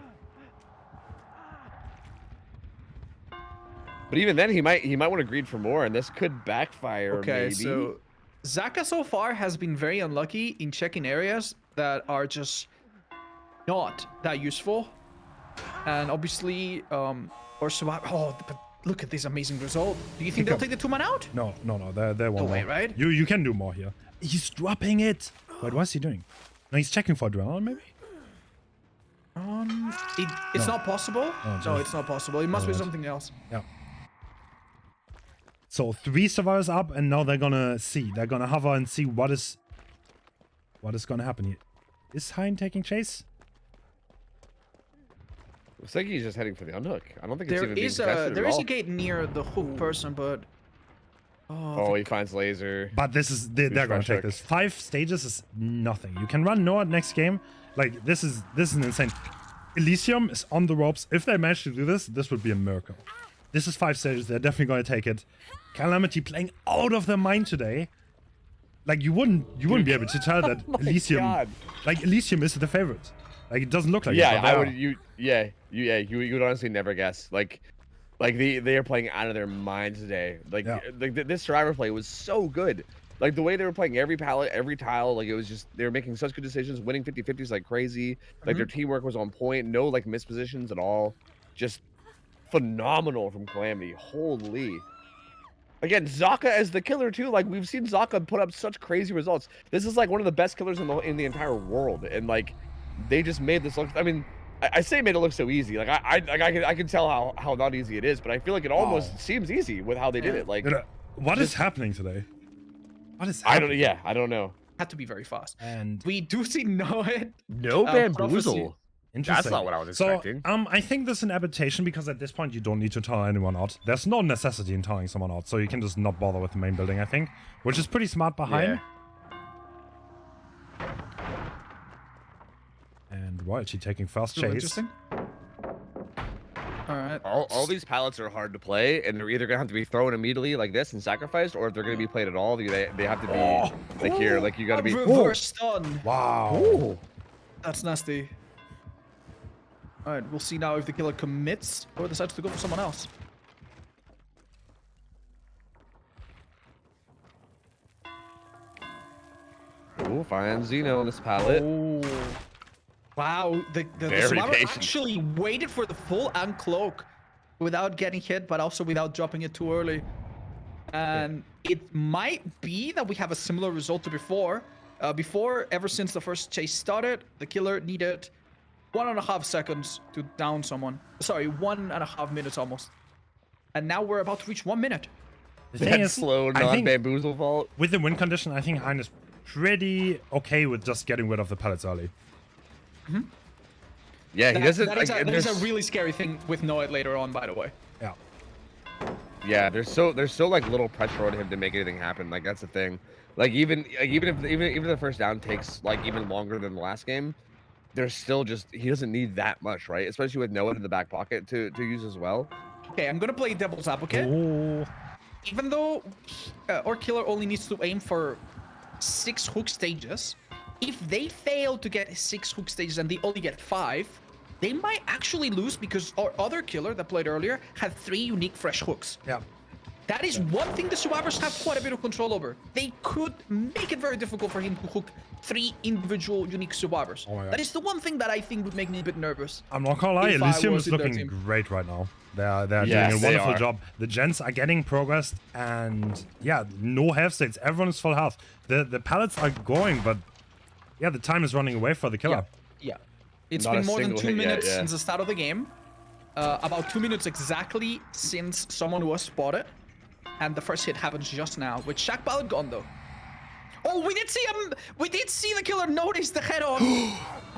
Speaker 2: But even then, he might want to greed for more, and this could backfire.
Speaker 4: Okay,
Speaker 2: maybe.
Speaker 4: so Zaka so far has been very unlucky in checking areas that are just not that useful, and obviously, or survive. Oh, but look at this amazing result. Do you think they'll take the 2-man out?
Speaker 1: No, they won't.
Speaker 4: No way, right?
Speaker 1: You can do more here. He's dropping it. Wait, what's he doing? No, he's checking for adrenaline, maybe?
Speaker 4: It's not possible.
Speaker 1: No,
Speaker 4: it's not possible. It must be something else.
Speaker 1: Yeah. So 3 survivors up, and now they're gonna see. They're gonna hover and see what is gonna happen here. Is Hein taking chase?
Speaker 2: Looks like he's just heading for the unhook. I don't think it's
Speaker 4: There
Speaker 2: even being
Speaker 4: is
Speaker 2: contested at all.
Speaker 4: a gate near the hook person, but
Speaker 2: Oh, he finds laser.
Speaker 1: But this is they're gonna take this. 5 stages is nothing. You can run Noah next game. Like this is insane. Elysium is on the ropes. If they manage to do this, this would be a miracle. This is 5 stages. They're definitely gonna take it. Calamity playing out of their mind today. Like you wouldn't be able to tell that Elysium.
Speaker 2: God.
Speaker 1: Like Elysium is the favorite. Like it doesn't look like
Speaker 2: Yeah,
Speaker 1: it, but
Speaker 2: I
Speaker 1: they
Speaker 2: would.
Speaker 1: are.
Speaker 2: You would honestly never guess. Like they are playing out of their minds today. Like this survivor play was so good. Like the way they were playing every pallet, every tile, like it was just they were making such good decisions, winning 50-50s like crazy. Like their teamwork was on point, no like mispositions at all. Just phenomenal from Calamity. Holy. Again, Zaka as the killer too. Like we've seen Zaka put up such crazy results. This is like one of the best killers in the entire world, and like they just made this look. I mean, I say made it look so easy. Like I can tell how not easy it is, but I feel like it almost seems easy with how they did it. Like
Speaker 1: what is happening today? What is happening?
Speaker 2: I don't know.
Speaker 4: Had to be very fast.
Speaker 1: And
Speaker 4: we do see no
Speaker 2: bamboozle.
Speaker 1: Interesting.
Speaker 2: That's not what I was expecting.
Speaker 1: So, I think this is an adaptation because at this point you don't need to tire anyone out. There's no necessity in tiring someone out, so you can just not bother with the main building, I think. Which is pretty smart behind.
Speaker 2: Yeah.
Speaker 1: And Royalty taking first chase.
Speaker 4: Interesting. All right.
Speaker 2: All these pallets are hard to play, and they're either gonna have to be thrown immediately like this and sacrificed, or if they're gonna be played at all, they have to be like here, like you gotta be.
Speaker 4: Reverse stun.
Speaker 1: Wow.
Speaker 2: Ooh.
Speaker 4: That's nasty. All right, we'll see now if the killer commits or decides to go for someone else.
Speaker 2: Ooh, fine Xeno on this pallet.
Speaker 4: Oh. Wow, the
Speaker 2: Very
Speaker 4: survivor
Speaker 2: patient.
Speaker 4: actually waited for the full uncloak without getting hit, but also without dropping it too early. And it might be that we have a similar result to before. Ever since the first chase started, the killer needed 1.5 seconds to down someone. Sorry, 1.5 minutes almost. And now we're about to reach 1 minute.
Speaker 1: The thing
Speaker 2: That
Speaker 1: is,
Speaker 2: slow
Speaker 1: I think
Speaker 2: non-bamboozle vault.
Speaker 1: with the win condition, I think Hein is pretty okay with just getting rid of the pellets early.
Speaker 2: Yeah, he doesn't.
Speaker 4: That is
Speaker 2: like,
Speaker 4: a
Speaker 2: there's-
Speaker 4: really scary thing with Noed later on, by the way.
Speaker 1: Yeah.
Speaker 2: Yeah, there's so like little pressure on him to make anything happen. Like that's the thing. Like even if the first down takes like even longer than the last game, there's still just he doesn't need that much, right? Especially with Noah in the back pocket to use as well.
Speaker 4: Okay, I'm gonna play devil's advocate.
Speaker 1: Oh.
Speaker 4: Even though our killer only needs to aim for 6 hook stages, if they fail to get 6 hook stages and they only get 5, they might actually lose because our other killer that played earlier had 3 unique fresh hooks.
Speaker 1: Yeah.
Speaker 4: That is one thing the survivors have quite a bit of control over. They could make it very difficult for him to hook 3 individual unique survivors.
Speaker 1: Oh my God.
Speaker 4: That is the one thing that I think would make me a bit nervous.
Speaker 1: I'm not gonna lie,
Speaker 4: If I
Speaker 1: Elysium
Speaker 4: was
Speaker 1: is
Speaker 4: in their
Speaker 1: looking
Speaker 4: team.
Speaker 1: great right now. They're
Speaker 2: Yes,
Speaker 1: doing a
Speaker 2: they
Speaker 1: wonderful
Speaker 2: are.
Speaker 1: job. The gens are getting progressed, and yeah, no health states. Everyone is full health. The pallets are going, but yeah, the time is running away for the killer.
Speaker 4: Yeah. It's
Speaker 2: Not
Speaker 4: been
Speaker 2: a
Speaker 4: more than
Speaker 2: single
Speaker 4: 2
Speaker 2: hit yet,
Speaker 4: minutes
Speaker 2: yeah.
Speaker 4: since the start of the game. About 2 minutes exactly since someone was spotted. And the first hit happens just now, with Shaq Ballad gone though. Oh, we did see him! We did see the killer notice the head on!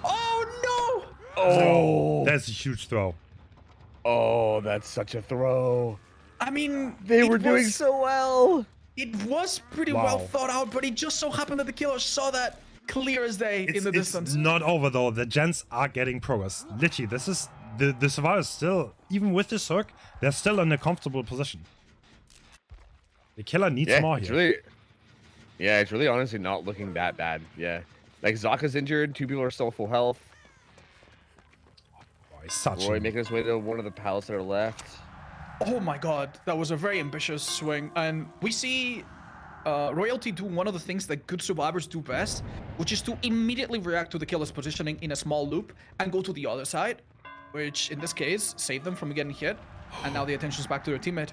Speaker 4: Oh no!
Speaker 2: Oh,
Speaker 1: That's a huge throw.
Speaker 2: oh, that's such a throw.
Speaker 4: I mean,
Speaker 2: They
Speaker 4: it
Speaker 2: were doing
Speaker 4: was-
Speaker 2: so well.
Speaker 4: It was pretty
Speaker 1: Wow.
Speaker 4: well thought out, but it just so happened that the killer saw that clear as day in the distance.
Speaker 1: It's not over though. The gens are getting progress. Literally, this is the survivors still, even with this hook, they're still in a comfortable position. The killer needs
Speaker 2: Yeah,
Speaker 1: more
Speaker 2: it's
Speaker 1: here.
Speaker 2: really. Yeah, it's really honestly not looking that bad. Yeah, like Zaka's injured. 2 people are still full health.
Speaker 1: Oh, he's such
Speaker 2: Roy
Speaker 1: a-
Speaker 2: making his way to one of the pallets that are left.
Speaker 4: Oh my god, that was a very ambitious swing. And we see Royalty do one of the things that good survivors do best, which is to immediately react to the killer's positioning in a small loop and go to the other side, which in this case saved them from getting hit. And now the attention's back to their teammate.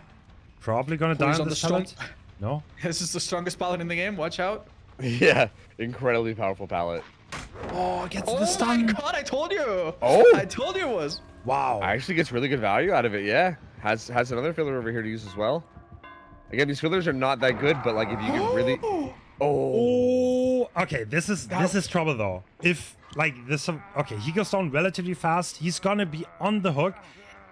Speaker 1: Probably gonna die
Speaker 4: Who's
Speaker 1: on
Speaker 4: on
Speaker 1: this
Speaker 4: the
Speaker 1: pallet. No?
Speaker 4: This is the strongest pallet in the game, watch out.
Speaker 2: Yeah, incredibly powerful pallet.
Speaker 1: Oh, gets
Speaker 4: Oh
Speaker 1: the
Speaker 4: my
Speaker 1: stun.
Speaker 4: god, I told you!
Speaker 2: Oh!
Speaker 4: I told you it was!
Speaker 1: Wow.
Speaker 2: Actually gets really good value out of it. Yeah, has another filler over here to use as well. Again, these fillers are not that good, but like if you can really. Oh.
Speaker 1: Oh, okay. This is trouble though. If like this, okay, he goes down relatively fast. He's gonna be on the hook,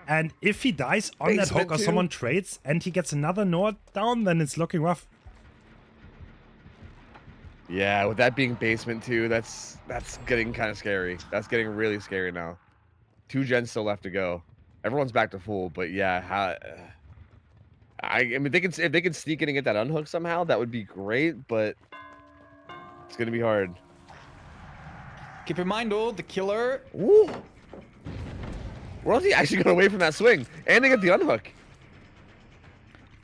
Speaker 1: and if he dies on that
Speaker 2: Basement
Speaker 1: hook or
Speaker 2: too.
Speaker 1: someone trades and he gets another Nord down, then it's looking rough.
Speaker 2: Yeah, with that being basement too, that's getting kind of scary. That's getting really scary now. 2 gens still left to go. Everyone's back to full, but yeah, I mean, if they can sneak in and get that unhook somehow, that would be great. But it's gonna be hard.
Speaker 4: Keep in mind though, the killer...
Speaker 2: Ooh. Royalty actually got away from that swing, and they get the unhook.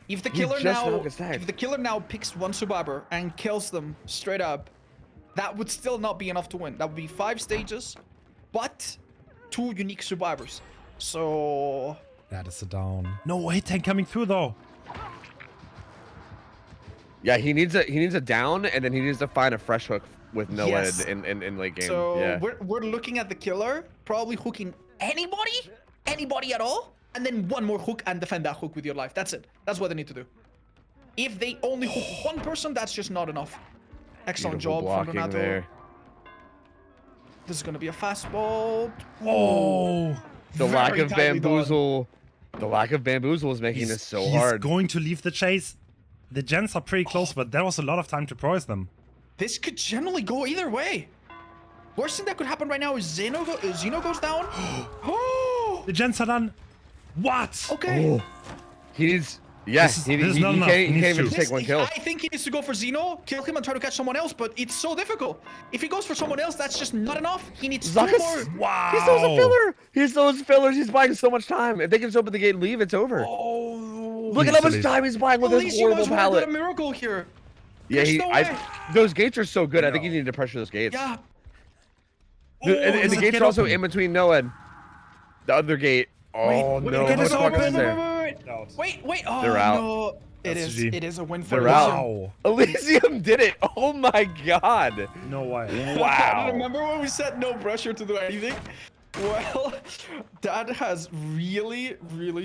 Speaker 4: If the
Speaker 2: He
Speaker 4: killer
Speaker 2: just
Speaker 4: now,
Speaker 2: now gets tagged.
Speaker 4: if the killer now picks one survivor and kills them straight up, that would still not be enough to win. That would be 5 stages, but 2 unique survivors. So
Speaker 1: That is a down. No hit tank coming through though.
Speaker 2: Yeah, he needs a down, and then he needs to find a fresh hook with no
Speaker 4: Yes.
Speaker 2: ed in late game.
Speaker 4: So
Speaker 2: yeah.
Speaker 4: we're looking at the killer probably hooking anybody at all, and then one more hook and defend that hook with your life. That's it. That's what they need to do. If they only hook one person, that's just not enough. Excellent
Speaker 2: Beautiful
Speaker 4: job from
Speaker 2: blocking
Speaker 4: Donato.
Speaker 2: there.
Speaker 4: This is gonna be a fastball.
Speaker 1: Oh,
Speaker 2: The lack
Speaker 4: Very
Speaker 2: of
Speaker 4: tightly done.
Speaker 2: bamboozle. The lack of bamboozle is making this so
Speaker 1: he's
Speaker 2: hard.
Speaker 1: going to leave the chase. The gens are pretty close, but there was a lot of time to progress them.
Speaker 4: This could generally go either way. Worst thing that could happen right now is Xeno goes down. Oh!
Speaker 1: The gens are done. What?
Speaker 4: Okay.
Speaker 2: Oh. He's yes.
Speaker 1: This is
Speaker 2: He
Speaker 1: not enough.
Speaker 2: can't
Speaker 1: He needs
Speaker 2: even
Speaker 1: to.
Speaker 2: take one kill.
Speaker 4: I think he needs to go for Xeno, kill him, and try to catch someone else. But it's so difficult. If he goes for someone else, that's just not enough. He needs two
Speaker 2: Zuckus?
Speaker 4: more.
Speaker 1: Wow.
Speaker 2: He still has a filler. He still has fillers. He's buying so much time. If they can just open the gate and leave, it's over.
Speaker 4: Oh.
Speaker 2: Look at how much time he's buying with this horrible pallet.
Speaker 4: a miracle here.
Speaker 2: Yeah,
Speaker 4: There's no way.
Speaker 2: those gates are so good. I think
Speaker 1: No.
Speaker 2: you need to pressure those gates.
Speaker 4: Yeah.
Speaker 2: And
Speaker 1: is
Speaker 2: the
Speaker 1: the
Speaker 2: gates
Speaker 1: gate
Speaker 2: are also
Speaker 1: open?
Speaker 2: in between Noah and the other gate. Oh
Speaker 4: Wait,
Speaker 2: no,
Speaker 1: wait,
Speaker 2: what the fuck is there?
Speaker 4: Wait. Oh,
Speaker 2: They're out.
Speaker 4: no.
Speaker 1: That's GG.
Speaker 4: It is a win for
Speaker 2: They're out.
Speaker 1: Wow.
Speaker 2: Elysium did it. Oh my god.
Speaker 1: No way.
Speaker 2: Wow.
Speaker 4: Remember when we said no pressure to do anything? Well, that has really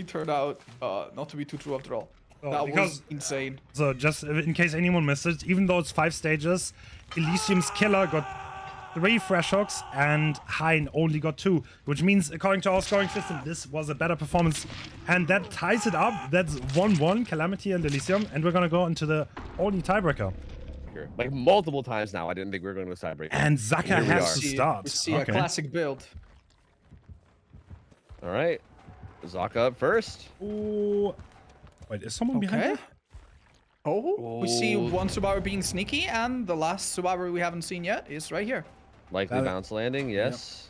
Speaker 4: turned out not to be too true after all.
Speaker 1: Oh,
Speaker 4: that
Speaker 1: because-
Speaker 4: was insane.
Speaker 1: So just in case anyone missed it, even though it's 5 stages, Elysium's killer got 3 fresh hooks and Hein only got 2, which means according to our scoring system, this was a better performance. And that ties it up. That's 1-1, Calamity and Elysium, and we're gonna go into the only tiebreaker.
Speaker 2: Like multiple times now. I didn't think we were going to a tiebreaker.
Speaker 1: And Zaka
Speaker 2: Here we
Speaker 1: has
Speaker 2: are.
Speaker 1: to start.
Speaker 4: We see a classic build.
Speaker 2: All right. Zaka up first.
Speaker 1: Ooh. Wait, is someone behind
Speaker 4: Okay.
Speaker 1: you?
Speaker 4: Oh, we see one survivor being sneaky, and the last survivor we haven't seen yet is right here.
Speaker 2: Likely
Speaker 1: That-
Speaker 2: bounce landing. Yes.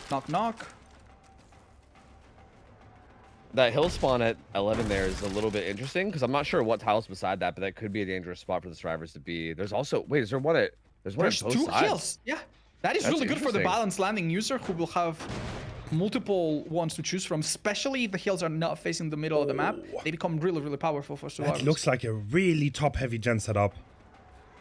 Speaker 4: Knock, knock.
Speaker 2: That hill spawn at 11 there is a little bit interesting because I'm not sure what tiles beside that, but that could be a dangerous spot for the survivors to be. There's also is there one at there's one
Speaker 4: There's
Speaker 2: at both
Speaker 4: 2
Speaker 2: sides.
Speaker 4: kills. Yeah, that is
Speaker 2: That's
Speaker 4: really good for the
Speaker 2: interesting.
Speaker 4: balanced landing user who will have multiple ones to choose from, especially if the hills are not facing the middle of the map. They become really powerful for survivors.
Speaker 1: That looks like a really top-heavy gen setup.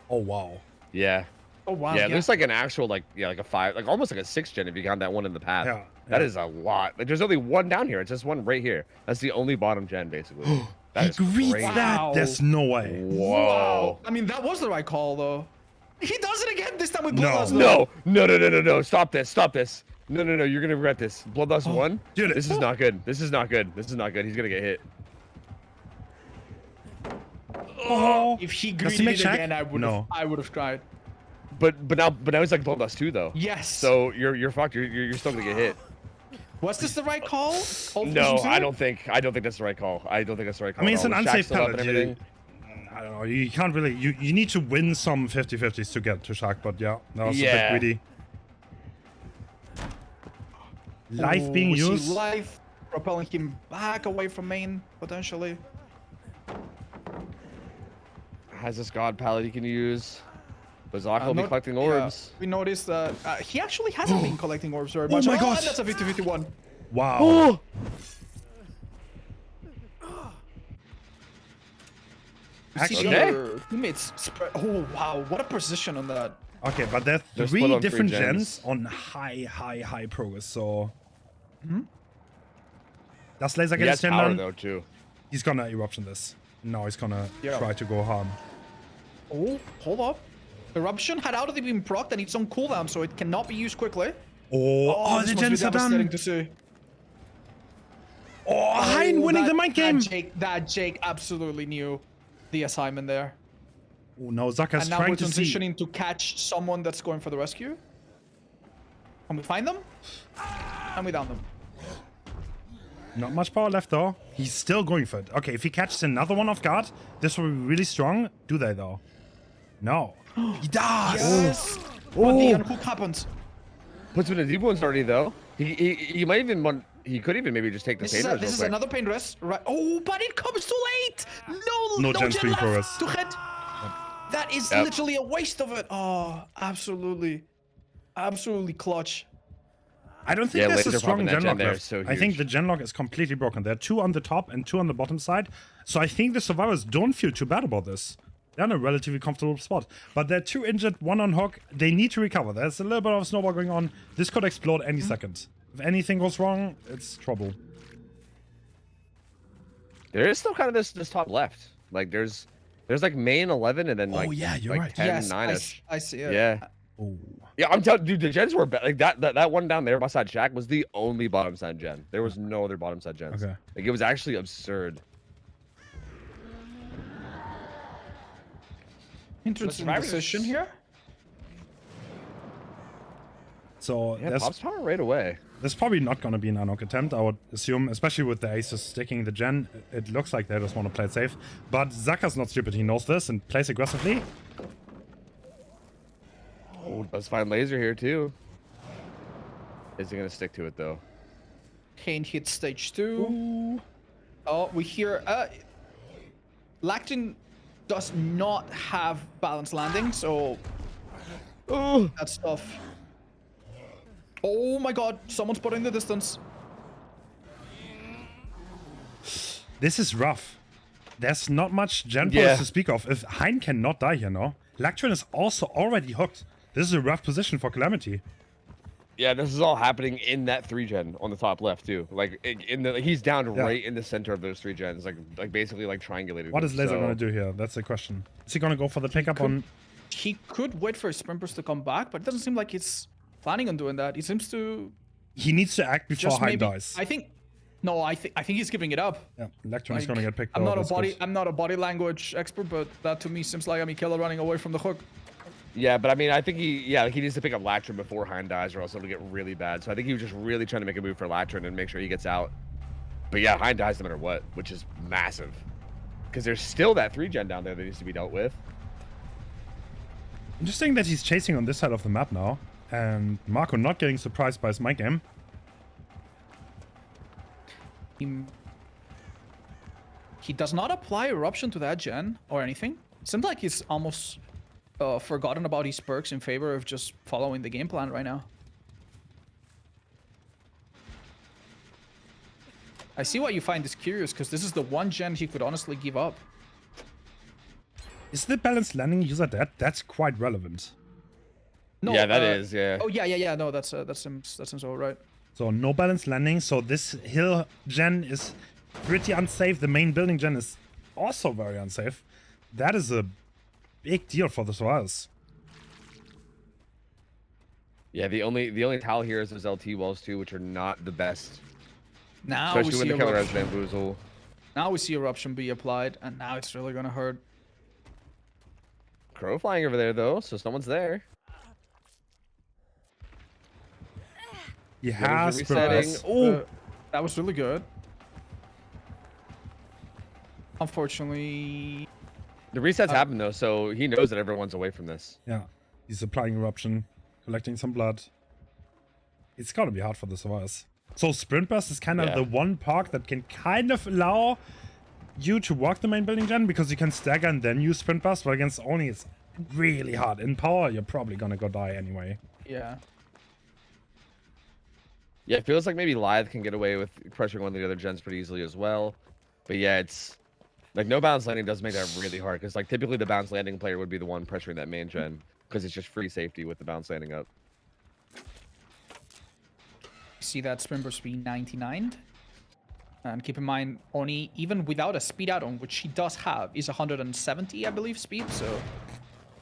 Speaker 1: Oh, wow.
Speaker 2: Yeah.
Speaker 4: Oh wow.
Speaker 2: Yeah, it looks like an actual like a 5, like almost like a 6 gen if you count that one in the path.
Speaker 1: Yeah,
Speaker 2: That
Speaker 1: yeah.
Speaker 2: is a lot. Like there's only one down here. It's just one right here. That's the only bottom gen basically. That
Speaker 1: He
Speaker 2: is
Speaker 1: greets
Speaker 2: crazy.
Speaker 1: that.
Speaker 4: Wow.
Speaker 1: There's no way.
Speaker 2: Whoa.
Speaker 4: I mean, that was the right call though. He does it again. This time with
Speaker 1: No.
Speaker 4: Bloodlust. though.
Speaker 2: No. Stop this. No. You're going to regret this. Bloodlust 1?
Speaker 1: dude,
Speaker 2: This is not good. This is not good. He's going to get hit.
Speaker 1: Oh.
Speaker 4: If he
Speaker 1: Does he
Speaker 4: greeted
Speaker 1: make
Speaker 4: it
Speaker 1: check?
Speaker 4: again, I
Speaker 1: No.
Speaker 4: would have cried.
Speaker 2: But now he's like Bloodlust 2 though.
Speaker 4: Yes.
Speaker 2: So you're fucked. You're still going to get hit.
Speaker 4: Was this the right call?
Speaker 2: No, I don't think that's the right call. I don't think that's the right call.
Speaker 1: I mean, it's
Speaker 2: at
Speaker 1: an
Speaker 2: all. With Shaq
Speaker 1: unsafe
Speaker 2: still up
Speaker 1: pellet.
Speaker 2: and everything.
Speaker 1: I don't know. You can't really. You need to win some 50-50s to get to Shark, but yeah, that was a bit
Speaker 2: Yeah.
Speaker 1: greedy. Life being
Speaker 4: we
Speaker 1: used.
Speaker 4: See life propelling him back away from main potentially.
Speaker 2: Has this god palette he can use. Bazaka will be
Speaker 4: Not-
Speaker 2: collecting
Speaker 4: yeah,
Speaker 2: orbs.
Speaker 4: we noticed that he actually hasn't been collecting orbs very
Speaker 1: Oh
Speaker 4: much.
Speaker 1: my
Speaker 4: And
Speaker 1: gosh.
Speaker 4: that's a 50-51.
Speaker 1: Wow.
Speaker 2: Oh!
Speaker 4: You see
Speaker 1: Actually-
Speaker 4: the
Speaker 2: Okay.
Speaker 4: other teammates spread. Oh wow, what a position on that.
Speaker 1: Okay, but there's
Speaker 2: They're
Speaker 1: 3
Speaker 2: split on
Speaker 1: different
Speaker 2: 3
Speaker 1: gens
Speaker 2: gens.
Speaker 1: on high progress. So. Does Laser
Speaker 2: He
Speaker 1: get his
Speaker 2: has
Speaker 1: gen
Speaker 2: power
Speaker 1: done?
Speaker 2: though too.
Speaker 1: He's gonna eruption this. Now he's gonna
Speaker 4: Yeah.
Speaker 1: try to go hard.
Speaker 4: Oh, hold up. Eruption had already been procced and it's on cooldown, so it cannot be used quickly.
Speaker 1: Oh,
Speaker 4: this
Speaker 1: the
Speaker 4: must be
Speaker 1: gens are
Speaker 4: devastating
Speaker 1: done.
Speaker 4: to see.
Speaker 1: Oh, Hein winning the mind game.
Speaker 4: That Jake absolutely knew the assignment there.
Speaker 1: Oh no, Zaka's
Speaker 4: And now
Speaker 1: trying
Speaker 4: we're
Speaker 1: to see.
Speaker 4: transitioning to catch someone that's going for the rescue. Can we find them? And we down them.
Speaker 1: Not much power left though. He's still going for it. Okay, if he catches another one off guard, this will be really strong. Do they though? No. He does.
Speaker 4: Yes! But the unhook happens.
Speaker 2: Puts him in a deep ones already though. He might even want. He could even maybe just take the
Speaker 4: This
Speaker 2: pain
Speaker 4: is,
Speaker 2: res
Speaker 4: this
Speaker 2: real
Speaker 4: is
Speaker 2: quick.
Speaker 4: another pain rest. Right. Oh, but it comes too late.
Speaker 1: No
Speaker 4: No
Speaker 1: gen
Speaker 4: gen
Speaker 1: screen
Speaker 4: left
Speaker 1: progress.
Speaker 4: to hit. That is
Speaker 2: Yep.
Speaker 4: literally a waste of it. Oh, absolutely clutch.
Speaker 1: I don't think
Speaker 2: Yeah,
Speaker 1: there's a
Speaker 2: laser
Speaker 1: strong
Speaker 2: popping that
Speaker 1: gen
Speaker 2: gen
Speaker 1: lock
Speaker 2: there
Speaker 1: left.
Speaker 2: is so
Speaker 1: I think
Speaker 2: huge.
Speaker 1: the gen lock is completely broken. There are 2 on the top and 2 on the bottom side. So I think the survivors don't feel too bad about this. They're in a relatively comfortable spot. But they're 2 injured, 1 on hook. They need to recover. There's a little bit of a snowball going on. This could explode any second. If anything goes wrong, it's trouble.
Speaker 2: There is still kind of this top left. Like there's like main 11 and then like
Speaker 1: yeah, you're
Speaker 2: like
Speaker 1: right.
Speaker 2: 10,
Speaker 4: Yes,
Speaker 2: 9ish.
Speaker 4: I see it.
Speaker 2: Yeah.
Speaker 1: Oh.
Speaker 2: Yeah, I'm telling dude, the gens were like that one down there beside Shaq was the only bottom side gen. There was no other bottom side gens.
Speaker 1: Okay.
Speaker 2: Like it was actually absurd.
Speaker 4: Interesting
Speaker 2: survivors-
Speaker 4: decision here.
Speaker 1: So
Speaker 2: Yeah,
Speaker 1: there's
Speaker 2: pops power right away.
Speaker 1: There's probably not going to be an unhook attempt, I would assume, especially with the aces sticking the gen. It looks like they just want to play it safe. But Zaka's not stupid, he knows this and plays aggressively.
Speaker 2: Oh, let's find laser here too. Is he gonna stick to it though?
Speaker 4: Kane hits stage 2.
Speaker 1: Ooh.
Speaker 4: Oh, we hear Lactin does not have balanced landing, so that's tough. Oh my god, someone's putting the distance.
Speaker 1: This is rough. There's not much gen pulls to speak of. If Hein cannot die here now. Lactrin is also already hooked. This is a rough position for Calamity.
Speaker 2: Yeah, this is all happening in that 3-gen on the top left too. Like he's down right in the center of those 3 gens, like basically like triangulated.
Speaker 1: What is Laser gonna do here? That's the question. Is he gonna go for the pickup on?
Speaker 4: He could wait for his sprint burst to come back, but it doesn't seem like he's planning on doing that. He seems to.
Speaker 1: He needs to act before Hein dies.
Speaker 4: I think. No, I think he's giving it up.
Speaker 1: Yeah, Electron is gonna get picked
Speaker 4: I'm
Speaker 1: up.
Speaker 4: I'm not a body language expert, but that to me seems like Mikela running away from the hook.
Speaker 2: Yeah, but I mean, I think he needs to pick up Lactrin before Hein dies, or else it'll get really bad. So I think he was just really trying to make a move for Lactrin and make sure he gets out. But yeah, Hein dies no matter what, which is massive. Because there's still that 3-gen down there that needs to be dealt with.
Speaker 1: Interesting that he's chasing on this side of the map now. And Marco not getting surprised by his mic game.
Speaker 4: He does not apply Eruption to that gen or anything. Seems like he's almost forgotten about his perks in favor of just following the game plan right now. I see why you find this curious, because this is the one gen he could honestly give up.
Speaker 1: Is the balanced landing user dead? That's quite relevant.
Speaker 4: No,
Speaker 2: yeah, that is, yeah.
Speaker 4: Oh, yeah. No, that seems all right.
Speaker 1: So no balanced landing. So this hill gen is pretty unsafe. The main building gen is also very unsafe. That is a big deal for the Soares.
Speaker 2: Yeah, the only towel here is those LT walls too, which are not the best.
Speaker 4: Now
Speaker 2: especially
Speaker 4: we
Speaker 2: when
Speaker 4: see
Speaker 2: the killer has bamboozle.
Speaker 4: Now we see Eruption be applied, and now it's really gonna hurt.
Speaker 2: Crow flying over there though, so someone's there.
Speaker 1: He has
Speaker 2: resetting.
Speaker 4: Oh, that was really good. Unfortunately,
Speaker 2: the resets happen though, so he knows that everyone's away from this.
Speaker 1: Yeah, he's applying Eruption, collecting some blood. It's gotta be hard for the Soares. So Sprint Burst is kind of the one perk that can kind of allow you to walk the main building gen, because you can stagger and then use Sprint Burst, but against Oni it's really hard. In power, you're probably gonna go die anyway.
Speaker 4: yeah.
Speaker 2: Yeah, it feels like maybe Lithe can get away with pressuring one of the other gens pretty easily as well. But yeah, it's like no bounce landing does make that really hard, because like typically the bounce landing player would be the one pressuring that main gen, because it's just free safety with the bounce landing up.
Speaker 4: See that sprint burst being 99. And keep in mind, Oni, even without a speed add-on, which he does have, is 170, I believe, speed. So,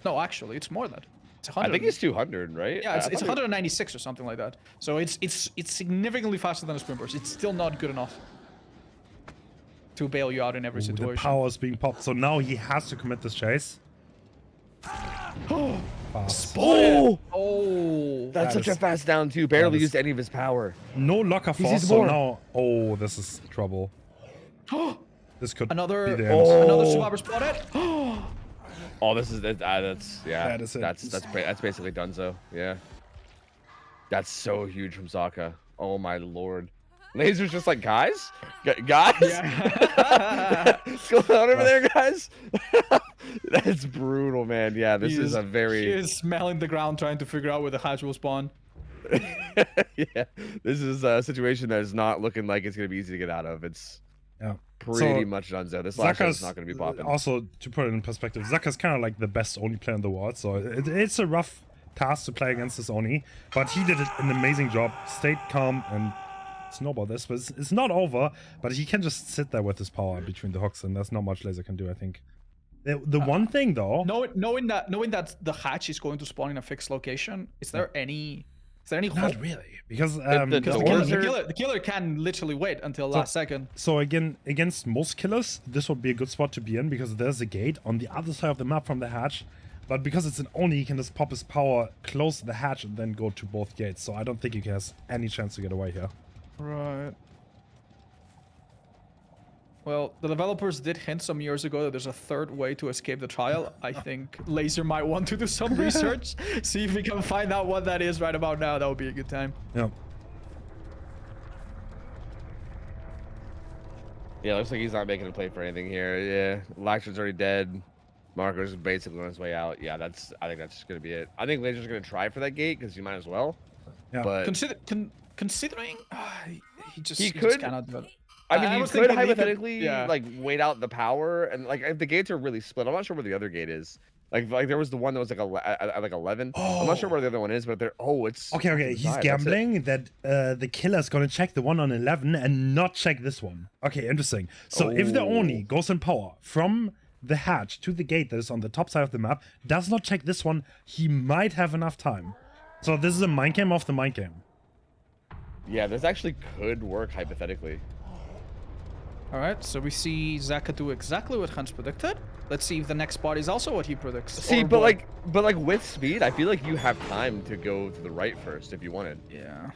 Speaker 4: no, actually, it's more than that. It's 100.
Speaker 2: I think it's 200, right?
Speaker 4: Yeah, it's 196 or something like that. So it's significantly faster than a sprint burst. It's still not good enough to bail you out in every situation.
Speaker 1: The power is being popped, so now he has to commit this chase.
Speaker 4: Oh,
Speaker 2: that's such a fast down too. Barely used any of his power.
Speaker 1: No locker force, so now. Oh, this is trouble. This could be the end.
Speaker 4: Another survivor spotted.
Speaker 2: Oh, this is that's yeah.
Speaker 1: That is it.
Speaker 2: That's basically Dunzo. Yeah. That's so huge from Zaka. Oh my lord. Laser's just like, guys? Guys?
Speaker 4: Yeah.
Speaker 2: What's going on over there, guys? That's brutal, man. Yeah, this is a very...
Speaker 4: He is smelling the ground, trying to figure out where the hatch will spawn.
Speaker 2: Yeah, this is a situation that is not looking like it's going to be easy to get out of. It's pretty much Dunzo. This last shot is not going to be popping.
Speaker 1: Also, to put it in perspective, Zaka's kind of like the best Oni player in the world, so it's a rough task to play against this Oni, but he did an amazing job. Stayed calm and snowball this, but it's not over, but he can just sit there with his power between the hooks, and there's not much Laser can do, I think. The one thing though,
Speaker 4: knowing that the hatch is going to spawn in a fixed location, is there any hope?
Speaker 1: Not really, because
Speaker 4: the killer can literally wait until last second.
Speaker 1: So again, against most killers, this would be a good spot to be in, because there's a gate on the other side of the map from the hatch. But because it's an Oni, he can just pop his power, close the hatch, and then go to both gates. So I don't think he has any chance to get away here.
Speaker 4: Right. Well, the developers did hint some years ago that there's a third way to escape the trial. I think Laser might want to do some research, see if we can find out what that is right about now. That would be a good time.
Speaker 1: Yeah.
Speaker 2: Yeah, looks like he's not making a play for anything here. Yeah, Laxton's already dead. Marco's basically on his way out. Yeah, I think that's gonna be it. I think Laser's gonna try for that gate because he might as well.
Speaker 1: Yeah.
Speaker 2: But
Speaker 4: Considering he just
Speaker 2: could
Speaker 4: cannot do it.
Speaker 2: I mean, you
Speaker 4: was
Speaker 2: could
Speaker 4: thinking he
Speaker 2: hypothetically
Speaker 4: yeah.
Speaker 2: like wait out the power, and like if the gates are really split, I'm not sure where the other gate is. Like there was the one that was like 11. I'm not sure where the other one is, but they're it's
Speaker 1: Okay. He's gambling that the killer's gonna check the one on 11 and not check this one. Okay, interesting. So if the Oni goes in power from the hatch to the gate that is on the top side of the map, does not check this one, he might have enough time. So this is a mind game off the mind game.
Speaker 2: Yeah, this actually could work hypothetically.
Speaker 4: All right, so we see Zaka do exactly what Hans predicted. Let's see if the next spot is also what he predicts.
Speaker 2: See,
Speaker 4: or
Speaker 2: but
Speaker 4: what.
Speaker 2: like with speed, I feel like you have time to go to the right first if you wanted.
Speaker 4: Yeah.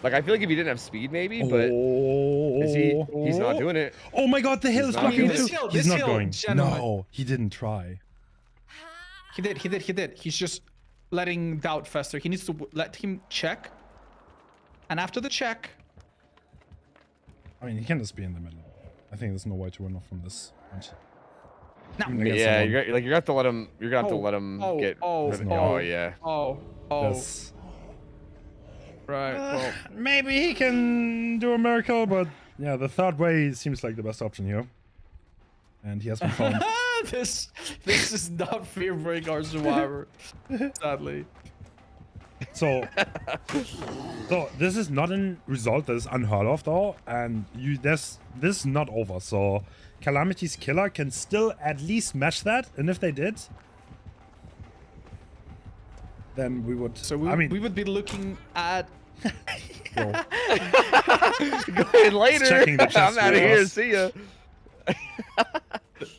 Speaker 2: Like I feel like if you didn't have speed, maybe, but is he's not doing it.
Speaker 1: Oh my god, the hill is
Speaker 2: not
Speaker 1: blocking
Speaker 2: doing
Speaker 1: too.
Speaker 2: it.
Speaker 1: He's not going.
Speaker 4: Gentlemen.
Speaker 1: No, he didn't try.
Speaker 4: He did. He's just letting doubt fester. He needs to let him check. And after the check...
Speaker 1: I mean, he can just be in the middle. I think there's no way to run off from this point.
Speaker 4: No.
Speaker 2: Yeah, you're gonna have to let him. You're gonna have to let him get. Yeah.
Speaker 4: Oh.
Speaker 1: Yes.
Speaker 4: Right. Well,
Speaker 1: Maybe he can do a miracle, but yeah, the third way seems like the best option here. And he has been found.
Speaker 4: this is not favoring our survivor, sadly.
Speaker 1: So this is not a result that is unheard of though, and this is not over. So Calamity's killer can still at least match that, and if they did, then we would.
Speaker 4: So we would be looking at.
Speaker 2: Go ahead later. I'm out of here. See ya.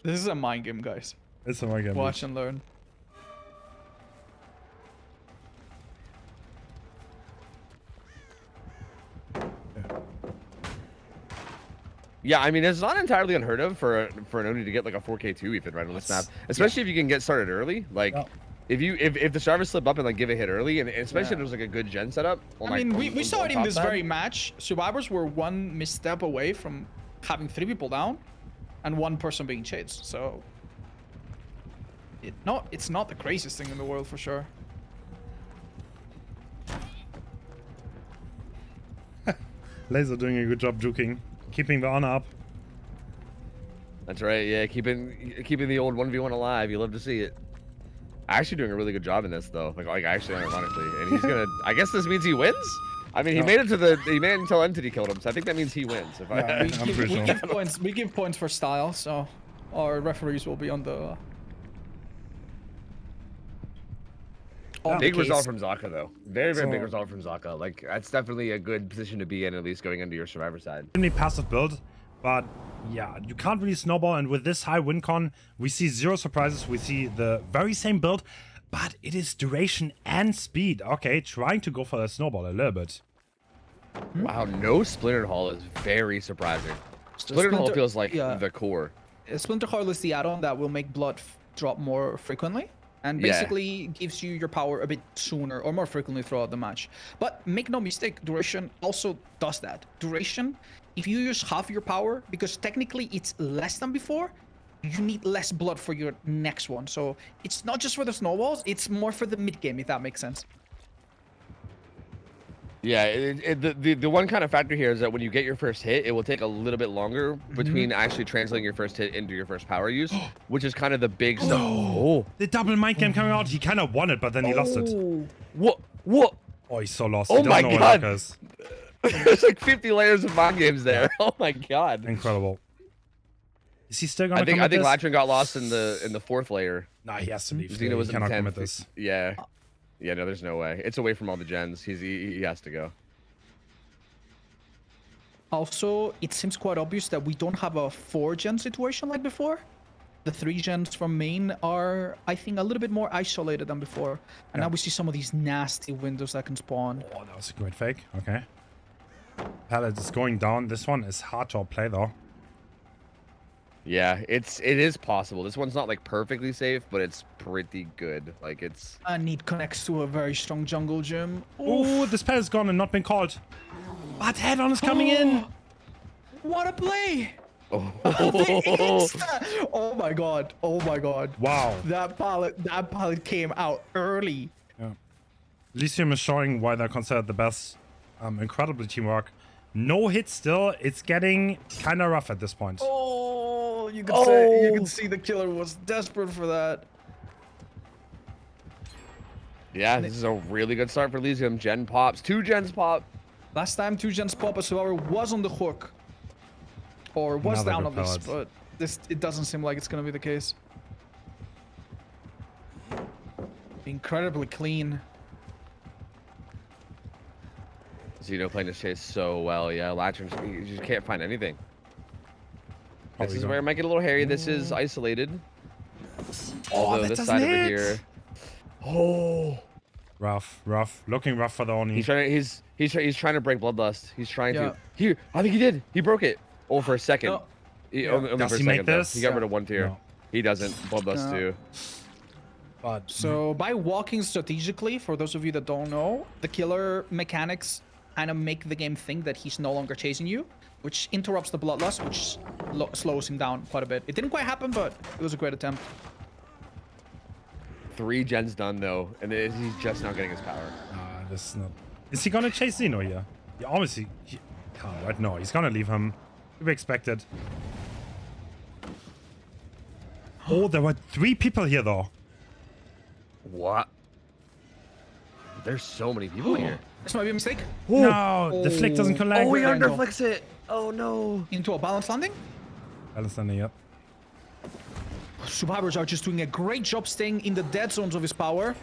Speaker 4: This is a mind game, guys.
Speaker 1: It's a mind game.
Speaker 4: Watch and learn.
Speaker 2: Yeah, I mean, it's not entirely unheard of for an Oni to get like a 4K2 even right on this map, especially if you can get started early. Like, if the Jarvis slip up and like give a hit early, and especially if there's like a good gen setup.
Speaker 4: I mean, we saw it in this very match. Survivors were one misstep away from having 3 people down, and 1 person being chased. So, it's not the craziest thing in the world for sure.
Speaker 1: Laser doing a good job juking, keeping the honor up.
Speaker 2: That's right. Yeah, keeping the old 1v1 alive. You love to see it. Actually doing a really good job in this though. Like actually, ironically, and he's gonna. I guess this means he wins. I mean, he made it until Entity killed him, so I think that means he wins. If
Speaker 4: we give points for style, so our referees will be on the.
Speaker 2: Big result from Zaka though. Very big result from Zaka. Like that's definitely a good position to be in, at least going into your survivor side.
Speaker 1: Extremely passive build, but yeah, you can't really snowball. And with this high win con, we see 0 surprises. We see the very same build, but it is duration and speed. Okay, trying to go for the snowball a little bit.
Speaker 2: Wow, no Splintered Hall is very surprising. Splintered Hall feels like the core.
Speaker 4: Splintered Hall is the add-on that will make blood drop more frequently. And basically gives you your power a bit sooner or more frequently throughout the match. But make no mistake, duration also does that. Duration, if you use half your power, because technically it's less than before, you need less blood for your next one. So it's not just for the snowballs, it's more for the mid game, if that makes sense.
Speaker 2: Yeah, the one kind of factor here is that when you get your first hit, it will take a little bit longer between actually translating your first hit into your first power use, which is kind of the big stuff.
Speaker 1: Oh, the double mind game coming out. He kind of won it, but then he lost it.
Speaker 2: What?
Speaker 1: Oh, he's so lost.
Speaker 2: Oh my god. There's like 50 layers of mind games there. Oh my god.
Speaker 1: Incredible. Is he still gonna?
Speaker 2: I think Latrin got lost in the 4th layer.
Speaker 1: Nah, he has to leave.
Speaker 2: Xeno was
Speaker 1: he cannot commit this.
Speaker 2: Yeah. Yeah, no, there's no way. It's away from all the gens. He has to go.
Speaker 4: Also, it seems quite obvious that we don't have a 4-gen situation like before. the 3 gens from main are, I think, a little bit more isolated than before. And now we see some of these nasty windows that can spawn.
Speaker 1: Oh, that was a great fake. Okay. Pallet is going down. This one is hard to play though.
Speaker 2: Yeah, it is possible. This one's not like perfectly safe, but it's pretty good. Like it's.
Speaker 4: Need connects to a very strong jungle gym.
Speaker 1: Oh, this pallet's gone and not been called. But head-on is coming in.
Speaker 4: What a play!
Speaker 2: Oh.
Speaker 4: Oh my god! Oh my god!
Speaker 1: Wow.
Speaker 4: That pallet came out early.
Speaker 1: Yeah. Elysium is showing why they're considered the best. Incredible teamwork. No hit still. It's getting kind of rough at this point.
Speaker 4: Oh, you can see the killer was desperate for that.
Speaker 2: Yeah, this is a really good start for Elysium. Gen pops. 2 gens pop.
Speaker 4: Last time 2 gens pop, a survivor was on the hook. Or was
Speaker 1: Another
Speaker 4: down
Speaker 1: good
Speaker 4: on this,
Speaker 1: pallet.
Speaker 4: but it doesn't seem like it's gonna be the case. Incredibly clean.
Speaker 2: Xeno playing this chase so well. Yeah, Lantern, you just can't find anything. This is where it might get a little hairy. This is isolated. Although
Speaker 1: that
Speaker 2: this
Speaker 1: doesn't
Speaker 2: side over
Speaker 1: hit.
Speaker 2: here. Oh.
Speaker 1: Rough. Looking rough for the Oni.
Speaker 2: He's trying to break Bloodlust. He's trying
Speaker 4: Yeah.
Speaker 2: to. Here, I think he did. He broke it. Oh, for a second.
Speaker 4: No.
Speaker 2: Only
Speaker 1: Does
Speaker 2: for a
Speaker 1: he
Speaker 2: second.
Speaker 1: make
Speaker 2: though.
Speaker 1: this?
Speaker 2: He got rid of 1 tier.
Speaker 1: No.
Speaker 2: He doesn't. Bloodlust
Speaker 4: No.
Speaker 2: too.
Speaker 1: But
Speaker 4: So by walking strategically, for those of you that don't know, the killer mechanics kind of make the game think that he's no longer chasing you, which interrupts the bloodlust, which slows him down quite a bit. It didn't quite happen, but it was a great attempt.
Speaker 2: 3 gens done though, and he's just now getting his power.
Speaker 1: this is not. Is he gonna chase Xeno here? Yeah, obviously. He can't, right? No, he's gonna leave him. To be expected. Oh, there were 3 people here though.
Speaker 2: What? There's so many people here.
Speaker 4: This might be a mistake.
Speaker 1: No, the flick doesn't connect.
Speaker 2: Oh, he
Speaker 4: Great angle.
Speaker 2: underflicks it. Oh no.
Speaker 4: Into a balance landing.
Speaker 1: Alessandro, yep.
Speaker 4: Survivors are just doing a great job staying in the dead zones of his power.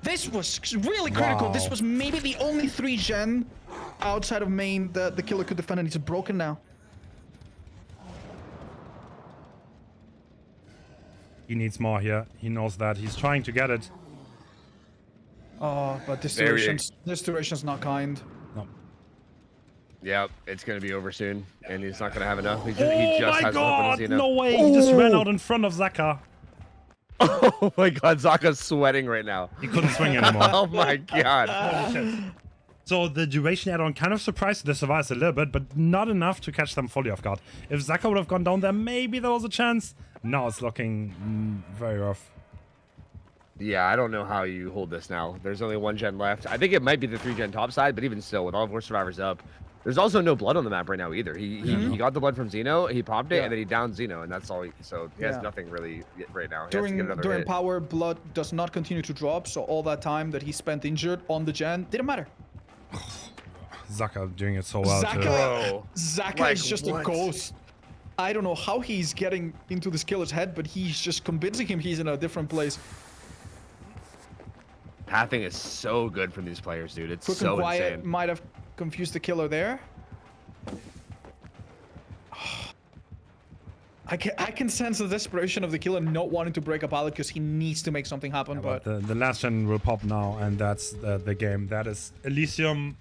Speaker 4: This was really critical.
Speaker 1: Wow.
Speaker 4: This was maybe the only 3 gen outside of main that the killer could defend, and it's broken now.
Speaker 1: He needs more here. He knows that. He's trying to get it.
Speaker 4: Oh, but this
Speaker 2: Very-
Speaker 4: duration's not kind.
Speaker 1: No.
Speaker 2: Yep, it's gonna be over soon, and he's not gonna have enough. He just
Speaker 1: Oh my
Speaker 2: has
Speaker 1: god!
Speaker 2: Xeno.
Speaker 1: No way! He just ran out in front of Zaka.
Speaker 2: Oh my god, Zaka's sweating right now.
Speaker 1: He couldn't swing anymore.
Speaker 2: Oh my god.
Speaker 1: So the duration add-on kind of surprised the survivors a little bit, but not enough to catch them fully off guard. If Zaka would have gone down there, maybe there was a chance. Now it's looking very rough.
Speaker 2: Yeah, I don't know how you hold this now. There's only 1 gen left. I think it might be the 3 gen top side, but even still, with all 4 survivors up, there's also no blood on the map right now either. He got the blood from Xeno, he popped it, and then he downed Xeno, and that's all. So he has nothing really right now. He has to get another
Speaker 4: During
Speaker 2: hit.
Speaker 4: power, blood does not continue to drop, so all that time that he spent injured on the gen didn't matter.
Speaker 1: Zaka doing it so well too.
Speaker 2: Bro.
Speaker 4: Zaka
Speaker 2: Like,
Speaker 4: is just
Speaker 2: what?
Speaker 4: a ghost. I don't know how he's getting into this killer's head, but he's just convincing him he's in a different place.
Speaker 2: Pathing is so good from these players, dude. It's
Speaker 4: Quick
Speaker 2: so
Speaker 4: and quiet
Speaker 2: insane.
Speaker 4: might have confused the killer there. I can sense the desperation of the killer not wanting to break a pallet because he needs to make something happen, but
Speaker 1: The last gen will pop now, and that's the game. That is Elysium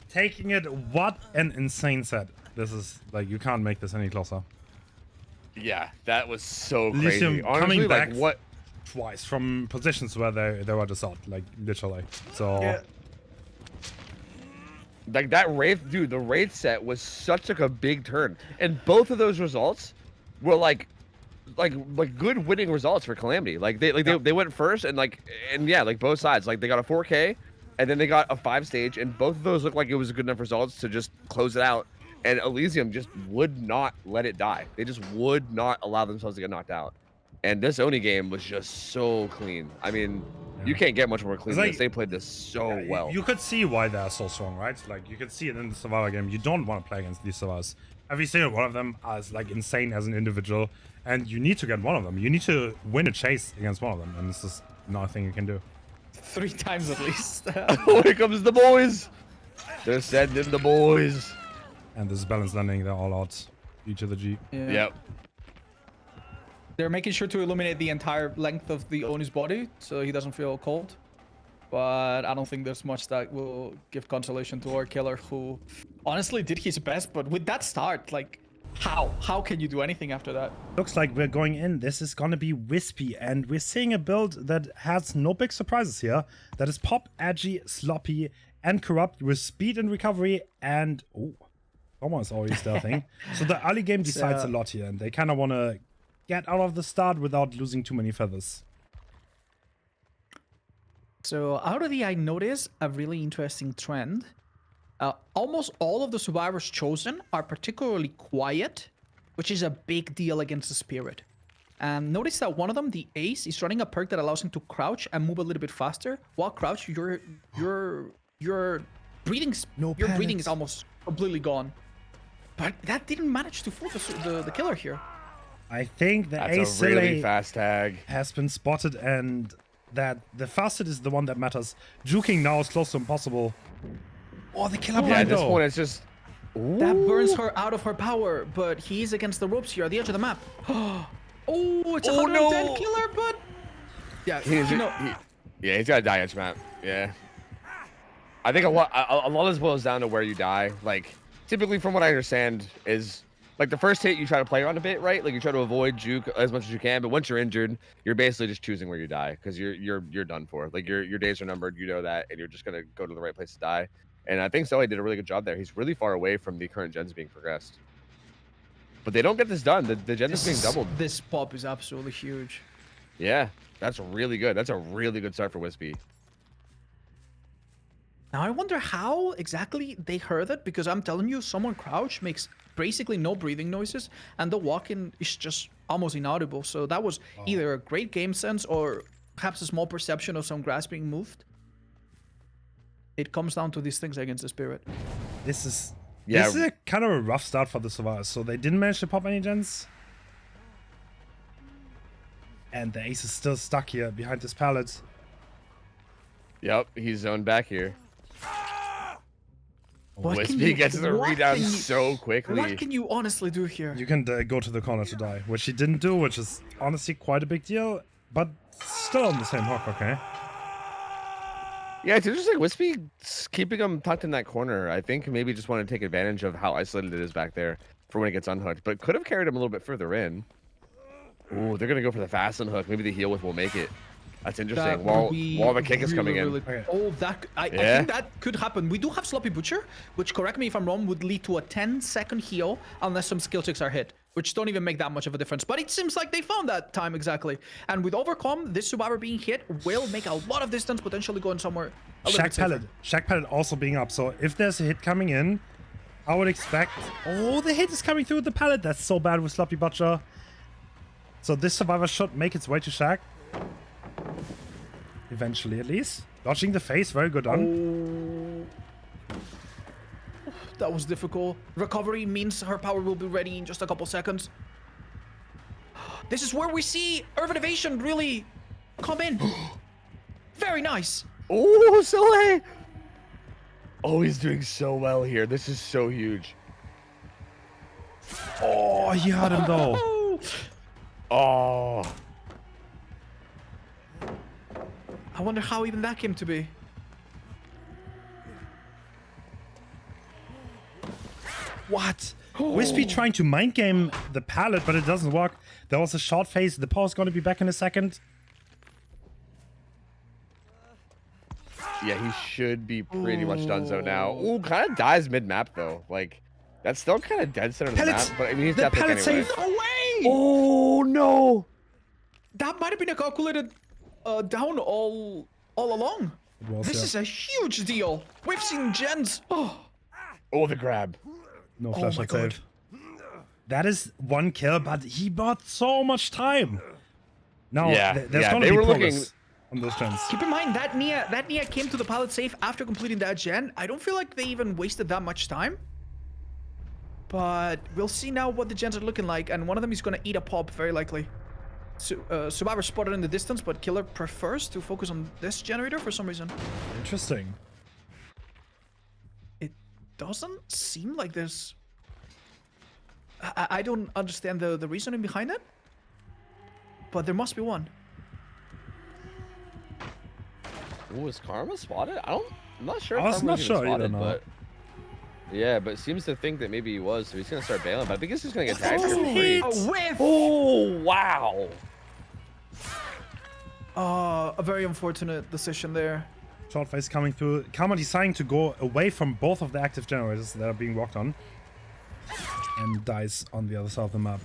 Speaker 1: taking it. What an insane set. This is like, you can't make this any closer.
Speaker 2: Yeah, that was so
Speaker 1: Elysium
Speaker 2: crazy. Honestly,
Speaker 1: coming
Speaker 2: like
Speaker 1: back
Speaker 2: what?
Speaker 1: twice from positions where they were just out, like literally. So
Speaker 4: yeah.
Speaker 2: Like that Wraith, dude, the Wraith set was such like a big turn. And both of those results were like good winning results for Calamity. They went first and yeah, like both sides. Like they got a 4K and then they got a 5 stage, and both of those looked like it was good enough results to just close it out. And Elysium just would not let it die. They just would not allow themselves to get knocked out. And this Oni game was just so clean. I mean, you can't get much more clean than
Speaker 1: like-
Speaker 2: this. They played this so well.
Speaker 1: You could see why they're so strong, right? Like you could see it in the survivor game. You don't want to play against these survivors. Every single one of them is like insane as an individual, and you need to get one of them. You need to win a chase against one of them, and this is nothing you can do.
Speaker 4: 3 times at least.
Speaker 2: Oh, here comes the boys. They're sending the boys.
Speaker 1: And this is balance landing. They're all out. E to the G.
Speaker 4: Yeah.
Speaker 2: Yep.
Speaker 4: They're making sure to illuminate the entire length of the Oni's body so he doesn't feel cold. But I don't think there's much that will give consolation to our killer, who honestly did his best. But with that start, like, how can you do anything after that?
Speaker 1: Looks like we're going in. This is gonna be Wispy, and we're seeing a build that has no big surprises here. That is pop, edgy, sloppy, and corrupt with speed and recovery, and almost always stealthing. So the early game decides a lot here, and they kind of want to get out of the start without losing too many feathers.
Speaker 4: So out of the, I noticed a really interesting trend. Almost all of the survivors chosen are particularly quiet, which is a big deal against the spirit. And notice that one of them, the ace, is running a perk that allows him to crouch and move a little bit faster. While crouch, your breathing is almost completely gone. But that didn't manage to fool the killer here.
Speaker 1: I think the
Speaker 2: That's
Speaker 1: ace
Speaker 2: a really fast tag.
Speaker 1: has been spotted, and that the fastest is the one that matters. Juking now is close to impossible. Oh, the killer blind
Speaker 2: Yeah, at this
Speaker 1: though.
Speaker 2: point, it's just...
Speaker 4: That burns her out of her power, but he's against the ropes here at the edge of the map. Oh, it's a 110 killer, but... Yeah,
Speaker 2: He's got to die edge map. Yeah. I think a lot of this boils down to where you die. Like, typically, from what I understand, is... Like, the first hit, you try to play around a bit, right? Like, you try to avoid juke as much as you can, but once you're injured, you're basically just choosing where you die, because you're done for. Like, your days are numbered, you know that, and you're just gonna go to the right place to die. And I think Zoe did a really good job there. He's really far away from the current gens being progressed. But they don't get this done. The gens is being doubled.
Speaker 4: This pop is absolutely huge.
Speaker 2: Yeah, that's really good. That's a really good start for Wispy.
Speaker 4: Now, I wonder how exactly they heard it, because I'm telling you, someone crouch makes basically no breathing noises, and the walk-in is just almost inaudible. So that was either a great game sense or perhaps a small perception of some grass being moved. It comes down to these things against the spirit.
Speaker 1: This is a kind of a rough start for the survivors. So they didn't manage to pop any gens. And the ace is still stuck here behind this pallet.
Speaker 2: Yep, he's zoned back here.
Speaker 4: What
Speaker 2: Wispy gets the rebound so quickly.
Speaker 4: What can you honestly do here?
Speaker 1: You can go to the corner to die, which he didn't do, which is honestly quite a big deal, but still on the same hook, okay?
Speaker 2: Yeah, it's interesting. Wispy's keeping him tucked in that corner. I think maybe just wanted to take advantage of how isolated it is back there for when it gets unhooked, but could have carried him a little bit further in. Ooh, they're going to go for the fast unhook. Maybe the heal with will make it. That's interesting. While the kick is coming in.
Speaker 1: Okay.
Speaker 4: Oh, I think that could happen. We do have Sloppy Butcher, which, correct me if I'm wrong, would lead to a 10-second heal unless some skill checks are hit, which don't even make that much of a difference. But it seems like they found that time exactly. And with Overcome, this survivor being hit will make a lot of distance, potentially going somewhere a little bit safer.
Speaker 1: Shack Pallet also being up. So if there's a hit coming in, I would expect... Oh, the hit is coming through the pallet. That's so bad with Sloppy Butcher. So this survivor should make its way to Shack. Eventually, at least. Dodging the face, very good on.
Speaker 4: Oh, that was difficult. Recovery means her power will be ready in just a couple seconds. This is where we see Urban Evasion really come in. Very nice.
Speaker 2: Oh, Soleil! Oh, he's doing so well here. This is so huge.
Speaker 1: Oh, he had him though.
Speaker 2: Oh.
Speaker 4: I wonder how even that came to be.
Speaker 1: What? Wispy trying to mind game the pallet, but it doesn't work. There was a short phase. The power's going to be back in a second.
Speaker 2: Yeah, he should be pretty much done so now. Ooh, kind of dies mid-map though. Like, that's still kind of dead center of the map, but I mean, he's dead anyway.
Speaker 1: Safe.
Speaker 4: No way!
Speaker 2: Oh, no!
Speaker 4: That might have been a calculated down all along. This is a huge deal. We've seen gens.
Speaker 2: Oh, the grab.
Speaker 1: No flashlight save. That is one kill, but he bought so much time. Now, there's going to be progress on those gens.
Speaker 4: Keep in mind, that Nia came to the pallet safe after completing that gen. I don't feel like they even wasted that much time. But we'll see now what the gens are looking like, and one of them is going to eat a pop, very likely. Survivor spotted in the distance, but Killer prefers to focus on this generator for some reason.
Speaker 1: Interesting.
Speaker 4: It doesn't seem like there's... I don't understand the reasoning behind it. but there must be one.
Speaker 2: Ooh, is Karma spotted? I'm not sure.
Speaker 1: I was not sure either, no.
Speaker 2: But yeah, but seems to think that maybe he was, so he's gonna start bailing. But I think he's just gonna get tagged here for free.
Speaker 4: A whiff!
Speaker 2: Oh wow!
Speaker 4: A very unfortunate decision there.
Speaker 1: Shortface coming through. Karma deciding to go away from both of the active generators that are being walked on. And dies on the other side of the map.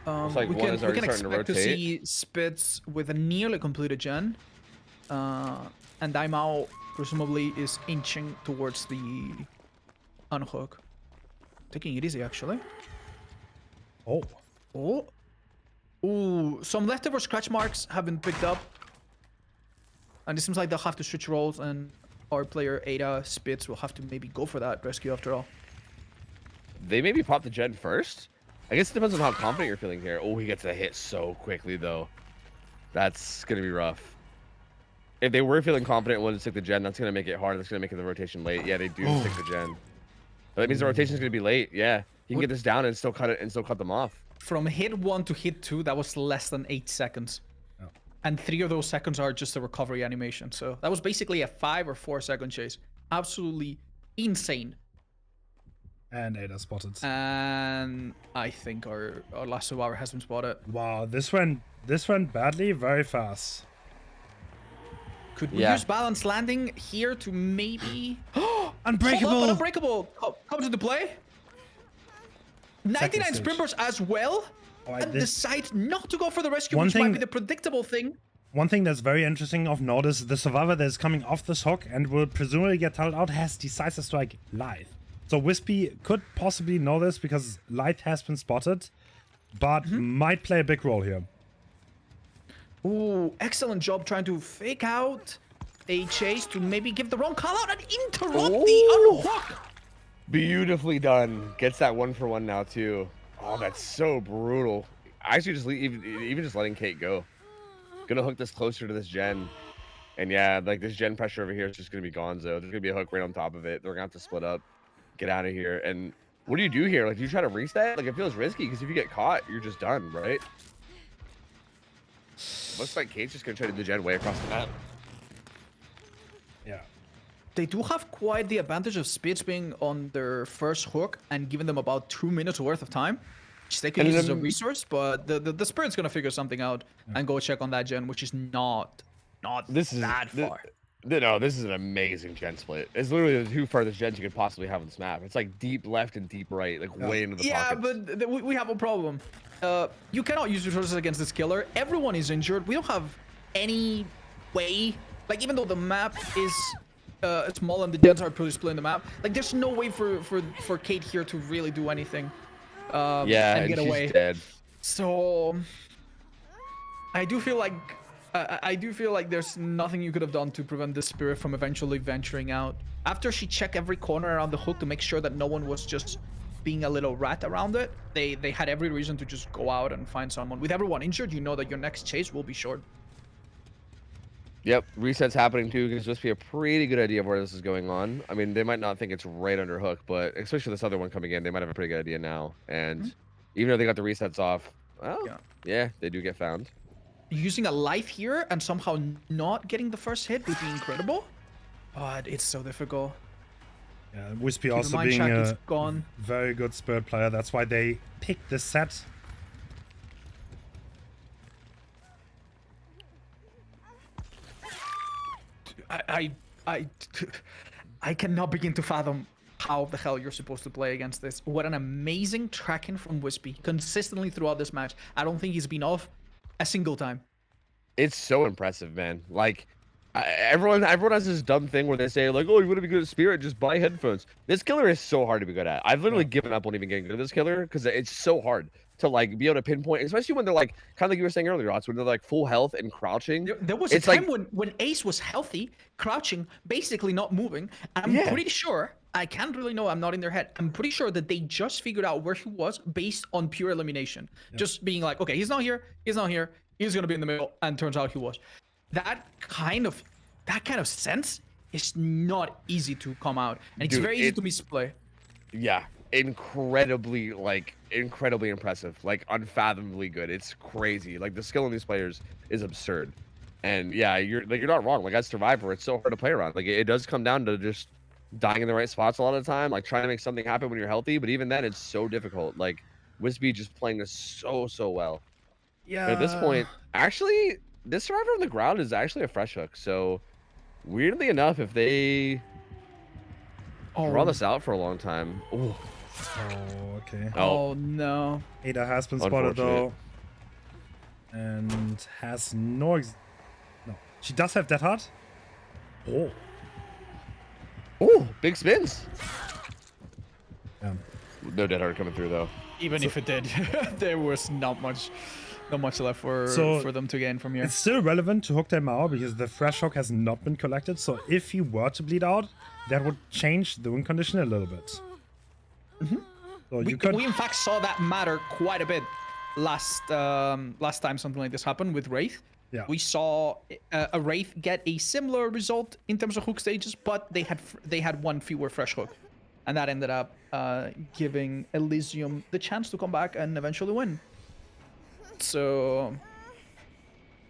Speaker 2: Looks like
Speaker 4: we
Speaker 2: one
Speaker 4: can,
Speaker 2: is
Speaker 4: we
Speaker 2: already
Speaker 4: can
Speaker 2: starting to
Speaker 4: expect to
Speaker 2: rotate.
Speaker 4: see Spitz with a nearly completed gen. And Daimao presumably is inching towards the unhook. Taking it easy, actually.
Speaker 1: Oh.
Speaker 4: Oh. Ooh, some leftover scratch marks have been picked up. And it seems like they'll have to switch roles, and our player Ada Spitz will have to maybe go for that rescue after all.
Speaker 2: They maybe pop the gen first. I guess it depends on how confident you're feeling here. Oh, he gets a hit so quickly though. That's gonna be rough. If they were feeling confident when to stick the gen, that's gonna make it hard. That's gonna make it the rotation late. Yeah, they do stick the gen. But that means the rotation's gonna be late. Yeah, he can get this down and still cut it and still cut them off.
Speaker 4: From hit 1 to hit 2, that was less than 8 seconds. Oh. And 3 of those seconds are just a recovery animation. So that was basically a 5 or 4 second chase. Absolutely insane.
Speaker 1: And Ada spotted.
Speaker 4: And I think our last survivor has been spotted.
Speaker 1: Wow, this went badly very fast.
Speaker 4: Could we use balance landing here to maybe
Speaker 1: Unbreakable!
Speaker 4: Unbreakable comes into play. 99 sprinters as well, and decide not to go for the rescue, which might be the predictable thing.
Speaker 1: One thing that's very interesting of note is the survivor that is coming off this hook and will presumably get tunneled out has decisive strike Lithe. So Wispy could possibly know this because Lithe has been spotted, but might play a big role here.
Speaker 4: Ooh, excellent job trying to fake out a chase to maybe give the wrong call out and interrupt the unhook.
Speaker 2: Beautifully done. Gets that 1-for-1 now too. Oh, that's so brutal. I actually just even just letting Kate go. Gonna hook this closer to this gen. And yeah, like this gen pressure over here is just gonna be gonzo. There's gonna be a hook right on top of it. They're gonna have to split up, get out of here. And what do you do here? Like, do you try to reset? Like, it feels risky because if you get caught, you're just done, right? Looks like Kate's just gonna try to do gen way across the map.
Speaker 1: Yeah.
Speaker 4: They do have quite the advantage of Spitz being on their first hook and giving them about 2 minutes worth of time, which they can use as a resource, but the Spirit's gonna figure something out and go check on that gen, which is not that far.
Speaker 2: No, this is an amazing gen split. It's literally the 2 farthest gens you could possibly have on this map. It's like deep left and deep right, like way into the pockets.
Speaker 4: Yeah, but we have a problem. You cannot use resources against this killer. Everyone is injured. We don't have any way, like even though the map is small and the gens are pretty split in the map, like there's no way for Kate here to really do anything. And get away.
Speaker 2: She's dead.
Speaker 4: So I do feel like there's nothing you could have done to prevent the Spirit from eventually venturing out. After she checked every corner around the hook to make sure that no one was just being a little rat around it, they had every reason to just go out and find someone. With everyone injured, you know that your next chase will be short.
Speaker 2: Yep, reset's happening too. Gives Wispy a pretty good idea of where this is going on. I mean, they might not think it's right under hook, but especially this other one coming in, they might have a pretty good idea now. And even though they got the resets off, well, yeah, they do get found.
Speaker 4: Using a life here and somehow not getting the first hit would be incredible, but it's so difficult.
Speaker 1: Yeah, Wispy also being a very good Spirit player. That's why they picked this set.
Speaker 4: I cannot begin to fathom how the hell you're supposed to play against this. What an amazing tracking from Wispy consistently throughout this match. I don't think he's been off a single time.
Speaker 2: It's so impressive, man. Like, everyone has this dumb thing where they say, like, oh, you want to be good at Spirit, just buy headphones. This killer is so hard to be good at. I've literally given up on even getting good at this killer because it's so hard to, like, be able to pinpoint, especially when they're, like, kind of like you were saying earlier, Ots, when they're, like, full health and crouching.
Speaker 4: There was a time when Ace was healthy, crouching, basically not moving. And I'm pretty sure, I can't really know, I'm not in their head. I'm pretty sure that they just figured out where he was based on pure elimination. Just being like, okay, he's not here, he's going to be in the middle, and turns out he was. That kind of sense is not easy to come out, and it's very easy to misplay.
Speaker 2: Yeah, incredibly impressive, like unfathomably good. It's crazy. Like the skill in these players is absurd. And yeah, you're not wrong. Like as Survivor, it's so hard to play around. Like it does come down to just dying in the right spots a lot of the time, like trying to make something happen when you're healthy. But even then, it's so difficult. Like Wispy just playing this so well.
Speaker 1: Yeah.
Speaker 2: But at this point, actually, this Survivor on the ground is actually a fresh hook. So weirdly enough, if they draw this out for a long time, ooh.
Speaker 1: Oh, okay.
Speaker 4: Oh no.
Speaker 1: Ada has been spotted though, and has no. No, she does have Dead Heart. Oh.
Speaker 2: Oh, big spins.
Speaker 1: Yeah.
Speaker 2: No Dead Heart coming through though.
Speaker 4: Even if it did, there was not much left for them to gain from here.
Speaker 1: It's still relevant to hook them out because the fresh hook has not been collected. So if you were to bleed out, that would change the win condition a little bit. So
Speaker 4: we in fact saw that matter quite a bit last time something like this happened with Wraith.
Speaker 1: Yeah.
Speaker 4: We saw a Wraith get a similar result in terms of hook stages, but they had one fewer fresh hook, and that ended up giving Elysium the chance to come back and eventually win. So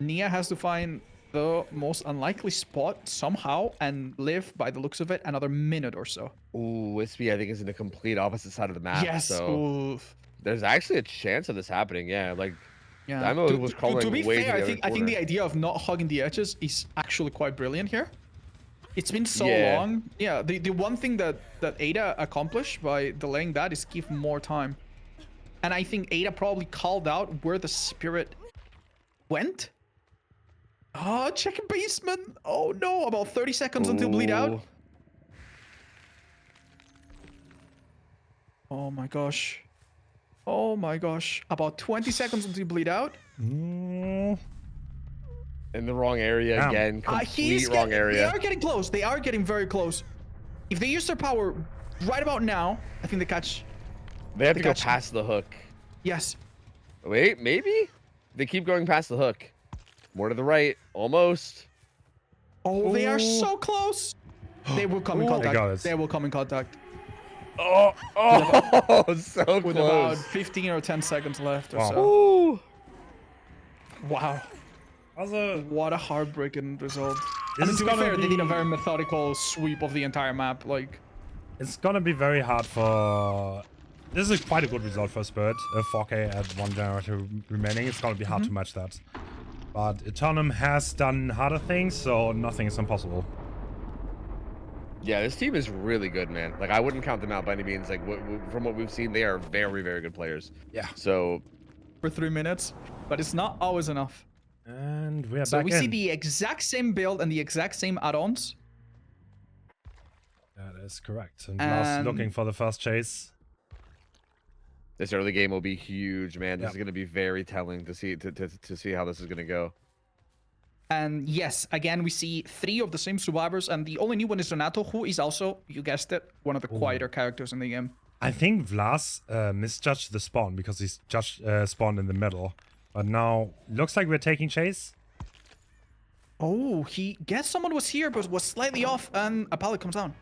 Speaker 4: Nia has to find the most unlikely spot somehow and live, by the looks of it, another minute or so.
Speaker 2: Ooh, Wispy, I think, is in the complete opposite side of the map.
Speaker 4: Yes.
Speaker 2: So
Speaker 4: Oof.
Speaker 2: there's actually a chance of this happening. Yeah, like
Speaker 4: Yeah.
Speaker 2: Damo was crawling
Speaker 4: to be
Speaker 2: way
Speaker 4: fair,
Speaker 2: to
Speaker 4: I
Speaker 2: the
Speaker 4: think the idea of not hugging the edges is actually quite brilliant here. It's been so
Speaker 2: Yeah.
Speaker 4: long. Yeah. The one thing that Ada accomplished by delaying that is give more time. And I think Ada probably called out where the spirit went. Oh, check in basement. Oh no, about 30 seconds until bleed out.
Speaker 2: Ooh.
Speaker 4: Oh my gosh. Oh my gosh. About 20 seconds until bleed out.
Speaker 1: Mm,
Speaker 2: In the wrong area
Speaker 1: Damn.
Speaker 2: again. Complete wrong
Speaker 4: They
Speaker 2: area.
Speaker 4: are getting close. They are getting very close. If they use their power right about now, I think they catch.
Speaker 2: They have to go
Speaker 4: gotcha.
Speaker 2: past the hook.
Speaker 4: Yes.
Speaker 2: Wait, maybe? They keep going past the hook. More to the right. Almost.
Speaker 4: Oh, they are so close. They will come in
Speaker 1: Ooh. They got it.
Speaker 4: contact. They will come in contact.
Speaker 2: Oh, so
Speaker 4: With about
Speaker 2: close.
Speaker 4: 15 or 10 seconds left or
Speaker 1: Wow.
Speaker 4: so.
Speaker 2: Ooh.
Speaker 4: Wow.
Speaker 1: also,
Speaker 4: What a heartbreaking result.
Speaker 1: This
Speaker 4: I mean,
Speaker 1: is
Speaker 4: to be
Speaker 1: gonna
Speaker 4: fair, they did a
Speaker 1: be-
Speaker 4: very methodical sweep of the entire map. Like,
Speaker 1: it's gonna be very hard for. This is quite a good result for Spirit. 4K at 1 generator remaining. It's gonna be hard to match that. But Eternum has done harder things, so nothing is impossible.
Speaker 2: Yeah, this team is really good, man. Like, I wouldn't count them out by any means. Like, from what we've seen, they are very, very good players.
Speaker 1: Yeah.
Speaker 2: So,
Speaker 4: for 3 minutes, but it's not always enough.
Speaker 1: And we are
Speaker 4: So
Speaker 1: back
Speaker 4: we
Speaker 1: in.
Speaker 4: see the exact same build and the exact same add-ons.
Speaker 1: That is correct. And Glass looking for the first chase.
Speaker 2: this early game will be huge, man. This
Speaker 1: Yeah.
Speaker 2: is going to be very telling to see how this is going to go.
Speaker 4: And yes, again, we see 3 of the same survivors, and the only new one is Renato, who is also, you guessed it, one of the quieter characters in the game.
Speaker 1: I think Vlas misjudged the spawn because he's just spawned in the middle. But now, looks like we're taking chase.
Speaker 4: Oh, he guessed someone was here, but was slightly off, and a pallet comes down.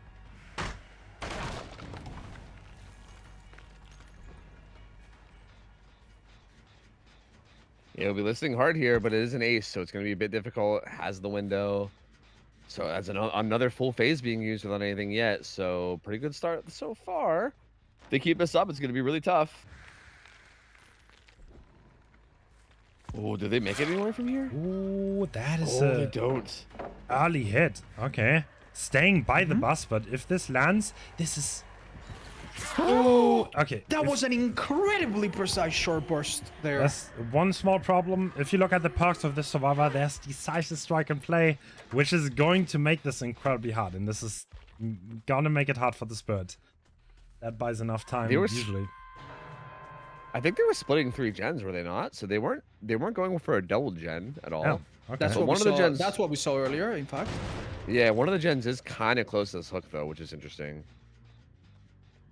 Speaker 2: Yeah, we'll be listening hard here, but it is an ace, so it's going to be a bit difficult. Has the window. So that's another full phase being used without anything yet. So pretty good start so far. If they keep this up, it's going to be really tough. Oh, did they make it anywhere from here?
Speaker 1: Ooh, that is
Speaker 2: Oh, they
Speaker 1: a
Speaker 2: don't.
Speaker 1: early hit. Okay. Staying by the bus, but if this lands, this is... Oh, okay.
Speaker 4: That was an incredibly precise short burst there.
Speaker 1: There's one small problem. If you look at the perks of this Survivor, there's Decisive Strike and Play, which is going to make this incredibly hard. And this is gonna make it hard for the Spirit. That buys enough time,
Speaker 2: They were
Speaker 1: usually.
Speaker 2: I think they were splitting 3 gens, were they not? So they weren't going for a double gen at all.
Speaker 1: Oh, okay.
Speaker 4: That's
Speaker 2: So
Speaker 4: what
Speaker 2: one
Speaker 4: we
Speaker 2: of the
Speaker 4: saw.
Speaker 2: gens-
Speaker 4: That's what we saw earlier, in fact.
Speaker 2: Yeah, one of the gens is kind of close to this hook though, which is interesting.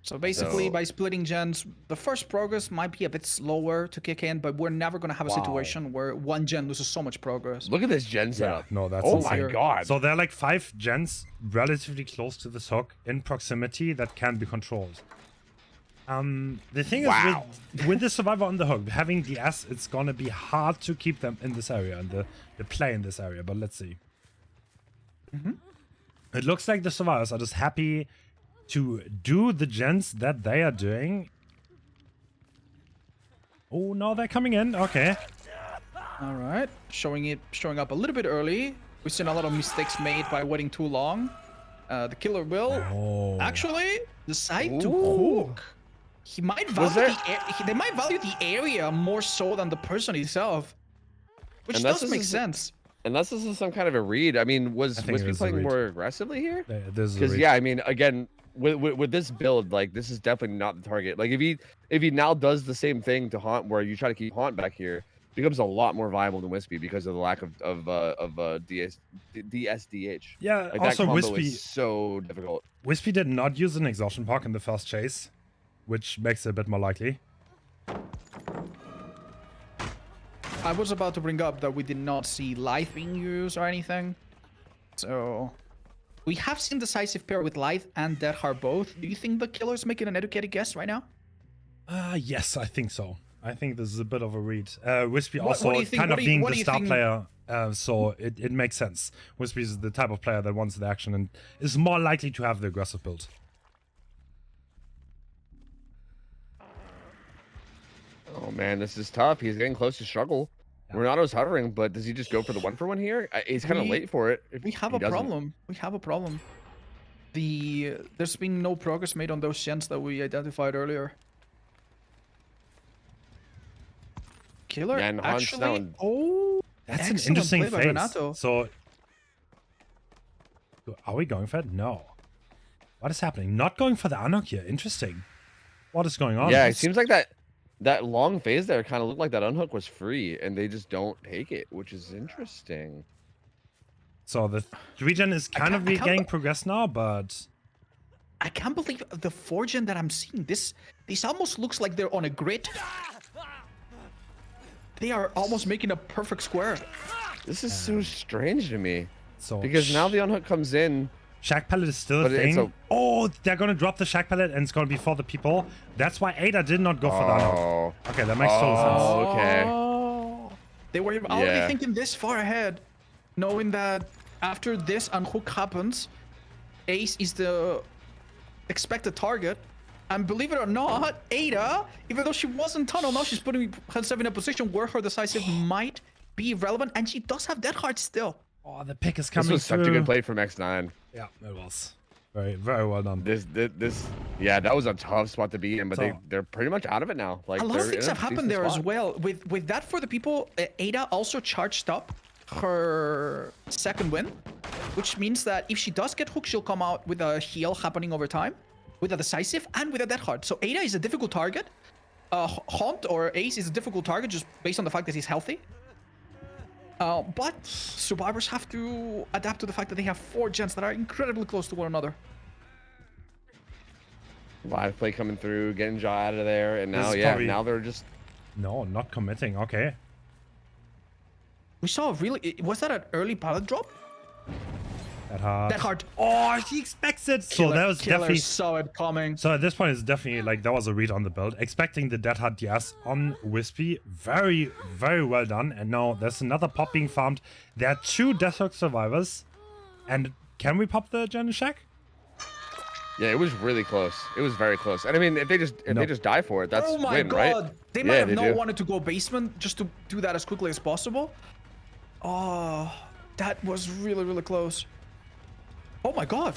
Speaker 4: So basically,
Speaker 2: So-
Speaker 4: by splitting gens, the first progress might be a bit slower to kick in, but we're never going to have a
Speaker 1: Wow.
Speaker 4: situation where one gen loses so much progress.
Speaker 2: Look at this gen setup.
Speaker 1: no, that's
Speaker 2: Oh
Speaker 1: insane.
Speaker 2: my god.
Speaker 1: So there are like 5 gens relatively close to this hook in proximity that can be controlled. The thing is with the survivor on the hook, having DS, it's gonna be hard to keep them in this area and the play in this area. But let's see. It looks like the survivors are just happy to do the gens that they are doing. Oh no, they're coming in. Okay.
Speaker 4: All right, showing up a little bit early. We've seen a lot of mistakes made by waiting too long. The killer will actually decide to hook. He might value they might value the area more so than the person himself, which does make sense.
Speaker 2: Unless this is some kind of a read. I mean, was Wispy playing more aggressively here? Because yeah, I mean, again, with this build, like this is definitely not the target. Like if he now does the same thing to Haunt, where you try to keep Haunt back here, it becomes a lot more viable than Wispy because of the lack of DSDH.
Speaker 1: Yeah,
Speaker 2: like,
Speaker 1: also
Speaker 2: that
Speaker 1: Wispy
Speaker 2: is so difficult.
Speaker 1: Wispy did not use an exhaustion park in the first chase, which makes it a bit more likely.
Speaker 4: I was about to bring up that we did not see Lithe being used or anything. So we have seen decisive pair with Lithe and Deadheart both. Do you think the killer's making an educated guess right now?
Speaker 1: Yes, I think so. I think this is a bit of a read. Wispy also kind of being the star player, so it makes sense. Wispy is the type of player that wants the action and is more likely to have the aggressive build.
Speaker 2: Oh man, this is tough. He's getting close to struggle. Renato's hovering, but does he just go for the 1-for-1 here? He's kind of late for it.
Speaker 4: We have a problem. We have a problem. There's been no progress made on those gens that we identified earlier. Killer actually. Oh,
Speaker 1: that's an interesting phase. So, are we going for it? No. What is happening? Not going for the unhook here. Interesting. What is going on?
Speaker 2: Yeah, it seems like that long phase there kind of looked like that unhook was free, and they just don't take it, which is interesting.
Speaker 1: So the regen is kind of getting progressed now, but
Speaker 4: I can't believe the 4-gen that I'm seeing. This almost looks like they're on a grid. They are almost making a perfect square.
Speaker 2: This is so strange to me.
Speaker 1: So
Speaker 2: because now the unhook comes in.
Speaker 1: Shack Pallet is still a thing. Oh, they're gonna drop the Shack Pallet and it's gonna be for the people. That's why Ada did not go for the unhook. Okay, that makes total sense.
Speaker 2: Okay.
Speaker 4: They were already thinking this far ahead, knowing that after this unhook happens, Ace is the expected target. And believe it or not, Ada, even though she wasn't tunnel, now she's putting herself in a position where her decisive might be relevant, and she does have Deadheart still.
Speaker 1: Oh, the pick is coming
Speaker 2: through. This was such a good play from X9.
Speaker 1: Yeah, it was. Very, very well done.
Speaker 2: Yeah, that was a tough spot to be in, but they're pretty much out of it now. Like
Speaker 4: a lot of things have happened there as well. With that for the people, Ada also charged up her second win, which means that if she does get hooked, she'll come out with a heal happening over time, with a decisive and with a Deadheart. So Ada is a difficult target. Haunt or Ace is a difficult target just based on the fact that he's healthy. But survivors have to adapt to the fact that they have 4 gens that are incredibly close to one another.
Speaker 2: Live play coming through, getting Jaw out of there, and now now they're just
Speaker 1: not committing. Okay.
Speaker 4: We saw was that an early pallet drop?
Speaker 1: Deadheart. Oh, he expects it. So that was definitely
Speaker 4: saw it coming.
Speaker 1: So at this point, it's definitely like that was a read on the build. Expecting the Deadheart DS on Wispy. Very, very well done. And now there's another pop being farmed. There are 2 Deathhook survivors. And can we pop the Gen Shack?
Speaker 2: Yeah, it was really close. It was very close. And I mean, if they just die for it, that's
Speaker 4: oh my
Speaker 2: win,
Speaker 4: god.
Speaker 2: Right?
Speaker 4: They might have not wanted to go basement just to do that as quickly as possible. Oh, that was really, really close. Oh my god.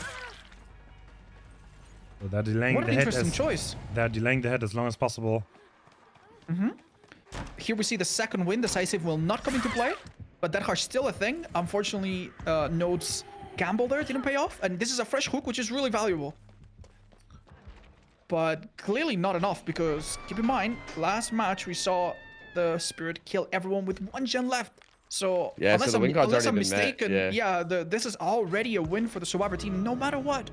Speaker 1: So they're delaying
Speaker 4: what an interesting choice.
Speaker 1: They're delaying the head as long as possible.
Speaker 4: Here we see the second win. Decisive will not come into play, but Deadheart's still a thing. Unfortunately, Node's gamble there didn't pay off, and this is a fresh hook, which is really valuable. But clearly not enough, because keep in mind, last match we saw the Spirit kill everyone with 1 gen left. So
Speaker 2: yeah,
Speaker 4: unless,
Speaker 2: so the win card's
Speaker 4: I'm
Speaker 2: already been
Speaker 4: mistaken,
Speaker 2: met.
Speaker 4: this is already a win for the Survivor team, no matter what.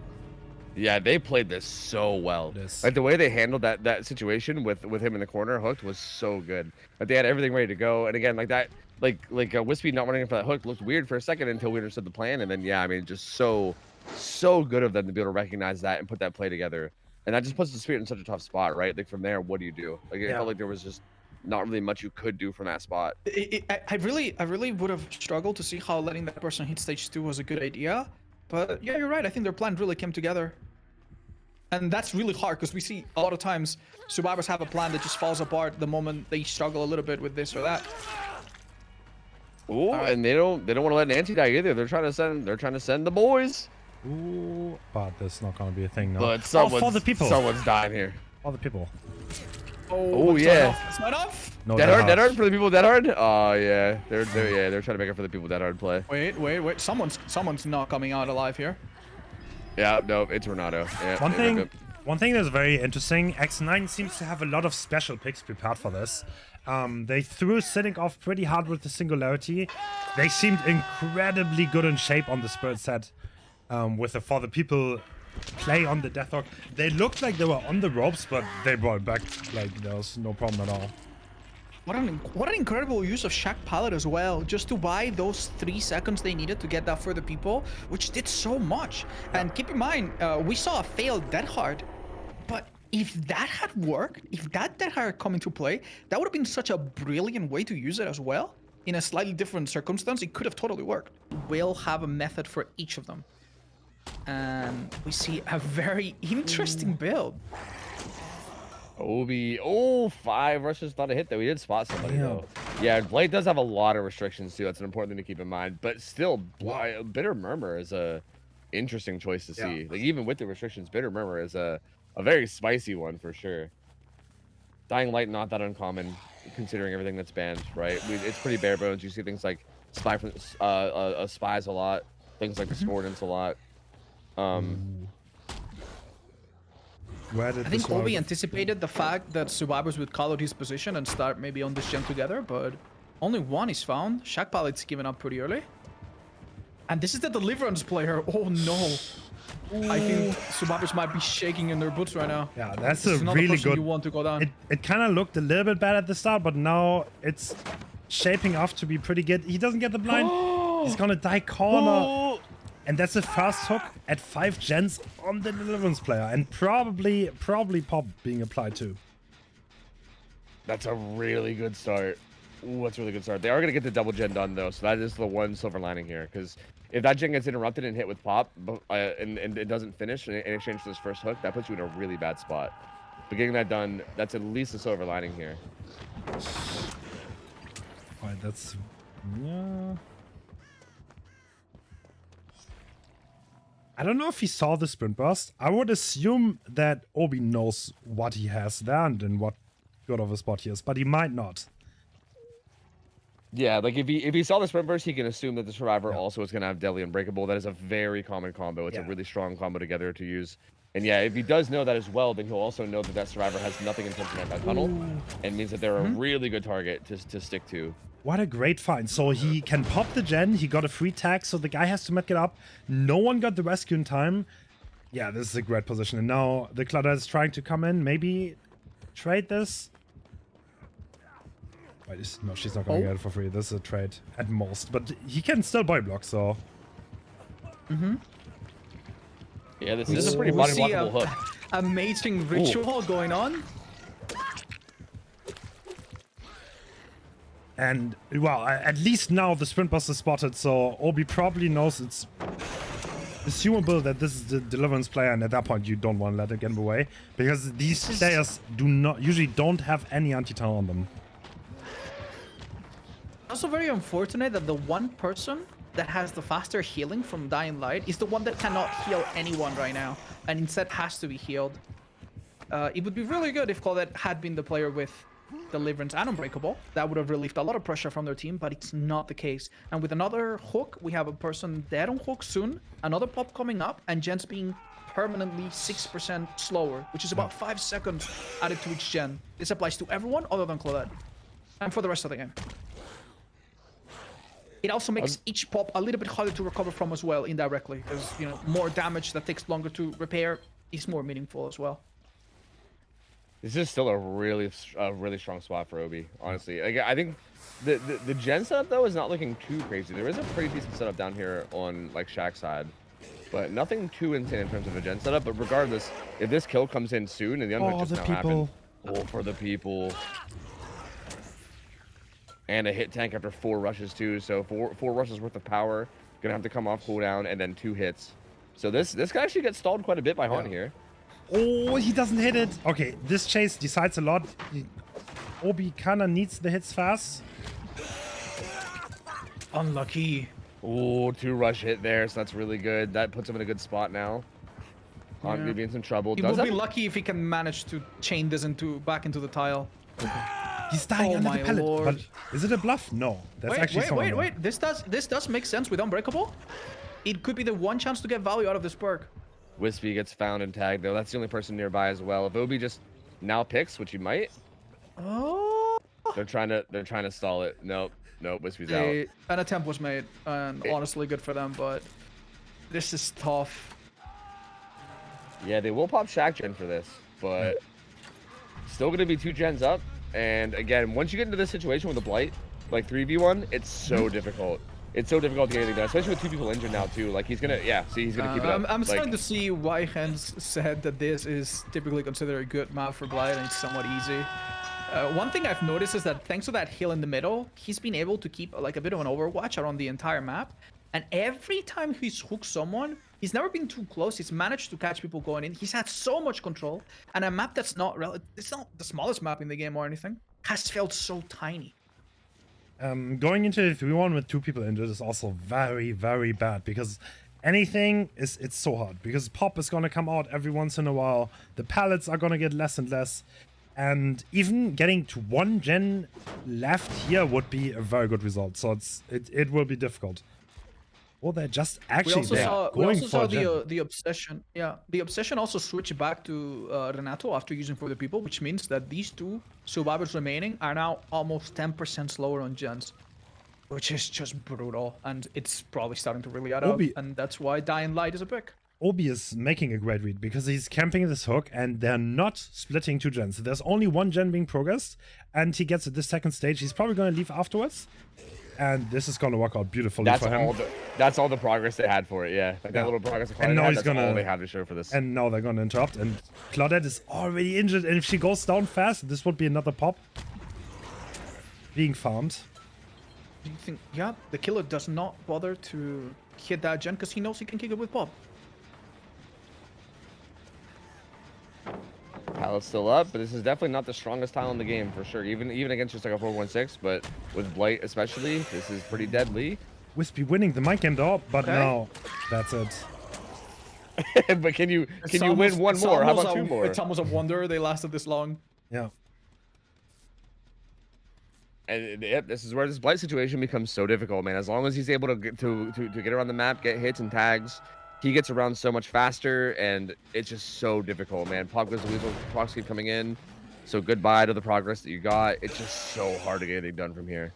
Speaker 2: Yeah, they played this so well. Like the way they handled that situation with him in the corner hooked was so good. Like they had everything ready to go, and again, like that, like Wispy not running for that hook looked weird for a second until we understood the plan, and then yeah, I mean, just so good of them to be able to recognize that and put that play together. And that just puts the Spirit in such a tough spot, right? Like from there, what do you do? Like it felt like there was just not really much you could do from that spot.
Speaker 4: I really would have struggled to see how letting that person hit stage 2 was a good idea. But yeah, you're right. I think their plan really came together. And that's really hard because we see a lot of times survivors have a plan that just falls apart the moment they struggle a little bit with this or that.
Speaker 2: Ooh, and they don't want to let Nancy die either. They're trying to send the boys.
Speaker 1: Ooh, but that's not gonna be a thing now.
Speaker 2: But
Speaker 1: for the people.
Speaker 2: someone's dying here.
Speaker 1: All the people.
Speaker 2: Oh yeah.
Speaker 4: It's not off.
Speaker 1: No,
Speaker 2: Dead hard for the people dead hard. Oh yeah, they're trying to make it for the people dead hard play.
Speaker 4: Wait. Someone's not coming out alive here.
Speaker 2: Yeah, no, it's Renato. Yeah,
Speaker 1: One thing that's very interesting, X9 seems to have a lot of special picks prepared for this. They threw Cynic off pretty hard with the Singularity. They seemed incredibly good in shape on the Spirit set with the For the People play on the Deathhawk. They looked like they were on the ropes, but they brought it back like there was no problem at all.
Speaker 4: What an incredible use of Shack Pallet as well, just to buy those 3 seconds they needed to get that for the people, which did so much. And keep in mind, we saw a failed Dead Hard, but if that had worked, if that Dead Hard come into play, that would have been such a brilliant way to use it as well. In a slightly different circumstance, it could have totally worked. We'll have a method for each of them. And we see a very interesting build.
Speaker 2: Obi, 5 rushes, not a hit though. We did spot somebody though. Yeah, Blight does have a lot of restrictions too. That's an important thing to keep in mind. But still, Bitter Murmur is a interesting choice to see. Like even with the restrictions, Bitter Murmur is a very spicy one for sure. Dying Light not that uncommon considering everything that's banned, right? It's pretty bare bones. You see things like spies a lot, things like Discordance a lot.
Speaker 1: I
Speaker 4: think Obi anticipated the fact that survivors would call out his position and start maybe on this gen together, but only one is found. Shack Pallet's given up pretty early. And this is the Deliverance player. Oh no. I think survivors might be shaking in their boots right now.
Speaker 1: Yeah, that's
Speaker 4: this
Speaker 1: a really good.
Speaker 4: You want to go down.
Speaker 1: It kind of looked a little bit bad at the start, but now it's shaping off to be pretty good. He doesn't get the blind. He's gonna die corner. And that's the first hook at 5 gens on the Deliverance player, and probably pop being applied too.
Speaker 2: That's a really good start. Ooh, that's a really good start. They are gonna get the double gen done though, so that is the one silver lining here. Because if that gen gets interrupted and hit with pop, and it doesn't finish in exchange for this first hook, that puts you in a really bad spot. But getting that done, that's at least a silver lining here.
Speaker 1: Right, that's yeah. I don't know if he saw the sprint burst. I would assume that Obi knows what he has there and in what good of a spot he is, but he might not.
Speaker 2: Yeah, like if he saw the sprint burst, he can assume that the survivor also is going to have Deadly Unbreakable. That is a very common combo. It's a really strong combo together to use. And yeah, if he does know that as well, then he'll also know that that survivor has nothing in terms of that tunnel, and means that they're a really good target to stick to.
Speaker 1: What a great find. So he can pop the gen, he got a free tag, so the guy has to met it up. No one got the rescue in time. Yeah, this is a great position. And now the Claudette is trying to come in, maybe trade this. Wait, no, she's not gonna get it for free. This is a trade at most, but he can still buy block, so.
Speaker 2: Yeah, this is a pretty body blockable hook.
Speaker 4: Amazing ritual going on.
Speaker 1: And, well, at least now the sprint bus is spotted, so Obi probably knows it's assumable that this is the Deliverance player, and at that point you don't want to let it get away, because these players usually don't have any anti-tunnel on them.
Speaker 4: Also very unfortunate that the one person that has the faster healing from Dying Light is the one that cannot heal anyone right now, and instead has to be healed. It would be really good if Claudette had been the player with Deliverance and Unbreakable. That would have relieved a lot of pressure from their team, but it's not the case. And with another hook, we have a person dead on hook soon, another pop coming up, and gens being permanently 6% slower, which is about 5 seconds added to each gen. This applies to everyone other than Claudette, and for the rest of the game. It also makes each pop a little bit harder to recover from as well, indirectly, because, you know, more damage that takes longer to repair is more meaningful as well.
Speaker 2: This is still a really strong spot for Obi, honestly. Like, I think the gen setup though is not looking too crazy. There is a pretty decent setup down here on like Shack's side. But nothing too insane in terms of a gen setup. But regardless, if this kill comes in soon and the unhook just
Speaker 1: the
Speaker 2: now
Speaker 1: people.
Speaker 2: happened, all for the people. And a hit tank after 4 rushes too. So four rushes worth of power. Gonna have to come off cooldown and then 2 hits. So this could actually get stalled quite a bit by Hunt here.
Speaker 1: Oh, he doesn't hit it. Okay, this chase decides a lot. Obi kinda needs the hits fast.
Speaker 4: Unlucky.
Speaker 2: Oh, 2 rush hit there, so that's really good. That puts him in a good spot now. Hunt will be in some trouble.
Speaker 4: He
Speaker 2: Does
Speaker 4: will be
Speaker 2: that?
Speaker 4: lucky if he can manage to chain this back into the tile.
Speaker 1: He's dying
Speaker 4: Oh
Speaker 1: under
Speaker 4: my
Speaker 1: the pallet.
Speaker 4: lord.
Speaker 1: But is it a bluff? No. That's actually someone.
Speaker 4: Wait. This does make sense with Unbreakable. It could be the one chance to get value out of this perk.
Speaker 2: Wispy gets found and tagged though. That's the only person nearby as well. If Obi just now picks, which he might,
Speaker 4: Oh.
Speaker 2: they're trying to stall it. Nope, Wispy's out.
Speaker 4: An attempt was made, and honestly, good for them. But this is tough.
Speaker 2: Yeah, they will pop Shack Gen for this, but still gonna be 2 gens up. And again, once you get into this situation with a Blight, like 3v1, it's so difficult. It's so difficult to get anything done, especially with 2 people injured now too. Like he's gonna, he's gonna keep it up.
Speaker 4: I'm starting
Speaker 2: like,
Speaker 4: to see why Hens said that this is typically considered a good map for Blight, and it's somewhat easy. One thing I've noticed is that thanks to that hill in the middle, he's been able to keep like a bit of an overwatch around the entire map. And every time he's hooked someone, he's never been too close. He's managed to catch people going in. He's had so much control. And a map that's it's not the smallest map in the game or anything, has felt so tiny.
Speaker 1: Going into the 3-1 with 2 people injured is also very, very bad because it's so hard because pop is gonna come out every once in a while. The pallets are gonna get less and less. And even getting to 1 gen left here would be a very good result. So it will be difficult. Well, they're just actually
Speaker 4: We also saw
Speaker 1: gen.
Speaker 4: the obsession. Yeah, the obsession also switched back to Renato after using for the people, which means that these 2 survivors remaining are now almost 10% slower on gens, which is just brutal. And it's probably starting to really add up. And that's why Dying Light is a pick.
Speaker 1: Obi is making a great read because he's camping this hook and they're not splitting 2 gens. There's only 1 gen being progressed and he gets at the second stage. He's probably going to leave afterwards. And this is going to work out beautifully for him.
Speaker 2: That's all the progress they had for it, yeah. Like that little progress
Speaker 1: and now
Speaker 2: that's all they had to show for this.
Speaker 1: And now they're going to interrupt. And Claudette is already injured. And if she goes down fast, this would be another pop being farmed.
Speaker 4: Do you think, yeah, the killer does not bother to hit that gen because he knows he can kick it with pop.
Speaker 2: Pallet's still up, but this is definitely not the strongest tile in the game for sure. Even against just like a 4-1-6, but with Blight especially, this is pretty deadly.
Speaker 1: Wispy winning the mind game though, but now that's it.
Speaker 2: But can you win one more? How about 2 more?
Speaker 4: It's almost a wonder they lasted this long.
Speaker 1: Yeah.
Speaker 2: And yep, this is where this Blight situation becomes so difficult, man. As long as he's able to get around the map, get hits and tags, he gets around so much faster, and it's just so difficult, man. Pop goes to Weasel, clocks keep coming in. So goodbye to the progress that you got. It's just so hard to get anything done from here.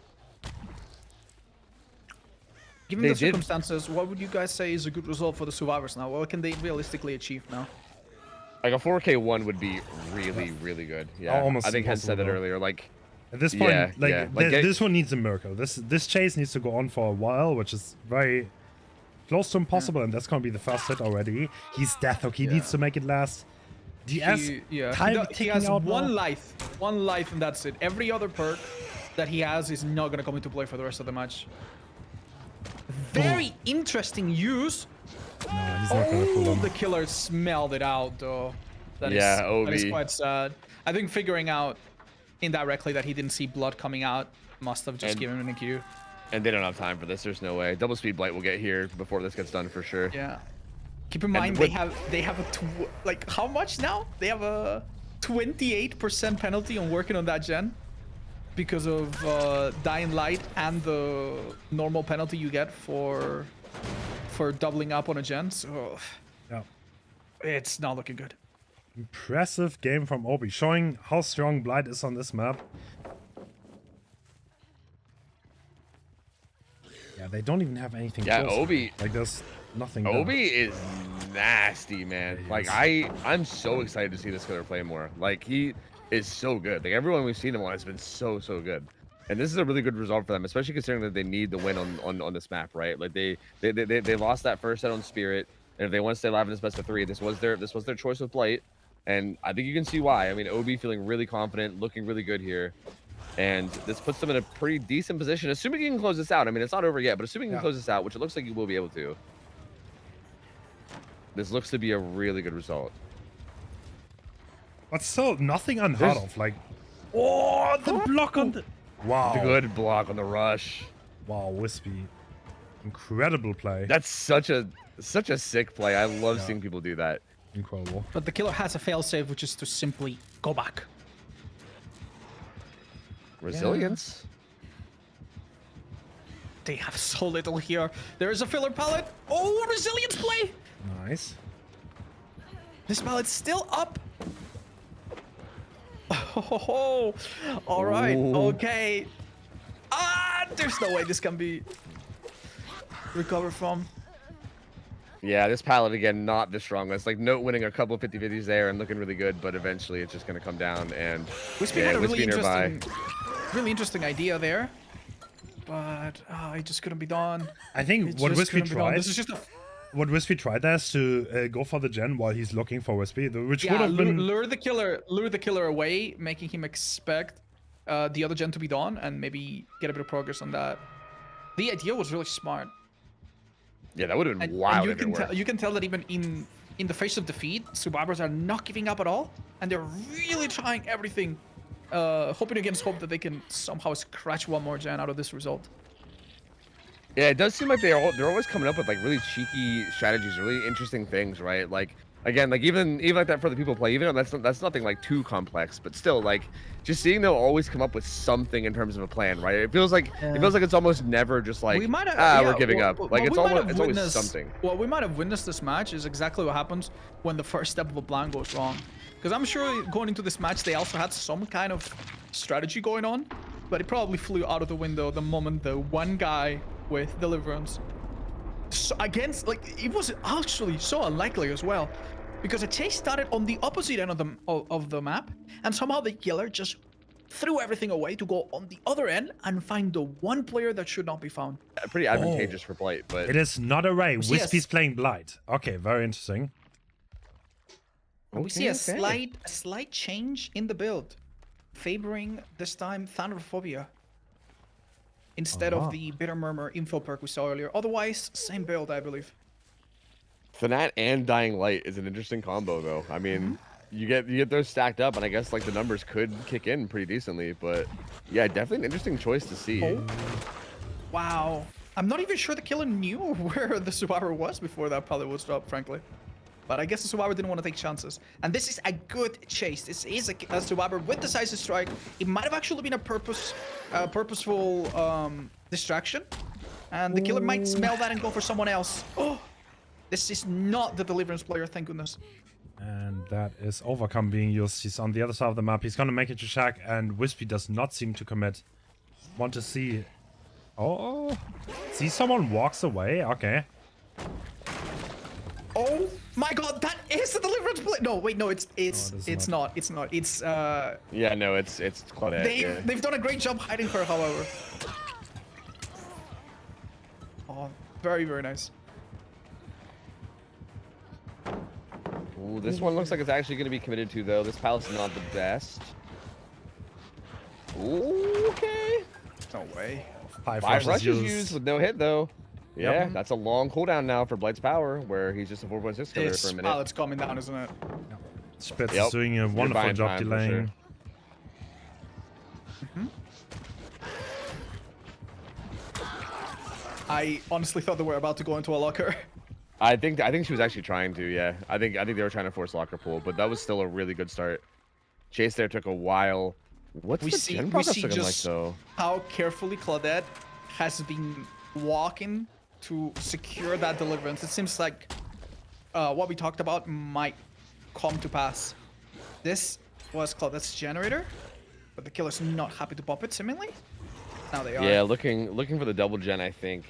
Speaker 4: Given the circumstances, what would you guys say is a good result for the survivors now? What can they realistically achieve now?
Speaker 2: Like a 4K1 would be really, really good. Yeah,
Speaker 1: almost
Speaker 2: I think Hens said that
Speaker 1: though.
Speaker 2: earlier. Like
Speaker 1: at this point, this one needs a miracle. This chase needs to go on for a while, which is very close to impossible, and that's gonna be the first hit already. He's death hook. He needs to make it last. DS
Speaker 4: he has one life, and that's it. Every other perk that he has is not gonna come into play for the rest of the match. Very interesting use.
Speaker 1: No, he's not gonna pull him.
Speaker 4: The killer smelled it out though. That is quite sad. I think figuring out indirectly that he didn't see blood coming out must have just given him a cue.
Speaker 2: And they don't have time for this. There's no way. Double speed Blight will get here before this gets done for sure.
Speaker 4: Yeah. Keep in mind they have like how much now? They have a 28% penalty on working on that gen because of Dying Light and the normal penalty you get for doubling up on a gen. So
Speaker 1: yeah,
Speaker 4: it's not looking good.
Speaker 1: Impressive game from Obi, showing how strong Blight is on this map. Yeah, they don't even have anything.
Speaker 2: Yeah,
Speaker 1: close.
Speaker 2: Obi.
Speaker 1: Like there's nothing.
Speaker 2: Obi is nasty, man. Like I'm so excited to see this killer play more. Like he is so good. Like everyone we've seen him on has been so good. And this is a really good result for them, especially considering that they need the win on this map, right? Like they lost that first set on Spirit. And if they want to stay alive in this best of 3, this was their choice with Blight. And I think you can see why. I mean, OB feeling really confident, looking really good here. And this puts them in a pretty decent position, assuming he can close this out. I mean, it's not over yet, but assuming he can close this out, which it looks like he will be able to. This looks to be a really good result.
Speaker 1: But still, nothing unheard of. Like, oh, the block on the... Wow.
Speaker 2: The good block on the rush.
Speaker 1: Wow, Wispy. Incredible play.
Speaker 2: That's such a sick play. I love seeing people do that.
Speaker 1: Incredible.
Speaker 4: But the killer has a failsafe, which is to simply go back.
Speaker 2: Resilience.
Speaker 4: They have so little here. There is a filler pallet. Oh, resilience play.
Speaker 1: Nice.
Speaker 4: This pallet's still up. Oh, all right.
Speaker 2: Ooh.
Speaker 4: Okay. Ah, there's no way this can be recovered from.
Speaker 2: Yeah, this pallet again, not the strongest. Like note winning a couple of 50-50s there and looking really good, but eventually it's just gonna come down and
Speaker 4: Wispy had a really interesting idea there, but it just couldn't be done.
Speaker 1: I think what Wispy tried.
Speaker 4: This is just a
Speaker 1: What Wispy tried there is to go for the gen while he's looking for Wispy, which would have been
Speaker 4: lure the killer away, making him expect the other gen to be done, and maybe get a bit of progress on that. The idea was really smart.
Speaker 2: yeah, that would have been wild.
Speaker 4: You can tell that even in the face of defeat, survivors are not giving up at all, and they're really trying everything, hoping against hope that they can somehow scratch one more gen out of this result.
Speaker 2: Yeah, it does seem like they're always coming up with like really cheeky strategies, really interesting things, right? Like again, like even like that for the people play, even though that's nothing like too complex, but still like just seeing they'll always come up with something in terms of a plan, right? It feels like it's almost never just like we're giving up. Like it's always something.
Speaker 4: What we might have witnessed this match is exactly what happens when the first step of a plan goes wrong. Because I'm sure going into this match they also had some kind of strategy going on, but it probably flew out of the window the moment the one guy with Deliverance against, like, it was actually so unlikely as well, because the chase started on the opposite end of the map, and somehow the killer just threw everything away to go on the other end and find the one player that should not be found.
Speaker 2: Pretty advantageous for Blight, but
Speaker 1: it is not a Ray. Wispy's playing Blight. Okay, very interesting.
Speaker 4: We see a slight change in the build, favoring this time Thunderphobia instead of the Bitter Murmur info perk we saw earlier. Otherwise, same build, I believe.
Speaker 2: Fanat and Dying Light is an interesting combo, though. I mean, you get those stacked up, and I guess like the numbers could kick in pretty decently. But yeah, definitely an interesting choice to see.
Speaker 4: Oh. Wow, I'm not even sure the killer knew where the survivor was before that pallet was dropped, frankly. But I guess the survivor didn't want to take chances. And this is a good chase. This is a survivor with decisive strike. It might have actually been a purposeful distraction. And the killer might smell that and go for someone else. Oh, this is not the Deliverance player, thank goodness.
Speaker 1: And that is Overcome being used. He's on the other side of the map. He's going to make it to Shack, and Wispy does not seem to commit. Want to see... Oh, see someone walks away? Okay.
Speaker 4: Oh my god, that is the Deliverance play. No, wait, no, it's not. It's
Speaker 2: yeah, no, it's Claudette.
Speaker 4: They've done a great job hiding her, however. Oh, very, very nice.
Speaker 2: Ooh, this one looks like it's actually going to be committed to, though. This pallet's not the best. Ooh, okay.
Speaker 4: No way.
Speaker 1: 5
Speaker 2: rushes used with no hit, though. Yeah, that's a long cooldown now for Blight's power, where he's just a 4.6 killer for a minute.
Speaker 4: Pallet's coming down, isn't it?
Speaker 1: Spitz is doing a wonderful job delaying.
Speaker 4: I honestly thought they were about to go into a locker.
Speaker 2: I think she was actually trying to, yeah. I think they were trying to force locker pull, but that was still a really good start. Chase there took a while. What's the gen progress looking like, though?
Speaker 4: How carefully Claudette has been walking to secure that Deliverance. It seems like what we talked about might come to pass. This was Claudette's generator, but the killer's not happy to pop it, seemingly. Now they are.
Speaker 2: Yeah, looking for the double gen, I think.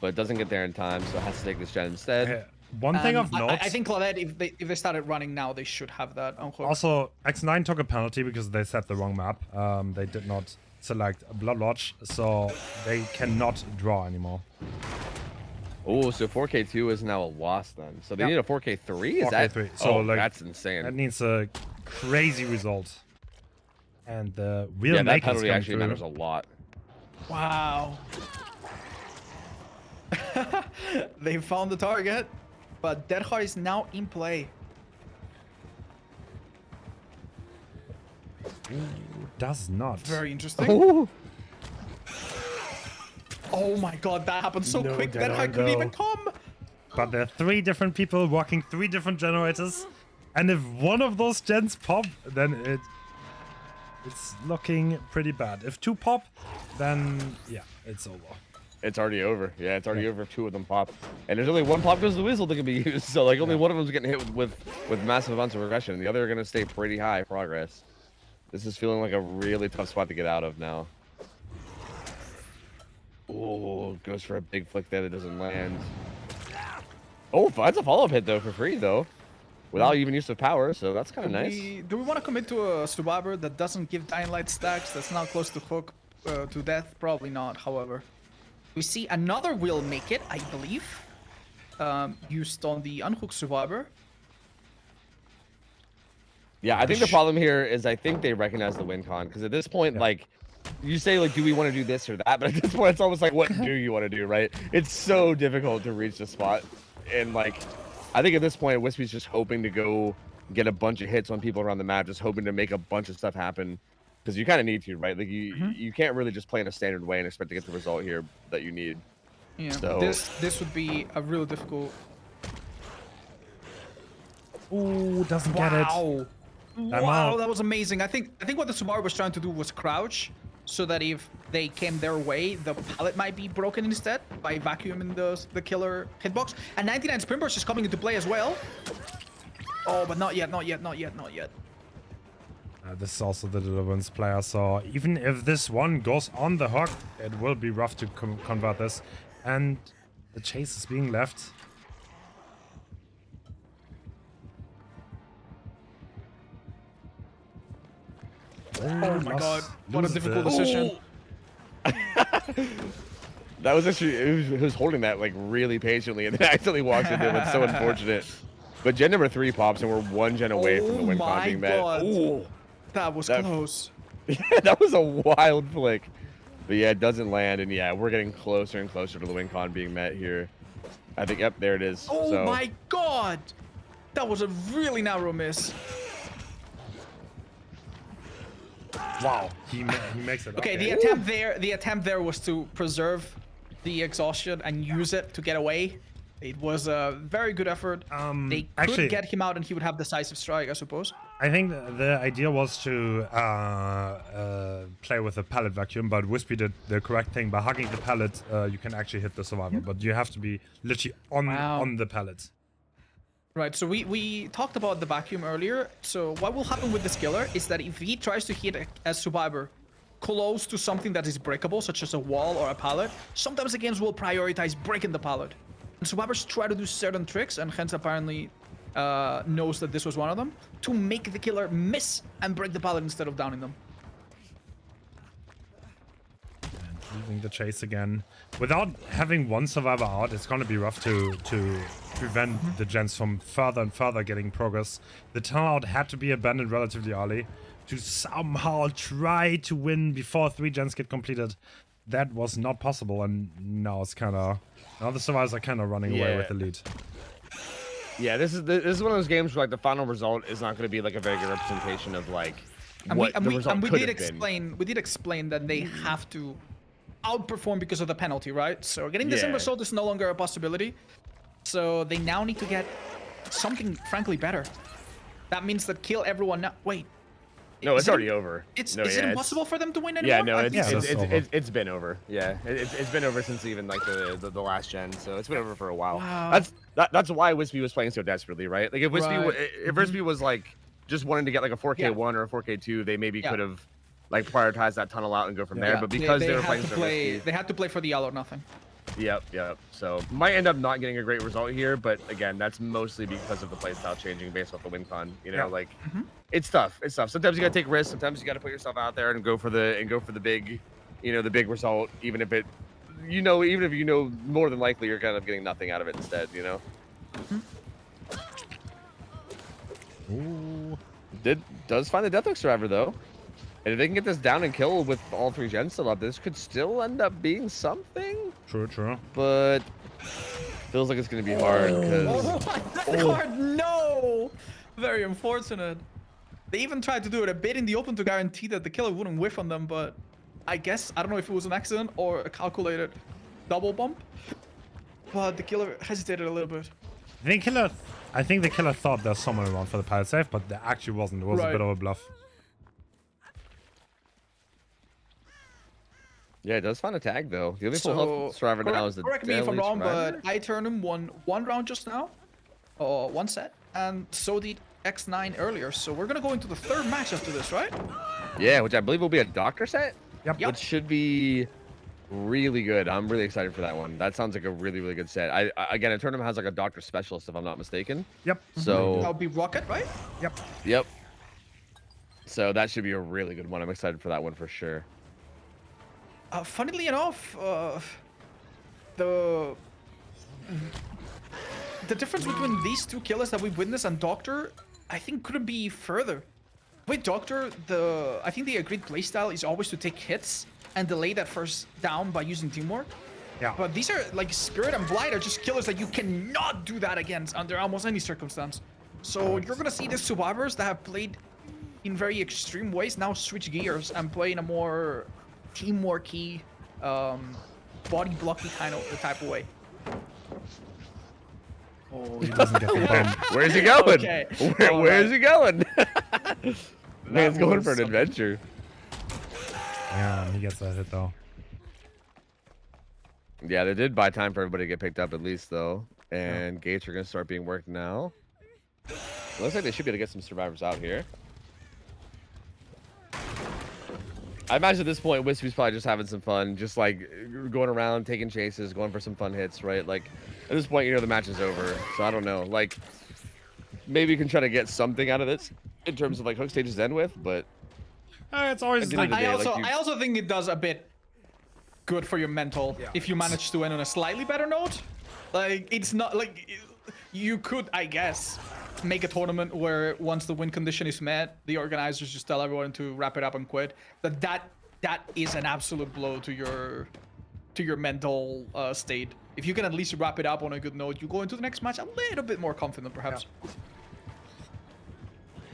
Speaker 2: But it doesn't get there in time, so it has to take this gen instead.
Speaker 1: One thing of note...
Speaker 4: I think Claudette, if they started running now, they should have that.
Speaker 1: Also, X9 took a penalty because they set the wrong map. They did not select a Blood Lodge, so they cannot draw anymore.
Speaker 2: Oh, so 4K2 is now a loss then. So they
Speaker 1: Yep.
Speaker 2: need a 4K3? Is
Speaker 1: 4K3.
Speaker 2: that?
Speaker 1: So,
Speaker 2: Oh,
Speaker 1: like,
Speaker 2: that's insane.
Speaker 1: That needs a crazy result. And the wheel
Speaker 2: Yeah, that
Speaker 1: makers
Speaker 2: penalty
Speaker 1: come
Speaker 2: actually
Speaker 1: through.
Speaker 2: matters a lot.
Speaker 4: Wow. They found the target, but Deadheart is now in play.
Speaker 1: Does not.
Speaker 4: Very interesting.
Speaker 2: Ooh.
Speaker 4: Oh my god, that happened so
Speaker 1: No,
Speaker 4: quick.
Speaker 1: Deadheart,
Speaker 4: Deadheart couldn't
Speaker 1: no.
Speaker 4: even come.
Speaker 1: But there are 3 different people walking 3 different generators. And if one of those gens pop, then it's looking pretty bad. If 2 pop, then yeah, it's over.
Speaker 2: It's already over. Yeah, it's already over if 2 of them pop. And there's only 1 pop goes the whistle that can be used. So like only one of them's getting hit with massive amounts of regression. The other are gonna stay pretty high progress. This is feeling like a really tough spot to get out of now. Oh, goes for a big flick there that doesn't land. Oh, finds a follow-up hit though for free though, without even use of power. So that's kind of nice.
Speaker 4: Do we want to commit to a survivor that doesn't give Dying Light stacks? That's not close to hook to death. Probably not. However, we see another will make it, I believe. Used on the unhooked survivor.
Speaker 2: Yeah, I think the problem here is I think they recognize the win con because at this point, like, you say like, do we want to do this or that? But at this point, it's almost like, what do you want to do, right? It's so difficult to reach the spot, and like, I think at this point, Wispy's just hoping to go get a bunch of hits on people around the map, just hoping to make a bunch of stuff happen, because you kind of need to, right? Like, you can't really just play in a standard way and expect to get the result here that you need.
Speaker 4: Yeah,
Speaker 2: So
Speaker 4: this would be a really difficult.
Speaker 1: Ooh, doesn't get it.
Speaker 4: Wow.
Speaker 1: I'm
Speaker 4: Wow,
Speaker 1: out.
Speaker 4: that was amazing. I think what the survivor was trying to do was crouch, so that if they came their way, the pallet might be broken instead by vacuuming the killer hitbox. And 99 Sprint Burst is coming into play as well. Oh, but not yet, not yet, not yet, not yet.
Speaker 1: This is also the deliverance player, so even if this one goes on the hook, it will be rough to convert this. And the chase is being left.
Speaker 4: Oh my god, what a difficult decision.
Speaker 2: That was actually, it was holding that like really patiently and then accidentally walks into it. It's so unfortunate. But gen number 3 pops and we're 1 gen away from the win con being met. Ooh,
Speaker 4: that was close.
Speaker 2: Yeah, that was a wild flick. But yeah, it doesn't land, and yeah, we're getting closer and closer to the win con being met here. I think, yep, there it is.
Speaker 4: Oh
Speaker 2: so,
Speaker 4: my god! That was a really narrow miss.
Speaker 1: Wow, he makes it.
Speaker 4: Okay, the attempt there was to preserve the exhaustion and use it to get away. It was a very good effort. They could
Speaker 1: actually,
Speaker 4: get him out and he would have decisive strike, I suppose.
Speaker 1: I think the idea was to play with a pallet vacuum, but Wispy did the correct thing. By hugging the pallet, you can actually hit the survivor, but you have to be literally on the pallet.
Speaker 4: Right, so we talked about the vacuum earlier. So what will happen with this killer is that if he tries to hit a survivor close to something that is breakable, such as a wall or a pallet, sometimes the games will prioritize breaking the pallet. And survivors try to do certain tricks, and Hens apparently knows that this was one of them, to make the killer miss and break the pallet instead of downing them.
Speaker 1: And losing the chase again. Without having one survivor out, it's going to be rough to prevent the gens from further and further getting progress. The tunnel out had to be abandoned relatively early to somehow try to win before 3 gens get completed. That was not possible, and now it's kind of... Now the survivors are kind of running away with the lead.
Speaker 2: Yeah, this is one of those games where like the final result is not going to be like a very good representation of like what the result could have been.
Speaker 4: We did explain that they have to outperform because of the penalty, right? So getting the same result is no longer a possibility. So they now need to get something frankly better. That means that kill everyone now. Wait.
Speaker 2: No, it's already over.
Speaker 4: Is it impossible for them to win anymore?
Speaker 2: Yeah, no,
Speaker 1: it's
Speaker 2: it's been over. Yeah, it's been over since even like the last gen, so it's been over for a while.
Speaker 4: Wow.
Speaker 2: That's why Wispy was playing so desperately, right? Like if Wispy was like just wanting to get like a 4K1 or a 4K2, they maybe could have like prioritized that tunnel out and go from there. But because they were playing so risky,
Speaker 4: they had to play for the all or nothing.
Speaker 2: Yep. So might end up not getting a great result here, but again, that's mostly because of the playstyle changing based off the win con. You know, like it's tough. It's tough. Sometimes you gotta take risks. Sometimes you gotta put yourself out there and go for the big, you know, the big result, even if it you know, even if you know, more than likely you're kind of getting nothing out of it instead, you know.
Speaker 1: Ooh.
Speaker 2: Does find the Deathslinger survivor though, and if they can get this down and kill with all 3 gens still up, this could still end up being something.
Speaker 1: True.
Speaker 2: But feels like it's gonna be hard because.
Speaker 4: Oh, hard, no! Very unfortunate. They even tried to do it a bit in the open to guarantee that the killer wouldn't whiff on them, but I guess, I don't know if it was an accident or a calculated double bump, but the killer hesitated a little bit.
Speaker 1: I think the killer thought there's someone around for the pilot safe, but there actually wasn't. It was a bit of a bluff.
Speaker 2: Yeah, it does find a tag though. The only full health survivor now is the
Speaker 4: correct me if I'm wrong,
Speaker 2: survivor.
Speaker 4: but I turned him one round just now, or 1 set, and so did X9 earlier. So we're gonna go into the 3rd match after this, right?
Speaker 2: Yeah, which I believe will be a doctor set.
Speaker 1: Yep.
Speaker 2: Which should be really good. I'm really excited for that one. That sounds like a really good set. Again, a tournament has like a doctor specialist, if I'm not mistaken.
Speaker 1: Yep.
Speaker 2: So
Speaker 4: That'll be Rocket, right?
Speaker 2: Yep. So that should be a really good one. I'm excited for that one for sure.
Speaker 4: Funnily enough, the difference between these 2 killers that we've witnessed and Doctor, I think couldn't be further. With Doctor, I think the agreed playstyle is always to take hits and delay that first down by using teamwork.
Speaker 1: Yeah.
Speaker 4: But these are like Spirit and Blight are just killers that you cannot do that against under almost any circumstance. So you're gonna see the survivors that have played in very extreme ways now switch gears and play in a more teamworky, body blocky kind of type of way.
Speaker 1: Oh, he doesn't get the bump.
Speaker 2: Where's he going?
Speaker 4: Okay.
Speaker 2: Where's he going? Man's going for an adventure.
Speaker 1: Yeah, he gets that hit though.
Speaker 2: Yeah, they did buy time for everybody to get picked up at least though. And gates are gonna start being worked now. Looks like they should be able to get some survivors out here. I imagine at this point, Wispy's probably just having some fun, just like going around, taking chases, going for some fun hits, right? Like, at this point, you know the match is over. So I don't know. Like, maybe you can try to get something out of this in terms of like hook stages to end with, but
Speaker 1: It's always like
Speaker 4: I also think it does a bit good for your mental if you manage to end on a slightly better note. Like, it's not like you could, I guess, make a tournament where once the win condition is met, the organizers just tell everyone to wrap it up and quit. That is an absolute blow to your mental state. If you can at least wrap it up on a good note, you go into the next match a little bit more confident, perhaps.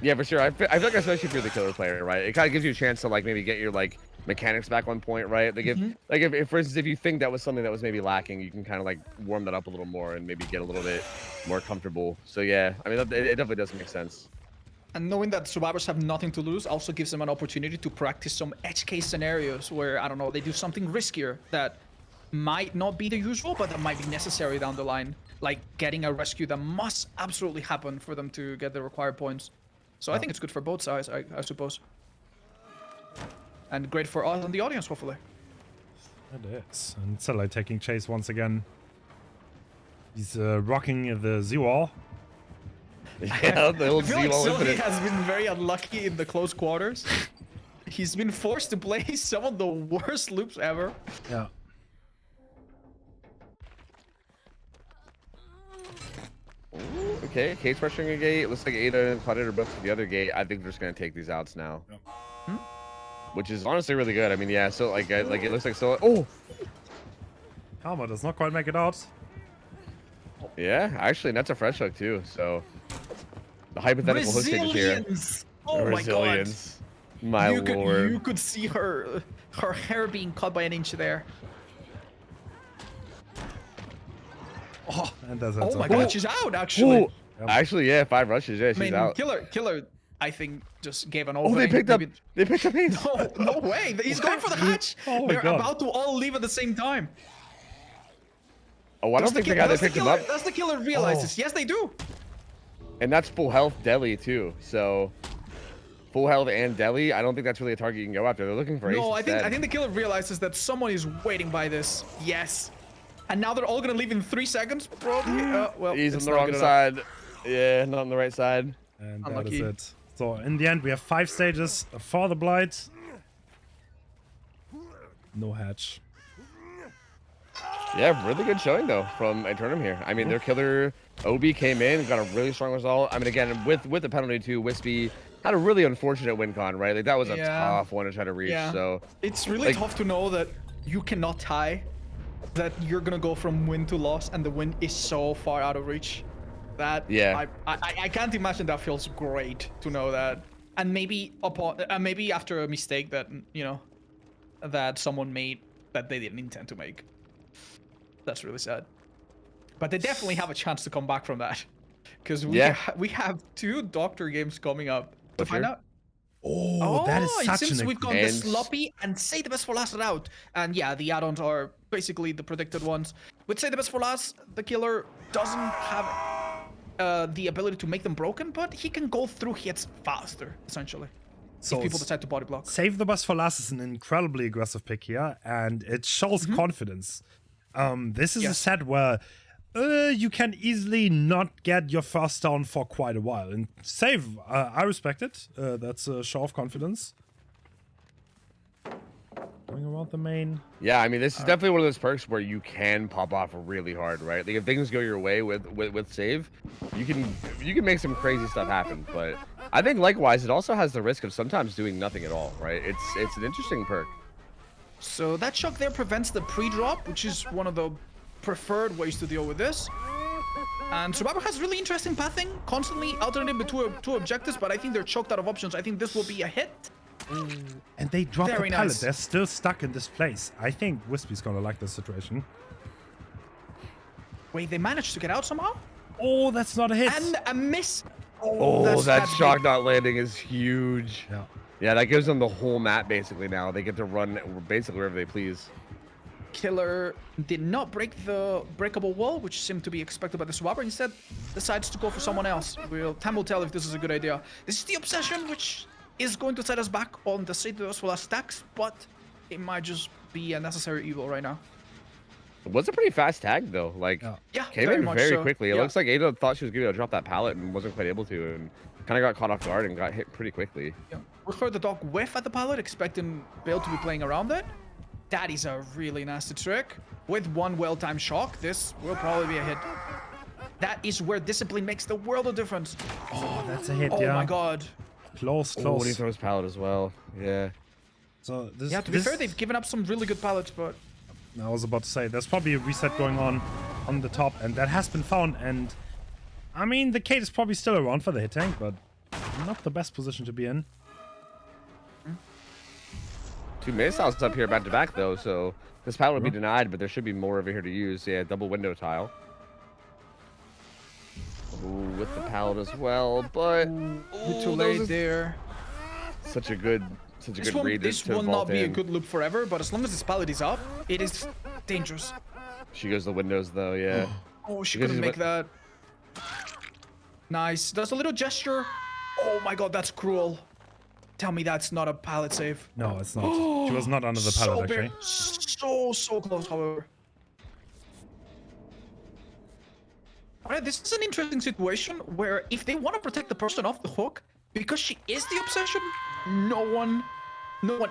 Speaker 2: Yeah, for sure. I feel like especially if you're the killer player, right? It kind of gives you a chance to like maybe get your like mechanics back on point, right? Like if for instance, if you think that was something that was maybe lacking, you can kind of like warm that up a little more and maybe get a little bit more comfortable. So yeah, I mean, it definitely does make sense.
Speaker 4: And knowing that survivors have nothing to lose also gives them an opportunity to practice some edge case scenarios where, I don't know, they do something riskier that might not be the usual, but that might be necessary down the line. Like getting a rescue that must absolutely happen for them to get the required points. So I think it's good for both sides, I suppose. And great for us and the audience, hopefully.
Speaker 1: It is. And Cello taking chase once again. He's rocking the Z-wall.
Speaker 2: Yeah, the old
Speaker 4: I feel like
Speaker 2: Z-wall
Speaker 4: Sylvie
Speaker 2: infinite.
Speaker 4: has been very unlucky in the close quarters. He's been forced to play some of the worst loops ever.
Speaker 1: Yeah.
Speaker 2: Ooh, okay, Kate's pressuring a gate. Looks like Ada and Claudette are both to the other gate. I think they're just gonna take these outs now. Which is honestly really good. I mean, yeah, so like it looks like so. Oh,
Speaker 1: Karma does not quite make it out.
Speaker 2: yeah, actually, that's a fresh hook too. So the hypothetical hook stage is here.
Speaker 4: Oh my god.
Speaker 2: Resilience. My lord.
Speaker 4: You could see her hair being cut by an inch there.
Speaker 1: Oh, and that's
Speaker 4: Oh my god, she's out actually.
Speaker 2: Ooh. Actually, yeah, 5 rushes. Yeah, she's
Speaker 4: I mean,
Speaker 2: out.
Speaker 4: Killer, I think just gave an
Speaker 2: Oh,
Speaker 4: opening.
Speaker 2: they picked up.
Speaker 4: Maybe-
Speaker 2: They picked up Ace.
Speaker 4: No way. He's going for the hatch.
Speaker 1: Oh my
Speaker 4: They're
Speaker 1: God.
Speaker 4: about to all leave at the same time.
Speaker 2: Oh, I don't think the guy that picked him up.
Speaker 4: Does the killer realize this? Yes, they do.
Speaker 2: And that's full health deli too. So full health and deli. I don't think that's really a target you can go after. They're looking for Ace.
Speaker 4: No, I
Speaker 2: instead.
Speaker 4: think the killer realizes that someone is waiting by this. Yes. And now they're all gonna leave in 3 seconds, probably. Well,
Speaker 2: He's on
Speaker 4: it's
Speaker 2: the
Speaker 4: not
Speaker 2: wrong
Speaker 4: good enough.
Speaker 2: side. Yeah, not on the right side.
Speaker 1: And that
Speaker 4: Unlucky.
Speaker 1: is it. So in the end, we have 5 stages for the Blight. No hatch.
Speaker 2: Yeah, really good showing though from Eternum here. I mean, their killer OB came in, got a really strong result. I mean, again, with the penalty too, Wispy had a really unfortunate win con, right? Like that was a tough one to try to reach.
Speaker 4: Yeah.
Speaker 2: So
Speaker 4: it's really tough to know that you cannot tie, that you're gonna go from win to loss, and the win is so far out of reach. That I can't imagine that feels great to know that. And maybe maybe after a mistake that that someone made that they didn't intend to make. That's really sad. But they definitely have a chance to come back from that, because we have 2 Doctor games coming up to find out.
Speaker 1: Oh, that is such
Speaker 4: since
Speaker 1: an
Speaker 4: we've gone the sloppy and say the best for last route, and yeah, the add-ons are basically the predicted ones. With say the best for last, the killer doesn't have the ability to make them broken, but he can go through hits faster, essentially. So if people decide to body block.
Speaker 1: Save the best for last is an incredibly aggressive pick here, and it shows confidence. This is a set where you can easily not get your first down for quite a while. And save, I respect it. That's a show of confidence. Going around the main.
Speaker 2: Yeah, I mean, this is definitely one of those perks where you can pop off really hard, right? Like if things go your way with save, you can make some crazy stuff happen. But I think likewise, it also has the risk of sometimes doing nothing at all, right? It's an interesting perk.
Speaker 4: So that shock there prevents the pre-drop, which is one of the preferred ways to deal with this. And Survivor has really interesting pathing, constantly alternating between 2 objectives, but I think they're choked out of options. I think this will be a hit.
Speaker 1: And they drop the
Speaker 4: Very
Speaker 1: pallet.
Speaker 4: nice.
Speaker 1: They're still stuck in this place. I think Wispy's gonna like this situation.
Speaker 4: Wait, they managed to get out somehow?
Speaker 1: Oh, that's not a hit.
Speaker 4: And a miss.
Speaker 2: Oh, that shock not landing is huge.
Speaker 1: Yeah.
Speaker 2: Yeah, that gives them the whole map basically now. They get to run basically wherever they please.
Speaker 4: Killer did not break the breakable wall, which seemed to be expected by the Survivor. Instead, decides to go for someone else. Time will tell if this is a good idea. This is the Obsession, which is going to set us back on the state as well as stacks, but it might just be a necessary evil right now.
Speaker 2: It was a pretty fast tag though. Like, came in very quickly. It looks like Ada thought she was going to be able to drop that pallet and wasn't quite able to, and kind of got caught off guard and got hit pretty quickly.
Speaker 4: Yeah. We heard the dog whiff at the pallet, expecting Bale to be playing around it. That is a really nasty trick. With 1 well-timed shock, this will probably be a hit. That is where discipline makes the world of difference.
Speaker 1: Oh, that's a hit,
Speaker 4: Oh my god.
Speaker 1: Close.
Speaker 2: Oh, and he throws pallet as well. Yeah.
Speaker 1: So this,
Speaker 4: to be fair, they've given up some really good pallets, but...
Speaker 1: I was about to say, there's probably a reset going on the top, and that has been found, and... I mean, the Kate is probably still around for the hit tank, but not the best position to be in.
Speaker 2: 2 missiles up here back to back though, so this pallet would be denied, but there should be more over here to use. Yeah, double window tile. Ooh, with the pallet as well, but
Speaker 4: too late there.
Speaker 2: Such a good read.
Speaker 4: This will not be a good loop forever, but as long as this pallet is up, it is dangerous.
Speaker 2: She goes the windows though, yeah.
Speaker 4: Oh, she couldn't make that. Nice. Does a little gesture. Oh my god, that's cruel. Tell me that's not a pallet save.
Speaker 1: No, it's not. She was not under the pallet, actually.
Speaker 4: So close, however. Alright, this is an interesting situation where if they want to protect the person off the hook, because she is the Obsession, no one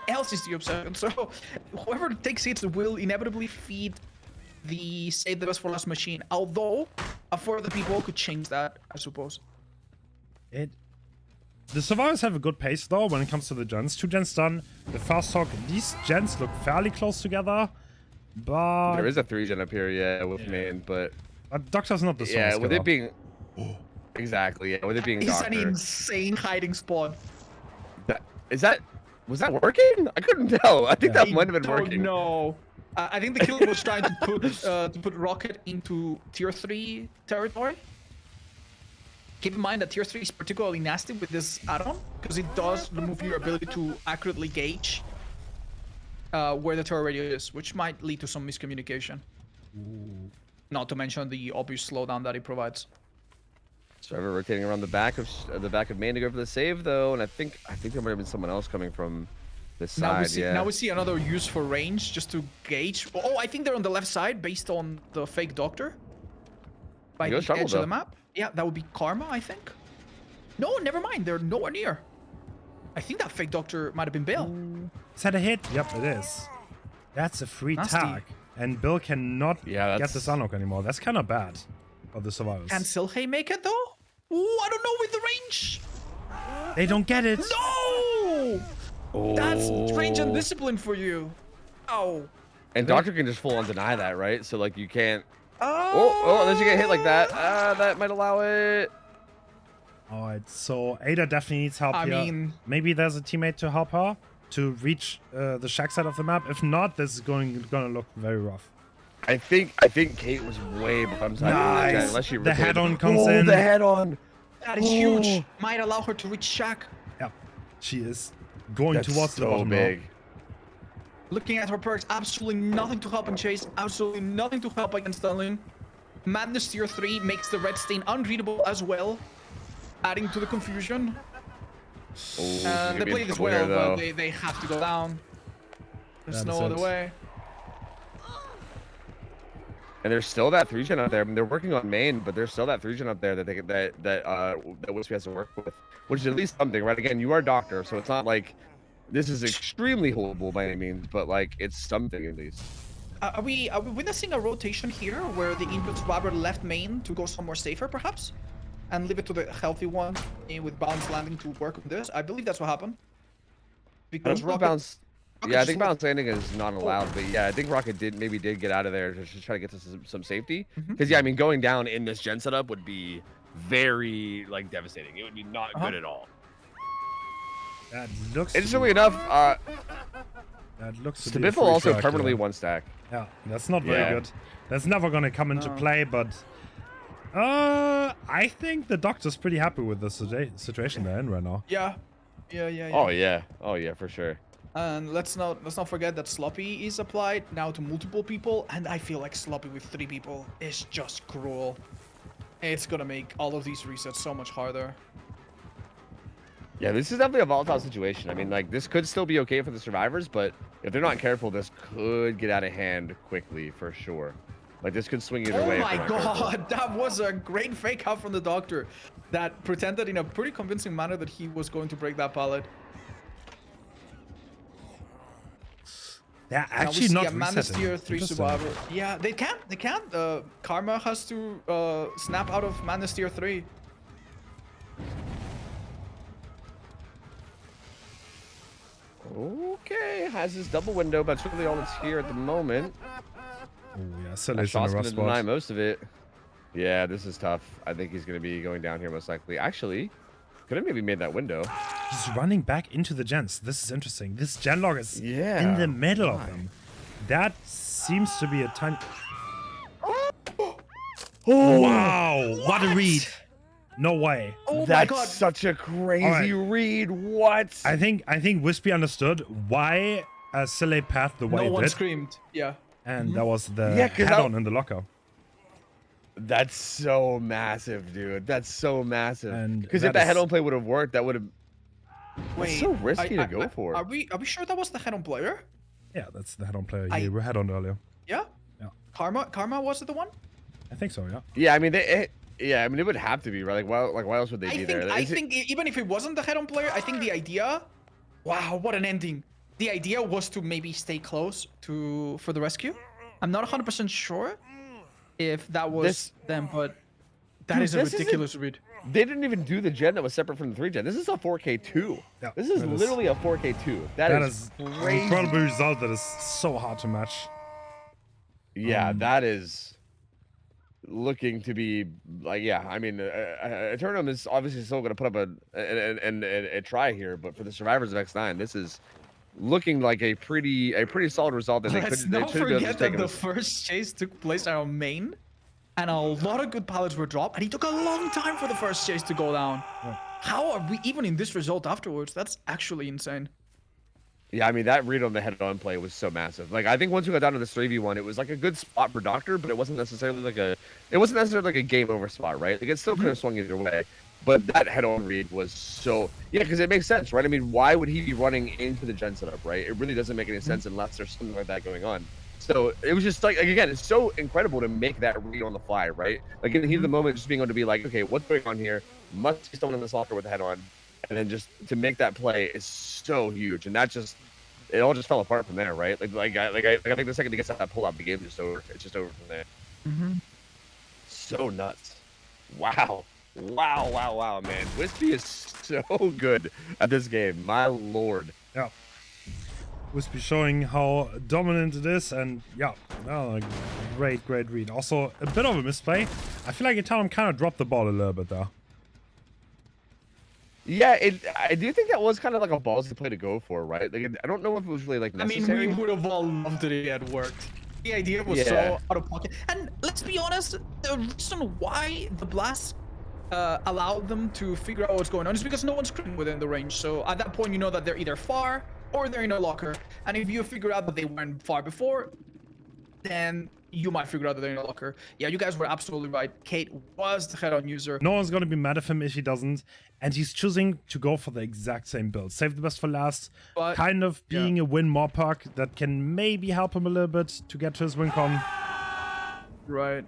Speaker 4: else is the Obsession. So whoever takes hits will inevitably feed the save the best for last machine. Although a further people could change that, I suppose.
Speaker 1: The Survivors have a good pace though when it comes to the gens. 2 gens done. The fast talk. These gens look fairly close together, but
Speaker 2: there is a 3 gen up here, yeah, with main, but
Speaker 1: Doctor's not the
Speaker 2: yeah, with it being exactly, yeah, with it being
Speaker 4: it's
Speaker 2: Doctor.
Speaker 4: an insane hiding spot.
Speaker 2: Was that working? I couldn't tell. I think that might have been working.
Speaker 4: No, I think the killer was trying to put Rocket into tier 3 territory. Keep in mind that tier 3 is particularly nasty with this add-on, because it does remove your ability to accurately gauge where the turret radio is, which might lead to some miscommunication.
Speaker 1: Ooh.
Speaker 4: Not to mention the obvious slowdown that it provides.
Speaker 2: Trevor rotating around the back of main to go for the save though, and I think there might have been someone else coming from this side.
Speaker 4: Now we see another use for range just to gauge. Oh, I think they're on the left side based on the fake Doctor. By the edge of the map. Yeah, that would be Karma, I think. No, never mind. They're nowhere near. I think that fake Doctor might have been Bale.
Speaker 1: Is that a hit? Yep, it is. That's a free tag. and Bill cannot
Speaker 2: Yeah,
Speaker 1: get this unlock anymore. That's kind of bad for the survivors.
Speaker 4: Can Silhey make it though? Ooh, I don't know with the range.
Speaker 1: They don't get it.
Speaker 4: No! That's range and discipline for you. Oh.
Speaker 2: And Doctor can just full on deny that, right? So like you can't.
Speaker 4: Oh.
Speaker 2: Oh, unless you get hit like that, that might allow it.
Speaker 1: All right, so Ada definitely needs help
Speaker 4: I
Speaker 1: here.
Speaker 4: mean-
Speaker 1: Maybe there's a teammate to help her to reach the shack side of the map. If not, this is gonna look very rough.
Speaker 2: I think Kate was way bottom side.
Speaker 1: Nice.
Speaker 2: Unless she
Speaker 1: The head-on comes
Speaker 2: oh,
Speaker 1: in.
Speaker 2: the head-on.
Speaker 4: That is huge. Might allow her to reach Shack.
Speaker 1: Yeah, she is going
Speaker 2: That's
Speaker 1: towards the
Speaker 2: so
Speaker 1: bottom
Speaker 2: big.
Speaker 1: now.
Speaker 4: Looking at her perks, absolutely nothing to help in Chase. Absolutely nothing to help against Stunling. Madness tier 3 makes the red stain unreadable as well, adding to the confusion.
Speaker 2: Oh,
Speaker 4: They played this well, but they have to go down. There's
Speaker 1: That
Speaker 4: no
Speaker 1: is
Speaker 4: other
Speaker 1: it.
Speaker 4: way.
Speaker 2: And there's still that 3-gen out there. I mean, they're working on main, but there's still that 3-gen out there that they that Wispy has to work with, which is at least something, right? Again, you are a doctor, so it's not like this is extremely horrible by any means, but like it's something at least.
Speaker 4: Are we witnessing a rotation here where the input survivor left main to go somewhere safer, perhaps, and leave it to the healthy one with bounce landing to work with this? I believe that's what happened. Because
Speaker 2: I
Speaker 4: Rocket,
Speaker 2: Yeah, I
Speaker 4: just
Speaker 2: think bounce landing is not allowed, but yeah, I think Rocket maybe did get out of there to just try to get to some safety. Because yeah, I mean, going down in this gen setup would be very like devastating. It would be not good at all.
Speaker 1: That looks.
Speaker 2: Interestingly enough,
Speaker 1: that looks. To be a
Speaker 2: Stabiffle
Speaker 1: free
Speaker 2: also
Speaker 1: track,
Speaker 2: permanently
Speaker 1: yeah.
Speaker 2: one stack.
Speaker 1: Yeah, that's not very
Speaker 2: Yeah.
Speaker 1: good. That's never gonna come into play, but I think the doctor's pretty happy with the situation they're in right now.
Speaker 4: yeah.
Speaker 2: Oh yeah, for sure.
Speaker 4: And let's not forget that Sloppy is applied now to multiple people, and I feel like Sloppy with 3 people is just cruel. It's gonna make all of these resets so much harder.
Speaker 2: Yeah, this is definitely a volatile situation. I mean, like, this could still be okay for the survivors, but if they're not careful, this could get out of hand quickly, for sure. Like, this could swing either way.
Speaker 4: Oh
Speaker 2: if
Speaker 4: my
Speaker 2: they're not careful.
Speaker 4: god, that was a great fake out from the doctor that pretended in a pretty convincing manner that he was going to break that pallet.
Speaker 1: They're
Speaker 4: Now we
Speaker 1: actually
Speaker 4: see
Speaker 1: not
Speaker 4: a Madness
Speaker 1: resetting.
Speaker 4: tier 3
Speaker 1: Interesting.
Speaker 4: survivor. Yeah, they can't. Karma has to snap out of Madness tier 3.
Speaker 2: Okay, has his double window, but that's really all that's here at the moment.
Speaker 1: Oh yeah, Silly's in a
Speaker 2: Shot's
Speaker 1: rough
Speaker 2: gonna deny
Speaker 1: spot.
Speaker 2: most of it. Yeah, this is tough. I think he's gonna be going down here most likely. Actually, could have maybe made that window.
Speaker 1: He's running back into the gens. This is interesting. This genlog is in
Speaker 2: Yeah,
Speaker 1: the middle of them. That seems to be a tiny. Oh wow! What a read! No way.
Speaker 4: Oh my
Speaker 2: That's
Speaker 4: god.
Speaker 2: such a crazy
Speaker 1: Alright.
Speaker 2: read. What?
Speaker 1: I think Wispy understood why Silly pathed the way
Speaker 4: No
Speaker 1: it
Speaker 4: one
Speaker 1: did,
Speaker 4: screamed. Yeah.
Speaker 1: and that was the
Speaker 2: Yeah, 'cause
Speaker 1: head-on in the locker.
Speaker 2: That's so massive, dude. That's so massive.
Speaker 1: And
Speaker 2: Because
Speaker 1: that
Speaker 2: if that
Speaker 1: is-
Speaker 2: head-on play would have worked, that would have.
Speaker 4: Wait.
Speaker 2: so risky to go for.
Speaker 4: Are we sure that was the head-on player?
Speaker 1: Yeah, that's the head-on player
Speaker 4: I-
Speaker 1: you were head-on earlier.
Speaker 4: Yeah.
Speaker 1: Yeah.
Speaker 4: Karma was it the one?
Speaker 1: I think so. Yeah.
Speaker 2: Yeah, I mean, it would have to be right. Why else would they be there?
Speaker 4: I
Speaker 2: Is it-
Speaker 4: think even if it wasn't the head-on player, I think the idea. Wow, what an ending! The idea was to maybe stay close for the rescue. I'm not 100% sure if that was them, but that
Speaker 2: Dude,
Speaker 4: is a
Speaker 2: this isn't-
Speaker 4: ridiculous read.
Speaker 2: They didn't even do the gen that was separate from the 3 gen. This is a 4K2.
Speaker 1: Yeah,
Speaker 2: This is
Speaker 1: that is-
Speaker 2: literally a 4K2.
Speaker 1: That
Speaker 2: that
Speaker 1: is
Speaker 2: is
Speaker 1: an
Speaker 2: crazy.
Speaker 1: incredible result that is so hard to match.
Speaker 2: Yeah, that is looking to be like, yeah. I mean, Eternum is obviously still going to put up a try here, but for the survivors of X9, this is looking like a pretty solid result that they
Speaker 4: Let's
Speaker 2: could. They
Speaker 4: not
Speaker 2: should have
Speaker 4: forget
Speaker 2: just
Speaker 4: that
Speaker 2: taken
Speaker 4: the
Speaker 2: this.
Speaker 4: first chase took place on main, and a lot of good pallets were dropped, and he took a long time for the first chase to go down.
Speaker 1: Yeah.
Speaker 4: How are we even in this result afterwards? That's actually insane.
Speaker 2: Yeah, I mean, that read on the head-on play was so massive. Like, I think once we got down to this 3v1, it was like a good spot for Doctor, but it wasn't necessarily like a game over spot, right? Like, it still could have swung either way. But that head-on read was so, yeah, because it makes sense, right? I mean, why would he be running into the gen setup, right? It really doesn't make any sense unless there's something like that going on. So it was just like again, it's so incredible to make that read on the fly, right? Like in the heat of the moment, just being able to be like, okay, what's going on here? Must be someone in this locker with the head on, and then just to make that play is so huge, and that just it all just fell apart from there, right? I think the second he gets that pull out, the game just over. It's just over from there. So nuts. Wow, man. Wispy is so good at this game. My lord.
Speaker 1: Yeah. Wispy showing how dominant it is, and yeah, well, great read. Also, a bit of a misplay. I feel like Eternum kind of dropped the ball a little bit there.
Speaker 2: Yeah, I do think that was kind of like a ballsy play to go for, right? Like, I don't know if it was really like necessary.
Speaker 4: I mean, we would have all loved it if it had worked. The idea was so out of pocket. And let's be honest, the reason why the blast allowed them to figure out what's going on is because no one's screening within the range. So at that point, you know that they're either far or they're in a locker. And if you figure out that they weren't far before, then you might figure out that they're in a locker. Yeah, you guys were absolutely right. Kate was the head-on user.
Speaker 1: No one's gonna be mad at him if he doesn't, and he's choosing to go for the exact same build. Save the best for last,
Speaker 4: But,
Speaker 1: kind of being a win more perk that can maybe help him a little bit to get to his win con.
Speaker 4: Right.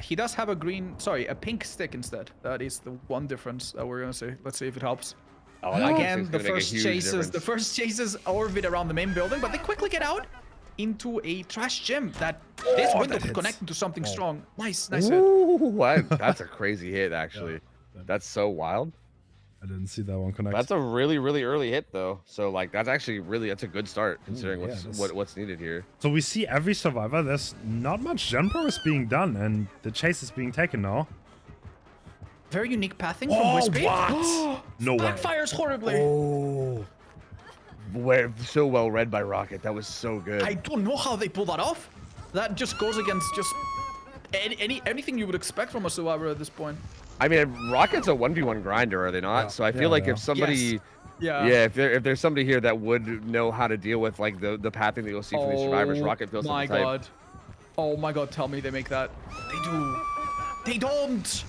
Speaker 4: He does have a pink stick instead. That is the one difference that we're gonna see. Let's see if it helps.
Speaker 2: Oh, that
Speaker 4: Again,
Speaker 2: thing's gonna make a huge
Speaker 4: the first chases orbit around the main building, but they quickly get out into a trash gym that this window could connect into something strong. Nice hit.
Speaker 2: Ooh, that's a crazy hit, actually. That's so wild.
Speaker 1: I didn't see that one connect.
Speaker 2: That's a really early hit, though. So like, that's a good start considering what's needed here.
Speaker 1: So we see every survivor. There's not much gen progress being done, and the chase is being taken now.
Speaker 4: Very unique pathing from Wispy.
Speaker 1: What? No way.
Speaker 4: Backfires horribly.
Speaker 1: Oh.
Speaker 2: So well read by Rocket. That was so good.
Speaker 4: I don't know how they pull that off. That just goes against just anything you would expect from a survivor at this point.
Speaker 2: I mean, Rocket's a 1v1 grinder, are they not?
Speaker 1: Yeah.
Speaker 2: So I feel like if somebody, if there's somebody here that would know how to deal with like the pathing that you'll see from these survivors, Rocket feels like the type.
Speaker 4: Oh my god, tell me they make that. They do. They don't.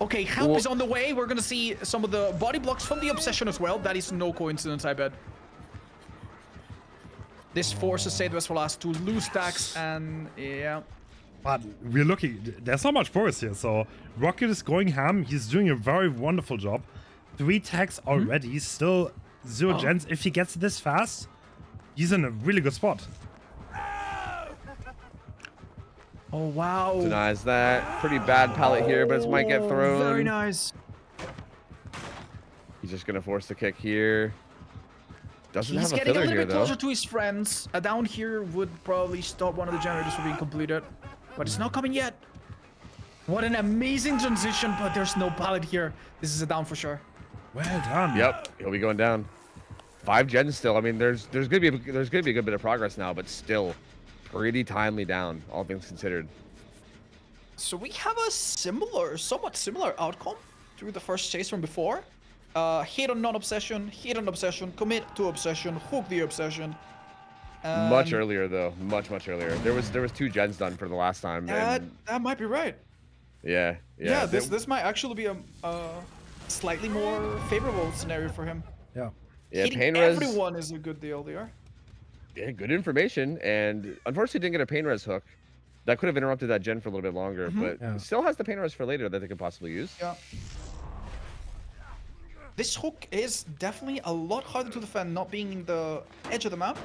Speaker 4: Okay, help is on the way. We're gonna see some of the body blocks from the Obsession as well. That is no coincidence, I bet. This forces Save the Best for Last to lose stacks, and yeah.
Speaker 1: But we're looking, there's not much progress here. So Rocket is going ham. He's doing a very wonderful job. 3 tags already, still 0 gens. If he gets this fast, he's in a really good spot.
Speaker 4: Oh, wow.
Speaker 2: Denies that. Pretty bad pallet here, but it might get thrown.
Speaker 4: Very nice.
Speaker 2: He's just going to force the kick here. Doesn't
Speaker 4: He's
Speaker 2: have a
Speaker 4: getting a
Speaker 2: filler
Speaker 4: little
Speaker 2: here,
Speaker 4: bit closer to his friends. A down here would probably stop one of the generators from being completed. But it's not coming yet. What an amazing transition, but there's no pallet here. This is a down for sure.
Speaker 1: Well done.
Speaker 2: Yep, he'll be going down. 5 gens still. I mean, there's gonna be a good bit of progress now, but still pretty timely down, all things considered.
Speaker 4: So we have a somewhat similar outcome through the first chase from before. Hit on non-obsession, hit on obsession, commit to obsession, hook the obsession.
Speaker 2: Much earlier though, much earlier. There was 2 gens done for the last time.
Speaker 4: That might be right.
Speaker 2: Yeah.
Speaker 4: This might actually be a slightly more favorable scenario for him.
Speaker 1: Yeah.
Speaker 2: Yeah,
Speaker 4: Hitting
Speaker 2: pain res.
Speaker 4: everyone is a good deal there.
Speaker 2: Yeah, good information, and unfortunately didn't get a pain res hook. That could have interrupted that gen for a little bit longer, but still has the pain res for later that they could possibly use.
Speaker 4: Yeah. This hook is definitely a lot harder to defend, not being in the edge of the map.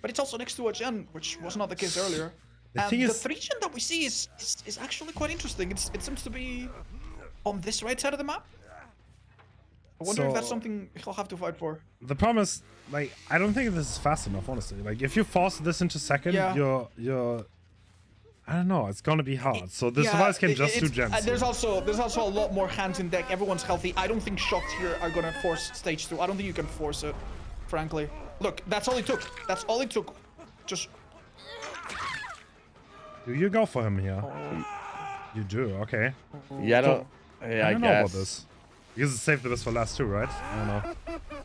Speaker 4: But it's also next to a gen, which was not the case earlier. The 3 gen that we see is actually quite interesting. It seems to be on this right side of the map. I wonder if that's something he'll have to fight for.
Speaker 1: The problem is, like, I don't think this is fast enough, honestly. Like, if you force this into second, you're I don't know, it's gonna be hard. So the survivors can just do gens.
Speaker 4: There's also a lot more hands in deck. Everyone's healthy. I don't think shots here are gonna force stage 2. I don't think you can force it, frankly. Look, that's all it took. That's all it took. Just.
Speaker 1: Do you go for him here? You do, okay.
Speaker 2: Yeah, I don't
Speaker 1: know about this. Because it's saved the best for last too, right? I don't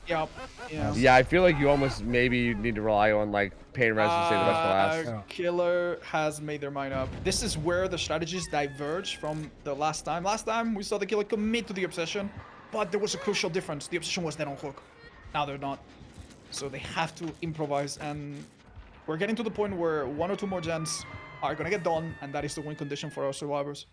Speaker 1: know.
Speaker 2: Yeah, I feel like you almost maybe need to rely on like pain res to save the best for last.
Speaker 4: Killer has made their mind up. This is where the strategies diverge from the last time. Last time we saw the killer commit to the obsession, but there was a crucial difference. The obsession was dead on hook. Now they're not. So they have to improvise, and we're getting to the point where 1 or 2 more gens are gonna get done, and that is the win condition for our survivors.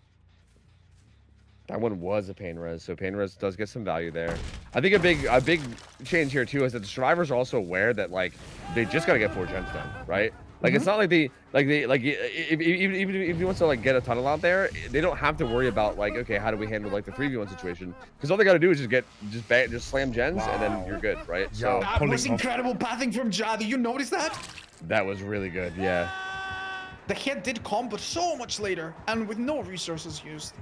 Speaker 2: That one was a pain res, so pain res does get some value there. I think a big change here too is that the survivors are also aware that like they just gotta get 4 gens done, right? Like it's not like if he wants to like get a tunnel out there, they don't have to worry about like, okay, how do we handle like the 3v1 situation? Because all they gotta do is just slam gens and then you're good, right? So
Speaker 4: That was incredible pathing from Ja. Did you notice that?
Speaker 2: that was really good, yeah.
Speaker 4: The hit did come, but so much later, and with no resources used.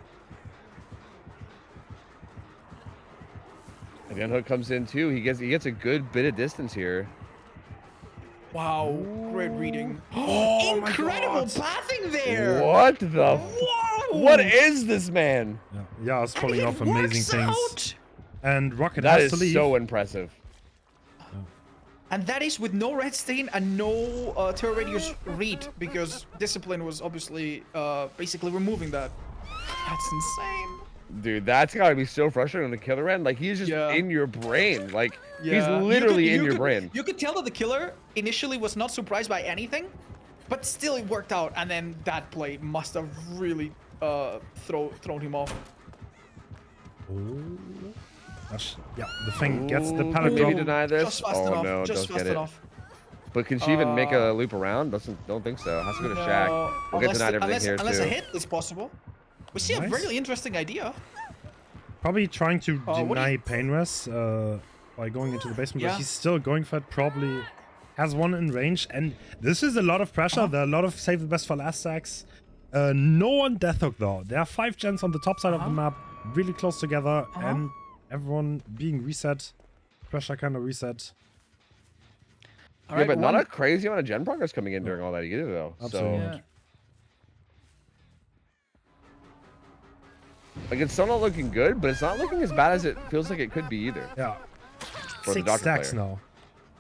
Speaker 2: And the unhook comes in too. He gets a good bit of distance here.
Speaker 4: Wow, great reading. Oh, incredible pathing there.
Speaker 2: What the?
Speaker 4: Whoa!
Speaker 2: What is this man?
Speaker 1: Yeah, it's pulling off amazing things.
Speaker 4: Out.
Speaker 1: And Rocket
Speaker 2: That
Speaker 1: has to
Speaker 2: is
Speaker 1: leave.
Speaker 2: so impressive.
Speaker 4: And that is with no red stain and no terror radius read, because discipline was obviously basically removing that. That's insane.
Speaker 2: Dude, that's gotta be so frustrating on the killer end. Like he's just in your brain. Like he's literally in your brain.
Speaker 4: You could tell that the killer initially was not surprised by anything, but still it worked out. And then that play must have really thrown him off.
Speaker 1: Yeah, the thing gets the pallet
Speaker 2: Maybe
Speaker 1: drop.
Speaker 2: deny this.
Speaker 4: Just fast
Speaker 2: Oh
Speaker 4: enough.
Speaker 2: no,
Speaker 4: Just
Speaker 2: don't
Speaker 4: fast
Speaker 2: get it.
Speaker 4: enough.
Speaker 2: But can she even make a loop around? Don't think so. Has to go to Shack. We'll get denied everything here
Speaker 4: unless
Speaker 2: too.
Speaker 4: a hit is possible. We see a
Speaker 1: Nice.
Speaker 4: really interesting idea.
Speaker 1: Probably trying to
Speaker 4: what do
Speaker 1: deny
Speaker 4: you-
Speaker 1: pain res by going into the basement, but
Speaker 4: Yeah.
Speaker 1: he's still going for it. Probably has one in range, and this is a lot of pressure. There are a lot of save the best for last stacks. No one death hook though. There are 5 gens on the top side of the map, really close together, and everyone being reset. Pressure kind of reset.
Speaker 4: All
Speaker 2: Yeah,
Speaker 4: right,
Speaker 2: but not
Speaker 4: one-
Speaker 2: a crazy amount of gen progress coming in during all that either though.
Speaker 1: Absolutely.
Speaker 2: So
Speaker 4: Yeah.
Speaker 2: like it's still not looking good, but it's not looking as bad as it feels like it could be either.
Speaker 1: Yeah.
Speaker 2: For the
Speaker 1: 6
Speaker 2: doctor
Speaker 1: stacks
Speaker 2: player.
Speaker 1: now.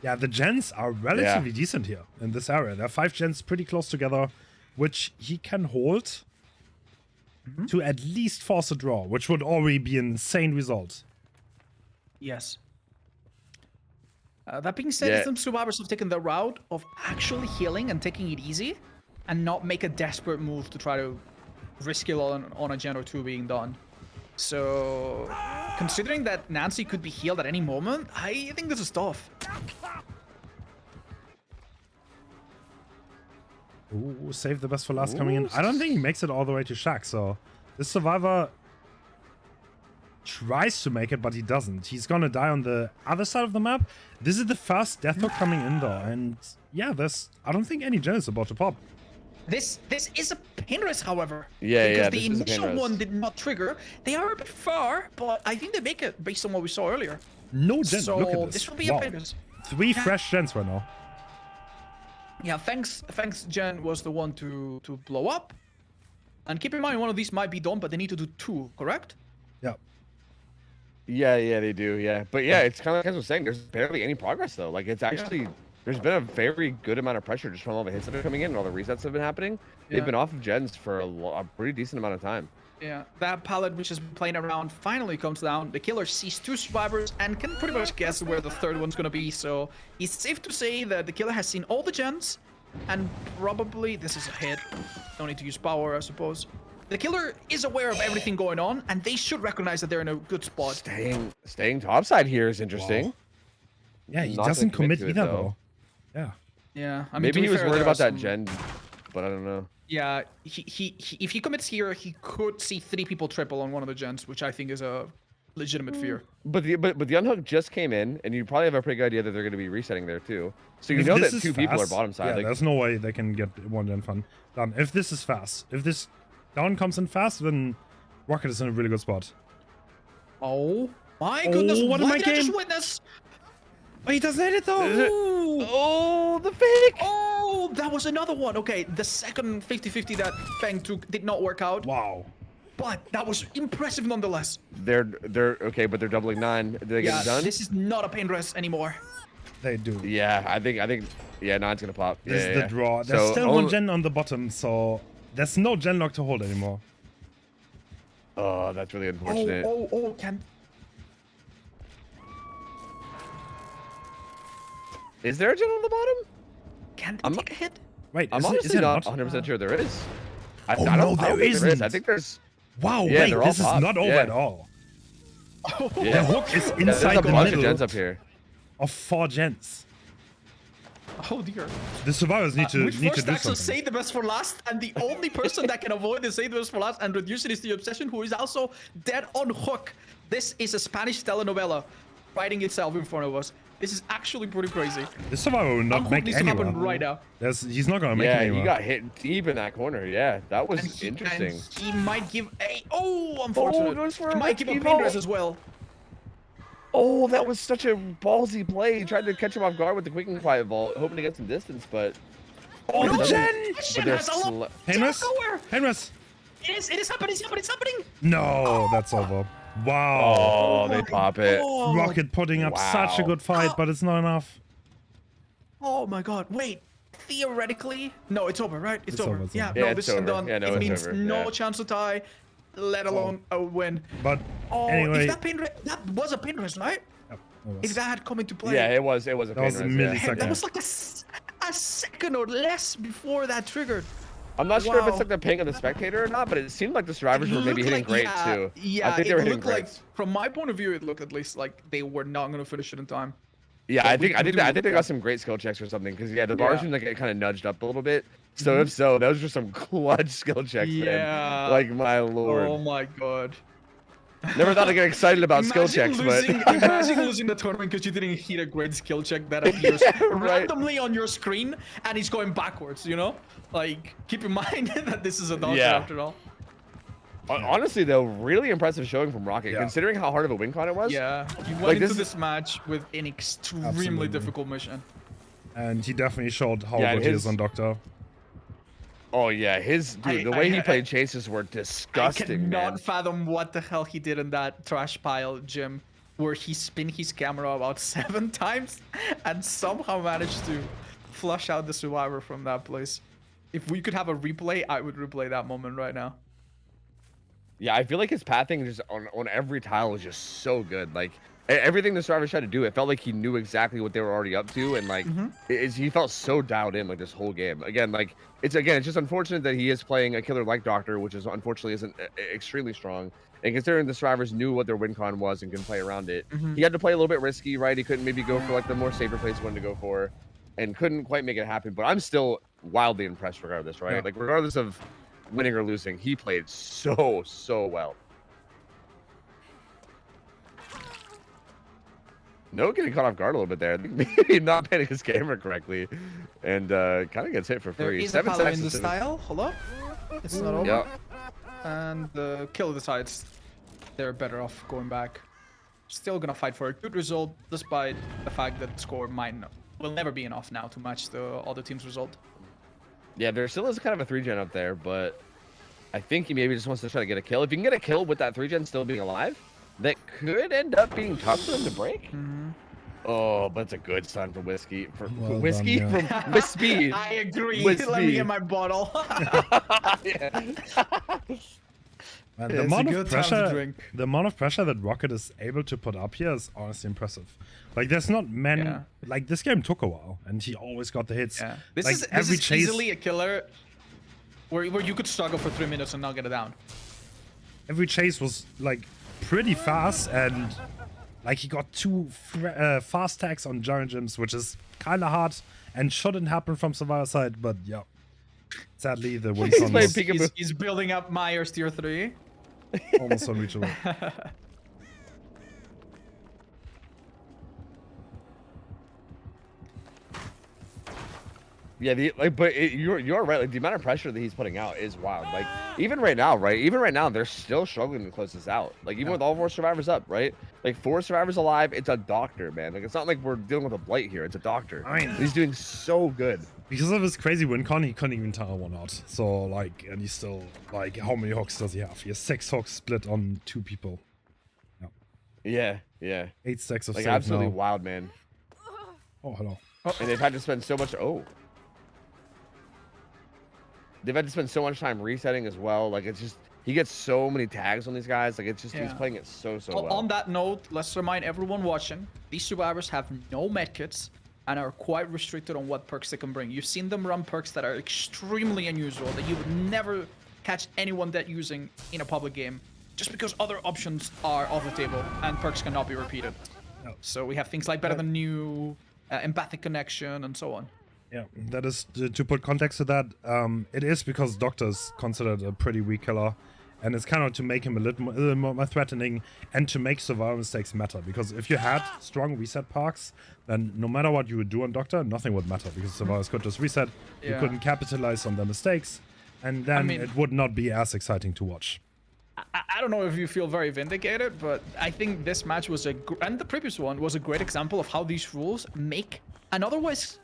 Speaker 1: Yeah, the gens are relatively decent here in this area. There are 5 gens pretty close together, which he can hold to at least force a draw, which would already be an insane result.
Speaker 4: Yes. That being said, some survivors have taken the route of actually healing and taking it easy, and not make a desperate move to try to risk it on a gen or 2 being done. So, considering that Nancy could be healed at any moment, I think this is tough.
Speaker 1: Ooh, save the best for last coming in. I don't think he makes it all the way to Shack, so this survivor tries to make it, but he doesn't. He's gonna die on the other side of the map. This is the first death hook coming in though, and yeah, I don't think any gen is about to pop.
Speaker 4: This is a pain risk, however.
Speaker 2: Yeah,
Speaker 4: because
Speaker 2: yeah,
Speaker 4: the
Speaker 2: this is a pain
Speaker 4: initial
Speaker 2: risk.
Speaker 4: one did not trigger. They are a bit far, but I think they make it based on what we saw earlier.
Speaker 1: No gen,
Speaker 4: So
Speaker 1: look at this.
Speaker 4: this will be a pain risk.
Speaker 1: 3 fresh gens right now.
Speaker 4: Yeah, thanks Jen was the one to blow up. And keep in mind, one of these might be done, but they need to do 2, correct?
Speaker 1: Yeah.
Speaker 2: Yeah, they do. Yeah, but yeah, it's kind of like I was saying. There's barely any progress though. Like it's actually there's been a very good amount of pressure just from all the hits that are coming in and all the resets that have been happening.
Speaker 4: Yeah.
Speaker 2: They've been off of gens for a pretty decent amount of time.
Speaker 4: Yeah, that pallet which has been playing around finally comes down. The killer sees 2 survivors and can pretty much guess where the 3rd one's gonna be. So it's safe to say that the killer has seen all the gens, and probably this is a hit. Don't need to use power, I suppose. The killer is aware of everything going on, and they should recognize that they're in a good spot.
Speaker 2: Staying topside here is interesting.
Speaker 1: Wow. Yeah, he
Speaker 2: Not gonna
Speaker 1: doesn't
Speaker 2: commit
Speaker 1: commit
Speaker 2: to it,
Speaker 1: either
Speaker 2: though.
Speaker 1: though. Yeah.
Speaker 4: Yeah, I mean,
Speaker 2: Maybe
Speaker 4: to be
Speaker 2: he was
Speaker 4: fair,
Speaker 2: worried
Speaker 4: there
Speaker 2: about
Speaker 4: are
Speaker 2: that
Speaker 4: some-
Speaker 2: gen, but I don't know.
Speaker 4: Yeah, if he commits here, he could see 3 people triple on one of the gens, which I think is a legitimate fear.
Speaker 2: But the unhook just came in, and you probably have a pretty good idea that they're going to be resetting there too. So you
Speaker 1: If
Speaker 2: know
Speaker 1: this
Speaker 2: that
Speaker 1: is
Speaker 2: 2 people are
Speaker 1: fast,
Speaker 2: bottom side.
Speaker 1: Yeah,
Speaker 2: like,
Speaker 1: there's no way they can get 1 gen fun done. If this is fast, if this down comes in fast, then Rocket is in a really good spot.
Speaker 4: Oh my goodness!
Speaker 1: what am I
Speaker 4: did I just
Speaker 1: game?
Speaker 4: witness?
Speaker 1: Oh, he doesn't hit it though.
Speaker 2: oh, the fake!
Speaker 4: Oh, that was another one. Okay, the second 50-50 that Fang took did not work out,
Speaker 1: Wow.
Speaker 4: but that was impressive nonetheless.
Speaker 2: They're okay, but they're doubling 9. Did they get it done?
Speaker 4: This is not a pain rest anymore.
Speaker 1: They do.
Speaker 2: Yeah, I think yeah, 9's gonna pop.
Speaker 1: This
Speaker 2: yeah,
Speaker 1: is
Speaker 2: yeah.
Speaker 1: the draw. There's
Speaker 2: So,
Speaker 1: still 1 gen on the bottom, so there's no gen lock to hold anymore.
Speaker 2: Oh, that's really unfortunate.
Speaker 4: Oh, can...
Speaker 2: Is there a gen on the bottom?
Speaker 4: Can they
Speaker 2: I'm
Speaker 4: take a hit?
Speaker 1: Wait,
Speaker 2: I'm
Speaker 1: is
Speaker 2: honestly
Speaker 1: it
Speaker 2: not
Speaker 1: not?
Speaker 2: 100% sure there is. I
Speaker 1: Oh,
Speaker 2: don't
Speaker 1: no,
Speaker 2: know
Speaker 1: there
Speaker 2: if there is.
Speaker 1: isn't.
Speaker 2: I think there's
Speaker 1: Wow,
Speaker 2: Yeah,
Speaker 1: wait,
Speaker 2: they're all
Speaker 1: this is
Speaker 2: popped.
Speaker 1: not over
Speaker 2: Yeah.
Speaker 1: at all.
Speaker 2: Yeah.
Speaker 1: The hook is
Speaker 2: There's
Speaker 1: inside
Speaker 2: a
Speaker 1: the
Speaker 2: bunch of
Speaker 1: middle
Speaker 2: gens up here.
Speaker 1: of 4 gens.
Speaker 4: Oh dear.
Speaker 1: The survivors need to
Speaker 4: We
Speaker 1: do
Speaker 4: first actually
Speaker 1: something.
Speaker 4: save the best for last, and the only person that can avoid the save the best for last and reduce it is the Obsession, who is also dead on hook. This is a Spanish telenovela writing itself in front of us. This is actually pretty crazy.
Speaker 1: The survivor will not
Speaker 4: Unhook
Speaker 1: make
Speaker 4: needs to happen
Speaker 1: anyone.
Speaker 4: right now.
Speaker 1: He's not gonna make
Speaker 2: Yeah,
Speaker 1: anyone.
Speaker 2: he got hit deep in that corner. Yeah, that was
Speaker 4: And
Speaker 2: interesting.
Speaker 4: and he might give a unfortunate.
Speaker 2: goes for
Speaker 4: He
Speaker 2: a
Speaker 4: might give a
Speaker 2: rescue
Speaker 4: pain
Speaker 2: ball.
Speaker 4: res as well.
Speaker 2: Oh, that was such a ballsy play. He tried to catch him off guard with the quick and quiet vault, hoping to get some distance, but
Speaker 1: Oh,
Speaker 2: But
Speaker 1: the
Speaker 2: doesn't-
Speaker 1: gen!
Speaker 2: but they're sl-
Speaker 1: Henris?
Speaker 4: Nowhere.
Speaker 1: Henris!
Speaker 4: It is happening, it's happening.
Speaker 1: No, that's over. Wow.
Speaker 2: Oh, they pop it.
Speaker 4: Oh,
Speaker 1: Rocket putting up such a
Speaker 2: Wow.
Speaker 1: good fight, but it's not enough.
Speaker 4: oh my god, wait. Theoretically, no, it's over, right? It's over.
Speaker 1: over, it's
Speaker 4: Yeah,
Speaker 1: over.
Speaker 4: no,
Speaker 2: Yeah,
Speaker 4: this
Speaker 2: it's
Speaker 4: is
Speaker 2: over.
Speaker 4: done.
Speaker 2: Yeah, no,
Speaker 4: it
Speaker 2: it's
Speaker 4: means
Speaker 2: over,
Speaker 4: no
Speaker 2: yeah.
Speaker 4: chance to tie, let alone a win.
Speaker 1: But
Speaker 4: Oh,
Speaker 1: anyway,
Speaker 4: if that pin that was a pin rest, right? If that had come into play,
Speaker 2: Yeah, it was a
Speaker 1: That was a
Speaker 2: pain res, yeah.
Speaker 1: millisecond.
Speaker 4: that was like a second or less before that triggered.
Speaker 2: I'm not sure if it's
Speaker 4: Wow.
Speaker 2: like the ping of the spectator or not, but it seemed like the survivors
Speaker 4: It
Speaker 2: were maybe
Speaker 4: looked
Speaker 2: hitting great
Speaker 4: yeah,
Speaker 2: too.
Speaker 4: Yeah,
Speaker 2: I think they were hitting
Speaker 4: looked like,
Speaker 2: great.
Speaker 4: from my point of view, it looked at least like they were not going to finish it in time.
Speaker 2: Yeah,
Speaker 4: But
Speaker 2: I
Speaker 4: we
Speaker 2: think
Speaker 4: can do
Speaker 2: they
Speaker 4: that.
Speaker 2: got some great skill checks or something because yeah, the bar
Speaker 4: Yeah.
Speaker 2: seemed like it kind of nudged up a little bit. So if so, those were some clutch skill checks, man.
Speaker 4: Yeah.
Speaker 2: Like my lord.
Speaker 4: Oh my god.
Speaker 2: Never thought I'd get excited about skill
Speaker 4: Imagine
Speaker 2: checks,
Speaker 4: losing,
Speaker 2: but
Speaker 4: imagine losing the tournament because you didn't hit a great skill check that appears
Speaker 2: Yeah, right.
Speaker 4: randomly on your screen and it's going backwards, you know? Like, keep in mind that this is a doctor
Speaker 2: Yeah.
Speaker 4: after all.
Speaker 2: honestly though, really impressive showing from Rocket,
Speaker 1: Yeah.
Speaker 2: considering how hard of a win con it was.
Speaker 4: Yeah, you went
Speaker 2: Like,
Speaker 4: into
Speaker 2: this
Speaker 4: this match with an extremely
Speaker 1: Absolutely.
Speaker 4: difficult mission.
Speaker 1: and he definitely showed how
Speaker 2: Yeah,
Speaker 1: good he
Speaker 2: his-
Speaker 1: is on Doctor.
Speaker 2: Oh yeah, the way he played chases were disgusting,
Speaker 4: I cannot
Speaker 2: man.
Speaker 4: fathom what the hell he did in that trash pile, Jim, where he spun his camera about 7 times and somehow managed to flush out the survivor from that place. If we could have a replay, I would replay that moment right now.
Speaker 2: Yeah, I feel like his pathing just on every tile was just so good. Like everything the survivors tried to do, it felt like he knew exactly what they were already up to, and like he felt so dialed in like this whole game. Again, like it's just unfortunate that he is playing a killer like Doctor, which is unfortunately isn't extremely strong. And considering the survivors knew what their win con was and can play around it, he had to play a little bit risky, right? He couldn't maybe go for like the more safer plays he wanted to go for, and couldn't quite make it happen. But I'm still wildly impressed regardless, right?
Speaker 1: Yeah.
Speaker 2: Like regardless of winning or losing, he played so well. No, getting caught off guard a little bit there. I think maybe not panning his camera correctly, and kind of gets hit for
Speaker 4: There
Speaker 2: free.
Speaker 4: is a
Speaker 2: 7
Speaker 4: palo in
Speaker 2: seconds
Speaker 4: the
Speaker 2: to-
Speaker 4: style. Hello? It's not over.
Speaker 2: Yeah.
Speaker 4: And the kill decides they're better off going back. Still gonna fight for a good result, despite the fact that the score will never be enough now to match the other team's result.
Speaker 2: Yeah, there still is kind of a 3-gen up there, but I think he maybe just wants to try to get a kill. If you can get a kill with that 3-gen still being alive, that could end up being tough for him to break. Oh, but it's a good stun for Whiskey.
Speaker 1: Well done,
Speaker 2: Whiskey?
Speaker 1: yeah.
Speaker 2: From Whiskey.
Speaker 4: I agree.
Speaker 2: With
Speaker 4: Let me
Speaker 2: speed.
Speaker 4: get my bottle.
Speaker 2: Yeah.
Speaker 1: And
Speaker 4: It's
Speaker 1: the
Speaker 4: a
Speaker 1: amount
Speaker 4: good
Speaker 1: of
Speaker 4: time to
Speaker 1: pressure,
Speaker 4: drink.
Speaker 1: the amount of pressure that Rocket is able to put up here is honestly impressive. Like, there's not many.
Speaker 4: Yeah.
Speaker 1: Like, this game took a while, and he always got the hits.
Speaker 4: Yeah. This
Speaker 1: like
Speaker 4: is
Speaker 1: every chase,
Speaker 4: easily a killer where you could struggle for 3 minutes and not get it down.
Speaker 1: every chase was like pretty fast, and like he got 2 fast tags on giant gyms, which is kind of hard and shouldn't happen from survivor side. But yeah, sadly the win
Speaker 2: He's
Speaker 1: con
Speaker 2: playing
Speaker 1: was
Speaker 2: peekaboo.
Speaker 4: He's building up Myers tier 3.
Speaker 1: almost unreachable.
Speaker 2: Yeah, you're right. Like the amount of pressure that he's putting out is wild. Like even right now, right? Even right now, they're still struggling to close this out. Like even with all 4 survivors up, right? Like 4 survivors alive, it's a doctor, man. Like it's not like we're dealing with a blight here. It's a doctor.
Speaker 1: I mean-
Speaker 2: He's doing so good.
Speaker 1: Because of his crazy win con, he couldn't even tire one out. So like, and he's still like, how many hooks does he have? He has 6 hooks split on 2 people.
Speaker 2: Yeah, yeah.
Speaker 1: 8 stacks of
Speaker 2: Like
Speaker 1: save
Speaker 2: absolutely
Speaker 1: now.
Speaker 2: wild, man.
Speaker 1: Oh, hello.
Speaker 2: And they've had to spend so much. They've had to spend so much time resetting as well. Like it's just he gets so many tags on these guys. Like it's just he's
Speaker 4: Yeah.
Speaker 2: playing it so well.
Speaker 4: On that note, let's remind everyone watching, these survivors have no medkits and are quite restricted on what perks they can bring. You've seen them run perks that are extremely unusual, that you would never catch anyone that using in a public game, just because other options are off the table and perks cannot be repeated.
Speaker 1: No.
Speaker 4: So we have things like better than new, empathic connection, and so on.
Speaker 1: Yeah, that is to put context to that. It is because Doctor is considered a pretty weak killer, and it's kind of to make him a little more threatening and to make survival mistakes matter. Because if you had strong reset parks, then no matter what you would do on Doctor, nothing would matter because survivors could just reset. You couldn't capitalize on their mistakes, and then it would not be as exciting to watch.
Speaker 4: I don't know if you feel very vindicated, but I think this match was and the previous one was a great example of how these rules make an otherwise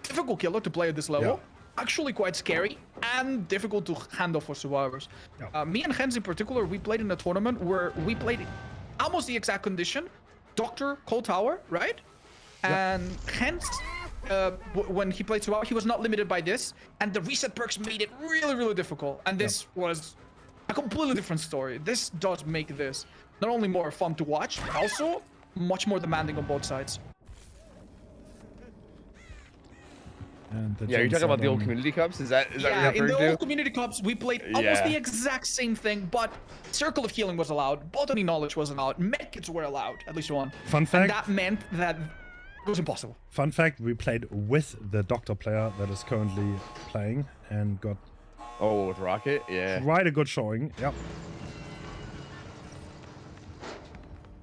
Speaker 4: difficult killer to play at this level actually quite scary and difficult to handle for survivors. Me and Hens in particular, we played in a tournament where we played almost the exact condition. Doctor, Cold Tower, right? And Hens, when he played survivor, he was not limited by this, and the reset perks made it really, really difficult. And this was a completely different story. This does make this not only more fun to watch, but also much more demanding on both sides.
Speaker 2: Yeah, you're talking about the old community cups? Is that what you're referring
Speaker 4: in the
Speaker 2: to?
Speaker 4: old community cups, we played almost the exact same thing, but Circle of Healing was allowed, Botany Knowledge was allowed, Medkits were allowed, at least one.
Speaker 1: Fun fact.
Speaker 4: And that meant that it was impossible.
Speaker 1: Fun fact, we played with the Doctor player that is currently playing and got
Speaker 2: with Rocket? Yeah.
Speaker 1: quite a good showing. Yep.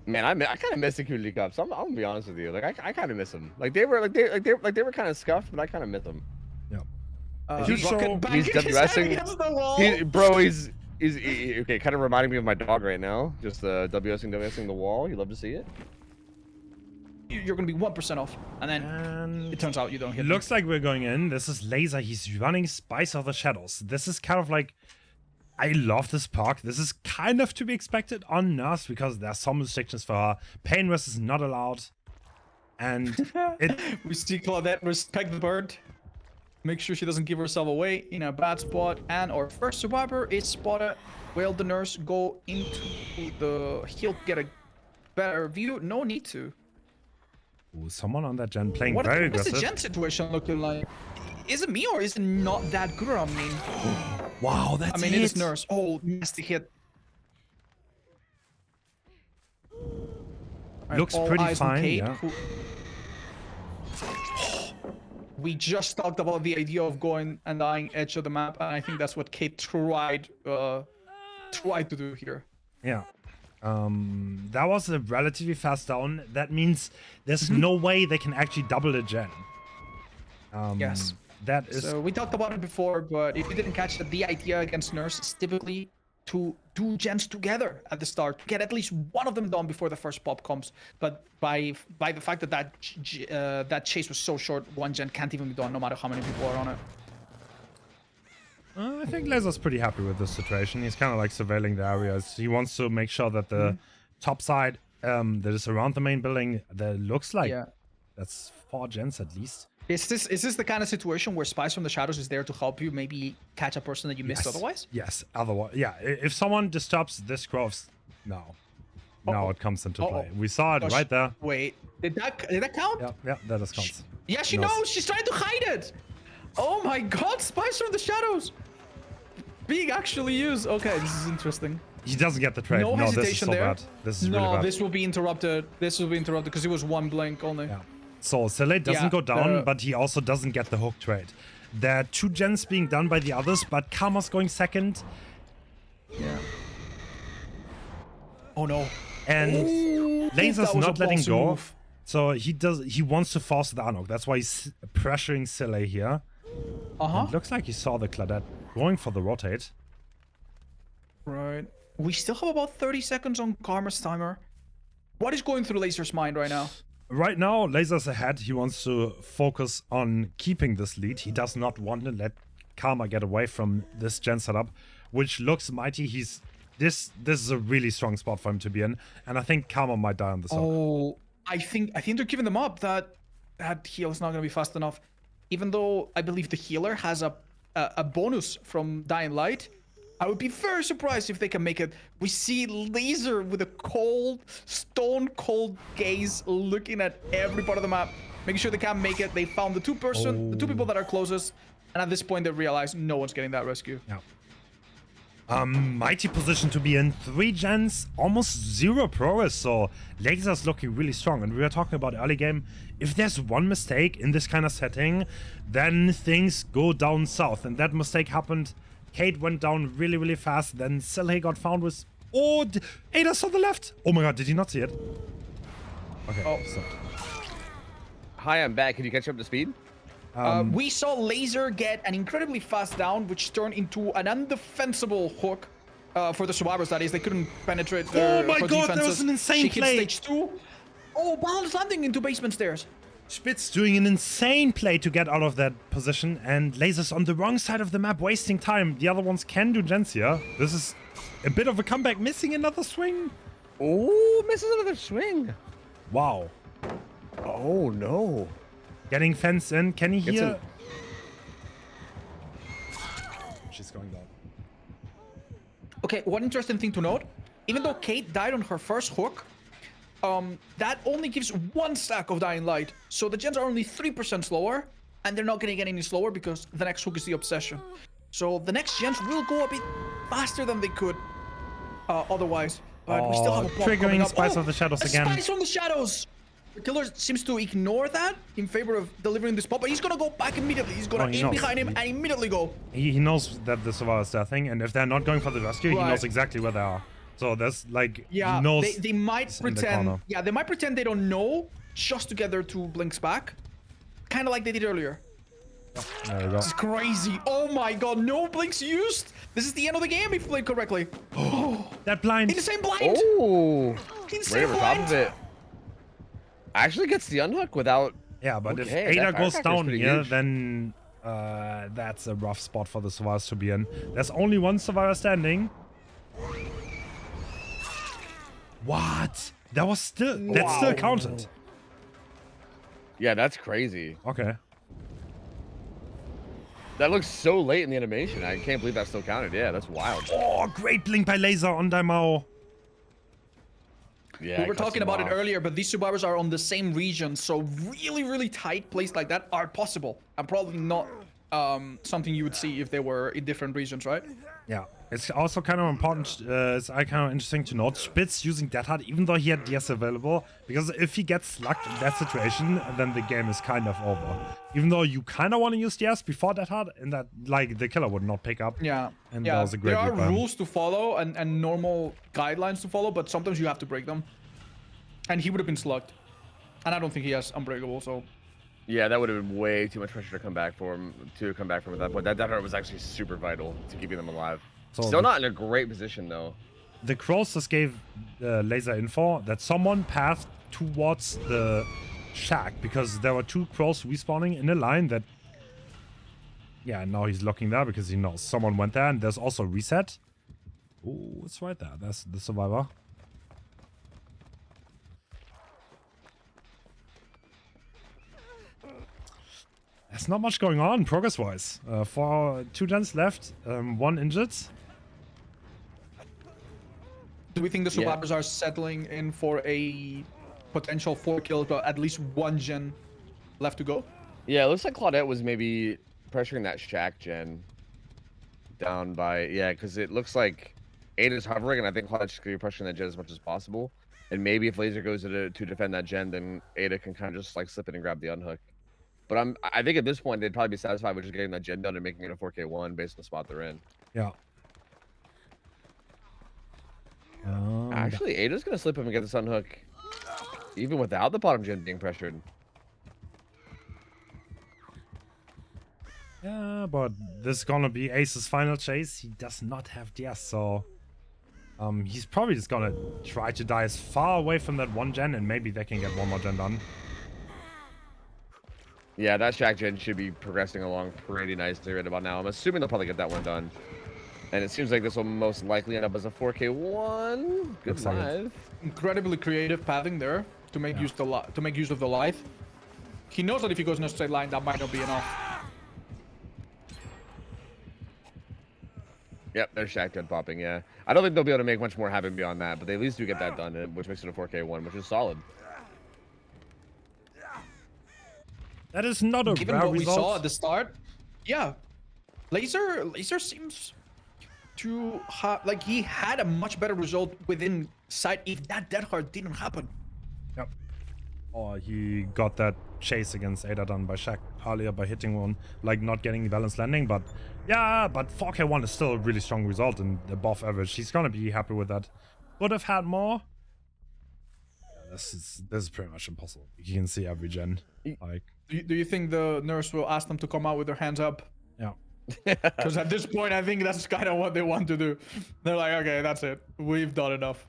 Speaker 2: Man, I kind of miss the community cups. I'm gonna be honest with you. Like I kind of miss them. Like they were kind of scuffed, but I kind of miss them.
Speaker 1: Yeah.
Speaker 2: He's
Speaker 4: Rocket banging his head
Speaker 2: WSing.
Speaker 4: against the wall.
Speaker 2: He's okay. Kind of reminding me of my dog right now. Just WSing the wall. You love to see it.
Speaker 4: You're gonna be 1% off, and then it turns out you don't hit.
Speaker 1: It looks like we're going in. This is Laser. He's running Spice of the Shadows. This is kind of like, I love this park. This is kind of to be expected on Nurse because there's some restrictions for her. Pain Rest is not allowed. And
Speaker 4: we see Claudette respect the bird. Make sure she doesn't give herself away in a bad spot. And our first survivor is spotted. Will the Nurse go into the he'll get a better view? No need to.
Speaker 1: Ooh, someone on that gen playing
Speaker 4: What
Speaker 1: very
Speaker 4: is
Speaker 1: aggressive.
Speaker 4: the gen situation looking like? Is it me or is it not that good? I mean,
Speaker 1: Wow, that's
Speaker 4: it is Nurse. Oh, nasty hit.
Speaker 1: Looks
Speaker 4: all
Speaker 1: pretty
Speaker 4: eyes on
Speaker 1: fine,
Speaker 4: Kate,
Speaker 1: yeah.
Speaker 4: We just talked about the idea of going and dying edge of the map, and I think that's what Kate tried to do here.
Speaker 1: Yeah. That was a relatively fast down. That means there's no way they can actually double the gen.
Speaker 4: Yes.
Speaker 1: That is...
Speaker 4: So we talked about it before, but if you didn't catch that, the idea against Nurse is typically to do gens together at the start, get at least one of them done before the first pop comes. But by the fact that that chase was so short, one gen can't even be done, no matter how many people are on it.
Speaker 1: I think Laser's pretty happy with this situation. He's kind of like surveilling the areas. He wants to make sure that the top side that is around the main building, that looks like that's 4 gens at least.
Speaker 4: Is this the kind of situation where Spice from the Shadows is there to help you maybe catch a person that you missed otherwise?
Speaker 1: Yes, otherwise, yeah. If someone disturbs this growth, now it comes into play. We saw it right there.
Speaker 4: Wait, did that count?
Speaker 1: Yeah, that is counts.
Speaker 4: Yeah, she knows. She's trying to hide it. Oh my God, Spice from the Shadows being actually used. Okay, this is interesting.
Speaker 1: He doesn't get the trade.
Speaker 4: No
Speaker 1: this is
Speaker 4: hesitation
Speaker 1: so
Speaker 4: there.
Speaker 1: bad. This is really bad.
Speaker 4: This will be interrupted. This will be interrupted because it was one blink only.
Speaker 1: Yeah. So Silly doesn't go down, but he also doesn't get the hook trade. There are 2 gens being done by the others, but Karma's going second.
Speaker 4: Yeah. Oh no.
Speaker 1: And Laser's not letting go. Move. So he wants to force the unhook. That's why he's pressuring Silly here. It looks like he saw the Claudette going for the rotate.
Speaker 4: Right. We still have about 30 seconds on Karma's timer. What is going through Laser's mind right now?
Speaker 1: Right now, Laser's ahead. He wants to focus on keeping this lead. He does not want to let Karma get away from this gen setup, which looks mighty. This is a really strong spot for him to be in, and I think Karma might die on the side.
Speaker 4: Oh, I think they're giving them up. That heal is not going to be fast enough. Even though I believe the healer has a bonus from Dying Light, I would be very surprised if they can make it. We see Laser with a cold, stone cold gaze looking at every part of the map, making sure they can't make it. They found the two people that are closest, and at this point they realize no one's getting that rescue.
Speaker 1: Yeah. Mighty position to be in. 3 gens, almost 0 progress, so Laser's looking really strong. And we were talking about early game. If there's one mistake in this kind of setting, then things go down south. And that mistake happened. Kate went down really, really fast. Then Silhe got found with... Oh, Ada's on the left. Oh my god, did you not see it? Okay, stopped.
Speaker 2: Hi, I'm back. Can you catch up to speed?
Speaker 4: We saw Laser get an incredibly fast down, which turned into an undefensible hook for the survivors. That is, they couldn't penetrate their
Speaker 1: Oh my god,
Speaker 4: defenses.
Speaker 1: that was an insane
Speaker 4: She
Speaker 1: play.
Speaker 4: hit stage 2. Oh, balance landing into basement stairs.
Speaker 1: Spitz doing an insane play to get out of that position, and Laser's on the wrong side of the map, wasting time. The other ones can do gens here. This is a bit of a comeback, missing another swing.
Speaker 2: Oh, misses another swing.
Speaker 1: Wow.
Speaker 2: Oh, no.
Speaker 1: Getting fence in. Can he
Speaker 2: Gets
Speaker 1: hear? She's going down.
Speaker 4: Okay, one interesting thing to note. Even though Kate died on her first hook, that only gives 1 stack of Dying Light. So the gens are only 3% slower, and they're not going to get any slower because the next hook is the Obsession. So the next gens will go a bit faster than they could otherwise. But we still have a pop coming
Speaker 1: triggering
Speaker 4: up.
Speaker 1: Spice of the Shadows again.
Speaker 4: Spice from the Shadows! The killer seems to ignore that in favor of delivering this pop, but he's going to go back immediately. He's going to aim behind him and immediately go.
Speaker 1: He knows that the survivors are thing, and if they're not going for the rescue, he
Speaker 4: Right.
Speaker 1: knows exactly where they are. So there's like,
Speaker 4: Yeah,
Speaker 1: he knows
Speaker 4: they might
Speaker 1: it's in the
Speaker 4: pretend.
Speaker 1: corner.
Speaker 4: Yeah, they might pretend they don't know just to get their 2 blinks back, kind of like they did earlier.
Speaker 1: There we go.
Speaker 4: This is crazy. Oh my god, no blinks used. This is the end of the game if played correctly.
Speaker 1: That blind.
Speaker 4: Insane blind.
Speaker 2: Oh,
Speaker 4: Insane
Speaker 2: right over top
Speaker 4: blind.
Speaker 2: of it. Actually gets the unhook without...
Speaker 1: Yeah, but
Speaker 2: Okay,
Speaker 1: if
Speaker 2: that
Speaker 1: Ada goes
Speaker 2: firecracker's
Speaker 1: down
Speaker 2: pretty
Speaker 1: here,
Speaker 2: huge.
Speaker 1: then that's a rough spot for the survivors to be in. There's only 1 survivor standing. What? That was still... That still counted.
Speaker 2: Yeah, that's crazy.
Speaker 1: Okay.
Speaker 2: That looks so late in the animation. I can't believe that still counted. Yeah, that's wild.
Speaker 1: Oh, great blink by Laser on Daimao.
Speaker 2: Yeah,
Speaker 4: We were
Speaker 2: cuts
Speaker 4: talking
Speaker 2: him
Speaker 4: about it
Speaker 2: off.
Speaker 4: earlier, but these survivors are on the same region, so really tight places like that are possible, and probably not something you would see if they were in different regions, right?
Speaker 1: Yeah, it's also kind of important, it's kind of interesting to note, Spitz using Death Heart, even though he had DS available, because if he gets slugged in that situation, then the game is kind of over. Even though you kind of want to use DS before Death Heart, and that, like, the killer would not pick up.
Speaker 4: Yeah.
Speaker 1: And
Speaker 4: yeah,
Speaker 1: that was a great
Speaker 4: there are
Speaker 1: read by him.
Speaker 4: rules to follow and normal guidelines to follow, but sometimes you have to break them. And he would have been slugged. And I don't think he has Unbreakable, so...
Speaker 2: Yeah, that would have been way too much pressure to come back for him, at that point. That heart was actually super vital to keeping them alive.
Speaker 1: So
Speaker 2: Still not in a great position, though.
Speaker 1: The crows just gave Laser info that someone passed towards the shack, because there were 2 crows respawning in a line that... Yeah, now he's looking there because he knows someone went there, and there's also reset. Oh, it's right there. That's the survivor. There's not much going on progress-wise. 2 gens left, 1 injured.
Speaker 4: Do we think the survivors are settling in for a potential 4 kills, but at least 1 gen left to go?
Speaker 2: Yeah, it looks like Claudette was maybe pressuring that shack gen down by... Yeah, because it looks like Ada's hovering, and I think Claudette's going to be pressuring that gen as much as possible. And maybe if Laser goes to defend that gen, then Ada can kind of just like slip in and grab the unhook. But I think at this point, they'd probably be satisfied with just getting that gen done and making it a 4K1 based on the spot they're in.
Speaker 1: Yeah.
Speaker 2: Actually, Ada's going to slip him and get this unhook, even without the bottom gen being pressured.
Speaker 1: Yeah, but this is gonna be Ace's final chase. He does not have DS, so he's probably just gonna try to die as far away from that 1 gen, and maybe they can get 1 more gen done.
Speaker 2: Yeah, that shack gen should be progressing along pretty nicely right about now. I'm assuming they'll probably get that one done. And it seems like this will most likely end up as a 4K1. Good
Speaker 1: Looks like it.
Speaker 2: live.
Speaker 4: Incredibly creative pathing there to make use of the life. He knows that if he goes in a straight line, that might not be enough.
Speaker 2: Yep, there's shack gen popping, yeah. I don't think they'll be able to make much more happen beyond that, but they at least do get that done, which makes it a 4K1, which is solid.
Speaker 1: That is not a
Speaker 4: Given
Speaker 1: rare
Speaker 4: what we
Speaker 1: result.
Speaker 4: saw at the start, yeah, Laser seems to have, like, he had a much better result within sight if that Dead Hard didn't happen.
Speaker 1: Yep. Or he got that chase against Ada done by Shaq earlier by hitting one, like not getting the balanced landing. But yeah, but 4K1 is still a really strong result and above average. He's gonna be happy with that. Would have had more. Yeah, this is pretty much impossible. You can see every gen. Like,
Speaker 4: Do you think the nurse will ask them to come out with their hands up?
Speaker 1: yeah.
Speaker 4: Because at this point, I think that's kind of what they want to do. They're like, okay, that's it. We've done enough.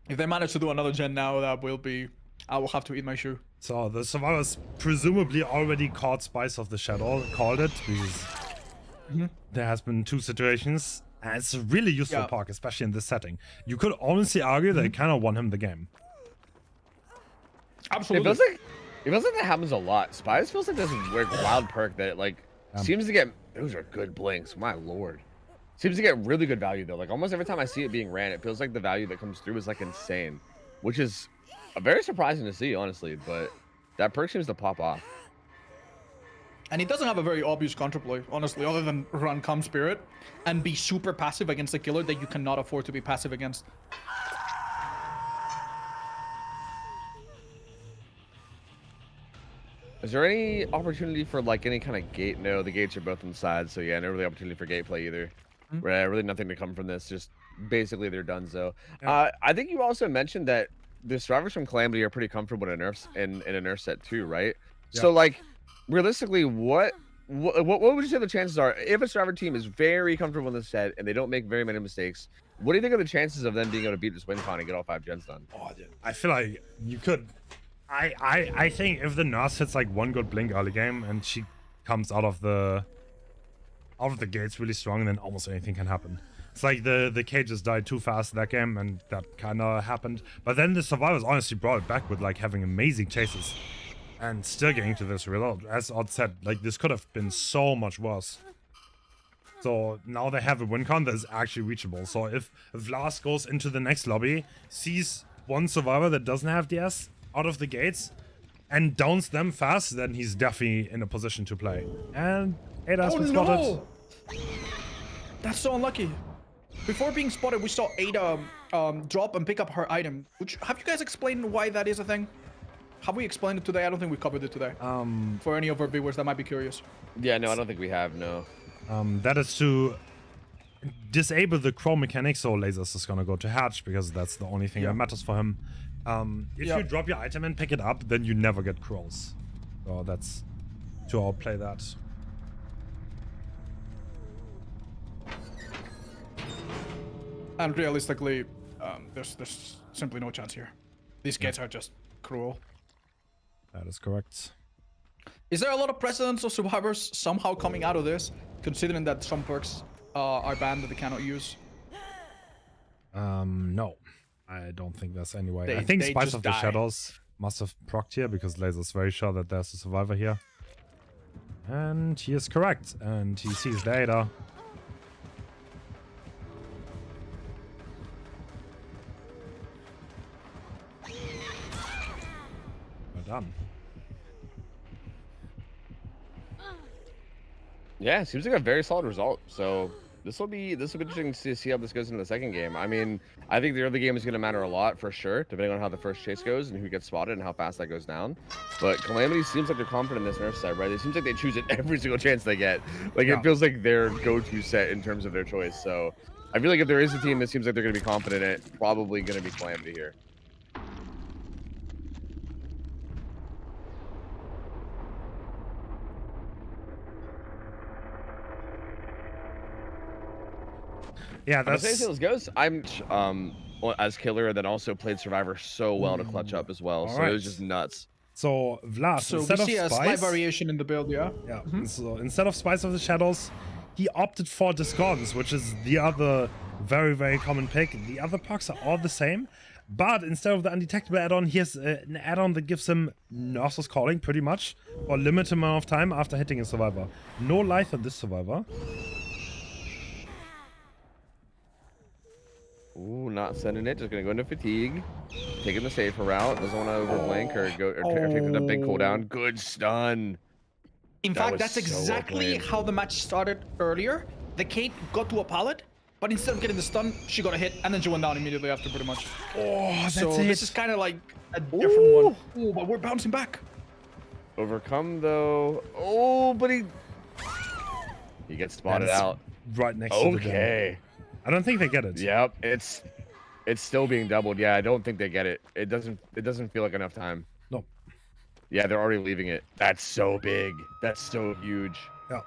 Speaker 4: If they manage to do another gen now, that will be... I will have to eat my shoe.
Speaker 1: So the survivors presumably already caught Spice of the Shadow, called it, because there has been 2 situations. And it's a really useful perk, especially in this setting. You could honestly argue that it kind of won him the game.
Speaker 4: Absolutely.
Speaker 2: It feels like that happens a lot. Spies feels like this weird wild perk that like seems to get. Those are good blinks, my lord. Seems to get really good value though. Like almost every time I see it being ran, it feels like the value that comes through is like insane, which is very surprising to see, honestly. But that perk seems to pop off.
Speaker 4: And it doesn't have a very obvious counterplay, honestly, other than run Calm Spirit and be super passive against a killer that you cannot afford to be passive against.
Speaker 2: Is there any opportunity for like any kind of gate? No, the gates are both inside, so yeah, no really opportunity for gate play either. Really nothing to come from this. Just basically they're done. So I think you also mentioned that the survivors from Calamity are pretty comfortable in a nerf in a nerf set too, right?
Speaker 1: Yeah.
Speaker 2: So like realistically, what would you say the chances are if a survivor team is very comfortable in this set and they don't make very many mistakes? What do you think are the chances of them being able to beat this win con and get all 5 gens done?
Speaker 1: Oh, I feel like you could. I think if the nurse hits like one good blink early game and she comes out of the gates really strong, then almost anything can happen. It's like the cages died too fast that game, and that kind of happened. But then the survivors honestly brought it back with like having amazing chases and still getting to this result. As Odd said, like this could have been so much worse. So now they have a win con that is actually reachable. So if Vlas goes into the next lobby, sees one survivor that doesn't have DS out of the gates and downs them fast, then he's definitely in a position to play. And Ada has been spotted.
Speaker 4: That's so unlucky. Before being spotted, we saw Ada drop and pick up her item. Which, have you guys explained why that is a thing? Have we explained it today? I don't think we covered it today. For any of our viewers that might be curious.
Speaker 2: Yeah, no, I don't think we have, no.
Speaker 1: That is to disable the crow mechanic, so lasers is gonna go to Hatch because that's the only thing that matters for him. If you drop your item and pick it up, then you never get crows. So that's to outplay that.
Speaker 4: And realistically, there's simply no chance here. These gates are just cruel.
Speaker 1: That is correct.
Speaker 4: Is there a lot of precedents of survivors somehow coming out of this, considering that some perks are banned that they cannot use?
Speaker 1: No. I don't think there's any way. I think Spice of the Shadows must have procced here because Laser's very sure that there's a survivor here. And he is correct. And he sees the Ada. Well done.
Speaker 2: Yeah, seems like a very solid result. So this will be interesting to see how this goes into the second game. I mean, I think the early game is going to matter a lot for sure, depending on how the first chase goes and who gets spotted and how fast that goes down. But Calamity seems like they're confident in this nerf set, right? It seems like they choose it every single chance they get. Like it feels like their go-to set in terms of their choice. So I feel like if there is a team that seems like they're going to be confident in it, probably going to be Calamity here.
Speaker 1: Yeah, that's
Speaker 2: as goes. I'm as killer, then also played Survivor so well to clutch up as well. So it was just nuts.
Speaker 1: So Vlas,
Speaker 4: So we
Speaker 1: instead
Speaker 4: see
Speaker 1: of
Speaker 4: a slight
Speaker 1: Spice,
Speaker 4: variation in the build, yeah?
Speaker 1: So instead of Spice of the Shadows, he opted for Discordance, which is the other very, very common pick. The other perks are all the same, but instead of the undetectable add-on, he has an add-on that gives him Nurse's Calling pretty much for a limited amount of time after hitting a survivor. No life on this survivor.
Speaker 2: Ooh, not sending it. Just gonna go into fatigue, taking the safer route. Doesn't want to overblink or take the big cooldown. Good stun.
Speaker 4: In fact, that's exactly how the match started earlier. The Kate got to a pallet, but instead of getting the stun, she got a hit, and then she went down immediately after, pretty much.
Speaker 1: Oh, that's
Speaker 4: So
Speaker 1: it.
Speaker 4: this is kind of like a different one. Oh, but we're bouncing back.
Speaker 2: Overcome though. Oh, but he gets spotted
Speaker 1: That is
Speaker 2: out.
Speaker 1: right next to the den.
Speaker 2: Okay.
Speaker 1: I don't think they get it.
Speaker 2: Yep. It's still being doubled. Yeah, I don't think they get it. It doesn't feel like enough time.
Speaker 1: No.
Speaker 2: Yeah, they're already leaving it. That's so big. That's so huge.
Speaker 1: Yeah.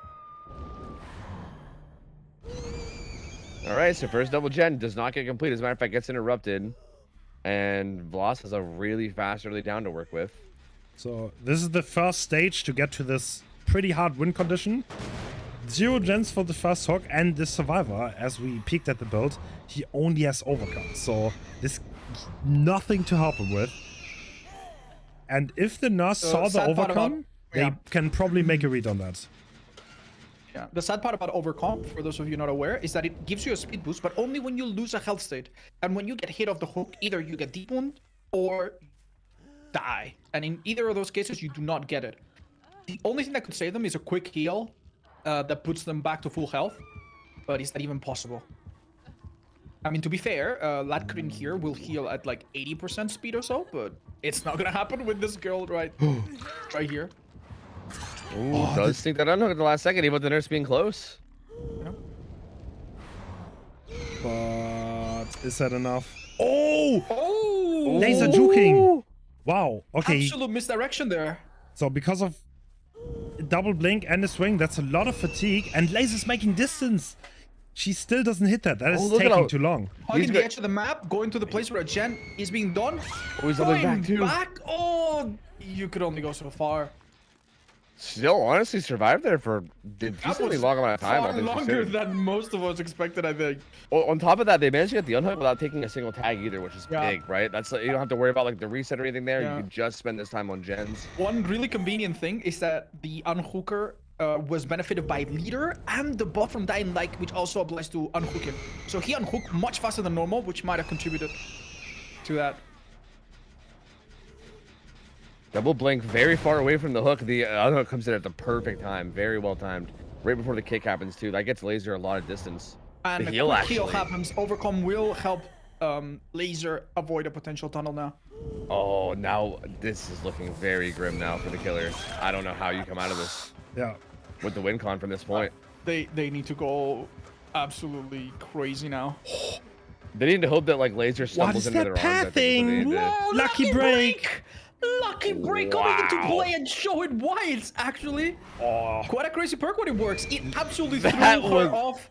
Speaker 2: All right, so first double gen does not get complete. As a matter of fact, gets interrupted. And Vlas has a really fast early down to work with.
Speaker 1: So this is the first stage to get to this pretty hard win condition. 0 gens for the first hook, and the survivor, as we peeked at the build, he only has overcome. So there's nothing to help him with. And if the nurse saw the
Speaker 4: sad part
Speaker 1: overcome,
Speaker 4: about-
Speaker 1: they
Speaker 4: yeah.
Speaker 1: can probably make a read on that.
Speaker 4: Yeah. The sad part about overcome, for those of you not aware, is that it gives you a speed boost, but only when you lose a health state. And when you get hit off the hook, either you get deep wound or die. And in either of those cases, you do not get it. The only thing that could save them is a quick heal that puts them back to full health. But is that even possible? I mean, to be fair, Latkarin here will heal at like 80% speed or so, but it's not gonna happen with this girl right here.
Speaker 2: Ooh, does think that unhook at the last second, even with the nurse being close.
Speaker 4: Yeah.
Speaker 1: But is that enough? Oh!
Speaker 4: Oh!
Speaker 1: Laser juking! Wow. Okay.
Speaker 4: Absolute misdirection there.
Speaker 1: So because of double blink and the swing, that's a lot of fatigue, and Laser's making distance. She still doesn't hit that. That is
Speaker 2: look at
Speaker 1: taking
Speaker 2: how-
Speaker 1: too long.
Speaker 4: Hugging
Speaker 2: He's
Speaker 4: the
Speaker 2: good.
Speaker 4: edge of the map, going to the place where a gen is being done.
Speaker 2: Oh, he's doubling
Speaker 4: Going
Speaker 2: back too.
Speaker 4: back? Oh, you could only go so far.
Speaker 2: Still, honestly, survived there for a
Speaker 4: That
Speaker 2: decently
Speaker 4: was
Speaker 2: long amount of time.
Speaker 4: far
Speaker 2: I think,
Speaker 4: longer
Speaker 2: considering.
Speaker 4: than most of us expected, I think.
Speaker 2: Well, on top of that, they managed to get the unhook without taking a single tag either, which is
Speaker 4: Yeah.
Speaker 2: big, right? That's like, you don't have to worry about like the reset or anything there.
Speaker 4: Yeah.
Speaker 2: You can just spend this time on gens.
Speaker 4: One really convenient thing is that the unhooker was benefited by leader and the buff from Dying Light, which also applies to unhook him. So he unhooked much faster than normal, which might have contributed to that.
Speaker 2: Double blink, very far away from the hook. The unhook comes in at the perfect time, very well timed, right before the kick happens too. That gets Laser a lot of distance.
Speaker 4: And
Speaker 2: The
Speaker 4: a
Speaker 2: heal,
Speaker 4: quick heal
Speaker 2: actually.
Speaker 4: happens. Overcome will help Laser avoid a potential tunnel now.
Speaker 2: Oh, now this is looking very grim now for the killer. I don't know how you come out of this
Speaker 1: Yeah.
Speaker 2: with the win con from this point.
Speaker 4: They need to go absolutely crazy now.
Speaker 2: They need to hope that like Laser
Speaker 1: What
Speaker 2: stumbles
Speaker 1: is
Speaker 2: into
Speaker 1: that
Speaker 2: their arms. I think, is what they
Speaker 1: pathing?
Speaker 2: need to-
Speaker 4: Whoa,
Speaker 1: Lucky break!
Speaker 4: Lucky break coming into
Speaker 2: Wow.
Speaker 4: play and showing why it's actually
Speaker 1: Oh,
Speaker 4: quite a crazy perk when it works. It absolutely threw
Speaker 2: That
Speaker 4: her
Speaker 2: was-
Speaker 4: off,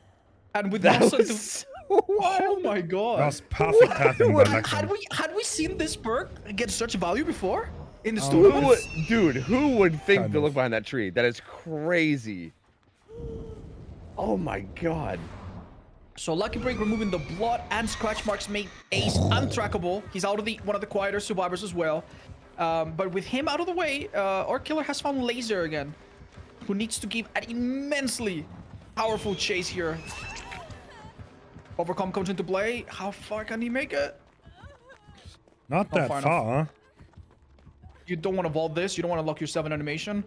Speaker 4: and with
Speaker 2: That
Speaker 4: muscle
Speaker 2: was
Speaker 4: to...
Speaker 2: so
Speaker 4: Oh
Speaker 2: wild.
Speaker 4: my
Speaker 1: that
Speaker 4: god!
Speaker 1: was perfect pathing by
Speaker 4: Had
Speaker 1: Lexan.
Speaker 4: we seen this perk get such value before in the
Speaker 1: Oh,
Speaker 2: Who
Speaker 4: tournament?
Speaker 2: would, dude, who would think
Speaker 1: Kind
Speaker 2: to
Speaker 1: of.
Speaker 2: look behind that tree? That is crazy. Oh my god.
Speaker 4: So Lucky Break removing the blood and scratch marks made Ace untrackable. He's out of one of the quieter survivors as well. But with him out of the way, our killer has found Laser again, who needs to give an immensely powerful chase here. Overcome comes into play. How far can he make it?
Speaker 1: Not that
Speaker 4: far
Speaker 1: far, huh?
Speaker 4: You don't want to vault this. You don't want to lock yourself in animation.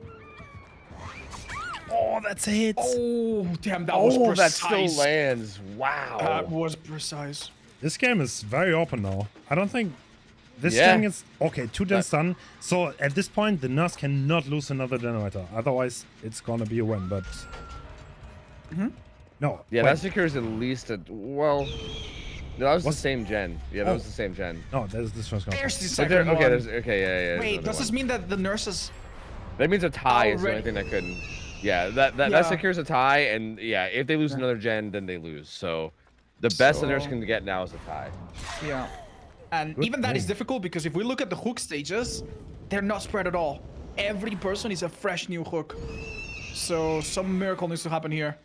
Speaker 1: Oh, that's a hit.
Speaker 4: Oh, damn, that was
Speaker 2: Oh, that
Speaker 4: precise.
Speaker 2: still lands. Wow.
Speaker 4: That was precise.
Speaker 1: This game is very open now. I don't think this
Speaker 2: Yeah.
Speaker 1: thing is okay. 2 gens done. So at this point, the nurse cannot lose another generator. Otherwise, it's gonna be a win. But no.
Speaker 2: Yeah,
Speaker 1: wait.
Speaker 2: that secures at least a well. No, that was
Speaker 1: What's-
Speaker 2: the same gen. Yeah, that
Speaker 1: Oh.
Speaker 2: was the same gen.
Speaker 1: No, this one's gonna.
Speaker 4: There's the
Speaker 2: But there-
Speaker 4: second
Speaker 2: okay,
Speaker 4: one.
Speaker 2: there's okay, yeah.
Speaker 4: Wait,
Speaker 2: there's
Speaker 4: does this
Speaker 2: another
Speaker 4: mean that the nurses...
Speaker 2: one. That means a tie is the only
Speaker 4: Already-
Speaker 2: thing that couldn't. Yeah, that
Speaker 4: Yeah.
Speaker 2: secures a tie, and yeah, if they lose another gen, then they lose. So, the best the nurse
Speaker 4: So-
Speaker 2: can get now is a tie.
Speaker 4: Yeah. And
Speaker 1: Good
Speaker 4: even that is
Speaker 1: move.
Speaker 4: difficult because if we look at the hook stages, they're not spread at all. Every person is a fresh new hook. So some miracle needs to happen here.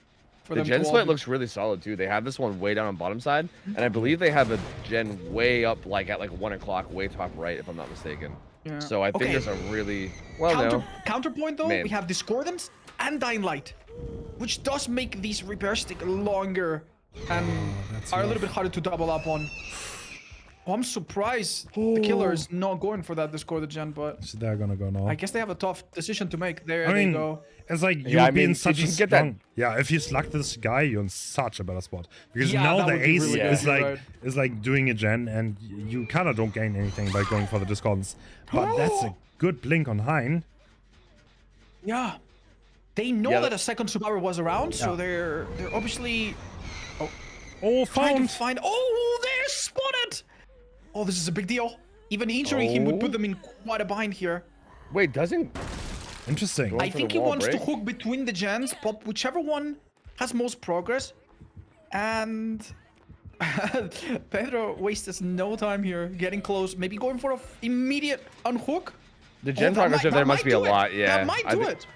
Speaker 4: For
Speaker 2: The
Speaker 4: them
Speaker 2: gen
Speaker 4: to all
Speaker 2: split
Speaker 4: be-
Speaker 2: looks really solid too. They have this one way down on bottom side, and I believe they have a gen way up, like at like 1 o'clock, way top right, if I'm not mistaken.
Speaker 4: Yeah.
Speaker 2: So I think
Speaker 4: Okay.
Speaker 2: there's a really well no.
Speaker 4: Counterpoint though,
Speaker 2: Man.
Speaker 4: we have Discordance and Dying Light, which does make these repairs take longer and
Speaker 1: that's
Speaker 4: are a
Speaker 1: rough.
Speaker 4: little bit harder to double up on. Oh, I'm surprised the killer is not going for that discorded gen, but
Speaker 1: So they're gonna go now.
Speaker 4: I guess they have a tough decision to make. There
Speaker 1: I
Speaker 4: they
Speaker 1: mean,
Speaker 4: go.
Speaker 1: it's like
Speaker 2: Yeah, I
Speaker 1: you'd be in
Speaker 2: mean,
Speaker 1: such
Speaker 2: if
Speaker 1: a
Speaker 2: you get that-
Speaker 1: strong. Yeah, if you slug this guy, you're in such a better spot because
Speaker 4: Yeah,
Speaker 1: now
Speaker 4: that
Speaker 1: the
Speaker 4: would be
Speaker 1: ace
Speaker 4: really
Speaker 1: is
Speaker 4: good,
Speaker 1: like
Speaker 4: right.
Speaker 1: doing a gen, and you kind of don't gain anything by going for the discordance. But that's a good blink on Hein.
Speaker 4: Yeah. They know
Speaker 2: Yeah,
Speaker 4: that a second survivor was around, so
Speaker 1: Yeah.
Speaker 4: they're obviously
Speaker 1: Oh,
Speaker 4: trying to
Speaker 1: found.
Speaker 4: find. Oh, they're spotted! Oh, this is a big deal. Even injuring him would put
Speaker 2: Oh.
Speaker 4: them in quite a bind here.
Speaker 2: Wait, doesn't
Speaker 1: Interesting.
Speaker 2: Go-
Speaker 4: I
Speaker 2: for
Speaker 4: think
Speaker 2: the
Speaker 4: he
Speaker 2: wall
Speaker 4: wants to
Speaker 2: break?
Speaker 4: hook between the gens, pop whichever one has most progress. And Pedro wastes no time here, getting close, maybe going for an immediate unhook.
Speaker 2: the gen
Speaker 4: that
Speaker 2: progress
Speaker 4: might-
Speaker 2: over there
Speaker 4: that
Speaker 2: must
Speaker 4: might
Speaker 2: be a
Speaker 4: do it.
Speaker 2: lot. Yeah,
Speaker 4: That might
Speaker 2: I
Speaker 4: do
Speaker 2: thi-
Speaker 4: it.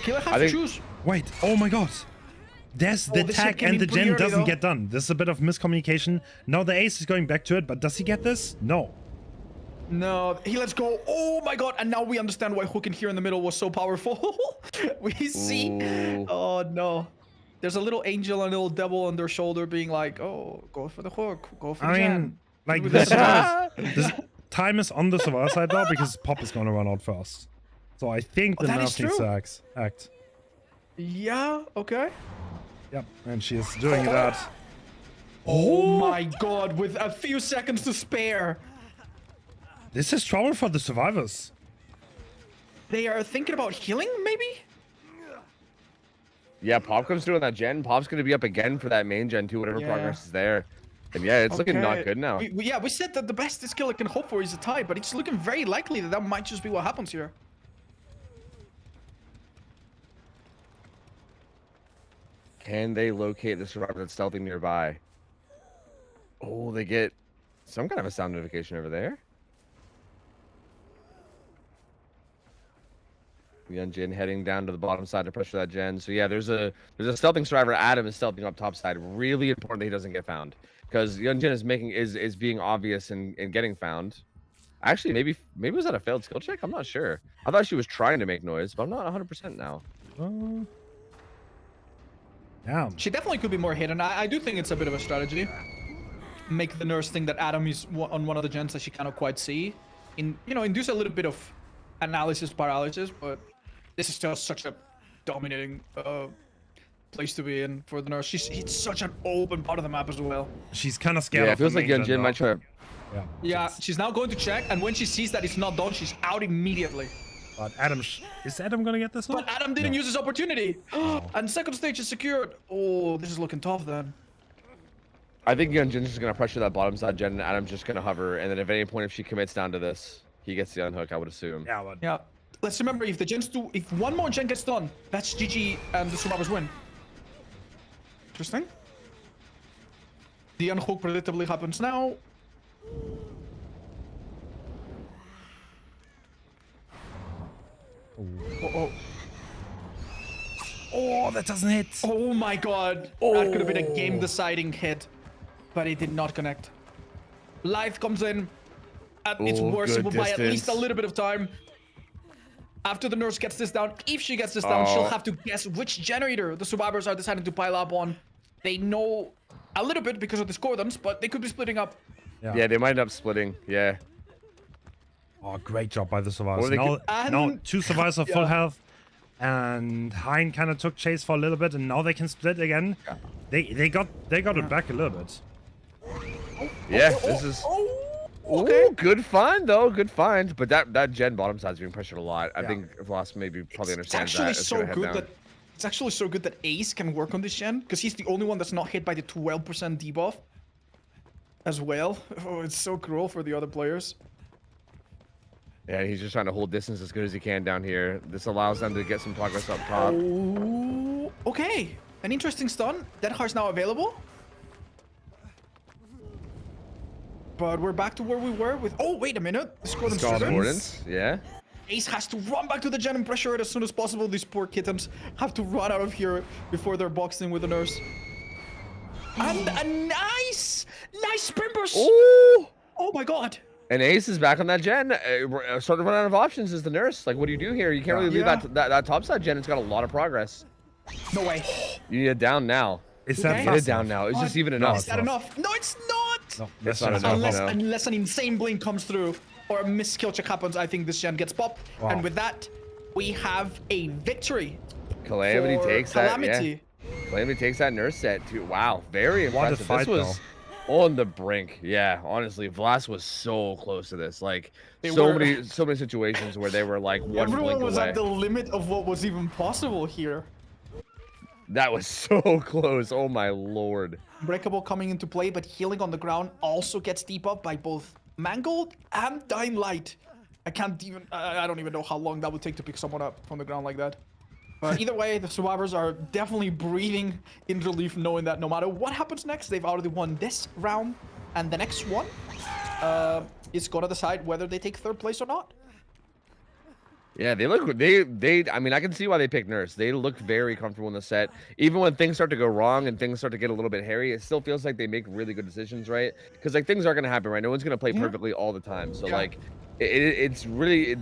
Speaker 4: Killer has
Speaker 2: I
Speaker 4: to
Speaker 2: think-
Speaker 4: choose.
Speaker 1: Wait. Oh my God. There's the
Speaker 4: this shit
Speaker 1: tag
Speaker 4: came
Speaker 1: and
Speaker 4: in
Speaker 1: the
Speaker 4: pretty
Speaker 1: gen
Speaker 4: early,
Speaker 1: doesn't
Speaker 4: though.
Speaker 1: get done. This is a bit of miscommunication. Now the ace is going back to it, but does he get this? No.
Speaker 4: No, he lets go. Oh my god, and now we understand why hooking here in the middle was so powerful. We see.
Speaker 2: Ooh.
Speaker 4: Oh no. There's a little angel and a little devil on their shoulder being like, oh, go for the hook, go for the
Speaker 1: I
Speaker 4: gen.
Speaker 1: mean, like
Speaker 4: With
Speaker 1: this,
Speaker 4: the-
Speaker 1: this time is on the survivor side now because Pop is gonna run out first. So I think the
Speaker 4: that is
Speaker 1: nurse needs
Speaker 4: true.
Speaker 1: to act.
Speaker 4: Yeah, okay.
Speaker 1: Yep, and she is doing that.
Speaker 4: Oh my god, with a few seconds to spare.
Speaker 1: This is trouble for the survivors.
Speaker 4: They are thinking about healing, maybe?
Speaker 2: Yeah, Pop comes through on that gen. Pop's gonna be up again for that main gen too, whatever
Speaker 4: Yeah.
Speaker 2: progress is there. And yeah, it's looking not
Speaker 4: Okay.
Speaker 2: good now.
Speaker 4: We said that the best this killer can hope for is a tie, but it's looking very likely that that might just be what happens here.
Speaker 2: Can they locate the survivor that's stealthing nearby? Oh, they get some kind of a sound notification over there. Young Jin heading down to the bottom side to pressure that gen. So yeah, there's a stealthing survivor. Adam is stealthing up top side. Really important that he doesn't get found because Young Jin is being obvious and getting found. Actually, maybe was that a failed skill check? I'm not sure. I thought she was trying to make noise, but I'm not 100% now.
Speaker 1: Yeah.
Speaker 4: She definitely could be more hidden. I do think it's a bit of a strategy. Make the nurse think that Adam is on one of the gens that she cannot quite see. Induce a little bit of analysis paralysis, but this is still such a dominating place to be in for the nurse. It's such an open part of the map as well.
Speaker 1: She's kind of scared.
Speaker 2: Yeah, it
Speaker 1: of the
Speaker 2: feels like
Speaker 1: main
Speaker 2: Young
Speaker 1: gen,
Speaker 2: Jin
Speaker 1: though.
Speaker 2: might try to.
Speaker 1: Yeah.
Speaker 4: Yeah, she's now going to check, and when she sees that it's not done, she's out immediately.
Speaker 1: But Adam, is Adam gonna get this now?
Speaker 4: But Adam didn't use his opportunity. And second stage is secured. Oh, this is looking tough then.
Speaker 2: I think Young Jin's just gonna pressure that bottom side gen, and Adam's just gonna hover. And then at any point, if she commits down to this, he gets the unhook. I would assume.
Speaker 1: Yeah, but
Speaker 4: Yeah. Let's remember, if one more gen gets done, that's GG and the survivors win. Interesting. The unhook predictably happens now. Oh,
Speaker 1: oh, that doesn't hit.
Speaker 4: oh my god. That could have been a game-deciding hit, but it did not connect. Life comes in, and it's
Speaker 2: Oh,
Speaker 4: worse
Speaker 2: good
Speaker 4: by at least a
Speaker 2: distance.
Speaker 4: little bit of time. After the nurse gets this down, if she gets this down, she'll
Speaker 2: Oh.
Speaker 4: have to guess which generator the survivors are deciding to pile up on. They know a little bit because of discordance, but they could be splitting up.
Speaker 2: Yeah, they might end up splitting. Yeah.
Speaker 1: Oh, great job by the survivors.
Speaker 2: Or they
Speaker 1: Now,
Speaker 4: could-
Speaker 1: now
Speaker 4: And-
Speaker 1: two survivors are full
Speaker 4: Yeah.
Speaker 1: health, and Hein kind of took chase for a little bit, and now they can split again. They got it back a little bit.
Speaker 2: Yeah, this is.
Speaker 4: Okay.
Speaker 2: Ooh, good find though. Good find. But that gen bottom side's being pressured a lot. I
Speaker 1: Yeah.
Speaker 2: think Voss maybe probably
Speaker 4: It's
Speaker 2: understands
Speaker 4: actually
Speaker 2: that. It's
Speaker 4: so
Speaker 2: gonna head
Speaker 4: good
Speaker 2: down.
Speaker 4: that it's actually so good that Ace can work on this gen because he's the only one that's not hit by the 12% debuff as well. Oh, it's so cruel for the other players.
Speaker 2: Yeah, he's just trying to hold distance as good as he can down here. This allows them to get some progress up top.
Speaker 4: Oh, okay. An interesting stun. Dead Heart's now available. But we're back to where we were with... Oh, wait a minute. Discordance
Speaker 2: Scald
Speaker 4: triggered.
Speaker 2: Wardens, yeah.
Speaker 4: Ace has to run back to the gen and pressure it as soon as possible. These poor kittens have to run out of here before they're boxed in with the nurse. And a nice sprint burst.
Speaker 2: Ooh!
Speaker 4: Oh my god.
Speaker 2: And Ace is back on that gen. Starting to run out of options is the nurse. Like, what do you do here? You can't really leave
Speaker 4: Yeah.
Speaker 2: that top side gen. It's got a lot of progress.
Speaker 4: No way.
Speaker 2: You need it down now.
Speaker 1: Is
Speaker 4: Okay.
Speaker 1: that
Speaker 2: Get
Speaker 1: fast
Speaker 2: it down
Speaker 1: enough?
Speaker 2: now. It's just
Speaker 4: What?
Speaker 2: even
Speaker 1: No,
Speaker 2: enough.
Speaker 4: Is that enough? No, it's not.
Speaker 1: No,
Speaker 2: It's
Speaker 1: that's
Speaker 2: not
Speaker 1: just
Speaker 2: enough,
Speaker 1: not
Speaker 2: no.
Speaker 4: Unless an insane blink comes through or a missed skill check happens, I think this gen gets popped.
Speaker 1: Wow.
Speaker 4: And with that, we have a victory.
Speaker 2: Calamity
Speaker 4: for
Speaker 2: takes that.
Speaker 4: Calamity.
Speaker 2: Yeah. Calamity takes that nurse set too. Wow, very
Speaker 1: What a
Speaker 2: impressive.
Speaker 1: fight,
Speaker 2: This was on the brink. Yeah, honestly, Vlas was so close to this. Like so many situations where they were like one
Speaker 4: Everyone
Speaker 2: blink
Speaker 4: was
Speaker 2: away.
Speaker 4: at the limit of what was even possible here.
Speaker 2: That was so close. Oh my lord.
Speaker 4: Breakable coming into play, but healing on the ground also gets deep up by both Mangled and Dying Light. I don't even know how long that would take to pick someone up from the ground like that. But either way, the survivors are definitely breathing in relief, knowing that no matter what happens next, they've already won this round, and the next one is gonna decide whether they take third place or not.
Speaker 2: Yeah, they look. I mean, I can see why they picked Nurse. They looked very comfortable in the set. Even when things start to go wrong and things start to get a little bit hairy, it still feels like they make really good decisions, right? Because like things are gonna happen, right? No one's gonna play perfectly all the time. So like, it's really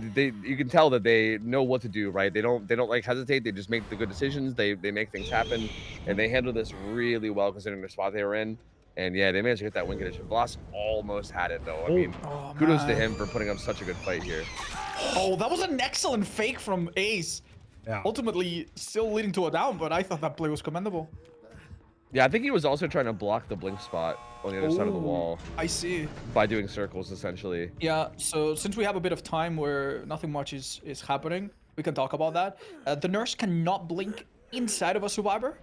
Speaker 2: you can tell that they know what to do, right? They don't like hesitate. They just make the good decisions. They make things happen, and they handle this really well considering the spot they were in. And yeah, they managed to get that win condition. Vlas almost had it though. I mean, kudos to him for putting up such a good fight here.
Speaker 4: Oh, that was an excellent fake from Ace.
Speaker 1: Yeah.
Speaker 4: Ultimately, still leading to a down, but I thought that play was commendable.
Speaker 2: Yeah, I think he was also trying to block the blink spot on the other side of the wall
Speaker 4: I see.
Speaker 2: by doing circles, essentially.
Speaker 4: Yeah, so since we have a bit of time where nothing much is happening, we can talk about that. The nurse cannot blink inside of a survivor.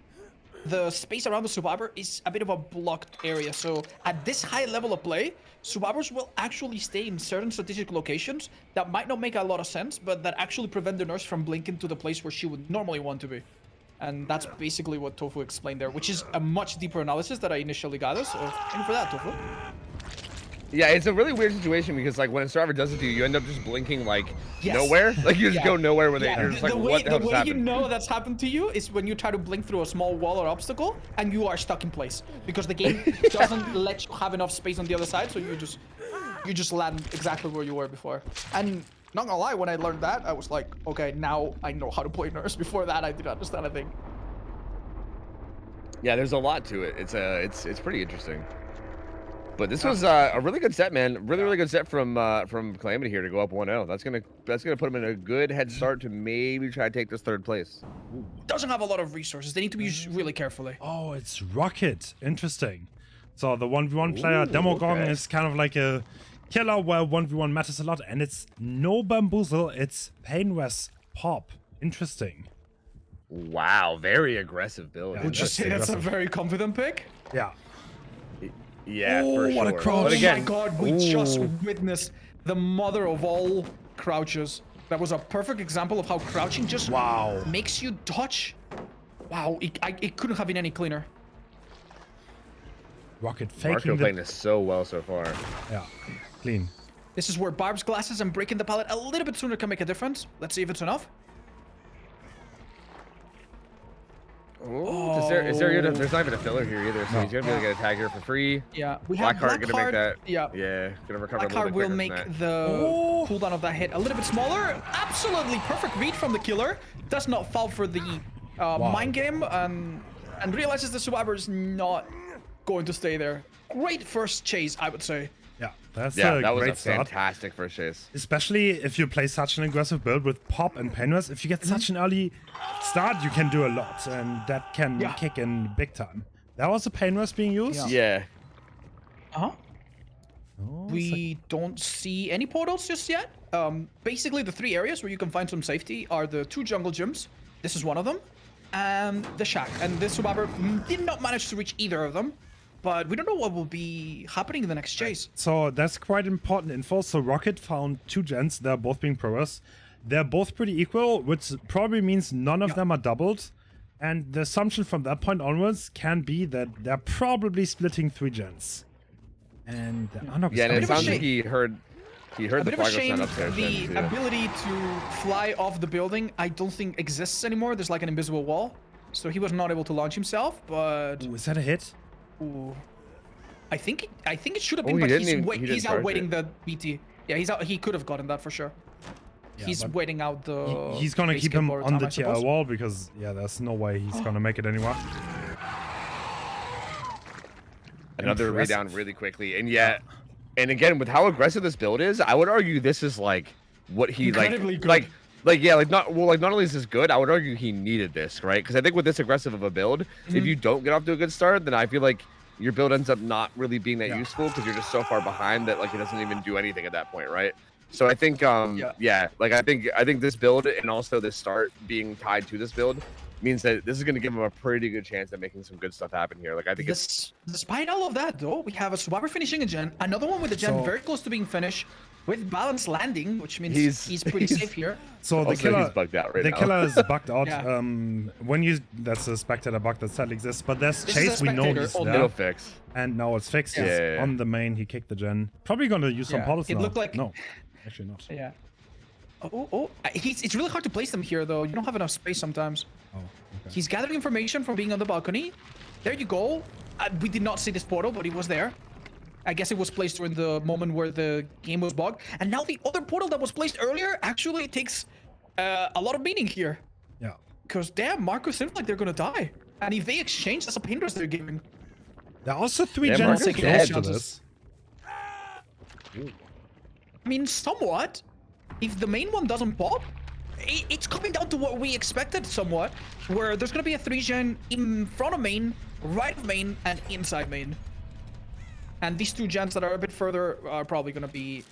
Speaker 4: The space around the survivor is a bit of a blocked area, so at this high level of play, survivors will actually stay in certain strategic locations that might not make a lot of sense, but that actually prevent the nurse from blinking to the place where she would normally want to be. And that's basically what Tofu explained there, which is a much deeper analysis that I initially gathered, so thank you for that, Tofu.
Speaker 2: Yeah, it's a really weird situation because like when a survivor does it to you, you end up just blinking like
Speaker 4: Yes.
Speaker 2: nowhere. Like you just go nowhere with it.
Speaker 4: Yeah,
Speaker 2: You're just like,
Speaker 4: the
Speaker 2: what the hell just
Speaker 4: way you
Speaker 2: happened?
Speaker 4: know that's happened to you is when you try to blink through a small wall or obstacle and you are stuck in place because the game doesn't let you have enough space on the other side, so you just land exactly where you were before. And not gonna lie, when I learned that, I was like, okay, now I know how to play Nurse. Before that, I didn't understand a thing.
Speaker 2: Yeah, there's a lot to it. It's pretty interesting. But this was a really good set, man. Really good set from Calamity here to go up 1-0. That's gonna put him in a good head start to maybe try to take this third place.
Speaker 4: Doesn't have a lot of resources. They need to be used really carefully.
Speaker 1: Oh, it's Rocket. Interesting. So the 1v1 player, Demogorgon,
Speaker 2: okay.
Speaker 1: is kind of like a killer where 1v1 matters a lot. And it's no Bamboozle, it's Painwest Pop. Interesting.
Speaker 2: Wow, very aggressive build.
Speaker 1: Yeah,
Speaker 4: Would you say that's a
Speaker 1: aggressive.
Speaker 4: very confident pick?
Speaker 1: Yeah.
Speaker 2: Yeah,
Speaker 1: Oh,
Speaker 2: for sure.
Speaker 1: what a crouch.
Speaker 2: But
Speaker 4: Oh
Speaker 2: again,
Speaker 4: my god, we just witnessed the mother of all crouches. That was a perfect example of how crouching just makes you dodge. Wow, it couldn't have been any cleaner.
Speaker 1: Rocket
Speaker 2: Marco
Speaker 1: faking
Speaker 2: playing
Speaker 1: the...
Speaker 2: this so well so far.
Speaker 1: Yeah, clean.
Speaker 4: This is where Barb's glasses and breaking the pallet a little bit sooner can make a difference. Let's see if it's enough.
Speaker 2: Oh, there's not even a filler here either, so he's gonna be able to get a tag here for free.
Speaker 4: Yeah, we have
Speaker 2: Blackheart gonna make that.
Speaker 4: Yeah.
Speaker 2: Yeah, gonna recover a little
Speaker 4: Blackheart
Speaker 2: bit
Speaker 4: will
Speaker 2: quicker
Speaker 4: make
Speaker 2: than that.
Speaker 4: the cooldown of that hit a little bit smaller. Absolutely perfect read from the killer. Does not fall for the mind game and realizes the survivor is not going to stay there. Great first chase, I would say.
Speaker 1: Yeah, that's
Speaker 2: Yeah,
Speaker 1: a
Speaker 2: that was
Speaker 1: great
Speaker 2: a
Speaker 1: start.
Speaker 2: fantastic first chase.
Speaker 1: Especially if you play such an aggressive build with Pop and Painwest. If you get such an early start, you can do a lot, and that can kick in big time. That was a Painwest being used?
Speaker 2: Yeah.
Speaker 4: Uh-huh.
Speaker 1: Oh,
Speaker 4: We don't see any portals just yet. Basically, the three areas where you can find some safety are the two jungle gyms. This is one of them. And the shack. And this survivor did not manage to reach either of them. But we don't know what will be happening in the next chase.
Speaker 1: So that's quite important info. So Rocket found two gens. They're both being progress. They're both pretty equal, which probably means none of them are doubled. And the assumption from that point onwards can be that they're probably splitting 3 gens. And the Anok is
Speaker 2: Yeah, and
Speaker 1: coming
Speaker 2: it sounds
Speaker 1: in.
Speaker 2: like he heard
Speaker 4: A
Speaker 2: the
Speaker 4: bit of a
Speaker 2: progress
Speaker 4: shame,
Speaker 2: on upstairs.
Speaker 4: the
Speaker 2: too.
Speaker 4: ability to fly off the building, I don't think exists anymore. There's like an invisible wall. So he was not able to launch himself, but...
Speaker 1: Ooh, is that a hit?
Speaker 4: Ooh. I think it should have
Speaker 2: Oh,
Speaker 4: been,
Speaker 2: he
Speaker 4: but
Speaker 2: didn't
Speaker 4: he's,
Speaker 2: even- he didn't
Speaker 4: he's
Speaker 2: charge
Speaker 4: out waiting
Speaker 2: it.
Speaker 4: the BT. Yeah, he's out. He could have gotten that for sure.
Speaker 1: Yeah,
Speaker 4: He's
Speaker 1: but
Speaker 4: waiting out the.
Speaker 1: He's gonna
Speaker 4: base
Speaker 1: keep
Speaker 4: game
Speaker 1: him
Speaker 4: for
Speaker 1: on
Speaker 4: time,
Speaker 1: the
Speaker 4: I
Speaker 1: TR
Speaker 4: suppose.
Speaker 1: wall because, yeah, there's no way he's gonna make it anywhere.
Speaker 2: Another
Speaker 1: Impressive.
Speaker 2: down really quickly, and yet, and again with how aggressive this build is, I would argue this is like what he
Speaker 4: Incredibly good.
Speaker 2: not only is this good, I would argue he needed this, right? Because I think with this aggressive of a build, if you don't get off to a good start, then I feel like your build ends up not really being that useful because you're just so far behind that like it doesn't even do anything at that point, right? So I think I think this build and also this start being tied to this build means that this is going to give him a pretty good chance at making some good stuff happen here. Like I think
Speaker 4: Despite all of that, though, we have a survivor finishing a gen, another one with a gen very close to being finished, with balance landing, which means he's pretty safe here.
Speaker 1: So the
Speaker 2: also
Speaker 1: killer,
Speaker 2: he's bugged out right
Speaker 1: the
Speaker 2: now.
Speaker 1: killer is bugged out.
Speaker 4: Yeah.
Speaker 1: When you that's a spectator bug that sadly exists, but there's
Speaker 4: This is
Speaker 1: Chase.
Speaker 4: a
Speaker 1: We know
Speaker 4: spectator,
Speaker 1: he's
Speaker 4: old
Speaker 1: there,
Speaker 2: It'll fix.
Speaker 1: and now it's fixed. He's
Speaker 2: Yeah.
Speaker 1: on the main. He kicked the gen. Probably gonna use some portals
Speaker 4: It
Speaker 1: now.
Speaker 4: looked like
Speaker 1: No, actually not.
Speaker 4: Yeah. It's really hard to place them here, though. You don't have enough space sometimes.
Speaker 1: Oh, okay.
Speaker 4: He's gathering information from being on the balcony. There you go. We did not see this portal, but it was there. I guess it was placed during the moment where the game was bugged. And now the other portal that was placed earlier actually takes a lot of meaning here.
Speaker 1: Yeah.
Speaker 4: Because, damn, Marco seems like they're going to die. And if they exchange, that's a pain they're giving.
Speaker 1: There are also 3
Speaker 2: Yeah,
Speaker 1: gens
Speaker 2: Marco's
Speaker 1: close
Speaker 2: dead.
Speaker 1: to this.
Speaker 4: I mean, somewhat. If the main one doesn't pop, it's coming down to what we expected somewhat, where there's going to be a 3-gen in front of main, right of main, and inside main. And these 2 gens that are a bit further are probably going to be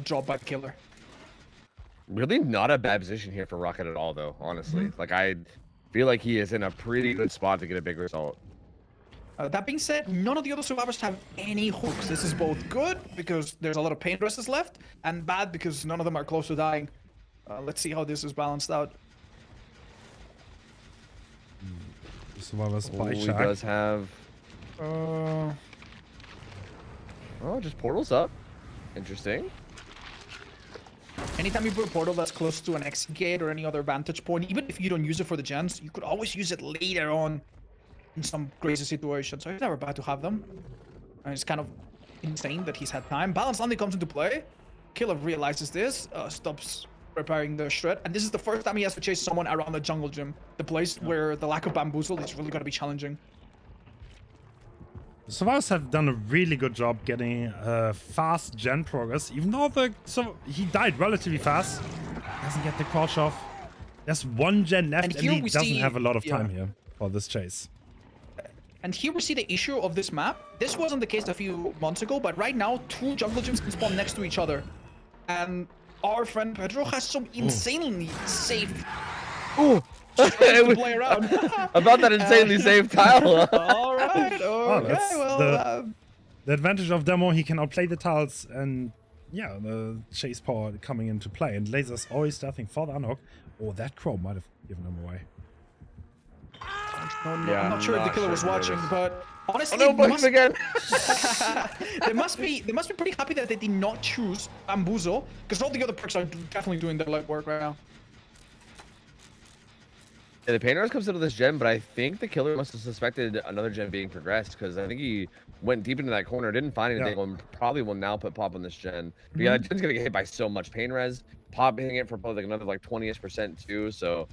Speaker 4: dropped by the killer.
Speaker 2: Really not a bad position here for Rocket at all, though, honestly. Like, I feel like he is in a pretty good spot to get a big result.
Speaker 4: That being said, none of the other survivors have any hooks. This is both good, because there's a lot of pain dresses left, and bad, because none of them are close to dying. Let's see how this is balanced out.
Speaker 1: Survivors by
Speaker 2: He
Speaker 1: Shaq.
Speaker 2: does have... Oh, just portals up. Interesting.
Speaker 4: Anytime you put a portal that's close to an exit gate or any other vantage point, even if you don't use it for the gens, you could always use it later on in some crazy situation. So it's never bad to have them. And it's kind of insane that he's had time. Balance landing comes into play. Killer realizes this, stops preparing the shred, and this is the first time he has to chase someone around the jungle gym, the place where the lack of bamboozle is really going to be challenging.
Speaker 1: The survivors have done a really good job getting fast gen progress, even though he died relatively fast. Doesn't get the crouch off. There's 1 gen left, and he doesn't have a lot of time here for this chase.
Speaker 4: And here we see the issue of this map. This wasn't the case a few months ago, but right now 2 jungle gyms can spawn next to each other. And our friend Pedro has some insanely safe
Speaker 2: Ooh!
Speaker 4: to play around.
Speaker 2: About that insanely safe tile.
Speaker 4: All right. Okay.
Speaker 1: that's
Speaker 4: Well,
Speaker 1: the advantage of Demo, he can outplay the tiles, and yeah, the chase power coming into play. And Laser's always starting for the unhook. Oh, that crow might have given him away.
Speaker 4: I'm not sure if the killer was watching, but honestly,
Speaker 2: Oh no, bugs again!
Speaker 4: they must be pretty happy that they did not choose Bamboozle, because all the other perks are definitely doing their legwork right now.
Speaker 2: Yeah, the Painter comes into this gen, but I think the killer must have suspected another gen being progressed, because I think he went deep into that corner, didn't find anything, and probably will now put Pop on this gen. But yeah, that gen's gonna get hit by so much pain res. Pop hitting it for probably like another like 20% too, so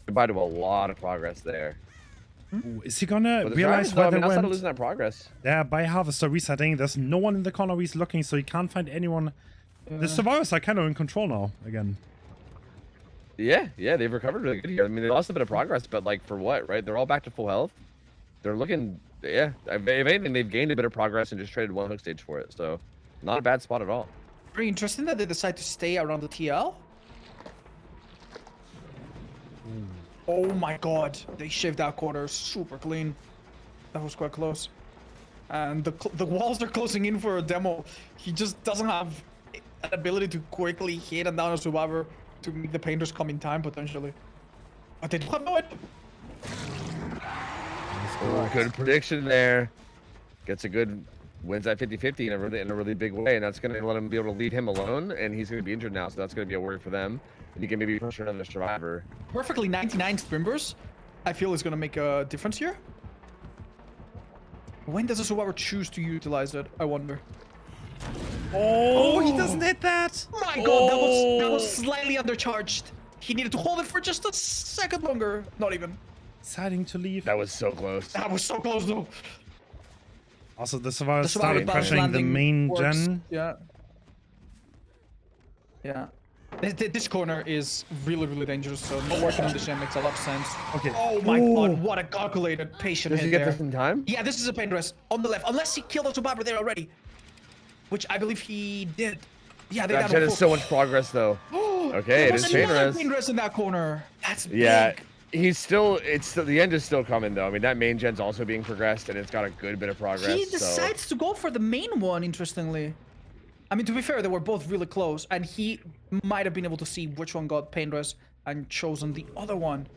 Speaker 2: goodbye to a lot of progress there.
Speaker 1: Ooh, is he gonna
Speaker 2: But the
Speaker 1: realize
Speaker 2: Dragons,
Speaker 1: where
Speaker 2: though, I
Speaker 1: they
Speaker 2: mean, outside of
Speaker 1: went?
Speaker 2: losing that progress.
Speaker 1: Yeah, by Harvester resetting, there's no one in the corner where he's looking, so he can't find anyone. The survivors are kind of in control now, again.
Speaker 2: Yeah, they've recovered really good here. I mean, they lost a bit of progress, but like for what, right? They're all back to full health. They're looking, yeah. If anything, they've gained a bit of progress and just traded 1 hook stage for it. So, not a bad spot at all.
Speaker 4: Very interesting that they decide to stay around the TL. Oh my god, they shaved that corner super clean. That was quite close. And the walls are closing in for a Demo. He just doesn't have an ability to quickly hit and down a survivor to make the painters come in time, potentially. But they don't have no idea.
Speaker 2: Oh, good prediction there. Gets a good, wins that 50-50 in a really big way, and that's going to let him be able to leave him alone, and he's going to be injured now, so that's going to be a worry for them. And he can maybe push another survivor.
Speaker 4: Perfectly 99 Sprimbers, I feel is going to make a difference here. When does a survivor choose to utilize it, I wonder?
Speaker 1: Oh, he doesn't hit that!
Speaker 4: Oh my god, that was slightly undercharged. He needed to hold it for just a second longer. Not even.
Speaker 1: Deciding to leave.
Speaker 2: That was so close.
Speaker 4: That was so close though.
Speaker 1: Also, the survivors
Speaker 4: The survivor
Speaker 1: started
Speaker 4: bounce
Speaker 1: pressuring the
Speaker 4: landing
Speaker 1: main
Speaker 4: works.
Speaker 1: gen.
Speaker 4: Yeah. Yeah. This corner is really, really dangerous, so not working on this gen makes a lot of sense.
Speaker 1: Okay.
Speaker 4: Oh my god, what a calculated patient
Speaker 2: Does
Speaker 4: hit
Speaker 2: he get
Speaker 4: there.
Speaker 2: this in time?
Speaker 4: Yeah, this is a pain dress on the left, unless he killed the survivor there already. Which I believe he did. Yeah, they
Speaker 2: That
Speaker 4: got
Speaker 2: gen
Speaker 4: him
Speaker 2: is so much progress though. Okay, it is pain res.
Speaker 4: pain dress in that corner. That's
Speaker 2: Yeah,
Speaker 4: big.
Speaker 2: it's still the end is still coming though. I mean, that main gen's also being progressed, and it's got a good bit of progress.
Speaker 4: He decides to go for the main one, interestingly. I mean, to be fair, they were both really close, and he might have been able to see which one got pain dress and chosen the other one.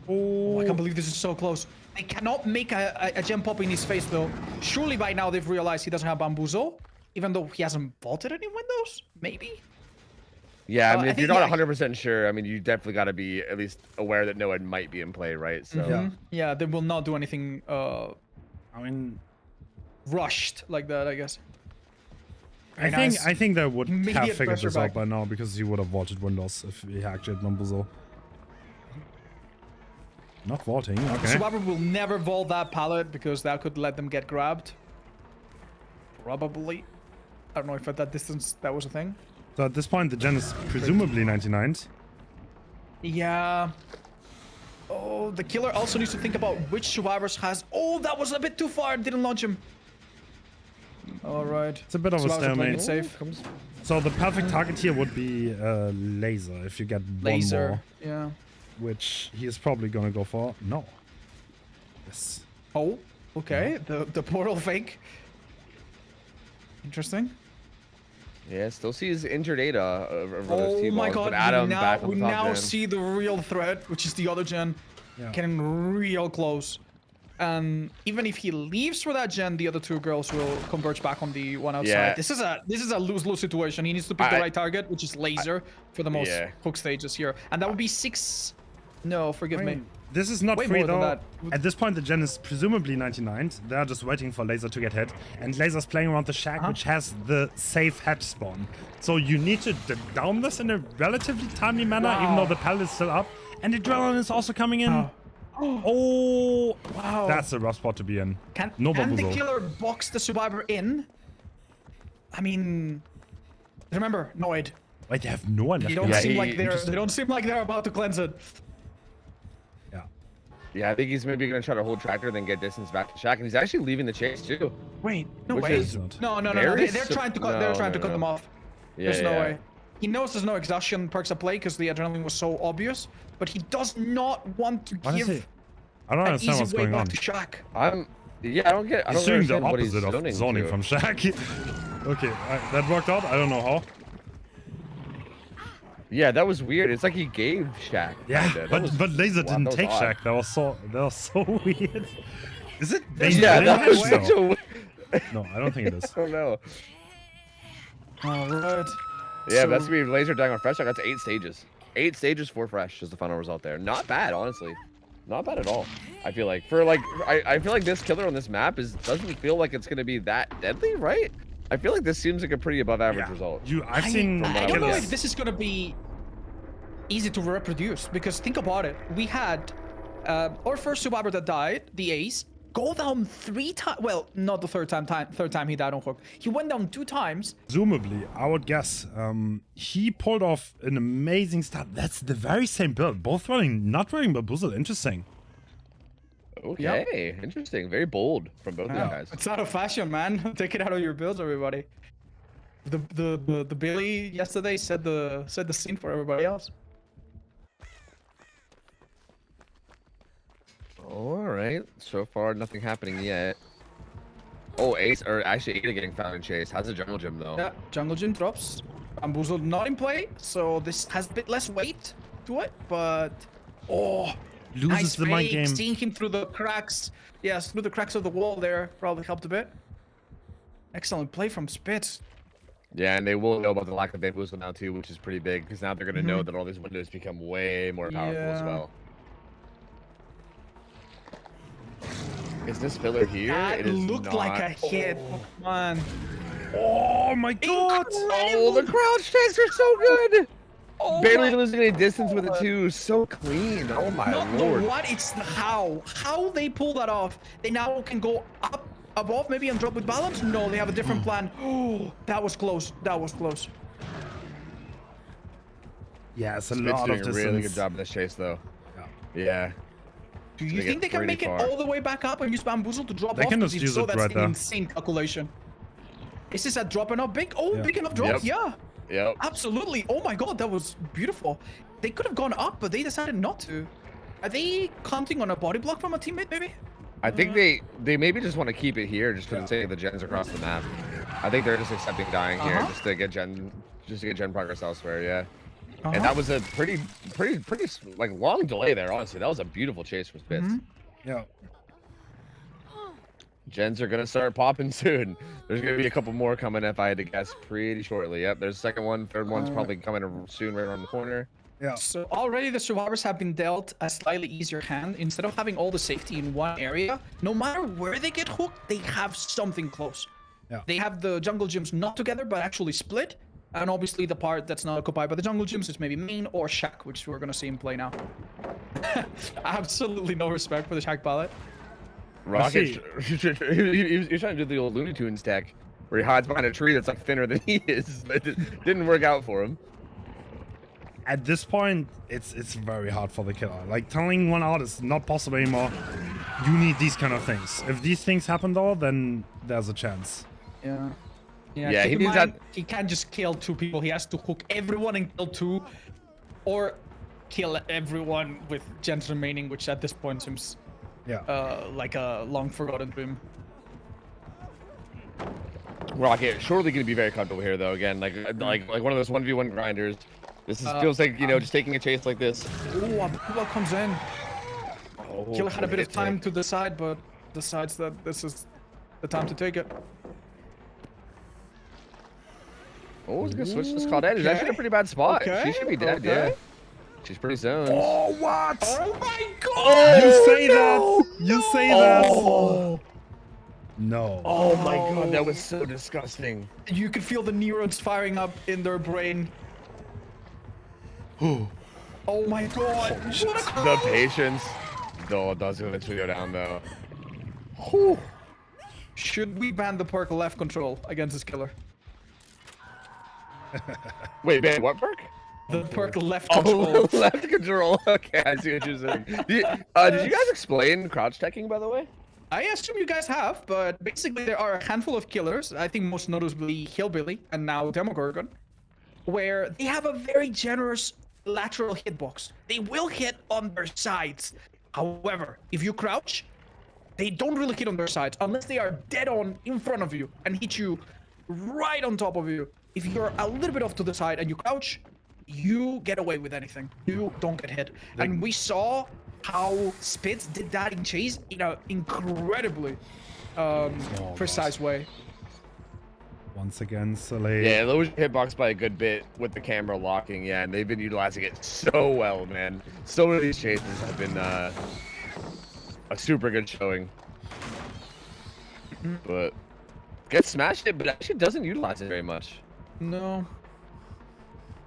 Speaker 4: Oh, I can't believe this is so close. They cannot make a gem pop in his face, though. Surely by now they've realized he doesn't have bamboozle, even though he hasn't vaulted any windows, maybe?
Speaker 2: Yeah, I mean, if you're not
Speaker 4: yeah,
Speaker 2: 100% sure, I mean, you definitely got to be at least aware that no one might be in play, right? So
Speaker 4: Yeah, they will not do anything
Speaker 1: I mean,
Speaker 4: rushed like that, I guess.
Speaker 1: I think they would have
Speaker 4: Immediate
Speaker 1: figured
Speaker 4: pressure
Speaker 1: this out
Speaker 4: back.
Speaker 1: by now because he would have vaulted windows if he actually had bamboozle. Not vaulting, okay.
Speaker 4: Survivor will never vault that pallet because that could let them get grabbed. Probably. I don't know if at that distance that was a thing.
Speaker 1: So at this point, the gen is presumably 99'd.
Speaker 4: Yeah. Oh, the killer also needs to think about which survivors has... Oh, that was a bit too far. Didn't launch him. All right.
Speaker 1: It's a bit of a
Speaker 4: Survivors are playing
Speaker 1: stalemate.
Speaker 4: it safe.
Speaker 1: So the perfect target here would be laser if you get one
Speaker 4: Laser.
Speaker 1: more,
Speaker 4: Yeah.
Speaker 1: which he is probably gonna go for. No. Yes.
Speaker 4: Oh, okay. The portal fake. Interesting.
Speaker 2: yeah, still sees injured Ada.
Speaker 4: Oh my god,
Speaker 2: but Adam back on
Speaker 4: we
Speaker 2: the top
Speaker 4: now
Speaker 2: gen.
Speaker 4: see the real threat, which is the other gen,
Speaker 1: Yeah.
Speaker 4: getting real close. And even if he leaves for that gen, the other two girls will converge back on the one outside.
Speaker 2: Yeah.
Speaker 4: This is a lose-lose situation. He needs to pick the right target, which is laser for the most
Speaker 2: Yeah.
Speaker 4: hook stages here. And that would be 6... No, forgive me.
Speaker 1: This is not
Speaker 4: Way
Speaker 1: free
Speaker 4: more than
Speaker 1: though.
Speaker 4: that.
Speaker 1: At this point, the gen is presumably 99'd. They're just waiting for laser to get hit. And laser's playing around the shack, which has the safe head spawn. So you need to down this in a relatively timely manner, even though the pallet is still up. And the adrenaline is also coming in. Oh,
Speaker 4: Wow.
Speaker 1: that's a rough spot to be in.
Speaker 4: Can
Speaker 1: No
Speaker 4: the
Speaker 1: bamboozle.
Speaker 4: killer box the survivor in? I mean, remember, Noid.
Speaker 1: Wait, they have no one left.
Speaker 4: They don't
Speaker 2: Yeah,
Speaker 4: seem
Speaker 2: he-
Speaker 4: like they don't seem like they're about to cleanse it.
Speaker 1: Yeah.
Speaker 2: Yeah, I think he's maybe gonna try to hold tractor, then get distance back to Shack, and he's actually leaving the chase too.
Speaker 4: Wait, no
Speaker 2: Which
Speaker 4: way.
Speaker 2: is
Speaker 4: No.
Speaker 2: very
Speaker 4: They're trying to cut.
Speaker 2: no,
Speaker 4: They're trying to
Speaker 2: no,
Speaker 4: cut
Speaker 2: no.
Speaker 4: them off.
Speaker 2: Yeah,
Speaker 4: There's no
Speaker 2: yeah.
Speaker 4: way. He knows there's no exhaustion perks at play because the adrenaline was so obvious, but he does not want to
Speaker 1: What is
Speaker 4: give
Speaker 1: it? I don't
Speaker 4: an
Speaker 1: understand
Speaker 4: easy
Speaker 1: what's
Speaker 4: way
Speaker 1: going
Speaker 4: back
Speaker 1: on.
Speaker 4: to Shack.
Speaker 2: I don't
Speaker 1: He's
Speaker 2: understand
Speaker 1: doing the
Speaker 2: what he's
Speaker 1: opposite of zoning
Speaker 2: to.
Speaker 1: from Shack. Okay, that worked out. I don't know how.
Speaker 2: Yeah, that was weird. It's like he gave Shack.
Speaker 1: Yeah,
Speaker 2: kinda. That was-
Speaker 1: but laser
Speaker 2: wow,
Speaker 1: didn't
Speaker 2: that was
Speaker 1: take
Speaker 2: odd.
Speaker 1: Shack. That was so weird. Is it?
Speaker 2: Yeah, that was such a.
Speaker 1: No, I don't think it is.
Speaker 2: I don't know.
Speaker 4: All right.
Speaker 2: Yeah,
Speaker 4: So-
Speaker 2: that's gonna be laser dying on fresh. That's 8 stages. 8 stages for fresh is the final result there. Not bad, honestly. Not bad at all. I feel like I feel like this killer on this map doesn't feel like it's gonna be that deadly, right? I feel like this seems like a pretty above average result.
Speaker 1: I've seen
Speaker 4: I don't know
Speaker 1: killers.
Speaker 4: if this is gonna be easy to reproduce because think about it. We had our first survivor that died, the Ace, go down 3 times. Well, not the third time he died on hook. He went down 2 times.
Speaker 1: Presumably, I would guess he pulled off an amazing start. That's the very same build. Both not running bamboozle. Interesting.
Speaker 2: Okay, interesting. Very bold from both of you guys.
Speaker 4: It's out of fashion, man. Take it out of your builds, everybody. The Billy yesterday set the scene for everybody else.
Speaker 2: All right. So far, nothing happening yet. Oh, Ace, or actually Ada getting found in chase. How's the jungle gym though?
Speaker 4: Yeah, jungle gym drops. Bamboozle not in play, so this has a bit less weight to it, but
Speaker 1: Loses
Speaker 4: nice
Speaker 1: the mind
Speaker 4: fake,
Speaker 1: game.
Speaker 4: seeing him through the cracks. Yes, through the cracks of the wall there probably helped a bit. Excellent play from Spitz.
Speaker 2: Yeah, and they will know about the lack of bamboozle now too, which is pretty big because now they're gonna know that all these windows become way more powerful as
Speaker 4: Yeah.
Speaker 2: well. Is this filler here?
Speaker 4: That
Speaker 2: It is
Speaker 4: looked like a
Speaker 2: not.
Speaker 4: hit. Man.
Speaker 1: Oh my god!
Speaker 2: Oh, the crouch checks are so good.
Speaker 4: Oh
Speaker 2: Barely
Speaker 4: my
Speaker 2: losing any distance with it too. So clean. Oh my
Speaker 4: Not
Speaker 2: lord.
Speaker 4: the what, it's the how. How they pull that off. They now can go up Above, maybe on drop with balance? No, they have a different plan. Oh, that was close. That was close.
Speaker 1: Yeah, it's a
Speaker 2: Spit's
Speaker 1: lot
Speaker 2: doing
Speaker 1: of
Speaker 2: a
Speaker 1: distance.
Speaker 2: really good job in this chase, though. Yeah.
Speaker 4: Do you
Speaker 2: They
Speaker 4: think
Speaker 2: get
Speaker 4: they can
Speaker 2: pretty
Speaker 4: make
Speaker 2: far.
Speaker 4: it all the way back up and use bamboozle to drop
Speaker 1: They
Speaker 4: off?
Speaker 1: can
Speaker 4: Because
Speaker 1: just
Speaker 4: if
Speaker 1: use
Speaker 4: so,
Speaker 1: it
Speaker 4: that's
Speaker 1: right
Speaker 4: an
Speaker 1: there.
Speaker 4: insane calculation. Is this a drop enough big? Oh,
Speaker 1: Yeah.
Speaker 4: big enough drop?
Speaker 2: Yep.
Speaker 4: Yeah.
Speaker 2: Yep.
Speaker 4: Absolutely. Oh my god, that was beautiful. They could have gone up, but they decided not to. Are they counting on a body block from a teammate, maybe?
Speaker 2: I think they maybe just want to keep it here just for the sake of the gens across the map. I think they're just accepting dying here just to get gen progress elsewhere. Yeah. And that was a pretty like long delay there. Honestly, that was a beautiful chase from Spitz.
Speaker 1: Yeah.
Speaker 2: Gens are gonna start popping soon. There's gonna be a couple more coming, if I had to guess, pretty shortly. Yep, there's a second one, third one's probably coming soon, right around the corner.
Speaker 1: Yeah.
Speaker 4: So already the survivors have been dealt a slightly easier hand. Instead of having all the safety in one area, no matter where they get hooked, they have something close.
Speaker 1: Yeah.
Speaker 4: They have the jungle gyms not together, but actually split. And obviously the part that's not occupied by the jungle gyms is maybe main or shack, which we're gonna see him play now. Absolutely no respect for the shack pallet.
Speaker 2: Rocket, he's trying to do the old Looney Tunes tech, where he hides behind a tree that's like thinner than he is, but it didn't work out for him.
Speaker 1: At this point, it's very hard for the killer. Like, telling one out is not possible anymore. You need these kind of things. If these things happen though, then there's a chance.
Speaker 4: Yeah.
Speaker 2: Yeah,
Speaker 4: keep
Speaker 2: he
Speaker 4: in
Speaker 2: needs
Speaker 4: mind,
Speaker 2: that-
Speaker 4: He can't just kill 2 people. He has to hook everyone and kill 2, or kill everyone with gens remaining, which at this point seems like a long forgotten dream.
Speaker 2: Rocket surely going to be very comfortable here, though. Again, like one of those 1v1 grinders. This feels like, you know, just taking a chase like this.
Speaker 4: Oh, a bullet comes in.
Speaker 2: Oh,
Speaker 4: Killer had a bit of
Speaker 2: good
Speaker 4: time
Speaker 2: pick.
Speaker 4: to decide, but decides that this is the time to take it.
Speaker 2: Oh, he's going to switch this call dead. He's actually in a pretty bad spot. She should be dead, yeah. She's pretty zoned.
Speaker 1: Oh, what?
Speaker 4: Oh my god!
Speaker 1: You say that! You say that! No.
Speaker 2: Oh my god, that was so disgusting.
Speaker 4: You could feel the neurons firing up in their brain. Oh my god! What a
Speaker 2: The
Speaker 4: call!
Speaker 2: patience. Though it does eventually go down, though. Whew.
Speaker 4: Should we ban the perk left control against this killer?
Speaker 2: Wait, man, what perk?
Speaker 4: The perk left control.
Speaker 2: Oh, left control. Okay, I see what you're saying. Did you guys explain crouch teching, by the way?
Speaker 4: I assume you guys have, but basically there are a handful of killers, I think most noticeably Hillbilly and now Demogorgon, where they have a very generous lateral hitbox. They will hit on their sides. However, if you crouch, they don't really hit on their sides unless they are dead on in front of you and hit you right on top of you. If you're a little bit off to the side and you crouch, you get away with anything. You don't get hit. And we saw how Spitz did that in Chase in an incredibly precise way.
Speaker 1: Once again, Soleil.
Speaker 2: Yeah, lowers your hitbox by a good bit with the camera locking, yeah, and they've been utilizing it so well, man. So many of these chases have been a super good showing. But gets smashed it, but actually doesn't utilize it very much.
Speaker 4: No.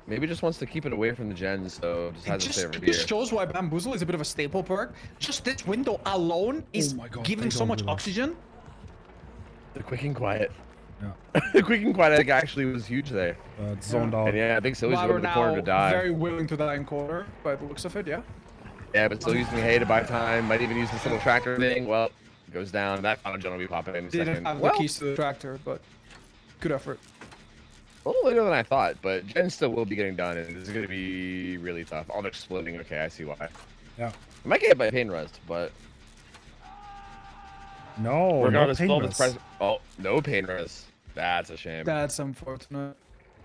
Speaker 2: Maybe just wants to keep it away from the gens, so just has to stay over
Speaker 4: It
Speaker 2: here.
Speaker 4: just shows why Bamboozle is a bit of a staple perk. Just this window alone is
Speaker 1: my God,
Speaker 4: giving
Speaker 1: they
Speaker 4: so
Speaker 1: don't
Speaker 4: much
Speaker 1: do that.
Speaker 4: oxygen.
Speaker 2: The quick and quiet.
Speaker 1: Yeah.
Speaker 2: The quick and quiet, I think, actually was huge there.
Speaker 1: It's zoned out.
Speaker 2: And yeah, I think Silly's
Speaker 4: While
Speaker 2: going
Speaker 4: we're
Speaker 2: to the corner to
Speaker 4: now
Speaker 2: die.
Speaker 4: very willing to die in corner, by the looks of it, yeah.
Speaker 2: Yeah, but still using hay to buy time. Might even use this little tractor thing. Well, goes down. That final gen will be popping in a
Speaker 4: Didn't
Speaker 2: second.
Speaker 4: have
Speaker 2: Well,
Speaker 4: the keys to the tractor, but good effort.
Speaker 2: a little later than I thought, but gen still will be getting done, and this is going to be really tough. Oh, they're splitting. Okay, I see why.
Speaker 1: Yeah.
Speaker 2: I might get hit by pain rust, but
Speaker 1: No, no
Speaker 2: regardless of
Speaker 1: pain
Speaker 2: all this
Speaker 1: rest.
Speaker 2: price. Oh, no pain rust. That's a shame.
Speaker 4: That's unfortunate.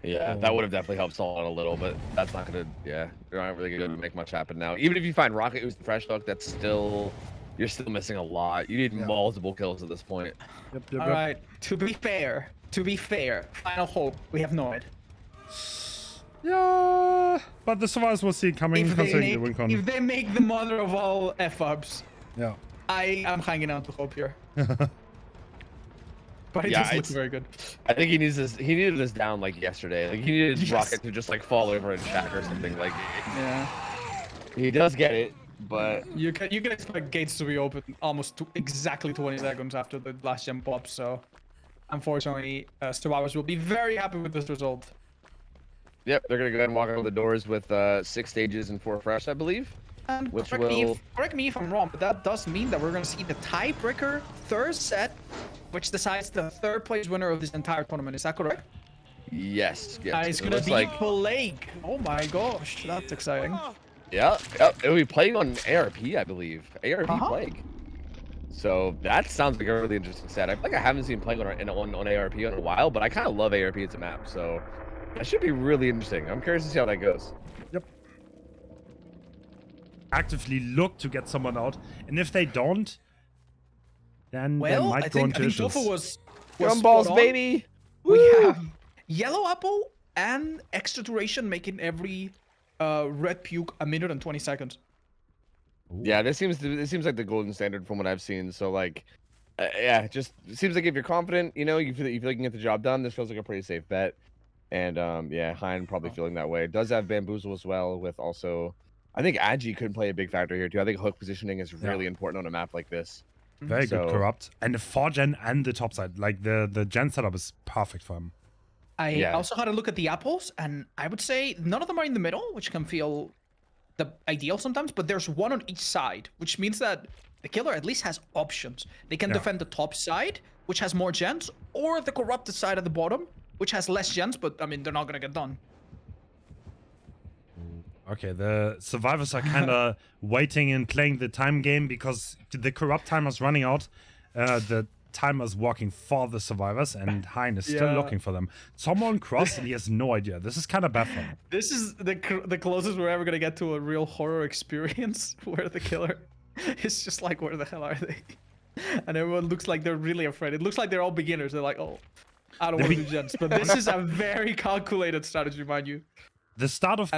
Speaker 2: Yeah, that would have definitely helped Saul out a little, but that's not gonna. Yeah, you're not really gonna make much happen now. Even if you find Rocket who's the fresh hook, that's still, you're still missing a lot. You need multiple kills at this point.
Speaker 1: Yep.
Speaker 4: All right. To be fair, final hope. We have Noid.
Speaker 1: Yeah, but the survivors will see it coming considering the win con.
Speaker 4: If they make the mother of all F-ups,
Speaker 1: Yeah.
Speaker 4: I am hanging out to hope here. But it
Speaker 2: Yeah,
Speaker 4: just looks
Speaker 2: it's-
Speaker 4: very good.
Speaker 2: I think he needs this. He needed this down like yesterday. Like he needed
Speaker 4: Yes.
Speaker 2: Rocket to just like fall over and shack or something. Like
Speaker 4: Yeah.
Speaker 2: he does get it, but
Speaker 4: You can expect gates to be open almost exactly 20 seconds after the last gem pops. So, unfortunately, survivors will be very happy with this result.
Speaker 2: yep, they're gonna go ahead and walk out the doors with 6 stages and 4 fresh, I believe.
Speaker 4: And
Speaker 2: Which
Speaker 4: correct me if I'm wrong, but that does mean that we're going to see the tiebreaker third set, which decides the third place winner of this entire tournament. Is that correct?
Speaker 2: Yes. Yes.
Speaker 4: It's
Speaker 2: It
Speaker 4: going to
Speaker 2: looks
Speaker 4: be
Speaker 2: like
Speaker 4: Plague. Oh my gosh, that's exciting.
Speaker 2: yeah. It'll be playing on ARP, I believe. ARP Plague. So that sounds like a really interesting set. I feel like I haven't seen Plague on ARP in a while, but I kind of love ARP as a map. So that should be really interesting. I'm curious to see how that goes.
Speaker 1: Yep. Actively look to get someone out, and if they don't, then they might go into issues.
Speaker 4: Dofa was
Speaker 2: Gumballs,
Speaker 4: spot on.
Speaker 2: baby.
Speaker 4: We have Yellow Apple and extra duration making every red puke a minute and 20 seconds.
Speaker 2: Yeah, this seems like the golden standard from what I've seen. So like, yeah, just it seems like if you're confident, you know, you feel like you can get the job done. This feels like a pretty safe bet. And yeah, Hein probably feeling that way. Does have Bamboozle as well with also. I think Agi could play a big factor here too. I think hook positioning is really important on a map like this.
Speaker 1: Very good corrupt. And the 4-gen and the top side. Like the gen setup is perfect for him.
Speaker 4: I also had a look at the apples, and I would say none of them are in the middle, which can feel the ideal sometimes, but there's one on each side, which means that the killer at least has options. They can defend the top side, which has more gens, or the corrupted side at the bottom, which has less gens, but I mean, they're not gonna get done.
Speaker 1: Okay, the survivors are kind of waiting and playing the time game because the corrupt timer's running out. The timer's working for the survivors, and Hein is still looking for them. Someone crossed, and he has no idea. This is kind of bad for him.
Speaker 4: This is the closest we're ever gonna get to a real horror experience where the killer is just like, where the hell are they? And everyone looks like they're really afraid. It looks like they're all beginners. They're like, oh, I don't want to do gens. But this is a very calculated strategy, mind you.
Speaker 1: The start of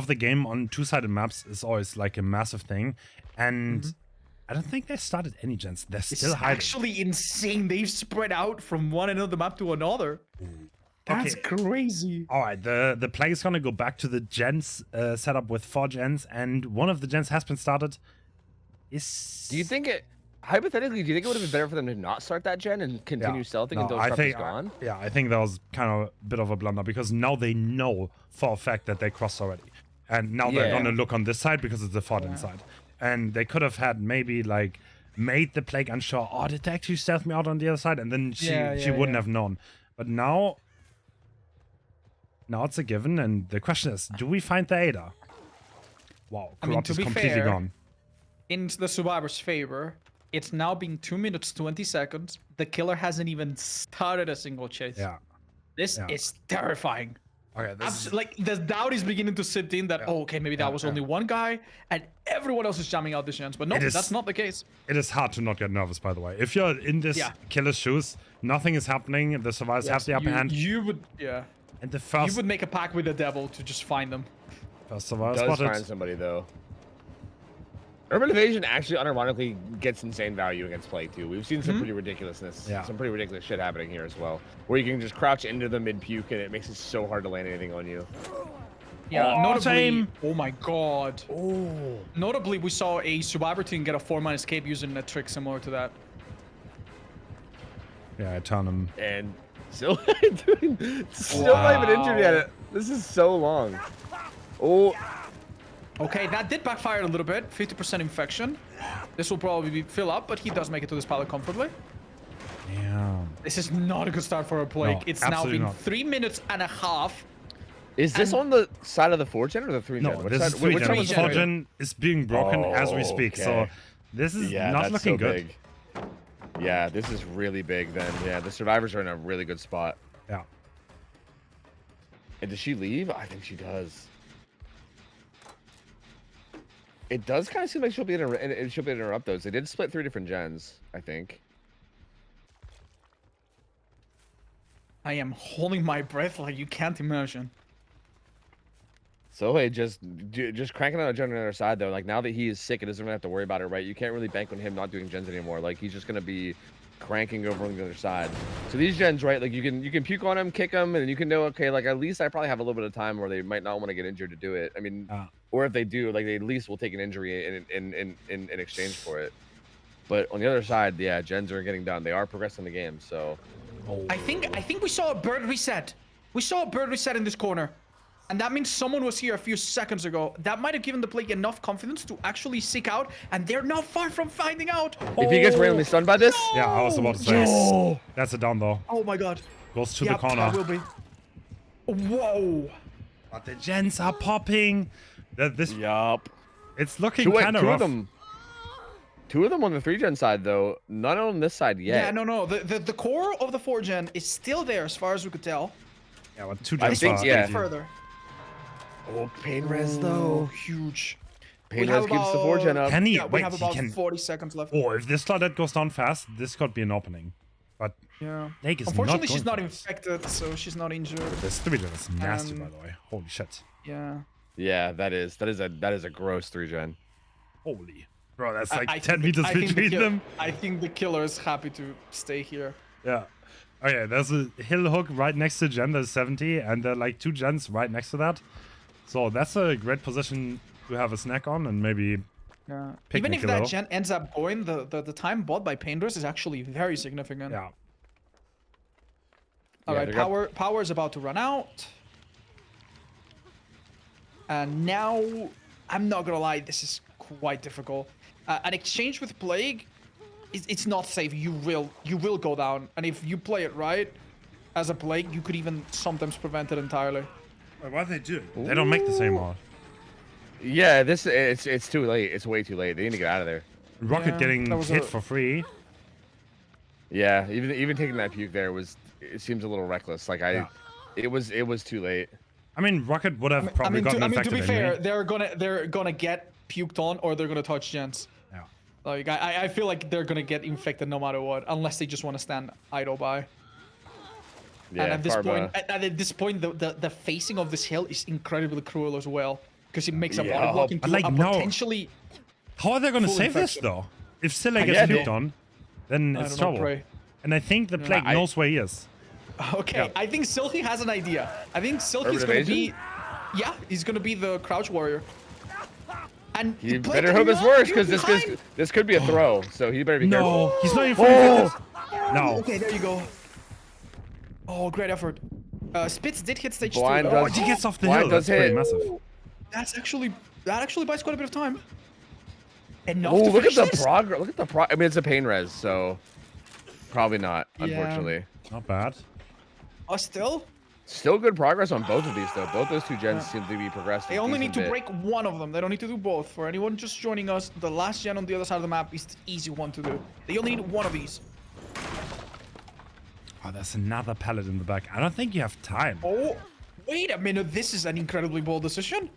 Speaker 1: the game on two-sided maps is always like a massive thing, and I don't think they started any gens. They're still hiding.
Speaker 4: It's actually insane. They've spread out from one end of the map to another. That's crazy.
Speaker 1: All right, the play is gonna go back to the gens setup with 4 gens, and one of the gens has been started.
Speaker 2: Do you think it? Hypothetically, do you think it would have been better for them to not start that gen and continue stealthing until Trump is gone?
Speaker 1: I think that was kind of a bit of a blunder because now they know for a fact that they crossed already. And now they're going to look on this side because it's the fought inside. And they could have had maybe like made the Plague unsure, oh, did they actually stealth me out on the other side? And then she wouldn't have known. But now it's a given. And the question is, do we find the Ada? Wow, Corrupt is completely gone.
Speaker 4: In the survivor's favor, it's now been 2 minutes 20 seconds. The killer hasn't even started a single chase.
Speaker 1: Yeah.
Speaker 4: This is terrifying.
Speaker 1: Okay,
Speaker 4: like the doubt is beginning to sit in that okay, maybe that was only one guy and everyone else is jamming out the chance. But no, that's not the case.
Speaker 1: It is hard to not get nervous, by the way. If you're in this killer's shoes, nothing is happening. The survivors have the upper hand.
Speaker 4: You would
Speaker 1: And the first
Speaker 4: you would make a pact with the devil to just find them.
Speaker 1: First survivor
Speaker 2: does
Speaker 1: spotted.
Speaker 2: find somebody though. Urban Evasion actually unironically gets insane value against Plague too. We've seen some pretty ridiculousness, some pretty ridiculous shit happening here as well, where you can just crouch into the mid puke and it makes it so hard to land anything on you.
Speaker 4: Yeah, notably, oh my god. Oh. Notably, we saw a survivor team get a 4-man escape using a trick similar to that.
Speaker 1: Yeah, I turned him.
Speaker 2: And still, not even injured yet. This is so long. Oh.
Speaker 4: Okay, that did backfire a little bit. 50% infection. This will probably fill up, but he does make it to this pallet comfortably.
Speaker 1: Yeah.
Speaker 4: This is not a good start for a Plague.
Speaker 1: No,
Speaker 4: it's now been 3 minutes and a half.
Speaker 2: Is this on the side of the 4-gen or the 3-gen?
Speaker 1: No, this is 3-gen. 4-gen is being broken as we speak, so this is not looking good.
Speaker 2: Big. Yeah, this is really big then. Yeah, the survivors are in a really good spot.
Speaker 1: Yeah.
Speaker 2: And does she leave? I think she does. It does kind of seem like she'll be able to interrupt those. They did split 3 different gens, I think.
Speaker 4: I am holding my breath like you can't imagine.
Speaker 2: So hey, just cranking out a gen on the other side though. Like now that he is sick, it doesn't really have to worry about it, right? You can't really bank on him not doing gens anymore. Like he's just gonna be cranking over on the other side. So these gens, right? Like you can puke on them, kick them, and then you can know, okay, like at least I probably have a little bit of time where they might not want to get injured to do it. I mean, or if they do, like they at least will take an injury in exchange for it. But on the other side, yeah, gens are getting done. They are progressing the game, so.
Speaker 4: I think we saw a bird reset. We saw a bird reset in this corner. And that means someone was here a few seconds ago. That might have given the Plague enough confidence to actually seek out, and they're not far from finding out.
Speaker 2: If he gets randomly stunned by this?
Speaker 1: Yeah, I was about to say.
Speaker 4: Yes.
Speaker 1: That's a down though.
Speaker 4: Oh my god.
Speaker 1: Goes to the
Speaker 4: Yep,
Speaker 1: corner.
Speaker 4: that will be. Whoa.
Speaker 1: But the gens are popping.
Speaker 2: Yup.
Speaker 1: It's looking kind of rough.
Speaker 2: Two of them on the 3-gen side, though. None on this side yet.
Speaker 4: Yeah, no. The core of the 4-gen is still there, as far as we could tell.
Speaker 1: Yeah, well, 2 gens
Speaker 2: think,
Speaker 1: are
Speaker 2: yeah.
Speaker 4: Further.
Speaker 2: Oh, pain res though.
Speaker 4: Huge.
Speaker 2: Pain res keeps the 4-gen up.
Speaker 1: Can he?
Speaker 4: Yeah, we
Speaker 1: Wait,
Speaker 4: have
Speaker 1: he
Speaker 4: about
Speaker 1: can.
Speaker 4: 40 seconds left.
Speaker 1: Oh, if this Claudette goes down fast, this could be an opening. But
Speaker 4: Yeah.
Speaker 1: Plague is
Speaker 4: Unfortunately,
Speaker 1: not
Speaker 4: she's not
Speaker 1: going fast.
Speaker 4: infected, so she's not injured.
Speaker 1: This 3-gen is nasty, by the way. Holy shit.
Speaker 4: Yeah.
Speaker 2: Yeah, that is a gross 3-gen.
Speaker 1: Holy. Bro, that's like
Speaker 4: I
Speaker 1: 10
Speaker 4: think the-
Speaker 1: meters
Speaker 4: I think the
Speaker 1: between
Speaker 4: kill-
Speaker 1: them.
Speaker 4: I think the killer is happy to stay here.
Speaker 1: Yeah. Okay, there's a hill hook right next to gen. There's 70, and there are like 2 gens right next to that. So that's a great position to have a snack on and maybe
Speaker 4: Yeah. Even
Speaker 1: picnic
Speaker 4: if
Speaker 1: a
Speaker 4: that
Speaker 1: little.
Speaker 4: gen ends up going, the time bought by Paintress is actually very significant.
Speaker 1: Yeah.
Speaker 4: All
Speaker 2: Yeah,
Speaker 4: right,
Speaker 2: they got-
Speaker 4: power is about to run out. And now, I'm not gonna lie, this is quite difficult. An exchange with Plague, it's not safe. You will go down, and if you play it right, as a Plague, you could even sometimes prevent it entirely.
Speaker 1: Wait, what they do? They don't make the same art.
Speaker 2: Yeah, it's too late. It's way too late. They need to get out of there.
Speaker 1: Rocket
Speaker 4: Yeah,
Speaker 1: getting
Speaker 4: that was
Speaker 1: hit
Speaker 4: a-
Speaker 1: for free.
Speaker 2: Yeah, even taking that puke there it seems a little reckless. Like it was too late.
Speaker 1: I mean, Rocket would have probably gotten
Speaker 4: to
Speaker 1: infected
Speaker 4: be fair,
Speaker 1: anyway.
Speaker 4: they're gonna get puked on, or they're gonna touch gens.
Speaker 1: Yeah.
Speaker 4: Like I feel like they're gonna get infected no matter what, unless they just want to stand idle by.
Speaker 2: Yeah,
Speaker 4: And at this
Speaker 2: Karma.
Speaker 4: point, at this point, the facing of this hill is incredibly cruel as well, because it makes a
Speaker 2: Yeah,
Speaker 4: body block into
Speaker 1: but like,
Speaker 4: a
Speaker 1: no.
Speaker 4: potentially.
Speaker 1: How are they going to
Speaker 4: Full
Speaker 1: save this,
Speaker 4: infection.
Speaker 1: though? If Scylla
Speaker 2: Yeah,
Speaker 1: gets
Speaker 2: dude.
Speaker 1: puked on, then
Speaker 4: I
Speaker 1: it's
Speaker 4: don't know,
Speaker 1: trouble.
Speaker 4: pray.
Speaker 1: And I think the Plague
Speaker 2: I-
Speaker 1: knows where he is.
Speaker 4: Okay,
Speaker 1: Yeah.
Speaker 4: I think Silky has an idea. I think Silky's
Speaker 2: Urban
Speaker 4: gonna
Speaker 2: evasion?
Speaker 4: be, yeah, he's gonna be the crouch warrior. And
Speaker 2: You
Speaker 4: Plague
Speaker 2: better hope it's
Speaker 4: cannot
Speaker 2: worse,
Speaker 4: be
Speaker 2: because
Speaker 4: behind.
Speaker 2: this could be a throw. So he better be
Speaker 1: No,
Speaker 2: careful.
Speaker 1: he's not even fully
Speaker 2: Oh!
Speaker 1: infected. No.
Speaker 4: Okay, there you go. Oh, great effort. Spitz did hit stage
Speaker 2: Blind
Speaker 4: 2.
Speaker 1: Oh,
Speaker 2: does-
Speaker 1: he gets off the
Speaker 2: Blind
Speaker 1: hill.
Speaker 2: does
Speaker 1: That's pretty
Speaker 2: hit.
Speaker 1: massive.
Speaker 4: That actually buys quite a bit of time. Enough
Speaker 2: Oh,
Speaker 4: to
Speaker 2: look at
Speaker 4: finish
Speaker 2: the
Speaker 4: this?
Speaker 2: progress. Look at the I mean, it's a pain res, so probably not,
Speaker 4: Yeah.
Speaker 2: unfortunately.
Speaker 1: Not bad.
Speaker 4: Still,
Speaker 2: Still good progress on both of these, though. Both those 2 gens seem to be progressing.
Speaker 4: they only need to
Speaker 2: decent bit.
Speaker 4: break one of them. They don't need to do both. For anyone just joining us, the last gen on the other side of the map is the easy one to do. They only need one of these.
Speaker 1: Oh, there's another pallet in the back. I don't think you have time.
Speaker 4: Oh, wait a minute. This is an incredibly bold decision.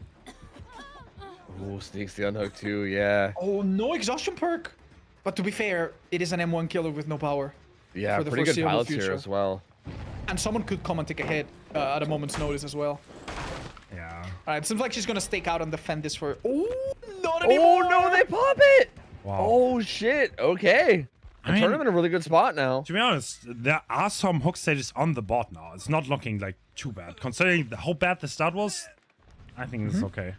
Speaker 2: Oh, sneaks the unhook too. Yeah.
Speaker 4: Oh, no exhaustion perk. But to be fair, it is an M1 killer with no power.
Speaker 2: Yeah,
Speaker 4: For the
Speaker 2: pretty good
Speaker 4: foreseeable
Speaker 2: pilots
Speaker 4: future.
Speaker 2: here as well.
Speaker 4: And someone could come and take a hit at a moment's notice as well.
Speaker 1: Yeah.
Speaker 4: All right, seems like she's gonna stake out and defend this for. Oh, not
Speaker 2: Oh
Speaker 4: anymore.
Speaker 2: no, they pop it!
Speaker 1: Wow.
Speaker 2: Oh shit. Okay.
Speaker 1: I mean-
Speaker 2: Turn them in a really good spot now.
Speaker 1: To be honest, there are some hook stages on the board now. It's not looking like too bad. Considering how bad the start was, I think it's okay.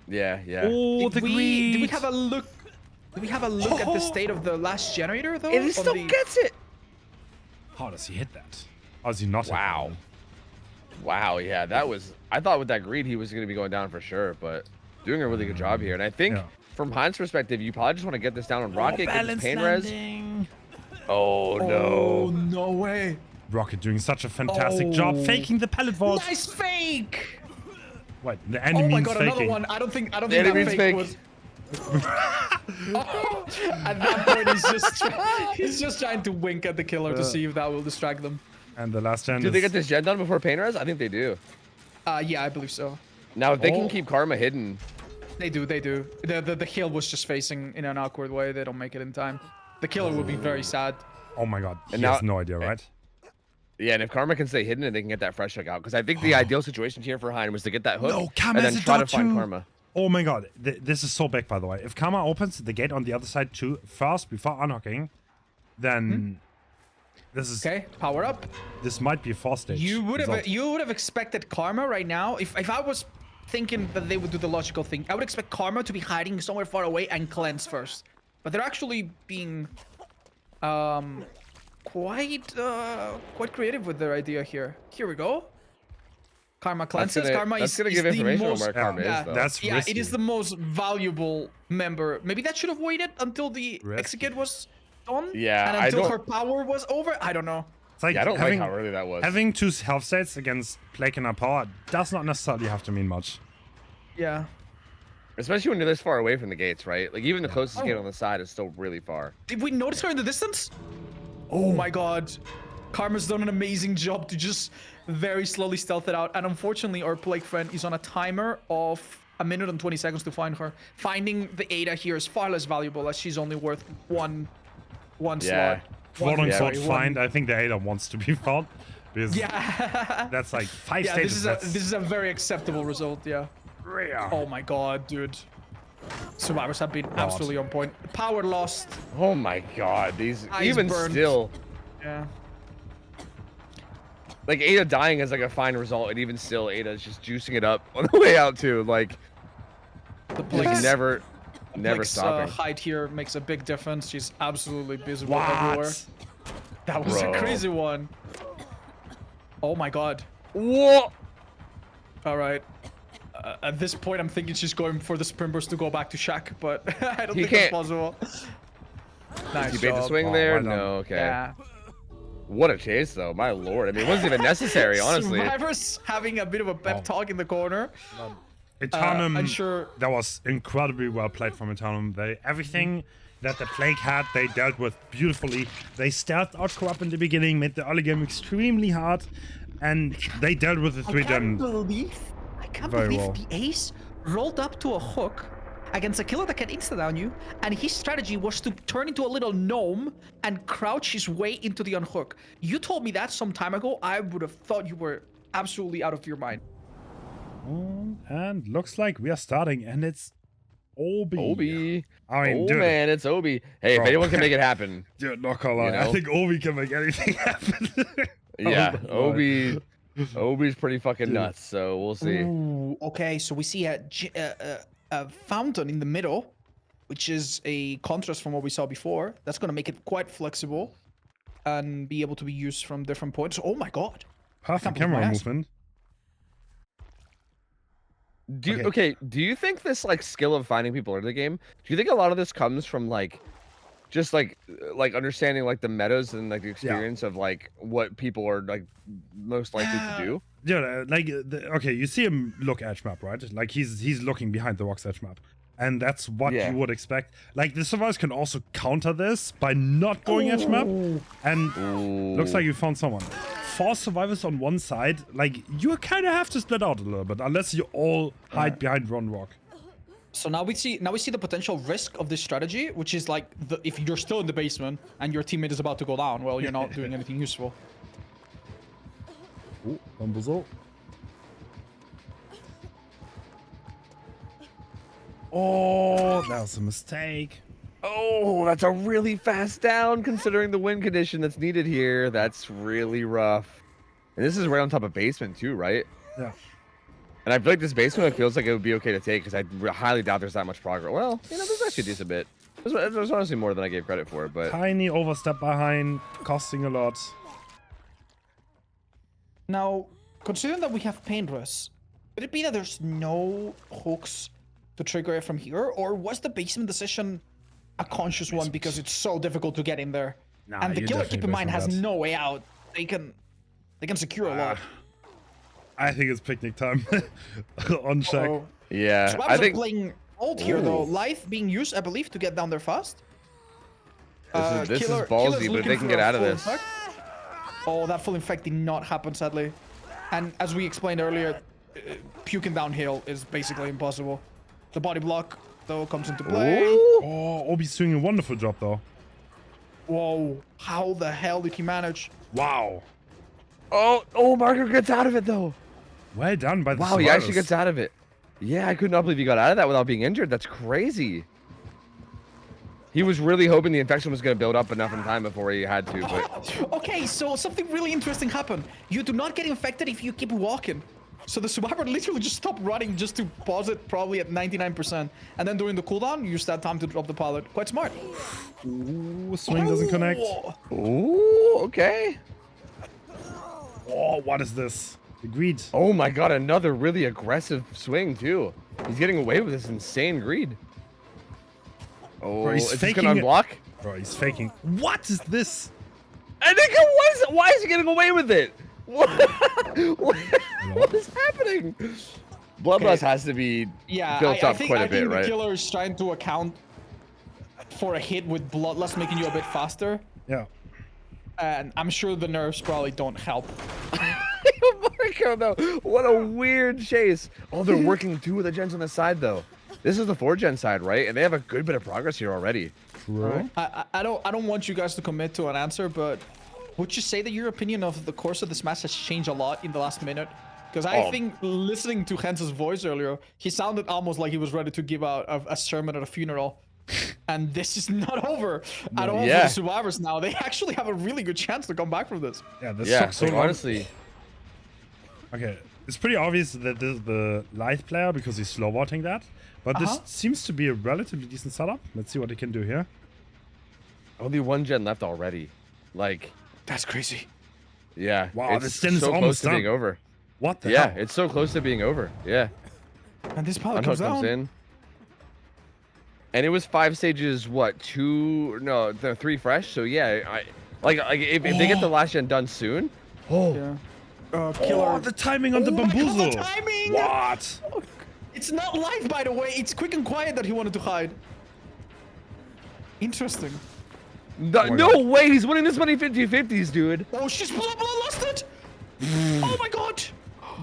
Speaker 2: Yeah, yeah.
Speaker 1: Oh,
Speaker 4: Did we have a look? Did we have a look at the state of the last generator though?
Speaker 2: And he
Speaker 4: On
Speaker 2: still
Speaker 4: the-
Speaker 2: gets it.
Speaker 1: How does he hit that? How does he not hit
Speaker 2: Wow. Wow, yeah, that was. I thought with that greed he was going to be going down for sure, but doing a really good job here. And I think
Speaker 1: Yeah.
Speaker 2: from Heinz' perspective, you probably just want to get this down on
Speaker 1: that?
Speaker 2: Rocket, get this pain res.
Speaker 1: landing.
Speaker 2: Oh
Speaker 4: Oh
Speaker 2: no.
Speaker 4: no way!
Speaker 1: Rocket doing such a fantastic job
Speaker 4: Oh.
Speaker 1: faking the pallet vault.
Speaker 4: Nice fake!
Speaker 1: What? The
Speaker 4: Oh
Speaker 1: enemy
Speaker 4: my
Speaker 1: means
Speaker 4: god,
Speaker 1: faking.
Speaker 4: another one. I don't think
Speaker 2: The
Speaker 4: that
Speaker 2: enemy's
Speaker 4: fake,
Speaker 2: fake.
Speaker 4: was. Oh, at that point, he's just trying to wink at the killer to see if that will distract them.
Speaker 1: And the last gen
Speaker 2: Do they
Speaker 1: is-
Speaker 2: get this gen done before pain res? I think they do.
Speaker 4: Yeah, I believe so.
Speaker 2: Now, if they
Speaker 1: Oh.
Speaker 2: can keep Karma hidden,
Speaker 4: They do. The kill was just facing in an awkward way. They don't make it in time. The killer will be very sad.
Speaker 1: Oh my god. He
Speaker 2: And
Speaker 1: has
Speaker 2: now-
Speaker 1: no idea, right?
Speaker 2: yeah, and if Karma can stay hidden and they can get that fresh hook out, because I think the ideal situation here for Hein was to get that hook
Speaker 1: No, Karma
Speaker 2: and
Speaker 1: has
Speaker 2: then
Speaker 1: a
Speaker 2: try to
Speaker 1: dot
Speaker 2: find
Speaker 1: too.
Speaker 2: Karma.
Speaker 1: Oh my god. This is so big, by the way. If Karma opens the gate on the other side too first before unhooking, then this is
Speaker 4: Okay, power up.
Speaker 1: this might be a 4-stage.
Speaker 4: You would
Speaker 1: result.
Speaker 4: have expected Karma right now. If I was thinking that they would do the logical thing, I would expect Karma to be hiding somewhere far away and cleanse first. But they're actually being quite creative with their idea here. Here we go. Karma cleanses. Karma
Speaker 2: that's
Speaker 4: is
Speaker 2: gonna give
Speaker 4: the
Speaker 2: information on
Speaker 4: most,
Speaker 2: where Karma is, though.
Speaker 1: That's
Speaker 4: yeah,
Speaker 1: risky.
Speaker 4: it is the most valuable member. Maybe that should have waited until the
Speaker 1: Risky.
Speaker 4: execute was done.
Speaker 2: Yeah,
Speaker 4: and
Speaker 2: I
Speaker 4: until
Speaker 2: don't-
Speaker 4: her power was over. I don't know.
Speaker 1: It's like
Speaker 2: Yeah, I don't
Speaker 1: having,
Speaker 2: like how early that was.
Speaker 1: having 2 health states against Plague and her power does not necessarily have to mean much.
Speaker 4: Yeah.
Speaker 2: Especially when you're this far away from the gates, right? Like even the closest
Speaker 4: Oh.
Speaker 2: gate on the side is still really far.
Speaker 4: Did we notice her in the distance? Oh my god. Karma's done an amazing job to just very slowly stealth it out. And unfortunately, our Plague friend is on a timer of 1 minute and 20 seconds to find her. Finding the Ada here is far less valuable as she's only worth one
Speaker 2: Yeah.
Speaker 4: slot.
Speaker 1: Quote
Speaker 2: yeah,
Speaker 1: unquote
Speaker 4: one-
Speaker 1: find. I think the Ada wants to be found. Because
Speaker 4: Yeah.
Speaker 1: that's like 5
Speaker 4: Yeah,
Speaker 1: stages.
Speaker 4: this is a very acceptable result, yeah.
Speaker 1: rare.
Speaker 4: Oh my god, dude. Survivors have been absolutely on point. Power lost.
Speaker 2: Oh my god, these
Speaker 4: Eyes
Speaker 2: even
Speaker 4: burned.
Speaker 2: still,
Speaker 4: Yeah.
Speaker 2: like Ada dying is like a fine result, and even still, Ada is just juicing it up on the way out too. Like
Speaker 4: The
Speaker 2: just
Speaker 4: Plague's,
Speaker 2: never
Speaker 4: Plague's,
Speaker 2: stopping.
Speaker 4: height here makes a big difference. She's absolutely visible
Speaker 1: What?
Speaker 4: everywhere. That was
Speaker 2: Bro.
Speaker 4: a crazy one. Oh my god.
Speaker 2: Whoa!
Speaker 4: All right. At this point, I'm thinking she's going for the sprint burst to go back to Shaq, but I don't
Speaker 2: He
Speaker 4: think that's
Speaker 2: can't.
Speaker 4: possible. Nice
Speaker 2: You bait the
Speaker 4: job.
Speaker 2: swing
Speaker 1: Oh,
Speaker 2: there?
Speaker 1: well done.
Speaker 2: No, okay.
Speaker 4: Yeah.
Speaker 2: What a chase though, my lord. I mean, it wasn't even necessary, honestly.
Speaker 4: Survivors having a bit of a pep
Speaker 1: Oh.
Speaker 4: talk in the corner.
Speaker 1: Eternum,
Speaker 4: I'm sure-
Speaker 1: that was incredibly well played from Eternum. Everything that the Plague had, they dealt with beautifully. They stealthed out Co-op in the beginning, made the early game extremely hard, and they dealt with the 3 gen.
Speaker 4: I can't
Speaker 1: Very
Speaker 4: believe
Speaker 1: well.
Speaker 4: the ace rolled up to a hook against a killer that can insta-down you, and his strategy was to turn into a little gnome and crouch his way into the unhook. You told me that some time ago, I would have thought you were absolutely out of your mind.
Speaker 1: And looks like we are starting, and it's Obi.
Speaker 2: Obi.
Speaker 1: I mean,
Speaker 2: Oh
Speaker 1: dude,
Speaker 2: man, it's Obi. Hey, if
Speaker 1: Bro.
Speaker 2: anyone can make it happen.
Speaker 1: dude, not gonna lie.
Speaker 2: You
Speaker 1: I
Speaker 2: know?
Speaker 1: think Obi can make anything happen.
Speaker 2: Yeah,
Speaker 1: my Lord.
Speaker 2: Obi's pretty fucking
Speaker 1: Dude.
Speaker 2: nuts, so we'll see.
Speaker 4: Ooh, okay, so we see a fountain in the middle, which is a contrast from what we saw before. That's going to make it quite flexible and be able to be used from different points. Oh my god.
Speaker 1: Perfect
Speaker 4: believe my
Speaker 1: camera
Speaker 4: ass.
Speaker 1: movement.
Speaker 2: Okay, do you think this like skill of finding people in the game, do you think a lot of this comes from like just like understanding like the metas and like the experience of like what people are like most likely to do?
Speaker 1: Dude, okay, you see him look edge map, right? Like he's looking behind the rocks edge map. And that's what
Speaker 2: Yeah.
Speaker 1: you would expect. Like the survivors can also counter this by not going edge map. And looks like you found someone. 4 survivors on one side, like you kind of have to split out a little bit, unless you all hide behind one rock.
Speaker 4: So now we see the potential risk of this strategy, which is like if you're still in the basement and your teammate is about to go down, well, you're not doing anything useful.
Speaker 1: Oh, Bamboozle. Oh, that was a mistake.
Speaker 2: Oh, that's a really fast down considering the wind condition that's needed here. That's really rough. And this is right on top of basement too, right?
Speaker 1: Yeah.
Speaker 2: And I feel like this basement, it feels like it would be okay to take because I highly doubt there's that much progress. Well, you know, there's actually a decent bit. There's honestly more than I gave credit for, but
Speaker 1: Tiny overstep behind, costing a lot.
Speaker 4: Now, considering that we have Paintress, could it be that there's no hooks to trigger it from here, or was the basement decision a conscious one because it's so difficult to get in there?
Speaker 1: Nah,
Speaker 4: And the
Speaker 1: you
Speaker 4: killer,
Speaker 1: definitely
Speaker 4: keep in mind,
Speaker 1: based on
Speaker 4: has
Speaker 1: that.
Speaker 4: no way out. They can secure a lot.
Speaker 1: I think it's picnic time on check.
Speaker 4: So,
Speaker 2: yeah,
Speaker 4: Survivors
Speaker 2: I
Speaker 4: are
Speaker 2: think
Speaker 4: playing old here though. Life being used, I believe, to get down there fast.
Speaker 2: This is
Speaker 4: Killer's
Speaker 2: ballsy, but if
Speaker 4: looking
Speaker 2: they can
Speaker 4: for
Speaker 2: get
Speaker 4: a
Speaker 2: out of
Speaker 4: full
Speaker 2: this.
Speaker 4: infect. Oh, that full infect did not happen, sadly. And as we explained earlier, puking downhill is basically impossible. The body block, though, comes into play.
Speaker 2: Ooh.
Speaker 1: Oh, Obi's doing a wonderful job though.
Speaker 4: Whoa, how the hell did he manage?
Speaker 1: Wow.
Speaker 2: Oh, Marker gets out of it though.
Speaker 1: Well done by the
Speaker 2: Wow, he
Speaker 1: survivors.
Speaker 2: actually gets out of it. Yeah, I could not believe he got out of that without being injured. That's crazy. He was really hoping the infection was going to build up enough in time before he had to, but...
Speaker 4: Okay, so something really interesting happened. You do not get infected if you keep walking. So the survivor literally just stopped running just to pause it probably at 99%. And then during the cooldown, use that time to drop the pallet. Quite smart.
Speaker 1: Ooh, swing doesn't connect.
Speaker 2: Ooh, okay.
Speaker 1: Oh, what is this? The greed.
Speaker 2: Oh my god, another really aggressive swing, too. He's getting away with this insane greed. Oh,
Speaker 1: Bro, he's
Speaker 2: is this
Speaker 1: faking
Speaker 2: gonna
Speaker 1: it.
Speaker 2: unblock?
Speaker 1: Bro, he's faking. What is this?
Speaker 2: I think it was. Why is he getting away with it? What is happening? Bloodlust has to be built up quite a bit, right?
Speaker 4: The killer is trying to account for a hit with Bloodlust, making you a bit faster.
Speaker 1: Yeah.
Speaker 4: And I'm sure the nerfs probably don't help.
Speaker 2: Marco, though, what a weird chase. Oh, they're working 2 of the gens on the side, though. This is the 4-gen side, right? And they have a good bit of progress here already.
Speaker 1: True.
Speaker 4: I don't want you guys to commit to an answer, but would you say that your opinion of the course of this match has changed a lot in the last minute? Because I think listening to Hens' voice earlier, he sounded almost like he was ready to give out a sermon at a funeral. And this is not over at all for the survivors now. They actually have a really good chance to come back from this.
Speaker 1: Yeah, this sucks so long.
Speaker 2: honestly.
Speaker 1: Okay, it's pretty obvious that this is the light player because he's slow voting that. But this seems to be a relatively decent setup. Let's see what he can do here.
Speaker 2: Only 1 gen left already. Like,
Speaker 4: that's crazy.
Speaker 2: Yeah.
Speaker 1: Wow,
Speaker 2: it's
Speaker 1: this gen is
Speaker 2: so
Speaker 1: almost
Speaker 2: close to being
Speaker 1: done.
Speaker 2: over.
Speaker 1: What the hell?
Speaker 2: It's so close to being over. Yeah.
Speaker 4: And this pallet
Speaker 2: Unhook
Speaker 4: comes
Speaker 2: comes in. And it was 5 stages, what, 2? No, they're 3 fresh. So yeah, if they get the last gen done soon.
Speaker 4: Yeah. Killer.
Speaker 1: Oh, the timing on the bamboozle.
Speaker 4: The timing!
Speaker 1: What?
Speaker 4: It's not live, by the way. It's quick and quiet that he wanted to hide. Interesting.
Speaker 2: No way, he's winning this money 50-50s, dude.
Speaker 4: Oh, she's bloodlusted. Oh my god.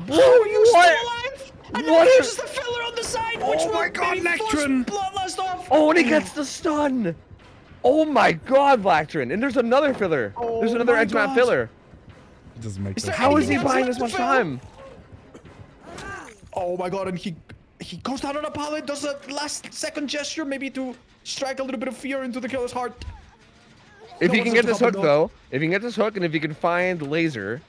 Speaker 2: Bro,
Speaker 4: How are you still
Speaker 2: what?
Speaker 4: alive? And
Speaker 2: What
Speaker 4: then
Speaker 2: is-
Speaker 4: uses the filler on the side, which
Speaker 1: Oh my
Speaker 4: will
Speaker 1: god,
Speaker 4: maybe force
Speaker 1: Lectrin.
Speaker 4: bloodlust off.
Speaker 2: Oh, and he gets the stun. Oh my god, Lactrin. And there's another filler. There's another
Speaker 4: my
Speaker 2: edge map
Speaker 4: God.
Speaker 2: filler.
Speaker 1: It doesn't make
Speaker 4: Is
Speaker 1: sense.
Speaker 4: there
Speaker 2: How is he
Speaker 4: anything else
Speaker 2: buying
Speaker 4: left
Speaker 2: this
Speaker 4: to
Speaker 2: much
Speaker 4: fill?
Speaker 2: time?
Speaker 4: Oh my god, and he goes down on a pallet, does a last second gesture, maybe to strike a little bit of fear into the killer's heart.
Speaker 2: If
Speaker 4: No
Speaker 2: he
Speaker 4: one's
Speaker 2: can get
Speaker 4: on
Speaker 2: this
Speaker 4: top of
Speaker 2: hook,
Speaker 4: the
Speaker 2: though, if he can get this hook and if he can find laser,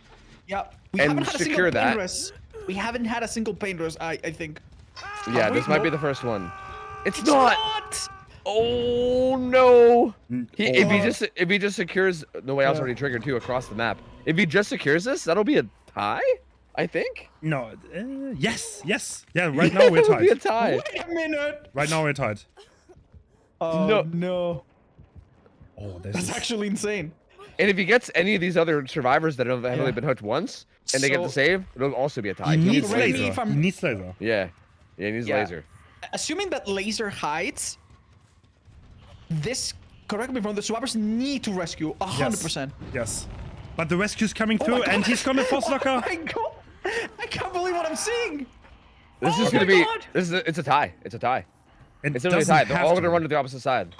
Speaker 4: Yeah, we
Speaker 2: And
Speaker 4: haven't had a
Speaker 2: secure
Speaker 4: single
Speaker 2: that.
Speaker 4: pain rest. We haven't had a single pain rest, I think.
Speaker 2: yeah,
Speaker 4: wait,
Speaker 2: this might
Speaker 4: no.
Speaker 2: be the first one. It's
Speaker 4: It's
Speaker 2: not.
Speaker 4: not!
Speaker 2: Oh no! If
Speaker 1: Oh.
Speaker 2: he just secures the way I was already triggered too across the map. If he just secures this, that'll be a tie, I think.
Speaker 1: No. Yes. Yeah, right now we're
Speaker 2: It'll be a
Speaker 1: tied.
Speaker 2: tie.
Speaker 4: Wait a minute!
Speaker 1: Right now we're tied.
Speaker 4: Oh no.
Speaker 1: Oh, this
Speaker 4: That's
Speaker 1: is...
Speaker 4: actually insane.
Speaker 2: And if he gets any of these other survivors that have only been hooked once, and they get
Speaker 4: So-
Speaker 2: the save, it'll also be a tie.
Speaker 1: He
Speaker 2: He
Speaker 1: needs
Speaker 2: needs
Speaker 4: Correct me
Speaker 1: laser.
Speaker 4: if I'm-
Speaker 1: He needs laser.
Speaker 2: Yeah, he needs
Speaker 4: Yeah.
Speaker 2: laser.
Speaker 4: Assuming that laser hides, this, correct me if I'm wrong, the survivors need to rescue 100%.
Speaker 1: Yes. But the rescue's coming
Speaker 4: Oh
Speaker 1: through,
Speaker 4: my
Speaker 1: and
Speaker 4: God.
Speaker 1: he's gonna force
Speaker 4: Oh
Speaker 1: locker.
Speaker 4: my god! I can't believe what I'm seeing!
Speaker 2: This
Speaker 4: Oh
Speaker 2: is gonna
Speaker 4: my
Speaker 2: be.
Speaker 4: God.
Speaker 2: It's a tie. It's a tie.
Speaker 1: It
Speaker 2: It's literally a
Speaker 1: doesn't
Speaker 2: tie. They're
Speaker 1: have
Speaker 2: all
Speaker 1: to
Speaker 2: gonna
Speaker 1: be.
Speaker 2: run to the opposite side.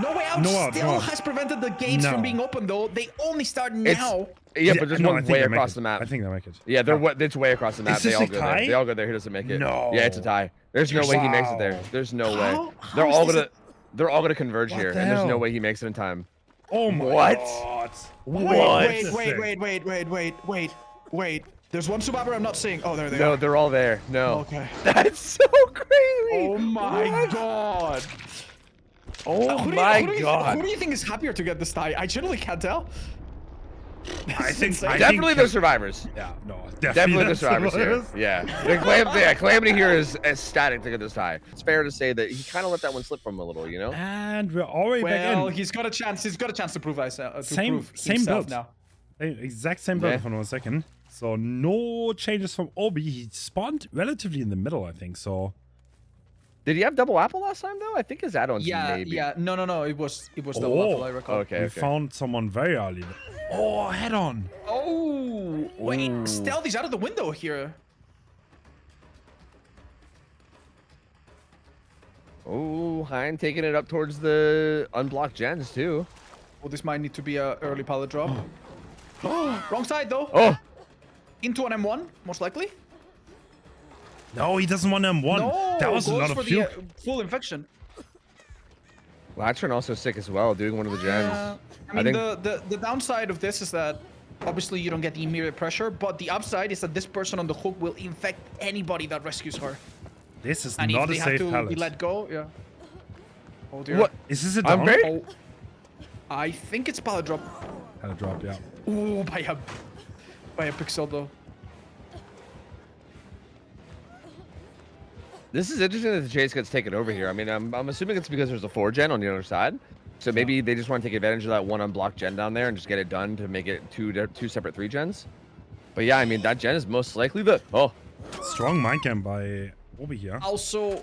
Speaker 4: No Way Out
Speaker 1: No out,
Speaker 4: still
Speaker 1: no out.
Speaker 4: has prevented the gates
Speaker 1: No.
Speaker 4: from being open, though. They only start
Speaker 2: It's
Speaker 4: now.
Speaker 2: yeah, but there's
Speaker 1: no, I
Speaker 2: one
Speaker 1: think
Speaker 2: way
Speaker 1: they make
Speaker 2: across
Speaker 1: it.
Speaker 2: the map.
Speaker 1: I think they make it.
Speaker 2: Yeah, it's way across the map.
Speaker 1: Is
Speaker 2: They
Speaker 1: this
Speaker 2: all
Speaker 1: a
Speaker 2: go there.
Speaker 1: tie?
Speaker 2: They all go there. He doesn't make it.
Speaker 1: No.
Speaker 2: Yeah, it's a tie. There's no way he makes it there.
Speaker 1: Wow.
Speaker 2: There's no way.
Speaker 4: How
Speaker 2: They're
Speaker 4: is
Speaker 2: all
Speaker 4: this
Speaker 2: gonna. They're all gonna converge
Speaker 1: What
Speaker 2: here,
Speaker 1: the
Speaker 2: and there's no
Speaker 1: hell?
Speaker 2: way he makes it in time.
Speaker 1: Oh my
Speaker 2: What?
Speaker 1: god.
Speaker 4: Wait. There's one survivor I'm not seeing. Oh, there they
Speaker 2: No,
Speaker 4: are.
Speaker 2: they're all there. No.
Speaker 4: Okay.
Speaker 2: That's so crazy.
Speaker 4: Oh my god.
Speaker 2: Oh
Speaker 4: Who
Speaker 2: my
Speaker 4: do you
Speaker 2: god.
Speaker 4: think is happier to get this tie? I generally can't tell.
Speaker 1: I think
Speaker 2: Definitely the survivors.
Speaker 1: Yeah, no,
Speaker 2: Definitely the
Speaker 1: that's
Speaker 2: survivors
Speaker 1: what it
Speaker 2: here.
Speaker 1: is.
Speaker 2: Yeah. Calamity here is ecstatic to get this tie. It's fair to say that he kind of let that one slip from him a little, you know?
Speaker 1: And we're already back
Speaker 4: Well,
Speaker 1: in.
Speaker 4: he's got a chance. He's got a chance to prove himself.
Speaker 1: Same
Speaker 4: himself
Speaker 1: build.
Speaker 4: now.
Speaker 1: Exact same build
Speaker 2: Yeah.
Speaker 1: for 1 second. So no changes from Obi. He spawned relatively in the middle, I think. So
Speaker 2: Did he have double apple last time though? I think his add-ons maybe.
Speaker 4: Yeah. No. It was double apple, I recall.
Speaker 2: Okay,
Speaker 1: we
Speaker 2: okay.
Speaker 1: found someone very early. Oh, head on.
Speaker 4: Oh, wait.
Speaker 2: Ooh.
Speaker 4: Stealthy's out of the window here.
Speaker 2: Oh, Hein taking it up towards the unblocked gens too.
Speaker 4: Well, this might need to be a early pallet drop. Wrong side though.
Speaker 2: Oh,
Speaker 4: Into an M1, most likely.
Speaker 1: No, he doesn't want M1.
Speaker 4: No,
Speaker 1: that was a
Speaker 4: goes
Speaker 1: lot
Speaker 4: for
Speaker 1: of
Speaker 4: the
Speaker 1: fuel.
Speaker 4: full infection.
Speaker 2: Latron also sick as well, doing one of the gens.
Speaker 4: I mean, the downside of this is that obviously you don't get the immediate pressure, but the upside is that this person on the hook will infect anybody that rescues her.
Speaker 1: This is
Speaker 4: And
Speaker 1: not
Speaker 4: if
Speaker 1: a
Speaker 4: they have
Speaker 1: safe
Speaker 4: to
Speaker 1: pallet.
Speaker 4: be let go, yeah. Oh dear.
Speaker 2: What?
Speaker 1: Is this a
Speaker 2: I'm
Speaker 1: down?
Speaker 2: very-
Speaker 4: Oh, I think it's pallet drop.
Speaker 1: Had a drop, yeah.
Speaker 4: Ooh, by a pixel though.
Speaker 2: This is interesting that the chase gets taken over here. I mean, I'm assuming it's because there's a 4-gen on the other side. So maybe they just want to take advantage of that one unblocked gen down there and just get it done to make it two separate 3-gens. But yeah, I mean, that gen is most likely the... Oh.
Speaker 1: Strong mind cam by Obi here.
Speaker 4: Also,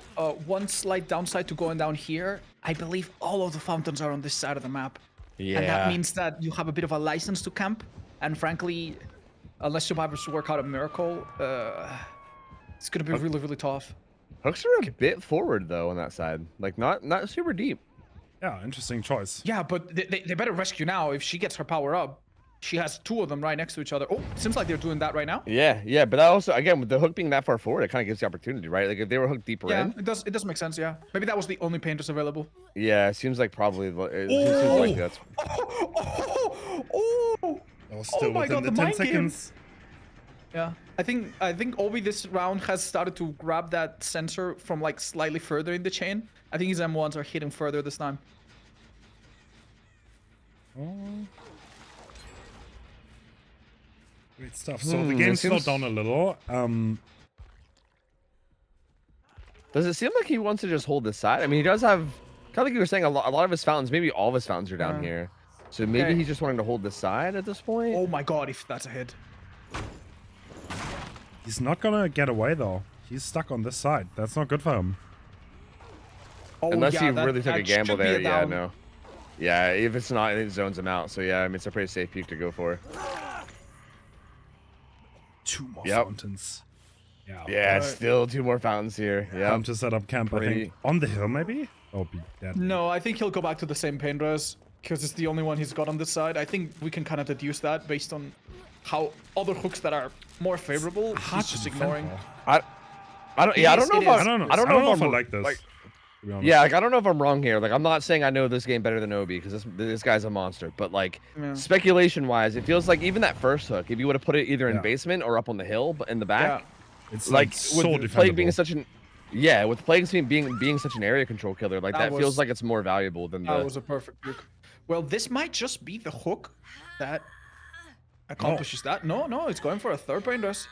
Speaker 4: one slight downside to going down here, I believe all of the fountains are on this side of the map.
Speaker 2: Yeah.
Speaker 4: And that means that you have a bit of a license to camp. And frankly, unless survivors work out a miracle, it's going to be really, really tough.
Speaker 2: Hooks are a bit forward, though, on that side. Like, not super deep.
Speaker 1: Yeah, interesting choice.
Speaker 4: Yeah, but they better rescue now. If she gets her power up, she has 2 of them right next to each other. Oh, seems like they're doing that right now.
Speaker 2: Yeah, but that also, again, with the hook being that far forward, it kind of gives the opportunity, right? Like, if they were hooked deeper
Speaker 4: Yeah,
Speaker 2: in...
Speaker 4: it does make sense, yeah. Maybe that was the only painters available.
Speaker 2: Yeah, it seems like probably... It seems like that's...
Speaker 4: Oh!
Speaker 1: That was still
Speaker 4: my
Speaker 1: within
Speaker 4: God,
Speaker 1: the
Speaker 4: the
Speaker 1: 10
Speaker 4: mind game.
Speaker 1: seconds.
Speaker 4: Yeah, I think Obi this round has started to grab that sensor from like slightly further in the chain. I think his M1s are hitting further this time.
Speaker 1: Great stuff. So the game slowed down a little.
Speaker 2: Does it seem like he wants to just hold this side? I mean, he does have, kind of like you were saying, a lot of his fountains, maybe all of his fountains are down here. So maybe
Speaker 4: Okay.
Speaker 2: he's just wanting to hold this side at this point.
Speaker 4: Oh my God, if that's a hit.
Speaker 1: He's not gonna get away though. He's stuck on this side. That's not good for him.
Speaker 4: Oh,
Speaker 2: Unless
Speaker 4: yeah,
Speaker 2: he
Speaker 4: that-
Speaker 2: really took a
Speaker 4: that
Speaker 2: gamble
Speaker 4: should be a
Speaker 2: there. Yeah,
Speaker 4: down.
Speaker 2: no. Yeah, if it's not, it zones him out. So yeah, I mean, it's a pretty safe peak to go for.
Speaker 1: 2 more
Speaker 2: Yep.
Speaker 1: fountains. Yeah.
Speaker 2: Yeah,
Speaker 4: Right.
Speaker 2: still 2 more fountains here. Yeah.
Speaker 1: Time to set up camp, I
Speaker 2: Pretty-
Speaker 1: think. On the hill, maybe? Oh, be dead.
Speaker 4: No, I think he'll go back to the same paint res because it's the only one he's got on this side. I think we can kind of deduce that based on how other hooks that are more favorable,
Speaker 1: Hard
Speaker 4: he's
Speaker 1: to
Speaker 4: just
Speaker 1: defend
Speaker 4: ignoring.
Speaker 1: though.
Speaker 2: I don't know
Speaker 4: It
Speaker 2: if
Speaker 4: is.
Speaker 1: I don't know.
Speaker 2: I don't know if
Speaker 1: I
Speaker 2: I'm
Speaker 1: like this.
Speaker 2: like-
Speaker 1: to be honest.
Speaker 2: Yeah, like I don't know if I'm wrong here. Like I'm not saying I know this game better than Obi because this guy's a monster. But like
Speaker 4: Yeah.
Speaker 2: speculation-wise, it feels like even that first hook, if you would have put it either in
Speaker 1: Yeah.
Speaker 2: basement or up on the hill, but in the back,
Speaker 1: It's
Speaker 2: like
Speaker 1: so
Speaker 2: with the Plague being
Speaker 1: defendable.
Speaker 2: such an, yeah, with Plague being such an area control killer, like
Speaker 4: That
Speaker 2: that feels
Speaker 4: was-
Speaker 2: like it's more valuable than
Speaker 4: That
Speaker 2: the.
Speaker 4: was a perfect hook. Well, this might just be the hook that accomplishes that. No, it's going for a 3rd paint res.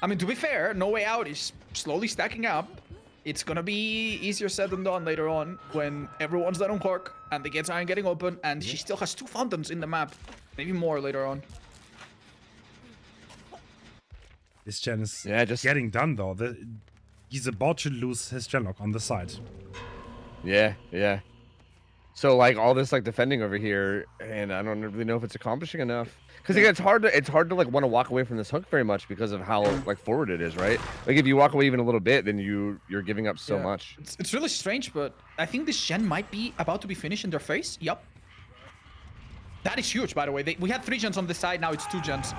Speaker 4: I mean, to be fair, No Way Out is slowly stacking up. It's gonna be easier said than done later on when everyone's done on Cork and the gates aren't getting open and she still has 2 fountains in the map. Maybe more later on.
Speaker 1: This gen is
Speaker 2: Yeah, just-
Speaker 1: getting done though. He's about to lose his genlock on the side.
Speaker 2: Yeah. So like all this like defending over here, and I don't really know if it's accomplishing enough. Because again, it's hard to like want to walk away from this hook very much because of how like forward it is, right? Like if you walk away even a little bit, then you're giving up so
Speaker 4: Yeah.
Speaker 2: much.
Speaker 4: It's really strange, but I think this gen might be about to be finished in their face. Yup. That is huge, by the way. We had 3 gens on this side, now it's 2 gens.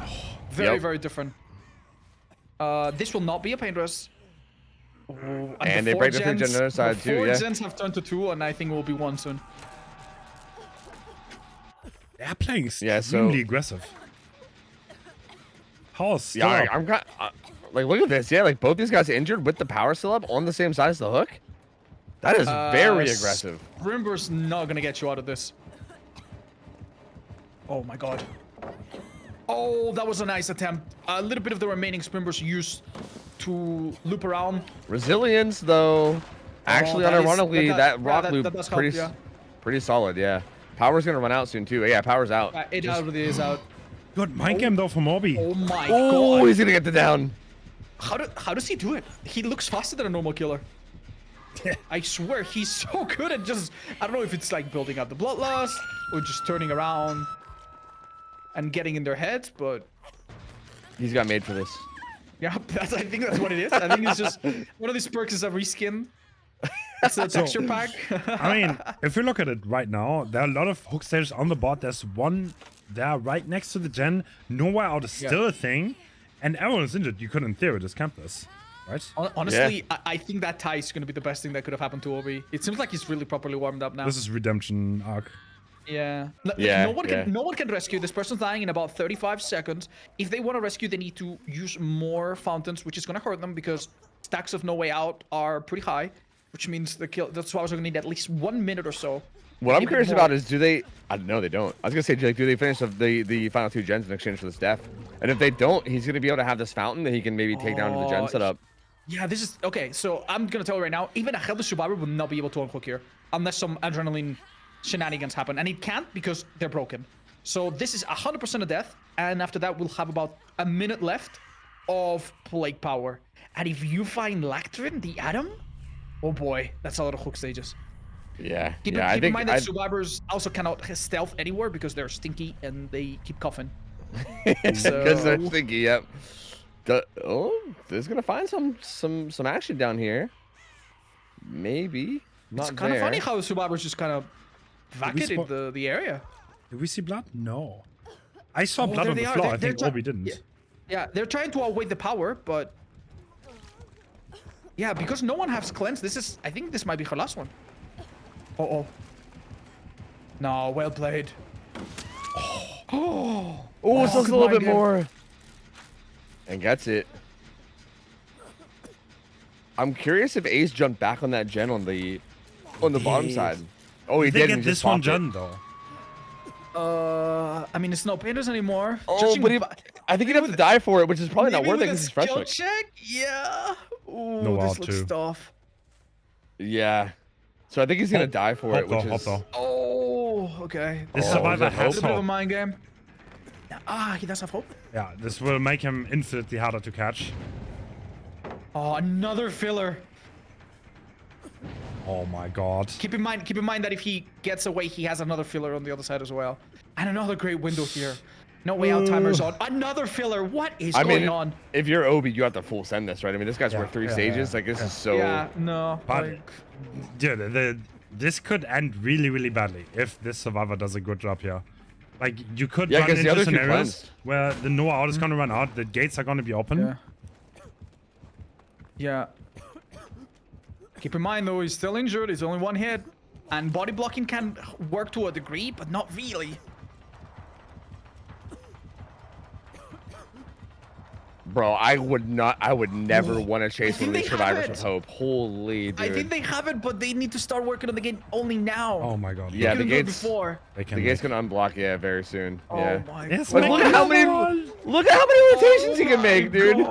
Speaker 4: Very,
Speaker 2: Yep.
Speaker 4: very different. This will not be a paint res. Oh,
Speaker 2: And they break the 3 gen on the other side too,
Speaker 4: Four
Speaker 2: yeah.
Speaker 4: gens have turned to 2, and I think it will be 1 soon.
Speaker 1: They're playing
Speaker 2: Yeah,
Speaker 1: extremely
Speaker 2: so-
Speaker 1: aggressive. Power's still
Speaker 2: Yeah,
Speaker 1: up.
Speaker 2: I'm kind like look at this. Yeah, like both these guys injured with the power still up on the same side as the hook. That is very aggressive.
Speaker 4: Rimber's not gonna get you out of this. Oh my god. Oh, that was a nice attempt. A little bit of the remaining Sprimbers used to loop around.
Speaker 2: Resilience though, actually
Speaker 4: that is-
Speaker 2: unironically, that rock
Speaker 4: that
Speaker 2: loop
Speaker 4: does help,
Speaker 2: pretty
Speaker 4: yeah.
Speaker 2: pretty solid. Yeah, power's gonna run out soon too. Yeah, power's out.
Speaker 4: It already is out.
Speaker 1: Good mind game though from Obi.
Speaker 4: Oh my
Speaker 2: Oh,
Speaker 4: god.
Speaker 2: he's gonna get the down.
Speaker 4: How does he do it? He looks faster than a normal killer. I swear, he's so good at just... I don't know if it's like building up the bloodlust or just turning around and getting in their heads, but...
Speaker 2: He's got made for this.
Speaker 4: Yeah, I think that's what it is. I think it's just... One of these perks is a reskin. It's a texture pack.
Speaker 1: I mean, if you look at it right now, there are a lot of hook stages on the board. There's one there right next to the gen. Nowhere out is still a thing. And everyone is injured. You could, in theory, just camp this. right?
Speaker 4: Honestly, I think that tie is going to be the best thing that could have happened to Obi. It seems like he's really properly warmed up now.
Speaker 1: This is redemption arc.
Speaker 4: Yeah.
Speaker 2: Yeah,
Speaker 4: No one can rescue. This person's dying in about 35 seconds. If they want to rescue, they need to use more fountains, which is going to hurt them because stacks of No Way Out are pretty high, which means the swabbers are going to need at least 1 minute or so.
Speaker 2: What I'm curious about is, do they? No, they don't. I was gonna say, like, do they finish the final 2 gens in exchange for this death? And if they don't, he's gonna be able to have this fountain that he can maybe take down to the gen setup.
Speaker 4: Yeah, this is okay. So I'm gonna tell you right now, even a helpless survivor will not be able to unhook here unless some adrenaline shenanigans happen, and it can't because they're broken. So this is 100% a death, and after that we'll have about a minute left of plague power. And if you find Lactrin, the Atom, oh boy, that's a lot of hook stages.
Speaker 2: Yeah,
Speaker 4: Keep in mind that survivors also cannot stealth anywhere because they're stinky and they keep coughing.
Speaker 2: Because they're stinky. Yep. There's gonna find some action down here. Maybe.
Speaker 4: It's kind of funny how the survivors just kind of vacated the area.
Speaker 1: Did we see blood? No. I saw blood on the floor. I think Obi didn't.
Speaker 4: Yeah, they're trying to outweigh the power, but yeah, because no one has cleanse. I think this might be her last one. Oh. No, well played.
Speaker 2: Oh, it's just a little bit more. And gets it. I'm curious if Ace jumped back on that gen on the bottom side. Oh, he did.
Speaker 1: Get this one gen though.
Speaker 4: I mean, it's no painters anymore.
Speaker 2: Oh, but I think he'd have to die for it, which is probably not worth it because he's fresh.
Speaker 4: Check? Yeah. Ooh,
Speaker 1: No,
Speaker 4: this looks tough.
Speaker 2: Yeah. So I think he's gonna die for it, which is.
Speaker 4: Oh, okay.
Speaker 1: This survivor has
Speaker 4: a bit of a mind game. He does have hope.
Speaker 1: Yeah, this will make him infinitely harder to catch.
Speaker 4: Oh, another filler.
Speaker 1: Oh my god.
Speaker 4: Keep in mind that if he gets away, he has another filler on the other side as well. And another great window here. No Way Out timer's on. Another filler. What is going on?
Speaker 2: If you're Obi, you have to full send this, right? I mean, this guy's worth 3 stages. Like, this is so.
Speaker 4: Yeah, no.
Speaker 1: But, dude, this could end really, really badly if this survivor does a good job here. Like, you could run into scenarios where the No Out is going to run out, the gates are going to be open.
Speaker 4: Yeah. Keep in mind, though, he's still injured. He's only 1 hit. And body blocking can work to a degree, but not really.
Speaker 2: Bro, I would never want to chase one of these survivors with hope. Holy dude.
Speaker 4: I think they have it, but they need to start working on the gate only now.
Speaker 1: Oh my god.
Speaker 2: Yeah, the gate's
Speaker 4: before.
Speaker 2: The gate's gonna unblock, very soon.
Speaker 4: Oh my god.
Speaker 2: Like, look at how many rotations he can make, dude.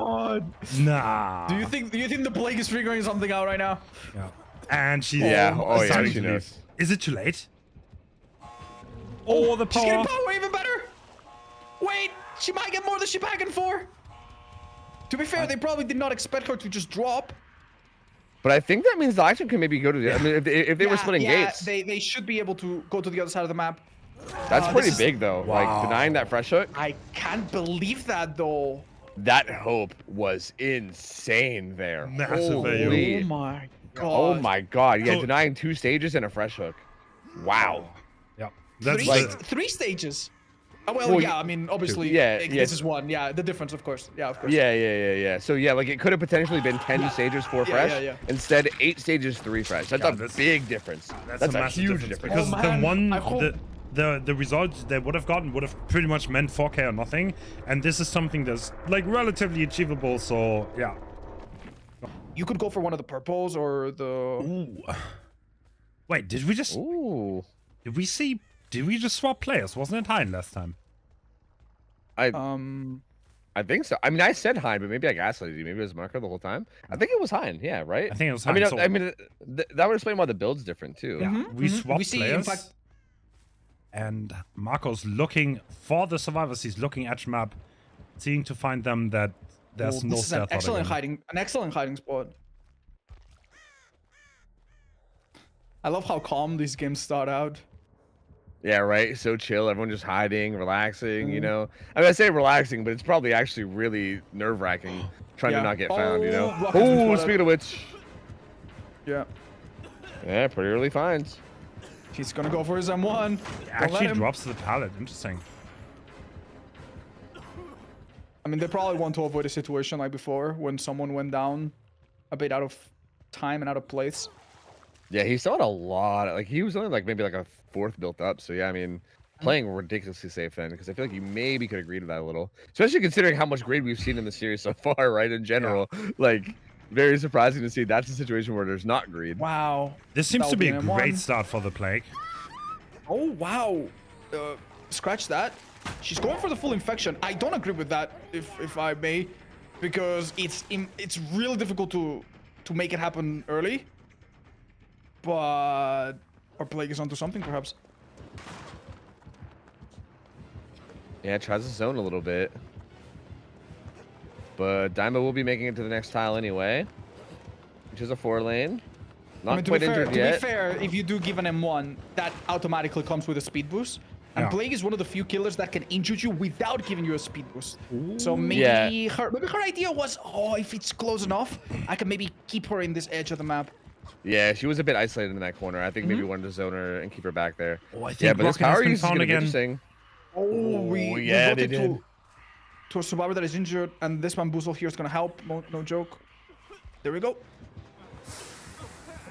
Speaker 1: Nah.
Speaker 4: Do you think the Plague is figuring something out right now?
Speaker 1: Yeah. And she's
Speaker 2: she knows.
Speaker 1: Is it too late? Oh, the power.
Speaker 4: She's getting power even better. Wait, she might get more than she bargained for. To be fair, they probably did not expect her to just drop.
Speaker 2: But I think that means the action can maybe go to the. I mean, if they were splitting gates,
Speaker 4: they should be able to go to the other side of the map.
Speaker 2: That's pretty big though. Wow. Like denying that fresh hook.
Speaker 4: I can't believe that though.
Speaker 2: That hope was insane there.
Speaker 1: Massive.
Speaker 4: Oh my god.
Speaker 2: Oh my god. Yeah, denying 2 stages and a fresh hook. Wow.
Speaker 1: Yeah. That's
Speaker 4: three stages. Oh, well, yeah, I mean, obviously, this is 1. Yeah, the difference, of course. Yeah, of course.
Speaker 2: Yeah. So, yeah, like, it could have potentially been 10 stages, 4 fresh. Yeah. Instead, 8 stages, 3 fresh. That's a big difference. That's a huge difference.
Speaker 1: Because the results they would have gotten would have pretty much meant 4K or nothing. And this is something that's, like, relatively achievable, so, yeah.
Speaker 4: You could go for one of the purples or the...
Speaker 1: Ooh. Wait, did we just...
Speaker 2: Ooh.
Speaker 1: Did we just swap players? Wasn't it Hein last time?
Speaker 2: I think so. I mean, I said Hein, but maybe I gaslighted you. Maybe it was Marco the whole time. I think it was Hein. Yeah, right.
Speaker 1: I think it was Hein.
Speaker 2: I mean, that would explain why the build's different too.
Speaker 1: Yeah, we swapped players. In fact, and Marco's looking for the survivors. He's looking at map, seeing to find them that there's no stealth.
Speaker 4: This is an excellent hiding spot. I love how calm these games start out.
Speaker 2: Yeah, right. So chill. Everyone just hiding, relaxing. You know. I mean, I say relaxing, but it's probably actually really nerve-wracking trying to not get found. You know. Oh, speaking of which.
Speaker 4: Yeah.
Speaker 2: Yeah, pretty early finds.
Speaker 4: He's gonna go for his M1.
Speaker 1: Actually drops the pallet. Interesting.
Speaker 4: I mean, they probably want to avoid a situation like before when someone went down a bit out of time and out of place.
Speaker 2: Yeah, he still had a lot. Like he was only like maybe like a fourth built up. So yeah, I mean, playing ridiculously safe then, because I feel like you maybe could agree to that a little, especially considering how much grade we've seen in the series so far, right? In general, like very surprising to see that's a situation where there's not greed.
Speaker 4: Wow.
Speaker 1: This seems to be a
Speaker 4: That'll
Speaker 1: great
Speaker 4: M1.
Speaker 1: start for the Plague.
Speaker 4: Oh, wow. Scratch that. She's going for the full infection. I don't agree with that, if I may, because it's really difficult to make it happen early. But our Plague is onto something, perhaps.
Speaker 2: Yeah, tries to zone a little bit. But Daima will be making it to the next tile anyway, which is a 4-lane. Not
Speaker 4: I mean,
Speaker 2: quite injured
Speaker 4: to
Speaker 2: yet.
Speaker 4: be fair, if you do give an M1, that automatically comes with a speed boost. And
Speaker 1: Yeah.
Speaker 4: Plague is one of the few killers that can injure you without giving you a speed boost. So maybe her idea was, oh, if it's close enough, I can maybe keep her in this edge of the map.
Speaker 2: Yeah, she was a bit isolated in that corner. I think maybe wanted to zone her and keep her back there.
Speaker 1: Oh, I think
Speaker 2: Yeah, but this
Speaker 1: Rocket has
Speaker 2: power
Speaker 1: been
Speaker 2: use is
Speaker 1: found
Speaker 2: gonna be
Speaker 1: again.
Speaker 2: interesting.
Speaker 4: Oh, we
Speaker 2: yeah, they
Speaker 4: rotate
Speaker 2: did.
Speaker 4: to a survivor that is injured, and this bamboozle here is gonna help. No joke. There we go.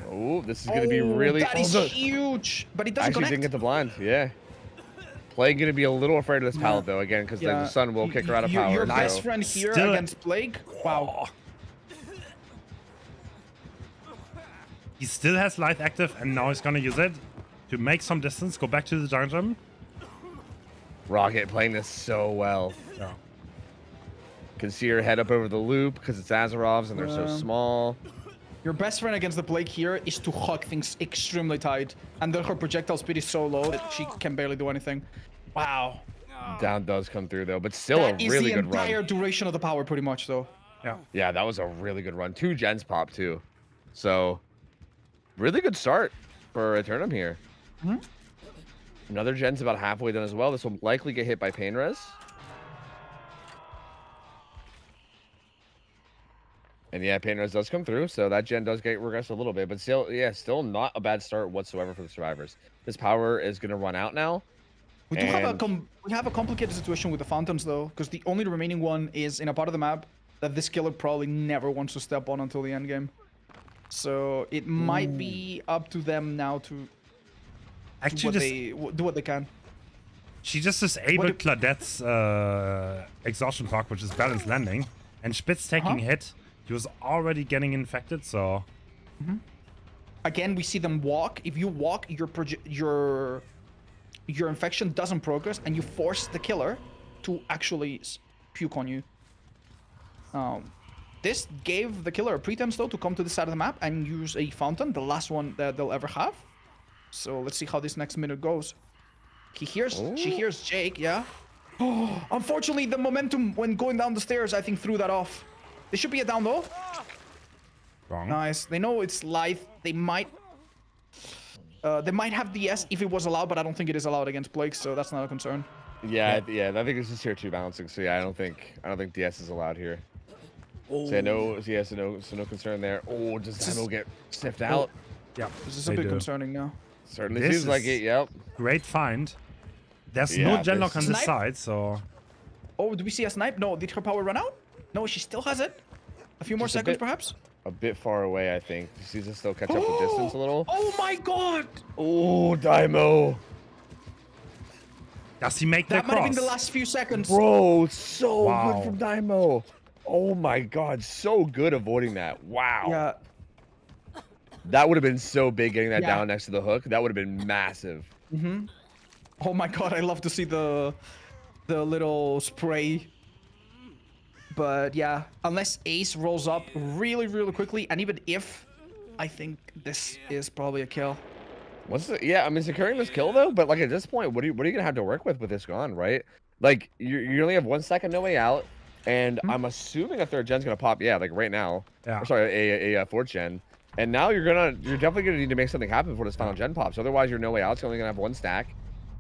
Speaker 2: Oh, this is gonna be really.
Speaker 4: That is
Speaker 2: look.
Speaker 4: huge, but it doesn't
Speaker 2: Actually
Speaker 4: connect.
Speaker 2: didn't get the blind. Yeah. Plague gonna be a little afraid of this pallet though, again, because the sun will kick her out of power.
Speaker 4: Your
Speaker 2: so-
Speaker 4: best friend here
Speaker 1: Still-
Speaker 4: against Plague. Wow.
Speaker 1: He still has light active, and now he's gonna use it to make some distance, go back to the dungeon.
Speaker 2: Rocket playing this so well.
Speaker 1: Yeah.
Speaker 2: Can see her head up over the loop because it's Azerov's and they're so
Speaker 4: Yeah.
Speaker 2: small.
Speaker 4: Your best friend against the Plague here is to hug things extremely tight, and then her projectile speed is so low that she can barely do anything. Wow.
Speaker 2: Down does come through though, but still
Speaker 4: That
Speaker 2: a
Speaker 4: is
Speaker 2: really
Speaker 4: the
Speaker 2: good
Speaker 4: entire
Speaker 2: run.
Speaker 4: duration of the power, pretty much, though.
Speaker 1: Yeah.
Speaker 2: Yeah, that was a really good run. 2 gens pop too. So really good start for Eternum here. Another gen's about halfway done as well. This will likely get hit by Pain Res. And yeah, Pain Res does come through, so that gen does get regressed a little bit, but still, yeah, still not a bad start whatsoever for the survivors. This power is going to run out now.
Speaker 4: We do have
Speaker 2: And-
Speaker 4: we have a complicated situation with the fountains, though, because the only remaining one is in a part of the map that this killer probably never wants to step on until the end game. So it might be up to them now to
Speaker 1: Actually,
Speaker 4: do what they can.
Speaker 1: she just disabled Claudette's exhaustion proc, which is balanced landing, and Spitz taking hit. He was already getting infected, so
Speaker 4: Again, we see them walk. If you walk, your infection doesn't progress, and you force the killer to actually puke on you. This gave the killer a pretense, though, to come to this side of the map and use a fountain, the last one that they'll ever have. So let's see how this next minute goes. She hears Jake, yeah. Unfortunately, the momentum when going down the stairs, I think, threw that off. There should be a down low.
Speaker 1: wrong.
Speaker 4: Nice. They know it's live. They might have DS if it was allowed, but I don't think it is allowed against Plague, so that's not a concern.
Speaker 2: Yeah, yeah, I think this is tier 2 balancing, so yeah, I don't think DS is allowed here. So no, yeah, so no concern there. Oh, does Dino get sniffed out?
Speaker 1: Yeah,
Speaker 4: This is a
Speaker 1: they
Speaker 4: bit
Speaker 1: do.
Speaker 4: concerning now.
Speaker 2: Certainly
Speaker 1: This
Speaker 2: seems like
Speaker 1: is-
Speaker 2: it, yep.
Speaker 1: Great find. There's
Speaker 2: Yeah,
Speaker 1: no genlock on
Speaker 4: this-
Speaker 1: this
Speaker 4: Snipe?
Speaker 1: side, so
Speaker 4: Oh, do we see a snipe? No, did her power run out? No, she still has it. A few more
Speaker 2: Just a
Speaker 4: seconds,
Speaker 2: bit.
Speaker 4: perhaps?
Speaker 2: A bit far away, I think. She needs to still catch up with distance a little.
Speaker 4: Oh my god!
Speaker 2: Oh, Daimo.
Speaker 1: does he make
Speaker 4: That
Speaker 1: the
Speaker 4: might have
Speaker 1: cross?
Speaker 4: been the last few seconds.
Speaker 2: Bro, so
Speaker 1: Wow.
Speaker 2: good from Daimo. Oh my god, so good avoiding that. Wow.
Speaker 4: Yeah.
Speaker 2: That would have been so big getting that
Speaker 4: Yeah.
Speaker 2: down next to the hook. That would have been massive.
Speaker 4: Oh my god, I love to see the little spray. But yeah, unless Ace rolls up really, really quickly, and even if, I think this is probably a kill.
Speaker 2: What's the, yeah, I mean, securing this kill though, but like at this point, what are you gonna have to work with this gone, right? Like you only have 1 second, no way out, and I'm assuming a third gen's gonna pop. Yeah, like right now.
Speaker 1: Yeah.
Speaker 2: Or sorry, a fourth gen. And now you're definitely gonna need to make something happen before this final gen pops. Otherwise, your no way out's only gonna have 1 stack,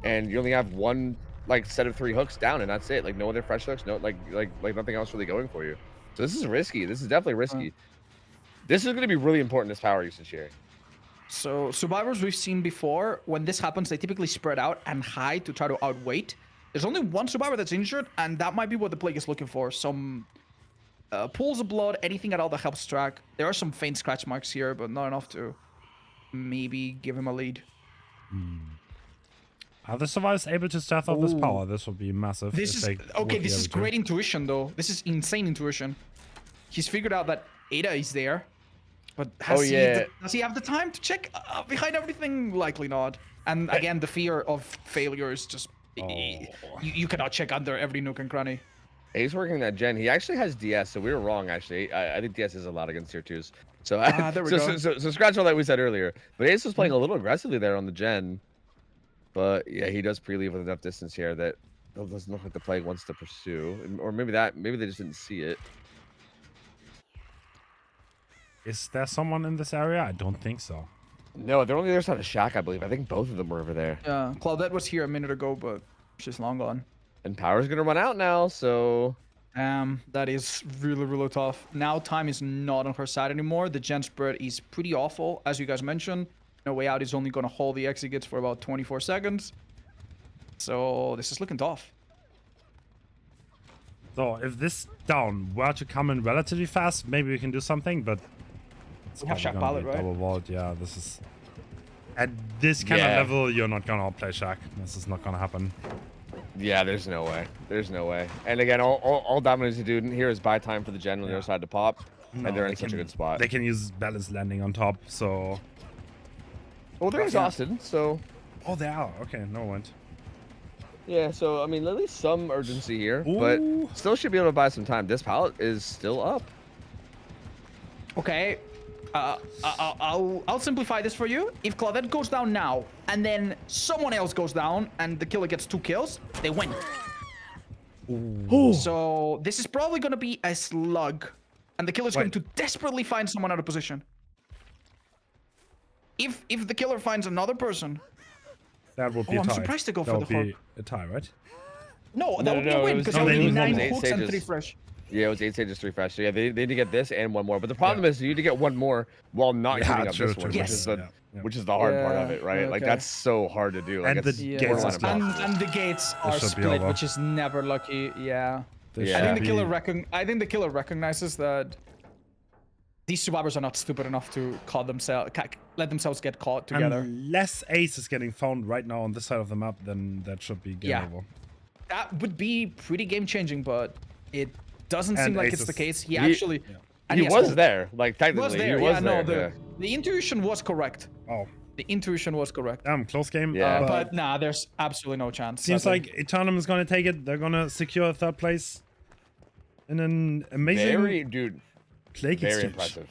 Speaker 2: and you only have 1 like set of 3 hooks down, and that's it. Like no other fresh hooks, no like nothing else really going for you. So this is risky. This is definitely risky. This is gonna be really important. This power usage here.
Speaker 4: So survivors we've seen before, when this happens, they typically spread out and hide to try to outweight. There's only 1 survivor that's injured, and that might be what the Plague is looking for. Some pools of blood, anything at all that helps track. There are some faint scratch marks here, but not enough to maybe give him a lead.
Speaker 1: Are the survivors able to stealth off this power? This would be massive.
Speaker 4: This is okay. This is great intuition, though. This is insane intuition. He's figured out that Ada is there, but does he have the time to check behind everything? Likely not. And again, the fear of failure is just you cannot check under every nook and cranny.
Speaker 2: He's working that gen. He actually has DS, so we were wrong. Actually, I think DS is a lot against tier 2s. So
Speaker 4: there we go.
Speaker 2: So scratch all that we said earlier. But Ace was playing a little aggressively there on the gen. But yeah, he does pre-leave with enough distance here that it doesn't look like the Plague wants to pursue, or maybe they just didn't see it.
Speaker 1: Is there someone in this area? I don't think so.
Speaker 2: No, they're only the other side of Shack, I believe. I think both of them were over there.
Speaker 4: Yeah, Claudette was here a minute ago, but she's long gone.
Speaker 2: And power's gonna run out now, so...
Speaker 4: That is really, really tough. Now time is not on her side anymore. The gen spread is pretty awful, as you guys mentioned. No Way Out is only gonna hold the exits for about 24 seconds. So this is looking tough.
Speaker 1: So if this down were to come in relatively fast, maybe we can do something, but...
Speaker 4: We have Shack Pallet, right?
Speaker 1: Double vault. Yeah, this is... At this kind of level, you're not gonna outplay Shack. This is not gonna happen.
Speaker 2: Yeah, there's no way. There's no way. And again, all Dominus to do here is buy time for the gen on the other side to pop, and they're in such a good spot.
Speaker 1: They can use Balance Landing on top, so...
Speaker 2: Well, they're exhausted, so...
Speaker 1: Oh, they are. Okay, no one.
Speaker 2: Yeah, so, I mean, at least some urgency here, but still should be able to buy some time. This pallet is still up.
Speaker 4: Okay. I'll simplify this for you. If Claudette goes down now, and then someone else goes down, and the killer gets 2 kills, they win. So this is probably going to be a slug, and the killer's going to desperately find someone out of position. If the killer finds another person,
Speaker 1: that would be a tie.
Speaker 4: I'm surprised to go for the
Speaker 1: That would be a tie, right?
Speaker 4: No, that would be a win because there would be 9 hooks and 3 fresh.
Speaker 2: Yeah, it was 8 stages, 3 fresh. So yeah, they need to get this and 1 more. But the problem is you need to get 1 more while not giving up this one, which is the hard part of it, right? Like that's so hard to do. Like,
Speaker 1: and the gates
Speaker 4: and the gates are split, which is never lucky. Yeah. I think the killer recognizes that these survivors are not stupid enough to let themselves get caught together.
Speaker 1: Unless Ace is getting found right now on this side of the map, then that should be game over.
Speaker 4: That would be pretty game changing, but it doesn't seem like it's the case. He actually
Speaker 2: was there. Like technically, he was there.
Speaker 4: The intuition was correct.
Speaker 1: Oh.
Speaker 4: The intuition was correct.
Speaker 1: Close game.
Speaker 2: Yeah.
Speaker 4: But nah, there's absolutely no chance.
Speaker 1: Seems like Eternum is gonna take it. They're gonna secure 3rd place in an amazing Plague
Speaker 2: very
Speaker 1: exchange.
Speaker 2: Impressive.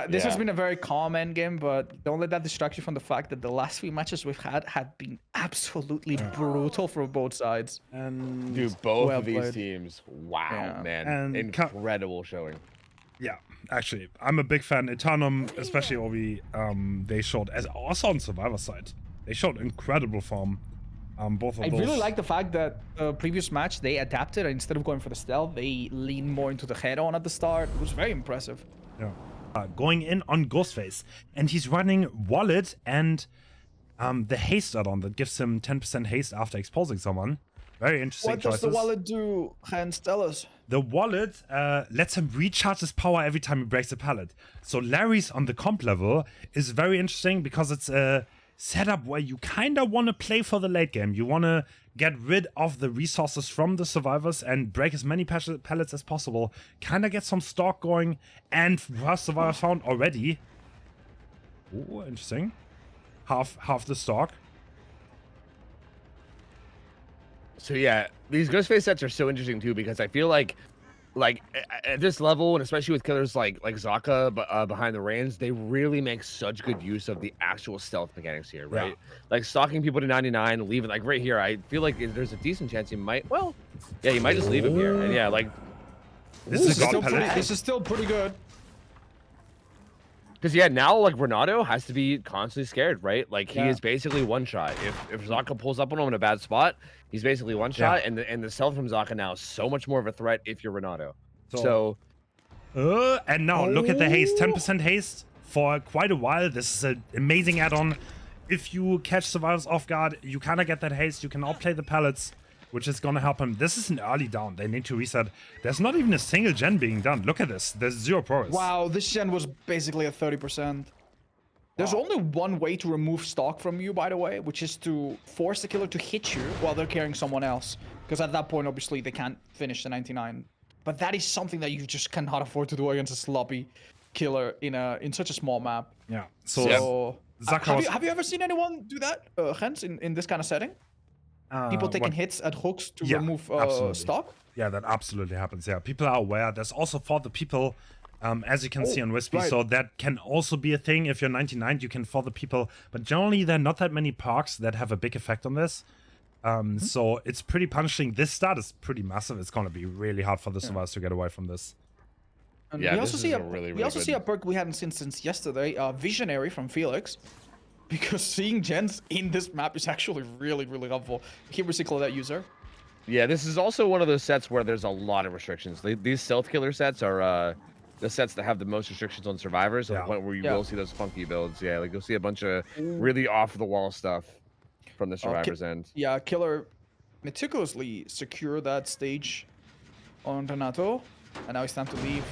Speaker 4: This has been a very calm endgame, but don't let that distract you from the fact that the last 3 matches we've had been absolutely brutal for both sides.
Speaker 1: And
Speaker 2: dude, both of these teams, wow, man, and incredible showing.
Speaker 1: Yeah, actually, I'm a big fan. Eternum, especially Obi, they showed, as also on Survivor side, they showed incredible form. Both of those.
Speaker 4: I really like the fact that the previous match they adapted, and instead of going for the stealth, they leaned more into the head-on at the start. It was very impressive.
Speaker 1: Yeah. Going in on Ghostface, and he's running Wallet and the haste add-on that gives him 10% haste after exposing someone. Very interesting choices.
Speaker 4: What does the Wallet do, Hens? Tell us.
Speaker 1: The Wallet lets him recharge his power every time he breaks a pallet. So Larry's on the comp level is very interesting because it's a setup where you kind of want to play for the late game. You want to get rid of the resources from the survivors and break as many pallets as possible. Kind of get some stock going, and first survivor found already. Oh, interesting. Half the stock.
Speaker 2: So yeah, these Ghostface sets are so interesting too because I feel like at this level, and especially with killers like Zaka behind the reins, they really make such good use of the actual stealth mechanics here, right? Yeah. Like stalking people to 99, leaving like right here. I feel like there's a decent chance he might. Well, yeah, you might just leave him here, and yeah, like
Speaker 4: this is still pretty good.
Speaker 2: Because yeah, now like Renato has to be constantly scared, right? Like he is basically one shot. If Zaka pulls up on him in a bad spot, he's basically one shot, and the stealth from Zaka now is so much more of a threat if you're Renato. So
Speaker 1: and now look at the haste, 10% haste for quite a while. This is an amazing add-on. If you catch survivors off guard, you kind of get that haste. You can outplay the pallets which is gonna help him. This is an early down. They need to reset. There's not even a single gen being done. Look at this. There's 0 progress.
Speaker 4: Wow, this gen was basically at 30%. There's only one way to remove stock from you, by the way, which is to force the killer to hit you while they're carrying someone else. Because at that point, obviously, they can't finish the 99. But that is something that you just cannot afford to do against a sloppy killer in such a small map.
Speaker 1: Yeah.
Speaker 4: So
Speaker 1: Zaka
Speaker 4: have you ever seen anyone do that, Hens, in this kind of setting? People taking hits at hooks to remove stock?
Speaker 1: Yeah, that absolutely happens. Yeah, people are aware. There's also for the people, as you can see on Wispy, so that can also be a thing. If you're 99, you can for the people, but generally there are not that many perks that have a big effect on this. So it's pretty punishing. This start is pretty massive. It's gonna be really hard for the survivors to get away from this.
Speaker 4: And
Speaker 2: Yeah,
Speaker 4: we
Speaker 2: this
Speaker 4: also
Speaker 2: is
Speaker 4: see
Speaker 2: a really, really
Speaker 4: see a perk we hadn't seen since yesterday, Visionary from Felix. Because seeing gens in this map is actually really, really helpful. Here we see Claudette user.
Speaker 2: Yeah, this is also one of those sets where there's a lot of restrictions. These stealth killer sets are the sets that have the most restrictions on survivors, to the point where you will see those funky builds. Yeah, like you'll see a bunch of really off-the-wall stuff from the survivors' end.
Speaker 4: Yeah, killer meticulously secure that stage on Renato, and now it's time to leave.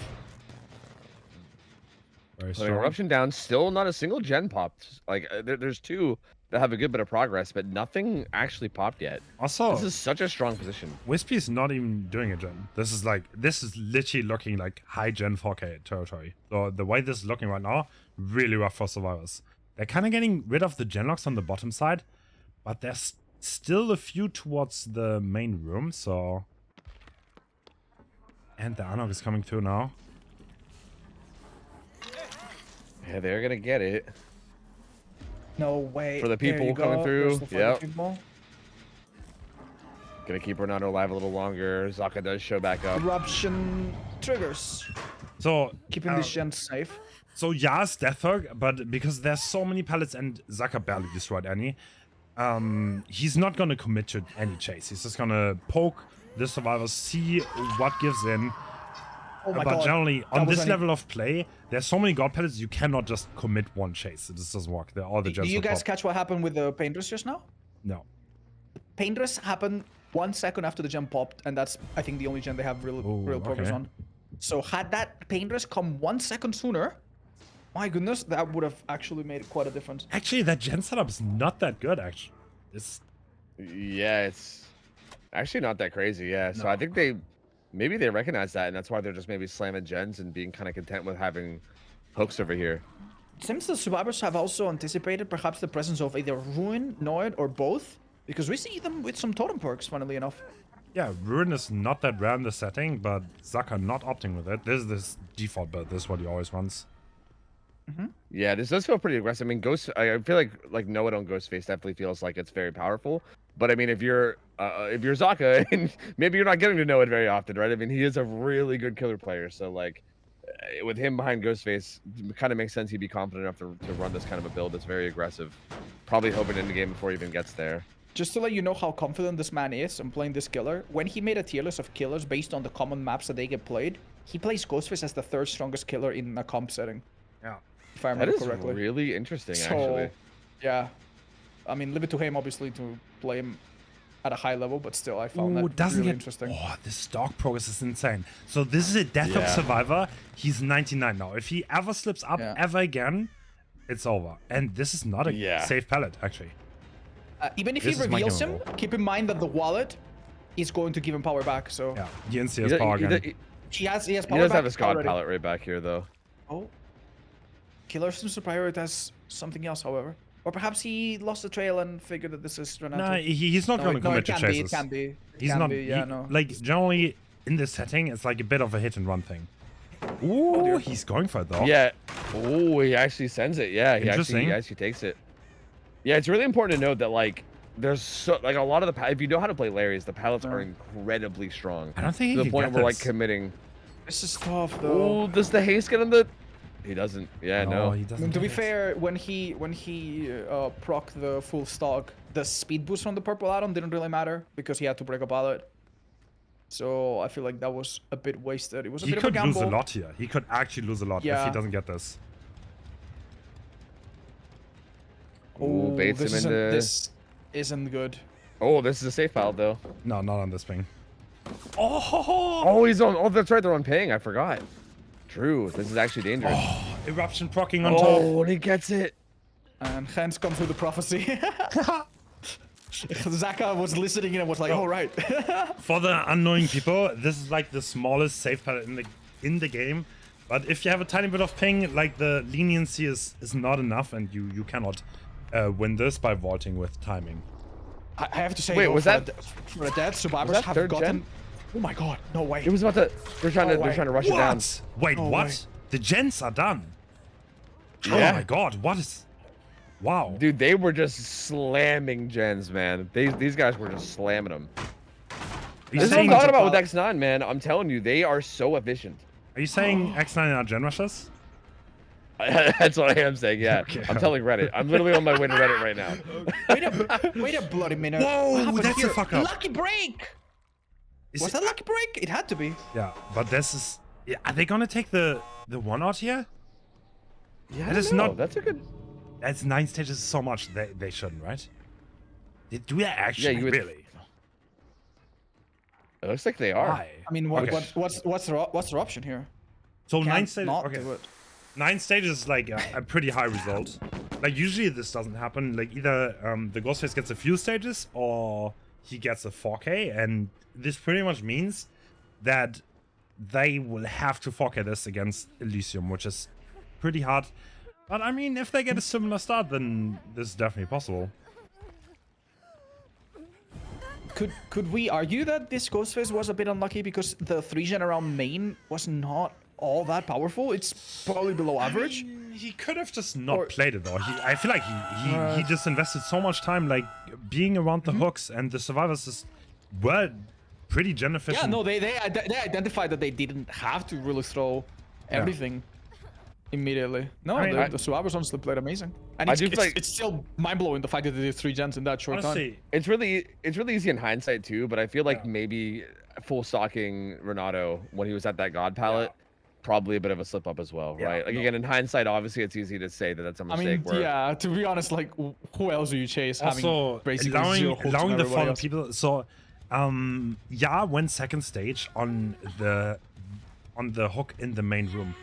Speaker 1: Very
Speaker 2: So
Speaker 1: strong.
Speaker 2: eruption down, still not a single gen popped. Like there's 2 that have a good bit of progress, but nothing actually popped yet.
Speaker 1: Also,
Speaker 2: This is such a strong position.
Speaker 1: Wispy is not even doing a gen. This is literally looking like high gen 4K territory. So the way this is looking right now, really rough for survivors. They're kind of getting rid of the gen locks on the bottom side, but there's still a few towards the main room. So, and the Anok is coming through now.
Speaker 2: Yeah, they're gonna get it.
Speaker 4: No way.
Speaker 2: For the
Speaker 4: There
Speaker 2: people
Speaker 4: you
Speaker 2: coming
Speaker 4: go.
Speaker 2: through,
Speaker 4: There's the
Speaker 2: yep.
Speaker 4: people.
Speaker 2: Gonna keep Renato alive a little longer. Zaka does show back up.
Speaker 4: Eruption triggers.
Speaker 1: So
Speaker 4: Keeping these gens safe.
Speaker 1: So yes, Deathhug, but because there's so many pellets and Zaka barely destroyed any, he's not gonna commit to any chase. He's just gonna poke the survivors, see what gives in.
Speaker 4: Oh my
Speaker 1: But
Speaker 4: god.
Speaker 1: generally, on
Speaker 4: That was
Speaker 1: this level of play, there's so many god pellets you cannot just commit one chase. It just doesn't work. All the
Speaker 4: Do
Speaker 1: gens
Speaker 4: you
Speaker 1: will
Speaker 4: guys
Speaker 1: pop.
Speaker 4: catch what happened with the Paintress just now?
Speaker 1: No.
Speaker 4: Paintress happened 1 second after the gem popped, and that's, I think, the only gem they have real progress
Speaker 1: okay.
Speaker 4: on. So had that Paintress come 1 second sooner, my goodness, that would have actually made quite a difference.
Speaker 1: Actually, that gen setup is not that good. Actually, it's
Speaker 2: Yeah, it's actually not that crazy. Yeah, so
Speaker 1: No.
Speaker 2: I think maybe they recognize that, and that's why they're just maybe slamming gens and being kind of content with having hooks over here.
Speaker 4: Seems the survivors have also anticipated perhaps the presence of either Ruin, Noid, or both, because we see them with some totem perks, funnily enough.
Speaker 1: yeah. Ruin is not that rare in the setting, but Zaka not opting with it. This is this default build. This is what he always runs.
Speaker 2: Yeah, this does feel pretty aggressive. I mean, I feel like Noah on Ghostface definitely feels like it's very powerful. But I mean, if you're Zaka, and maybe you're not getting to know it very often, right? I mean, he is a really good killer player. So like, with him behind Ghostface, it kind of makes sense he'd be confident enough to run this kind of a build that's very aggressive. Probably hoping in the game before he even gets there.
Speaker 4: Just to let you know how confident this man is in playing this killer, when he made a tier list of killers based on the common maps that they get played, he plays Ghostface as the 3rd strongest killer in a comp setting,
Speaker 1: Yeah.
Speaker 4: if I
Speaker 2: That
Speaker 4: remember
Speaker 2: is
Speaker 4: correctly.
Speaker 2: really interesting,
Speaker 4: So,
Speaker 2: actually.
Speaker 4: yeah. I mean, leave it to him, obviously, to play him at a high level, but still, I found
Speaker 1: Ooh,
Speaker 4: that
Speaker 1: doesn't
Speaker 4: really
Speaker 1: get
Speaker 4: interesting.
Speaker 1: Oh, this stock progress is insane. So this is a Death of
Speaker 2: Yeah.
Speaker 1: Survivor. He's 99 now. If he ever slips up ever again, it's over. And this is not a safe pallet, actually.
Speaker 4: Even if
Speaker 1: This
Speaker 4: he
Speaker 1: is my
Speaker 4: reveals him,
Speaker 1: gamble.
Speaker 4: keep in mind that the wallet is going to give him power back, so...
Speaker 1: Yeah, UNC has power again.
Speaker 4: He has
Speaker 2: He
Speaker 4: power
Speaker 2: does
Speaker 4: back
Speaker 2: have his god
Speaker 4: already.
Speaker 2: palette right back here, though.
Speaker 4: Oh. Killer seems to prioritize something else, however. Or perhaps he lost the trail and figured that this is Renato.
Speaker 1: Nah, he's not going to commit to chases.
Speaker 4: It can be. It
Speaker 1: He's
Speaker 4: can
Speaker 1: not.
Speaker 4: be, yeah,
Speaker 1: he-
Speaker 4: no.
Speaker 1: Like generally in this setting, it's like a bit of a hit and run thing. Ooh, he's going for it though.
Speaker 2: Yeah. Oh, he actually sends it. Yeah, he
Speaker 1: Interesting.
Speaker 2: actually takes it. Yeah, it's really important to note that like there's so like a lot of the if you know how to play Larry's, the pallets are incredibly strong.
Speaker 1: I don't think he
Speaker 2: to the
Speaker 1: can
Speaker 2: point
Speaker 1: get
Speaker 2: where like
Speaker 1: this.
Speaker 2: committing.
Speaker 4: This is tough, though.
Speaker 2: Oh, does the haste get on the? He doesn't. Yeah, no.
Speaker 1: he
Speaker 4: I
Speaker 1: doesn't.
Speaker 4: mean, to
Speaker 1: get
Speaker 4: be
Speaker 1: it.
Speaker 4: fair, when he proc the full stock, the speed boost from the purple add-on didn't really matter because he had to break a pallet. So I feel like that was a bit wasted. It was a
Speaker 1: He
Speaker 4: bit of a
Speaker 1: could
Speaker 4: gamble.
Speaker 1: lose a lot here. He could actually lose a lot if
Speaker 4: Yeah.
Speaker 1: he doesn't get this.
Speaker 2: Ooh, baits him into.
Speaker 4: This isn't good.
Speaker 2: Oh, this is a safe pallet though.
Speaker 1: No, not on this ping.
Speaker 2: Oh, he's on. Oh, that's right. They're on ping. I forgot. True. This is actually dangerous.
Speaker 1: Eruption procking on top.
Speaker 2: Oh, and he gets it.
Speaker 4: And Hens comes with the prophecy. Zaka was listening and was like, "All right."
Speaker 1: For the unknowing people, this is like the smallest safe pallet in the game. But if you have a tiny bit of ping, like the leniency is not enough, and you cannot win this by vaulting with timing.
Speaker 4: I have to say,
Speaker 2: Wait, was that
Speaker 4: for the dead survivors
Speaker 2: that
Speaker 4: have
Speaker 2: third
Speaker 4: gotten?
Speaker 2: gen?
Speaker 4: Oh my god, no way.
Speaker 2: It was about to. They're trying to rush it down.
Speaker 1: What? Wait,
Speaker 4: No
Speaker 1: what?
Speaker 4: way.
Speaker 1: The gens are done.
Speaker 2: Yeah.
Speaker 1: Oh my god, what is? Wow.
Speaker 2: Dude, they were just slamming gens, man. These guys were just slamming them. This is what I'm talking about with X9, man. I'm telling you, they are so efficient.
Speaker 1: Are you saying X9 are gen rushers?
Speaker 2: That's what I am saying, yeah.
Speaker 1: Okay.
Speaker 2: I'm telling Reddit. I'm literally on my way to Reddit right now.
Speaker 4: Wait a bloody minute.
Speaker 1: Whoa,
Speaker 4: What happened
Speaker 1: that's a
Speaker 4: here?
Speaker 1: fuck up.
Speaker 4: Lucky break.
Speaker 1: Is
Speaker 4: Was
Speaker 1: it-
Speaker 4: that lucky break? It had to be.
Speaker 1: Yeah, but this is. Yeah, are they gonna take the one out here?
Speaker 2: Yeah,
Speaker 1: That is
Speaker 2: no,
Speaker 1: not-
Speaker 2: That's a good.
Speaker 1: That's 9 stages so much. They shouldn't, right? Do they actually
Speaker 2: you would-
Speaker 1: really?
Speaker 2: It looks like they are.
Speaker 1: Why?
Speaker 4: I mean,
Speaker 1: Okay.
Speaker 4: what's their option here?
Speaker 1: So
Speaker 4: Can't
Speaker 1: 9 stages.
Speaker 4: not
Speaker 1: Okay.
Speaker 4: do it.
Speaker 1: 9 stages is like a pretty high result. Like usually this doesn't happen. Like either the Ghostface gets a few stages or he gets a 4K, and this pretty much means that they will have to 4K this against Elysium, which is pretty hard. But I mean, if they get a similar start, then this is definitely possible.
Speaker 4: Could we argue that this Ghostface was a bit unlucky because the 3-gen around main was not all that powerful? It's probably below average.
Speaker 1: He could have just not
Speaker 4: Or-
Speaker 1: played it though. I feel like he just invested so much time like being around the hooks, and the survivors just were pretty gen efficient.
Speaker 4: Yeah, no, they identified that they didn't have to really throw everything immediately. No,
Speaker 1: I mean,
Speaker 4: the survivors honestly played amazing. And
Speaker 2: I
Speaker 4: it's,
Speaker 2: do
Speaker 4: it's,
Speaker 2: feel like-
Speaker 4: it's still mind-blowing the fact that they did 3 gens in that short time.
Speaker 1: Honestly,
Speaker 2: It's really easy in hindsight too, but I feel like
Speaker 1: Yeah.
Speaker 2: maybe full stocking Renato when he was at that God palette, probably a bit of a slip up as well,
Speaker 1: Yeah,
Speaker 2: right? Like
Speaker 1: no.
Speaker 2: again, in hindsight, obviously it's easy to say that that's a
Speaker 4: I
Speaker 2: mistake.
Speaker 4: mean, yeah, to be honest, like, who else do you chase having
Speaker 1: also
Speaker 4: basically zero hooks
Speaker 1: allowing
Speaker 4: on
Speaker 1: the
Speaker 4: everybody
Speaker 1: fallen
Speaker 4: else?
Speaker 1: people. So yeah, went second stage on the hook in the main room.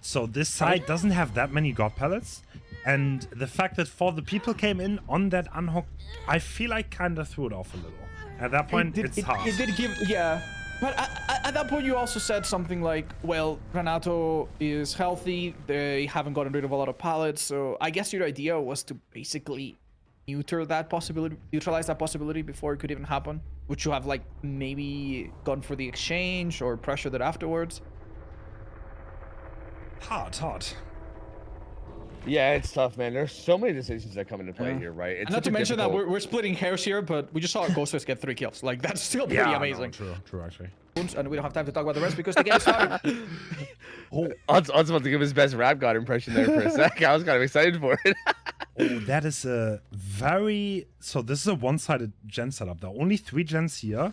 Speaker 1: So this side doesn't have that many god pellets, and the fact that 4 the people came in on that unhook, I feel like kind of threw it off a little. At that point, it's hard.
Speaker 4: It did give, yeah. But at that point, you also said something like, well, Renato is healthy, they haven't gotten rid of a lot of pallets, so I guess your idea was to basically neutralize that possibility before it could even happen. Would you have, like, maybe gone for the exchange or pressured it afterwards?
Speaker 1: Hard.
Speaker 2: Yeah, it's tough, man. There's so many decisions that come into play
Speaker 4: Yeah.
Speaker 2: here, right? It's
Speaker 4: And not
Speaker 2: such
Speaker 4: to
Speaker 2: a
Speaker 4: mention that
Speaker 2: difficult-
Speaker 4: we're splitting hairs here, but we just saw Ghostface get 3 kills. Like, that's still pretty
Speaker 1: Yeah,
Speaker 4: amazing.
Speaker 1: No, true, actually.
Speaker 4: And we don't have time to talk about the rest because the game is starting.
Speaker 2: I was about to give his best rap god impression there for a sec. I was kind of excited for it.
Speaker 1: Oh, that is a very... So this is a one-sided gen setup. There are only 3 gens here.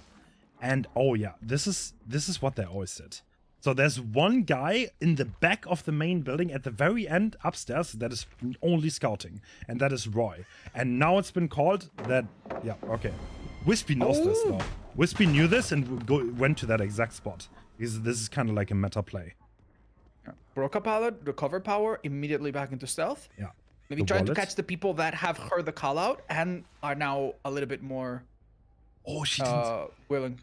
Speaker 1: And oh yeah, this is what they always did. So there's one guy in the back of the main building at the very end upstairs that is only scouting. And that is Roy. And now it's been called that... Yeah, okay. Wispy knows this though. Wispy knew this and went to that exact spot. Because this is kind of like a meta play.
Speaker 4: Broke a pallet, recover power, immediately back into stealth.
Speaker 1: Yeah.
Speaker 4: Maybe
Speaker 1: The
Speaker 4: trying to
Speaker 1: wallet.
Speaker 4: catch the people that have heard the call out and are now a little bit more
Speaker 1: Oh, she didn't...
Speaker 4: willing.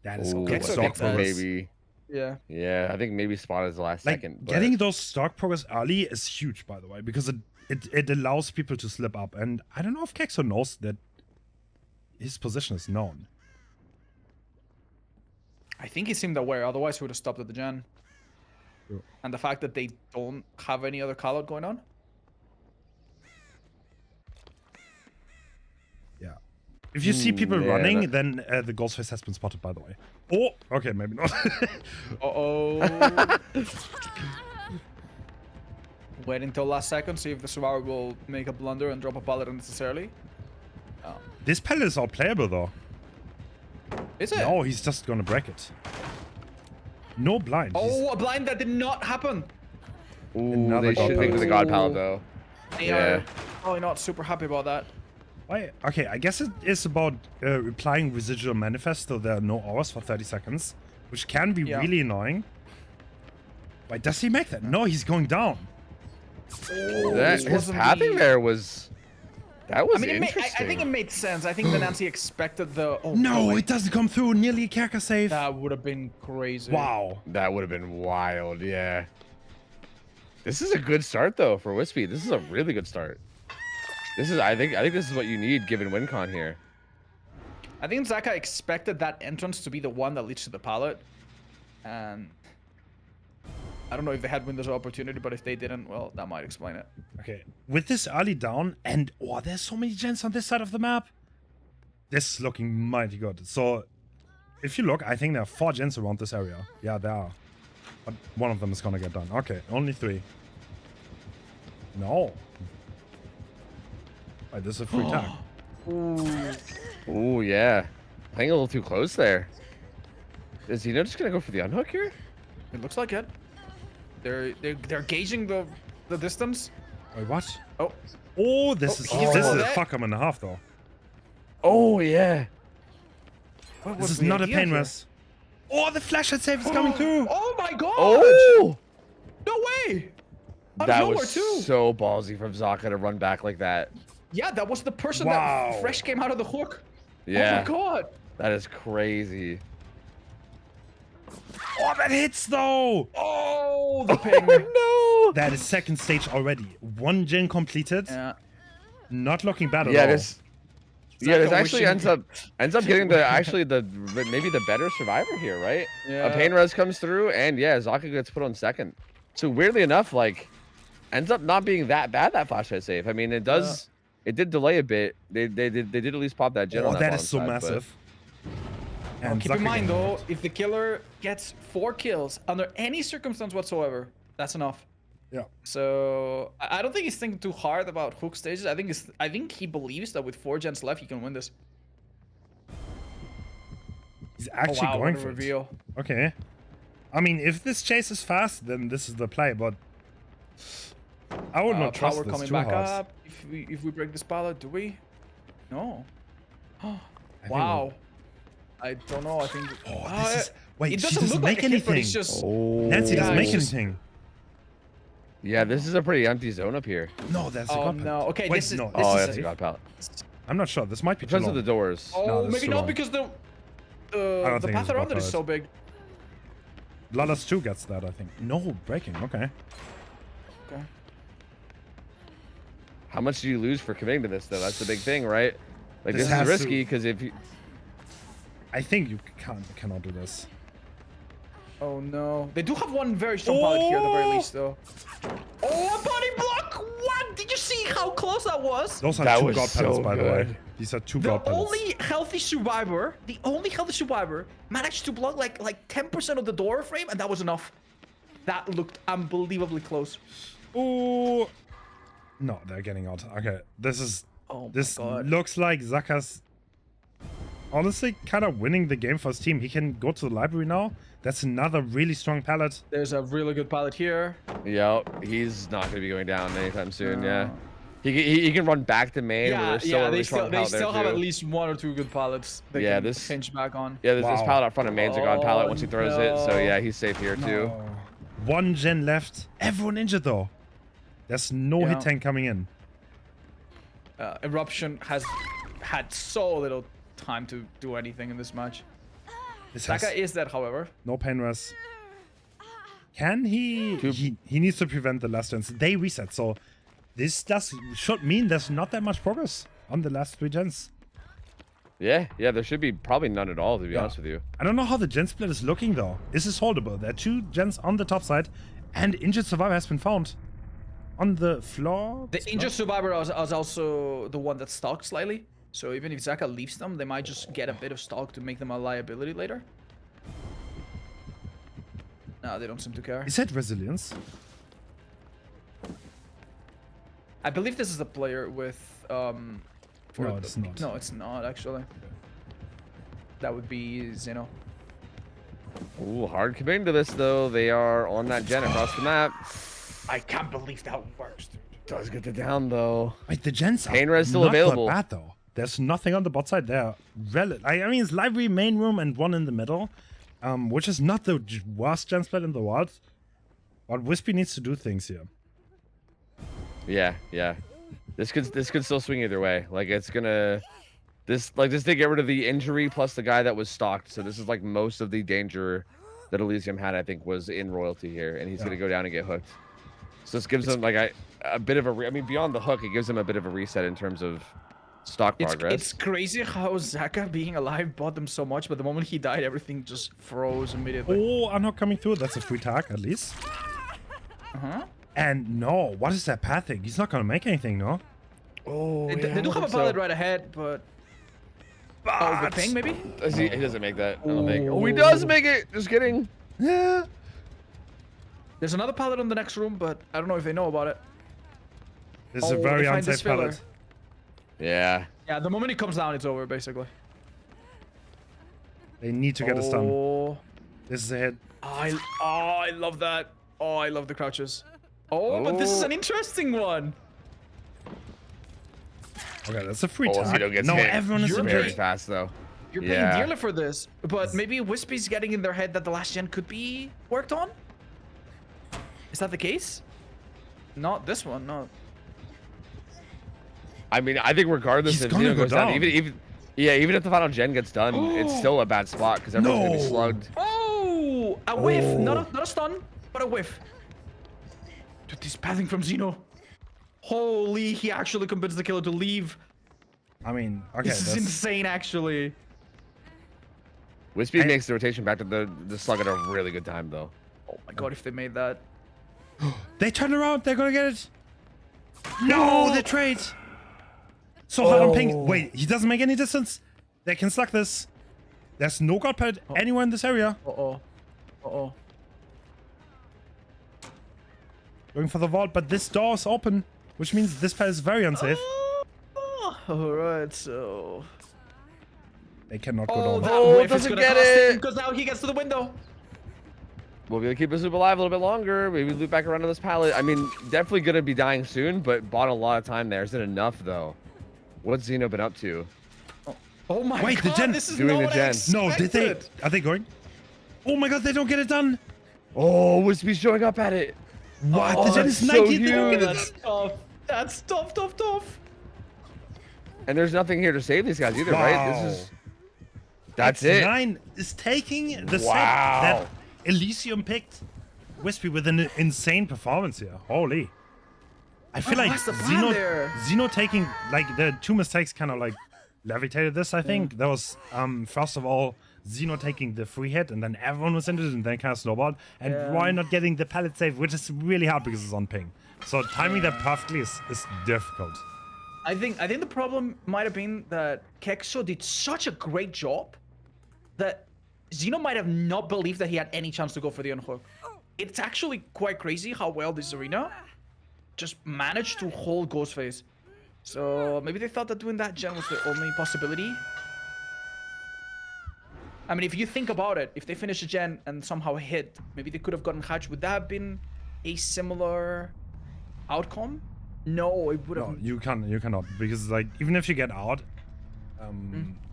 Speaker 1: That is
Speaker 2: Ooh,
Speaker 1: okay.
Speaker 4: Kexo
Speaker 1: Stock
Speaker 4: gets that.
Speaker 1: progress.
Speaker 2: maybe.
Speaker 4: Yeah.
Speaker 2: Yeah, I think maybe spot is the last
Speaker 1: Like,
Speaker 2: second. But...
Speaker 1: getting those stock progress early is huge, by the way, because it allows people to slip up. And I don't know if Kexo knows that his position is known.
Speaker 4: I think he seemed aware, otherwise he would have stopped at the gen.
Speaker 1: True.
Speaker 4: And the fact that they don't have any other call out going on.
Speaker 1: Yeah. If you see people
Speaker 2: yeah,
Speaker 1: running,
Speaker 2: that-
Speaker 1: then the Ghostface has been spotted, by the way. Oh, okay, maybe not.
Speaker 4: Uh-oh. Wait until last second, see if the survivor will make a blunder and drop a pallet unnecessarily. Oh.
Speaker 1: This pallet is all playable, though.
Speaker 4: Is it?
Speaker 1: No, he's just gonna break it. No blind. He's-
Speaker 4: Oh, a blind that did not happen.
Speaker 2: Ooh,
Speaker 1: Another
Speaker 2: they
Speaker 1: god
Speaker 2: should think
Speaker 1: pallet.
Speaker 2: of the god pallet though.
Speaker 4: They
Speaker 2: Yeah.
Speaker 4: are probably not super happy about that.
Speaker 1: Why? Okay, I guess it is about replying residual manifest, so there are no hours for 30 seconds, which can be really annoying. Wait, does he make that? No, he's going down.
Speaker 2: That, his pathing there was... That was interesting.
Speaker 4: I think it made sense. I think the Nancy expected the... Oh,
Speaker 1: no, it doesn't come through. Nearly a character save.
Speaker 4: That would have been crazy.
Speaker 1: Wow.
Speaker 2: That would have been wild, yeah. This is a good start, though, for Wispy. This is a really good start. This is, I think this is what you need given WinCon here.
Speaker 4: I think Zaka expected that entrance to be the one that leads to the pallet, and I don't know if they had windows of opportunity, but if they didn't, well, that might explain it.
Speaker 1: Okay, with this early down, and oh, there's so many gens on this side of the map. This is looking mighty good. So, if you look, I think there are 4 gens around this area. Yeah, there are. But one of them is gonna get done. Okay, only 3. No. Wait, this is a free tag.
Speaker 2: Ooh, yeah. Playing a little too close there. Is Xeno just gonna go for the unhook here?
Speaker 4: It looks like it. They're gauging the distance.
Speaker 1: Wait, what?
Speaker 4: Oh.
Speaker 1: Oh, this is a fuck 'em and a half though.
Speaker 2: Oh yeah.
Speaker 1: This is not a pain rest. Oh, the flashlight save is coming through.
Speaker 4: Oh my god!
Speaker 2: Oh!
Speaker 4: No way!
Speaker 2: That was so ballsy from Zaka to run back like that.
Speaker 4: Yeah, that was the person that fresh came out of the hook.
Speaker 2: Yeah.
Speaker 4: Oh my god!
Speaker 2: That is crazy.
Speaker 1: Oh, that hits though!
Speaker 4: Oh, the ping.
Speaker 2: No!
Speaker 1: That is second stage already. 1 gen completed.
Speaker 4: Yeah.
Speaker 1: Not looking bad at all.
Speaker 2: This actually ends up getting maybe the better survivor here, right?
Speaker 4: Yeah.
Speaker 2: A pain res comes through, and yeah, Zaka gets put on second. So weirdly enough, like, ends up not being that bad, that flashlight save. I mean, it does. It did delay a bit. They did at least pop that gen on that
Speaker 1: that
Speaker 2: bottom
Speaker 1: is so
Speaker 2: side,
Speaker 1: massive.
Speaker 4: And keep in mind though, if the killer gets 4 kills under any circumstance whatsoever, that's enough.
Speaker 1: Yeah.
Speaker 4: So I don't think he's thinking too hard about hook stages. I think he believes that with 4 gens left, he can win this.
Speaker 1: He's actually going for
Speaker 4: reveal.
Speaker 1: it. Okay. I mean, if this chase is fast, then this is the play. But I would not trust
Speaker 4: power
Speaker 1: this
Speaker 4: coming
Speaker 1: too
Speaker 4: back
Speaker 1: hard.
Speaker 4: up. If we break this pallet, do we? No. Wow. I don't know. I think.
Speaker 1: Oh, this is. Wait,
Speaker 4: it
Speaker 1: she
Speaker 4: doesn't
Speaker 1: doesn't
Speaker 4: look like
Speaker 1: make
Speaker 4: a hit,
Speaker 1: anything.
Speaker 4: but it's just.
Speaker 1: Nancy doesn't make anything.
Speaker 2: Yeah, this is a pretty empty zone up here.
Speaker 1: No, that's a
Speaker 4: Oh
Speaker 1: god
Speaker 4: no.
Speaker 1: pallet.
Speaker 4: Okay,
Speaker 1: Wait,
Speaker 4: this is.
Speaker 1: no.
Speaker 4: This
Speaker 2: Oh,
Speaker 4: is
Speaker 2: that's a god pallet.
Speaker 1: I'm not sure. This might be too
Speaker 2: Depends
Speaker 1: long.
Speaker 2: on the doors.
Speaker 4: Oh,
Speaker 1: No, that's
Speaker 4: maybe
Speaker 1: too
Speaker 4: not
Speaker 1: long.
Speaker 4: because the
Speaker 1: think
Speaker 4: path
Speaker 1: it's
Speaker 4: around it is
Speaker 1: god
Speaker 4: so big.
Speaker 1: Lalas 2 gets that, I think. No, breaking. Okay.
Speaker 4: Okay.
Speaker 2: How much do you lose for committing to this, though? That's the big thing, right? Like,
Speaker 1: This
Speaker 2: this is
Speaker 1: has to-
Speaker 2: risky because if you...
Speaker 1: I think you cannot do this.
Speaker 4: Oh no. They do have one very strong pallet here at the very least, though. Oh, a body block! What? Did you see how close that was?
Speaker 1: Those are
Speaker 2: That
Speaker 1: 2
Speaker 2: was
Speaker 1: god pellets,
Speaker 2: so
Speaker 1: by the way.
Speaker 2: good.
Speaker 1: These are 2
Speaker 4: The
Speaker 1: god pellets.
Speaker 4: only healthy survivor managed to block like 10% of the door frame, and that was enough. That looked unbelievably close.
Speaker 1: Ooh. No, they're getting out. Okay, this is.
Speaker 4: Oh my
Speaker 1: This
Speaker 4: god.
Speaker 1: looks like Zaka's honestly kind of winning the game for his team. He can go to the library now. That's another really strong pallet.
Speaker 4: There's a really good pallet here.
Speaker 2: Yep, he's not going to be going down anytime soon, yeah. He can run back to main.
Speaker 4: Yeah,
Speaker 2: There's still a
Speaker 4: they
Speaker 2: really
Speaker 4: still,
Speaker 2: strong
Speaker 4: they
Speaker 2: pallet there,
Speaker 4: still have
Speaker 2: too.
Speaker 4: at least 1 or 2 good pallets they
Speaker 2: Yeah,
Speaker 4: can
Speaker 2: this-
Speaker 4: pinch back on.
Speaker 2: Yeah, this
Speaker 1: Wow.
Speaker 2: pallet up front of main's a god pallet
Speaker 4: Oh,
Speaker 2: once he throws it, so yeah, he's safe here, too.
Speaker 1: Oh. 1 gen left. Everyone injured though. There's no hit tank coming in.
Speaker 4: Eruption has had so little time to do anything in this match.
Speaker 1: This has
Speaker 4: Zaka is dead, however.
Speaker 1: no pain res. Can he? He needs to prevent the last gens. They reset, so this should mean there's not that much progress on the last 3 gens.
Speaker 2: Yeah, there should be probably none at all, to be honest with you.
Speaker 1: I don't know how the gen split is looking though. Is this holdable? There are 2 gens on the top side, and injured survivor has been found on the floor.
Speaker 4: The injured survivor is also the one that stalked slightly. So even if Zaka leaves them, they might just get a bit of stalk to make them a liability later. No, they don't seem to care.
Speaker 1: Is that resilience?
Speaker 4: I believe this is the player with
Speaker 1: No, it's not.
Speaker 4: No, it's not actually. That would be Xeno.
Speaker 2: Ooh, hard committing to this, though. They are on that gen across the map.
Speaker 4: I can't believe that works, dude.
Speaker 2: Does get the down, though.
Speaker 1: Wait, the gens are
Speaker 2: Pain res still
Speaker 1: not
Speaker 2: available.
Speaker 1: that bad though. There's nothing on the bot side there. I mean, it's library, main room, and one in the middle, which is not the worst gen split in the world. But Wispy needs to do things here.
Speaker 2: Yeah. This could still swing either way. Like it's gonna this to get rid of the injury plus the guy that was stalked. So this is like most of the danger that Elysium had, I think, was in royalty here, and he's gonna go down and get hooked. So this gives him like a bit of I mean, beyond the hook, it gives him a bit of a reset in terms of stock progress.
Speaker 4: It's crazy how Zaka being alive bought them so much, but the moment he died, everything just froze immediately.
Speaker 1: Oh, I'm not coming through. That's a free tag, at least. And no, what is that pathing? He's not gonna make anything, no?
Speaker 2: Oh,
Speaker 4: They do have a pallet right ahead, but... Oh, the ping, maybe?
Speaker 2: He doesn't make that. I don't think. Oh, he does make it! Just kidding.
Speaker 1: Yeah.
Speaker 4: There's another pallet in the next room, but I don't know if they know about it.
Speaker 1: This is a very
Speaker 4: they find
Speaker 1: unsafe
Speaker 4: this filler.
Speaker 1: pallet.
Speaker 2: Yeah.
Speaker 4: Yeah, the moment he comes down, it's over, basically.
Speaker 1: They need to get this done.
Speaker 4: Oh,
Speaker 1: This is a hit.
Speaker 4: I love that. Oh, I love the crouches. Oh, but this is an interesting one.
Speaker 1: Okay, that's a free
Speaker 2: Oh,
Speaker 1: tag.
Speaker 2: Zeno gets
Speaker 1: No,
Speaker 2: hit.
Speaker 1: everyone is
Speaker 2: very
Speaker 1: very
Speaker 2: fast though.
Speaker 4: You're paying dearly for this, but maybe Wispy's getting in their head that the last gen could be worked on? Is that the case? Not this one, no.
Speaker 2: I mean, I think regardless
Speaker 1: He's
Speaker 2: if
Speaker 1: gonna
Speaker 2: Zeno
Speaker 1: go
Speaker 2: goes down,
Speaker 1: down.
Speaker 2: even if the final gen gets done, it's still a bad spot because everyone's gonna be
Speaker 1: No.
Speaker 2: slugged.
Speaker 4: Oh, a whiff.
Speaker 1: Oh.
Speaker 4: Not a stun, but a whiff. Dude, this pathing from Zeno. Holy, he actually convinced the killer to leave.
Speaker 1: I mean, okay,
Speaker 4: This is insane, actually.
Speaker 2: Wispy makes the rotation back to the slug at a really good time though.
Speaker 4: Oh my god, if they made that.
Speaker 1: They turn around. They're gonna get it. No, they trade. So hard on ping. Wait, he doesn't make any distance. They can slug this. There's no god pad anywhere in this area.
Speaker 4: Uh-oh.
Speaker 1: Going for the vault, but this door is open, which means this pad is very unsafe.
Speaker 4: Alright, so...
Speaker 1: They cannot go
Speaker 4: Oh,
Speaker 1: down.
Speaker 4: that
Speaker 2: Oh,
Speaker 4: whiff is
Speaker 2: doesn't
Speaker 4: gonna
Speaker 2: get
Speaker 4: cost
Speaker 2: it.
Speaker 4: him, because now he gets to the window.
Speaker 2: We'll be able to keep this loop alive a little bit longer. Maybe loop back around to this pallet. I mean, definitely gonna be dying soon, but bought a lot of time there. Is it enough though? What's Zeno been up to?
Speaker 4: Oh my
Speaker 1: Wait, the
Speaker 4: god,
Speaker 1: gen-
Speaker 4: this is
Speaker 2: Doing
Speaker 4: not
Speaker 2: the
Speaker 4: what I
Speaker 2: gen.
Speaker 1: No, did they?
Speaker 4: expected.
Speaker 1: Are they going? Oh my god, they don't get it done.
Speaker 2: Oh, Wispy's showing up at it.
Speaker 1: What?
Speaker 2: Oh,
Speaker 1: the gen
Speaker 2: that's
Speaker 1: is
Speaker 2: so
Speaker 1: 90. They don't get
Speaker 2: huge.
Speaker 1: it.
Speaker 4: That's tough. That's tough.
Speaker 2: And there's nothing here to save these guys either, right? This is. That's it.
Speaker 1: X9 is taking the set
Speaker 2: Wow.
Speaker 1: that Elysium picked. Wispy with an insane performance here. Holy. I feel like
Speaker 4: what's the plan there?
Speaker 1: Zeno taking, like, the two mistakes kind of, like, levitated this, I think. There was, first of all, Zeno taking the free hit, and then everyone was injured, and then kind of snowballed. And Roy not getting the pallet save, which is really hard because it's on ping. So timing that perfectly is difficult.
Speaker 4: I think the problem might have been that Kexo did such a great job that Zeno might have not believed that he had any chance to go for the unhook. It's actually quite crazy how well this arena just managed to hold Ghostface. So maybe they thought that doing that gen was the only possibility. I mean, if you think about it, if they finish a gen and somehow hit, maybe they could have gotten Hatch. Would that have been a similar outcome? No, it would have.
Speaker 1: No, you cannot, because, like, even if you get out,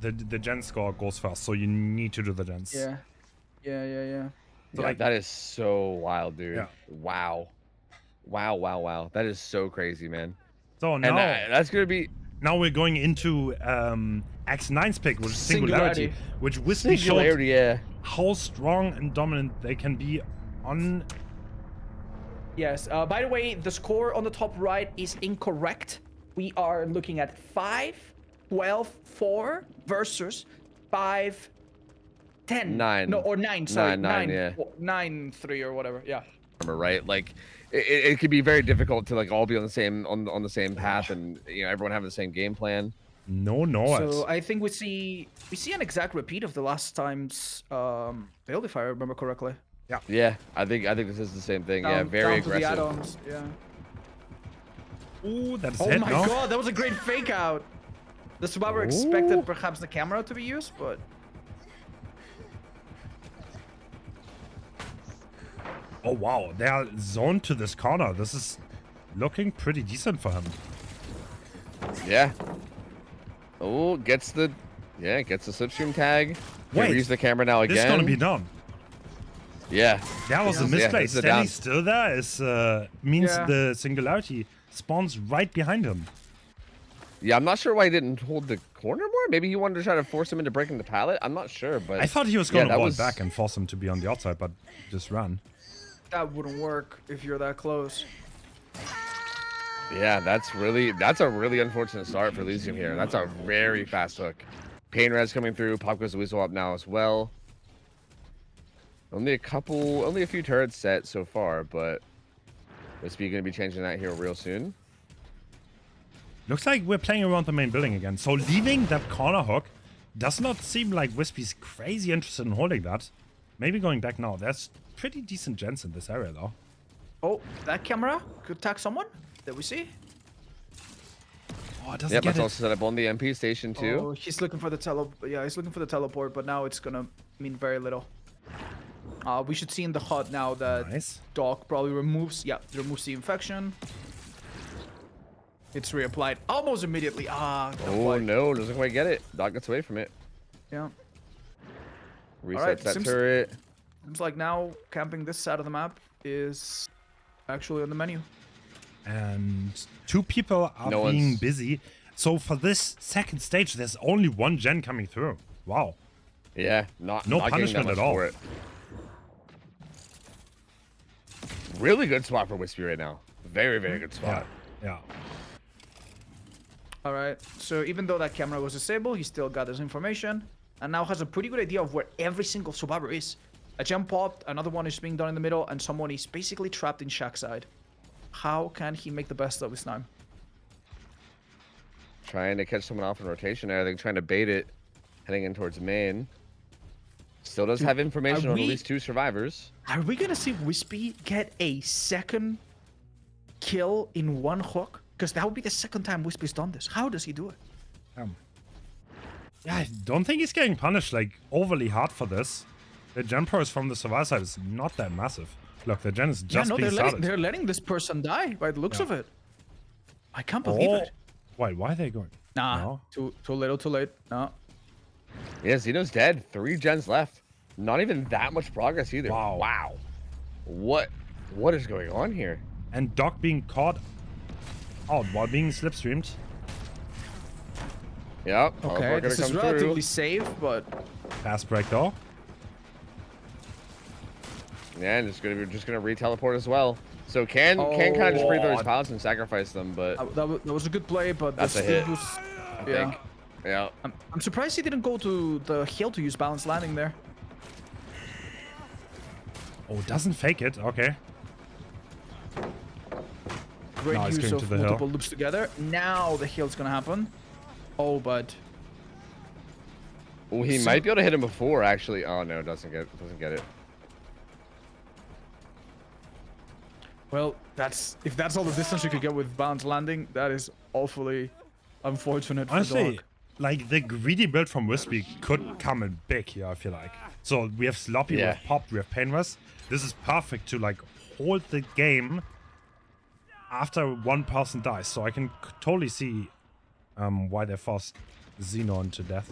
Speaker 1: the gen score goes first, so you need to do the gens.
Speaker 4: Yeah.
Speaker 1: So,
Speaker 2: Yeah,
Speaker 1: like,
Speaker 2: that is so wild, dude.
Speaker 1: Yeah.
Speaker 2: Wow. That is so crazy, man.
Speaker 1: so now,
Speaker 2: And that's gonna be
Speaker 1: now we're going into X9's pick, which is Singularity, which Wispy showed
Speaker 2: Singularity, yeah.
Speaker 1: how strong and dominant they can be on.
Speaker 4: Yes. By the way, the score on the top right is incorrect. We are looking at 5-12-4 versus 5-10.
Speaker 2: 9.
Speaker 4: No, or 9. Sorry,
Speaker 2: 9, yeah.
Speaker 4: 9-3 or whatever. Yeah.
Speaker 2: Right? Like it could be very difficult to like all be on the same on the same path and everyone having the same game plan.
Speaker 1: No.
Speaker 4: So I think we see an exact repeat of the last time's build, if I remember correctly.
Speaker 2: Yeah, I think this is the same thing. Yeah, very
Speaker 4: down to the
Speaker 2: aggressive.
Speaker 4: add-ons. Yeah.
Speaker 1: Ooh, that's
Speaker 4: Oh
Speaker 1: it,
Speaker 4: my
Speaker 1: no?
Speaker 4: god, that was a great fake out. The survivor expected perhaps the camera to be used, but
Speaker 1: Oh wow, they are zoned to this corner. This is looking pretty decent for him.
Speaker 2: Yeah. Oh, gets the slipstream tag.
Speaker 1: Wait,
Speaker 2: Use the camera now again.
Speaker 1: This is gonna be done.
Speaker 2: Yeah.
Speaker 1: That was a
Speaker 2: Yeah,
Speaker 1: misplay.
Speaker 2: this is a
Speaker 1: Standing
Speaker 2: down.
Speaker 1: still there is means
Speaker 4: Yeah.
Speaker 1: the Singularity spawns right behind him.
Speaker 2: Yeah, I'm not sure why he didn't hold the corner more. Maybe he wanted to try to force him into breaking the pallet. I'm not sure, but
Speaker 1: I thought he was gonna
Speaker 2: that
Speaker 1: roll
Speaker 2: was
Speaker 1: back and force him to be on the outside, but just run.
Speaker 4: That wouldn't work if you're that close.
Speaker 2: Yeah, that's a really unfortunate start for Elysium here. That's a very fast hook. Pain Res coming through. Pop goes the Weasel up now as well. Only a few turrets set so far, but Wispy going to be changing that here real soon.
Speaker 1: Looks like we're playing around the main building again. So leaving that corner hook does not seem like Wispy's crazy interested in holding that. Maybe going back now. There's pretty decent gens in this area though.
Speaker 4: Oh, that camera could tag someone that we see.
Speaker 1: Oh, it doesn't
Speaker 2: Yep,
Speaker 1: get
Speaker 2: that's
Speaker 1: it.
Speaker 2: also set up on the MP station too.
Speaker 4: Oh, he's looking for the he's looking for the teleport, but now it's gonna mean very little. We should see in the HUD now that
Speaker 1: Nice.
Speaker 4: Doc probably removes the infection. It's reapplied almost immediately.
Speaker 2: Oh no, doesn't quite get it. Doc gets away from it.
Speaker 4: Yeah.
Speaker 2: Resets
Speaker 4: Alright,
Speaker 2: that
Speaker 4: seems-
Speaker 2: turret.
Speaker 4: Seems like now camping this side of the map is actually on the menu.
Speaker 1: And two people are
Speaker 2: No
Speaker 1: being
Speaker 2: one's-
Speaker 1: busy. So for this second stage, there's only one gen coming through. Wow.
Speaker 2: Yeah,
Speaker 1: No
Speaker 2: not getting that
Speaker 1: punishment
Speaker 2: much
Speaker 1: at all.
Speaker 2: for it. Really good spot for Wispy right now. Very, very good
Speaker 1: Yeah.
Speaker 2: spot.
Speaker 1: Yeah.
Speaker 4: All right. So even though that camera was disabled, he still got this information and now has a pretty good idea of where every single survivor is. A gem popped, another one is being done in the middle, and someone is basically trapped in shack side. How can he make the best of his time?
Speaker 2: Trying to catch someone off in rotation there. I think trying to bait it, heading in towards main. Still does have information
Speaker 4: are
Speaker 2: on at
Speaker 4: we-
Speaker 2: least 2 survivors.
Speaker 4: Are we gonna see Wispy get a second kill in one hook? Because that would be the second time Wispy's done this. How does he do it?
Speaker 1: Yeah, I don't think he's getting punished like overly hard for this. The gen pros from the survivor side is not that massive. Look, the gen is just being started.
Speaker 4: they're letting this person die by the looks of it. I can't believe it.
Speaker 1: Wait, why are they going?
Speaker 4: Nah,
Speaker 1: No.
Speaker 4: too little, too late. No.
Speaker 2: Yeah, Xeno's dead. 3 gens left. Not even that much progress either.
Speaker 1: Wow.
Speaker 2: Wow. What is going on here?
Speaker 1: And Doc being caught out while being slipstreamed.
Speaker 2: Yep.
Speaker 4: Okay, this is
Speaker 2: come
Speaker 4: relatively
Speaker 2: through.
Speaker 4: safe, but
Speaker 1: Fast break though.
Speaker 2: Yeah, and just gonna re-teleport as well. So can kind of just breathe through his
Speaker 1: Oh.
Speaker 2: pallets and sacrifice them, but
Speaker 4: that was a good play. But
Speaker 2: That's
Speaker 4: the
Speaker 2: a hit,
Speaker 4: speed was,
Speaker 2: I
Speaker 4: yeah.
Speaker 2: think. Yeah.
Speaker 4: I'm surprised he didn't go to the hill to use balanced landing there.
Speaker 1: Oh, doesn't fake it. Okay.
Speaker 4: Great
Speaker 1: Now he's
Speaker 4: use
Speaker 1: going to
Speaker 4: of
Speaker 1: the hill.
Speaker 4: multiple loops together. Now the hill's gonna happen. Oh, but
Speaker 2: Well, he might be able to hit him before actually. Oh no, doesn't get it.
Speaker 4: well, if that's all the distance you could get with balanced landing, that is awfully unfortunate for
Speaker 1: Honestly,
Speaker 4: Dog.
Speaker 1: like the greedy build from Wispy could come in big here, I feel like. So we have Sloppy, we
Speaker 2: Yeah.
Speaker 1: have Pop, we have Painless. This is perfect to like hold the game after one person dies. So I can totally see why they forced Xenon to death.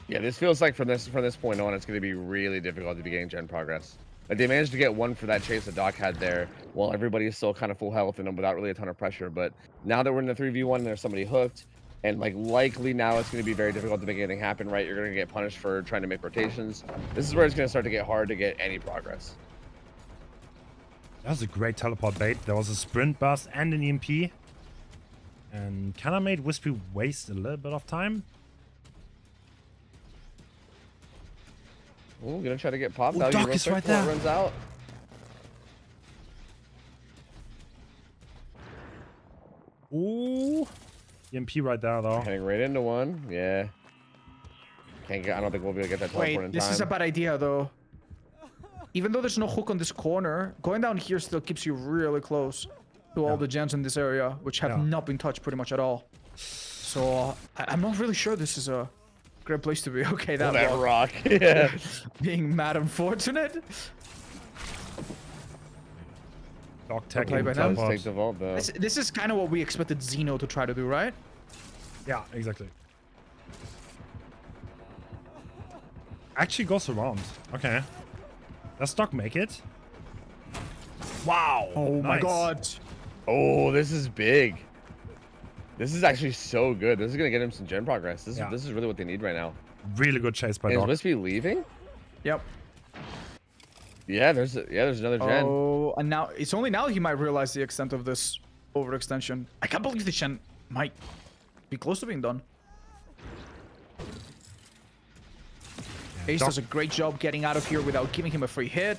Speaker 2: Yeah, this feels like from this point on, it's going to be really difficult to be getting gen progress. Like they managed to get one for that chase that Doc had there, while everybody is still kind of full health and without really a ton of pressure. But now that we're in the 3v1 and there's somebody hooked, and like likely now it's going to be very difficult to make anything happen, right? You're going to get punished for trying to make rotations. This is where it's going to start to get hard to get any progress.
Speaker 1: That was a great teleport bait. There was a sprint burst and an EMP. And kind of made Wispy waste a little bit of time.
Speaker 2: Oh, gonna try to get popped
Speaker 1: Oh,
Speaker 2: out.
Speaker 1: Doc
Speaker 2: Real
Speaker 1: is
Speaker 2: quick
Speaker 1: right
Speaker 2: before it
Speaker 1: there.
Speaker 2: Runs out.
Speaker 1: Ooh. EMP right there though.
Speaker 2: Heading right into one. Yeah. Can't get. I don't think we'll be able to get that teleport
Speaker 4: Wait,
Speaker 2: in
Speaker 4: this
Speaker 2: time.
Speaker 4: is a bad idea though. Even though there's no hook on this corner, going down here still keeps you really close to all the gens in this area, which have
Speaker 1: Yeah.
Speaker 4: not been touched pretty much at all. So I'm not really sure this is a great place to be. Okay, that
Speaker 2: that
Speaker 4: rock
Speaker 2: rock. Yeah.
Speaker 4: being mad unfortunate.
Speaker 1: Dog
Speaker 4: play
Speaker 1: tagging.
Speaker 4: by them.
Speaker 2: Let's take the vault though.
Speaker 4: This is kind of what we expected Xeno to try to do, right?
Speaker 1: Yeah, exactly. Actually goes around. Okay. Does Doc make it? Wow.
Speaker 4: Oh my
Speaker 1: nice.
Speaker 4: god.
Speaker 2: Oh, this is big. This is actually so good. This is gonna get him some gen progress. This is really what they need right now.
Speaker 1: Really good chase by
Speaker 2: Is
Speaker 1: Doc.
Speaker 2: Wispy leaving?
Speaker 4: Yep.
Speaker 2: Yeah, there's another gen.
Speaker 4: Oh, and now it's only now he might realize the extent of this overextension. I can't believe the gen might be close to being done. Ace does a great job getting out of here without giving him a free hit.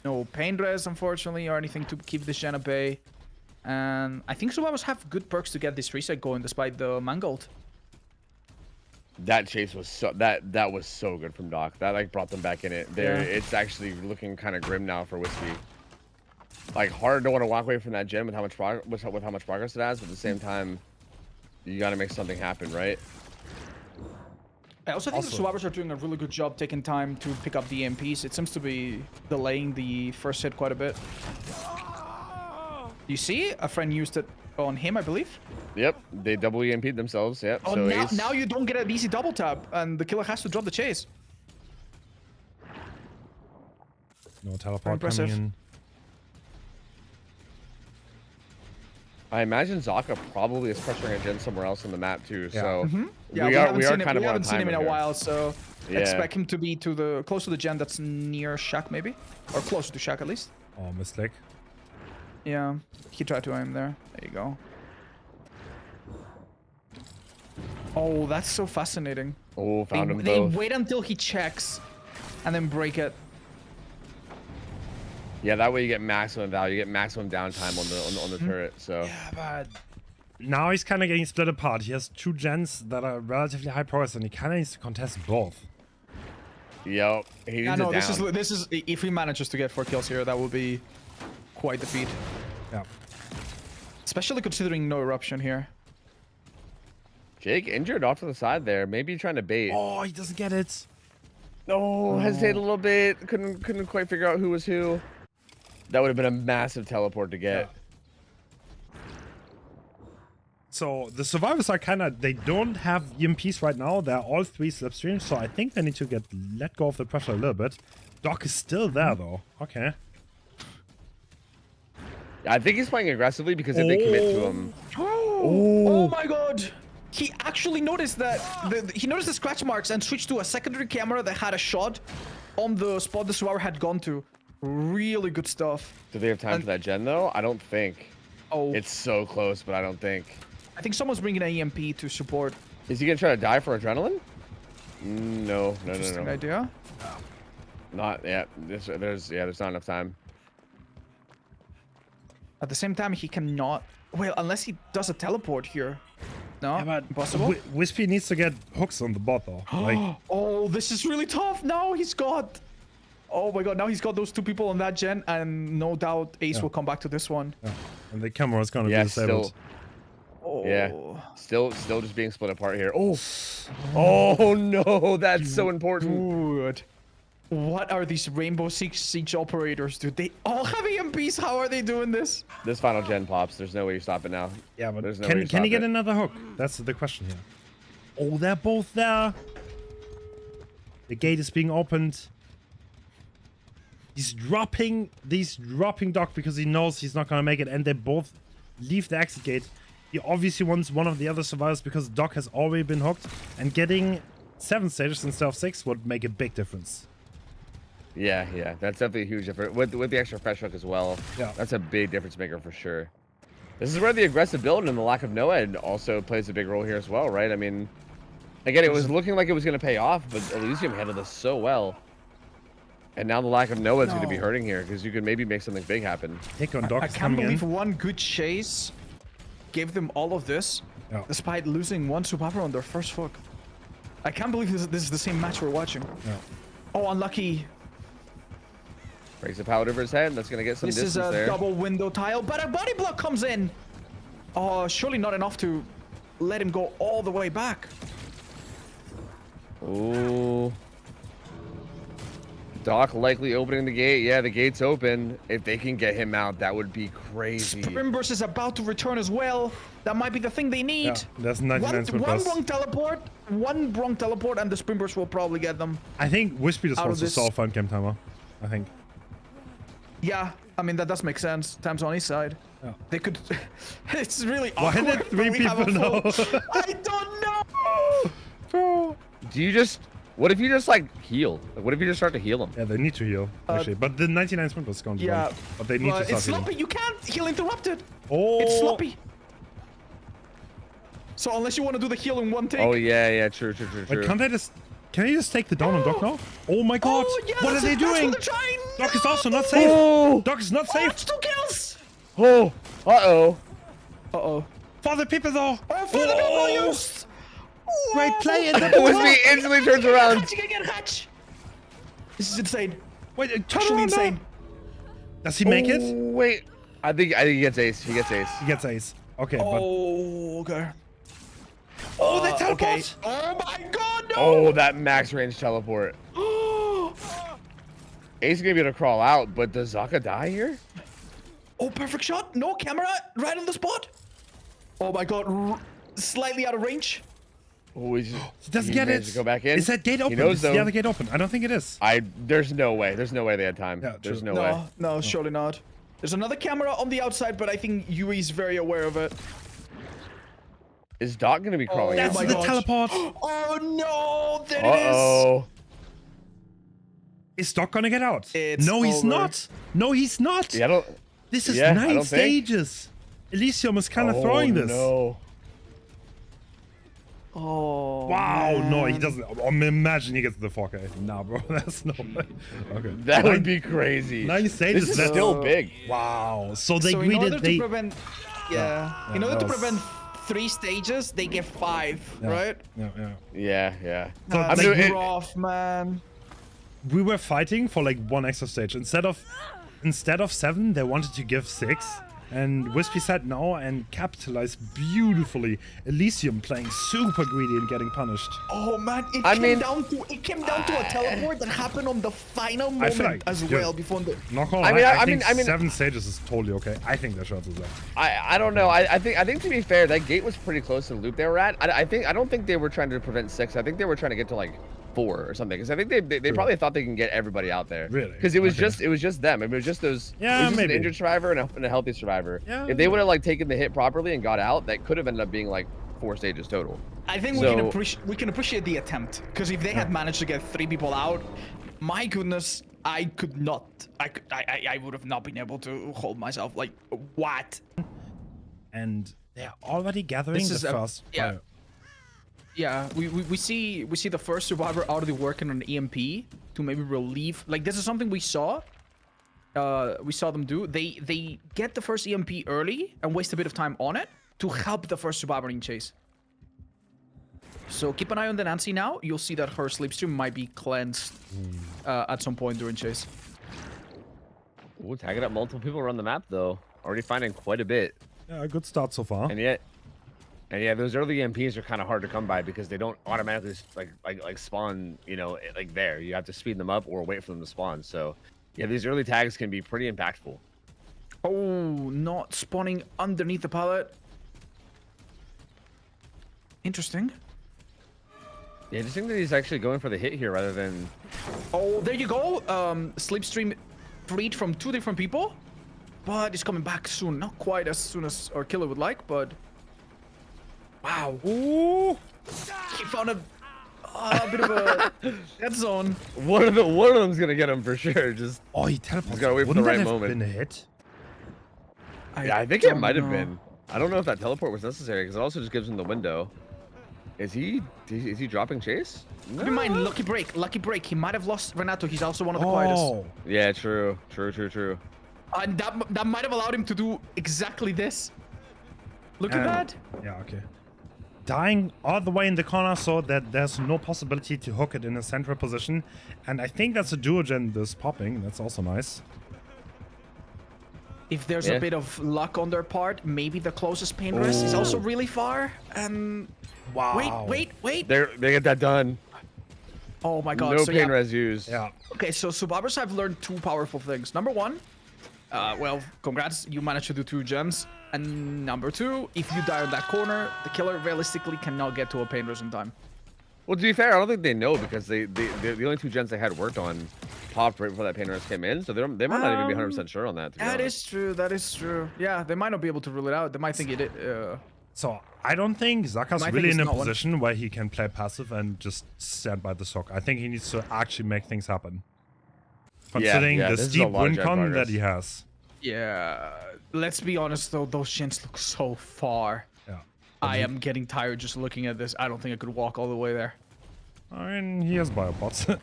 Speaker 4: No pain res, unfortunately, or anything to keep this gen at bay. And I think survivors have good perks to get this reset going despite the mangled.
Speaker 2: That chase was so that was so good from Doc. That like brought them back in it. There,
Speaker 4: Yeah.
Speaker 2: it's actually looking kind of grim now for Wispy. Like hard to want to walk away from that gen with how much progress it has, but at the same time, you got to make something happen, right?
Speaker 4: I also think the survivors are doing a really good job taking time to pick up the EMPs. It seems to be delaying the first hit quite a bit. You see? A friend used it on him, I believe.
Speaker 2: Yep, they double EMP'd themselves. Yep.
Speaker 4: Oh,
Speaker 2: so
Speaker 4: now you don't get an easy double tap, and the killer has to drop the chase.
Speaker 1: No teleport
Speaker 4: Impressive.
Speaker 1: coming in.
Speaker 2: I imagine Zaka probably is pressuring a gen somewhere else on the map too. So
Speaker 4: Yeah,
Speaker 2: we haven't
Speaker 4: seen him in a while, so
Speaker 2: Yeah.
Speaker 4: expect him to be close to the gen that's near Shack, maybe, or closer to Shack at least.
Speaker 1: Oh, mistake.
Speaker 4: Yeah, he tried to aim there. There you go. Oh, that's so fascinating.
Speaker 2: Oh, found him
Speaker 4: They
Speaker 2: both.
Speaker 4: wait until he checks, and then break it.
Speaker 2: Yeah, that way you get maximum value, you get maximum downtime on the turret. So
Speaker 1: Yeah, but now he's kind of getting split apart. He has two gens that are relatively high progress, and he kind of needs to contest both.
Speaker 2: yep, he needs
Speaker 4: I know
Speaker 2: it down.
Speaker 4: this is if he manages to get 4 kills here, that will be quite the feat.
Speaker 1: Yeah.
Speaker 4: Especially considering no eruption here.
Speaker 2: Jake injured off to the side there. Maybe trying to bait.
Speaker 1: Oh, he doesn't get it.
Speaker 2: No, hesitated a little bit. Couldn't quite figure out who was who. That would have been a massive teleport to get.
Speaker 1: Yeah. So the survivors are kind of, they don't have EMPs right now. They're all 3 slipstreams, so I think they need to let go of the pressure a little bit. Doc is still there though. Okay.
Speaker 2: I think he's playing aggressively because if they commit to him,
Speaker 4: Oh my god! He actually noticed that he noticed the scratch marks and switched to a secondary camera that had a shot on the spot the survivor had gone to. Really good stuff.
Speaker 2: do they have time for that gen though? I don't think.
Speaker 4: Oh,
Speaker 2: It's so close, but I don't think.
Speaker 4: I think someone's bringing an EMP to support.
Speaker 2: Is he gonna try to die for adrenaline? No.
Speaker 4: Interesting idea.
Speaker 2: Not yet. There's not enough time.
Speaker 4: At the same time, he cannot. Well, unless he does a teleport here. No, impossible.
Speaker 1: Wispy needs to get hooks on the bot though. Like,
Speaker 4: Oh, this is really tough. Now he's got. Oh my god, now he's got those 2 people on that gen, and no doubt Ace will come back to this one.
Speaker 1: yeah. And the camera is gonna be
Speaker 2: Yeah,
Speaker 1: disabled.
Speaker 2: still.
Speaker 4: Oh.
Speaker 2: Yeah. Still just being split apart here. Oh no, that's so important.
Speaker 4: Dude. What are these Rainbow Six Siege operators, dude? They all have EMPs. How are they doing this?
Speaker 2: This final gen pops. There's no way you stop it now.
Speaker 1: Yeah, but
Speaker 2: There's no way to
Speaker 1: can
Speaker 2: stop
Speaker 1: he get
Speaker 2: it.
Speaker 1: another hook? That's the question here. Oh, they're both there. The gate is being opened. He's dropping Doc because he knows he's not gonna make it, and they both leave the exit gate. He obviously wants one of the other survivors because Doc has already been hooked, and getting 7 stages instead of 6 would make a big difference.
Speaker 2: Yeah, that's definitely a huge difference with the extra fresh hook as well.
Speaker 1: Yeah.
Speaker 2: That's a big difference maker for sure. This is where the aggressive build and the lack of no-ed also plays a big role here as well, right? I mean, again, it was looking like it was going to pay off, but Elysium handled this so well. And now the lack of no-ed's going to be hurting here because you could maybe make something big happen.
Speaker 1: Hit on Doc
Speaker 4: I
Speaker 1: is
Speaker 4: can't
Speaker 1: coming
Speaker 4: believe
Speaker 1: in.
Speaker 4: one good chase gave them all of this,
Speaker 1: Yeah.
Speaker 4: despite losing 1 survivor on their first hook. I can't believe this is the same match we're watching.
Speaker 1: Yeah.
Speaker 4: Oh, unlucky.
Speaker 2: Breaks a pallet over his head. That's going to get some
Speaker 4: This
Speaker 2: distance
Speaker 4: is a
Speaker 2: there.
Speaker 4: double window tile, but a body block comes in. Oh, surely not enough to let him go all the way back.
Speaker 2: Ooh. Doc likely opening the gate. Yeah, the gate's open. If they can get him out, that would be crazy.
Speaker 4: Sprimbers is about to return as well. That might be the thing they need.
Speaker 1: Yeah, there's 99 sprint
Speaker 4: one
Speaker 1: plus.
Speaker 4: wrong teleport, and the Sprimbers will probably get them.
Speaker 1: I think Wispy just
Speaker 4: Out
Speaker 1: wants
Speaker 4: of
Speaker 1: to solve fun game timer. I think.
Speaker 4: Yeah, I mean, that does make sense. Time's on his side.
Speaker 1: Yeah.
Speaker 4: They could... It's really
Speaker 1: Why
Speaker 4: awkward.
Speaker 1: did 3
Speaker 4: we have a
Speaker 1: people know?
Speaker 4: I don't know!
Speaker 1: Bro.
Speaker 2: Do you just... What if you just, like, heal? Like, what if you just start to heal them?
Speaker 1: Yeah, they need to heal, actually. But the 99 sprint was gone.
Speaker 4: Yeah.
Speaker 1: But they need to start
Speaker 4: it's
Speaker 1: healing.
Speaker 4: sloppy. You can't heal interrupted.
Speaker 1: Oh.
Speaker 4: It's sloppy. So unless you want to do the heal in one take.
Speaker 2: Oh, yeah, true.
Speaker 1: Wait, can't they just... Can you just take the down on Doc now? Oh my god!
Speaker 4: Oh, yeah,
Speaker 1: What are they
Speaker 4: that's what
Speaker 1: doing?
Speaker 4: they're trying.
Speaker 1: Doc is also not safe!
Speaker 2: Oh.
Speaker 1: Doc is not
Speaker 4: Oh,
Speaker 1: safe!
Speaker 4: it's 2 kills.
Speaker 2: Oh! Uh-oh.
Speaker 4: Uh-oh.
Speaker 1: Father people though!
Speaker 4: Oh, for the double used.
Speaker 1: Great play in the
Speaker 2: Wispy instantly turns around.
Speaker 4: Hatch, you can get Hatch. This is insane.
Speaker 1: Wait, turn
Speaker 4: Actually
Speaker 1: around now.
Speaker 4: insane.
Speaker 1: Does he make it?
Speaker 2: Oh, wait. I think he gets ace. He gets ace.
Speaker 1: He gets ace. Okay,
Speaker 4: Oh, okay.
Speaker 1: Oh, they teleport!
Speaker 4: Okay. Oh my god, no!
Speaker 2: Oh, that max range teleport. Ace is gonna be able to crawl out, but does Zaka die here?
Speaker 4: Oh, perfect shot. No camera. Right on the spot. Oh my god. Slightly out of range.
Speaker 2: Oh,
Speaker 1: He doesn't get
Speaker 2: managed
Speaker 1: it.
Speaker 2: to go back in.
Speaker 1: Is that gate open?
Speaker 2: He knows,
Speaker 1: Is the
Speaker 2: though.
Speaker 1: other gate open? I don't think it is.
Speaker 2: There's no way. There's no way they had time.
Speaker 1: Yeah,
Speaker 2: There's
Speaker 1: true.
Speaker 2: no way.
Speaker 4: No, surely not. There's another camera on the outside, but I think Yui's very aware of it.
Speaker 2: Is Doc gonna be crawling
Speaker 1: That's
Speaker 2: out?
Speaker 4: my
Speaker 1: the
Speaker 4: gosh.
Speaker 1: teleport!
Speaker 4: Oh no, there it is.
Speaker 2: Uh-oh.
Speaker 1: Is Doc gonna get out?
Speaker 4: It's
Speaker 1: No, he's
Speaker 4: over.
Speaker 1: not! No, he's not!
Speaker 2: Yeah, I don't...
Speaker 1: This is
Speaker 2: Yeah, I
Speaker 1: 9
Speaker 2: don't think.
Speaker 1: stages! Elysium is kind of throwing this.
Speaker 2: No.
Speaker 4: Oh.
Speaker 1: Wow,
Speaker 4: man.
Speaker 1: no, he doesn't. Imagine he gets the 4K. Nah, bro, that's no way. Okay.
Speaker 2: That would be crazy.
Speaker 1: 9 stages.
Speaker 2: This is
Speaker 1: that's
Speaker 2: still big.
Speaker 1: Wow. So they
Speaker 4: So in order
Speaker 1: greeted
Speaker 4: to
Speaker 1: they.
Speaker 4: prevent,
Speaker 1: Yeah,
Speaker 4: in order
Speaker 1: that
Speaker 4: to
Speaker 1: was-
Speaker 4: prevent 3 stages, they get 5,
Speaker 1: Yeah,
Speaker 4: right?
Speaker 1: Yeah.
Speaker 2: Yeah.
Speaker 1: So
Speaker 4: That's
Speaker 1: like,
Speaker 2: it-
Speaker 4: rough, man.
Speaker 1: we were fighting for like 1 extra stage instead of 7. They wanted to give 6. And Wispy said no and capitalized beautifully. Elysium playing super greedy and getting punished.
Speaker 4: Oh man, it
Speaker 2: I
Speaker 4: came
Speaker 2: mean-
Speaker 4: down to a teleport that happened on the final
Speaker 1: I feel
Speaker 4: moment
Speaker 1: like
Speaker 4: as
Speaker 1: you're-
Speaker 4: well before the.
Speaker 1: Not gonna
Speaker 2: I
Speaker 1: lie,
Speaker 2: mean,
Speaker 1: I
Speaker 2: I
Speaker 1: think
Speaker 2: mean-
Speaker 1: 7 stages is totally okay. I think their shots is there.
Speaker 2: I don't know. I think to be fair, that gate was pretty close to the loop they were at. I don't think they were trying to prevent 6. I think they were trying to get to like 4 or something. Because I think they probably thought they can get everybody out there.
Speaker 1: Really?
Speaker 2: Because it was
Speaker 1: Okay.
Speaker 2: just them. I mean, it was just those.
Speaker 1: Yeah,
Speaker 2: it was just
Speaker 1: maybe.
Speaker 2: an injured survivor and a healthy survivor.
Speaker 1: Yeah.
Speaker 2: If they would have like taken the hit properly and got out, that could have ended up being like 4 stages total.
Speaker 4: I think
Speaker 2: So-
Speaker 4: we can appreciate the attempt because if they had managed to get 3 people out, my goodness, I could not. I would have not been able to hold myself. Like what?
Speaker 1: And they're already gathering
Speaker 4: This
Speaker 1: the
Speaker 4: is a-
Speaker 1: first.
Speaker 4: yeah.
Speaker 1: fire.
Speaker 4: Yeah, we see the first survivor already working on EMP to maybe relieve. Like this is something we saw. We saw them do. They get the first EMP early and waste a bit of time on it to help the first survivor in chase. So keep an eye on the Nancy now. You'll see that her slipstream might be cleansed at some point during chase.
Speaker 2: Ooh, tagging up multiple people around the map though. Already finding quite a bit.
Speaker 1: Yeah, a good start so far.
Speaker 2: And yeah, those early MPs are kind of hard to come by because they don't automatically like spawn, you know, like there. You have to speed them up or wait for them to spawn. So, yeah, these early tags can be pretty impactful.
Speaker 4: Oh, not spawning underneath the pallet. Interesting.
Speaker 2: Yeah, I just think that he's actually going for the hit here rather than.
Speaker 4: Oh, there you go. Slipstream freed from 2 different people, but he's coming back soon. Not quite as soon as our killer would like, but wow.
Speaker 1: Ooh!
Speaker 4: He found a bit of a dead zone.
Speaker 2: One of them's gonna get him for sure. Just
Speaker 1: Oh, he teleports.
Speaker 2: He's gotta wait for
Speaker 1: Wouldn't
Speaker 2: the right
Speaker 1: that have
Speaker 2: moment.
Speaker 1: been a hit?
Speaker 2: yeah, I think it
Speaker 4: don't
Speaker 2: might have
Speaker 4: know.
Speaker 2: been. I don't know if that teleport was necessary because it also just gives him the window. Is he dropping chase?
Speaker 4: Keep in mind, lucky break. He might have lost Renato. He's also one of the quietest.
Speaker 1: Oh,
Speaker 2: Yeah, true.
Speaker 4: And that might have allowed him to do exactly this. Look at that.
Speaker 1: yeah, okay. Dying all the way in the corner so that there's no possibility to hook it in a central position. And I think that's a duogen that's popping. That's also nice.
Speaker 4: If there's
Speaker 2: Yeah.
Speaker 4: a bit of luck on their part, maybe the closest pain rest is also really far. And
Speaker 1: Wow.
Speaker 4: wait.
Speaker 2: They get that done.
Speaker 4: Oh my god.
Speaker 2: No
Speaker 4: so
Speaker 2: pain
Speaker 4: yeah.
Speaker 2: res used.
Speaker 1: Yeah.
Speaker 4: Okay, so survivors have learned two powerful things. Number one, well, congrats, you managed to do 2 gens. And number 2, if you die on that corner, the killer realistically cannot get to a pain res in time.
Speaker 2: Well, to be fair, I don't think they know because the only 2 gens they had worked on popped right before that pain res came in, so they might not even be 100% sure on that. To be
Speaker 4: That
Speaker 2: honest.
Speaker 4: is true. That is true. Yeah, they might not be able to rule it out. They might think it.
Speaker 1: So I don't think Zaka's
Speaker 4: I think
Speaker 1: really
Speaker 4: it's
Speaker 1: in a
Speaker 4: not one.
Speaker 1: position where he can play passive and just stand by the sock. I think he needs to actually make things happen. Considering
Speaker 2: yeah,
Speaker 1: the
Speaker 2: this is a
Speaker 1: steep
Speaker 2: lot of
Speaker 1: win
Speaker 2: gen
Speaker 1: con that
Speaker 2: progress.
Speaker 1: he has.
Speaker 4: Yeah. Let's be honest though, those gens look so far.
Speaker 1: Yeah.
Speaker 4: I am getting tired just looking at this. I don't think I could walk all the way there.
Speaker 1: I mean, he has biopods.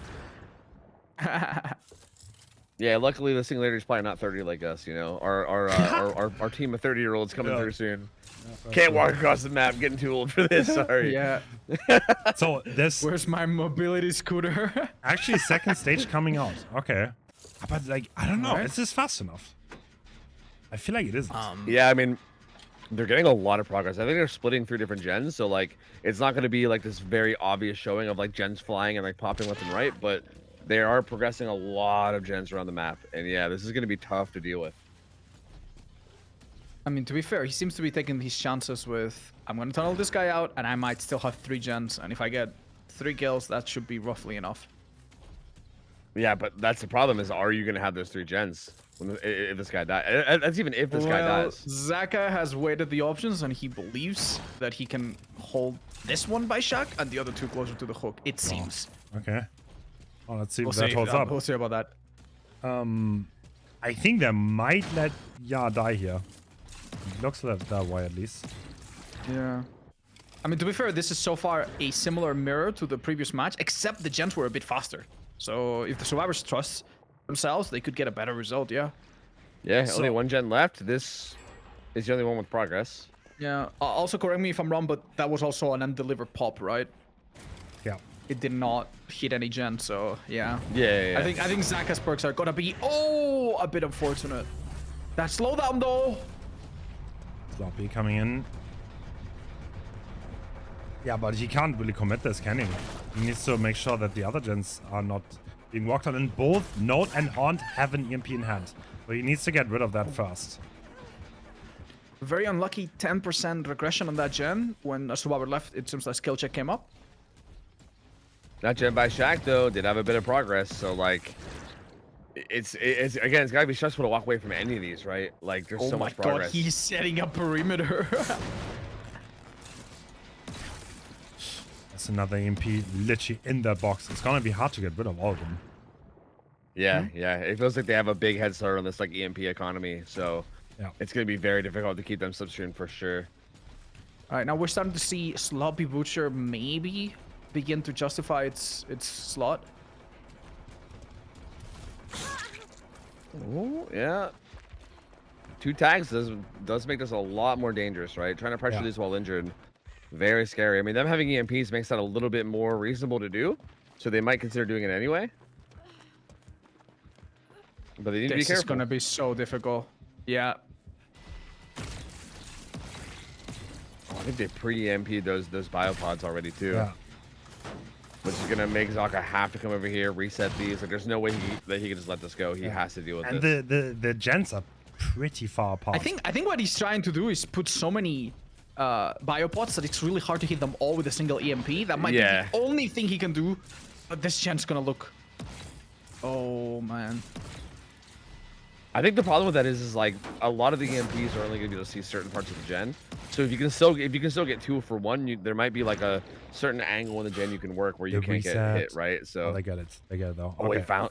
Speaker 2: Yeah, luckily the Singularity is probably not 30 like us. You know, our team of 30-year-olds coming
Speaker 1: Yeah.
Speaker 2: through soon. Can't walk across the map. Getting too old for this. Sorry.
Speaker 4: Yeah.
Speaker 1: So this
Speaker 4: Where's my mobility scooter?
Speaker 1: actually second stage coming out. Okay. But like, I don't know.
Speaker 4: Alright.
Speaker 1: Is this fast enough? I feel like it isn't.
Speaker 2: Yeah, I mean, they're getting a lot of progress. I think they're splitting 3 different gens, so like it's not going to be like this very obvious showing of like gens flying and like popping left and right, but they are progressing a lot of gens around the map, and yeah, this is going to be tough to deal with.
Speaker 4: I mean, to be fair, he seems to be taking his chances with, I'm going to tunnel this guy out, and I might still have 3 gens, and if I get 3 kills, that should be roughly enough.
Speaker 2: Yeah, but that's the problem is, are you going to have those 3 gens when if this guy dies? That's even if this guy dies.
Speaker 4: Zaka has weighted the options, and he believes that he can hold this one by shock and the other 2 closer to the hook, it seems.
Speaker 1: Okay. Well, let's see
Speaker 4: We'll
Speaker 1: if that
Speaker 4: see.
Speaker 1: holds up.
Speaker 4: We'll see about that.
Speaker 1: I think they might let Ya die here. Looks that way at least.
Speaker 4: Yeah. I mean, to be fair, this is so far a similar mirror to the previous match, except the gens were a bit faster. So if the survivors trust themselves, they could get a better result, yeah.
Speaker 2: Yeah,
Speaker 1: So-
Speaker 2: only 1 gen left. This is the only one with progress.
Speaker 4: Yeah. Also, correct me if I'm wrong, but that was also an undelivered pop, right?
Speaker 1: Yeah.
Speaker 4: It did not hit any gen, so yeah.
Speaker 2: Yeah.
Speaker 4: I think Zaka's perks are gonna be a bit unfortunate. That slowdown though.
Speaker 1: Sloppy coming in. Yeah, but he can't really commit this, can he? He needs to make sure that the other gens are not being walked on. And both Note and Haunt have an EMP in hand. So he needs to get rid of that first.
Speaker 4: Very unlucky 10% regression on that gen. When a survivor left, it seems like skill check came up.
Speaker 2: That gen by Shaq though did have a bit of progress, so like it's again, it's gotta be stressful to walk away from any of these, right? Like there's so much progress.
Speaker 4: God, he's setting up perimeter.
Speaker 1: That's another EMP literally in that box. It's gonna be hard to get rid of all of them.
Speaker 2: Yeah, yeah. It feels like they have a big head start on this like EMP economy, so
Speaker 1: Yeah.
Speaker 2: it's gonna be very difficult to keep them slipstream for sure.
Speaker 4: All right, now we're starting to see Sloppy Butcher maybe begin to justify its slot.
Speaker 2: Oh, yeah. 2 tags does make this a lot more dangerous, right? Trying to pressure
Speaker 1: Yeah.
Speaker 2: these while injured, very scary. I mean, them having EMPs makes that a little bit more reasonable to do, so they might consider doing it anyway. But they need to be
Speaker 4: This is
Speaker 2: careful.
Speaker 4: gonna be so difficult. Yeah.
Speaker 2: Oh, I think they pre-EMP'd those biopods already too.
Speaker 1: Yeah.
Speaker 2: Which is gonna make Zaka have to come over here, reset these. Like, there's no way that he can just let this go. He has to deal with
Speaker 1: And
Speaker 2: this.
Speaker 1: the gens are pretty far apart.
Speaker 4: I think what he's trying to do is put so many biopods that it's really hard to hit them all with a single EMP. That might
Speaker 2: Yeah.
Speaker 4: be the only thing he can do. But this gen's gonna look. Oh man.
Speaker 2: I think the problem with that is like a lot of the EMPs are only gonna be able to see certain parts of the gen. So if you can still get 2 for 1, there might be like a certain angle in the gen you can work where you
Speaker 1: The
Speaker 2: can't get
Speaker 1: reset.
Speaker 2: hit, right? So
Speaker 1: Oh, they get it. They get it though.
Speaker 2: oh,
Speaker 1: Okay.
Speaker 2: wait, found.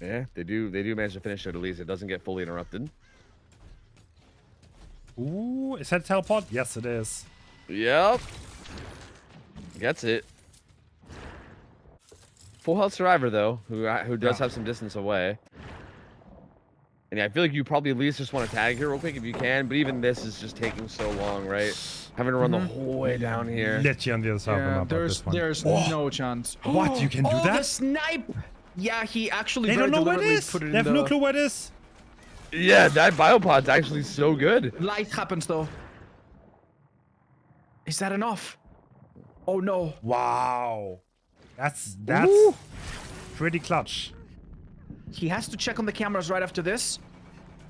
Speaker 2: Yeah, they do manage to finish it at least. It doesn't get fully interrupted.
Speaker 1: Ooh, is that teleport? Yes, it is.
Speaker 2: Yep. Gets it. Full health survivor though, who does
Speaker 1: Yeah.
Speaker 2: have some distance away. And yeah, I feel like you probably at least just want to tag here real quick if you can, but even this is just taking so long, right? Having to run the whole way down here.
Speaker 1: Literally on the other side of the
Speaker 4: Yeah,
Speaker 1: map at this point.
Speaker 4: there's
Speaker 1: Oh,
Speaker 4: no chance.
Speaker 1: What? You can do
Speaker 4: Oh, the
Speaker 1: that?
Speaker 4: snipe! Yeah, he actually
Speaker 1: They
Speaker 4: very
Speaker 1: don't know where it
Speaker 4: deliberately
Speaker 1: is.
Speaker 4: put it in
Speaker 1: They have
Speaker 4: the...
Speaker 1: no clue where it is.
Speaker 2: Yeah, that biopod's actually so good.
Speaker 4: Light happens though. Is that enough? Oh no.
Speaker 1: Wow. That's
Speaker 2: Ooh.
Speaker 1: pretty clutch.
Speaker 4: He has to check on the cameras right after this.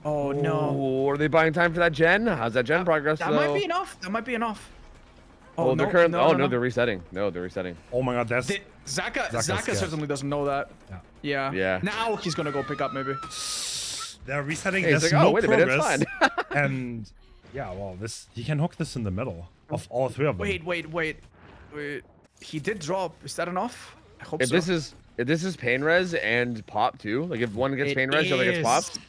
Speaker 4: Oh no.
Speaker 2: Oh, are they buying time for that gen? How's that gen progress?
Speaker 4: That might be enough. That might be enough.
Speaker 2: Oh, they're
Speaker 4: no,
Speaker 2: currently.
Speaker 4: no,
Speaker 2: Oh
Speaker 4: no,
Speaker 2: no, they're resetting. No, they're resetting.
Speaker 1: Oh my god, that's
Speaker 4: Zaka
Speaker 1: scared.
Speaker 4: certainly doesn't know that.
Speaker 1: Yeah.
Speaker 4: Yeah. Now he's gonna go pick up maybe.
Speaker 1: they're resetting.
Speaker 2: Hey, he's
Speaker 1: There's
Speaker 2: like,
Speaker 1: no
Speaker 2: oh, wait a minute, it's
Speaker 1: progress.
Speaker 2: fine.
Speaker 1: And yeah, well, he can hook this in the middle of all three of them.
Speaker 4: Wait. He did drop. Is that enough? I hope
Speaker 2: If
Speaker 4: so.
Speaker 2: this is pain res and pop too, like if one gets pain res, the other gets popped.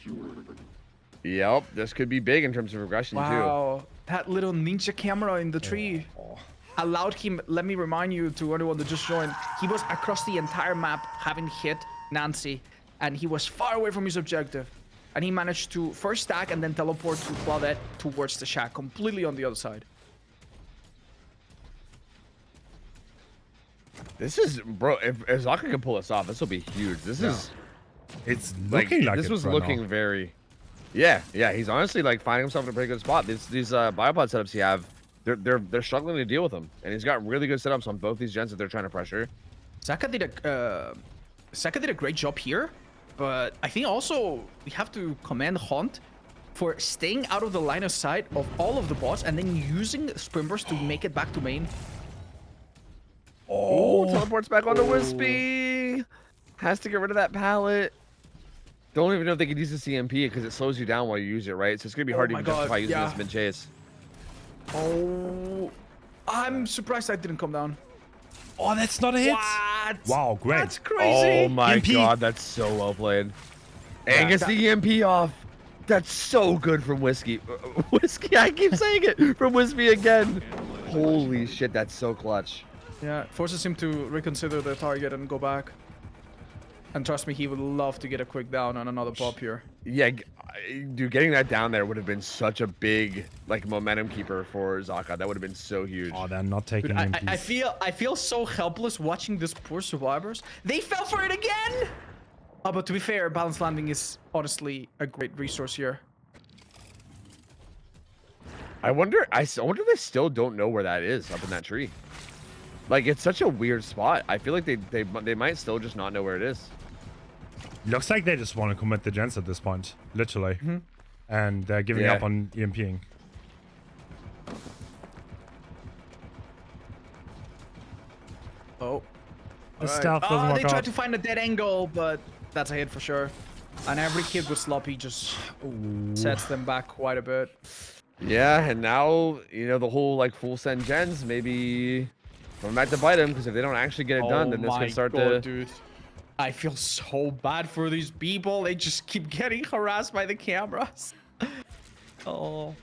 Speaker 2: Yep, this could be big in terms of regression
Speaker 4: Wow, that little ninja camera in the tree allowed him. Let me remind you to anyone that just joined. He was across the entire map having hit Nancy, and he was far away from his objective. And he managed to first stack and then teleport to Claudette towards the shack, completely on the other side.
Speaker 2: This is, bro. If Zaka can pull this off, this will be huge. This is.
Speaker 1: It's looking like
Speaker 2: this
Speaker 1: it
Speaker 2: was
Speaker 1: right
Speaker 2: looking
Speaker 1: now.
Speaker 2: very. Yeah. He's honestly like finding himself in a pretty good spot. These biopod setups he have, they're struggling to deal with them, and he's got really good setups on both these gens that they're trying to pressure.
Speaker 4: Zaka did a great job here, but I think also we have to commend Hunt for staying out of the line of sight of all of the bots and then using sprint burst to make it back to main.
Speaker 2: Oh, teleports back onto Wispy. Has to get rid of that pallet. Don't even know if they could use the CMP because it slows you down while you use it, right? So it's gonna be hard to
Speaker 4: my
Speaker 2: even justify
Speaker 4: God,
Speaker 2: using
Speaker 4: yeah.
Speaker 2: this mid chase.
Speaker 4: Oh, I'm surprised that didn't come down.
Speaker 1: Oh, that's not a hit.
Speaker 4: What?
Speaker 1: Wow, great.
Speaker 4: That's crazy.
Speaker 2: Oh my
Speaker 1: EMP.
Speaker 2: god, that's so well played. And gets the EMP off. That's so good from Whiskey. Whiskey, I keep saying it. From Wispy again. Holy shit, that's so clutch.
Speaker 4: Yeah, forces him to reconsider the target and go back. And trust me, he would love to get a quick down on another pop here.
Speaker 2: Yeah, dude, getting that down there would have been such a big like momentum keeper for Zaka. That would have been so huge.
Speaker 1: Oh, they're not taking
Speaker 4: Dude,
Speaker 1: EMPs.
Speaker 4: I feel so helpless watching this poor survivors. They fell for it again! Oh, but to be fair, Balance Landing is honestly a great resource here.
Speaker 2: I wonder if they still don't know where that is up in that tree. Like, it's such a weird spot. I feel like they might still just not know where it is.
Speaker 1: Looks like they just want to commit the gens at this point, literally. And they're giving
Speaker 2: Yeah.
Speaker 1: up on EMPing.
Speaker 4: Oh.
Speaker 1: The stealth doesn't
Speaker 4: They
Speaker 1: work
Speaker 4: tried
Speaker 1: out.
Speaker 4: to find a dead angle, but that's a hit for sure. And every kid with Sloppy just sets them back quite a bit.
Speaker 2: Yeah, and now, you know, the whole, like, full send gens, maybe going back to bite them, because if they don't actually get it done, then this can start to...
Speaker 4: Dude. I feel so bad for these people. They just keep getting harassed by the cameras. Oh.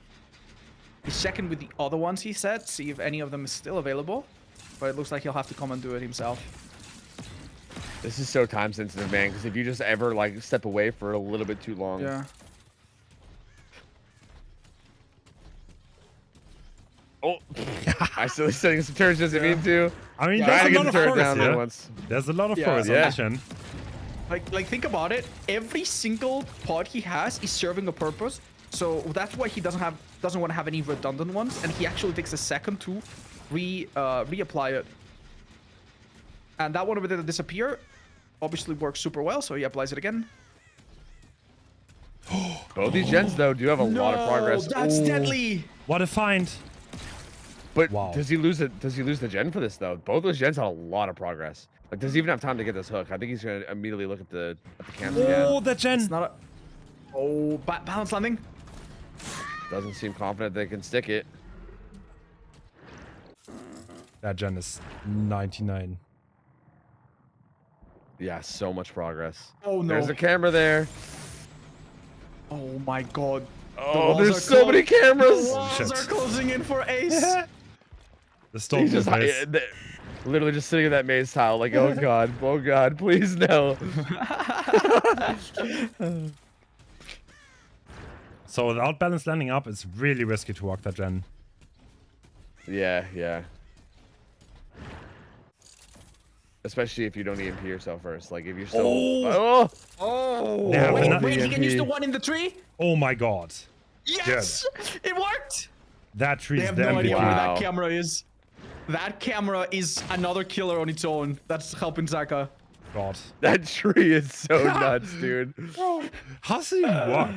Speaker 4: He's checking with the other ones he said, see if any of them is still available. But it looks like he'll have to come and do it himself.
Speaker 2: This is so time sensitive, man, because if you just ever, like, step away for a little bit too long...
Speaker 4: Yeah.
Speaker 2: Oh, I still setting some turns doesn't mean to.
Speaker 1: I mean,
Speaker 2: Trying to
Speaker 1: there's a
Speaker 2: get
Speaker 1: lot
Speaker 2: the
Speaker 1: of
Speaker 2: turret
Speaker 1: forest
Speaker 2: down
Speaker 1: here.
Speaker 2: there once.
Speaker 1: There's a lot of
Speaker 4: Yeah.
Speaker 1: forest
Speaker 2: Yeah.
Speaker 1: on this gen.
Speaker 4: Like think about it. Every single pod he has is serving a purpose. So that's why he doesn't want to have any redundant ones, and he actually takes a second to reapply it. And that one over there that disappear obviously works super well, so he applies it again.
Speaker 2: Both these gens, though, do have a lot of progress.
Speaker 4: That's
Speaker 2: Ooh.
Speaker 4: deadly.
Speaker 1: What a find.
Speaker 2: But
Speaker 1: Wow.
Speaker 2: does he lose it? Does he lose the gen for this though? Both those gens had a lot of progress. Like, does he even have time to get this hook? I think he's gonna immediately look at the cams again.
Speaker 1: Oh, that gen.
Speaker 4: It's not a. Oh, balance landing.
Speaker 2: Doesn't seem confident they can stick it.
Speaker 1: That gen is 99.
Speaker 2: Yeah, so much progress.
Speaker 4: Oh no.
Speaker 2: There's a camera there.
Speaker 4: Oh my god.
Speaker 2: Oh,
Speaker 4: walls
Speaker 2: there's
Speaker 4: are
Speaker 2: so many
Speaker 4: The
Speaker 2: cameras.
Speaker 4: walls
Speaker 1: Shit.
Speaker 4: are closing in for Ace.
Speaker 1: The storm
Speaker 2: He's just
Speaker 1: is
Speaker 2: literally just sitting in that maze tile, like, oh god, please no.
Speaker 1: So without balance landing up, it's really risky to walk that gen.
Speaker 2: Yeah. Especially if you don't EMP yourself first. Like, if you're still... Oh!
Speaker 1: They have
Speaker 4: Wait,
Speaker 1: enough-
Speaker 4: he can use the
Speaker 2: EMP.
Speaker 4: one in the tree?
Speaker 1: Oh my god.
Speaker 4: Yes! It worked!
Speaker 1: That tree
Speaker 4: They
Speaker 1: is
Speaker 4: have
Speaker 1: the
Speaker 4: no idea
Speaker 1: MVP.
Speaker 4: where
Speaker 2: Wow.
Speaker 4: that camera is. That camera is another killer on its own. That's helping Zaka.
Speaker 1: God.
Speaker 2: That tree is so nuts, dude.
Speaker 1: How's he what?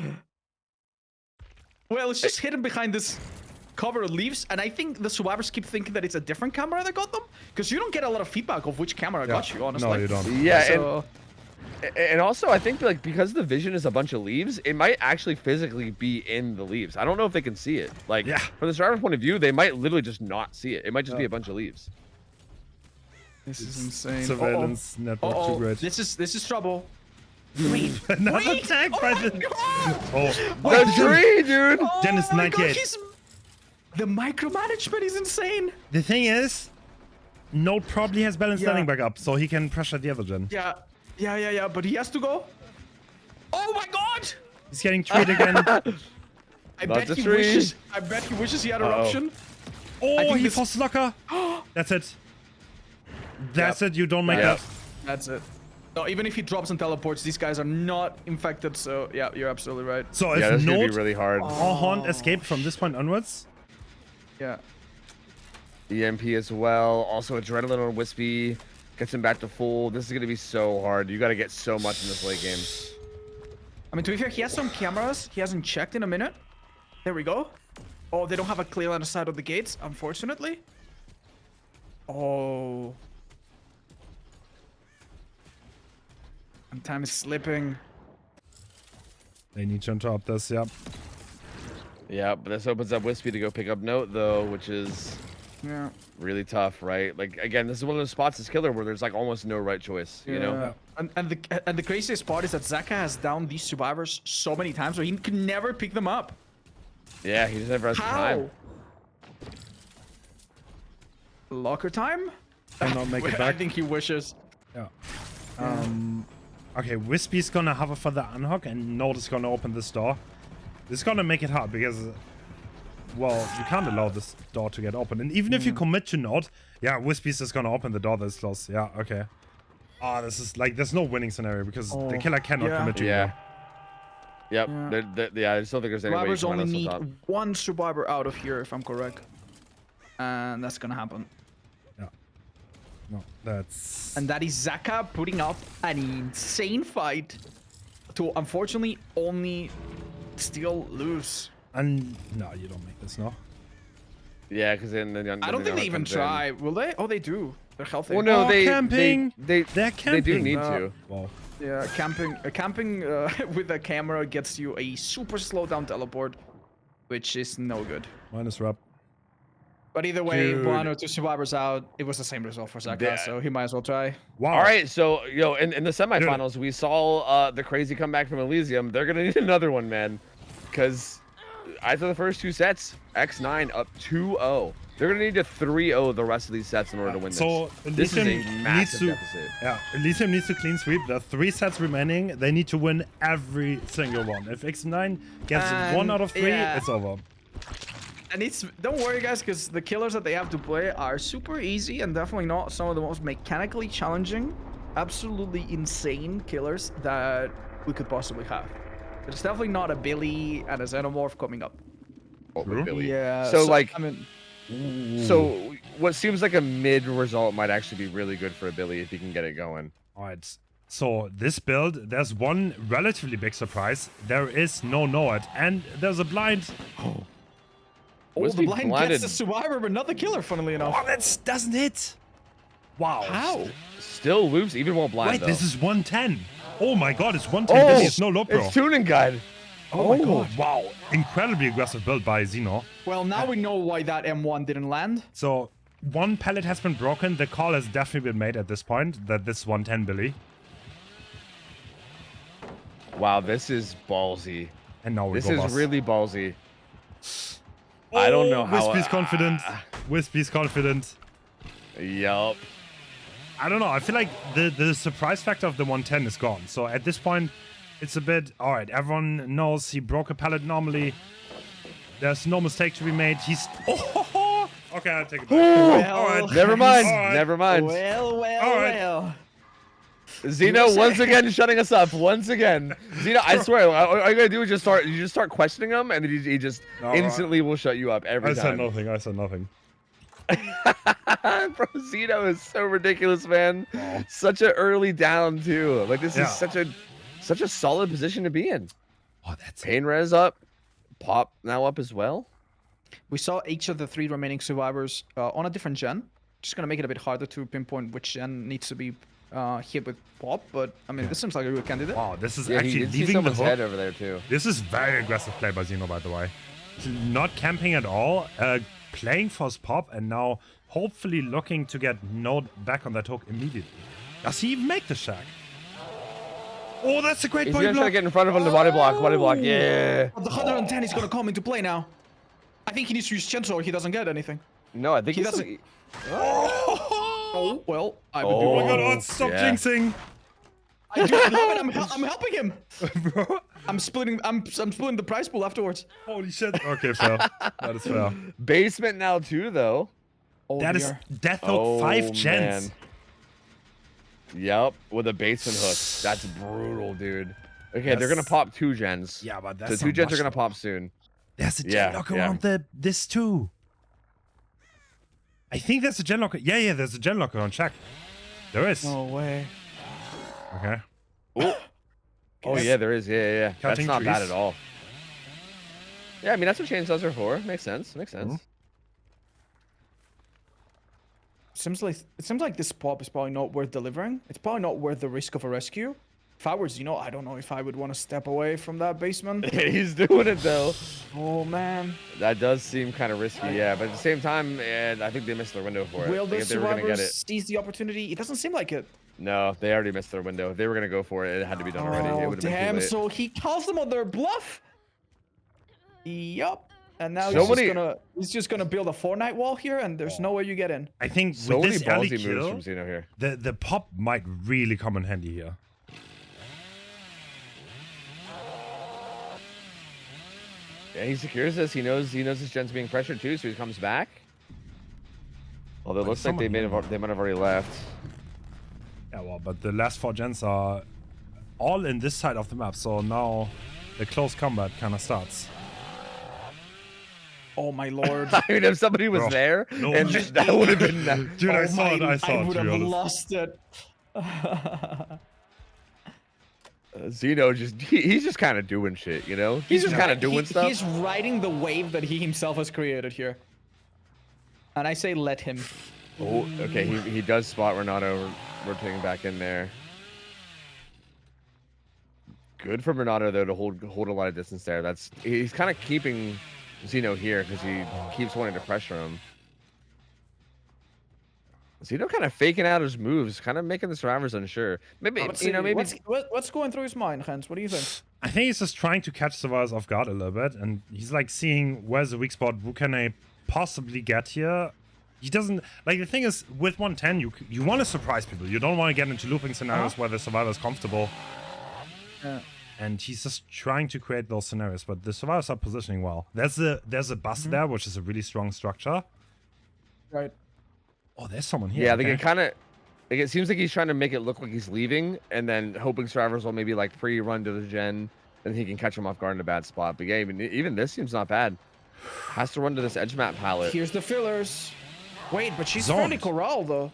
Speaker 4: Well, it's just hidden behind this cover of leaves, and I think the survivors keep thinking that it's a different camera that got them, because you don't get a lot of feedback of which camera got you, honestly.
Speaker 1: No, you don't.
Speaker 2: Yeah,
Speaker 4: So,
Speaker 2: and also I think like because the vision is a bunch of leaves, it might actually physically be in the leaves. I don't know if they can see it. Like from the survivor point of view, they might literally just not see it. It might just be a bunch of leaves.
Speaker 4: this is insane.
Speaker 1: Surveillance network too great.
Speaker 4: This is trouble. Wait,
Speaker 1: Another
Speaker 4: wait!
Speaker 1: tag
Speaker 4: Oh
Speaker 1: by
Speaker 4: my
Speaker 1: the.
Speaker 4: God!
Speaker 1: Oh,
Speaker 2: The tree, dude.
Speaker 1: Dennis,
Speaker 4: Oh my God,
Speaker 1: 98.
Speaker 4: the micromanagement is insane.
Speaker 1: The thing is, Note probably has balance
Speaker 4: Yeah.
Speaker 1: standing back up, so he can pressure the other gen.
Speaker 4: Yeah, but he has to go. Oh my God!
Speaker 1: He's getting treated again.
Speaker 4: I bet
Speaker 2: the
Speaker 4: he
Speaker 2: tree.
Speaker 4: wishes. I bet he wishes he had eruption.
Speaker 1: Oh,
Speaker 4: think
Speaker 1: he
Speaker 4: this-
Speaker 1: forced locker. That's it. That's it. You don't make
Speaker 2: Yep.
Speaker 1: that.
Speaker 4: That's it. No, even if he drops and teleports, these guys are not infected. So yeah, you're absolutely right.
Speaker 1: So
Speaker 2: Yeah,
Speaker 1: if
Speaker 2: this is gonna
Speaker 1: Note
Speaker 2: be really hard.
Speaker 1: or Horn escape from this point onwards,
Speaker 4: Yeah.
Speaker 2: EMP as well. Also adrenaline on Wispy. Gets him back to full. This is gonna be so hard. You gotta get so much in this late game.
Speaker 4: I mean, to be fair, he has some cameras. He hasn't checked in a minute. There we go. Oh, they don't have a clear line of sight of the gates, unfortunately. Oh. And time is slipping.
Speaker 1: they need to interrupt this. Yeah.
Speaker 2: Yeah, but this opens up Wispy to go pick up Note though, which is
Speaker 4: Yeah.
Speaker 2: really tough, right? Like again, this is one of those spots as killer where there's like almost no right choice, you know?
Speaker 4: And the craziest part is that Zaka has downed these survivors so many times where he can never pick them up.
Speaker 2: Yeah, he just never has the time.
Speaker 4: How? Locker time?
Speaker 1: Cannot make it
Speaker 4: I
Speaker 1: back.
Speaker 4: think he wishes.
Speaker 1: Yeah. Okay, Wispy's gonna hover for the unhook, and Note is gonna open this door. This is gonna make it hard because, well, you can't allow this door to get open. And even if you commit to Note, yeah, Wispy's just gonna open the door that's close. Yeah, okay. Ah, this is like, there's no winning scenario because the killer cannot
Speaker 4: yeah.
Speaker 1: commit to
Speaker 2: Yeah.
Speaker 1: you.
Speaker 2: Yep.
Speaker 4: Yeah.
Speaker 2: Yeah, I just don't think there's any way you
Speaker 4: Survivors
Speaker 2: can
Speaker 4: only
Speaker 2: run
Speaker 4: need
Speaker 2: this on top.
Speaker 4: one survivor out of here, if I'm correct. And that's gonna happen.
Speaker 1: Yeah. No, that's...
Speaker 4: And that is Zaka putting up an insane fight to unfortunately only still lose.
Speaker 1: And no, you don't make this, no?
Speaker 2: Yeah, because then
Speaker 4: I don't think they even try. Will they? Oh, they do. They're healthy.
Speaker 2: Well, no,
Speaker 1: Oh,
Speaker 2: they
Speaker 1: camping.
Speaker 2: They
Speaker 1: They're
Speaker 2: do
Speaker 1: camping.
Speaker 2: need to.
Speaker 1: Wow.
Speaker 4: Yeah, camping with a camera gets you a super slow down teleport, which is no good.
Speaker 1: Minus rep.
Speaker 4: But either way,
Speaker 2: Dude.
Speaker 4: one or two survivors out. It was the same result for Zaka,
Speaker 2: Yeah.
Speaker 4: so he might as well try.
Speaker 1: Wow.
Speaker 2: All right, so in the semifinals, we saw the crazy comeback from Elysium. They're gonna need another one, man, because after the first two sets, X9 up 2-0. They're gonna need to 3-0 the rest of these sets in order to win
Speaker 1: So
Speaker 2: this. This is a
Speaker 1: Elysium needs
Speaker 2: massive
Speaker 1: to,
Speaker 2: deficit.
Speaker 1: yeah, Elysium needs to clean sweep. There are 3 sets remaining. They need to win every single one. If X9 gets 1 out of 3,
Speaker 4: yeah.
Speaker 1: it's over.
Speaker 4: And don't worry, guys, because the killers that they have to play are super easy and definitely not some of the most mechanically challenging, absolutely insane killers that we could possibly have. There's definitely not a Billy and a Xenomorph coming up.
Speaker 2: Oh, but Billy.
Speaker 4: Yeah.
Speaker 2: So like,
Speaker 4: I mean,
Speaker 2: so what seems like a mid result might actually be really good for a Billy if he can get it going.
Speaker 1: All right. So this build, there's one relatively big surprise. There is no Noad, and there's a blind.
Speaker 4: oh,
Speaker 2: Was
Speaker 4: the
Speaker 2: he
Speaker 4: blind
Speaker 2: blinded?
Speaker 4: gets the survivor, but not the killer, funnily enough.
Speaker 1: Oh, that doesn't hit. Wow.
Speaker 4: How?
Speaker 2: Still loops, even while blind.
Speaker 1: Wait,
Speaker 2: though.
Speaker 1: this is 110. Oh my god, it's 110. Billy, it's no low pro.
Speaker 2: It's tuning guide.
Speaker 1: Oh my god. Wow. Incredibly aggressive build by Xeno.
Speaker 4: Well, now we know why that M1 didn't land.
Speaker 1: So, one pallet has been broken. The call has definitely been made at this point that this 110 Billy.
Speaker 2: Wow, this is ballsy.
Speaker 1: And now we
Speaker 2: This
Speaker 1: go
Speaker 2: is
Speaker 1: boss.
Speaker 2: really ballsy. I don't know how.
Speaker 1: Wispy's confident. Wispy's confident.
Speaker 2: Yup.
Speaker 1: I don't know. I feel like the surprise factor of the 110 is gone. So at this point, it's a bit... All right, everyone knows he broke a pallet normally. There's no mistake to be made. He's... Oh, okay, I'll take it back.
Speaker 4: Well,
Speaker 1: All right.
Speaker 2: Never mind.
Speaker 1: All right.
Speaker 2: Never mind.
Speaker 4: Well,
Speaker 1: All right.
Speaker 4: well.
Speaker 2: Xeno once again shutting us up. Once again, Xeno. I swear, all you gotta do is just start questioning him, and he just
Speaker 1: No,
Speaker 2: instantly will shut you up every
Speaker 1: I said
Speaker 2: time.
Speaker 1: nothing. I said nothing.
Speaker 2: Bro, Xeno is so ridiculous, man.
Speaker 1: Oh.
Speaker 2: Such an early down too. Like this
Speaker 1: Yeah.
Speaker 2: is such a solid position to be in.
Speaker 1: Oh, that's
Speaker 2: Pain res up, pop now up as well.
Speaker 4: We saw each of the 3 remaining survivors on a different gen. Just gonna make it a bit harder to pinpoint which gen needs to be hit with pop, but I mean, this seems like a good candidate.
Speaker 1: wow. This is
Speaker 2: Yeah,
Speaker 1: actually
Speaker 2: he did see
Speaker 1: leaving the
Speaker 2: someone's
Speaker 1: hook.
Speaker 2: head over there too.
Speaker 1: This is very aggressive play by Xeno, by the way. Not camping at all, playing for his pop, and now hopefully looking to get Node back on that hook immediately. Does he even make the shack? Oh, that's a great
Speaker 2: He's
Speaker 1: body
Speaker 2: gonna try to
Speaker 1: block.
Speaker 2: get in front of him. The body block, yeah.
Speaker 4: But the 110 is gonna come into play now. I think he needs to use Chancellor or he doesn't get anything.
Speaker 2: No, I think
Speaker 4: He
Speaker 2: he's
Speaker 4: doesn't-
Speaker 1: Oh,
Speaker 4: Oh, well, I would
Speaker 2: Oh.
Speaker 4: be
Speaker 1: oh my
Speaker 4: wrong.
Speaker 1: god, oh, stop
Speaker 2: Yeah.
Speaker 1: jinxing.
Speaker 4: I do love it. I'm helping him. I'm splitting the prize pool afterwards.
Speaker 1: Holy shit. Okay, fair. That is fair.
Speaker 2: Basement now too, though.
Speaker 4: Oh,
Speaker 1: That is
Speaker 4: dear.
Speaker 1: Death Hook 5 gens.
Speaker 2: Man. Yep, with a basement hook. That's brutal, dude. Okay, they're gonna
Speaker 1: That's-
Speaker 2: pop 2 gens.
Speaker 1: Yeah, but
Speaker 2: So
Speaker 1: that's
Speaker 2: 2 gens
Speaker 1: much
Speaker 2: are gonna
Speaker 1: though.
Speaker 2: pop soon.
Speaker 1: There's a
Speaker 2: Yeah,
Speaker 1: genlock
Speaker 2: yeah.
Speaker 1: around this too. I think there's a genlock. Yeah, there's a genlock on check. There is.
Speaker 4: No way.
Speaker 1: Okay.
Speaker 2: Oh yeah, there is. Yeah. That's
Speaker 1: Cutting
Speaker 2: not bad
Speaker 1: trees.
Speaker 2: at all. Yeah, I mean that's what chainsaws are for. Makes sense. Makes sense.
Speaker 4: It seems like this pop is probably not worth delivering. It's probably not worth the risk of a rescue. If I was, I don't know if I would want to step away from that basement.
Speaker 2: He's doing it though.
Speaker 4: Oh man.
Speaker 2: That does seem kind of risky, yeah. But at the same time, I think they missed their window for it.
Speaker 4: Will
Speaker 2: Like,
Speaker 4: the
Speaker 2: if they were gonna get
Speaker 4: survivors
Speaker 2: it.
Speaker 4: seize the opportunity? It doesn't seem like it.
Speaker 2: No, they already missed their window. If they were gonna go for it, it had to be done already. It
Speaker 4: Oh,
Speaker 2: would have been
Speaker 4: damn.
Speaker 2: too late.
Speaker 4: So he calls them on their bluff. Yup. And now
Speaker 2: So
Speaker 4: he's just gonna build a Fortnite wall here, and there's no way you get in.
Speaker 1: I think
Speaker 2: So
Speaker 1: with
Speaker 2: many
Speaker 1: this early
Speaker 2: ballsy moves
Speaker 1: kill,
Speaker 2: from Xeno here.
Speaker 1: the pop might really come in handy here.
Speaker 2: Yeah, he secures this. He knows his gen's being pressured too, so he comes back. Although it looks like they might have already left.
Speaker 1: Yeah, well, but the last 4 gens are all in this side of the map, so now the close combat kind of starts.
Speaker 4: Oh my lord.
Speaker 2: I mean, if somebody was
Speaker 1: Bro,
Speaker 2: there,
Speaker 1: no.
Speaker 2: and that would have been.
Speaker 1: Dude, I saw it. I
Speaker 4: I
Speaker 1: saw it.
Speaker 4: would
Speaker 1: To be
Speaker 4: have
Speaker 1: honest.
Speaker 4: lost it.
Speaker 2: Xeno he's just kind of doing shit, you know? He's just kind of doing stuff.
Speaker 4: He's riding the wave that he himself has created here. And I say let him.
Speaker 2: Oh, okay, he does spot Renato rotating back in there. Good for Renato though to hold a lot of distance there. He's kind of keeping Xeno here because he keeps wanting to pressure him. Xeno kind of faking out his moves, kind of making the survivors unsure. Maybe maybe
Speaker 4: What's going through his mind, Hens? What do you think?
Speaker 1: I think he's just trying to catch survivors off guard a little bit, and he's like seeing where's the weak spot, who can I possibly get here. He doesn't like the thing is with 110 you want to surprise people. You don't want to get into looping scenarios where the survivor is comfortable. And he's just trying to create those scenarios, but the survivors are positioning well. There's a bus there, which is a really strong structure.
Speaker 4: Right.
Speaker 1: Oh, there's someone here.
Speaker 2: Yeah, I think
Speaker 1: okay.
Speaker 2: it seems like he's trying to make it look like he's leaving, and then hoping survivors will maybe like pre-run to the gen, and he can catch him off guard in a bad spot. But yeah, even this seems not bad. Has to run to this edge map palette.
Speaker 4: Here's the fillers. Wait, but she's
Speaker 1: Zoned.
Speaker 4: fairly corralled though.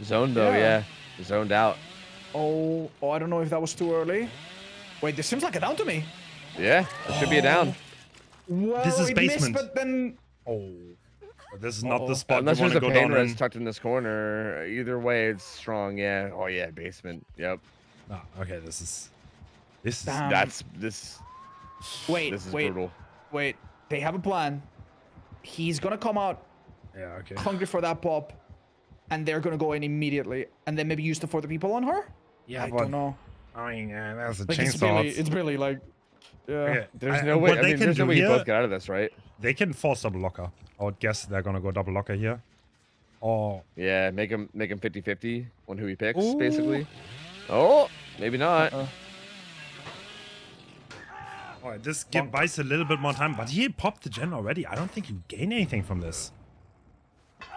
Speaker 2: Zoned though,
Speaker 4: Yeah.
Speaker 2: yeah. Zoned out.
Speaker 4: Oh, I don't know if that was too early. Wait, this seems like a down to me.
Speaker 2: Yeah, it should be a down.
Speaker 4: Whoa,
Speaker 1: This is
Speaker 4: it missed,
Speaker 1: basement.
Speaker 4: but then
Speaker 1: Oh, this is not the spot
Speaker 2: Unless
Speaker 1: you want
Speaker 2: there's
Speaker 1: to
Speaker 2: a
Speaker 1: go
Speaker 2: pain
Speaker 1: down
Speaker 2: res
Speaker 1: in.
Speaker 2: tucked in this corner. Either way, it's strong. Yeah. Oh yeah, basement. Yep.
Speaker 1: Ah, okay, this is
Speaker 4: Damn.
Speaker 2: This
Speaker 4: wait,
Speaker 2: is
Speaker 4: wait,
Speaker 2: brutal.
Speaker 4: wait. They have a plan. He's gonna come out
Speaker 1: yeah, okay.
Speaker 4: hungry for that pop, and they're gonna go in immediately, and then maybe use the 40 people on her.
Speaker 1: Yeah,
Speaker 4: I
Speaker 1: but
Speaker 4: don't know.
Speaker 1: I mean, that's a
Speaker 4: Like
Speaker 1: chainsaw.
Speaker 4: it's really like, yeah.
Speaker 1: Okay,
Speaker 2: There's no way.
Speaker 1: What
Speaker 2: I
Speaker 1: they
Speaker 2: mean,
Speaker 1: can
Speaker 2: there's no
Speaker 1: do
Speaker 2: way you
Speaker 1: here,
Speaker 2: both get out of this, right?
Speaker 1: they can force double locker. I would guess they're gonna go double locker here. Or
Speaker 2: Yeah, make him 50-50 on who he picks,
Speaker 1: Ooh.
Speaker 2: basically. Oh, maybe not.
Speaker 1: oh, this buys a little bit more time, but he popped the gen already. I don't think you gain anything from this.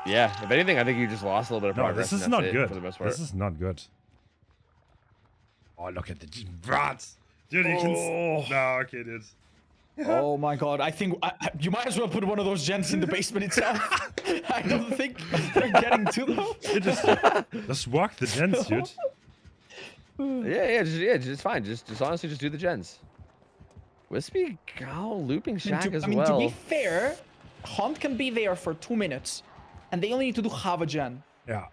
Speaker 2: Yeah, if anything, I think you just lost a little bit of
Speaker 1: No,
Speaker 2: progress.
Speaker 1: this is
Speaker 2: and that's
Speaker 1: not
Speaker 2: it
Speaker 1: good.
Speaker 2: For the most part.
Speaker 1: This is not good. Oh, look at the brats. Dude, you can. No, okay, dude.
Speaker 4: Oh my god, I think you might as well put one of those gens in the basement itself. I don't think they're getting to them.
Speaker 1: Just walk the gens, dude.
Speaker 2: Just fine. Just honestly, just do the gens. Wispy Gal looping shack as
Speaker 4: I mean,
Speaker 2: well.
Speaker 4: to be fair, Hunt can be there for 2 minutes, and they only need to do half a gen.
Speaker 1: Yeah.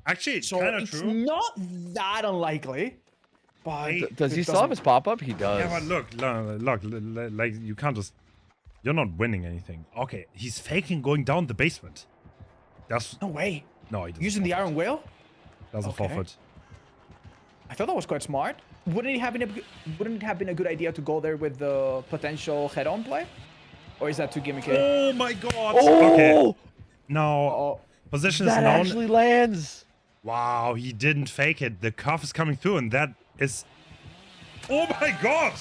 Speaker 1: Actually, it's
Speaker 4: So
Speaker 1: kind of
Speaker 4: it's
Speaker 1: true.
Speaker 4: not that unlikely. But
Speaker 2: Does he still have his pop-up? He does.
Speaker 1: Yeah, but look, like you can't just. You're not winning anything. Okay, he's faking going down the basement. That's
Speaker 4: no way.
Speaker 1: no, he doesn't.
Speaker 4: Using the Iron Whale?
Speaker 1: That's a
Speaker 4: Okay.
Speaker 1: forfeit.
Speaker 4: I thought that was quite smart. Wouldn't it have been a good idea to go there with the potential head-on play? Or is that too gimmicky?
Speaker 1: Oh my god.
Speaker 2: Oh!
Speaker 1: Okay. Now
Speaker 4: Oh,
Speaker 1: position is
Speaker 2: That
Speaker 1: known.
Speaker 2: actually lands.
Speaker 1: Wow, he didn't fake it. The cuff is coming through, and that is. Oh my god!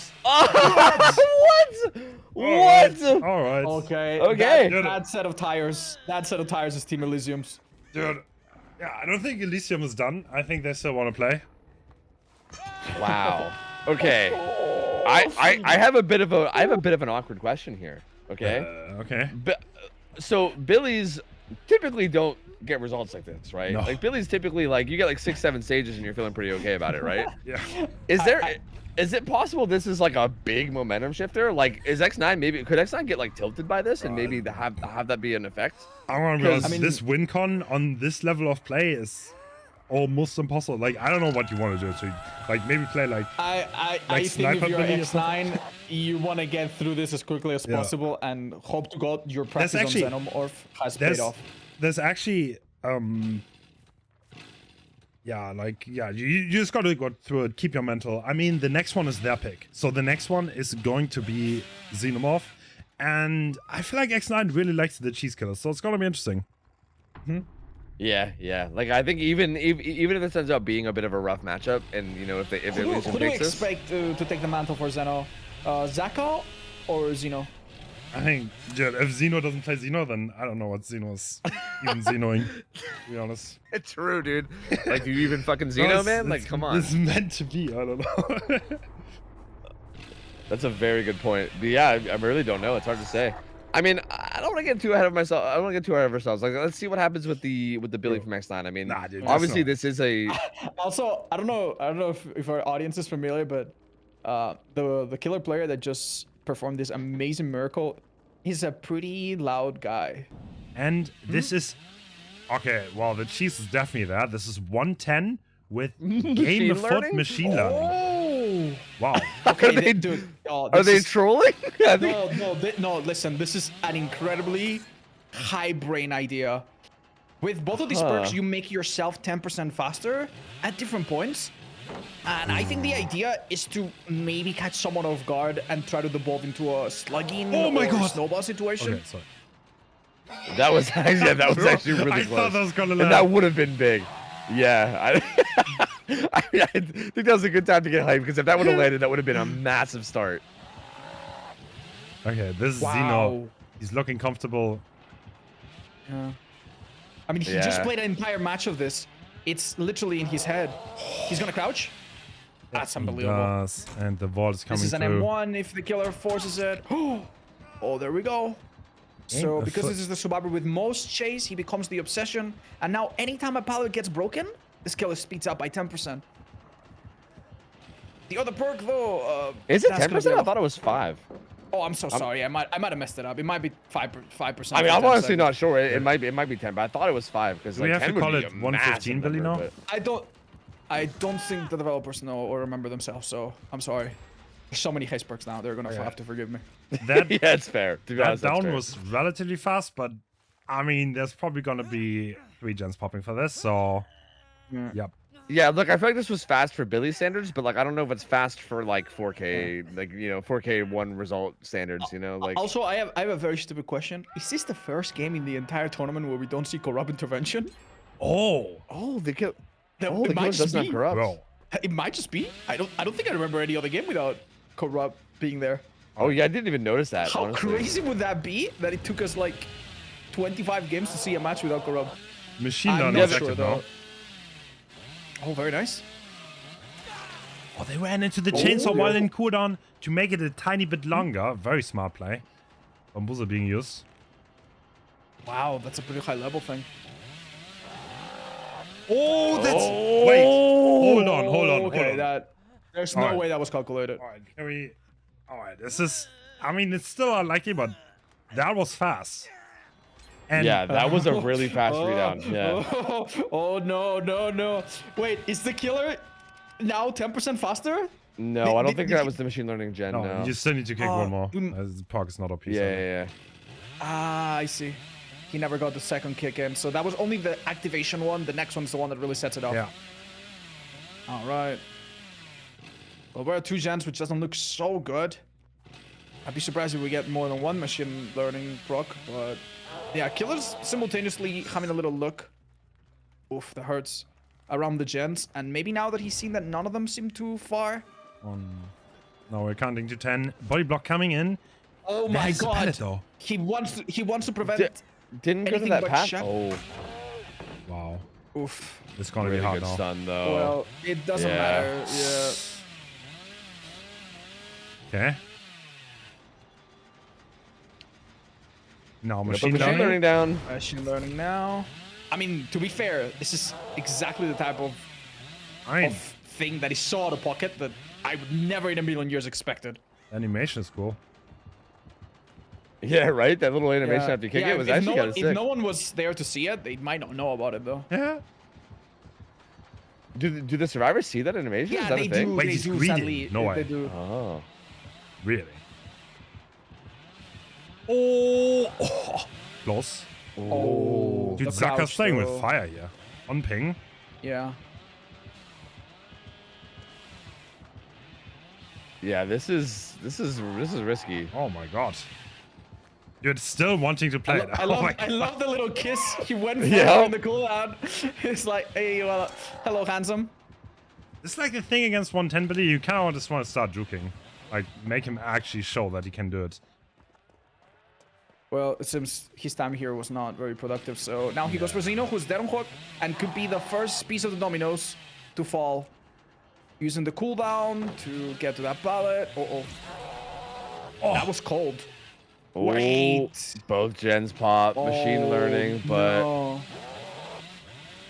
Speaker 2: What?
Speaker 1: All right.
Speaker 4: okay.
Speaker 2: Okay.
Speaker 4: That set of tires. That set of tires is Team Elysium's.
Speaker 1: Dude. Yeah, I don't think Elysium is done. I think they still want to play.
Speaker 2: Wow. Okay. I have a bit of an awkward question here. Okay.
Speaker 1: Okay.
Speaker 2: So Billies typically don't get results like this, right?
Speaker 1: No.
Speaker 2: Like Billies typically like you get like 6-7 stages and you're feeling pretty okay about it, right?
Speaker 1: Yeah.
Speaker 2: Is it possible this is like a big momentum shifter? Like, is X9 could X9 get like tilted by this and maybe have that be an effect?
Speaker 1: I want to be honest,
Speaker 4: I mean-
Speaker 1: this win con on this level of play is almost impossible. Like, I don't know what you want to do. So, like, maybe play like.
Speaker 4: I
Speaker 1: Like
Speaker 4: think
Speaker 1: Sniper
Speaker 4: if you're
Speaker 1: Billy or something?
Speaker 4: X9, you want to get through this as quickly as
Speaker 1: Yeah.
Speaker 4: possible and hope to God your practice
Speaker 1: actually-
Speaker 4: on Xenomorph has paid off.
Speaker 1: There's actually you just gotta go through it, keep your mental. I mean, the next one is their pick, so the next one is going to be Xenomorph, and I feel like X9 really likes the cheese killer, so it's gonna be interesting.
Speaker 2: Yeah. Like I think even if this ends up being a bit of a rough matchup, and you know if
Speaker 4: Who
Speaker 2: Elysium
Speaker 4: do we
Speaker 2: takes this,
Speaker 4: expect to take the mantle for Zeno? Zaka or Xeno?
Speaker 1: I think, dude, if Xeno doesn't play Xeno, then I don't know what Xeno is even Xenoing, to be honest.
Speaker 2: it's true, dude. Like, do you even fucking Xeno, man? Like, come on.
Speaker 1: It's meant to be, I don't know.
Speaker 2: That's a very good point. But yeah, I really don't know. It's hard to say. I mean, I don't want to get too ahead of myself. I don't want to get too ahead of ourselves. Like, let's see what happens with the Billy from X9. I mean,
Speaker 1: Nah, dude,
Speaker 2: obviously
Speaker 1: that's
Speaker 2: this is a.
Speaker 4: Also, I don't know if our audience is familiar, but the killer player that just performed this amazing miracle, he's a pretty loud guy.
Speaker 1: And this is okay. Well, the cheese is definitely there. This is 110 with game of foot
Speaker 2: learning?
Speaker 1: machine learning.
Speaker 4: Oh.
Speaker 1: Wow.
Speaker 4: Okay, dude. Oh,
Speaker 2: Are
Speaker 4: this
Speaker 2: they
Speaker 4: is-
Speaker 2: trolling? I think-
Speaker 4: No, listen, this is an incredibly high brain idea. With both of these perks, you make yourself 10% faster at different points. And I think the idea is to maybe catch someone off guard and try to devolve into a slugging
Speaker 1: Oh my
Speaker 4: or
Speaker 1: God.
Speaker 4: snowball situation.
Speaker 1: Okay, sorry.
Speaker 2: That was actually really
Speaker 1: I
Speaker 2: close.
Speaker 1: thought that was gonna
Speaker 2: And
Speaker 1: land.
Speaker 2: that would have been big. Yeah, I think that was a good time to get hyped because if that would have landed, that would have been a massive start.
Speaker 1: Okay, this is
Speaker 4: Wow.
Speaker 1: Xeno. He's looking comfortable.
Speaker 4: Yeah. I mean, he just
Speaker 2: Yeah.
Speaker 4: played an entire match of this. It's literally in his head. He's gonna crouch. That's
Speaker 1: He
Speaker 4: unbelievable.
Speaker 1: does, and the vault is coming
Speaker 4: This is an
Speaker 1: through.
Speaker 4: M1 if the killer forces it. Oh, there we go. So
Speaker 1: a
Speaker 4: because
Speaker 1: foot.
Speaker 4: this is the survivor with most chase, he becomes the obsession. And now anytime a pallet gets broken, this killer speeds up by 10%. The other perk though,
Speaker 2: Is it
Speaker 4: that's gonna
Speaker 2: 10%?
Speaker 4: be
Speaker 2: I thought it was 5.
Speaker 4: Oh, I'm so sorry. I might have messed it up. It might be 5%.
Speaker 2: I mean,
Speaker 4: for
Speaker 2: I'm
Speaker 4: 10
Speaker 2: honestly
Speaker 4: seconds.
Speaker 2: not sure. It might be 10, but I thought it was 5 because
Speaker 1: Do we
Speaker 2: like
Speaker 1: have to
Speaker 2: 10 would
Speaker 1: call
Speaker 2: be
Speaker 1: it
Speaker 2: a
Speaker 1: 115,
Speaker 2: massive
Speaker 1: Billy,
Speaker 2: number,
Speaker 1: now?
Speaker 2: but-
Speaker 4: I don't think the developers know or remember themselves, so I'm sorry. There's so many haste perks now. They're gonna have to forgive me.
Speaker 1: That
Speaker 2: Yeah, it's fair. To be
Speaker 1: that
Speaker 2: honest, that's
Speaker 1: down
Speaker 2: fair.
Speaker 1: was relatively fast, but I mean, there's probably gonna be 3 gens popping for this. So, yep.
Speaker 2: Yeah, look, I feel like this was fast for Billy standards, but like I don't know if it's fast for like 4K, like 4K one result standards. Like
Speaker 4: Also, I have a very stupid question. Is this the first game in the entire tournament where we don't see corrupt intervention?
Speaker 1: Oh,
Speaker 2: the killer
Speaker 4: It
Speaker 2: doesn't
Speaker 4: might just
Speaker 2: have
Speaker 4: be.
Speaker 2: corrupt.
Speaker 1: bro.
Speaker 4: It might just be. I don't think I remember any other game without corrupt being there.
Speaker 2: Oh yeah, I didn't even notice that.
Speaker 4: How
Speaker 2: honestly.
Speaker 4: crazy would that be? That it took us like 25 games to see a match without corrupt.
Speaker 1: Machine
Speaker 4: I'm
Speaker 1: learning
Speaker 4: not
Speaker 1: is
Speaker 4: sure,
Speaker 1: active
Speaker 4: though.
Speaker 1: now.
Speaker 4: Oh, very nice.
Speaker 1: Oh, they ran into the chainsaw while in cooldown to make it a tiny bit longer. Very smart play. Bambuza being used.
Speaker 4: Wow, that's a pretty high level thing.
Speaker 1: Oh, that's... Wait. Hold on.
Speaker 4: Okay, there's no way that was calculated.
Speaker 1: All right, can we... All right, this is... I mean, it's still unlucky, but that was fast. And
Speaker 2: Yeah, that was a really fast readout. Yeah.
Speaker 4: Oh, no. Wait, is the killer now 10% faster?
Speaker 2: No, I don't think that was the machine learning gen. No.
Speaker 1: You still need to kick one more. The park is not OP.
Speaker 2: Yeah.
Speaker 4: Ah, I see. He never got the second kick in, so that was only the activation one. The next one's the one that really sets it up.
Speaker 1: Yeah.
Speaker 4: All right. Well, we're at 2 gens, which doesn't look so good. I'd be surprised if we get more than one machine learning proc, but yeah, killer's simultaneously having a little look. Oof, that hurts. Around the gens, and maybe now that he's seen that none of them seem too far.
Speaker 1: Now we're counting to 10. Body block coming in.
Speaker 4: Oh my
Speaker 1: That's
Speaker 4: god!
Speaker 1: pallet, though.
Speaker 4: He wants to prevent.
Speaker 2: Didn't go to
Speaker 4: anything
Speaker 2: that
Speaker 4: but
Speaker 2: path.
Speaker 4: shot.
Speaker 2: Oh,
Speaker 1: Wow.
Speaker 4: Oof.
Speaker 1: It's gonna
Speaker 2: really
Speaker 1: be hard
Speaker 2: good
Speaker 1: now.
Speaker 2: stun though.
Speaker 4: Well, it doesn't
Speaker 2: Yeah.
Speaker 4: matter. Yeah.
Speaker 1: Okay. Now
Speaker 2: Put
Speaker 1: machine
Speaker 2: machine
Speaker 1: learning.
Speaker 2: learning down.
Speaker 4: Machine learning now. I mean, to be fair, this is exactly the type of thing that he saw out of pocket that I would never in a million years expected.
Speaker 1: Animation is cool.
Speaker 2: Yeah, right. That little animation after you kick it was actually kind of sick.
Speaker 4: If no one was there to see it, they might not know about it though.
Speaker 1: Yeah.
Speaker 2: Do the survivors see that animation?
Speaker 4: Yeah,
Speaker 2: Is that
Speaker 4: they
Speaker 2: a thing?
Speaker 4: do.
Speaker 1: Wait,
Speaker 4: They
Speaker 1: he's
Speaker 4: do.
Speaker 1: greedy.
Speaker 4: Sadly,
Speaker 1: No way.
Speaker 4: they do.
Speaker 2: Oh.
Speaker 1: Really? Oh. Close.
Speaker 4: Oh,
Speaker 1: Dude,
Speaker 4: the
Speaker 1: Zaka's
Speaker 4: crouch,
Speaker 1: playing
Speaker 4: though.
Speaker 1: with fire here. On ping.
Speaker 4: Yeah.
Speaker 2: Yeah, this is risky.
Speaker 1: Oh my god. You're still wanting to play it.
Speaker 4: I love the little kiss he went for
Speaker 2: Yeah.
Speaker 4: in the cooldown. It's like, hey, well, hello, handsome.
Speaker 1: It's like the thing against 110, but you kind of just want to start juking. Like, make him actually show that he can do it.
Speaker 4: Well, it seems his time here was not very productive, so now he goes for Xeno, who's dead on hook, and could be the first piece of the dominoes to fall. Using the cooldown to get to that pallet. Oh. That was cold.
Speaker 2: Oh,
Speaker 4: Wait.
Speaker 2: both gens pop, machine learning, but
Speaker 4: No.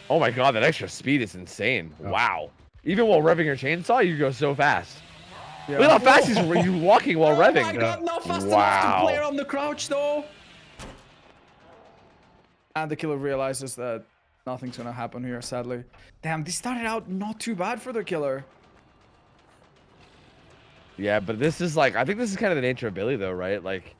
Speaker 2: oh my god, that extra speed is insane. Wow. Even while revving your chainsaw, you go so fast.
Speaker 4: Yeah.
Speaker 2: Look how fast he's walking while revving.
Speaker 4: Oh my god, not fast enough
Speaker 2: Wow.
Speaker 4: to play on the crouch though. And the killer realizes that nothing's gonna happen here, sadly. Damn, this started out not too bad for the killer.
Speaker 2: Yeah, but this is like, I think this is kind of the nature of Billy though, right? Like,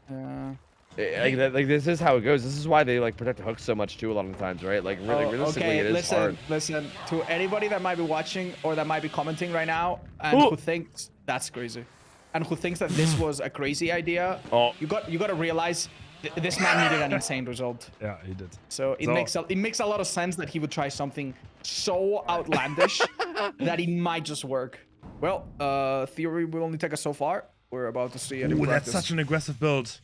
Speaker 2: like this is how it goes. This is why they like protect the hooks so much too a lot of the times, right? Like really, realistically, it is hard.
Speaker 4: Listen, to anybody that might be watching or that might be commenting right now and who thinks that's crazy, and who thinks that this was a crazy idea, you got to realize this man needed an insane result.
Speaker 1: Yeah, he did.
Speaker 4: So it makes a lot of sense that he would try something so outlandish that it might just work. Well, theory will only take us so far. We're about to see it in
Speaker 1: Ooh,
Speaker 4: practice.
Speaker 1: that's such an aggressive build.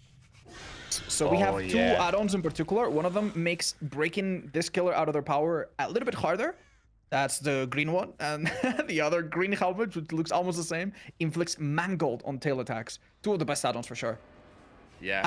Speaker 4: So we have two add-ons in particular. One of them makes breaking this killer out of their power a little bit harder. That's the green one. And the other green helmet, which looks almost the same, inflicts mangold on tail attacks. Two of the best add-ons for sure.
Speaker 2: Yeah,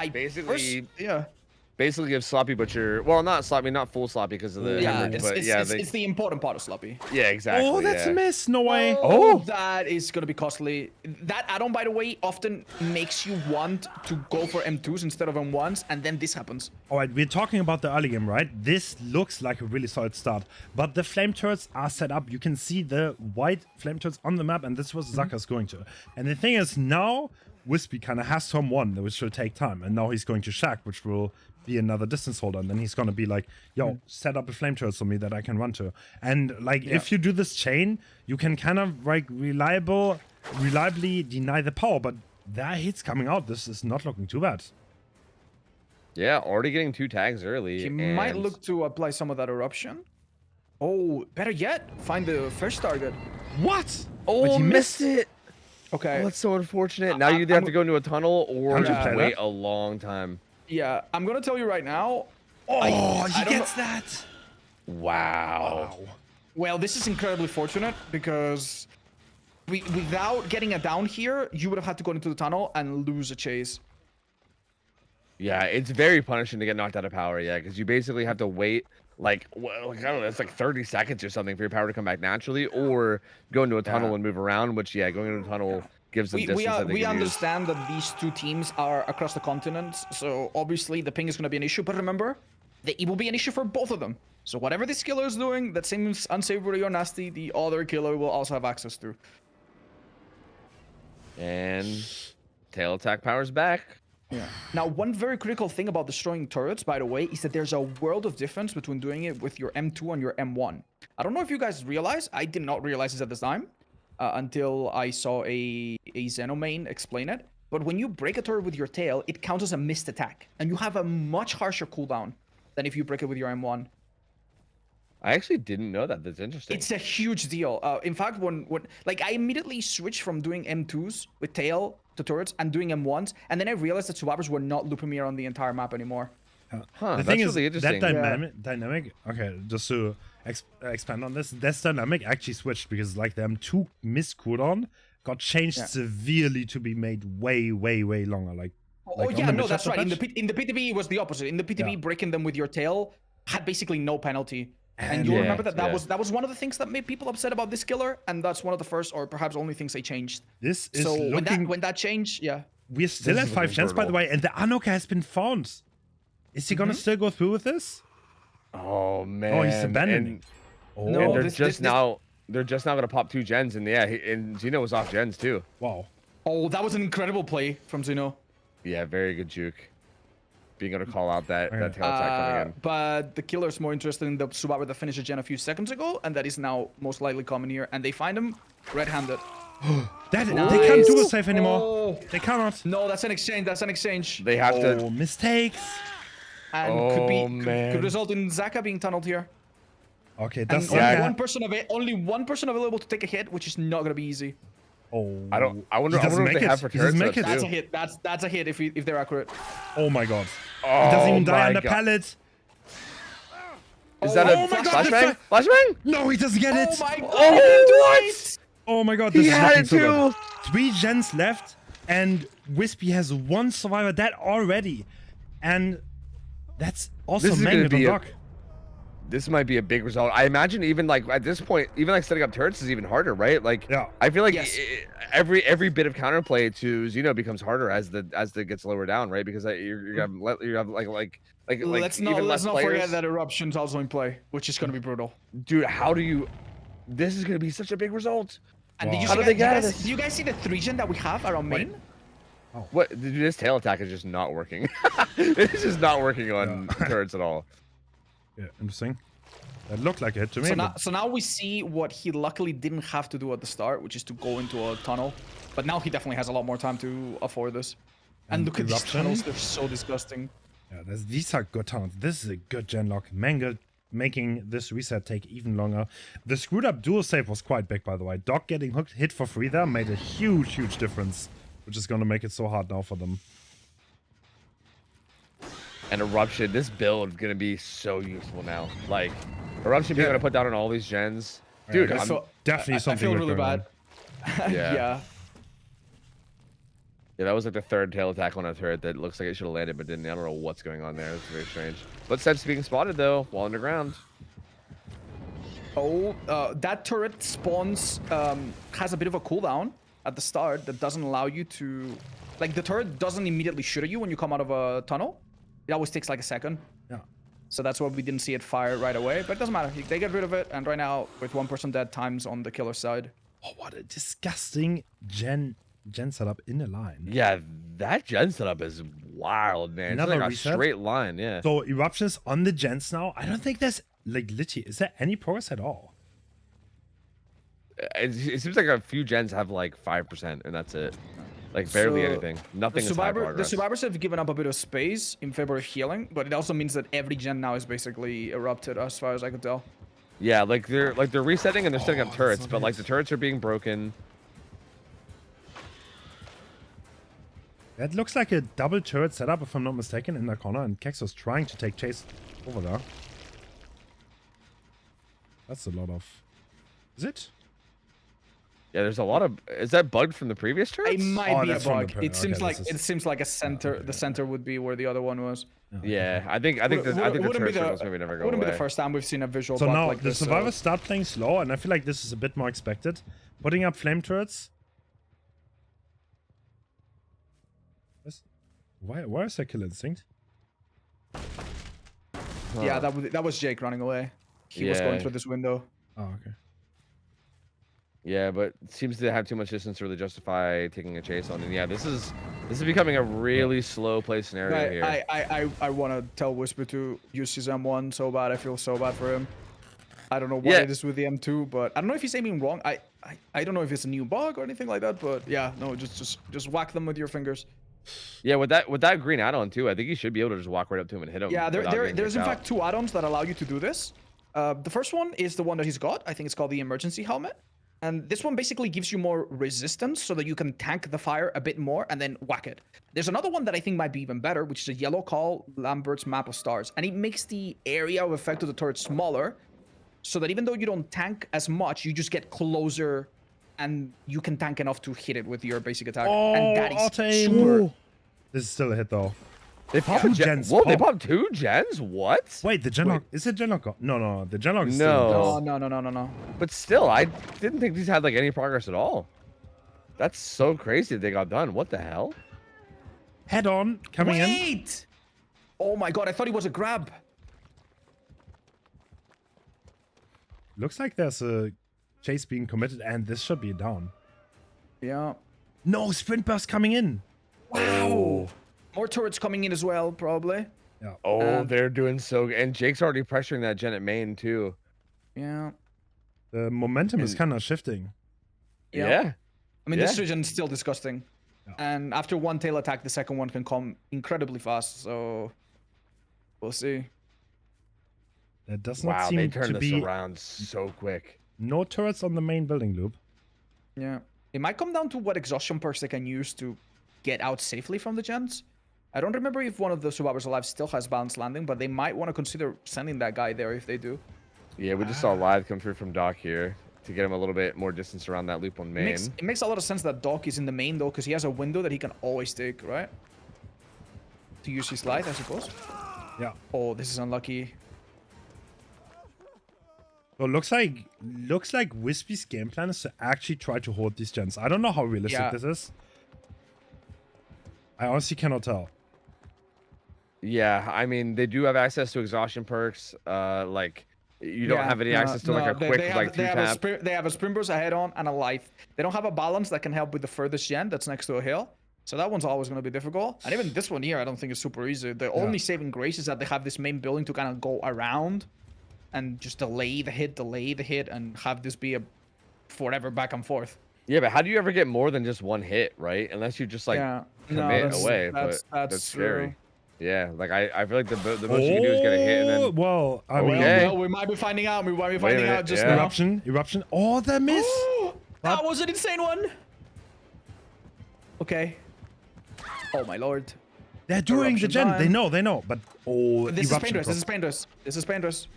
Speaker 2: basically gives Sloppy Butcher, well, not Sloppy, not full Sloppy because of the hemorrhage, but
Speaker 4: it's the important part of Sloppy.
Speaker 2: Yeah, exactly.
Speaker 1: Oh, that's a miss. No way.
Speaker 4: Oh, that is gonna be costly. That add-on, by the way, often makes you want to go for M2s instead of M1s, and then this happens.
Speaker 1: All right, we're talking about the early game, right? This looks like a really solid start, but the flame turrets are set up. You can see the white flame turrets on the map, and this was Zaka's going to. And the thing is, now Wispy kind of has someone, which will take time, and now he's going to Shack, which will be another distance holder, and then he's gonna be like, yo, set up a flame turret for me that I can run to. And like, if you do this chain, you can kind of like reliably deny the power, but that hit's coming out. This is not looking too bad.
Speaker 2: Yeah, already getting 2 tags early.
Speaker 4: He might look to apply some of that eruption. Oh, better yet, find the first target.
Speaker 1: What?
Speaker 2: Oh,
Speaker 1: But he
Speaker 2: missed it.
Speaker 4: Okay.
Speaker 2: Oh, that's so unfortunate. Now you either have to go into a tunnel or
Speaker 1: How'd you
Speaker 2: just
Speaker 1: play
Speaker 2: wait
Speaker 1: that?
Speaker 2: a long time.
Speaker 4: Yeah, I'm gonna tell you right now.
Speaker 1: Oh,
Speaker 4: I
Speaker 1: he
Speaker 4: don't
Speaker 1: gets that.
Speaker 2: Wow.
Speaker 4: Well, this is incredibly fortunate because Without getting a down here, you would have had to go into the tunnel and lose a chase.
Speaker 2: Yeah, it's very punishing to get knocked out of power. Yeah, because you basically have to wait like I don't know, it's like 30 seconds or something for your power to come back naturally, or go into a tunnel and move around. Which going into a tunnel gives them distance.
Speaker 4: We understand that these two teams are across the continent, so obviously the ping is going to be an issue. But remember, it will be an issue for both of them. So whatever this killer is doing that seems unsavory or nasty, the other killer will also have access to.
Speaker 2: And tail attack power's back.
Speaker 4: Yeah. Now, one very critical thing about destroying turrets, by the way, is that there's a world of difference between doing it with your M2 and your M1. I don't know if you guys realize, I did not realize this at the time, until I saw a Xenomane explain it. But when you break a turret with your tail, it counts as a missed attack, and you have a much harsher cooldown than if you break it with your M1.
Speaker 2: I actually didn't know that. That's interesting.
Speaker 4: It's a huge deal. In fact, when like I immediately switched from doing M2s with tail to turrets and doing M1s, and then I realized that survivors were not looping me around the entire map anymore.
Speaker 1: The thing is, that dynamic. Okay, just to expand on this, that dynamic actually switched because like the M2 miss cooldown got changed severely to be made way longer. Like
Speaker 4: yeah, no, that's right. In the PTB, it was the opposite. In the PTB, breaking them with your tail had basically no penalty. And you'll remember that that was one of the things that made people upset about this killer, and that's one of the first or perhaps only things they changed.
Speaker 1: This is
Speaker 4: so when that changed,
Speaker 1: we're still at 5 gens, by the way, and the Anoka has been found. Is he gonna still go through with this?
Speaker 2: Oh man!
Speaker 1: Oh, he's abandoning.
Speaker 2: No, they're just now gonna pop 2 gens, and and Xeno was off gens too.
Speaker 1: Wow.
Speaker 4: Oh, that was an incredible play from Xeno.
Speaker 2: Yeah, very good juke. Being able to call out that tail attack coming in.
Speaker 4: But the killer's more interested in the survivor that finished a gen a few seconds ago, and that is now most likely coming here, and they find him red-handed.
Speaker 1: They can't do a save anymore. They cannot.
Speaker 4: No, that's an exchange. That's an exchange.
Speaker 2: They have to.
Speaker 1: Oh, mistakes.
Speaker 4: And could result in Zaka being tunneled here.
Speaker 1: Okay, that's
Speaker 4: only one person available to take a hit, which is not gonna be easy.
Speaker 1: Oh.
Speaker 2: I wonder if they have for turrets.
Speaker 4: That's a hit. That's a hit if they're accurate.
Speaker 1: Oh my god.
Speaker 2: Oh,
Speaker 1: he doesn't even die on the pallet.
Speaker 2: Is that a flashbang? Flashbang?
Speaker 1: No, he doesn't get it.
Speaker 4: Oh my god.
Speaker 2: What?
Speaker 1: Oh my god.
Speaker 2: He had it too.
Speaker 1: 3 gens left, and Wispy has 1 survivor dead already, and that's also Mangled on Doc.
Speaker 2: This might be a big result. I imagine even like at this point, even like setting up turrets is even harder, right? Like, I feel like every bit of counterplay to Xeno becomes harder as the gets lower down, right? Because you have like
Speaker 4: let's not forget that Eruption's also in play, which is gonna be brutal.
Speaker 2: Dude, how do you? This is gonna be such a big result.
Speaker 4: And
Speaker 2: how do they get this?
Speaker 4: Do you guys see the 3 gen that we have around main?
Speaker 2: Oh. What? Dude, this tail attack is just not working. It's just not working on turrets at all.
Speaker 1: Yeah, interesting. That looked like it to me.
Speaker 4: So now we see what he luckily didn't have to do at the start, which is to go into a tunnel. But now he definitely has a lot more time to afford this. And look at these tunnels, they're so disgusting.
Speaker 1: Yeah, these are good tunnels. This is a good genlock. Mangled making this reset take even longer. The screwed up dual save was quite big, by the way. Doc getting hit for free there made a huge difference, which is going to make it so hard now for them.
Speaker 2: And Eruption, this build is gonna be so useful now. Like, Eruption being able to put down on all these gens. Dude,
Speaker 1: definitely something.
Speaker 4: I feel really bad. Yeah,
Speaker 2: that was like the 3rd tail attack on a turret that looks like it should have landed but didn't. I don't know what's going on there. It's very strange. Footsteps being spotted though, while underground.
Speaker 4: Oh, that turret spawns has a bit of a cooldown at the start that doesn't allow you to, like, the turret doesn't immediately shoot at you when you come out of a tunnel. It always takes like a second.
Speaker 1: Yeah.
Speaker 4: So that's why we didn't see it fire right away, but it doesn't matter. They get rid of it, and right now, with 1 person dead, time's on the killer side.
Speaker 1: Oh, what a disgusting gen setup in a line.
Speaker 2: Yeah, that gen setup is wild, man. It's like a straight line, yeah.
Speaker 1: So Eruptions on the gens now. I don't think there's, like, literally, is there any progress at all?
Speaker 2: It seems like a few gens have like 5%, and that's it. Like barely anything. Nothing is high progress.
Speaker 4: The survivors have given up a bit of space in favor of healing, but it also means that every gen now is basically erupted, as far as I could tell.
Speaker 2: Yeah, like they're resetting and they're setting up turrets, but like the turrets are being broken.
Speaker 1: That looks like a double turret setup, if I'm not mistaken, in the corner, and Kexo's trying to take chase over there. That's a lot of... Is it?
Speaker 2: Yeah, there's a lot of. Is that bugged from the previous turrets?
Speaker 4: It might be a
Speaker 1: that's from the
Speaker 4: bug.
Speaker 1: pre-
Speaker 4: It seems
Speaker 1: okay,
Speaker 4: like
Speaker 1: this is-
Speaker 4: it seems like a center. The center would be where the other one was.
Speaker 2: Yeah, I think the turret circles maybe never go
Speaker 4: Wouldn't
Speaker 2: away.
Speaker 4: be the first time we've seen a visual
Speaker 1: So
Speaker 4: bug
Speaker 1: now
Speaker 4: like
Speaker 1: the
Speaker 4: this.
Speaker 1: survivors start playing slow, and I feel like this is a bit more expected. Putting up flame turrets. Why is there kill instinct?
Speaker 4: Yeah, that was Jake running away. He was going
Speaker 2: Yeah.
Speaker 4: through this window.
Speaker 1: Oh, okay.
Speaker 2: Yeah, but it seems to have too much distance to really justify taking a chase on. And yeah, this is becoming a really slow play scenario here.
Speaker 4: I want to tell Whisper to use his M1 so bad. I feel so bad for him. I don't know what it is with the M2, but I don't know if he's aiming wrong. I don't know if it's a new bug or anything like that, but yeah, no, just whack them with your fingers.
Speaker 2: Yeah, with that green add-on too, I think you should be able to just walk right up to him and hit him.
Speaker 4: Yeah,
Speaker 2: without getting
Speaker 4: there's in
Speaker 2: kicked out.
Speaker 4: fact 2 add-ons that allow you to do this. The first one is the one that he's got. I think it's called the emergency helmet. And this one basically gives you more resistance so that you can tank the fire a bit more and then whack it. There's another one that I think might be even better, which is a yellow call Lambert's map of stars. And it makes the area of effect of the turret smaller so that even though you don't tank as much, you just get closer and you can tank enough to hit it with your basic attack. And that is super...
Speaker 1: This is still a hit though.
Speaker 2: They pop
Speaker 1: Two
Speaker 2: a gen.
Speaker 1: gens
Speaker 2: Whoa, they
Speaker 1: pop.
Speaker 2: popped 2 gens? What?
Speaker 1: Wait, the Genlock. Is it Genlock? No, the Genlock is
Speaker 2: No.
Speaker 1: still.
Speaker 4: No.
Speaker 2: But still, I didn't think these had like any progress at all. That's so crazy that they got done. What the hell?
Speaker 1: Head on, coming in.
Speaker 4: Wait! Oh my god, I thought he was a grab.
Speaker 1: Looks like there's a chase being committed, and this should be down.
Speaker 4: Yeah.
Speaker 1: No, sprint burst coming in.
Speaker 4: Wow. More turrets coming in as well, probably.
Speaker 1: Yeah.
Speaker 2: Oh, they're doing so good. And Jake's already pressuring that gen at main too.
Speaker 4: Yeah.
Speaker 1: The momentum is kind of shifting.
Speaker 2: Yeah.
Speaker 4: I mean,
Speaker 2: Yeah.
Speaker 4: this region's still disgusting.
Speaker 1: Yeah.
Speaker 4: And after one tail attack, the second one can come incredibly fast. So we'll see.
Speaker 1: There does not
Speaker 2: Wow,
Speaker 1: seem
Speaker 2: they
Speaker 1: to
Speaker 2: turned this
Speaker 1: be
Speaker 2: around so quick.
Speaker 1: no turrets on the main building loop.
Speaker 4: Yeah. It might come down to what exhaustion perks they can use to get out safely from the gens. I don't remember if one of the survivors alive still has balanced landing, but they might want to consider sending that guy there if they do.
Speaker 2: Yeah, we just saw Live come through from Doc here to get him a little bit more distance around that loop on main.
Speaker 4: It makes a lot of sense that Doc is in the main though, because he has a window that he can always take, right? To use his light, I suppose.
Speaker 1: Yeah.
Speaker 4: Oh, this is unlucky.
Speaker 1: So looks like Wispy's game plan is to actually try to hold these gens. I don't know how realistic this is. I honestly cannot tell.
Speaker 2: Yeah, I mean, they do have access to exhaustion perks. Like, you don't have any access to like a quick like 2-tap.
Speaker 4: They have a sprint burst, a head on, and a life. They don't have a balance that can help with the furthest gen that's next to a hill. So that one's always going to be difficult. And even this one here, I don't think is super easy. The only saving grace is that they have this main building to kind of go around and just delay the hit, and have this be a forever back and forth.
Speaker 2: Yeah, but how do you ever get more than just one hit, right? Unless you just like commit away. But that's scary.
Speaker 4: True.
Speaker 2: Yeah, like I feel like the most you can do is get a hit and then.
Speaker 1: Well, I mean,
Speaker 2: Okay.
Speaker 4: Well, we might be finding out. We might be finding out just
Speaker 2: yeah.
Speaker 4: now.
Speaker 1: eruption. Oh, the miss.
Speaker 4: That was an insane one. Okay. Oh my lord.
Speaker 1: They're doing the
Speaker 4: Eruption
Speaker 1: gen.
Speaker 4: time.
Speaker 1: They know. But oh,
Speaker 4: This is
Speaker 1: eruption
Speaker 4: Painters. This is Painters. This is Painters.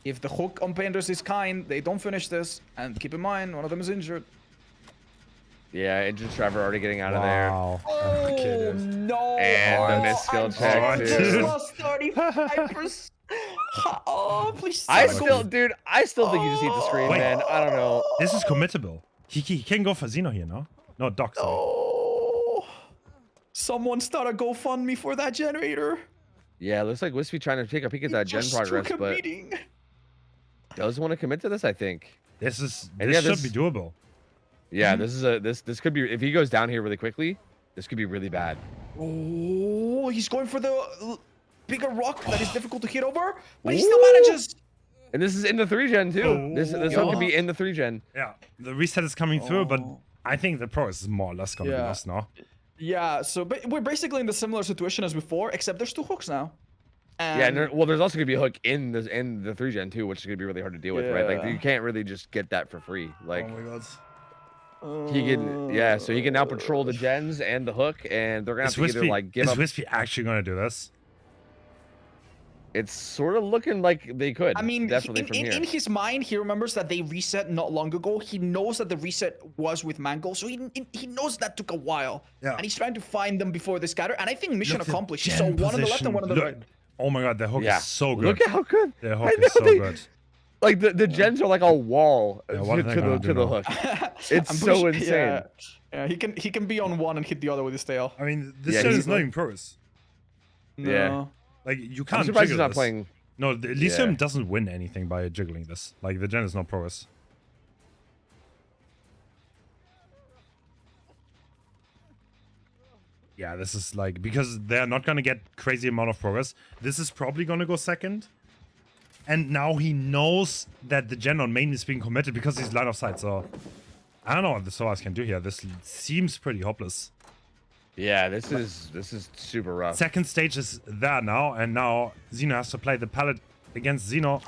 Speaker 4: If the hook on Painters is kind, they don't finish this. And keep in mind, one of them is injured.
Speaker 2: Yeah, injured Trevor already getting out of there.
Speaker 1: Wow.
Speaker 4: Oh no!
Speaker 2: And the missed skill check
Speaker 1: dude.
Speaker 2: too.
Speaker 4: Plus 35%. Oh, please.
Speaker 2: I still think you just need to scream,
Speaker 1: Wait.
Speaker 2: man. I don't know.
Speaker 1: This is committable. He can go for Xeno here, no? No, Doc. Sorry.
Speaker 4: Oh. Someone start a GoFundMe for that generator.
Speaker 2: Yeah, looks like Wispy trying to take a peek at that gen
Speaker 4: Just
Speaker 2: progress,
Speaker 4: took a
Speaker 2: but
Speaker 4: meeting.
Speaker 2: doesn't want to commit to this, I think.
Speaker 1: This
Speaker 2: And yeah,
Speaker 1: should be doable.
Speaker 2: Yeah, this is this could be, if he goes down here really quickly, this could be really bad.
Speaker 4: Oh, he's going for the bigger rock that is difficult to hit over, but he still manages.
Speaker 2: And this is in the 3-gen too. This one could be in the 3-gen.
Speaker 1: Yeah, the reset is coming through, but I think the progress is more or less gonna be lost now.
Speaker 4: Yeah, so we're basically in the similar situation as before, except there's 2 hooks now. And
Speaker 2: Yeah, and well, there's also gonna be a hook in the 3-gen too, which is gonna be really hard to deal with, right? Like you can't really just get that for free. Like
Speaker 1: Oh my god.
Speaker 2: he can, so he can now patrol the gens and the hook, and they're gonna have to either like give
Speaker 1: Is
Speaker 2: up.
Speaker 1: Wispy actually gonna do this?
Speaker 2: It's sort of looking like they could.
Speaker 4: I mean,
Speaker 2: definitely from here.
Speaker 4: in his mind, he remembers that they reset not long ago. He knows that the reset was with Mangle, so he knows that took a while.
Speaker 1: Yeah.
Speaker 4: And he's trying to find them before they scatter. And I think mission
Speaker 1: Look, the
Speaker 4: accomplished. He
Speaker 1: gen
Speaker 4: saw one on the left and one on the
Speaker 1: position.
Speaker 4: right.
Speaker 1: Look- Oh my god, their hook
Speaker 2: Yeah.
Speaker 1: is so good.
Speaker 2: Look at how good.
Speaker 1: Their
Speaker 2: I
Speaker 1: hook
Speaker 2: know
Speaker 1: is so
Speaker 2: they-
Speaker 1: good.
Speaker 2: Like the gens are like a wall
Speaker 1: Yeah, what are they
Speaker 2: to
Speaker 1: gonna
Speaker 2: the
Speaker 1: do now?
Speaker 2: hook. It's
Speaker 4: I'm
Speaker 2: so
Speaker 4: pretty-
Speaker 2: insane.
Speaker 4: Yeah, he can be on one and hit the other with his tail.
Speaker 1: I mean, this
Speaker 2: Yeah,
Speaker 1: gen
Speaker 2: he's
Speaker 1: is not
Speaker 2: like-
Speaker 1: even progress.
Speaker 4: No.
Speaker 2: Yeah.
Speaker 1: Like, you
Speaker 2: I'm
Speaker 1: can't
Speaker 2: surprised he's
Speaker 1: jiggle
Speaker 2: not
Speaker 1: this.
Speaker 2: playing.
Speaker 1: No, the Elysium
Speaker 2: Yeah.
Speaker 1: doesn't win anything by jiggling this. Like, the gen is not progress. Yeah, this is like, because they're not gonna get crazy amount of progress. This is probably gonna go second. And now he knows that the gen on main is being committed because he's line of sight, so... I don't know what the Soas can do here. This seems pretty hopeless.
Speaker 2: Yeah, this is super rough.
Speaker 1: Second stage is there now, and now Xeno has to play the pallet against Xeno.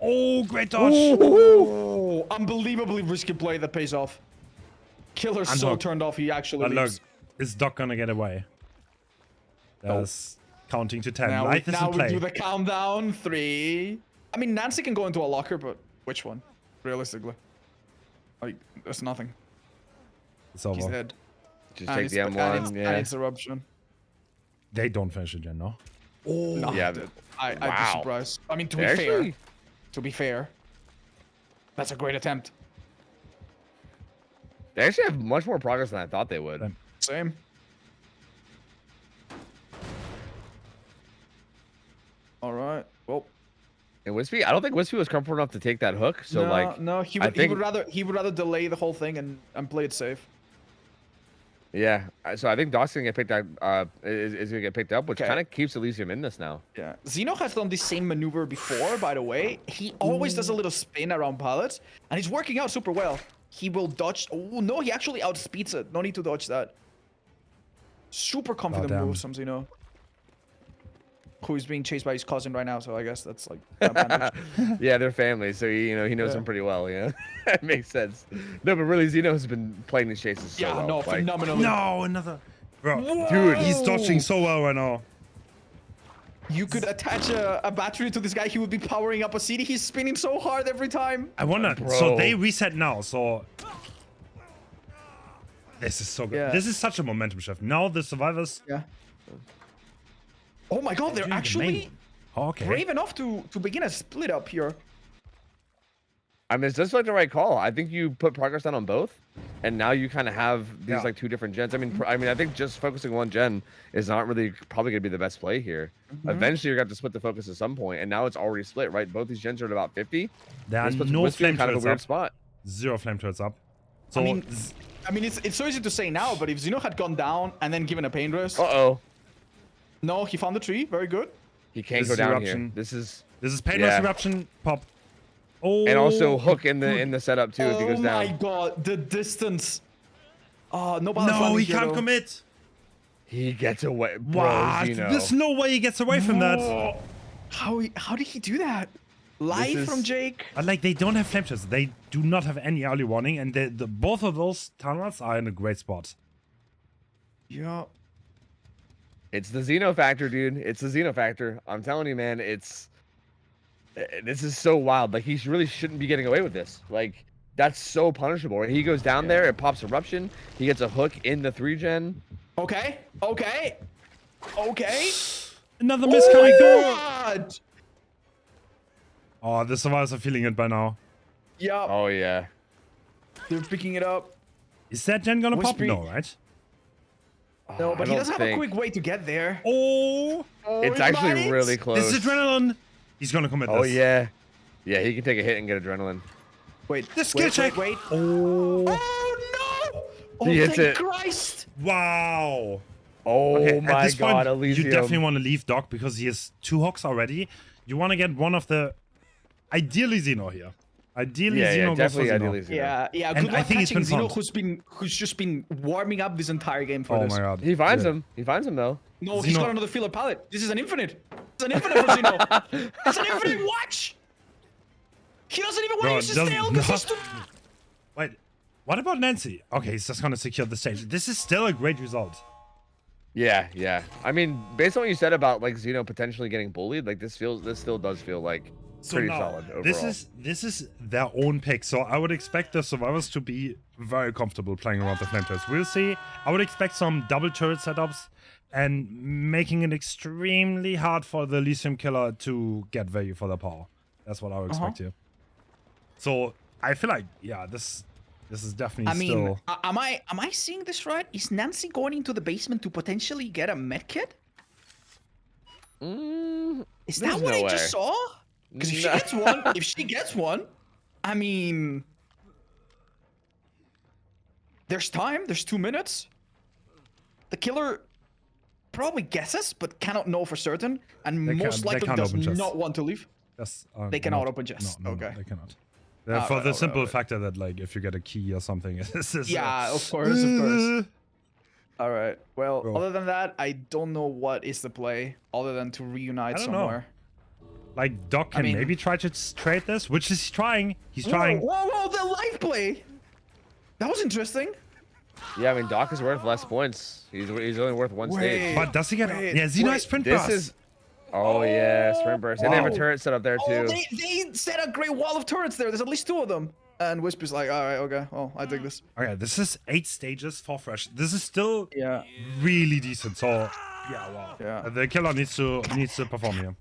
Speaker 1: Oh, great dodge!
Speaker 4: Oh, unbelievably risky play that pays off. Killer's so
Speaker 1: Unhook.
Speaker 4: turned off, he actually
Speaker 1: But look,
Speaker 4: leaves.
Speaker 1: is Doc gonna get away? That's counting to 10.
Speaker 4: Now,
Speaker 1: Light this in
Speaker 4: we
Speaker 1: play.
Speaker 4: do the countdown. 3. I mean, Nancy can go into a locker, but which one? Realistically. Like, there's nothing.
Speaker 1: It's
Speaker 4: He's
Speaker 1: over.
Speaker 4: dead.
Speaker 2: Just
Speaker 4: And
Speaker 2: take the
Speaker 4: it's-
Speaker 2: M1.
Speaker 4: and
Speaker 2: Yeah.
Speaker 4: it's eruption.
Speaker 1: They don't finish the gen, no?
Speaker 4: Oh, no.
Speaker 2: Yeah,
Speaker 4: I'd be
Speaker 2: wow.
Speaker 4: surprised. I mean, to be
Speaker 2: Actually,
Speaker 4: fair, that's a great attempt.
Speaker 2: they actually have much more progress than I thought they would.
Speaker 1: Them.
Speaker 4: Same. All right. Well,
Speaker 2: And Wispy, I don't think Wispy was comfortable enough to take that hook. So
Speaker 4: no,
Speaker 2: like,
Speaker 4: no, he
Speaker 2: I
Speaker 4: would,
Speaker 2: think-
Speaker 4: he would rather delay the whole thing and play it safe.
Speaker 2: yeah. So I think Doc's gonna get picked up. Is gonna get picked up, which
Speaker 4: Okay.
Speaker 2: kind of keeps Elysium in this now.
Speaker 4: Yeah. Xeno has done the same maneuver before, by the way. He always does a little spin around pallets, and he's working out super well. He will dodge. Oh, no, he actually outspeeds it. No need to dodge that. Super confident
Speaker 1: damn.
Speaker 4: moves from Xeno. Who is being chased by his cousin right now, so I guess that's like an advantage.
Speaker 2: Yeah, they're family, so he knows
Speaker 4: Yeah.
Speaker 2: him pretty well. Yeah, that makes sense. No, but really, Xeno's been playing these chases so
Speaker 4: Yeah,
Speaker 2: well.
Speaker 4: no,
Speaker 2: like,
Speaker 4: phenomenally.
Speaker 1: No, another... Bro,
Speaker 2: Dude,
Speaker 1: he's dodging so well right now.
Speaker 4: You could attach a battery to this guy, he would be powering up a CD. He's spinning so hard every time.
Speaker 1: I wonder...
Speaker 2: Bro.
Speaker 1: So they reset now, so... This is so good.
Speaker 4: Yeah.
Speaker 1: This is such a momentum shift. Now the survivors...
Speaker 4: Yeah. Oh my god, they're
Speaker 1: doing the
Speaker 4: actually
Speaker 1: main. Okay.
Speaker 4: brave enough to begin a split up here.
Speaker 2: I mean, it's just like the right call. I think you put progress down on both, and now you kind of have these
Speaker 1: Yeah.
Speaker 2: like two different gens. I mean, I think just focusing one gen is not really probably gonna be the best play here. Eventually, you're gonna have to split the focus at some point, and now it's already split, right? Both these gens are at about 50.
Speaker 1: There are
Speaker 2: This puts
Speaker 1: no
Speaker 2: Wispy in
Speaker 1: flame
Speaker 2: kind of a
Speaker 1: turrets
Speaker 2: weird
Speaker 1: up.
Speaker 2: spot.
Speaker 1: 0 flame turrets up. So...
Speaker 4: I mean, it's so easy to say now, but if Xeno had gone down and then given a pain rest,
Speaker 2: Uh-oh.
Speaker 4: no, he found the tree. Very good.
Speaker 2: He can't
Speaker 1: This
Speaker 2: go
Speaker 1: is
Speaker 2: down
Speaker 1: eruption.
Speaker 2: here. This is
Speaker 1: This is painless
Speaker 2: Yeah.
Speaker 1: eruption. Pop. Oh.
Speaker 2: and also hook in the setup too if he
Speaker 4: Oh
Speaker 2: goes
Speaker 4: my
Speaker 2: down.
Speaker 4: god, the distance. Oh, no balance
Speaker 1: No,
Speaker 4: landing
Speaker 1: he
Speaker 4: here,
Speaker 1: can't
Speaker 4: though.
Speaker 1: commit.
Speaker 2: He gets away. Bro,
Speaker 1: What?
Speaker 2: Xeno.
Speaker 1: There's no way he gets away from that.
Speaker 4: How did he do that? Live
Speaker 2: is-
Speaker 4: from Jake?
Speaker 1: Like, they don't have flame turrets. They do not have any early warning, and the both of those tunnels are in a great spot.
Speaker 4: Yeah.
Speaker 2: It's the Xeno factor, dude. It's the Xeno factor. I'm telling you, man. This is so wild. Like, he really shouldn't be getting away with this. Like, that's so punishable. He goes down there, it pops eruption. He gets a hook in the 3-gen.
Speaker 4: Okay. Okay. Okay.
Speaker 1: Another miss coming through.
Speaker 4: God.
Speaker 1: Oh, the survivors are feeling it by now.
Speaker 4: Yeah.
Speaker 2: Oh yeah.
Speaker 4: They're picking it up.
Speaker 1: Is that gen gonna pop?
Speaker 4: Wispy.
Speaker 1: No, right?
Speaker 4: No,
Speaker 2: I
Speaker 4: but he
Speaker 2: don't
Speaker 4: doesn't have a
Speaker 2: think-
Speaker 4: quick way to get there.
Speaker 1: Oh,
Speaker 2: It's actually really close.
Speaker 1: this is adrenaline. He's gonna commit
Speaker 2: Oh
Speaker 1: this.
Speaker 2: yeah. Yeah, he can take a hit and get adrenaline.
Speaker 4: Wait.
Speaker 1: The skill
Speaker 4: wait,
Speaker 1: check.
Speaker 4: Wait.
Speaker 1: Oh,
Speaker 4: Oh no! Oh,
Speaker 2: He hits
Speaker 4: thank
Speaker 2: it.
Speaker 4: Christ!
Speaker 1: wow.
Speaker 2: Oh
Speaker 1: Okay, at
Speaker 2: my
Speaker 1: this
Speaker 2: god,
Speaker 1: point,
Speaker 2: Elysium.
Speaker 1: you definitely want to leave Doc because he has 2 hooks already. You want to get one of the... Ideally Xeno here. Ideally
Speaker 2: yeah,
Speaker 1: Xeno goes
Speaker 2: definitely
Speaker 1: for Xeno.
Speaker 2: ideally Xeno.
Speaker 4: Yeah, yeah.
Speaker 1: And
Speaker 4: Good
Speaker 1: I
Speaker 4: luck
Speaker 1: think he's
Speaker 4: catching
Speaker 1: been
Speaker 4: Xeno,
Speaker 1: found.
Speaker 4: who's just been warming up this entire game for
Speaker 1: Oh
Speaker 4: this.
Speaker 1: my god.
Speaker 2: He finds
Speaker 1: Yeah.
Speaker 2: him. He finds him though.
Speaker 4: No, he's
Speaker 1: Xeno-
Speaker 4: got another filler pallet. This is an infinite. It's an infinite for Xeno. It's an infinite watch. He doesn't even want
Speaker 1: Bro,
Speaker 4: to use his
Speaker 1: doesn't-
Speaker 4: tail because he's
Speaker 1: no.
Speaker 4: too...
Speaker 1: Wait, what about Nancy? Okay, he's just gonna secure the stage. This is still a great result.
Speaker 2: Yeah, yeah. I mean, based on what you said about like Xeno potentially getting bullied, like this still does feel like
Speaker 1: So
Speaker 2: pretty
Speaker 1: now,
Speaker 2: solid overall.
Speaker 1: this is their own pick, so I would expect the survivors to be very comfortable playing around the flame turrets. We'll see. I would expect some double turret setups and making it extremely hard for the Elysium killer to get value for the power. That's what I would expect here. So I feel like, yeah, this is definitely
Speaker 4: I mean,
Speaker 1: still.
Speaker 4: am I seeing this right? Is Nancy going into the basement to potentially get a med kit? Is that
Speaker 2: there's
Speaker 4: what
Speaker 2: no
Speaker 4: I
Speaker 2: way.
Speaker 4: just saw? Because if she gets one, I mean, there's time. There's 2 minutes. The killer probably guesses, but cannot know for certain, and most likely does not want to leave.
Speaker 1: Yes,
Speaker 4: They cannot open chests.
Speaker 1: No,
Speaker 4: Okay.
Speaker 1: they cannot. For the simple factor that, like, if you get a key or something, this is.
Speaker 4: Yeah, of course, of course. All right. Well, other than that, I don't know what is the play other than to reunite somewhere.
Speaker 1: Like, Doc can maybe try to trade this, which is trying. He's trying.
Speaker 4: Whoa, the life play. That was interesting.
Speaker 2: Yeah, I mean, Doc is worth less points. He's only worth one stage.
Speaker 1: But does he get? Yeah, Xeno has sprint burst.
Speaker 2: This is. Oh yeah, sprint burst. And they have a turret set up there too.
Speaker 4: They set a great wall of turrets there. There's at least 2 of them. And Whisper's like, all right, okay. Oh, I dig this.
Speaker 1: Okay, this is 8 stages for fresh. This is still
Speaker 4: Yeah.
Speaker 1: really decent. So yeah, wow.
Speaker 4: Yeah.
Speaker 1: The killer needs to perform here.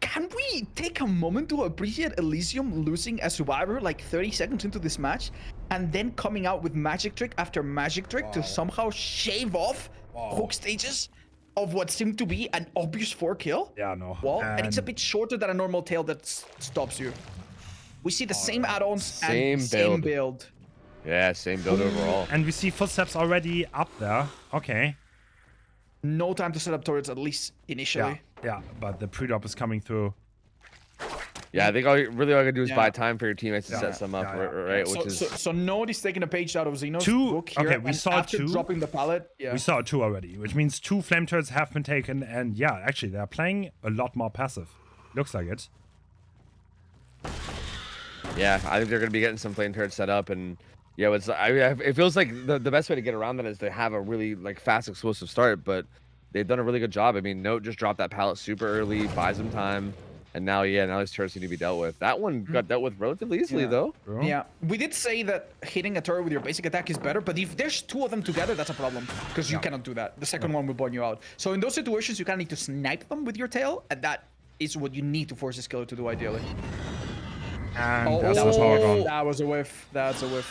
Speaker 4: Can we take a moment to appreciate Elysium losing a survivor like 30 seconds into this match, and then coming out with magic trick after magic trick to somehow shave off hook stages of what seemed to be an obvious 4-kill?
Speaker 1: Yeah, no.
Speaker 4: Well, and it's a bit shorter than a normal tail that stops you. We see the same add-ons and same build.
Speaker 2: Yeah, same build overall.
Speaker 1: And we see footsteps already up there. Okay.
Speaker 4: No time to set up turrets, at least initially.
Speaker 1: Yeah, but the pre-drop is coming through.
Speaker 2: Yeah, I think all you gotta do is buy time for your teammates to set some up, right?
Speaker 4: So Nobody's taking a page out of Xeno's book here.
Speaker 1: Okay, we saw
Speaker 4: after
Speaker 1: 2.
Speaker 4: Dropping the pallet,
Speaker 1: We saw 2 already, which means 2 flame turrets have been taken, and yeah, actually they're playing a lot more passive. Looks like it.
Speaker 2: Yeah, I think they're gonna be getting some flame turrets set up, and yeah, it feels like the best way to get around that is to have a really like fast, explosive start. But they've done a really good job. I mean, Note just dropped that pallet super early, buys them time. And now these turrets need to be dealt with. That one got dealt with relatively easily, though.
Speaker 4: Yeah, we did say that hitting a turret with your basic attack is better, but if there's 2 of them together, that's a problem, because you cannot do that. The second one will burn you out. So in those situations, you kind of need to snipe them with your tail, and that is what you need to force this killer to do, ideally.
Speaker 1: And that's the power gone.
Speaker 4: That was a whiff. That's a whiff.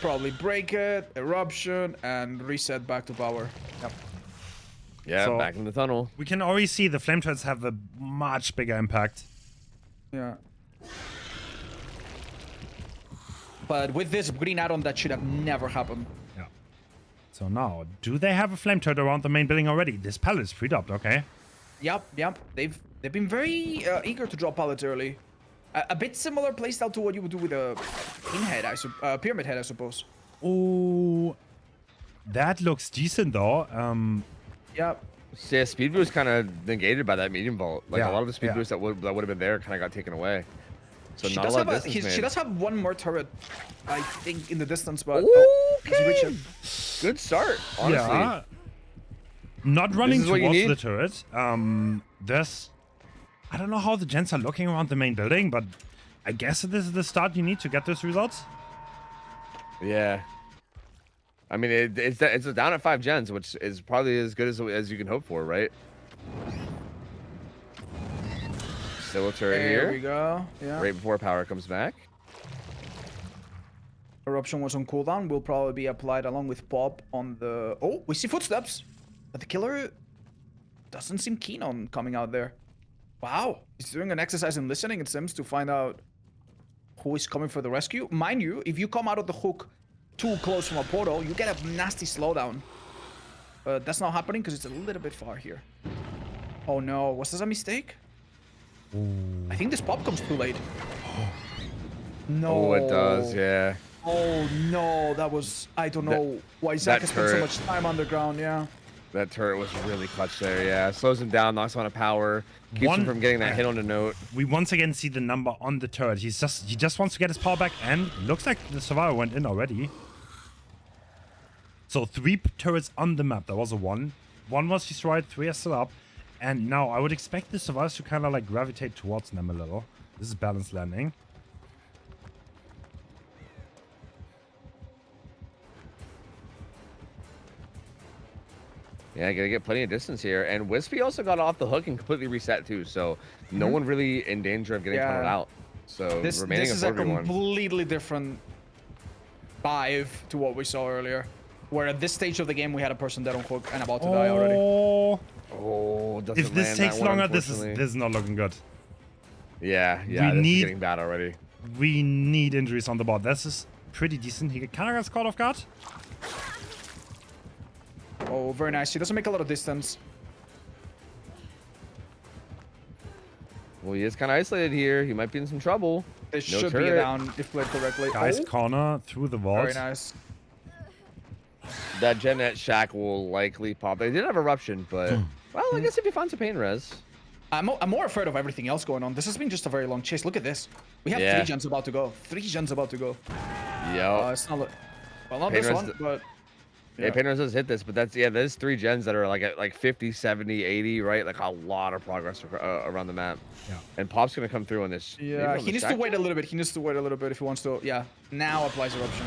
Speaker 4: Probably break it, eruption, and reset back to power. Yep.
Speaker 2: Yeah,
Speaker 1: So-
Speaker 2: back in the tunnel.
Speaker 1: We can already see the flame turrets have a much bigger impact.
Speaker 4: Yeah. But with this green add-on, that should have never happened.
Speaker 1: Yeah. So now, do they have a flame turret around the main building already? This pallet is pre-dropped, okay.
Speaker 4: Yep. They've been very eager to drop pallets early. A bit similar playstyle to what you would do with a pinhead, pyramid head, I suppose.
Speaker 1: Oh, that looks decent though.
Speaker 4: Yep.
Speaker 2: Yeah, speed boost kind of negated by that medium vault. Like
Speaker 1: Yeah,
Speaker 2: a lot of the speed
Speaker 1: yeah.
Speaker 2: boost that would have been there kind of got taken away. So
Speaker 4: She
Speaker 2: not a
Speaker 4: does,
Speaker 2: lot
Speaker 4: have
Speaker 2: of distance
Speaker 4: she
Speaker 2: made.
Speaker 4: does have 1 more turret, I think, in the distance, but
Speaker 2: Okay.
Speaker 4: reach it.
Speaker 2: Good start, honestly.
Speaker 1: Yeah. Not running
Speaker 2: is what you
Speaker 1: towards
Speaker 2: need.
Speaker 1: the turret. There's, I don't know how the gens are looking around the main building, but I guess this is the start you need to get those results.
Speaker 2: Yeah. I mean, it's down at 5 gens, which is probably as good as you can hope for, right? Still a turret here.
Speaker 4: There we go. Yeah.
Speaker 2: Right before power comes back.
Speaker 4: Eruption was on cooldown. Will probably be applied along with Pop on the... Oh, we see footsteps. But the killer doesn't seem keen on coming out there. Wow. He's doing an exercise in listening, it seems, to find out who is coming for the rescue. Mind you, if you come out of the hook too close from a portal, you get a nasty slowdown. But that's not happening because it's a little bit far here. Oh no, was this a mistake? I think this pop comes too late. No.
Speaker 2: Oh, it does, yeah.
Speaker 4: Oh no, that was... I don't know why Zach has spent so
Speaker 2: turret.
Speaker 4: much time underground, yeah.
Speaker 2: That turret was really clutch there, yeah. Slows him down, knocks him out of power, keeps him from getting that hit on the Note.
Speaker 1: We once again see the number on the turret. He just wants to get his power back, and looks like the survivor went in already. So 3 turrets on the map. There was a 1. 1 was destroyed, 3 are still up. And now I would expect the survivors to kind of like gravitate towards them a little. This is balanced landing.
Speaker 2: Yeah, gonna get plenty of distance here. And Wispy also got off the hook and completely reset too. So no one really in danger of getting tunneled out. So
Speaker 4: This
Speaker 2: remaining
Speaker 4: is
Speaker 2: a
Speaker 4: a
Speaker 2: 4v1.
Speaker 4: completely different vibe to what we saw earlier. Where at this stage of the game we had a person dead on hook and about to die already.
Speaker 2: Oh, doesn't
Speaker 1: If this
Speaker 2: land
Speaker 1: takes
Speaker 2: that one,
Speaker 1: longer, this
Speaker 2: unfortunately.
Speaker 1: is not looking good.
Speaker 2: Yeah, this is getting bad already.
Speaker 1: We need injuries on the board. This is pretty decent. He kind of gets caught off guard.
Speaker 4: Oh, very nice. He doesn't make a lot of distance.
Speaker 2: Well, he is kind of isolated here. He might be in some trouble.
Speaker 4: This
Speaker 2: No
Speaker 4: should be a
Speaker 2: turret.
Speaker 4: down if played correctly.
Speaker 1: Guys,
Speaker 4: Oh,
Speaker 1: corner through the vault.
Speaker 4: very nice.
Speaker 2: That Genet Shack will likely pop. They did have Eruption, but well, I guess if you find some pain res.
Speaker 4: I'm more afraid of everything else going on. This has been just a very long chase. Look at this. We have 3 gens about to go. 3 gens about to go.
Speaker 2: Yo.
Speaker 4: It's not. Well, not
Speaker 2: Pain
Speaker 4: this
Speaker 2: res
Speaker 4: one, but.
Speaker 2: Yeah, Pain res does hit this, but that's there's 3 gens that are like at like 50, 70, 80, right? Like a lot of progress around the map.
Speaker 1: Yeah.
Speaker 2: And Pop's gonna come through on this. maybe
Speaker 4: Yeah,
Speaker 2: on
Speaker 4: he
Speaker 2: the
Speaker 4: needs to
Speaker 2: shack
Speaker 4: wait a
Speaker 2: now?
Speaker 4: little bit. He needs to wait a little bit if he wants to. Yeah, now applies eruption.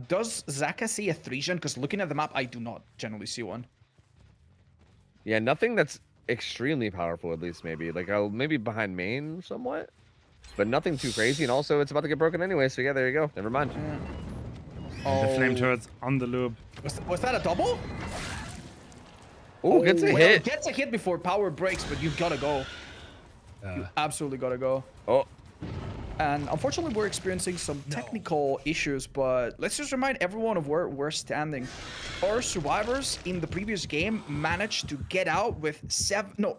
Speaker 4: Does Zaka see a 3 gen? Because looking at the map, I do not generally see one.
Speaker 2: Yeah, nothing that's extremely powerful, at least maybe. Like maybe behind main somewhat, but nothing too crazy. And also, it's about to get broken anyway. So yeah, there you go. Never mind.
Speaker 1: The flame turrets on the loop.
Speaker 4: Was that a double?
Speaker 2: Oh, gets a
Speaker 4: well,
Speaker 2: hit.
Speaker 4: It gets a hit before power breaks, but you've got to go. You absolutely got to go.
Speaker 2: Oh,
Speaker 4: And unfortunately, we're experiencing some technical issues, but let's just remind everyone of where we're standing. Our survivors in the previous game managed to get out with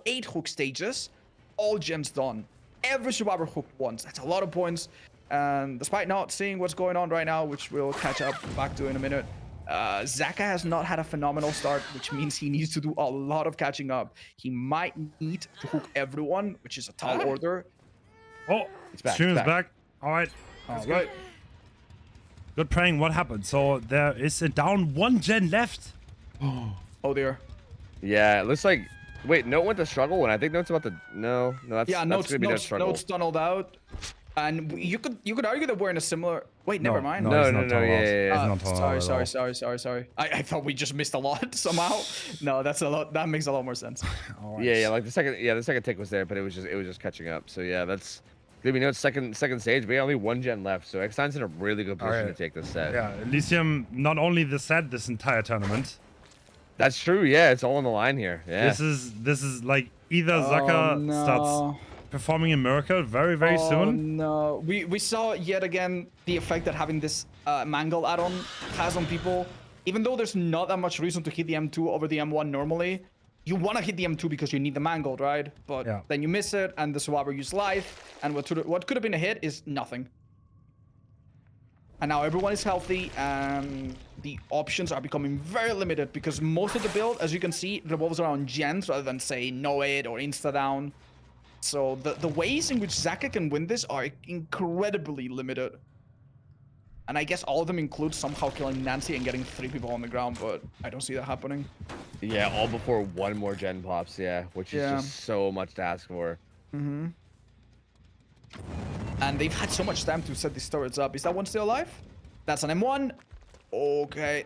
Speaker 4: 8 hook stages, all gens done. Every survivor hooked once. That's a lot of points. And despite not seeing what's going on right now, which we'll catch up back to in a minute, Zaka has not had a phenomenal start, which means he needs to do a lot of catching up. He might need to hook everyone, which is a tall order.
Speaker 1: Oh,
Speaker 2: back,
Speaker 1: stream is
Speaker 2: it's back.
Speaker 1: back. All right.
Speaker 4: All right.
Speaker 1: Good praying. What happened? So there is a down 1 gen left.
Speaker 4: Oh dear.
Speaker 2: yeah. It looks like. Wait, Note went to struggle, and I think Note's about to. No, that's
Speaker 4: Yeah,
Speaker 2: that's gonna be Note's struggle.
Speaker 4: Note's tunneled out. And you could argue that we're in a similar. Wait, never mind.
Speaker 1: No,
Speaker 2: No,
Speaker 1: he's
Speaker 2: no,
Speaker 1: not
Speaker 2: no,
Speaker 1: tunneled out.
Speaker 2: yeah.
Speaker 1: He's not tunneled out at all.
Speaker 4: Sorry. I thought we just missed a lot somehow. No, that's a lot. That makes a lot more sense.
Speaker 1: All right.
Speaker 2: Yeah, like the second tick was there, but it was just catching up. So yeah, that's gonna be Note's second stage. We only 1 gen left, so X9's in a really good position
Speaker 1: right.
Speaker 2: to take this set.
Speaker 1: Yeah, Elysium not only the set this entire tournament.
Speaker 2: That's true. Yeah, it's all on the line here. Yeah.
Speaker 1: This is like either Zaka starts performing a miracle very soon.
Speaker 4: No, we saw yet again the effect that having this Mangle add-on has on people. Even though there's not that much reason to hit the M2 over the M1 normally, you want to hit the M2 because you need the Mangled, right? But then you miss it, and the survivor used life, and what could have been a hit is nothing. And now everyone is healthy, and the options are becoming very limited because most of the build, as you can see, revolves around gens rather than, say, no-it or insta-down. So the ways in which Zaka can win this are incredibly limited. And I guess all of them include somehow killing Nancy and getting 3 people on the ground, but I don't see that happening.
Speaker 2: Yeah, all before 1 more gen pops. Yeah, which is just so much to ask for.
Speaker 4: Mm-hmm. And they've had so much time to set these turrets up. Is that one still alive? That's an M1. Okay,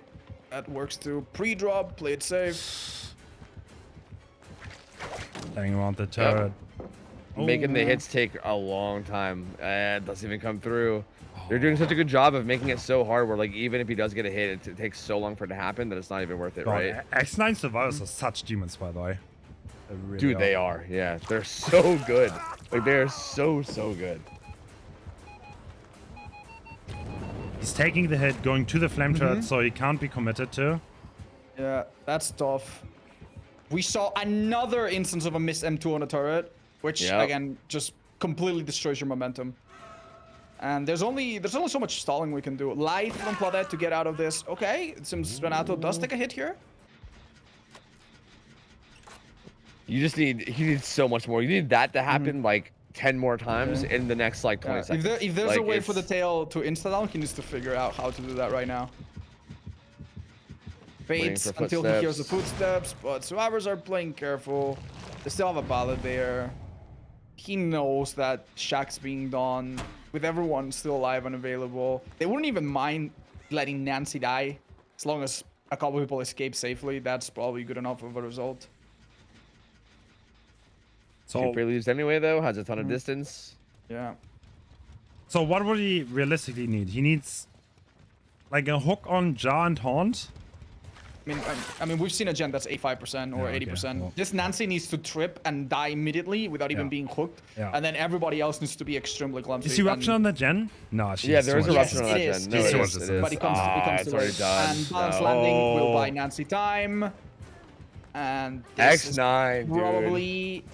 Speaker 4: that works too. Pre-drop, play it safe.
Speaker 1: Hanging around the turret.
Speaker 2: Making the hits take a long time. It doesn't even come through. They're doing such a good job of making it so hard where, like, even if he does get a hit, it takes so long for it to happen that it's not even worth it, right?
Speaker 1: X9 survivors are such demons, by the way. Really
Speaker 2: Dude, they are. Yeah, they're so good. Like, they're so good.
Speaker 1: He's taking the hit, going to the flame turret, so he can't be committed to.
Speaker 4: Yeah, that's tough. We saw another instance of a missed M2 on a turret, which again just completely destroys your momentum. And there's only so much stalling we can do. Light from Claudette to get out of this. Okay, it seems Renato does take a hit here.
Speaker 2: You need so much more. You need that to happen like 10 more times in the next like 20 seconds.
Speaker 4: If there's
Speaker 2: like,
Speaker 4: a way for the tail to insta-down, he needs to figure out how to do that right now.
Speaker 2: Waiting
Speaker 4: Waits
Speaker 2: for
Speaker 4: until he hears the
Speaker 2: footsteps.
Speaker 4: footsteps, but survivors are playing careful. They still have a ballad there. He knows that Shack's being done. With everyone still alive and available, they wouldn't even mind letting Nancy die as long as a couple people escape safely. That's probably good enough of a result.
Speaker 1: So
Speaker 2: Preludes anyway, though, has a ton of distance.
Speaker 4: Yeah.
Speaker 1: So what would he realistically need? He needs like a hook on jaw and haunt.
Speaker 4: I mean, we've seen a gen that's 85% or
Speaker 1: Yeah, okay,
Speaker 4: 80%.
Speaker 1: well.
Speaker 4: This Nancy needs to trip and die immediately without even
Speaker 1: Yeah.
Speaker 4: being hooked.
Speaker 1: Yeah.
Speaker 4: And then everybody else needs to be extremely clumsy.
Speaker 1: Is eruption on the gen? No, she's
Speaker 2: Yeah, there is
Speaker 1: too much.
Speaker 2: eruption on that
Speaker 4: Yes,
Speaker 2: gen.
Speaker 4: it
Speaker 2: No,
Speaker 1: is.
Speaker 2: it
Speaker 1: It
Speaker 2: is.
Speaker 1: is.
Speaker 2: It is.
Speaker 4: But he comes
Speaker 2: It's
Speaker 4: to
Speaker 2: already
Speaker 4: it.
Speaker 2: done.
Speaker 4: And balance landing will buy Nancy time. And this is
Speaker 2: X9, dude.
Speaker 4: probably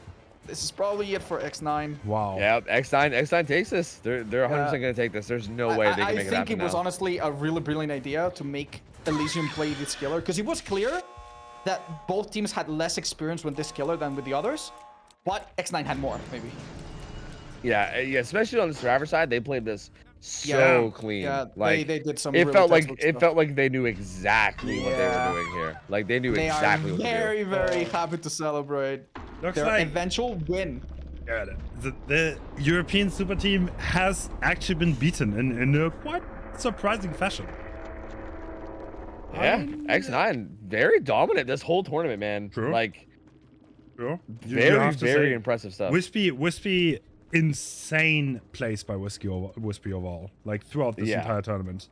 Speaker 4: this is probably it for X9.
Speaker 1: Wow.
Speaker 2: Yeah, X9 takes this. They're 100% gonna take this. There's no way they can make it happen
Speaker 4: I think it was
Speaker 2: now.
Speaker 4: honestly a really brilliant idea to make Elysium play this killer, because it was clear that both teams had less experience with this killer than with the others, but X9 had more, maybe.
Speaker 2: Yeah, especially on the survivor side, they played this so clean.
Speaker 4: Yeah,
Speaker 2: like
Speaker 4: they did some.
Speaker 2: it
Speaker 4: really
Speaker 2: felt like
Speaker 4: textbook
Speaker 2: it
Speaker 4: stuff.
Speaker 2: felt like they knew exactly what they
Speaker 4: Yeah.
Speaker 2: were doing here. Like they knew
Speaker 4: They
Speaker 2: exactly
Speaker 4: are
Speaker 2: what to
Speaker 4: very,
Speaker 2: do.
Speaker 4: very happy to celebrate
Speaker 1: Looks
Speaker 4: their
Speaker 1: like
Speaker 4: eventual win.
Speaker 1: the European super team has actually been beaten in a quite surprising fashion.
Speaker 2: Yeah, X9 very dominant this whole tournament, man.
Speaker 1: True.
Speaker 2: Like
Speaker 1: Sure.
Speaker 2: very impressive stuff.
Speaker 1: Wispy, insane place by Wispy overall, like throughout this
Speaker 2: Yeah.
Speaker 1: entire tournament.